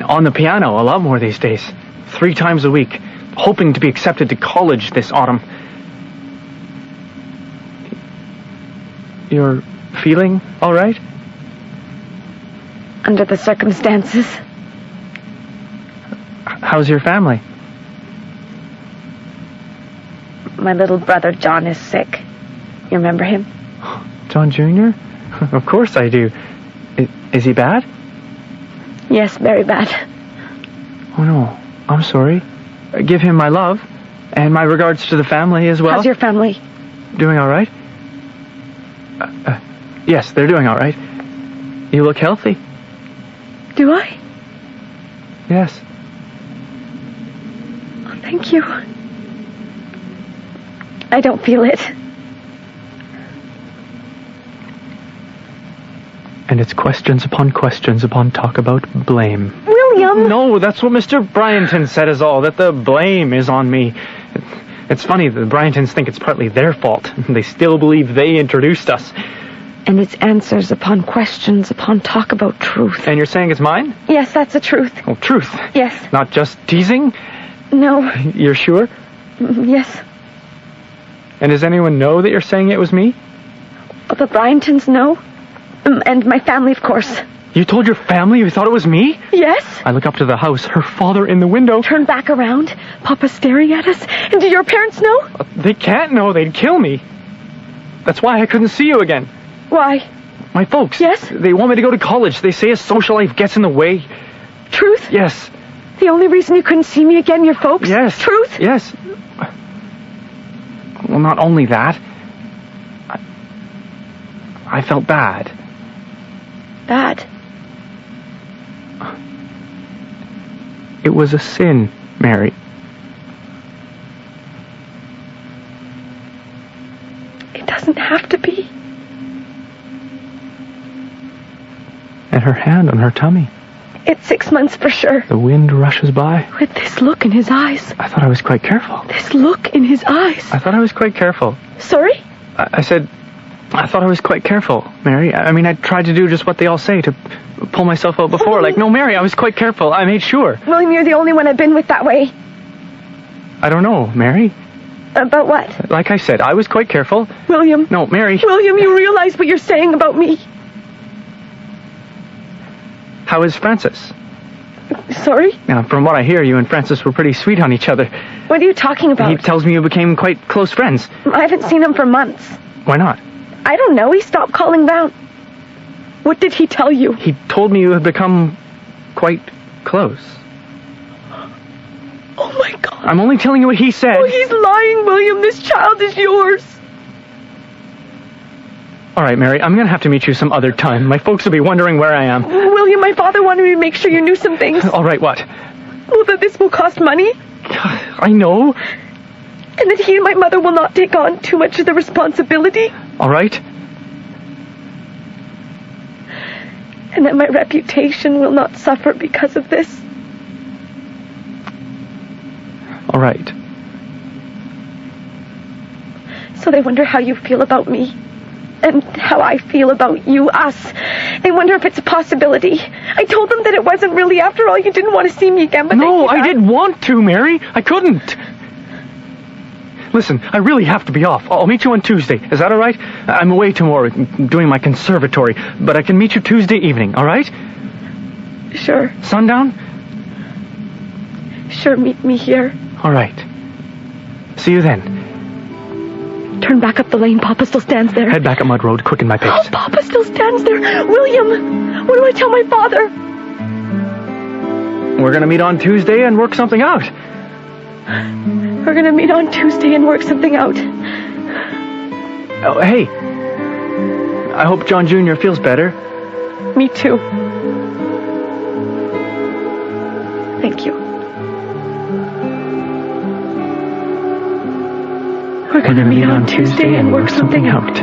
On the piano a lot more these days. 3 times a week. Hoping to be accepted to college this autumn. You're feeling all right? Under the circumstances. How's your family? My little brother John is sick. You remember him? John Jr.? Of course I do. Is he bad? Yes, very bad. Oh no, I'm sorry. Give him my love, and my regards to the family as well. How's your family? Doing all right? Yes, they're doing all right. You look healthy. Do I? Yes. Oh, thank you. I don't feel it. And it's questions upon talk about blame. William! No, that's what Mr. Bryanton said is all, that the blame is on me. It's funny, the Bryantons think it's partly their fault. They still believe they introduced us. And it's answers upon questions upon talk about truth. And you're saying it's mine? Yes, that's the truth. Oh, truth? Yes. Not just teasing? No. You're sure? Yes. And does anyone know that you're saying it was me? The Bryantons know. And my family, of course. You told your family you thought it was me? Yes. I look up to the house, her father in the window. Turn back around, Papa staring at us. And do your parents know? They can't know, they'd kill me. That's why I couldn't see you again. Why? My folks. Yes? They want me to go to college. They say a social life gets in the way. Truth? Yes. The only reason you couldn't see me again, your folks? Yes. Truth? Yes. Well, not only that. I felt bad. Bad? It was a sin, Mary. It doesn't have to be. And her hand on her tummy. It's 6 months for sure. The wind rushes by. With this look in his eyes. I thought I was quite careful. This look in his eyes. I thought I was quite careful. Sorry? I said, I thought I was quite careful, Mary. I mean, I tried to do just what they all say, to pull myself out before. Like, no, Mary, I was quite careful. I made sure. William, you're the only one I've been with that way. I don't know, Mary. About what? Like I said, I was quite careful. William. No, Mary. William, you realize what you're saying about me. How is Francis? Sorry? Now, from what I hear, you and Francis were pretty sweet on each other. What are you talking about? He tells me you became quite close friends. I haven't seen him for months. Why not? I don't know. He stopped calling down. What did he tell you? He told me you had become quite close. Oh, my God. I'm only telling you what he said. Oh, he's lying, William. This child is yours. All right, Mary, I'm going to have to meet you some other time. My folks will be wondering where I am. William, my father wanted me to make sure you knew some things. All right, what? Well, that this will cost money. I know. And that he and my mother will not take on too much of the responsibility. All right. And that my reputation will not suffer because of this. All right. So they wonder how you feel about me. And how I feel about you, us. They wonder if it's a possibility. I told them that it wasn't really. After all, you didn't want to see me again, but no, I did want to, Mary. I couldn't. Listen, I really have to be off. I'll meet you on Tuesday. Is that all right? I'm away tomorrow doing my conservatory, but I can meet you Tuesday evening, all right? Sure. Sundown? Sure, meet me here. All right. See you then. Turn back up the lane. Papa still stands there. Head back up Mud Road. Quicken my pace. Oh, Papa still stands there. William, what do I tell my father? We're going to meet on Tuesday and work something out. We're going to meet on Tuesday and work something out. Oh, hey. I hope John Jr. feels better. Me too. Thank you. We're going to meet on Tuesday and work something out.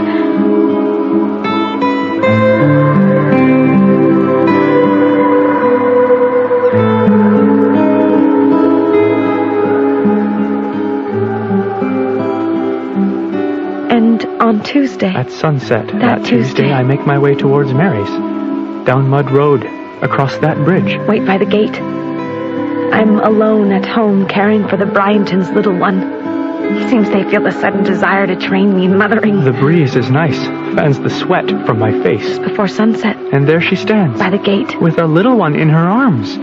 And on Tuesday. At sunset. That Tuesday. I make my way towards Mary's. Down Mud Road. Across that bridge. Wait by the gate. I'm alone at home caring for the Bryantons' little one. It seems they feel the sudden desire to train me in mothering. The breeze is nice. Fans the sweat from my face. Before sunset. And there she stands. By the gate. With a little one in her arms.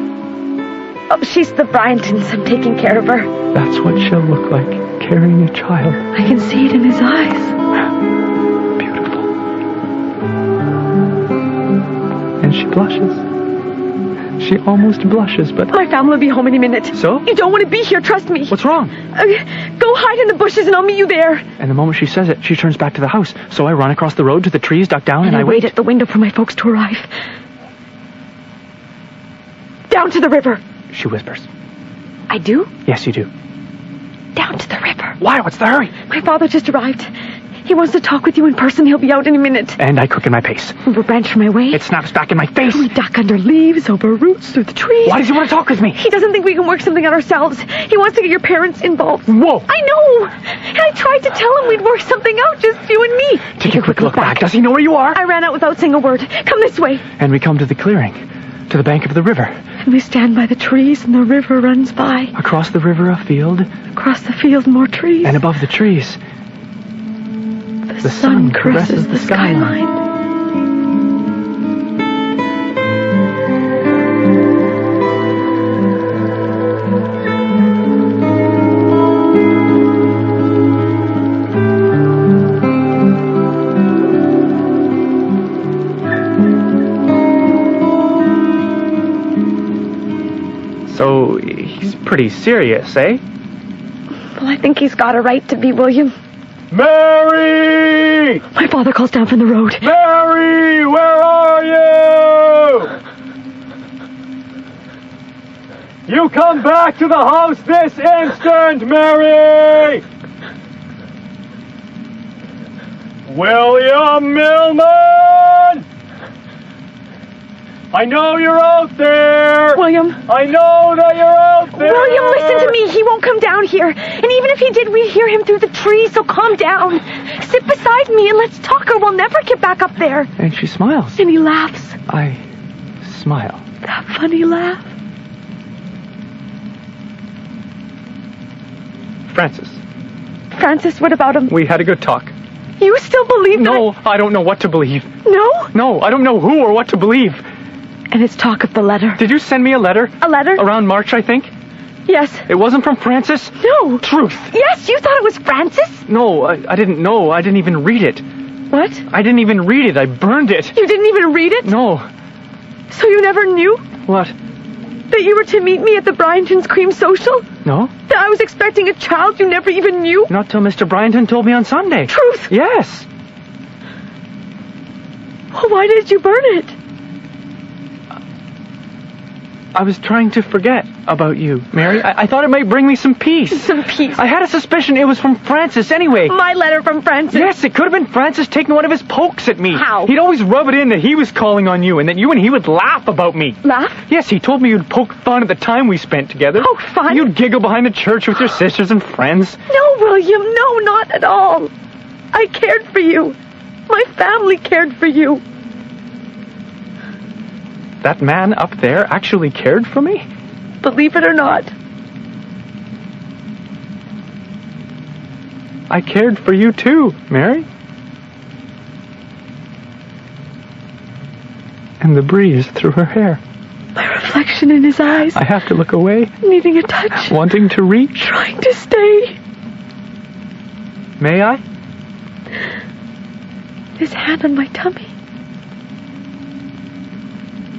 Oh, she's the Bryantons. I'm taking care of her. That's what she'll look like, carrying a child. I can see it in his eyes. Beautiful. And she blushes. She almost blushes, but... My family will be home any minute. So? You don't want to be here, trust me. What's wrong? Go hide in the bushes and I'll meet you there. And the moment she says it, she turns back to the house. So I run across the road to the trees, duck down, and I wait at the window for my folks to arrive. Down to the river. She whispers. I do? Yes, you do. Down to the river. Why? What's the hurry? My father just arrived. He wants to talk with you in person. He'll be out in a minute. And I quicken my pace. Over branch from my way. It snaps back in my face. We duck under leaves, over roots, through the trees. Why does he want to talk with me? He doesn't think we can work something out ourselves. He wants to get your parents involved. Whoa! I know! And I tried to tell him we'd work something out, just you and me. Take a quick look back. Does he know where you are? I ran out without saying a word. Come this way. And we come to the clearing, to the bank of the river. And we stand by the trees and the river runs by. Across the river a field. Across the field more trees. And above the trees... The sun caresses the skyline. So, he's pretty serious, eh? Well, I think he's got a right to be, William. Mary! My father calls down from the road. Mary, where are you? You come back to the house this instant, Mary! William Millman! I know you're out there! William. I know that you're out there! William, listen to me. He won't come down here. And even if he did, we'd hear him through the trees, so calm down. Sit beside me and let's talk, or we'll never get back up there. And she smiles. And he laughs. I smile. That funny laugh. Francis, what about him? we had a good talk. You still believe that? No, I don't know what to believe. No? No, I don't know who or what to believe. And it's talk of the letter. Did you send me a letter? A letter? Around March, I think? Yes. It wasn't from Francis? No. Truth. Yes, you thought it was Francis? No, I didn't know. I didn't even read it. What? I didn't even read it. I burned it. You didn't even read it? No. So you never knew? What? That you were to meet me at the Bryanton's cream social? No. That I was expecting a child you never even knew? Not till Mr. Bryanton told me on Sunday. Truth? Yes. Well, why did you burn it? I was trying to forget about you, Mary. I thought it might bring me some peace. Some peace? I had a suspicion it was from Francis anyway. My letter from Francis? Yes, it could have been Francis taking one of his pokes at me. How? He'd always rub it in that he was calling on you and that you and he would laugh about me. Laugh? Yes, he told me you'd poke fun at the time we spent together. Poke fun? You'd giggle behind the church with your sisters and friends. No, William, no, not at all. I cared for you. My family cared for you. That man up there actually cared for me? Believe it or not. I cared for you too, Mary. And the breeze through her hair. My reflection in his eyes. I have to look away. Needing a touch. Wanting to reach. Trying to stay. May I? His hand on my tummy.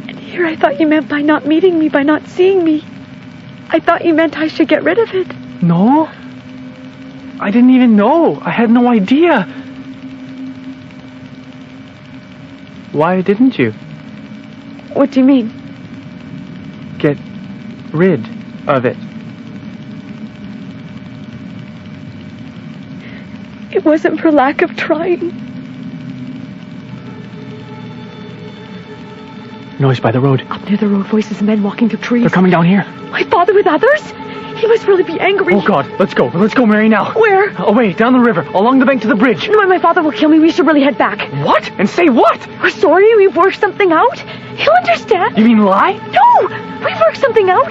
And here I thought you meant by not meeting me, by not seeing me. I thought you meant I should get rid of it. No. I didn't even know. I had no idea. Why didn't you? What do you mean? Get rid of it. It wasn't for lack of trying. Noise by the road. Up near the road, voices of men walking through trees. They're coming down here. My father with others? He must really be angry. Oh, God. Let's go. Let's go, Mary, now. Where? Away, down the river, along the bank to the bridge. No, my father will kill me. We should really head back. What? And say what? We're sorry. We've worked something out. He'll understand. You mean lie? No! We've worked something out.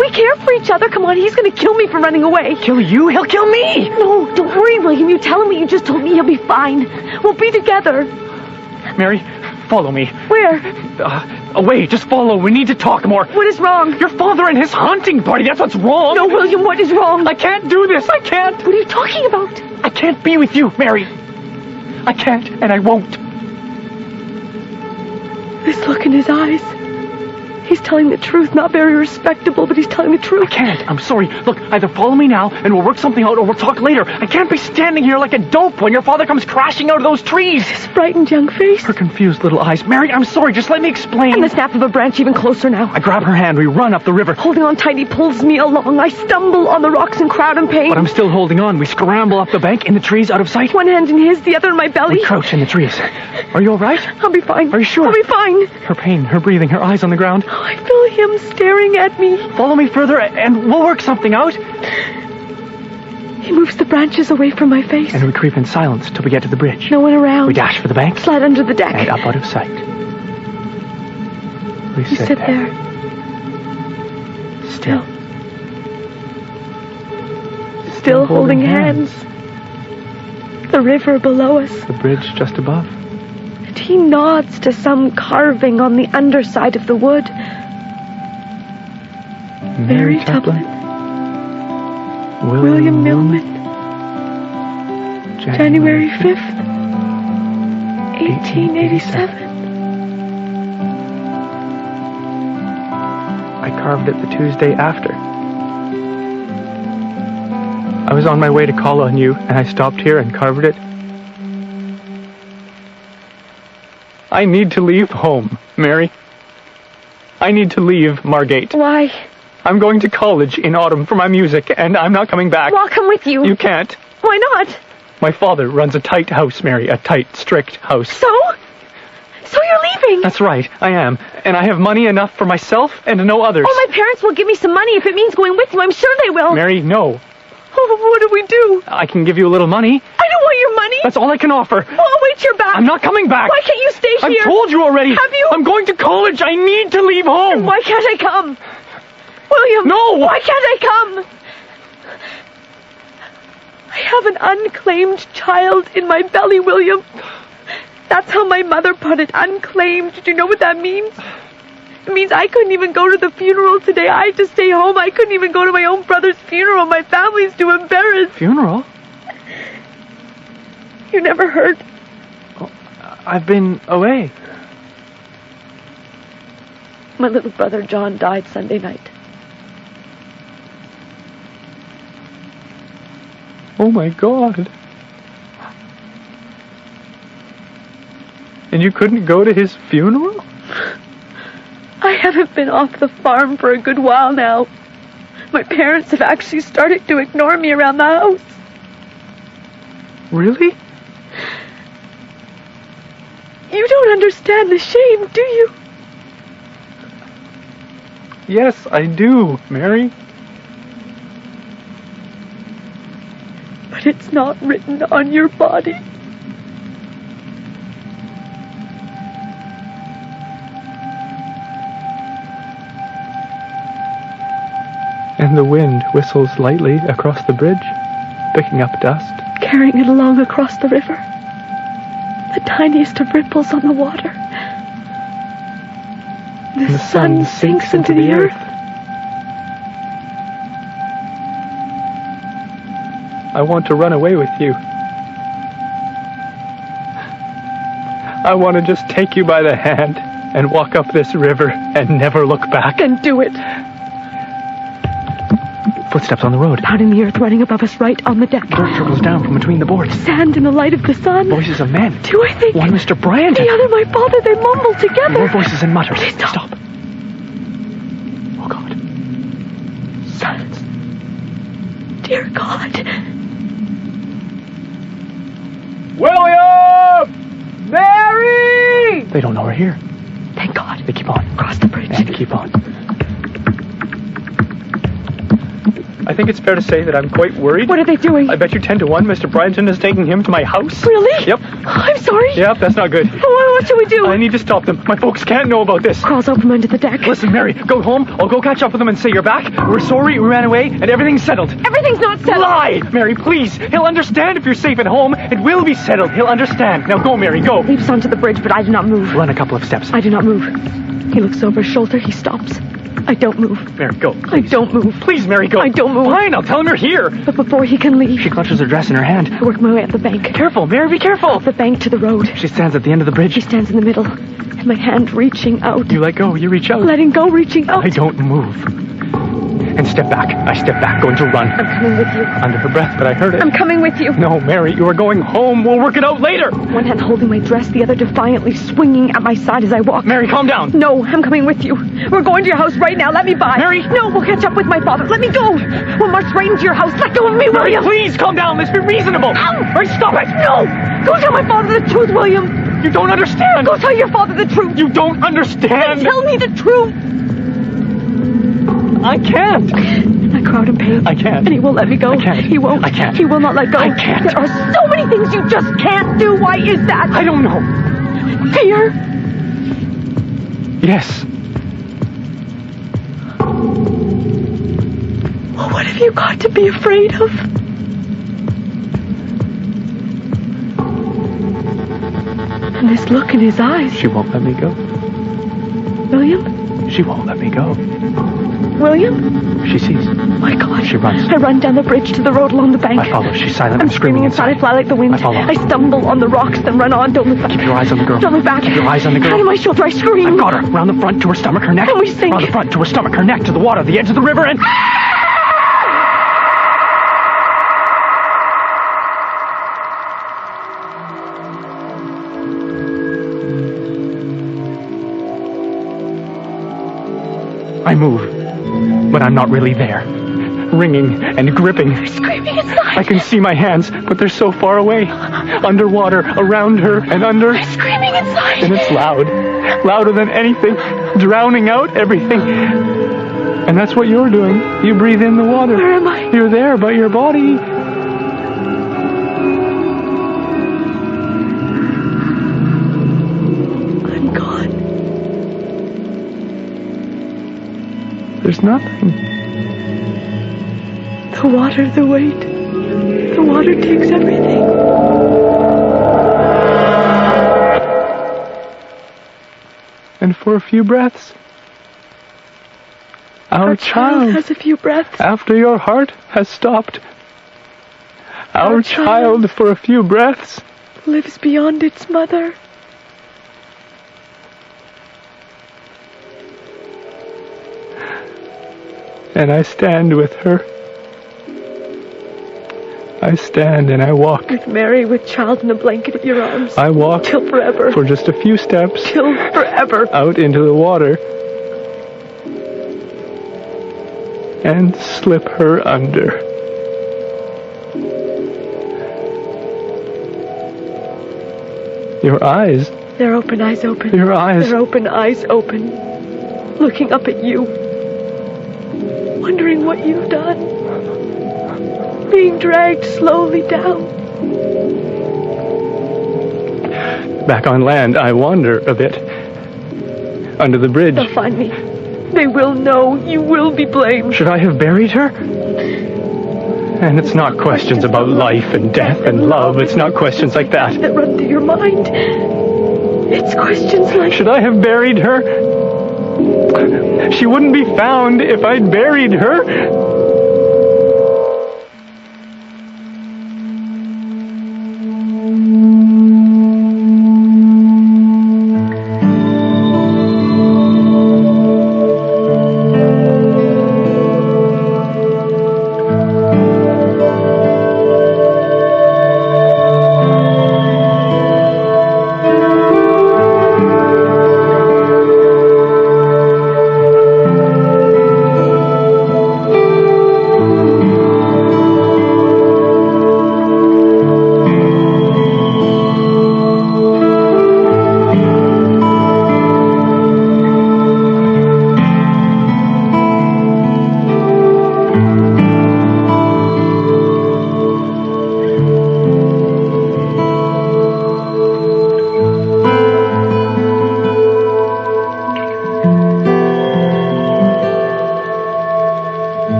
We care for each other. Come on, he's going to kill me for running away. Kill you? He'll kill me! No, don't worry, William. You tell him what you just told me. He'll be fine. We'll be together. Mary, follow me. Where? Away, just follow. We need to talk more. What is wrong? Your father and his hunting party, that's what's wrong. No, William, what is wrong? I can't do this. I can't. What are you talking about? I can't be with you, Mary. I can't, and I won't. This look in his eyes. He's telling the truth. Not very respectable, but he's telling the truth. I can't. I'm sorry. Look, either follow me now, and we'll work something out, or we'll talk later. I can't be standing here like a dope when your father comes crashing out of those trees. His frightened young face. Her confused little eyes. Mary, I'm sorry. Just let me explain. And the snap of a branch even closer now. I grab her hand. We run up the river. Holding on tight, he pulls me along. I stumble on the rocks and crowd in pain. But I'm still holding on. We scramble up the bank, in the trees, out of sight. One hand in his, the other in my belly. We crouch in the trees. Are you all right? I'll be fine. Are you sure? I'll be fine. Her pain, her breathing, her eyes on the ground. Oh, I feel him staring at me. Follow me further, and we'll work something out. He moves the branches away from my face. And we creep in silence till we get to the bridge. No one around. We dash for the bank. Slide under the deck. And up out of sight. We sit there. Still. Still holding hands. The river below us. The bridge just above. And he nods to some carving on the underside of the wood. Mary Tublin. William Millman. January 5th, 1887. I carved it the Tuesday after. I was on my way to call on you, and I stopped here and carved it. I need to leave home, Mary. I need to leave Margate. Why? I'm going to college in autumn for my music, and I'm not coming back. Well, I'll come with you. You can't. Why not? My father runs a tight house, Mary, a tight, strict house. So So you're leaving? That's right, I am. And I have money enough for myself and no others. Oh, my parents will give me some money if it means going with you. I'm sure they will. Mary, no. Oh, what do we do? I can give you a little money. I don't want your money. That's all I can offer. Oh, I'll wait your back. I'm not coming back. Why can't you stay here? I've told you already. Have you? I'm going to college. I need to leave home. Why can't I come? William. No. Why can't I come? I have an unclaimed child in my belly, William. That's how my mother put it, unclaimed. Do you know what that means? It means I couldn't even go to the funeral today. I had to stay home. I couldn't even go to my own brother's funeral. My family's too embarrassed. Funeral? You never heard? Oh, I've been away. My little brother John died Sunday night. Oh my God. And you couldn't go to his funeral? I haven't been off the farm for a good while now. My parents have actually started to ignore me around the house. Really? You don't understand the shame, do you? Yes, I do, Mary. But it's not written on your body. And the wind whistles lightly across the bridge, picking up dust. Carrying it along across the river. The tiniest of ripples on the water. The sun sinks into the earth. I want to run away with you. I want to just take you by the hand and walk up this river and never look back. And do it. Footsteps on the road. Pounding the earth, running above us right on the deck. Dirt trickles down from between the boards. Sand in the light of the sun. Voices of men. Two, I think. One Mr. Bryant. The other my father. They mumble together. More voices and mutters. Please stop. Oh, God. Silence. Dear God. William! Mary! They don't know we're here. Thank God. They keep on. Cross the bridge. And keep on. I think it's fair to say that I'm quite worried. What are they doing? I bet you 10 to 1 Mr. Bryanton is taking him to my house. Really? Yep. I'm sorry. Yep, that's not good. What should we do? I need to stop them. My folks can't know about this. Crawls out from under the deck. Listen, Mary, go home. I'll go catch up with them and say you're back. We're sorry we ran away and everything's settled. Everything's not settled. Lie! Mary, please. He'll understand if you're safe at home. It will be settled. He'll understand. Now go, Mary, go. Leaps onto the bridge, but I do not move. Run a couple of steps. I do not move. He looks over his shoulder. He stops. I don't move. Mary, go. Please. I don't move. Please, Mary, go. I don't move. Fine, I'll tell him you're here. But before he can leave... She clutches her dress in her hand. I work my way up the bank. Careful, Mary, be careful. Up the bank to the road. She stands at the end of the bridge. She stands in the middle. And my hand reaching out. You let go, you reach out. Letting go, reaching out. I don't move. And step back. I step back, going to run. I'm coming with you. Under her breath, but I heard it. I'm coming with you. No, Mary, you are going home. We'll work it out later. One hand holding my dress, the other defiantly swinging at my side as I walk. Mary, calm down. No, I'm coming with you. We're going to your house right now. Let me by. Mary! No, we'll catch up with my father. Let me go. We'll march right into your house. Let go of me, William. Mary, please, calm down. Let's be reasonable. Ow! Mary, stop it. No. Go tell my father the truth, William. You don't understand. Go tell your father the truth. You don't understand. Then tell me the truth. I can't. I crowd in pain. I can't. And he won't let me go. I can't. He won't. I can't. He will not let go. I can't. There are so many things you just can't do. Why is that? I don't know. Fear? Yes. Well, what have you got to be afraid of? And this look in his eyes. She won't let me go. William? She won't let me go. William? She sees. My God. She runs. I run down the bridge to the road along the bank. I follow. She's silent. I'm screaming inside. I fly like the wind. I follow. I stumble on the rocks, then run on. Don't look back. Keep your eyes on the girl. Don't look back. Keep your eyes on the girl. Hand on my shoulder. I scream. I've got her. Round the front to her stomach, her neck. And we sink. Round the front to her stomach, her neck, to the water, the edge of the river, and... I move, but I'm not really there. Ringing and gripping. You're screaming inside. I can see my hands, but they're so far away. Underwater, around her, and under. I'm screaming inside. And it's loud. Louder than anything. Drowning out everything. And that's what you're doing. You breathe in the water. Where am I? You're there, but your body... I'm gone. There's nothing. The water, the weight. The water takes everything. And for a few breaths, our child has a few breaths. After your heart has stopped, our child for a few breaths lives beyond its mother. And I stand with her. I stand and I walk. With Mary, with child in a blanket in your arms. I walk till forever. For just a few steps. Till forever. Out into the water. And slip her under. Your eyes. Their open eyes open. Your eyes. Their open eyes open. Looking up at you. Wondering what you've done. Being dragged slowly down. Back on land, I wander a bit. Under the bridge. They'll find me. They will know. You will be blamed. Should I have buried her? And it's not questions about life and death and love. It's not questions like that. That run through your mind. It's questions like... Should I have buried her? She wouldn't be found if I'd buried her.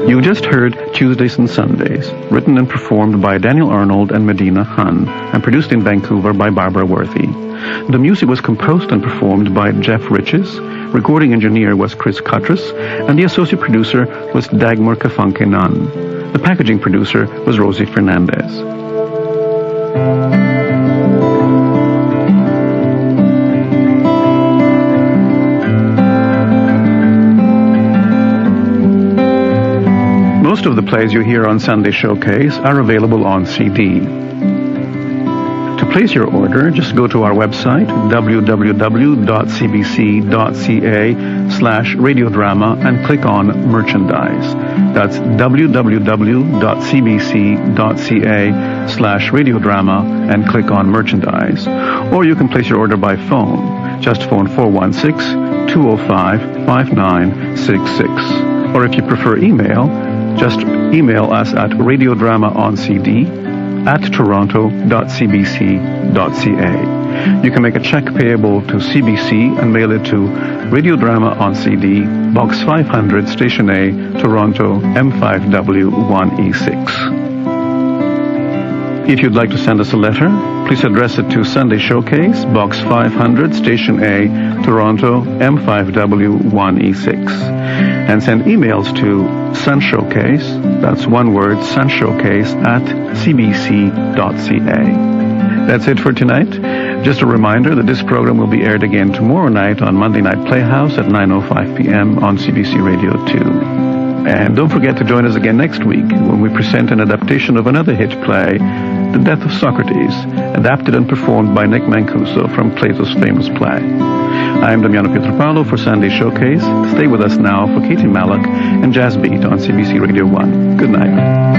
You just heard Tuesdays and Sundays, written and performed by Daniel Arnold and Medina Hun, and produced in Vancouver by Barbara Worthy. The music was composed and performed by Jeff Riches, recording engineer was Chris Cuttress, and the associate producer was Dagmar Kafanke Nunn. The packaging producer was Rosie Fernandez. Most of the plays you hear on Sunday Showcase are available on CD. To place your order, just go to our website, www.cbc.ca/radiodrama, and click on Merchandise. That's www.cbc.ca/radiodrama and click on Merchandise. Or you can place your order by phone. Just phone 416-205-5966. Or if you prefer email, just email us at radiodrama@toronto.cbc.ca. You can make a check payable to CBC and mail it to Radiodrama on CD, Box 500, Station A, Toronto, M5W1E6. If you'd like to send us a letter, please address it to Sunday Showcase, Box 500, Station A, Toronto, M5W1E6. And send emails to sunshowcase, that's one word, sunshowcase @cbc.ca. That's it for tonight. Just a reminder that this program will be aired again tomorrow night on Monday Night Playhouse at 9:05 p.m. on CBC Radio 2. And don't forget to join us again next week when we present an adaptation of another hit play, The Death of Socrates, adapted and performed by Nick Mancuso from Plato's famous play. I'm Damiano Pietropalo for Sunday Showcase. Stay with us now for Katie Mallock and Jazz Beat on CBC Radio 1. Good night.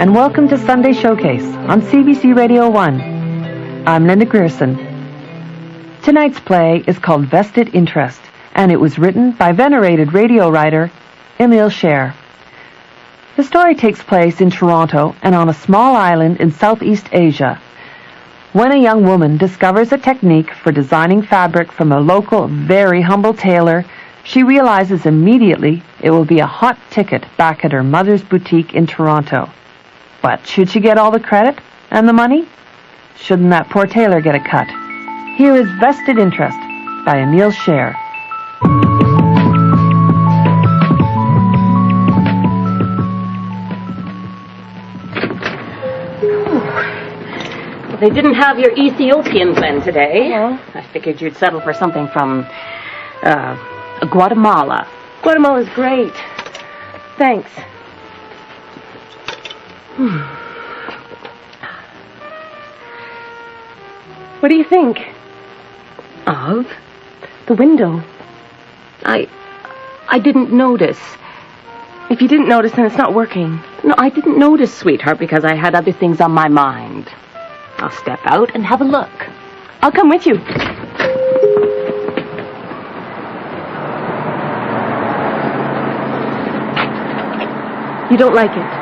And welcome to Sunday Showcase on CBC Radio 1. I'm Linda Grierson. Tonight's play is called Vested Interest, and it was written by venerated radio writer Emil Scher. The story takes place in Toronto and on a small island in Southeast Asia. When a young woman discovers a technique for designing fabric from a local, very humble tailor, she realizes immediately it will be a hot ticket back at her mother's boutique in Toronto. But should she get all the credit and the money? Shouldn't that poor tailor get a cut? Here is Vested Interest by Emil Scher. Well, they didn't have your Ethiopian blend today. Yeah. I figured you'd settle for something from Guatemala. Guatemala's great. Thanks. What do you think? Of? The window. I didn't notice. If you didn't notice, then it's not working. No, I didn't notice, sweetheart, because I had other things on my mind. I'll step out and have a look. I'll come with you. You don't like it?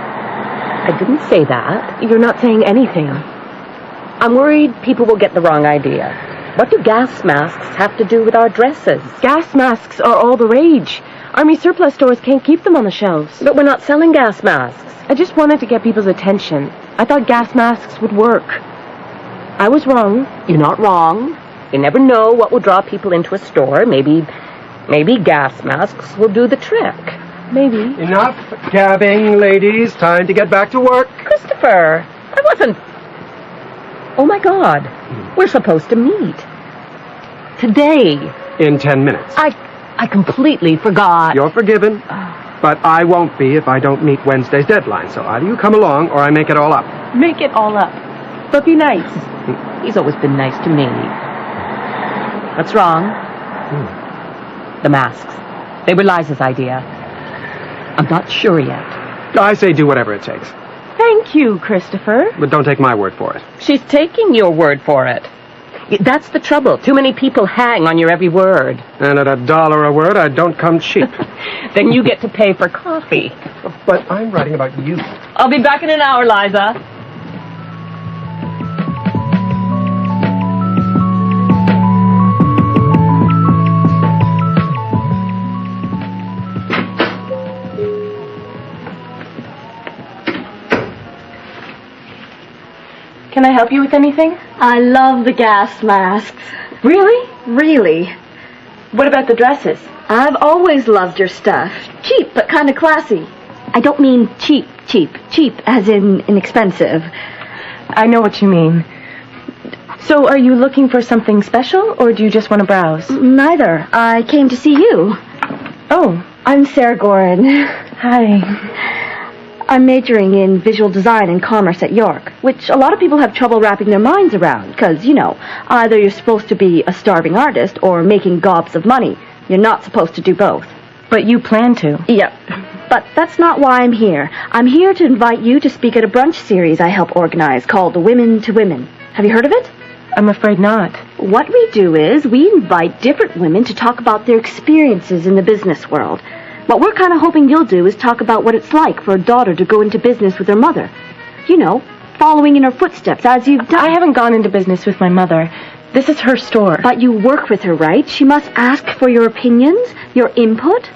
I didn't say that. You're not saying anything. I'm worried people will get the wrong idea. What do gas masks have to do with our dresses? Gas masks are all the rage. Army surplus stores can't keep them on the shelves. But we're not selling gas masks. I just wanted to get people's attention. I thought gas masks would work. I was wrong. You're not wrong. You never know what will draw people into a store. Maybe gas masks will do the trick. Maybe. Enough gabbing, ladies. Time to get back to work. Christopher, I wasn't... Oh, my God. We're supposed to meet. Today. In 10 minutes. I completely forgot. You're forgiven. But I won't be if I don't meet Wednesday's deadline. So either you come along or I make it all up. Make it all up. But be nice. He's always been nice to me. What's wrong? The masks. They were Liza's idea. I'm not sure yet. I say do whatever it takes. Thank you, Christopher. But don't take my word for it. She's taking your word for it. That's the trouble. Too many people hang on your every word. And at $1 a word, I don't come cheap. Then you get to pay for coffee. But I'm writing about you. I'll be back in an hour, Liza. Can I help you with anything? I love the gas masks. Really? Really. What about the dresses? I've always loved your stuff. Cheap, but kind of classy. I don't mean cheap. Cheap as in inexpensive. I know what you mean. So are you looking for something special, or do you just want to browse? Neither. I came to see you. Oh. I'm Sarah Gorin. Hi. I'm majoring in visual design and commerce at York, which a lot of people have trouble wrapping their minds around, because, either you're supposed to be a starving artist or making gobs of money. You're not supposed to do both. But you plan to. Yep. But that's not why I'm here. I'm here to invite you to speak at a brunch series I help organize called Women to Women. Have you heard of it? I'm afraid not. What we do is we invite different women to talk about their experiences in the business world. What we're kind of hoping you'll do is talk about what it's like for a daughter to go into business with her mother. Following in her footsteps as you've done. I haven't gone into business with my mother. This is her store. But you work with her, right? She must ask for your opinions, your input.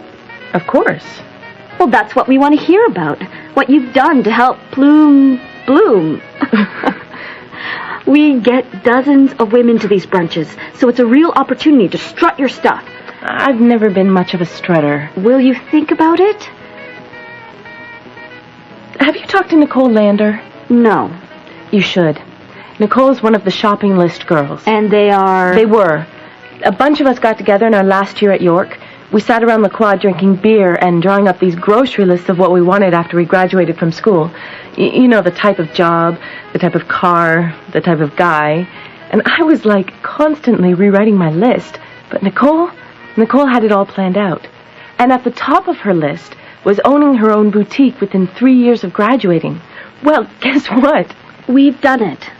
Of course. Well, that's what we want to hear about. What you've done to help bloom. We get dozens of women to these brunches, so it's a real opportunity to strut your stuff. I've never been much of a strutter. Will you think about it? Have you talked to Nicole Lander? No. You should. Nicole's one of the shopping list girls. And they are? They were. A bunch of us got together in our last year at York. We sat around the quad drinking beer and drawing up these grocery lists of what we wanted after we graduated from school. The type of job, the type of car, the type of guy. And I was constantly rewriting my list. But Nicole had it all planned out. And at the top of her list was owning her own boutique within 3 years of graduating. Well, guess what? We've done it.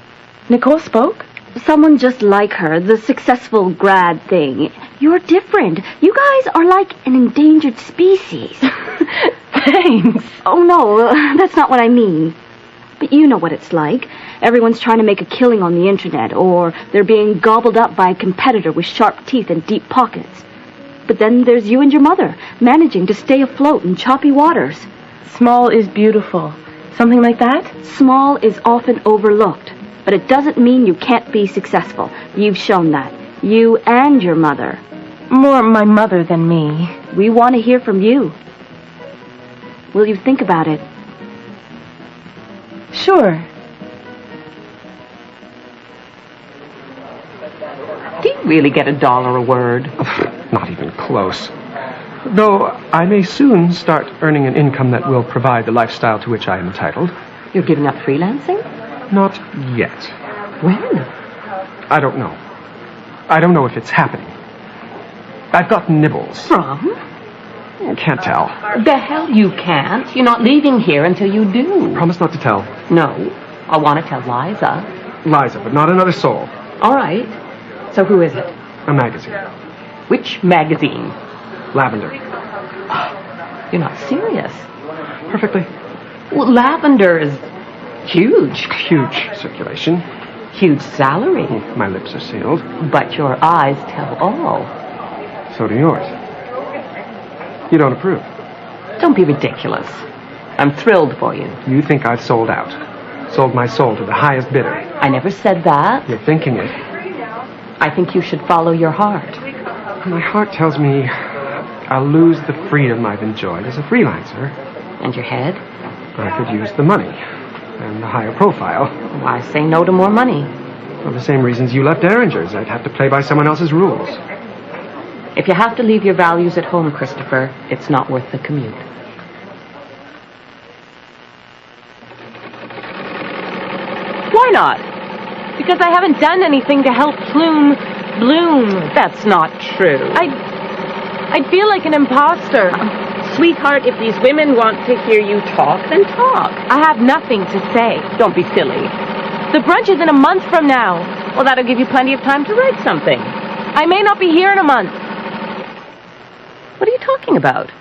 Nicole spoke? Someone just like her, the successful grad thing. You're different. You guys are like an endangered species. Thanks. Oh, no, that's not what I mean. But you know what it's like. Everyone's trying to make a killing on the internet, or they're being gobbled up by a competitor with sharp teeth and deep pockets. But then there's you and your mother, managing to stay afloat in choppy waters. Small is beautiful. Something like that? Small is often overlooked. But it doesn't mean you can't be successful. You've shown that. You and your mother. More my mother than me. We want to hear from you. Will you think about it? Sure. Do you really get $1 a word? Not even close. Though I may soon start earning an income that will provide the lifestyle to which I am entitled. You're giving up freelancing? Not yet. When? I don't know. I don't know if it's happening. I've got nibbles. From? Can't tell. The hell you can't. You're not leaving here until you do. Promise not to tell. No. I want to tell Liza. Liza, but not another soul. All right. So who is it? A magazine. Which magazine? Lavender. You're not serious. Perfectly. Well, Lavender is huge. Huge circulation. Huge salary. My lips are sealed. But your eyes tell all. So do yours. You don't approve. Don't be ridiculous. I'm thrilled for you. You think I've sold out. Sold my soul to the highest bidder. I never said that. You're thinking it. I think you should follow your heart. My heart tells me I'll lose the freedom I've enjoyed as a freelancer. And your head? I could use the money. And the higher profile. Why say no to more money? For the same reasons you left Derringer's. I'd have to play by someone else's rules. If you have to leave your values at home, Christopher, it's not worth the commute. Why not? Because I haven't done anything to help bloom. That's not true. I'd feel like an imposter. Sweetheart, if these women want to hear you talk, then talk. I have nothing to say. Don't be silly. The brunch is in a month from now. Well, that'll give you plenty of time to write something. I may not be here in a month. What are you talking about?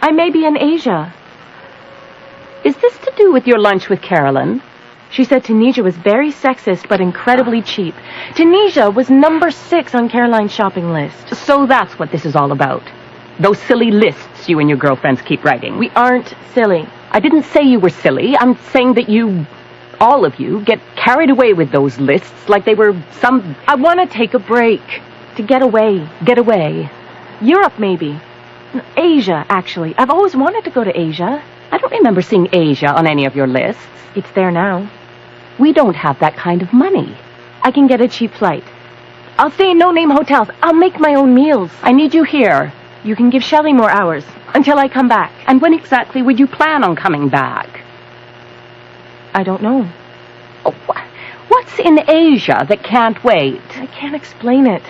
I may be in Asia. Is this to do with your lunch with Carolyn? She said Tunisia was very sexist but incredibly cheap. Tunisia was number 6 on Caroline's shopping list. So that's what this is all about. Those silly lists you and your girlfriends keep writing. We aren't silly. I didn't say you were silly. I'm saying that you all of you, get carried away with those lists like they were some... I want to take a break. To get away. Get away. Europe, maybe. Asia, actually. I've always wanted to go to Asia. I don't remember seeing Asia on any of your lists. It's there now. We don't have that kind of money. I can get a cheap flight. I'll stay in no-name hotels. I'll make my own meals. I need you here. You can give Shelley more hours, until I come back. And when exactly would you plan on coming back? I don't know. Oh, what's in Asia that can't wait? I can't explain it.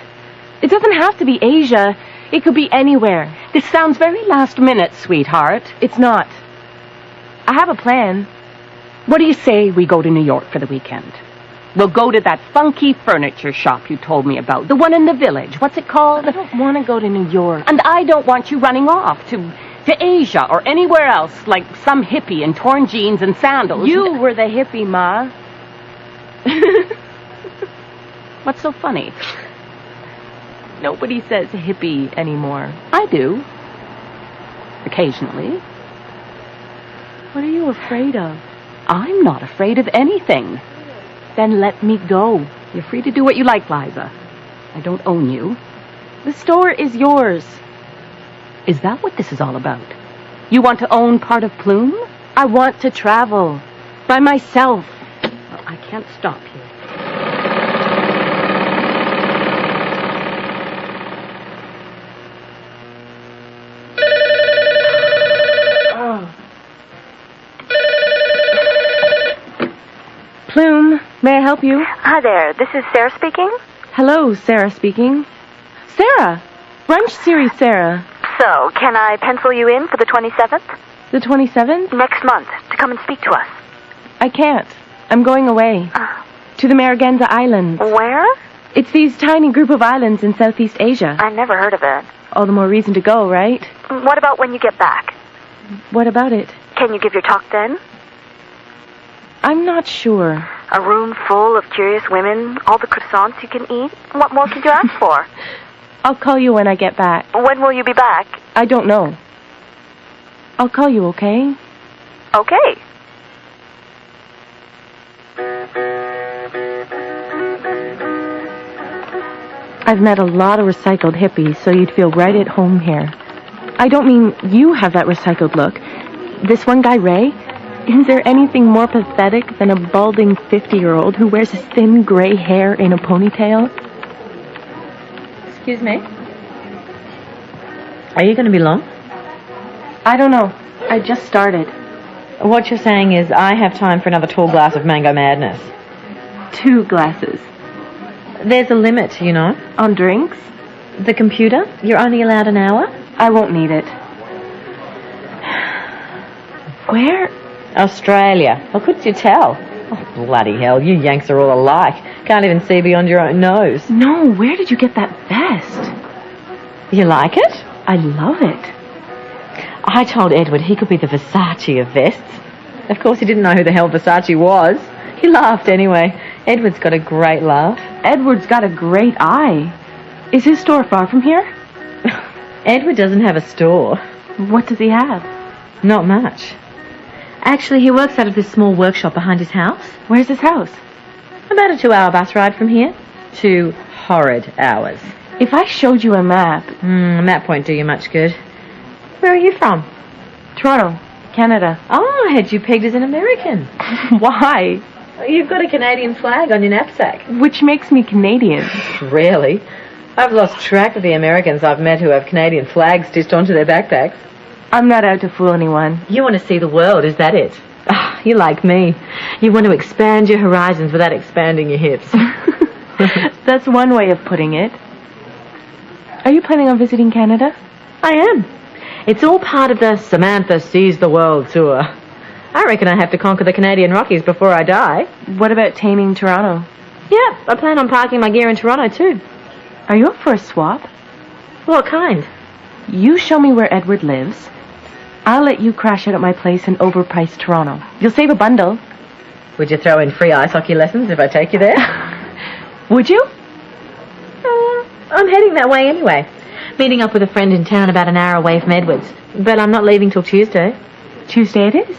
It doesn't have to be Asia. It could be anywhere. This sounds very last minute, sweetheart. It's not. I have a plan. What do you say we go to New York for the weekend? We'll go to that funky furniture shop you told me about, the one in the village. What's it called? I don't want to go to New York. And I don't want you running off to Asia or anywhere else like some hippie in torn jeans and sandals. You were the hippie, Ma. What's so funny? Nobody says hippie anymore. I do. Occasionally. What are you afraid of? I'm not afraid of anything. Then let me go. You're free to do what you like, Liza. I don't own you. The store is yours. Is that what this is all about? You want to own part of Plume? I want to travel. By myself. Well, I can't stop you. Plume, may I help you? Hi there, this is Sarah speaking. Hello, Sarah speaking. Sarah! Brunch series, Sarah. So, can I pencil you in for the 27th? The 27th? Next month, to come and speak to us. I can't. I'm going away. To the Mariganza Islands. Where? It's these tiny group of islands in Southeast Asia. I never heard of it. All the more reason to go, right? What about when you get back? What about it? Can you give your talk then? I'm not sure. A room full of curious women, all the croissants you can eat. What more could you ask for? I'll call you when I get back. When will you be back? I don't know. I'll call you, okay? Okay. I've met a lot of recycled hippies, so you'd feel right at home here. I don't mean you have that recycled look. This one guy, Ray, is there anything more pathetic than a balding 50-year-old who wears his thin gray hair in a ponytail? Excuse me? Are you going to be long? I don't know. I just started. What you're saying is I have time for another tall glass of mango madness. 2 glasses. There's a limit, you know. On drinks? The computer? You're only allowed an hour? I won't need it. Where? Australia. Well, couldn't you tell? Oh, bloody hell, you Yanks are all alike. Can't even see beyond your own nose. No, where did you get that vest? You like it? I love it. I told Edward he could be the Versace of vests. Of course, he didn't know who the hell Versace was. He laughed anyway. Edward's got a great laugh. Edward's got a great eye. Is his store far from here? Edward doesn't have a store. What does he have? Not much. Actually, he works out of this small workshop behind his house. Where's his house? About a 2-hour bus ride from here. 2 horrid hours. If I showed you a map... A map won't do you much good. Where are you from? Toronto, Canada. Oh, I had you pegged as an American. Why? You've got a Canadian flag on your knapsack. Which makes me Canadian. Really? I've lost track of the Americans I've met who have Canadian flags stitched onto their backpacks. I'm not out to fool anyone. You want to see the world, is that it? Oh, you're like me. You want to expand your horizons without expanding your hips. That's one way of putting it. Are you planning on visiting Canada? I am. It's all part of the Samantha Sees the World tour. I reckon I have to conquer the Canadian Rockies before I die. What about taming Toronto? Yeah, I plan on parking my gear in Toronto too. Are you up for a swap? What kind? You show me where Edward lives. I'll let you crash out at my place in overpriced Toronto. You'll save a bundle. Would you throw in free ice hockey lessons if I take you there? Would you? I'm heading that way anyway. Meeting up with a friend in town about an hour away from Edward's. But I'm not leaving till Tuesday. Tuesday it is?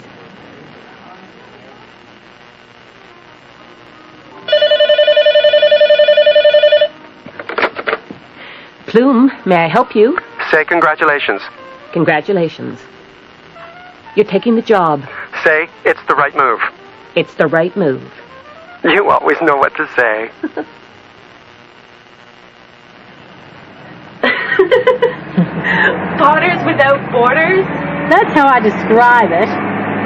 Plume, may I help you? Say congratulations. Congratulations. You're taking the job. Say it's the right move. It's the right move. You always know what to say. Potters without borders? That's how I describe it.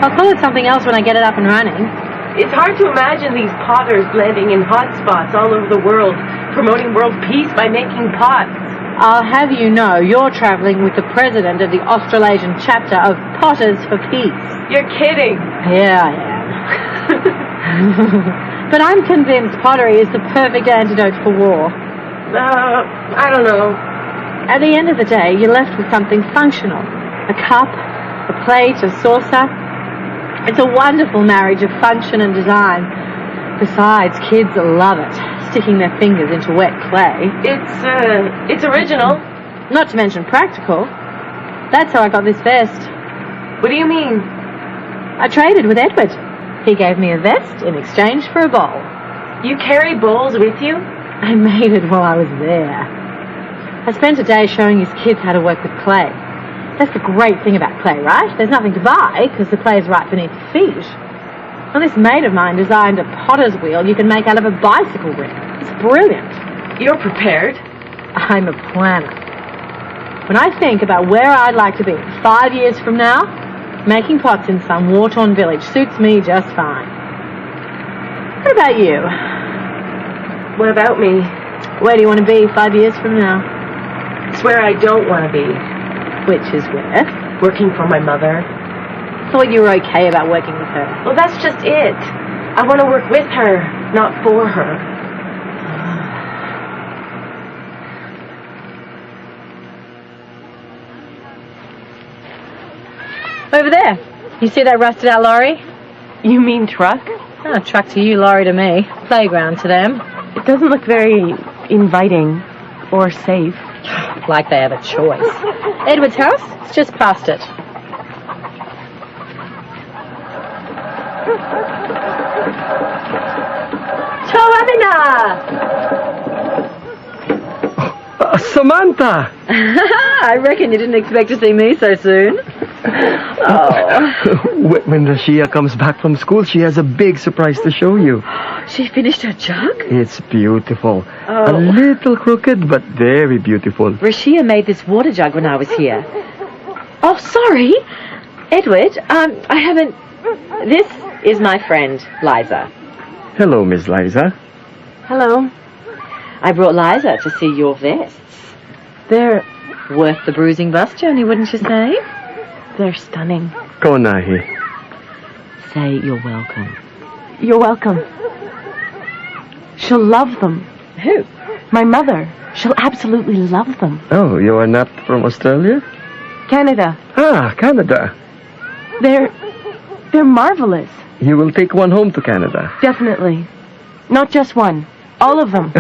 I'll call it something else when I get it up and running. It's hard to imagine these potters landing in hot spots all over the world, promoting world peace by making pots. I'll have you know you're traveling with the president of the Australasian chapter of Potters for Peace. You're kidding. Yeah, I am. But I'm convinced pottery is the perfect antidote for war. I don't know. At the end of the day, you're left with something functional. A cup, a plate, a saucer. It's a wonderful marriage of function and design. Besides, kids love it, sticking their fingers into wet clay. It's original. Not to mention practical. That's how I got this vest. What do you mean? I traded with Edward. He gave me a vest in exchange for a bowl. You carry bowls with you? I made it while I was there. I spent a day showing his kids how to work with clay. That's the great thing about clay, right? There's nothing to buy because the clay is right beneath your feet. Well, this mate of mine designed a potter's wheel you can make out of a bicycle rim. It's brilliant. You're prepared. I'm a planner. When I think about where I'd like to be 5 years from now, making pots in some war-torn village suits me just fine. What about you? What about me? Where do you want to be 5 years from now? It's where I don't want to be. Which is where? Working for my mother. Thought you were okay about working with her. Well, that's just it. I want to work with her, not for her. Over there. You see that rusted out lorry? You mean truck? Oh, truck to you, lorry to me. Playground to them. It doesn't look very inviting or safe. Like they have a choice. Edward's house? It's just past it. Samantha! I reckon you didn't expect to see me so soon. Oh. When Rashia comes back from school, she has a big surprise to show you. She finished her jug? It's beautiful. Oh. A little crooked, but very beautiful. Rashia made this water jug when I was here. Oh, sorry. Edward, I haven't... This is my friend, Liza. Hello, Miss Liza. Hello. I brought Liza to see your vests. They're worth the bruising bus journey, wouldn't you say? They're stunning. Go, Nahi. Say you're welcome. You're welcome. She'll love them. Who? My mother. She'll absolutely love them. Oh, you are not from Australia? Canada. Ah, Canada. They're marvelous. You will take one home to Canada. Definitely. Not just one. All of them.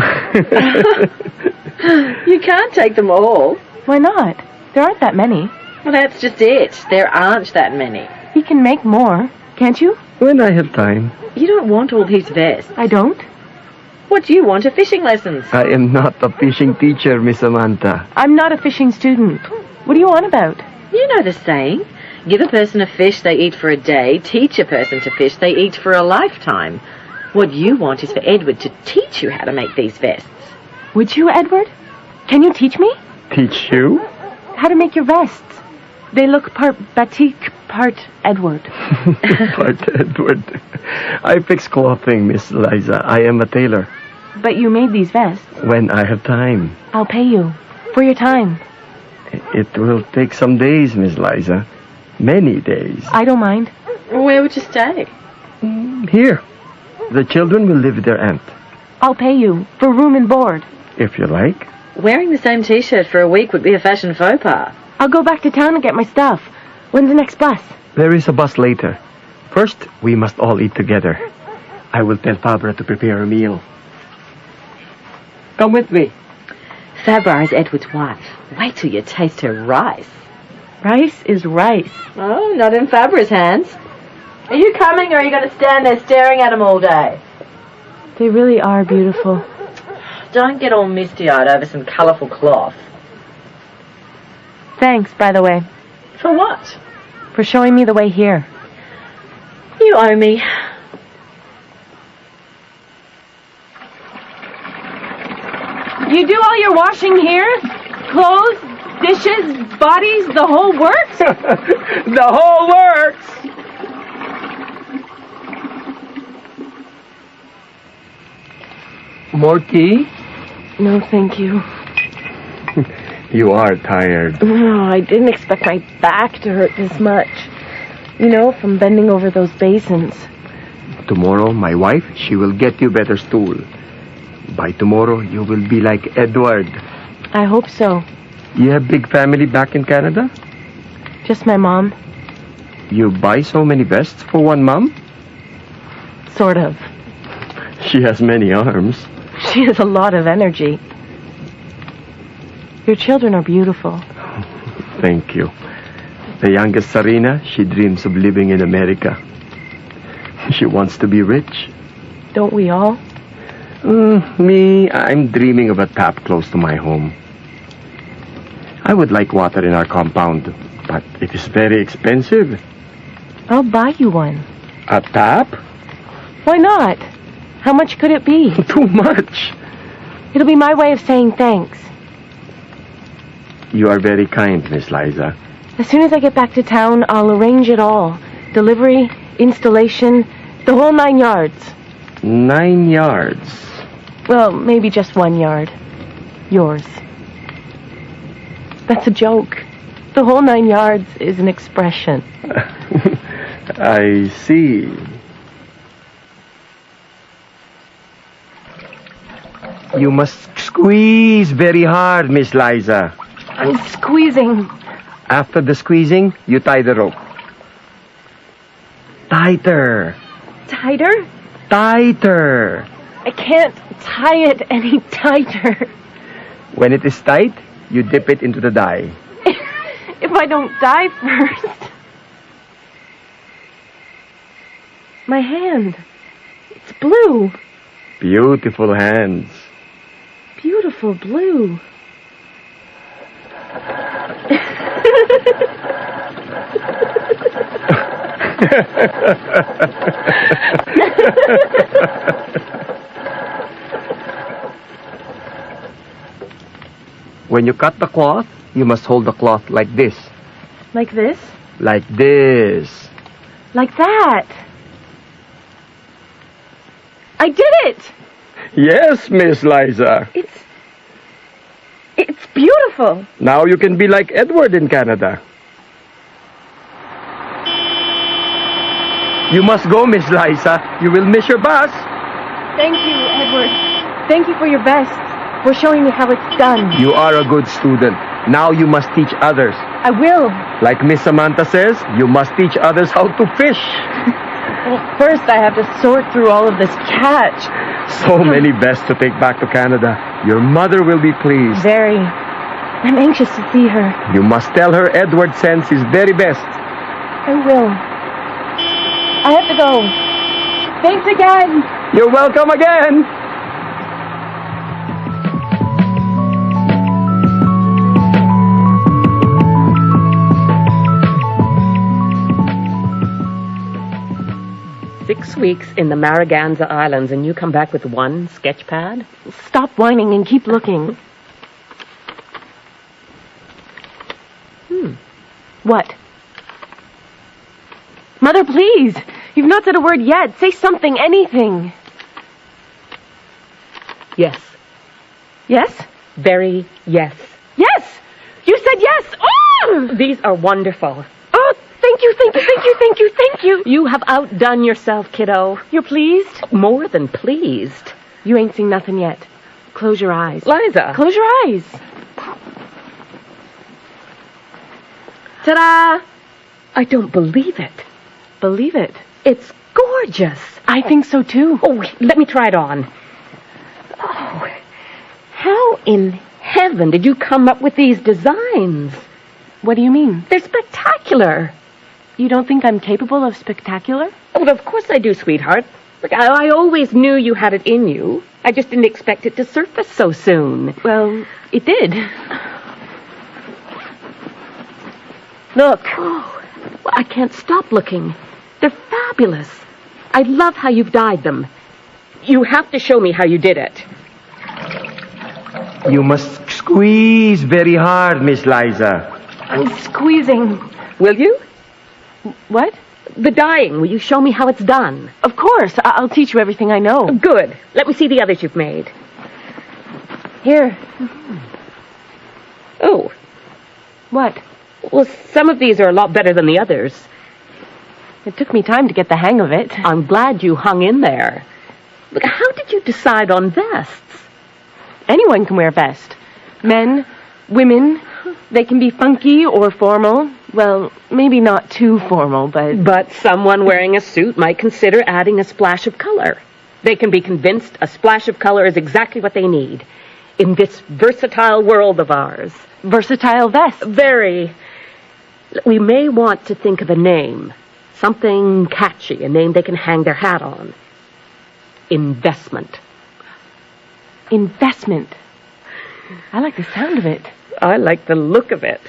You can't take them all. Why not? There aren't that many. Well, that's just it. There aren't that many. We can make more, can't you? When I have time. You don't want all these vests. I don't? What do you want? A fishing lessons? I am not a fishing teacher, Miss Samantha. I'm not a fishing student. What do you want about? You know the saying. Give a person a fish, they eat for a day. Teach a person to fish, they eat for a lifetime. What you want is for Edward to teach you how to make these vests. Would you, Edward? Can you teach me? Teach you? How to make your vests. They look part batik, part Edward. Part Edward. I fix clothing, Miss Liza. I am a tailor. But you made these vests. When I have time. I'll pay you. For your time. It will take some days, Miss Liza. Many days. I don't mind. Where would you stay? Here. The children will live with their aunt. I'll pay you for room and board. If you like. Wearing the same t-shirt for a week would be a fashion faux pas. I'll go back to town and get my stuff. When's the next bus? There is a bus later. First, we must all eat together. I will tell Fabra to prepare a meal. Come with me. Fabra is Edward's wife. Wait till you taste her rice. Rice is rice. Oh, not in Fabra's hands. Are you coming or are you going to stand there staring at them all day? They really are beautiful. Don't get all misty-eyed over some colourful cloth. Thanks, by the way. For what? For showing me the way here. You owe me. You do all your washing here? Clothes, dishes, bodies, the whole works? The whole works! More tea? No, thank you. You are tired. No, I didn't expect my back to hurt this much. You know, from bending over those basins. Tomorrow, my wife, she will get you better stool. By tomorrow, you will be like Edward. I hope so. You have big family back in Canada? Just my mom. You buy so many vests for one mom? Sort of. She has many arms. She has a lot of energy. Your children are beautiful. Thank you. The youngest, Sarina, she dreams of living in America. She wants to be rich. Don't we all? Me, I'm dreaming of a tap close to my home. I would like water in our compound, but it is very expensive. I'll buy you one. A tap? Why not? How much could it be? Too much. It'll be my way of saying thanks. You are very kind, Miss Liza. As soon as I get back to town, I'll arrange it all. Delivery, installation, the whole 9 yards. 9 yards? Well, maybe just 1 yard. Yours. That's a joke. The whole 9 yards is an expression. I see. You must squeeze very hard, Miss Liza. I'm squeezing. After the squeezing, you tie the rope. Tighter. Tighter? Tighter. I can't tie it any tighter. When it is tight, you dip it into the dye. If I don't die first. My hand. It's blue. Beautiful hands. Beautiful blue. When you cut the cloth, you must hold the cloth like this. Like this? Like this. Like that. I did it! Yes, Miss Liza. It's beautiful. Now you can be like Edward in Canada. You must go, Miss Liza. You will miss your bus. Thank you, Edward. Thank you for your best. For showing me how it's done. You are a good student. Now you must teach others. I will. Like Miss Samantha says, you must teach others how to fish. Well, first I have to sort through all of this catch. So many vests to take back to Canada. Your mother will be pleased. Very. I'm anxious to see her. You must tell her Edward sends his very best. I will. I have to go. Thanks again. You're welcome again. Six weeks in the Mariganza Islands, and you come back with one sketch pad? Stop whining and keep looking. What? Mother, please. You've not said a word yet. Say something, anything. Yes. Yes? Very yes. Yes! You said yes! Oh! These are wonderful. Oh, thank you, thank you, thank you, thank you, thank you. You have outdone yourself, kiddo. You're pleased? More than pleased. You ain't seen nothing yet. Close your eyes. Liza. Close your eyes. Ta-da! I don't believe it. Believe it. It's gorgeous. I think so, too. Oh, let me try it on. Oh, how in heaven did you come up with these designs? What do you mean? They're spectacular. You don't think I'm capable of spectacular? Oh, of course I do, sweetheart. Look, I always knew you had it in you. I just didn't expect it to surface so soon. Well, it did. Look. Oh, I can't stop looking. They're fabulous. I love how you've dyed them. You have to show me how you did it. You must squeeze very hard, Miss Liza. I'm squeezing. Will you? What? The dyeing. Will you show me how it's done? Of course. I'll teach you everything I know. Good. Let me see the others you've made. Here. Oh. What? Well, some of these are a lot better than the others. It took me time to get the hang of it. I'm glad you hung in there. Look, how did you decide on vests? Anyone can wear a vest. Men, women, they can be funky or formal. Well, maybe not too formal, but... But someone wearing a suit might consider adding a splash of color. They can be convinced a splash of color is exactly what they need in this versatile world of ours. Versatile vest? Very. We may want to think of a name. Something catchy, a name they can hang their hat on. Investment. Investment. I like the sound of it. I like the look of it.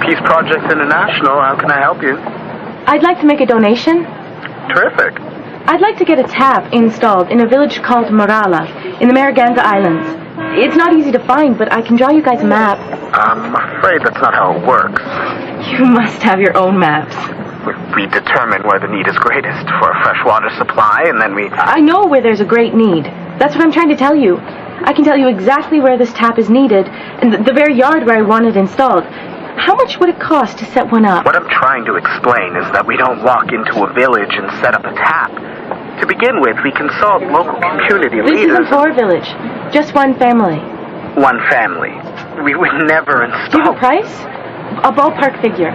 Peace Project International, how can I help you? I'd like to make a donation. Terrific. I'd like to get a tap installed in a village called Morala in the Mariganza Islands. It's not easy to find, but I can draw you guys a map. I'm afraid that's not how it works. You must have your own maps. We determine where the need is greatest for a freshwater supply, and then we... I know where there's a great need. That's what I'm trying to tell you. I can tell you exactly where this tap is needed, and the very yard where I want it installed. How much would it cost to set one up? What I'm trying to explain is that we don't walk into a village and set up a tap. To begin with, we consult local community leaders. This isn't for a village. Just one family. One family. We would never install... Do you have a price? A ballpark figure.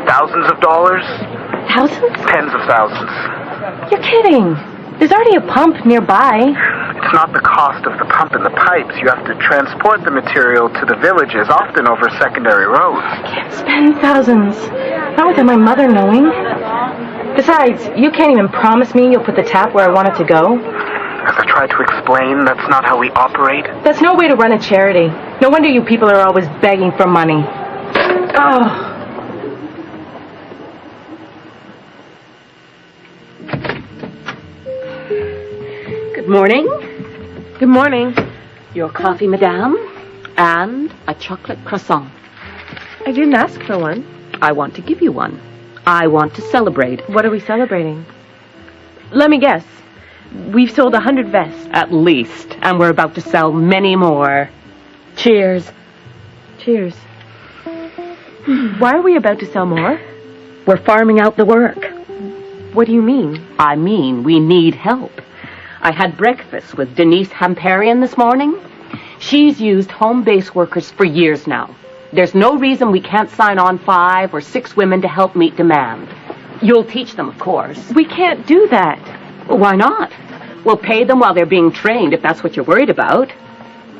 Thousands of dollars? Thousands? Tens of thousands. You're kidding. There's already a pump nearby. It's not the cost of the pump and the pipes. You have to transport the material to the villages, often over secondary roads. I can't spend thousands. Not without my mother knowing. Besides, you can't even promise me you'll put the tap where I want it to go. As I tried to explain, that's not how we operate. That's no way to run a charity. No wonder you people are always begging for money. Oh. Good morning. Good morning. Your coffee, madame, and a chocolate croissant. I didn't ask for one. I want to give you one. I want to celebrate. What are we celebrating? Let me guess. We've sold 100 vests. At least. And we're about to sell many more. Cheers. Cheers. Why are we about to sell more? We're farming out the work. What do you mean? I mean, we need help. I had breakfast with Denise Hamparian this morning. She's used home-based workers for years now. There's no reason we can't sign on 5 or 6 women to help meet demand. You'll teach them, of course. We can't do that. Why not? We'll pay them while they're being trained, if that's what you're worried about.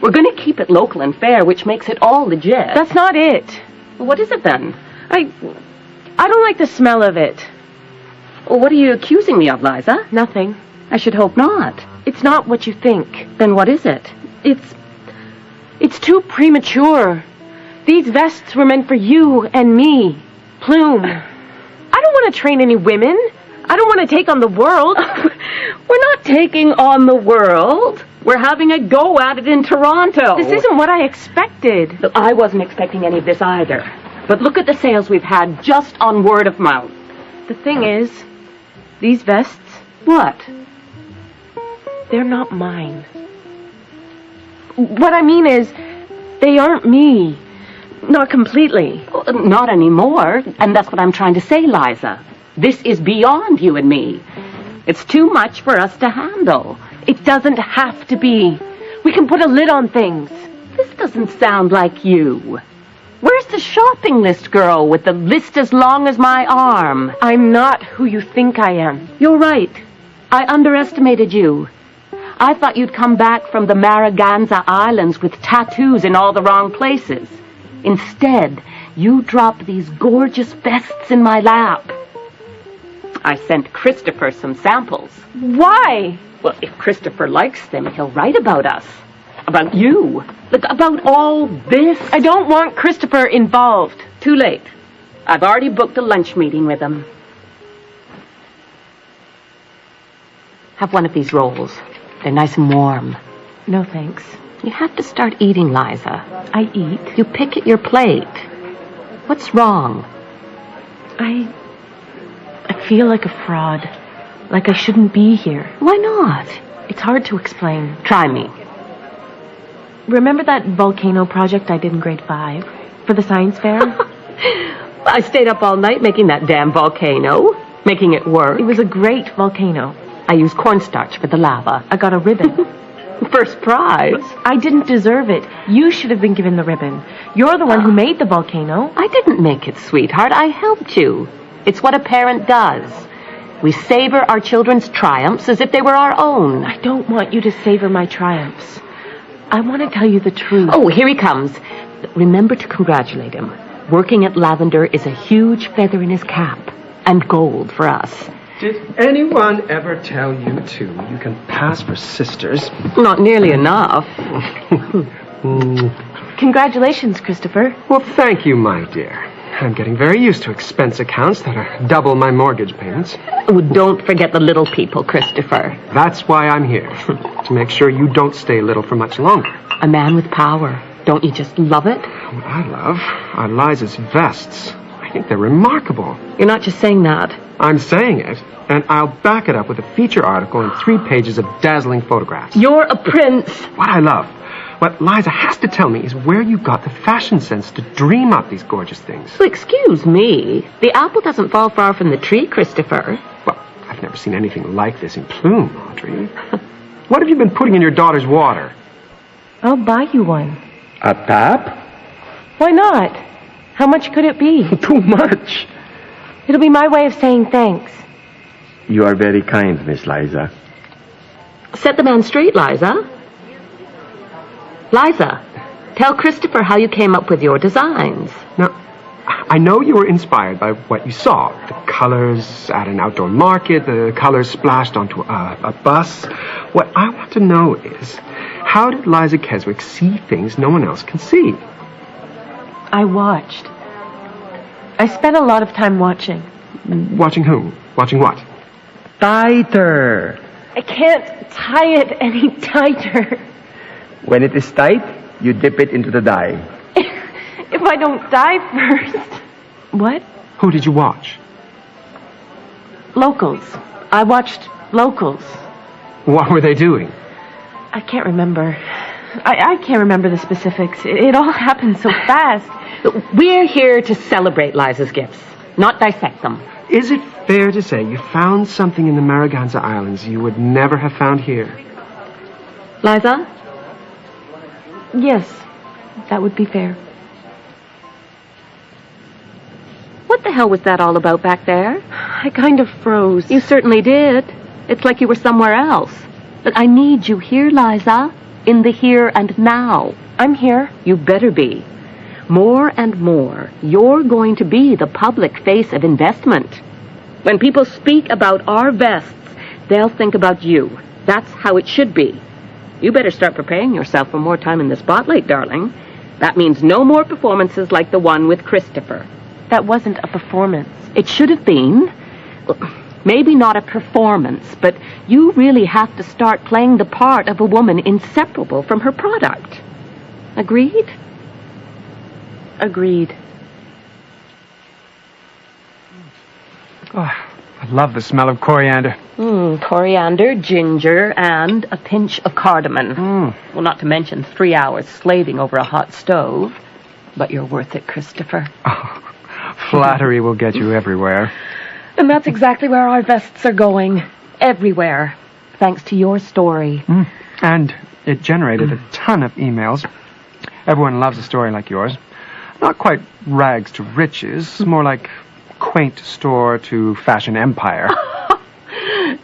We're going to keep it local and fair, which makes it all legit. That's not it. What is it then? I don't like the smell of it. Well, what are you accusing me of, Liza? Nothing. I should hope not. It's not what you think. Then what is it? It's too premature. These vests were meant for you and me, Plume. I don't want to train any women. I don't want to take on the world. We're not taking on the world. We're having a go at it in Toronto. This isn't what I expected. Look, I wasn't expecting any of this either. But look at the sales we've had just on word of mouth. The thing is, these vests... What? They're not mine. What I mean is, they aren't me. Not completely. Not anymore. And that's what I'm trying to say, Liza. This is beyond you and me. It's too much for us to handle. It doesn't have to be. We can put a lid on things. This doesn't sound like you. Where's the shopping list girl with the list as long as my arm? I'm not who you think I am. You're right. I underestimated you. I thought you'd come back from the Mariganza Islands with tattoos in all the wrong places. Instead, you dropped these gorgeous vests in my lap. I sent Christopher some samples. Why? Well, if Christopher likes them, he'll write about us. About you. Look, about all this. I don't want Christopher involved. Too late. I've already booked a lunch meeting with him. Have one of these rolls. They're nice and warm. No, thanks. You have to start eating, Liza. I eat. You pick at your plate. What's wrong? I feel like a fraud. Like I shouldn't be here. Why not? It's hard to explain. Try me. Remember that volcano project I did in grade 5? For the science fair? I stayed up all night making that damn volcano. Making it work. It was a great volcano. I used cornstarch for the lava. I got a ribbon. First prize. I didn't deserve it. You should have been given the ribbon. You're the one who made the volcano. I didn't make it, sweetheart. I helped you. It's what a parent does. We savor our children's triumphs as if they were our own. I don't want you to savor my triumphs. I want to tell you the truth. Oh, here he comes. Remember to congratulate him. Working at Lavender is a huge feather in his cap. And gold for us. Did anyone ever tell you two you can pass for sisters? Not nearly enough. Congratulations, Christopher. Well, thank you, my dear. I'm getting very used to expense accounts that are double my mortgage payments. Oh, don't forget the little people, Christopher. That's why I'm here. To make sure you don't stay little for much longer. A man with power. Don't you just love it? What I love are Liza's vests. I think they're remarkable. You're not just saying that. I'm saying it, and I'll back it up with a feature article and 3 pages of dazzling photographs. You're a prince. What I love, what Liza has to tell me is where you got the fashion sense to dream up these gorgeous things. Well, excuse me. The apple doesn't fall far from the tree, Christopher. Well, I've never seen anything like this in Plume, Audrey. What have you been putting in your daughter's water? I'll buy you one. A tap? Why not? How much could it be? Too much. It'll be my way of saying thanks. You are very kind, Miss Liza. Set the man straight, Liza. Liza, tell Christopher how you came up with your designs. Now, I know you were inspired by what you saw. The colors at an outdoor market, the colors splashed onto a bus. What I want to know is, how did Liza Keswick see things no one else can see? I watched. I spent a lot of time watching. Watching who? Watching what? Tighter. I can't tie it any tighter. When it is tight, you dip it into the dye. If I don't die first. What? Who did you watch? Locals. I watched Locals. What were they doing? I can't remember. I can't remember the specifics. It all happened so fast. We're here to celebrate Liza's gifts, not dissect them. Is it fair to say you found something in the Mariganza Islands you would never have found here? Liza? Yes, that would be fair. What the hell was that all about back there? I kind of froze. You certainly did. It's like you were somewhere else. But I need you here, Liza. In the here and now. I'm here. You better be. More and more, you're going to be the public face of investment. When people speak about our vests, they'll think about you. That's how it should be. You better start preparing yourself for more time in the spotlight, darling. That means no more performances like the one with Christopher. That wasn't a performance. It should have been. Maybe not a performance, but you really have to start playing the part of a woman inseparable from her product. Agreed? Agreed. Oh, I love the smell of coriander. Coriander, ginger, and a pinch of cardamom. Well, not to mention 3 hours slaving over a hot stove. But you're worth it, Christopher. Oh, flattery will get you everywhere. And that's exactly where our vests are going. Everywhere. Thanks to your story. And it generated a ton of emails. Everyone loves a story like yours. Not quite rags to riches, more like quaint store to fashion empire.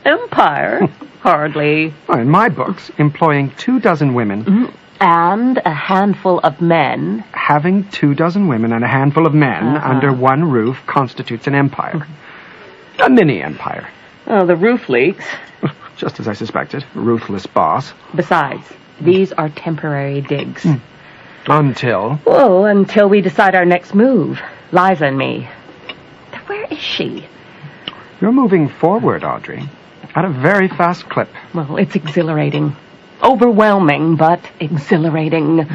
Empire? Hardly. Well, in my books, employing 24 women... And a handful of men. Having 24 women and a handful of men under one roof constitutes an empire. A mini empire. Oh, the roof leaks. Just as I suspected. Ruthless boss. Besides, these are temporary digs. Until? Oh, until we decide our next move. Liza and me. Where is she? You're moving forward, Audrey. At a very fast clip. Well, it's exhilarating. Overwhelming, but exhilarating.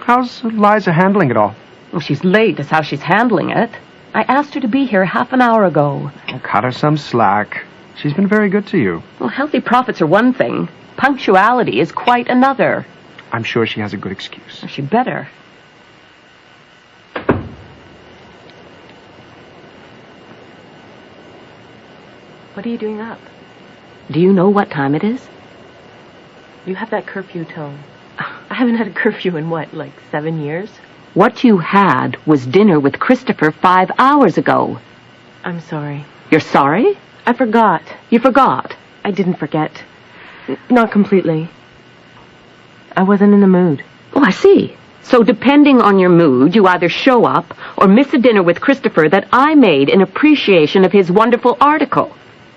How's Liza handling it all? Well, she's late is how she's handling it. I asked her to be here half an hour ago. Cut her some slack. She's been very good to you. Well, healthy profits are one thing. Punctuality is quite another. I'm sure she has a good excuse. She better. What are you doing up? Do you know what time it is? You have that curfew tone. I haven't had a curfew in what, like 7 years? What you had was dinner with Christopher 5 hours ago. I'm sorry. You're sorry? I forgot. You forgot? I didn't forget. Not completely. I wasn't in the mood. Oh, I see. So depending on your mood, you either show up or miss a dinner with Christopher that I made in appreciation of his wonderful article.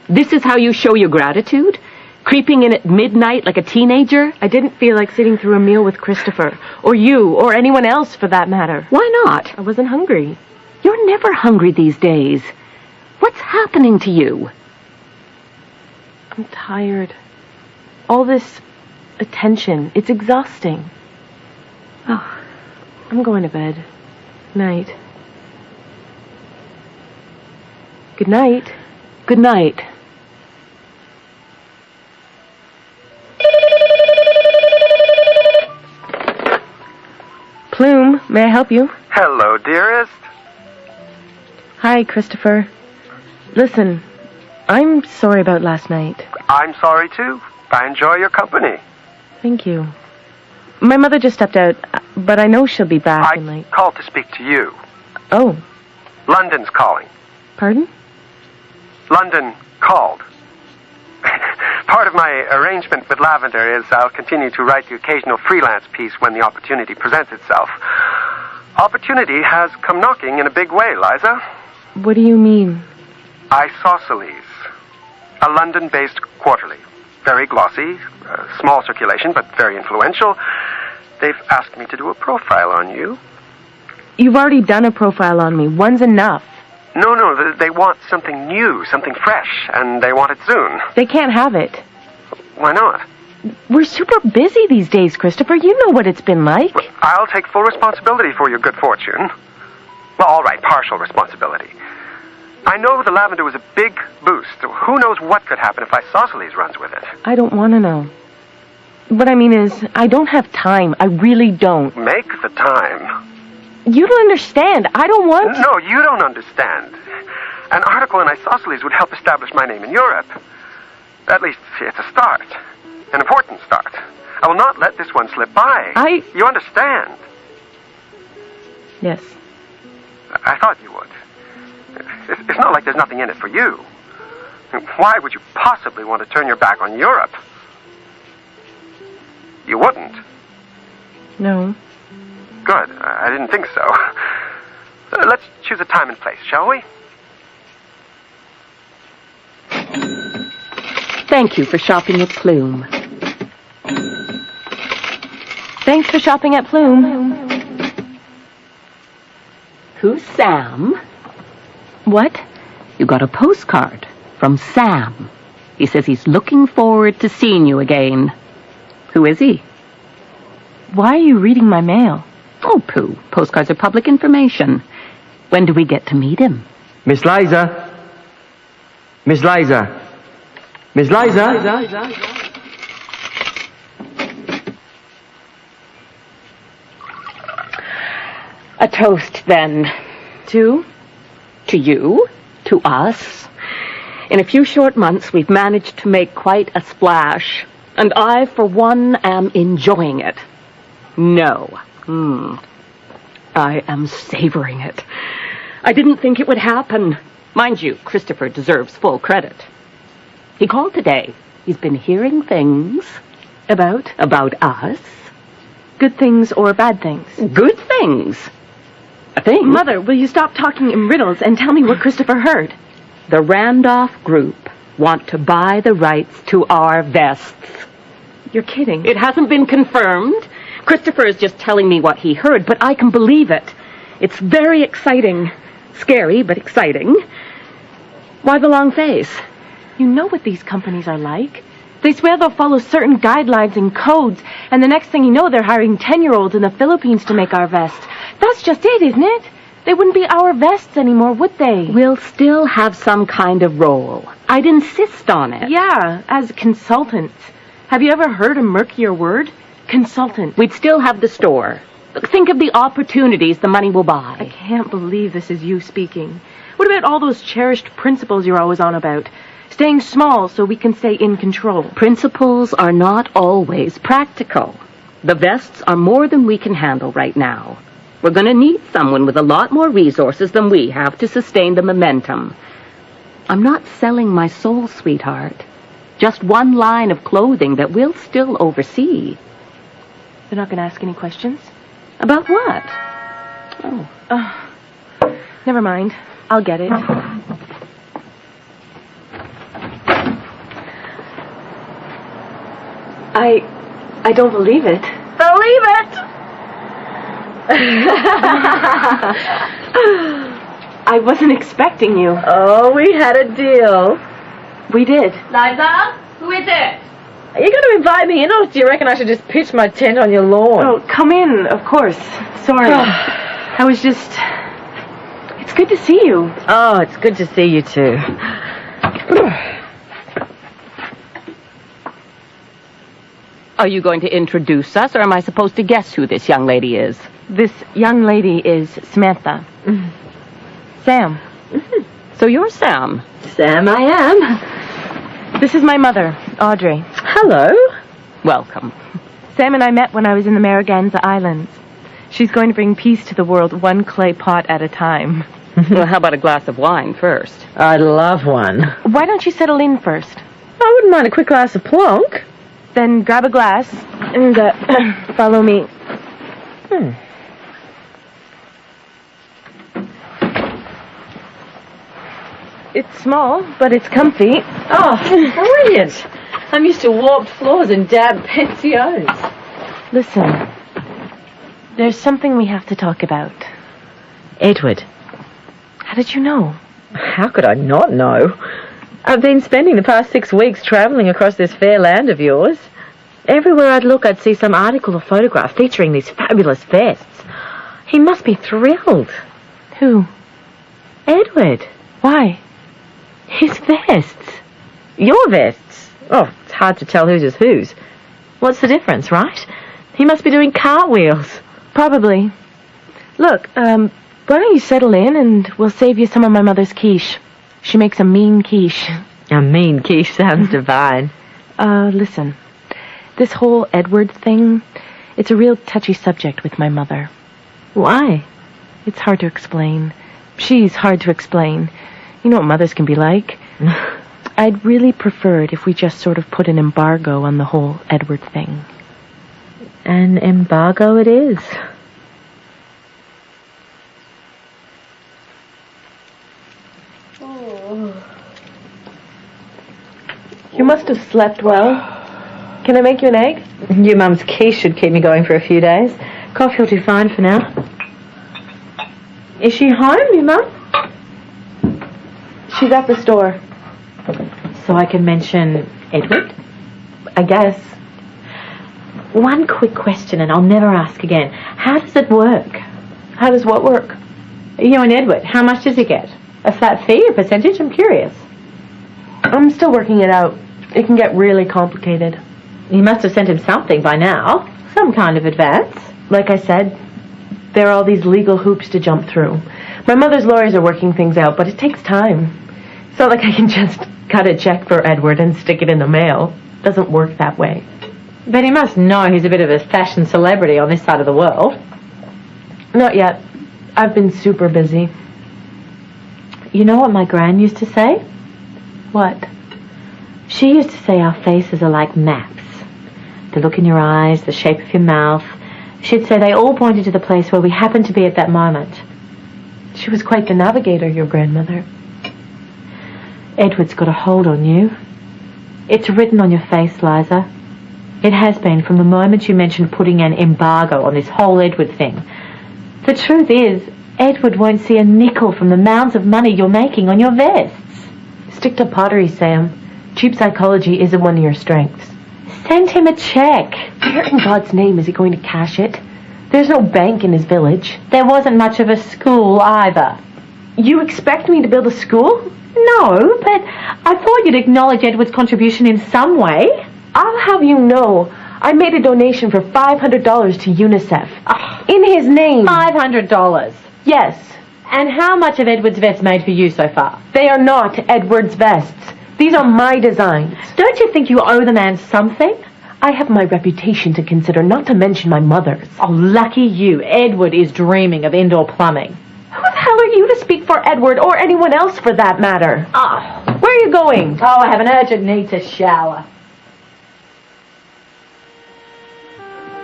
This is how you show your gratitude? Creeping in at midnight like a teenager? I didn't feel like sitting through a meal with Christopher, or you, or anyone else for that matter. Why not? I wasn't hungry. You're never hungry these days. What's happening to you? I'm tired. All this attention, it's exhausting. Oh, I'm going to bed. Night. Good night. Good night. Plume, may I help you? Hello, dearest. Hi, Christopher. Listen, I'm sorry about last night. I'm sorry, too. I enjoy your company. Thank you. My mother just stepped out, but I know she'll be back in like... I called to speak to you. Oh. London's calling. Pardon? London called. Part of my arrangement with Lavender is I'll continue to write the occasional freelance piece when the opportunity presents itself. Opportunity has come knocking in a big way, Liza. What do you mean? Isosceles, a London-based quarterly. Very glossy, small circulation, but very influential. They've asked me to do a profile on you. You've already done a profile on me. One's enough. No, they want something new, something fresh, and they want it soon. They can't have it. Why not? We're super busy these days, Christopher. You know what it's been like. Well, I'll take full responsibility for your good fortune. Well, all right, partial responsibility. I know the Lavender was a big boost. Who knows what could happen if Isosceles runs with it? I don't want to know. What I mean is, I don't have time. I really don't. Make the time. You don't understand. I don't want to... No, you don't understand. An article in Isosceles would help establish my name in Europe. At least, it's a start. An important start. I will not let this one slip by. You understand? Yes. I thought you would. It's not like there's nothing in it for you. Why would you possibly want to turn your back on Europe? You wouldn't. No. Good. I didn't think so. Let's choose a time and place, shall we? Thank you for shopping at Plume. Thanks for shopping at Plume. Who's Sam? What? You got a postcard from Sam. He says he's looking forward to seeing you again. Who is he? Why are you reading my mail? Oh, pooh. Postcards are public information. When do we get to meet him? Miss Liza? Miss Liza? Miss Liza? A toast, then. To? To you. To us. In a few short months, we've managed to make quite a splash. And I, for one, am enjoying it. No. I am savoring it. I didn't think it would happen. Mind you, Christopher deserves full credit. He called today. He's been hearing things. About us. Good things or bad things? Good things. A thing? Mother, will you stop talking in riddles and tell me what Christopher heard? The Randolph Group want to buy the rights to our vests. You're kidding. It hasn't been confirmed. Christopher is just telling me what he heard, but I can believe it. It's very exciting. Scary, but exciting. Why the long face? You know what these companies are like. They swear they'll follow certain guidelines and codes, and the next thing you know, they're hiring 10-year-olds in the Philippines to make our vests. That's just it, isn't it? They wouldn't be our vests anymore, would they? We'll still have some kind of role. I'd insist on it. Yeah, as consultants. Have you ever heard a murkier word? Consultant. We'd still have the store. Look, think of the opportunities the money will buy. I can't believe this is you speaking. What about all those cherished principles you're always on about? Staying small so we can stay in control. Principles are not always practical. The vests are more than we can handle right now. We're going to need someone with a lot more resources than we have to sustain the momentum. I'm not selling my soul, sweetheart. Just one line of clothing that we'll still oversee. They're not going to ask any questions? About what? Oh. Never mind. I'll get it. I don't believe it. Believe it! I wasn't expecting you. Oh, we had a deal. We did. Liza, who is it? Are you going to invite me in, or do you reckon I should just pitch my tent on your lawn? Oh, come in, of course. Sorry. I was just... It's good to see you. Oh, it's good to see you too. Are you going to introduce us, or am I supposed to guess who this young lady is? This young lady is Samantha. Sam. So you're Sam? Sam, I am. This is my mother, Audrey. Hello. Welcome. Sam and I met when I was in the Mariganza Islands. She's going to bring peace to the world one clay pot at a time. Well, how about a glass of wine first? I'd love one. Why don't you settle in first? I wouldn't mind a quick glass of plonk. Then grab a glass and follow me. It's small, but it's comfy. Oh, brilliant. I'm used to warped floors and damp pensions. Listen, there's something we have to talk about. Edward. How did you know? How could I not know? I've been spending the past 6 weeks traveling across this fair land of yours. Everywhere I'd look, I'd see some article or photograph featuring these fabulous vests. He must be thrilled. Who? Edward. Why? His vests. Your vests. Oh, it's hard to tell whose is whose. What's the difference, right? He must be doing cartwheels. Probably. Look, why don't you settle in and we'll save you some of my mother's quiche. She makes a mean quiche. A mean quiche sounds divine. Listen. This whole Edward thing, it's a real touchy subject with my mother. Why? It's hard to explain. She's hard to explain. You know what mothers can be like. I'd really prefer it if we just sort of put an embargo on the whole Edward thing. An embargo it is. You must have slept well. Can I make you an egg? Your mum's quiche should keep me going for a few days. Coffee will do fine for now. Is she home, your mum? She's at the store. So I can mention Edward? I guess. One quick question, and I'll never ask again. How does it work? How does what work? You and Edward, how much does he get? A flat fee, a percentage? I'm curious. I'm still working it out. It can get really complicated. You must have sent him something by now. Some kind of advance. Like I said, there are all these legal hoops to jump through. My mother's lawyers are working things out, but it takes time. It's not like I can just cut a check for Edward and stick it in the mail. It doesn't work that way. But he must know he's a bit of a fashion celebrity on this side of the world. Not yet. I've been super busy. You know what my gran used to say? What? She used to say our faces are like maps. The look in your eyes, the shape of your mouth. She'd say they all pointed to the place where we happened to be at that moment. She was quite the navigator, your grandmother. Edward's got a hold on you. It's written on your face, Liza. It has been from the moment you mentioned putting an embargo on this whole Edward thing. The truth is, Edward won't see a nickel from the mounds of money you're making on your vests. Stick to pottery, Sam. Cheap psychology isn't one of your strengths. Send him a check. Where in God's name is he going to cash it? There's no bank in his village. There wasn't much of a school either. You expect me to build a school? No, but I thought you'd acknowledge Edward's contribution in some way. I'll have you know, I made a donation for $500 to UNICEF. In his name. $500? Yes. And how much have Edward's vests made for you so far? They are not Edward's vests. These are my designs. Don't you think you owe the man something? I have my reputation to consider, not to mention my mother's. Oh, lucky you. Edward is dreaming of indoor plumbing. Who the hell are you to speak for Edward, or anyone else for that matter? Where are you going? Oh, I have an urgent need to shower.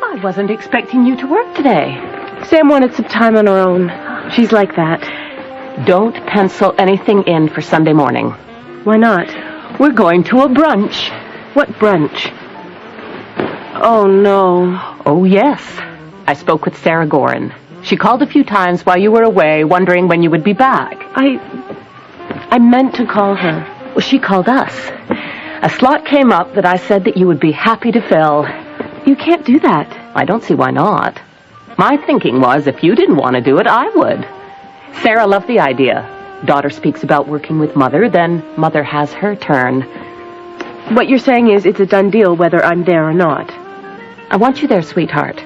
I wasn't expecting you to work today. Sam wanted some time on her own. She's like that. Don't pencil anything in for Sunday morning. Why not? We're going to a brunch. What brunch? Oh, no. Oh, yes. I spoke with Sarah Gorin. She called a few times while you were away, wondering when you would be back. I meant to call her. Well, she called us. A slot came up that I said that you would be happy to fill. You can't do that. I don't see why not. My thinking was, if you didn't want to do it, I would. Sarah loved the idea. Daughter speaks about working with mother, then mother has her turn. What you're saying is it's a done deal whether I'm there or not. I want you there, sweetheart.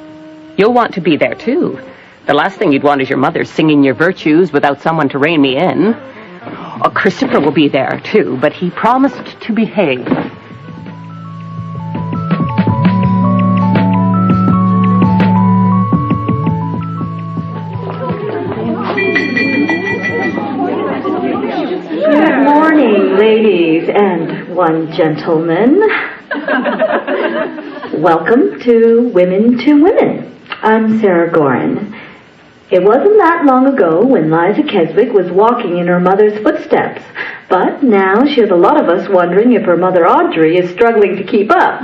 You'll want to be there, too. The last thing you'd want is your mother singing your virtues without someone to rein me in. Oh, Christopher will be there, too, but he promised to behave. Good morning, ladies and one gentleman. Welcome to Women to Women. I'm Sarah Gorin. It wasn't that long ago when Liza Keswick was walking in her mother's footsteps, but now she has a lot of us wondering if her mother Audrey is struggling to keep up.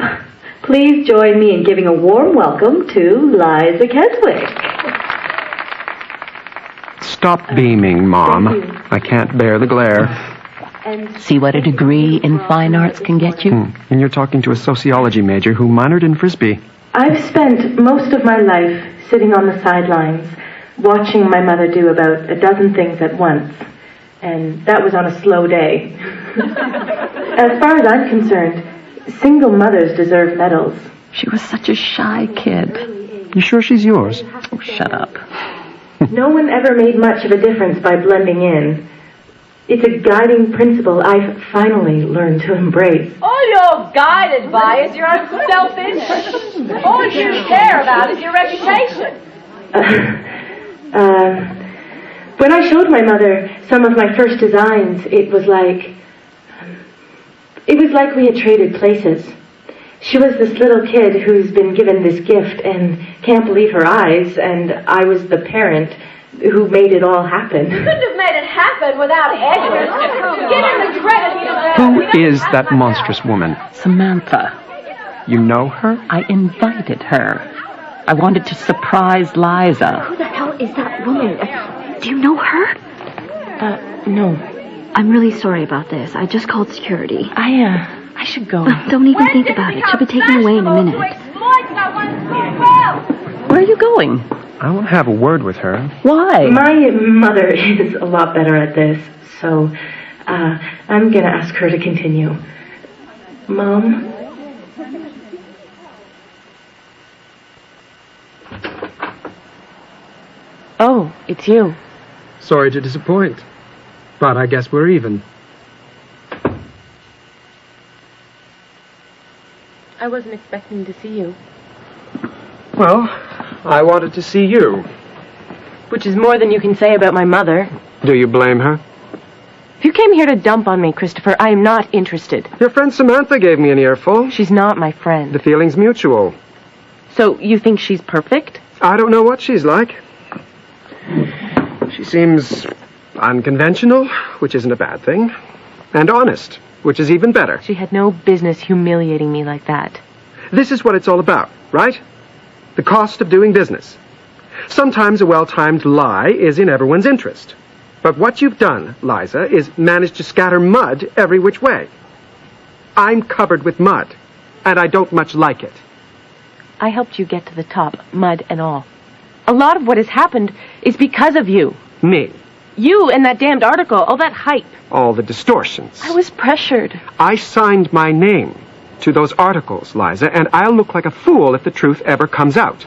Please join me in giving a warm welcome to Liza Keswick. Stop beaming, Mom. I can't bear the glare. See what a degree in fine arts can get you? And you're talking to a sociology major who minored in Frisbee. I've spent most of my life sitting on the sidelines, watching my mother do about a dozen things at once. And that was on a slow day. As far as I'm concerned, single mothers deserve medals. She was such a shy kid. You sure she's yours? Oh, shut up. No one ever made much of a difference by blending in. It's a guiding principle I've finally learned to embrace. All you're guided by is your own self-interest. All you care about is your reputation. When I showed my mother some of my first designs, it was like we had traded places. She was this little kid who's been given this gift and can't believe her eyes, and I was the parent who made it all happen. You couldn't have made it happen without Edward. Give him the credit he deserves. Who is that monstrous woman? Samantha. You know her? I invited her. I wanted to surprise Liza. Who the hell is that woman? Do you know her? No. I'm really sorry about this. I just called security. I should go. Don't even think about it. She'll be taken away in a minute. Where are you going? I want to have a word with her. Why? My mother is a lot better at this, so I'm going to ask her to continue. Mom? Oh, it's you. Sorry to disappoint, but I guess we're even. I wasn't expecting to see you. Well, I wanted to see you. Which is more than you can say about my mother. Do you blame her? If you came here to dump on me, Christopher, I am not interested. Your friend Samantha gave me an earful. She's not my friend. The feeling's mutual. So you think she's perfect? I don't know what she's like. She seems Unconventional, which isn't a bad thing. And honest, which is even better. She had no business humiliating me like that. This is what it's all about, right? The cost of doing business. Sometimes a well-timed lie is in everyone's interest. But what you've done, Liza, is managed to scatter mud every which way. I'm covered with mud, and I don't much like it. I helped you get to the top, mud and all. A lot of what has happened is because of you. Me. You and that damned article, all that hype. All the distortions. I was pressured. I signed my name to those articles, Liza, and I'll look like a fool if the truth ever comes out.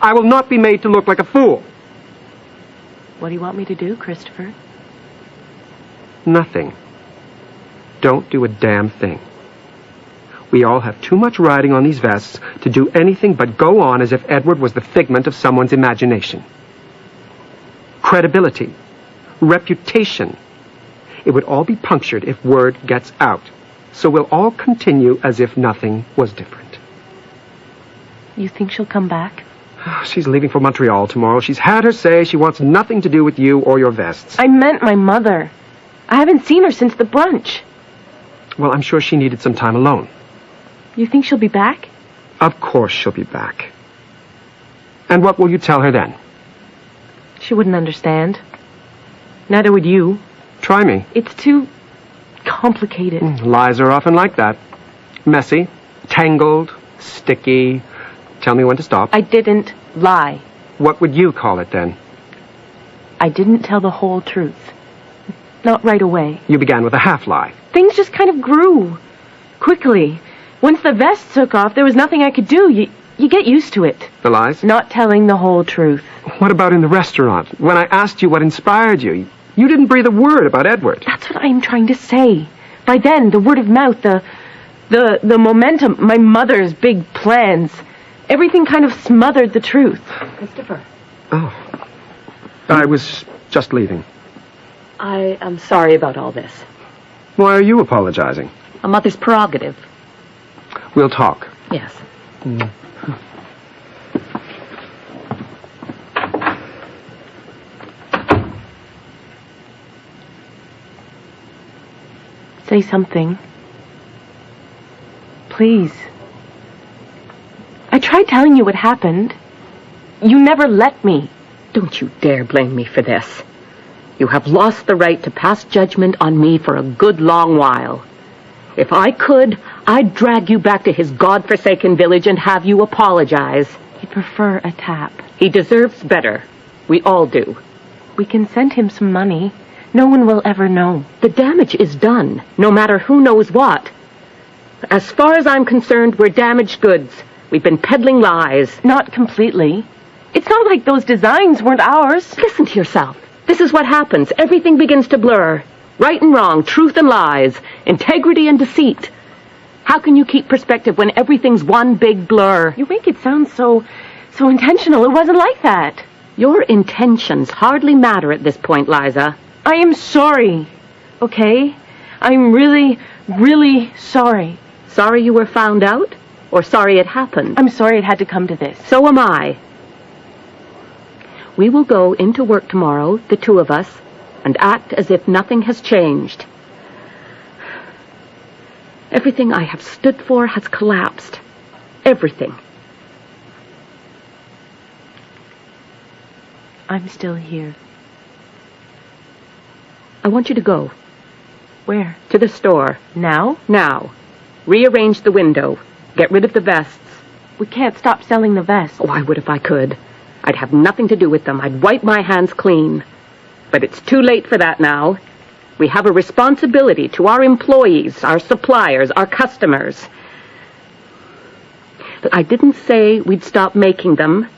I will not be made to look like a fool. What do you want me to do, Christopher? Nothing. Don't do a damn thing. We all have too much riding on these vests to do anything but go on as if Edward was the figment of someone's imagination. Credibility. Reputation. It would all be punctured if word gets out. So we'll all continue as if nothing was different. You think she'll come back? She's leaving for Montreal tomorrow. She's had her say. She wants nothing to do with you or your vests. I meant my mother. I haven't seen her since the brunch. Well, I'm sure she needed some time alone. You think she'll be back? Of course she'll be back. And what will you tell her then? She wouldn't understand. Neither would you. Try me. It's too complicated. Lies are often like that. Messy, tangled, sticky. Tell me when to stop. I didn't lie. What would you call it then? I didn't tell the whole truth. Not right away. You began with a half-lie. Things just kind of grew. Quickly. Once the vest took off, there was nothing I could do. You get used to it. The lies? Not telling the whole truth. What about in the restaurant? When I asked you what inspired you, you didn't breathe a word about Edward. That's what I'm trying to say. By then, the word of mouth, the momentum, my mother's big plans, everything kind of smothered the truth. Christopher. Oh. I was just leaving. I am sorry about all this. Why are you apologizing? A mother's prerogative. We'll talk. Yes. Say something. Please. I tried telling you what happened. You never let me. Don't you dare blame me for this. You have lost the right to pass judgment on me for a good long while. If I could, I'd drag you back to his God-forsaken village and have you apologize. He'd prefer a tap. He deserves better. We all do. We can send him some money. No one will ever know. The damage is done, no matter who knows what. As far as I'm concerned, we're damaged goods. We've been peddling lies. Not completely. It's not like those designs weren't ours. Listen to yourself. This is what happens. Everything begins to blur. Right and wrong, truth and lies, integrity and deceit. How can you keep perspective when everything's one big blur? You make it sound so intentional. It wasn't like that. Your intentions hardly matter at this point, Liza. I am sorry, okay? I'm really, really sorry. Sorry you were found out? Or sorry it happened? I'm sorry it had to come to this. So am I. We will go into work tomorrow, the two of us, and act as if nothing has changed. Everything I have stood for has collapsed. Everything. I'm still here. I want you to go. Where? To the store. Now? Now. Rearrange the window. Get rid of the vests. We can't stop selling the vests. Oh, I would if I could. I'd have nothing to do with them. I'd wipe my hands clean. But it's too late for that now. We have a responsibility to our employees, our suppliers, our customers. But I didn't say we'd stop making them.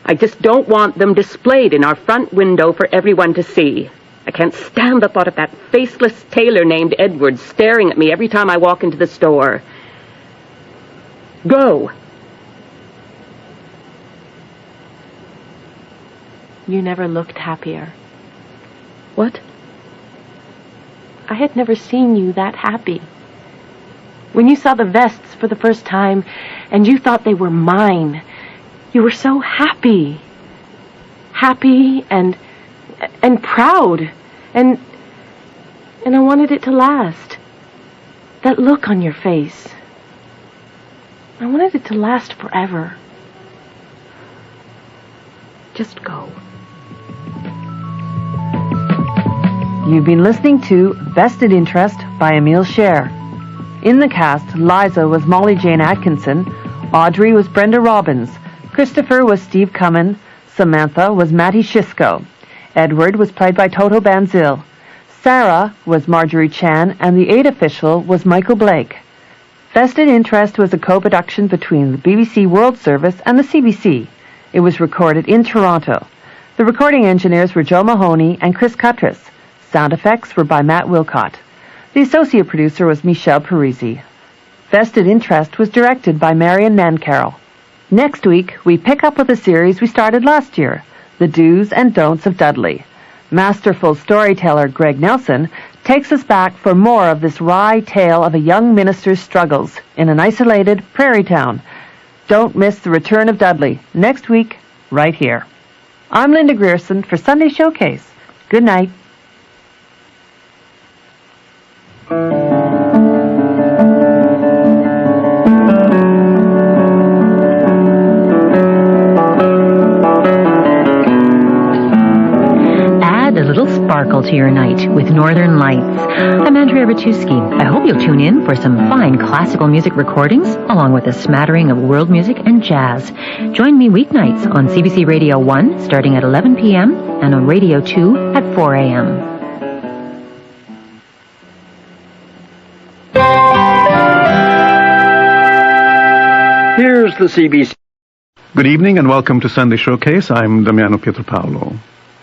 I just don't want them displayed in our front window for everyone to see. I can't stand the thought of that faceless tailor named Edward staring at me every time I walk into the store. Go. You never looked happier. What? I had never seen you that happy. When you saw the vests for the first time and you thought they were mine, you were so happy. Happy and proud. And I wanted it to last. That look on your face. I wanted it to last forever. Just go. You've been listening to Vested Interest by Emile Scher. In the cast, Liza was Molly Jane Atkinson, Audrey was Brenda Robbins, Christopher was Steve Cummin, Samantha was Mattie Shisco, Edward was played by Toto Banzil, Sarah was Marjorie Chan, and the aid official was Michael Blake. Vested Interest was a co-production between the BBC World Service and the CBC. It was recorded in Toronto. The recording engineers were Joe Mahoney and Chris Cuttress. Sound effects were by Matt Wilcott. The associate producer was Michelle Parisi. Vested Interest was directed by Marion Nancarroll. Next week, we pick up with a series we started last year, The Do's and Don'ts of Dudley. Masterful storyteller Greg Nelson takes us back for more of this wry tale of a young minister's struggles in an isolated prairie town. Don't miss the return of Dudley, next week, right here. I'm Linda Grierson for Sunday Showcase. Good night. Add a little sparkle to your night with Northern Lights. I'm Andrea Ratuski. I hope you'll tune in for some fine classical music recordings, along with a smattering of world music and jazz. Join me weeknights on CBC Radio 1, starting at 11 p.m., and on Radio 2 at 4 a.m. Here's the CBC. Good evening and welcome to Sunday Showcase. I'm Damiano Pietropaolo.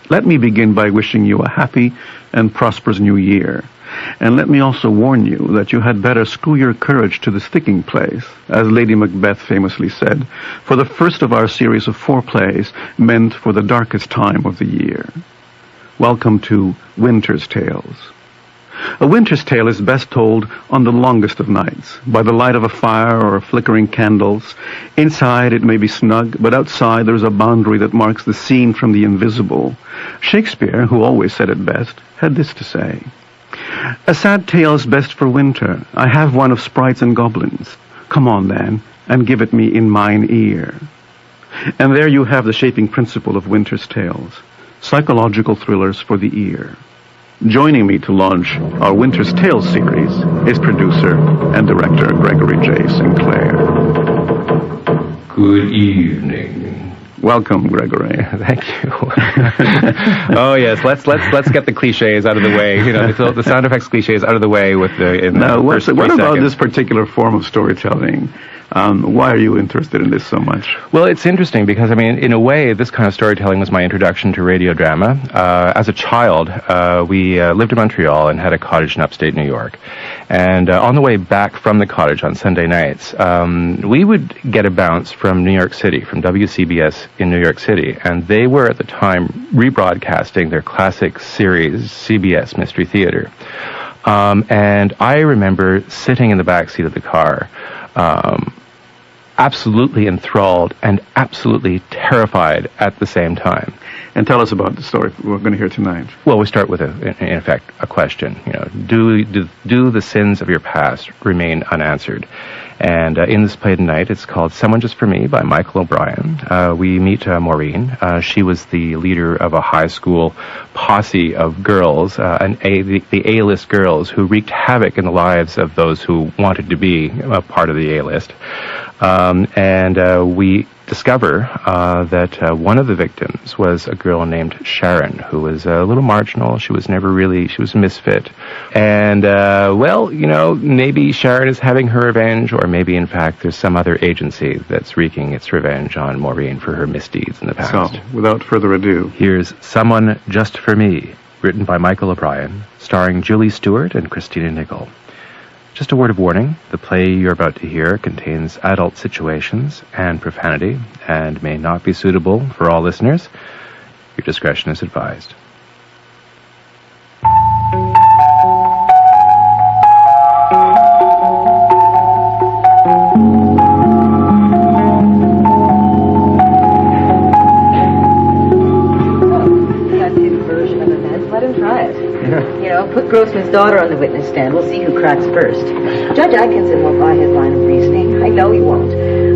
Let me begin by wishing you a happy and prosperous new year. And let me also warn you that you had better screw your courage to the sticking place, as Lady Macbeth famously said, for the first of our series of 4 plays meant for the darkest time of the year. Welcome to Winter's Tales. A winter's tale is best told on the longest of nights, by the light of a fire or flickering candles. Inside it may be snug, but outside there is a boundary that marks the scene from the invisible. Shakespeare, who always said it best, had this to say: "A sad tale is best for winter. I have one of sprites and goblins. Come on, then, and give it me in mine ear." And there you have the shaping principle of winter's tales, psychological thrillers for the ear. Joining me to launch our Winter's Tales series is producer and director Gregory J. Sinclair. Good evening. Welcome, Gregory. Thank you. Oh yes, let's get the cliches out of the way. You know, the sound effects cliches out of the way with the. Now, what about this particular form of storytelling? Why are you interested in this so much? Well, it's interesting because, I mean, in a way, this kind of storytelling was my introduction to radio drama. As a child, we lived in Montreal and had a cottage in upstate New York. And on the way back from the cottage on Sunday nights, we would get a bounce from New York City, from WCBS in New York City. And they were, at the time, rebroadcasting their classic series, CBS Mystery Theater. And I remember sitting in the back seat of the car, absolutely enthralled and absolutely terrified at the same time. And tell us about the story we're going to hear tonight. Well, we start with, in effect, a question. You know, do the sins of your past remain unanswered? And in this play tonight, it's called Someone Just For Me by Michael O'Brien. We meet Maureen. She was the leader of a high school posse of girls, the A-list girls who wreaked havoc in the lives of those who wanted to be a part of the A-list. And we discover that one of the victims was a girl named Sharon, who was a little marginal. She was a misfit. And, well, you know, maybe Sharon is having her revenge, or maybe, in fact, there's some other agency that's wreaking its revenge on Maureen for her misdeeds in the past. So, without further ado, here's Someone Just For Me, written by Michael O'Brien, starring Julie Stewart and Christina Nicol. Just a word of warning, the play you're about to hear contains adult situations and profanity and may not be suitable for all listeners. Your discretion is advised. That's his version of events. Let him try it. Grossman's daughter on the witness stand. We'll see who cracks first. Judge Atkinson won't buy his line of reasoning. I know he won't.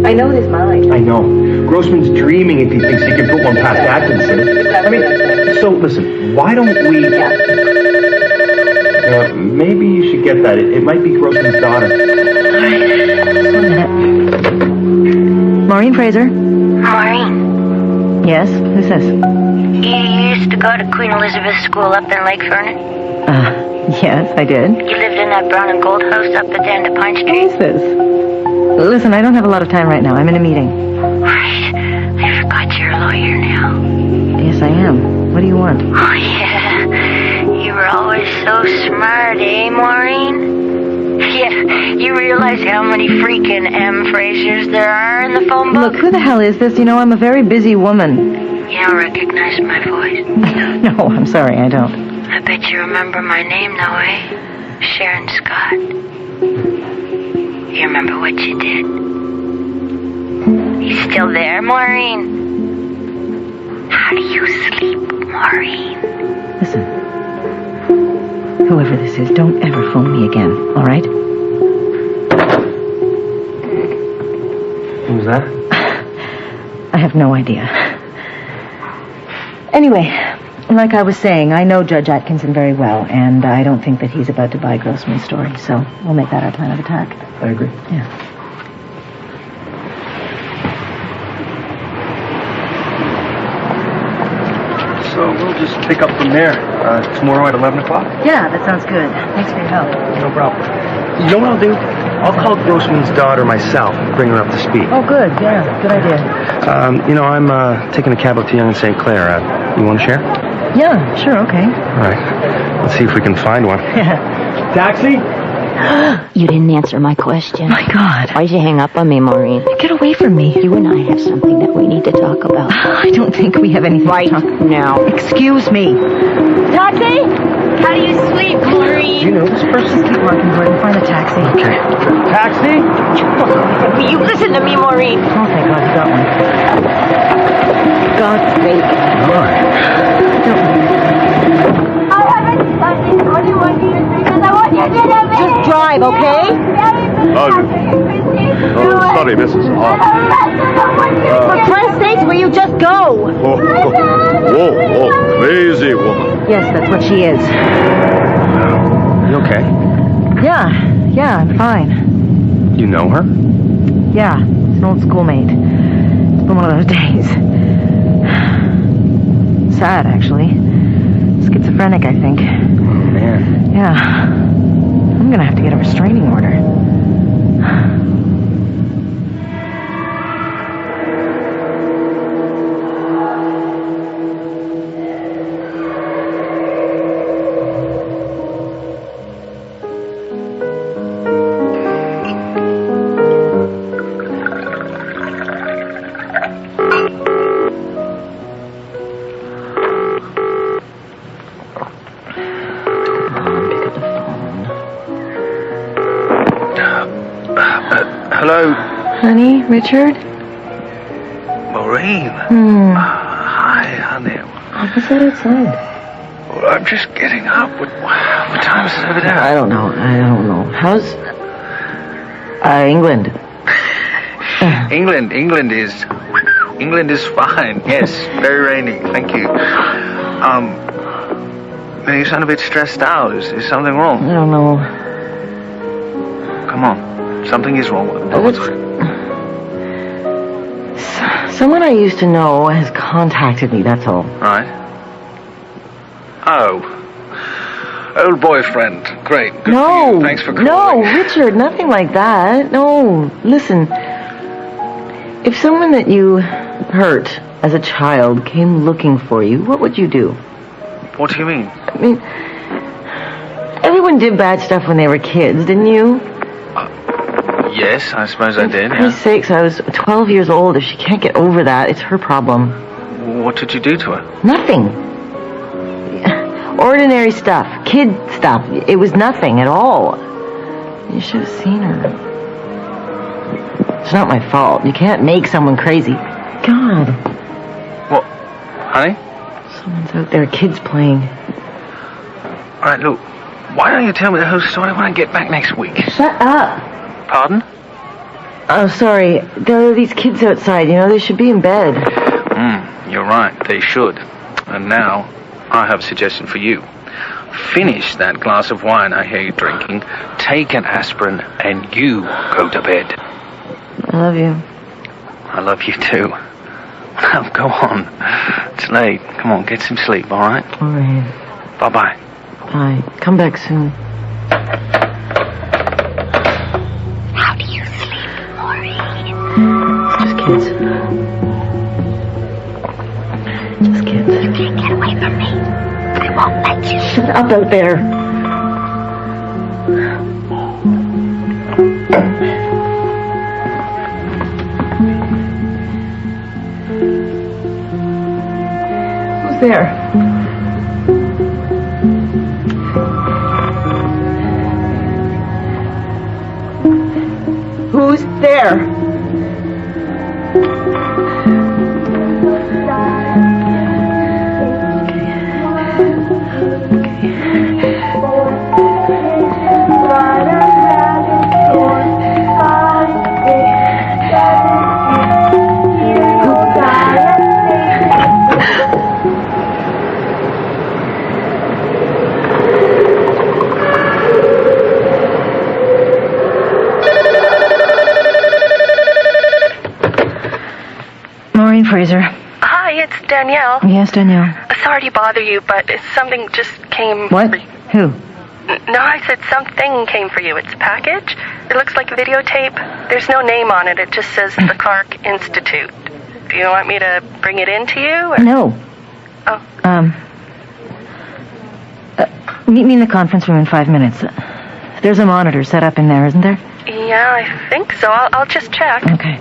I know his mind. I know. Grossman's dreaming if he thinks he can put one past Atkinson. I mean, so listen, why don't we... maybe you should get that. It might be Grossman's daughter. Maureen Fraser. Maureen, Yes, who's this? you used to go to Queen Elizabeth School up in Lake Vernon? Yes, I did. You lived in that brown and gold house up at the end of Pine Street? Who's this? Listen, I don't have a lot of time right now. I'm in a meeting. Right. I forgot you're a lawyer now. Yes, I am. What do you want? Oh, yeah. You were always so smart, eh, Maureen? Yeah, you realize how many freaking M. Frasers there are in the phone book? Look, who the hell is this? You know, I'm a very busy woman. You don't recognize my voice? No, I'm sorry, I don't. I bet you remember my name, though, eh? Sharon Scott. You remember what you did? You still there, Maureen? How do you sleep, Maureen? Listen, whoever this is, don't ever phone me again, all right? Who's that? I have no idea. Anyway, like I was saying, I know Judge Atkinson very well, and I don't think that he's about to buy Grossman's story, so we'll make that our plan of attack. I agree. Yeah. So we'll just pick up from there tomorrow at 11 o'clock? Yeah, that sounds good. Thanks for your help. No problem. You know what I'll do? I'll call Grossman's daughter myself and bring her up to speed. Oh, good. Yeah, good idea. I'm taking a cab up to Yonge and St. Clair. You want to share? Yeah, sure, okay. All right. Let's see if we can find one. Taxi? You didn't answer my question. My God. Why'd you hang up on me, Maureen? Get away from me. You and I have something that we need to talk about. I don't think we have anything right to talk now. Excuse me. Taxi? How do you sleep, Maureen? Do you know this person? Just keep walking, Gordon. Find a taxi. Okay. Taxi? Will you listen to me, Maureen? Oh, thank God, you got one. God's sake. All right. I haven't done this for you because I want you to do it. Just drive, okay? Sorry, Mrs. For Christ's sakes, will you just go? Whoa, crazy woman. Yes, that's what she is. You okay? Yeah, I'm fine. You know her? Yeah, it's an old schoolmate. It's been one of those days. Sad, actually. Schizophrenic, I think. Oh, man. Yeah. I'm gonna have to get a restraining order. Hello? Honey, Richard? Maureen. Hi, honey. What's that outside? Well, I'm just getting up. What time is it over there? I don't know. How's... England? England is fine. Yes, very rainy. Thank you. You sound a bit stressed out. Is something wrong? I don't know. Come on. Something is wrong. Someone I used to know has contacted me, that's all. Right. Oh. Old boyfriend. Great. Good for you. Thanks for calling. No, Richard, nothing like that. No, listen. If someone that you hurt as a child came looking for you, what would you do? What do you mean? I mean, everyone did bad stuff when they were kids, didn't you? Yes, I suppose I did, For Christ's sakes, I was 12 years old. If she can't get over that, it's her problem. What did you do to her? Nothing. Ordinary stuff. Kid stuff. It was nothing at all. You should have seen her. It's not my fault. You can't make someone crazy. God. What? Honey? Someone's out there. Kids playing. All right, look. Why don't you tell me the whole story when I get back next week? Shut up. Pardon? Oh, sorry. There are these kids outside. You know, they should be in bed. You're right. They should. And now, I have a suggestion for you. Finish that glass of wine I hear you drinking, take an aspirin, and you go to bed. I love you. I love you too. Now, go on. It's late. Come on, get some sleep, all right? All right. Bye-bye. Bye. Come back soon. How do you sleep, Maureen? It's just kids. Just kids. You can't get away from me. I won't let you. Shut up out there. Who's there? Who's there? Fraser. Hi, it's Danielle. Yes, Danielle. Sorry to bother you, but something just came. What? Who? No, I said something came for you. It's a package. It looks like a videotape. There's no name on it. It just says the Clark Institute. Do you want me to bring it in to you? Or? No. Oh. Meet me in the conference room in 5 minutes. There's a monitor set up in there, isn't there? Yeah, I think so. I'll just check. Okay.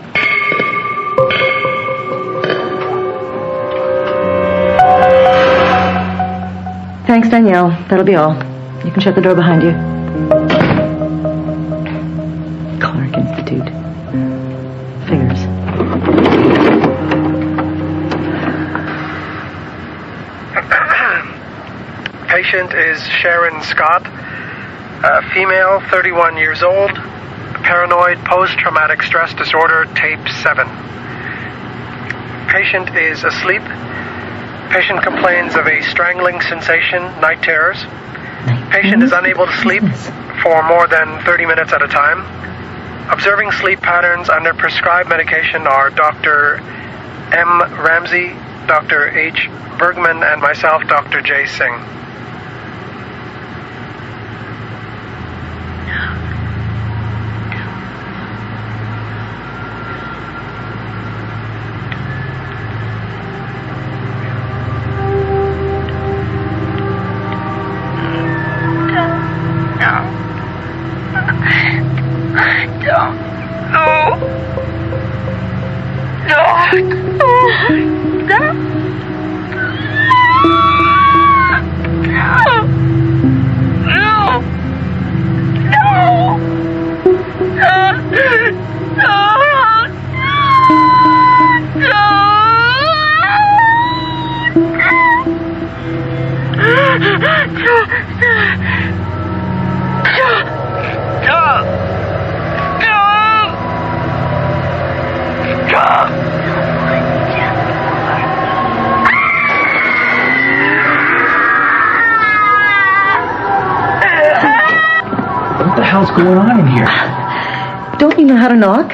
Thanks, Danielle. That'll be all. You can shut the door behind you. Clark Institute. Figures. Patient is Sharon Scott, female, 31 years old, paranoid post-traumatic stress disorder, tape 7. Patient is asleep. Patient complains of a strangling sensation, night terrors. Patient is unable to sleep for more than 30 minutes at a time. Observing sleep patterns under prescribed medication are Dr. M. Ramsey, Dr. H. Bergman, and myself, Dr. J. Singh. What the hell's going on in here? Don't you know how to knock?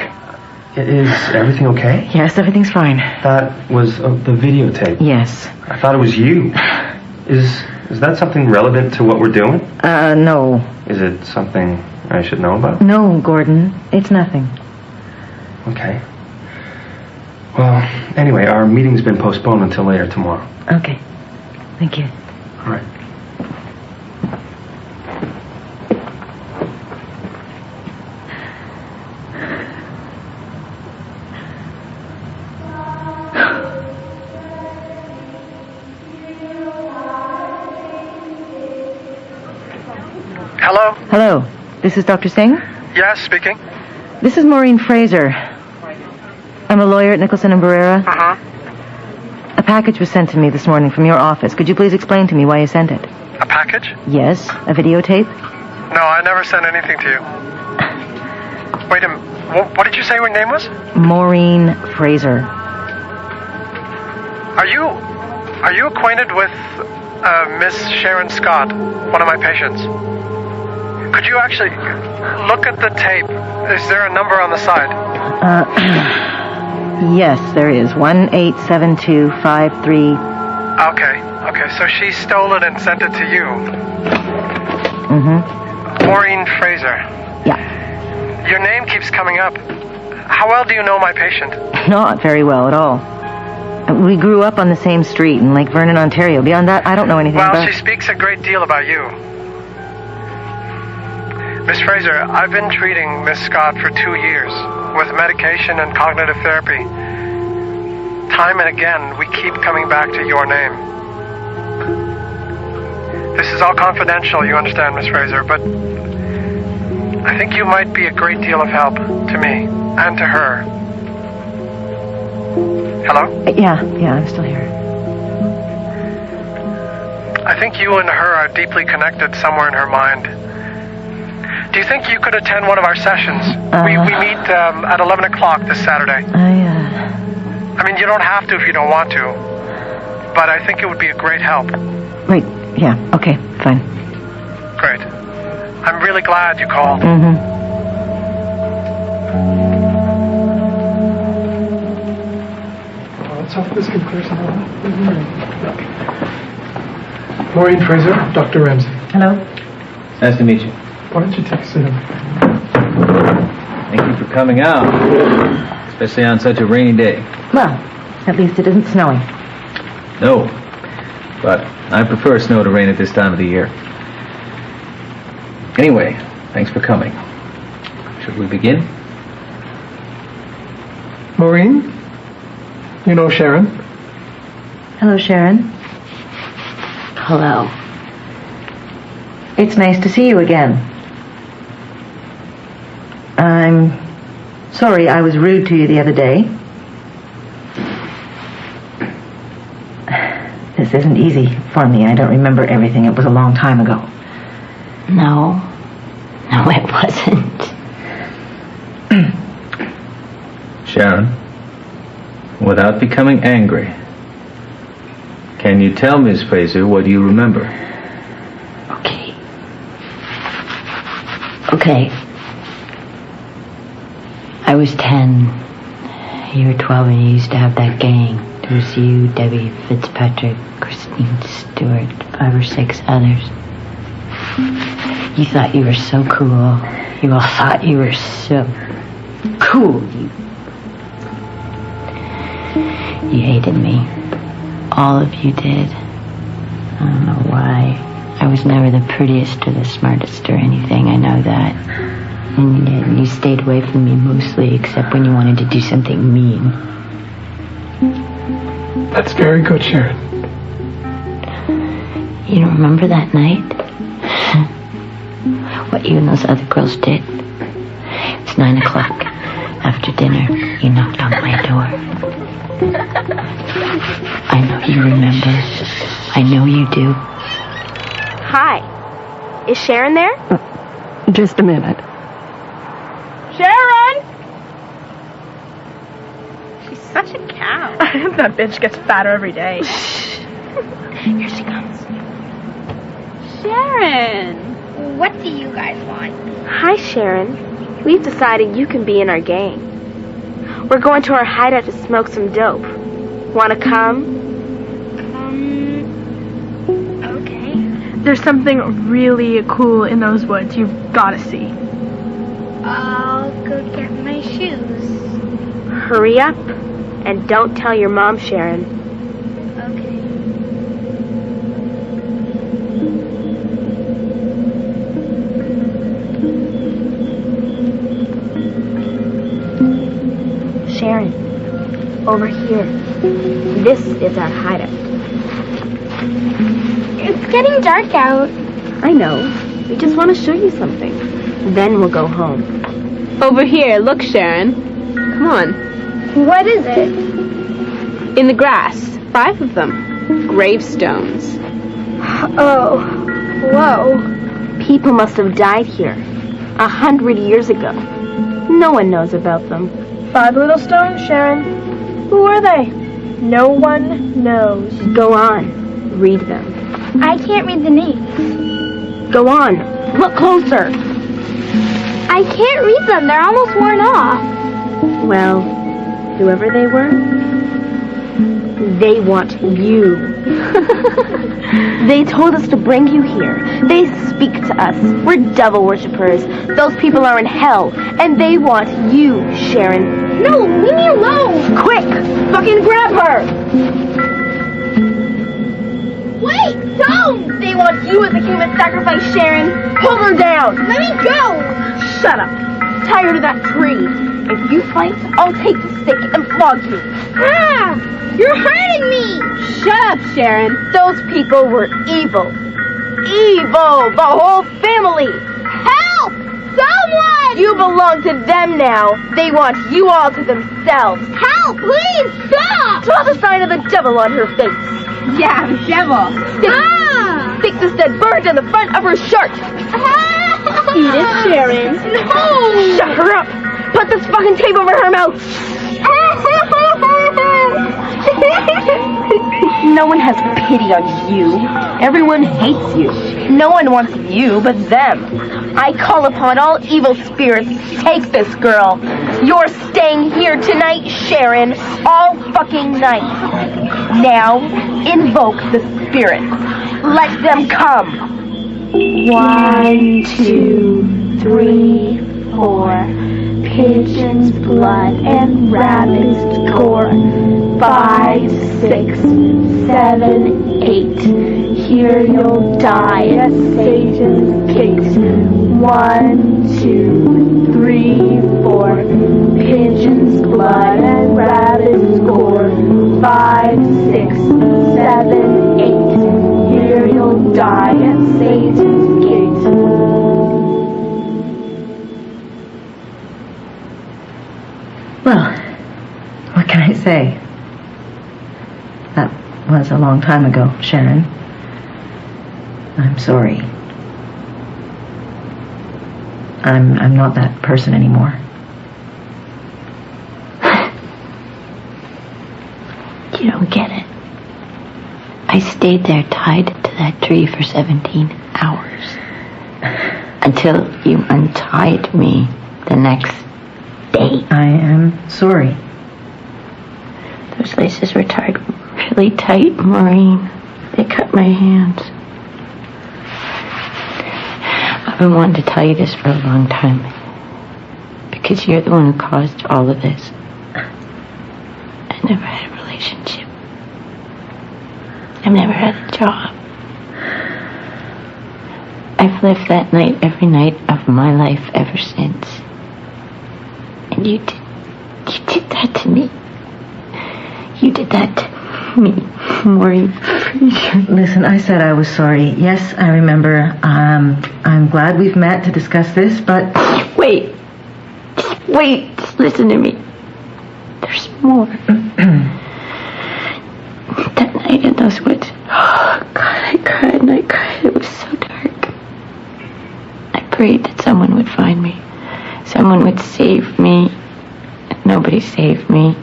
Is everything okay? Yes, everything's fine. That was the videotape. Yes. I thought it was you. Is that something relevant to what we're doing? No. Is it something I should know about? No, Gordon. It's nothing. Okay. Well, anyway, our meeting's been postponed until later tomorrow. Okay. Thank you. All right. Hello? Hello. This is Dr. Singh? Yes, speaking. This is Maureen Fraser. I'm a lawyer at Nicholson and Barrera. Uh-huh. A package was sent to me this morning from your office. Could you please explain to me why you sent it? A package? Yes, a videotape. No, I never sent anything to you. Wait a minute. What did you say your name was? Maureen Fraser. Are you acquainted with Miss Sharon Scott, one of my patients? Could you actually look at the tape? Is there a number on the side? Yes, there is. 187253. Okay, so she stole it and sent it to you. Mm-hmm. Maureen Fraser. Yeah. Your name keeps coming up. How well do you know my patient? Not very well at all. We grew up on the same street in Lake Vernon, Ontario. Beyond that, I don't know anything about... Well, she speaks a great deal about you. Miss Fraser, I've been treating Miss Scott for 2 years with medication and cognitive therapy. Time and again, we keep coming back to your name. This is all confidential, you understand, Miss Fraser, but I think you might be a great deal of help to me and to her. Hello? Yeah, I'm still here. I think you and her are deeply connected somewhere in her mind. Do you think you could attend one of our sessions? We meet at 11 o'clock this Saturday. I mean, you don't have to if you don't want to, but I think it would be a great help. Wait, yeah, okay, fine. Great. I'm really glad you called. Mm-hmm. Let's hope this can clear some of Maureen Fraser, Dr. Ramsey. Hello. Nice to meet you. Why don't you take a seat? Thank you for coming out, especially on such a rainy day. Well, at least it isn't snowing. No, but I prefer snow to rain at this time of the year. Anyway, thanks for coming. Should we begin? Maureen? You know Sharon? Hello, Sharon. Hello. It's nice to see you again. I'm sorry I was rude to you the other day. This isn't easy for me. I don't remember everything. It was a long time ago. No, it wasn't. Sharon, without becoming angry, can you tell Miss Fraser what you remember? Okay. I was 10. You were 12 and you used to have that gang. There was you, Debbie Fitzpatrick, Christine Stewart, 5 or 6 others. You thought you were so cool. You all thought you were so cool. You hated me. All of you did. I don't know why. I was never the prettiest or the smartest or anything. I know that. And you stayed away from me mostly, except when you wanted to do something mean. That's very good, Sharon. You don't remember that night? What you and those other girls did? It was 9 o'clock. After dinner, you knocked on my door. I know you remember. I know you do. Hi. Is Sharon there? Just a minute. Sharon! She's such a cow. That bitch gets fatter every day. Here she comes. Sharon! What do you guys want? Hi, Sharon. We've decided you can be in our gang. We're going to our hideout to smoke some dope. Want to come? Okay. There's something really cool in those woods you've got to see. I'll go get my shoes. Hurry up, and don't tell your mom, Sharon. Okay. Sharon, over here. This is our hideout. It's getting dark out. I know. We just want to show you something. Then we'll go home. Over here, look, Sharon. Come on. What is it? In the grass. 5 of them. Gravestones. Oh. Whoa. People must have died here 100 years ago. No one knows about them. 5 little stones, Sharon. Who are they? No one knows. Go on. Read them. I can't read the names. Go on. Look closer. I can't read them. They're almost worn off. Well, whoever they were, they want you. They told us to bring you here. They speak to us. We're devil worshippers. Those people are in hell, and they want you, Sharon. No, leave me alone. Quick! Fucking grab her! Wait, don't! They want you as a human sacrifice, Sharon. Hold her down. Let me go. Shut up. Tired of that tree. If you fight, I'll take the stick and flog you. Ah! You're hurting me! Shut up, Sharon. Those people were evil. Evil! The whole family! Help! Someone! You belong to them now. They want you all to themselves. Help! Please, stop! Draw the sign of the devil on her face. Yeah, the devil. Stick this dead bird in the front of her shirt. Eat it, Sharon. No! Shut her up! Put this fucking tape over her mouth! No one has pity on you. Everyone hates you. No one wants you but them. I call upon all evil spirits to take this girl. You're staying here tonight, Sharon, all fucking night. Now, invoke the spirits. Let them come. 1, 2, 3, 4. Pigeon's blood and rabbit's gore. 5, 6, 7, 8. Here you'll die at Satan's gate. 1, 2, 3, 4. Pigeon's blood and rabbit's gore. 5, 6, 7, 8. Here you'll die at Satan's gate. Well, what can I say? That was a long time ago, Sharon. I'm sorry. I'm not that person anymore. You don't get it. I stayed there tied to that tree for 17 hours. Until you untied me the next day. I am sorry. Those laces were tied really tight, Maureen. They cut my hands. I've been wanting to tell you this for a long time. Because you're the one who caused all of this. I never had a relationship. I've never had a job. I've lived that night every night of my life ever since. And you did that to me. You did that to me, Maureen. Listen, I said I was sorry. Yes, I remember. I'm glad we've met to discuss this, but... Wait. Just listen to me. There's more. That night in those woods, oh, God, I cried and I cried. It was so dark. I prayed that someone would find me. Someone would save me. Nobody saved me.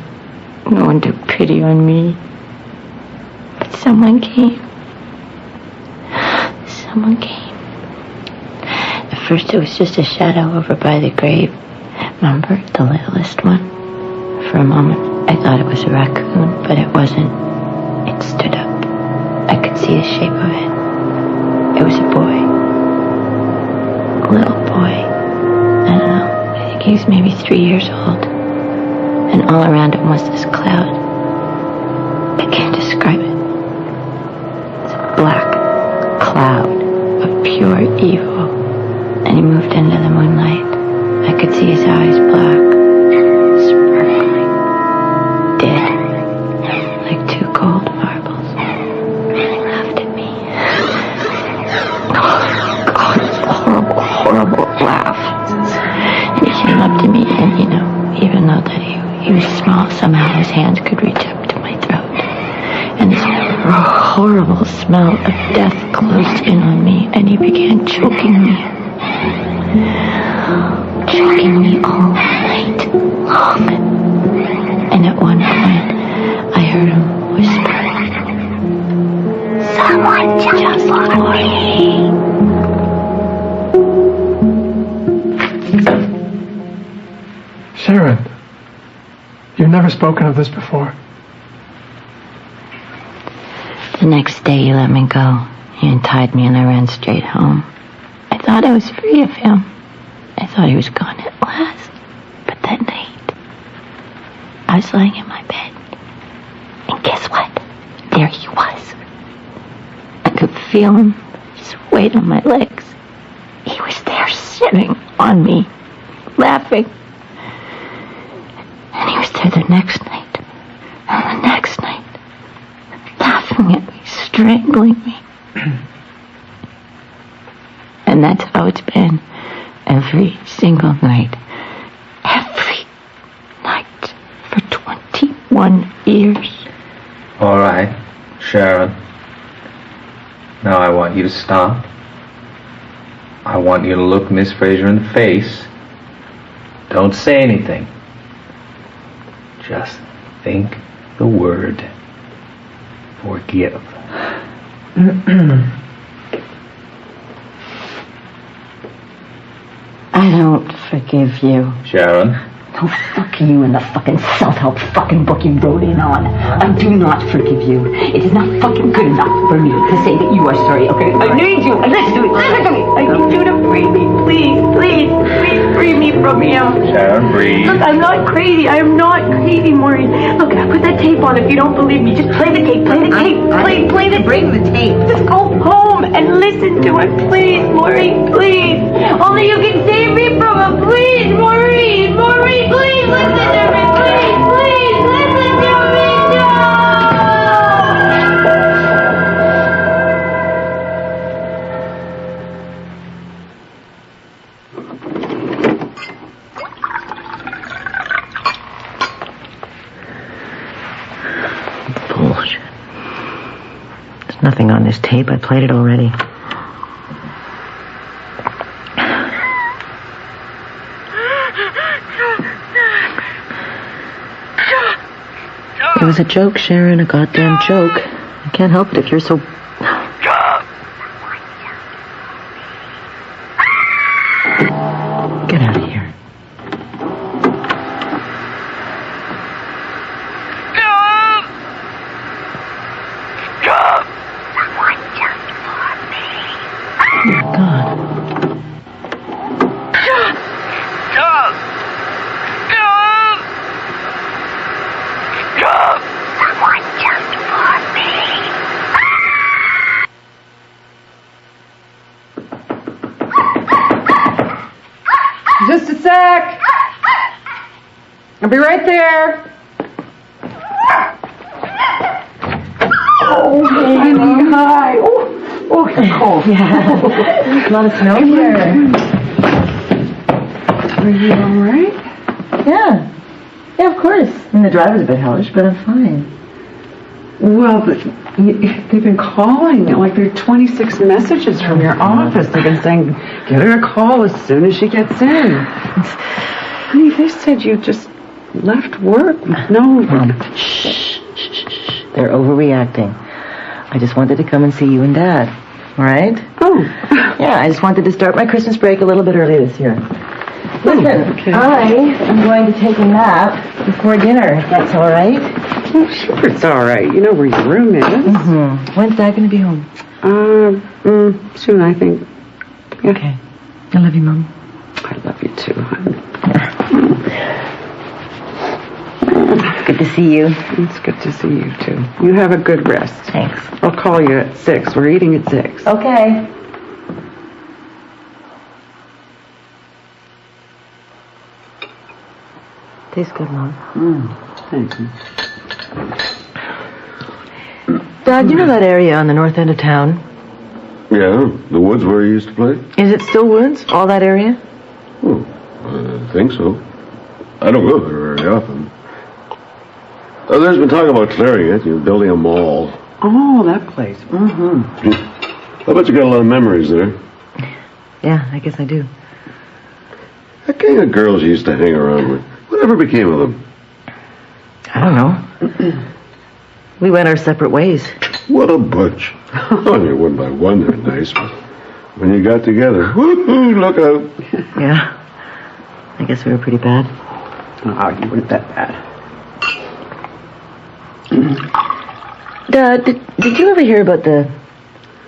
No one took pity on me. But someone came. Someone came. At first it was just a shadow over by the grave. Remember, the littlest one? For a moment, I thought it was a raccoon, but it wasn't. It stood up. I could see the shape of it. It was a boy. A little boy. I don't know. I think he was maybe 3 years old. And all around him was this cloud. I can't describe it. It's a black cloud of pure evil. And he moved into the moonlight. I could see his eyes black, sparkling, dead, like 2 cold marbles. He laughed at me. Oh, horrible laugh. And he came up to me, and even though that he was small, somehow his hands could reach up to my throat. And this horrible smell of death closed in on me, and he began choking me. Choking me all night long. And at one point, I heard him whisper, "Someone just for me." Sharon, you've never spoken of this before. The next day he let me go. He untied me and I ran straight home. I thought I was free of him. I thought he was gone at last. But that night, I was lying in my bed. And guess what? There he was. I could feel him, his weight on my legs. He was there sitting on me, laughing. And he was there the next night. And the next night. Laughing at me, strangling me. And that's how it's been every single night. Every night for 21 years. All right, Sharon. Now I want you to stop. I want you to look Miss Fraser in the face. Don't say anything. Just think the word forgive. I don't forgive you. Sharon? Oh, fuck you and the fucking self-help fucking book you wrote in on. I do not forgive you. It is not fucking good enough for me to say that you are sorry, okay? I need you. Listen to me. Listen to me. I need you to free me. Please, please, please free me from him. Sharon, breathe. Look, I'm not crazy. I am not crazy, Maureen. Look, put that tape on if you don't believe me. Just play the tape. Play the tape. Play the tape. Bring the tape. Just go home and listen to it, please, Maureen, please. Only you can save me from him. Please, Maureen. Maureen, please listen to me. Please, please listen to me. No! Bullshit. There's nothing on this tape. I played it already. It was a joke, Sharon, a goddamn joke. I can't help it if you're so... Get out of here. Oh, God. Just a sec. I'll be right there. Oh, honey, hi. Oh, it's cold. Yeah. A lot of snow here. Are you all right? Yeah. Yeah, of course. I mean, the driver's a bit hellish, but I'm fine. Well, but they've been calling. Like, there are 26 messages from your office. They've been saying, get her a call as soon as she gets in. Honey, they said you just left work. No. Shh. They're overreacting. I just wanted to come and see you and Dad. All right? Oh. Yeah, I just wanted to start my Christmas break a little bit early this year. Listen, okay. I am going to take a nap before dinner, if that's all right. Oh, sure, it's all right. You know where your room is. Mm-hmm. When's Dad going to be home? Soon, I think. Yeah. Okay. I love you, Mom. I love you too, honey. Good to see you. It's good to see you too. You have a good rest. Thanks. I'll call you at 6. We're eating at 6. Okay. Tastes good, Mom. Thank you. Dad, you know that area on the north end of town? Yeah, the woods where you used to play? Is it still woods? All that area? Oh, I think so. I don't go there very often. There's been talk about clearing it, building a mall. Oh, that place. Mm-hmm. I bet you got a lot of memories there. Yeah, I guess I do. That gang of girls you used to hang around with, whatever became of them? I don't know. We went our separate ways. What a bunch. Well, you one by one, they're nice, but when you got together, woohoo, look out. Yeah. I guess we were pretty bad. Oh, you weren't that bad. Did you ever hear about the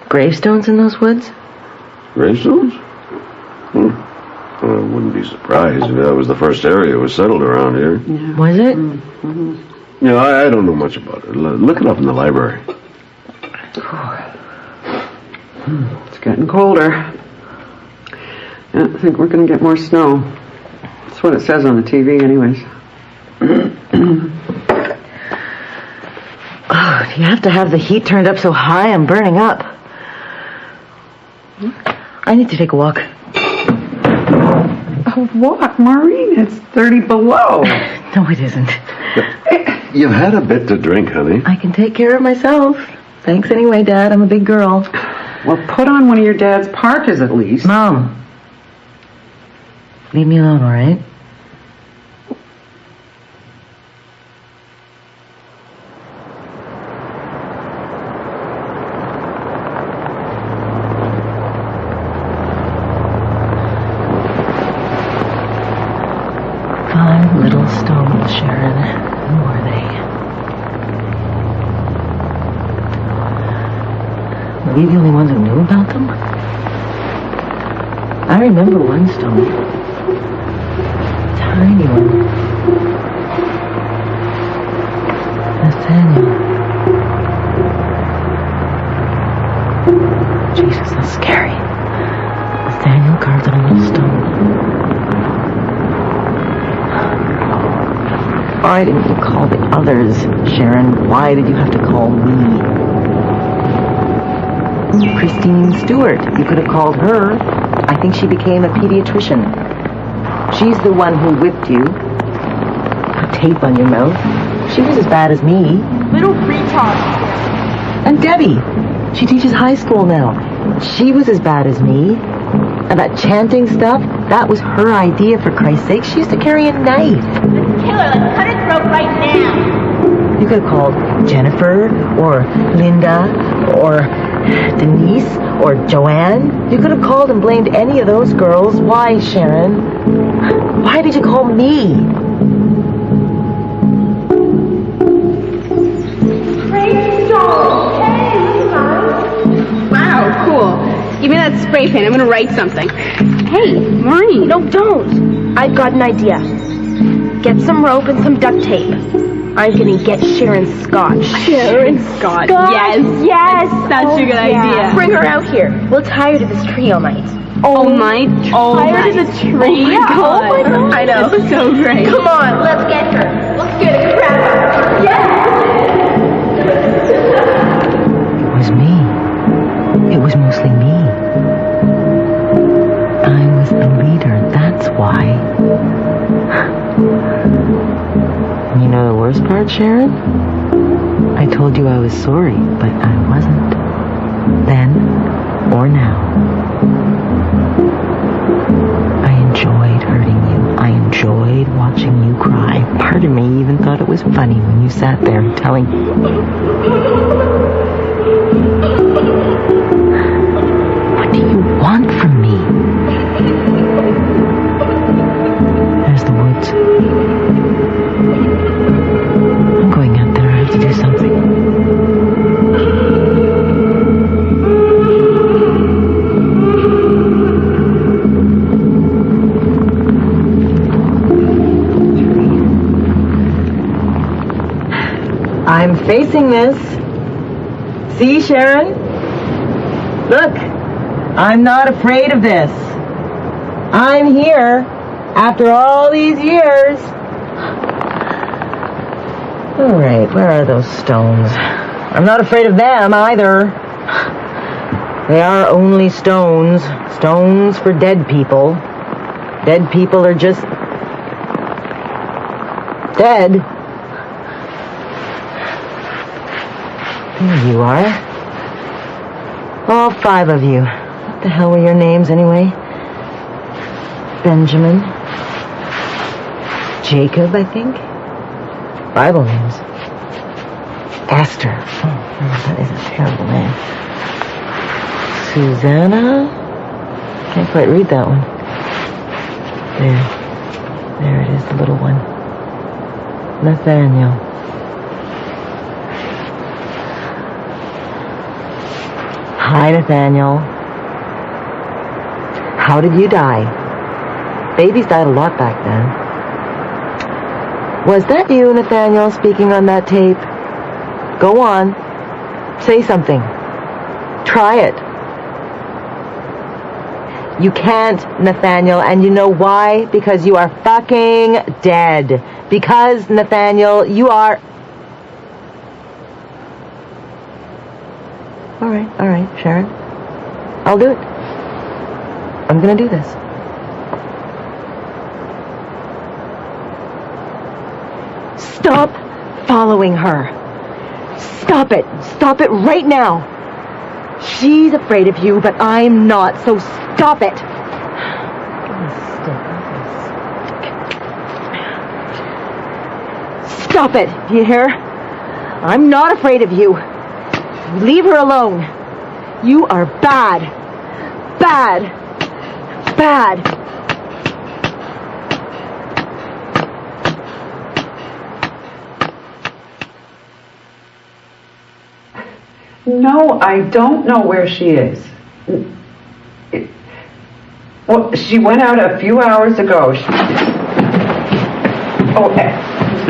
gravestones in those woods? Gravestones? Well, I wouldn't be surprised if that was the first area that was settled around here. Yeah. Was it? Yeah, I don't know much about it. Look it up in the library. It's getting colder. Yeah, I think we're going to get more snow. That's what it says on the TV anyways. Oh, you have to have the heat turned up so high I'm burning up. I need to take a walk. A walk, Maureen? It's 30 below. No, it isn't. You've had a bit to drink, honey. I can take care of myself. Thanks anyway, Dad. I'm a big girl. Well, put on one of your dad's parkas at least. Mom. Leave me alone, all right? Little stones, Sharon. Who are they? Were we the only ones who knew about them? I remember one stone. Tiny one. Nathaniel. Jesus, that's scary. Nathaniel carved on a little stone. Why didn't you call the others, Sharon? Why did you have to call me? Christine Stewart. You could have called her. I think she became a pediatrician. She's the one who whipped you. Put tape on your mouth. She was as bad as me. Little retard. And Debbie. She teaches high school now. She was as bad as me. And that chanting stuff, that was her idea, for Christ's sake. She used to carry a knife. Kill her, let's cut her throat right now. You could have called Jennifer, or Linda, or Denise, or Joanne. You could have called and blamed any of those girls. Why, Sharon? Why did you call me? Wow, cool. Give me that spray paint. I'm going to write something. Hey, Maureen. No, don't. I've got an idea. Get some rope and some duct tape. I'm going to get Sharon scotch. Sharon scotch? Yes. Yes. That's such a good idea. Bring her out here. We'll tie her to this tree all night. All night? Tie her to the tree? Oh, yeah. Oh, my God. I know. That's so great. Come on, let's get her. Let's get a crap out of her. Yes. It was me. It was mostly me. I was the leader, that's why. You know the worst part, Sharon? I told you I was sorry, but I wasn't. Then or now. I enjoyed hurting you. I enjoyed watching you cry. Part of me even thought it was funny when you sat there telling... What do you want from me? There's the woods. I'm going out there. I have to do something. I'm facing this. See, Sharon? Look, I'm not afraid of this. I'm here after all these years. All right, where are those stones? I'm not afraid of them either. They are only stones. Stones for dead people. Dead people are just dead. There you are. All 5 of you. What the hell were your names, anyway? Benjamin. Jacob, I think. Bible names. Esther. Oh, that is a terrible name. Susanna? Can't quite read that one. There it is, the little one. Nathaniel. Hi, Nathaniel. How did you die? Babies died a lot back then. Was that you, Nathaniel, speaking on that tape? Go on. Say something. Try it. You can't, Nathaniel, and you know why? Because you are fucking dead. Because, Nathaniel, you are... All right, Sharon. I'll do it. I'm gonna do this. Stop following her. Stop it. Stop it right now. She's afraid of you, but I'm not, so stop it. Stop it. Do you hear? I'm not afraid of you. Leave her alone. You are bad. Bad. Bad. No, I don't know where she is. Well, she went out a few hours ago.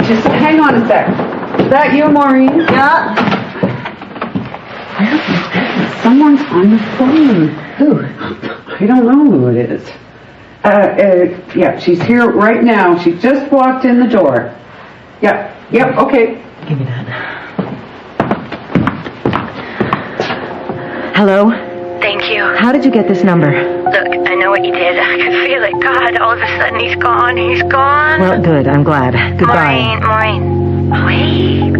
Just hang on a sec. Is that you, Maureen? Yeah. Someone's on the phone. Who? I don't know who it is. Yeah, she's here right now. She just walked in the door. Yep, okay. Give me that. Hello? Thank you. How did you get this number? Look, I know what you did. I could feel it. God, all of a sudden he's gone. He's gone. Well, good. I'm glad. Goodbye. Maureen. Wait.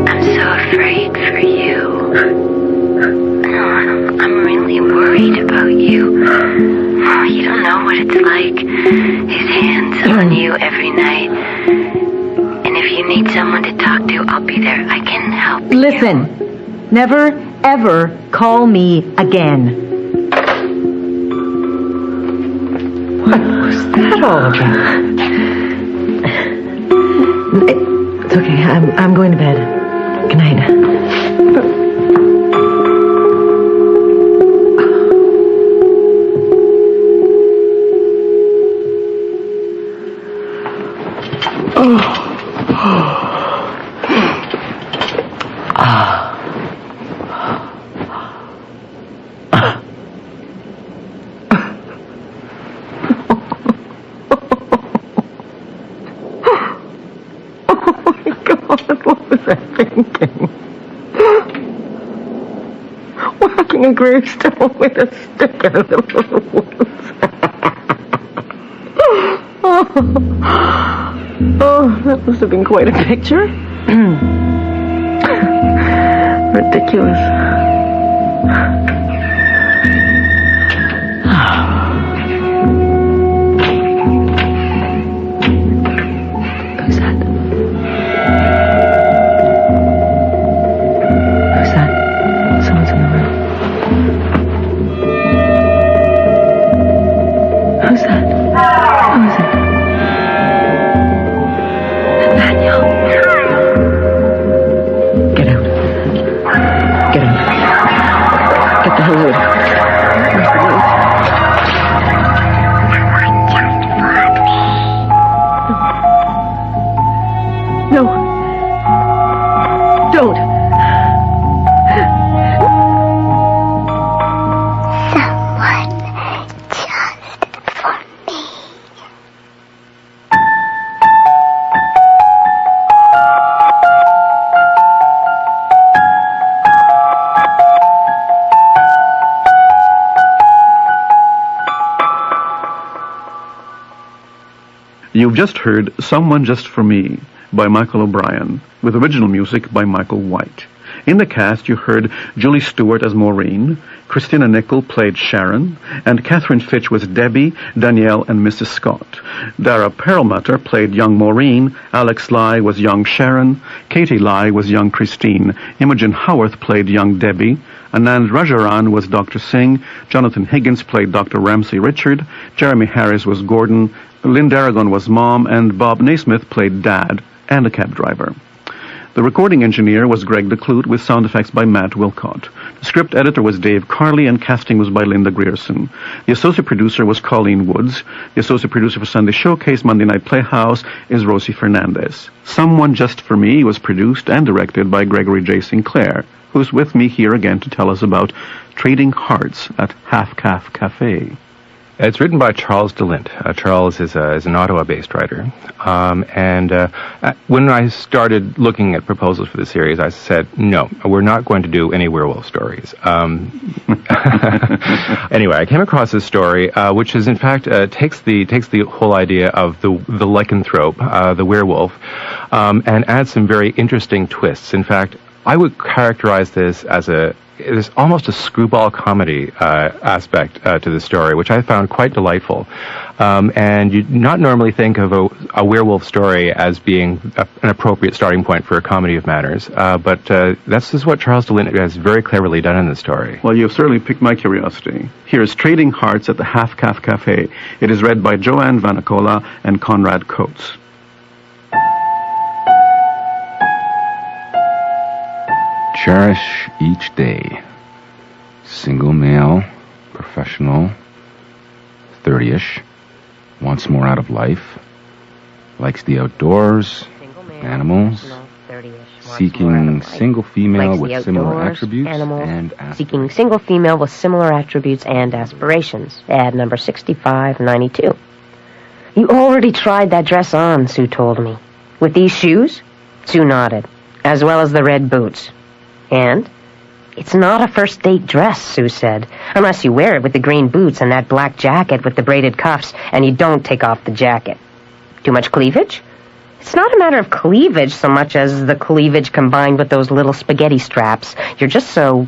I'm so afraid for you. I'm really worried about you. You don't know what it's like. His hands on you every night. And if you need someone to talk to, I'll be there. I can help you. Listen. Never, ever call me again. What was that all about? It's okay. I'm going to bed. Good night. Whacking a gravestone with a stick out of the woods. Oh, that must have been quite a picture. Ridiculous. Who's that? Someone's in the room. Who's that? Who is it? Nathaniel. Get out. Get out. Get the hell out. Where's the news? No. Don't. You've just heard Someone Just For Me by Michael O'Brien, with original music by Michael White. In the cast, you heard Julie Stewart as Maureen, Christina Nickel played Sharon, and Catherine Fitch was Debbie, Danielle, and Mrs. Scott. Dara Perlmutter played young Maureen, Alex Lai was young Sharon, Katie Lai was young Christine, Imogen Howarth played young Debbie, Anand Rajaran was Dr. Singh, Jonathan Higgins played Dr. Ramsey Richard, Jeremy Harris was Gordon, Lynn Darragon was Mom, and Bob Naismith played Dad and a cab driver. The recording engineer was Greg DeClute with sound effects by Matt Wilcott. The script editor was Dave Carley and casting was by Linda Grierson. The associate producer was Colleen Woods. The associate producer for Sunday Showcase Monday Night Playhouse is Rosie Fernandez. Someone Just For Me was produced and directed by Gregory J. Sinclair, who's with me here again to tell us about Trading Hearts at Half Calf Cafe. It's written by Charles DeLint. Charles is an Ottawa-based writer. When I started looking at proposals for the series, I said, no, we're not going to do any werewolf stories. Anyway, I came across this story, which is, in fact, takes the whole idea of the lycanthrope, the werewolf, and adds some very interesting twists. In fact, I would characterize this as there's almost a screwball comedy aspect to the story, which I found quite delightful. And you'd not normally think of a werewolf story as being an appropriate starting point for a comedy of manners, but this is what Charles DeLint has very cleverly done in the story. Well, you've certainly piqued my curiosity. Here is Trading Hearts at the Half Calf Cafe. It is read by Joanne Vanacola and Conrad Coates. Cherish each day. Single male, professional, 30-ish, wants more out of life, likes the outdoors, animals, seeking single female with similar attributes and aspirations. Seeking single female with similar attributes and aspirations. Ad number 6592. You already tried that dress on, Sue told me. With these shoes? Sue nodded, as well as the red boots. And? It's not a first date dress, Sue said, unless you wear it with the green boots and that black jacket with the braided cuffs, and you don't take off the jacket. Too much cleavage? It's not a matter of cleavage so much as the cleavage combined with those little spaghetti straps. You're just so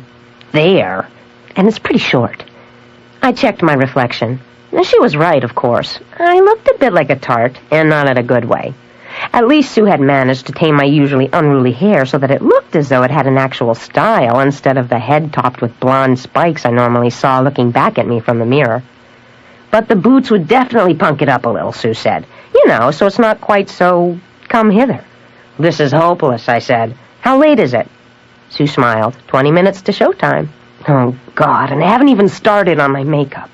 there, and it's pretty short. I checked my reflection. She was right, of course. I looked a bit like a tart, and not in a good way. At least Sue had managed to tame my usually unruly hair so that it looked as though it had an actual style instead of the head topped with blonde spikes I normally saw looking back at me from the mirror. But the boots would definitely punk it up a little, Sue said. You know, so it's not quite so come hither. This is hopeless, I said. How late is it? Sue smiled. 20 minutes to showtime. Oh, God, and I haven't even started on my makeup.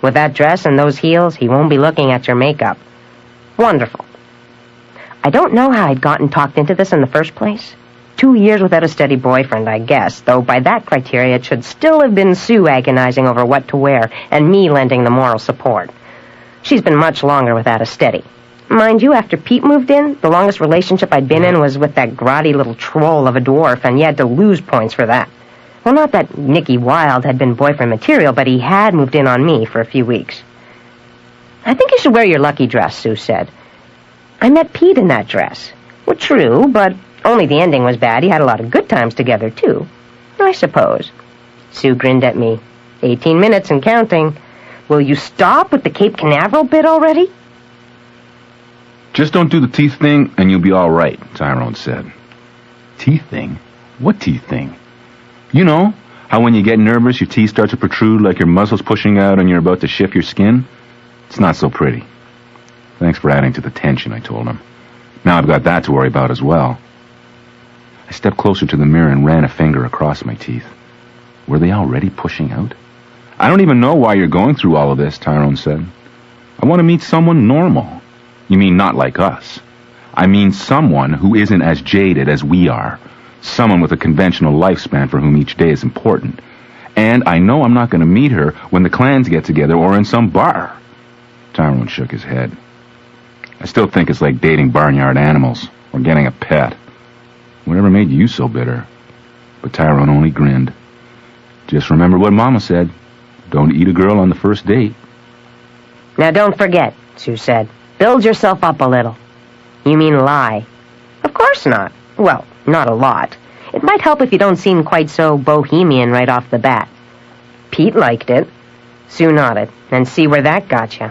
With that dress and those heels, he won't be looking at your makeup. Wonderful. I don't know how I'd gotten talked into this in the first place. 2 years without a steady boyfriend, I guess, though by that criteria it should still have been Sue agonizing over what to wear and me lending the moral support. She's been much longer without a steady. Mind you, after Pete moved in, the longest relationship I'd been in was with that grotty little troll of a dwarf, and you had to lose points for that. Well, not that Nicky Wilde had been boyfriend material, but he had moved in on me for a few weeks. I think you should wear your lucky dress, Sue said. I met Pete in that dress. Well, true, but only the ending was bad. He had a lot of good times together, too. I suppose. Sue grinned at me. 18 minutes and counting. Will you stop with the Cape Canaveral bit already? Just don't do the teeth thing, and you'll be all right, Tyrone said. Teeth thing? What teeth thing? You know, how when you get nervous, your teeth start to protrude like your muscles pushing out and you're about to shift your skin? It's not so pretty. Thanks for adding to the tension, I told him. Now I've got that to worry about as well. I stepped closer to the mirror and ran a finger across my teeth. Were they already pushing out? I don't even know why you're going through all of this, Tyrone said. I want to meet someone normal. You mean not like us? I mean someone who isn't as jaded as we are. Someone with a conventional lifespan for whom each day is important. And I know I'm not going to meet her when the clans get together or in some bar. Tyrone shook his head. I still think it's like dating barnyard animals or getting a pet. Whatever made you so bitter? But Tyrone only grinned. Just remember what Mama said. Don't eat a girl on the first date. Now don't forget, Sue said. Build yourself up a little. You mean lie? Of course not. Well, not a lot. It might help if you don't seem quite so bohemian right off the bat. Pete liked it. Sue nodded. And see where that got you.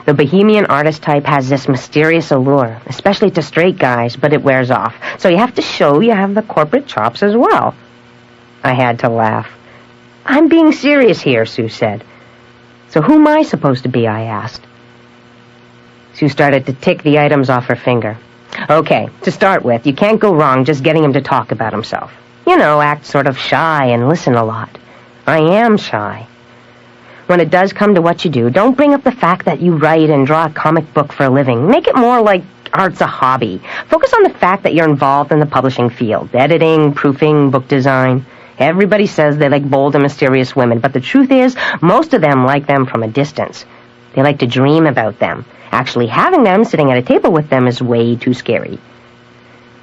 The bohemian artist type has this mysterious allure, especially to straight guys, but it wears off. So you have to show you have the corporate chops as well. I had to laugh. I'm being serious here, Sue said. So who am I supposed to be, I asked. Sue started to tick the items off her finger. Okay, to start with, you can't go wrong just getting him to talk about himself. You know, act sort of shy and listen a lot. I am shy. When it does come to what you do, don't bring up the fact that you write and draw a comic book for a living. Make it more like art's a hobby. Focus on the fact that you're involved in the publishing field. Editing, proofing, book design. Everybody says they like bold and mysterious women, but the truth is, most of them like them from a distance. They like to dream about them. Actually having them sitting at a table with them is way too scary.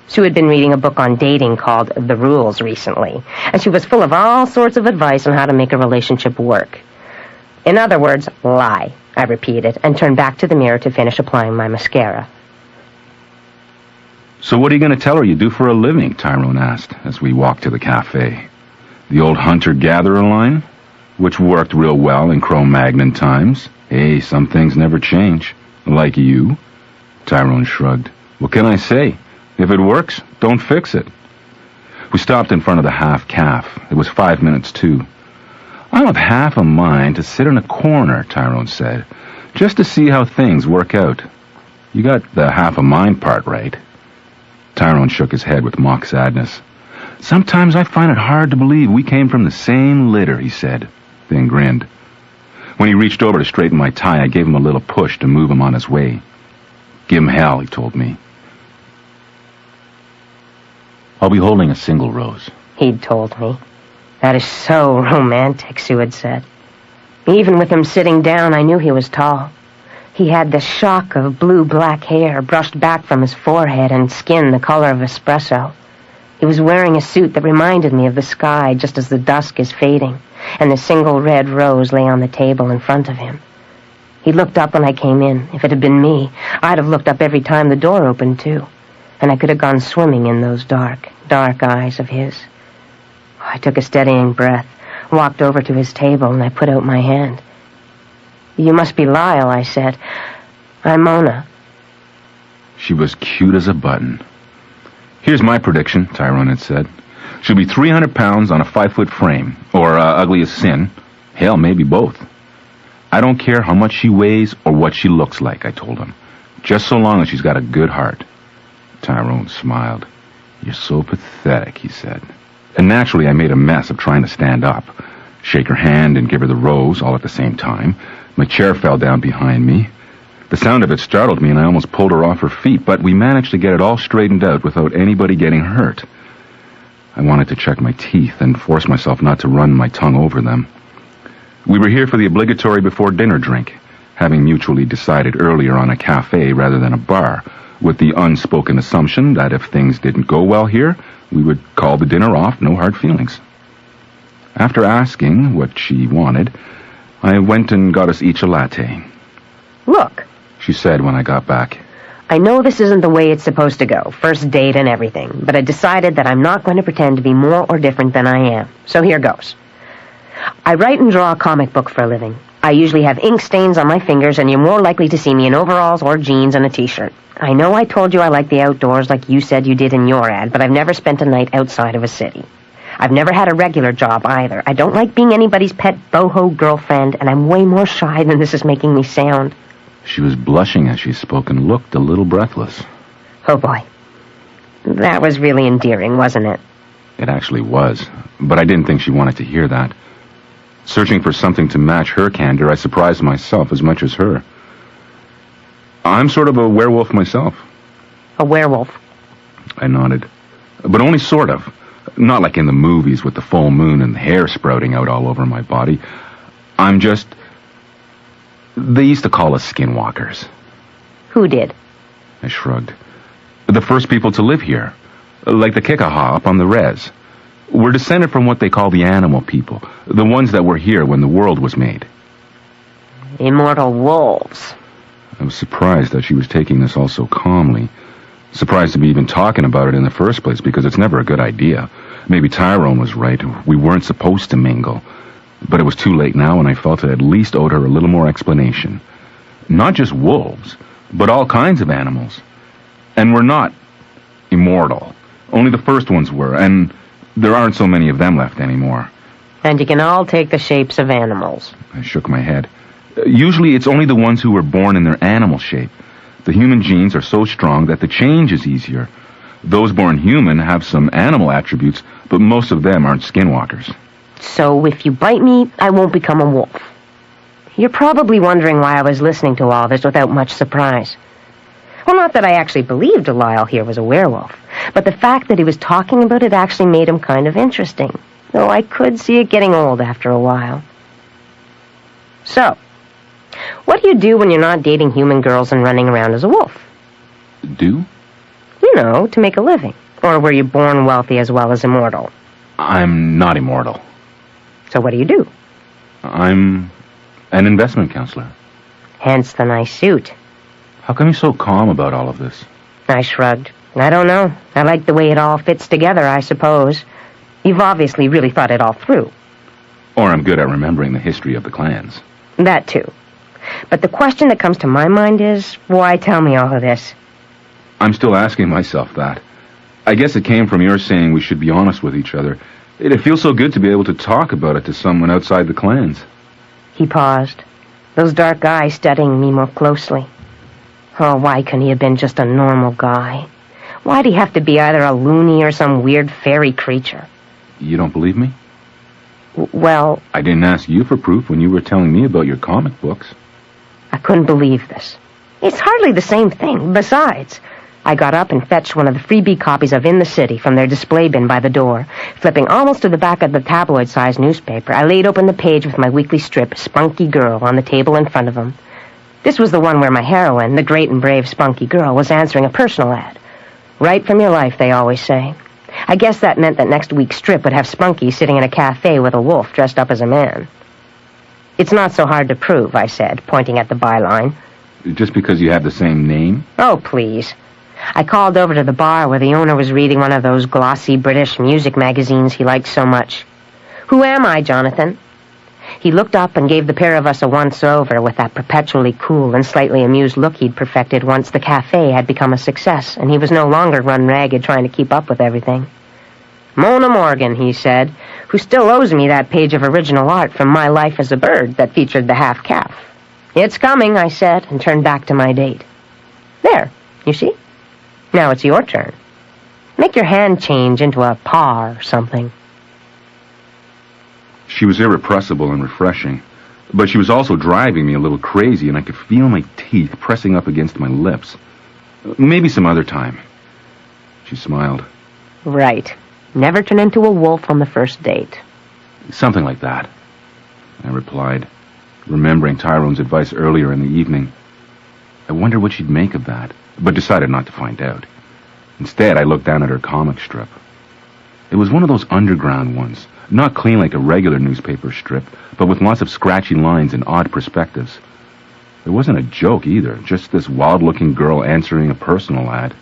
Sue had been reading a book on dating called The Rules recently, and she was full of all sorts of advice on how to make a relationship work. In other words, lie, I repeated, and turned back to the mirror to finish applying my mascara. So what are you going to tell her you do for a living? Tyrone asked as we walked to the cafe. The old hunter-gatherer line, which worked real well in Cro-Magnon times. Hey, some things never change. Like you. Tyrone shrugged. What can I say? If it works, don't fix it. We stopped in front of the half-calf. It was 5 minutes to. I'm of half a mind to sit in a corner, Tyrone said, just to see how things work out. You got the half a mind part right. Tyrone shook his head with mock sadness. Sometimes I find it hard to believe we came from the same litter, he said, then grinned. When he reached over to straighten my tie, I gave him a little push to move him on his way. Give him hell, he told me. I'll be holding a single rose, He'd told me. That is so romantic, Sue had said. Even with him sitting down, I knew he was tall. He had the shock of blue-black hair brushed back from his forehead and skin the color of espresso. He was wearing a suit that reminded me of the sky just as the dusk is fading, and the single red rose lay on the table in front of him. He looked up when I came in. If it had been me, I'd have looked up every time the door opened, too. And I could have gone swimming in those dark, dark eyes of his. I took a steadying breath, walked over to his table, and I put out my hand. You must be Lyle, I said. I'm Mona. She was cute as a button. Here's my prediction, Tyrone had said. She'll be 300 pounds on a 5-foot frame, or ugly as sin. Hell, maybe both. I don't care how much she weighs or what she looks like, I told him. Just so long as she's got a good heart. Tyrone smiled. You're so pathetic, he said. And naturally, I made a mess of trying to stand up, shake her hand and give her the rose all at the same time. My chair fell down behind me. The sound of it startled me, and I almost pulled her off her feet, but we managed to get it all straightened out without anybody getting hurt. I wanted to check my teeth and force myself not to run my tongue over them. We were here for the obligatory before-dinner drink, having mutually decided earlier on a cafe rather than a bar, with the unspoken assumption that if things didn't go well here, we would call the dinner off, no hard feelings. After asking what she wanted, I went and got us each a latte. Look, she said when I got back. I know this isn't the way it's supposed to go, first date and everything, but I decided that I'm not going to pretend to be more or different than I am. So here goes. I write and draw a comic book for a living. I usually have ink stains on my fingers, and you're more likely to see me in overalls or jeans and a t-shirt. I know I told you I like the outdoors like you said you did in your ad, but I've never spent a night outside of a city. I've never had a regular job either. I don't like being anybody's pet boho girlfriend, and I'm way more shy than this is making me sound. She was blushing as she spoke and looked a little breathless. Oh, boy. That was really endearing, wasn't it? It actually was, but I didn't think she wanted to hear that. Searching for something to match her candor, I surprised myself as much as her. I'm sort of a werewolf myself. A werewolf? I nodded. But only sort of. Not like in the movies with the full moon and the hair sprouting out all over my body. I'm just... They used to call us skinwalkers. Who did? I shrugged. The first people to live here. Like the Kikaha up on the res. We're descended from what they call the animal people. The ones that were here when the world was made. Immortal wolves. I was surprised that she was taking this all so calmly. Surprised to be even talking about it in the first place, because it's never a good idea. Maybe Tyrone was right. We weren't supposed to mingle. But it was too late now, and I felt I at least owed her a little more explanation. Not just wolves, but all kinds of animals. And we're not immortal. Only the first ones were, and there aren't so many of them left anymore. And you can all take the shapes of animals. I shook my head. Usually it's only the ones who were born in their animal shape. The human genes are so strong that the change is easier. Those born human have some animal attributes, but most of them aren't skinwalkers. So if you bite me, I won't become a wolf. You're probably wondering why I was listening to all this without much surprise. Well, not that I actually believed Delisle here was a werewolf, but the fact that he was talking about it actually made him kind of interesting, though I could see it getting old after a while. So, what do you do when you're not dating human girls and running around as a wolf? Do? You know, to make a living. Or were you born wealthy as well as immortal? I'm not immortal. So what do you do? I'm an investment counselor. Hence the nice suit. How come you're so calm about all of this? I shrugged. I don't know. I like the way it all fits together, I suppose. You've obviously really thought it all through. Or I'm good at remembering the history of the clans. That too. But the question that comes to my mind is, why tell me all of this? I'm still asking myself that. I guess it came from your saying we should be honest with each other. It feels so good to be able to talk about it to someone outside the clans. He paused, those dark eyes studying me more closely. Oh, why couldn't he have been just a normal guy? Why'd he have to be either a loony or some weird fairy creature? You don't believe me? Well... I didn't ask you for proof when you were telling me about your comic books. I couldn't believe this. It's hardly the same thing. Besides, I got up and fetched one of the freebie copies of In the City from their display bin by the door. Flipping almost to the back of the tabloid-sized newspaper, I laid open the page with my weekly strip, Spunky Girl, on the table in front of him. This was the one where my heroine, the great and brave Spunky Girl, was answering a personal ad. Right from your life, they always say. I guess that meant that next week's strip would have Spunky sitting in a cafe with a wolf dressed up as a man. It's not so hard to prove, I said, pointing at the byline. Just because you have the same name? Oh, please. I called over to the bar where the owner was reading one of those glossy British music magazines he liked so much. Who am I, Jonathan? He looked up and gave the pair of us a once-over with that perpetually cool and slightly amused look he'd perfected once the cafe had become a success and he was no longer run ragged trying to keep up with everything. Mona Morgan, he said, who still owes me that page of original art from My Life as a Bird that featured the half-calf. It's coming, I said, and turned back to my date. There, you see? Now it's your turn. Make your hand change into a paw or something. She was irrepressible and refreshing, but she was also driving me a little crazy, and I could feel my teeth pressing up against my lips. Maybe some other time. She smiled. Right. Never turn into a wolf on the first date. Something like that, I replied, remembering Tyrone's advice earlier in the evening. I wondered what she'd make of that, but decided not to find out. Instead, I looked down at her comic strip. It was one of those underground ones, not clean like a regular newspaper strip, but with lots of scratchy lines and odd perspectives. There wasn't a joke either, just this wild-looking girl answering a personal ad.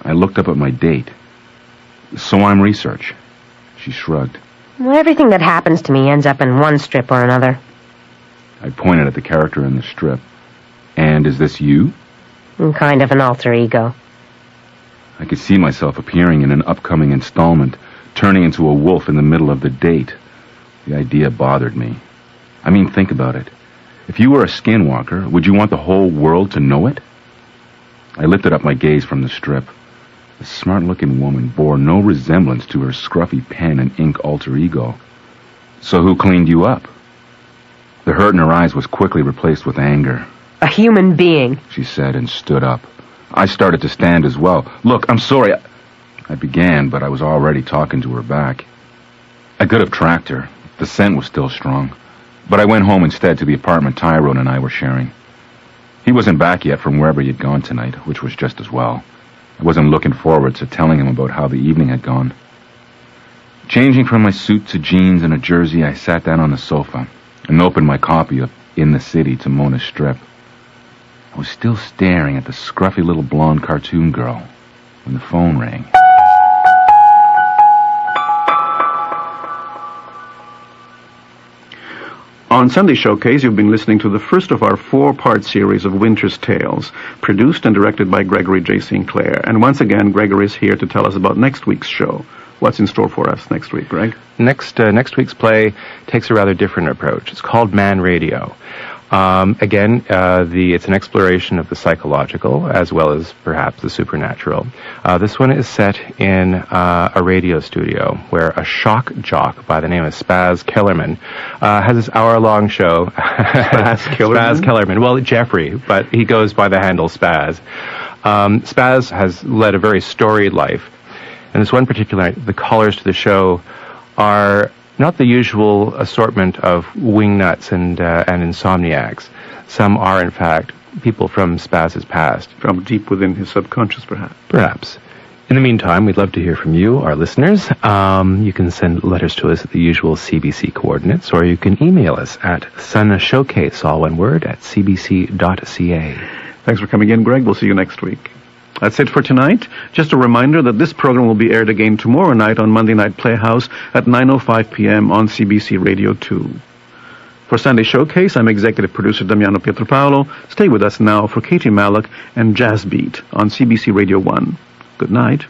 I looked up at my date. So I'm research. She shrugged. Well, everything that happens to me ends up in one strip or another. I pointed at the character in the strip. And is this you? Kind of an alter ego. I could see myself appearing in an upcoming installment, turning into a wolf in the middle of the date. The idea bothered me. I mean, think about it. If you were a skinwalker, would you want the whole world to know it? I lifted up my gaze from the strip. The smart-looking woman bore no resemblance to her scruffy pen and ink alter ego. So who cleaned you up? The hurt in her eyes was quickly replaced with anger. A human being, she said, and stood up. I started to stand as well. Look, I'm sorry. I began, but I was already talking to her back. I could have tracked her. The scent was still strong. But I went home instead to the apartment Tyrone and I were sharing. He wasn't back yet from wherever he'd gone tonight, which was just as well. I wasn't looking forward to telling him about how the evening had gone. Changing from my suit to jeans and a jersey, I sat down on the sofa and opened my copy of In the City to Mona's strip. I was still staring at the scruffy little blonde cartoon girl when the phone rang. On Sunday Showcase, you've been listening to the first of our 4-part series of Winter's Tales, produced and directed by Gregory J. Sinclair. And once again, Gregory is here to tell us about next week's show. What's in store for us next week, Greg? Next week's play takes a rather different approach. It's called Man Radio. It's an exploration of the psychological as well as perhaps the supernatural. This one is set in a radio studio where a shock jock by the name of Spaz Kellerman has this hour-long show. Spaz Kellerman. Well, Jeffrey, but he goes by the handle Spaz. Spaz has led a very storied life. And this one particular night, the callers to the show are not the usual assortment of wingnuts and insomniacs. Some are, in fact, people from Spaz's past. From deep within his subconscious, perhaps. Perhaps. In the meantime, we'd love to hear from you, our listeners. You can send letters to us at the usual CBC coordinates, or you can email us at sunshowcase, all one word, at cbc.ca. Thanks for coming in, Greg. We'll see you next week. That's it for tonight. Just a reminder that this program will be aired again tomorrow night on Monday Night Playhouse at 9:05 p.m. on CBC Radio 2. For Sunday Showcase, I'm executive producer Damiano Pietropaulo. Stay with us now for Katie Mallock and Jazz Beat on CBC Radio 1. Good night.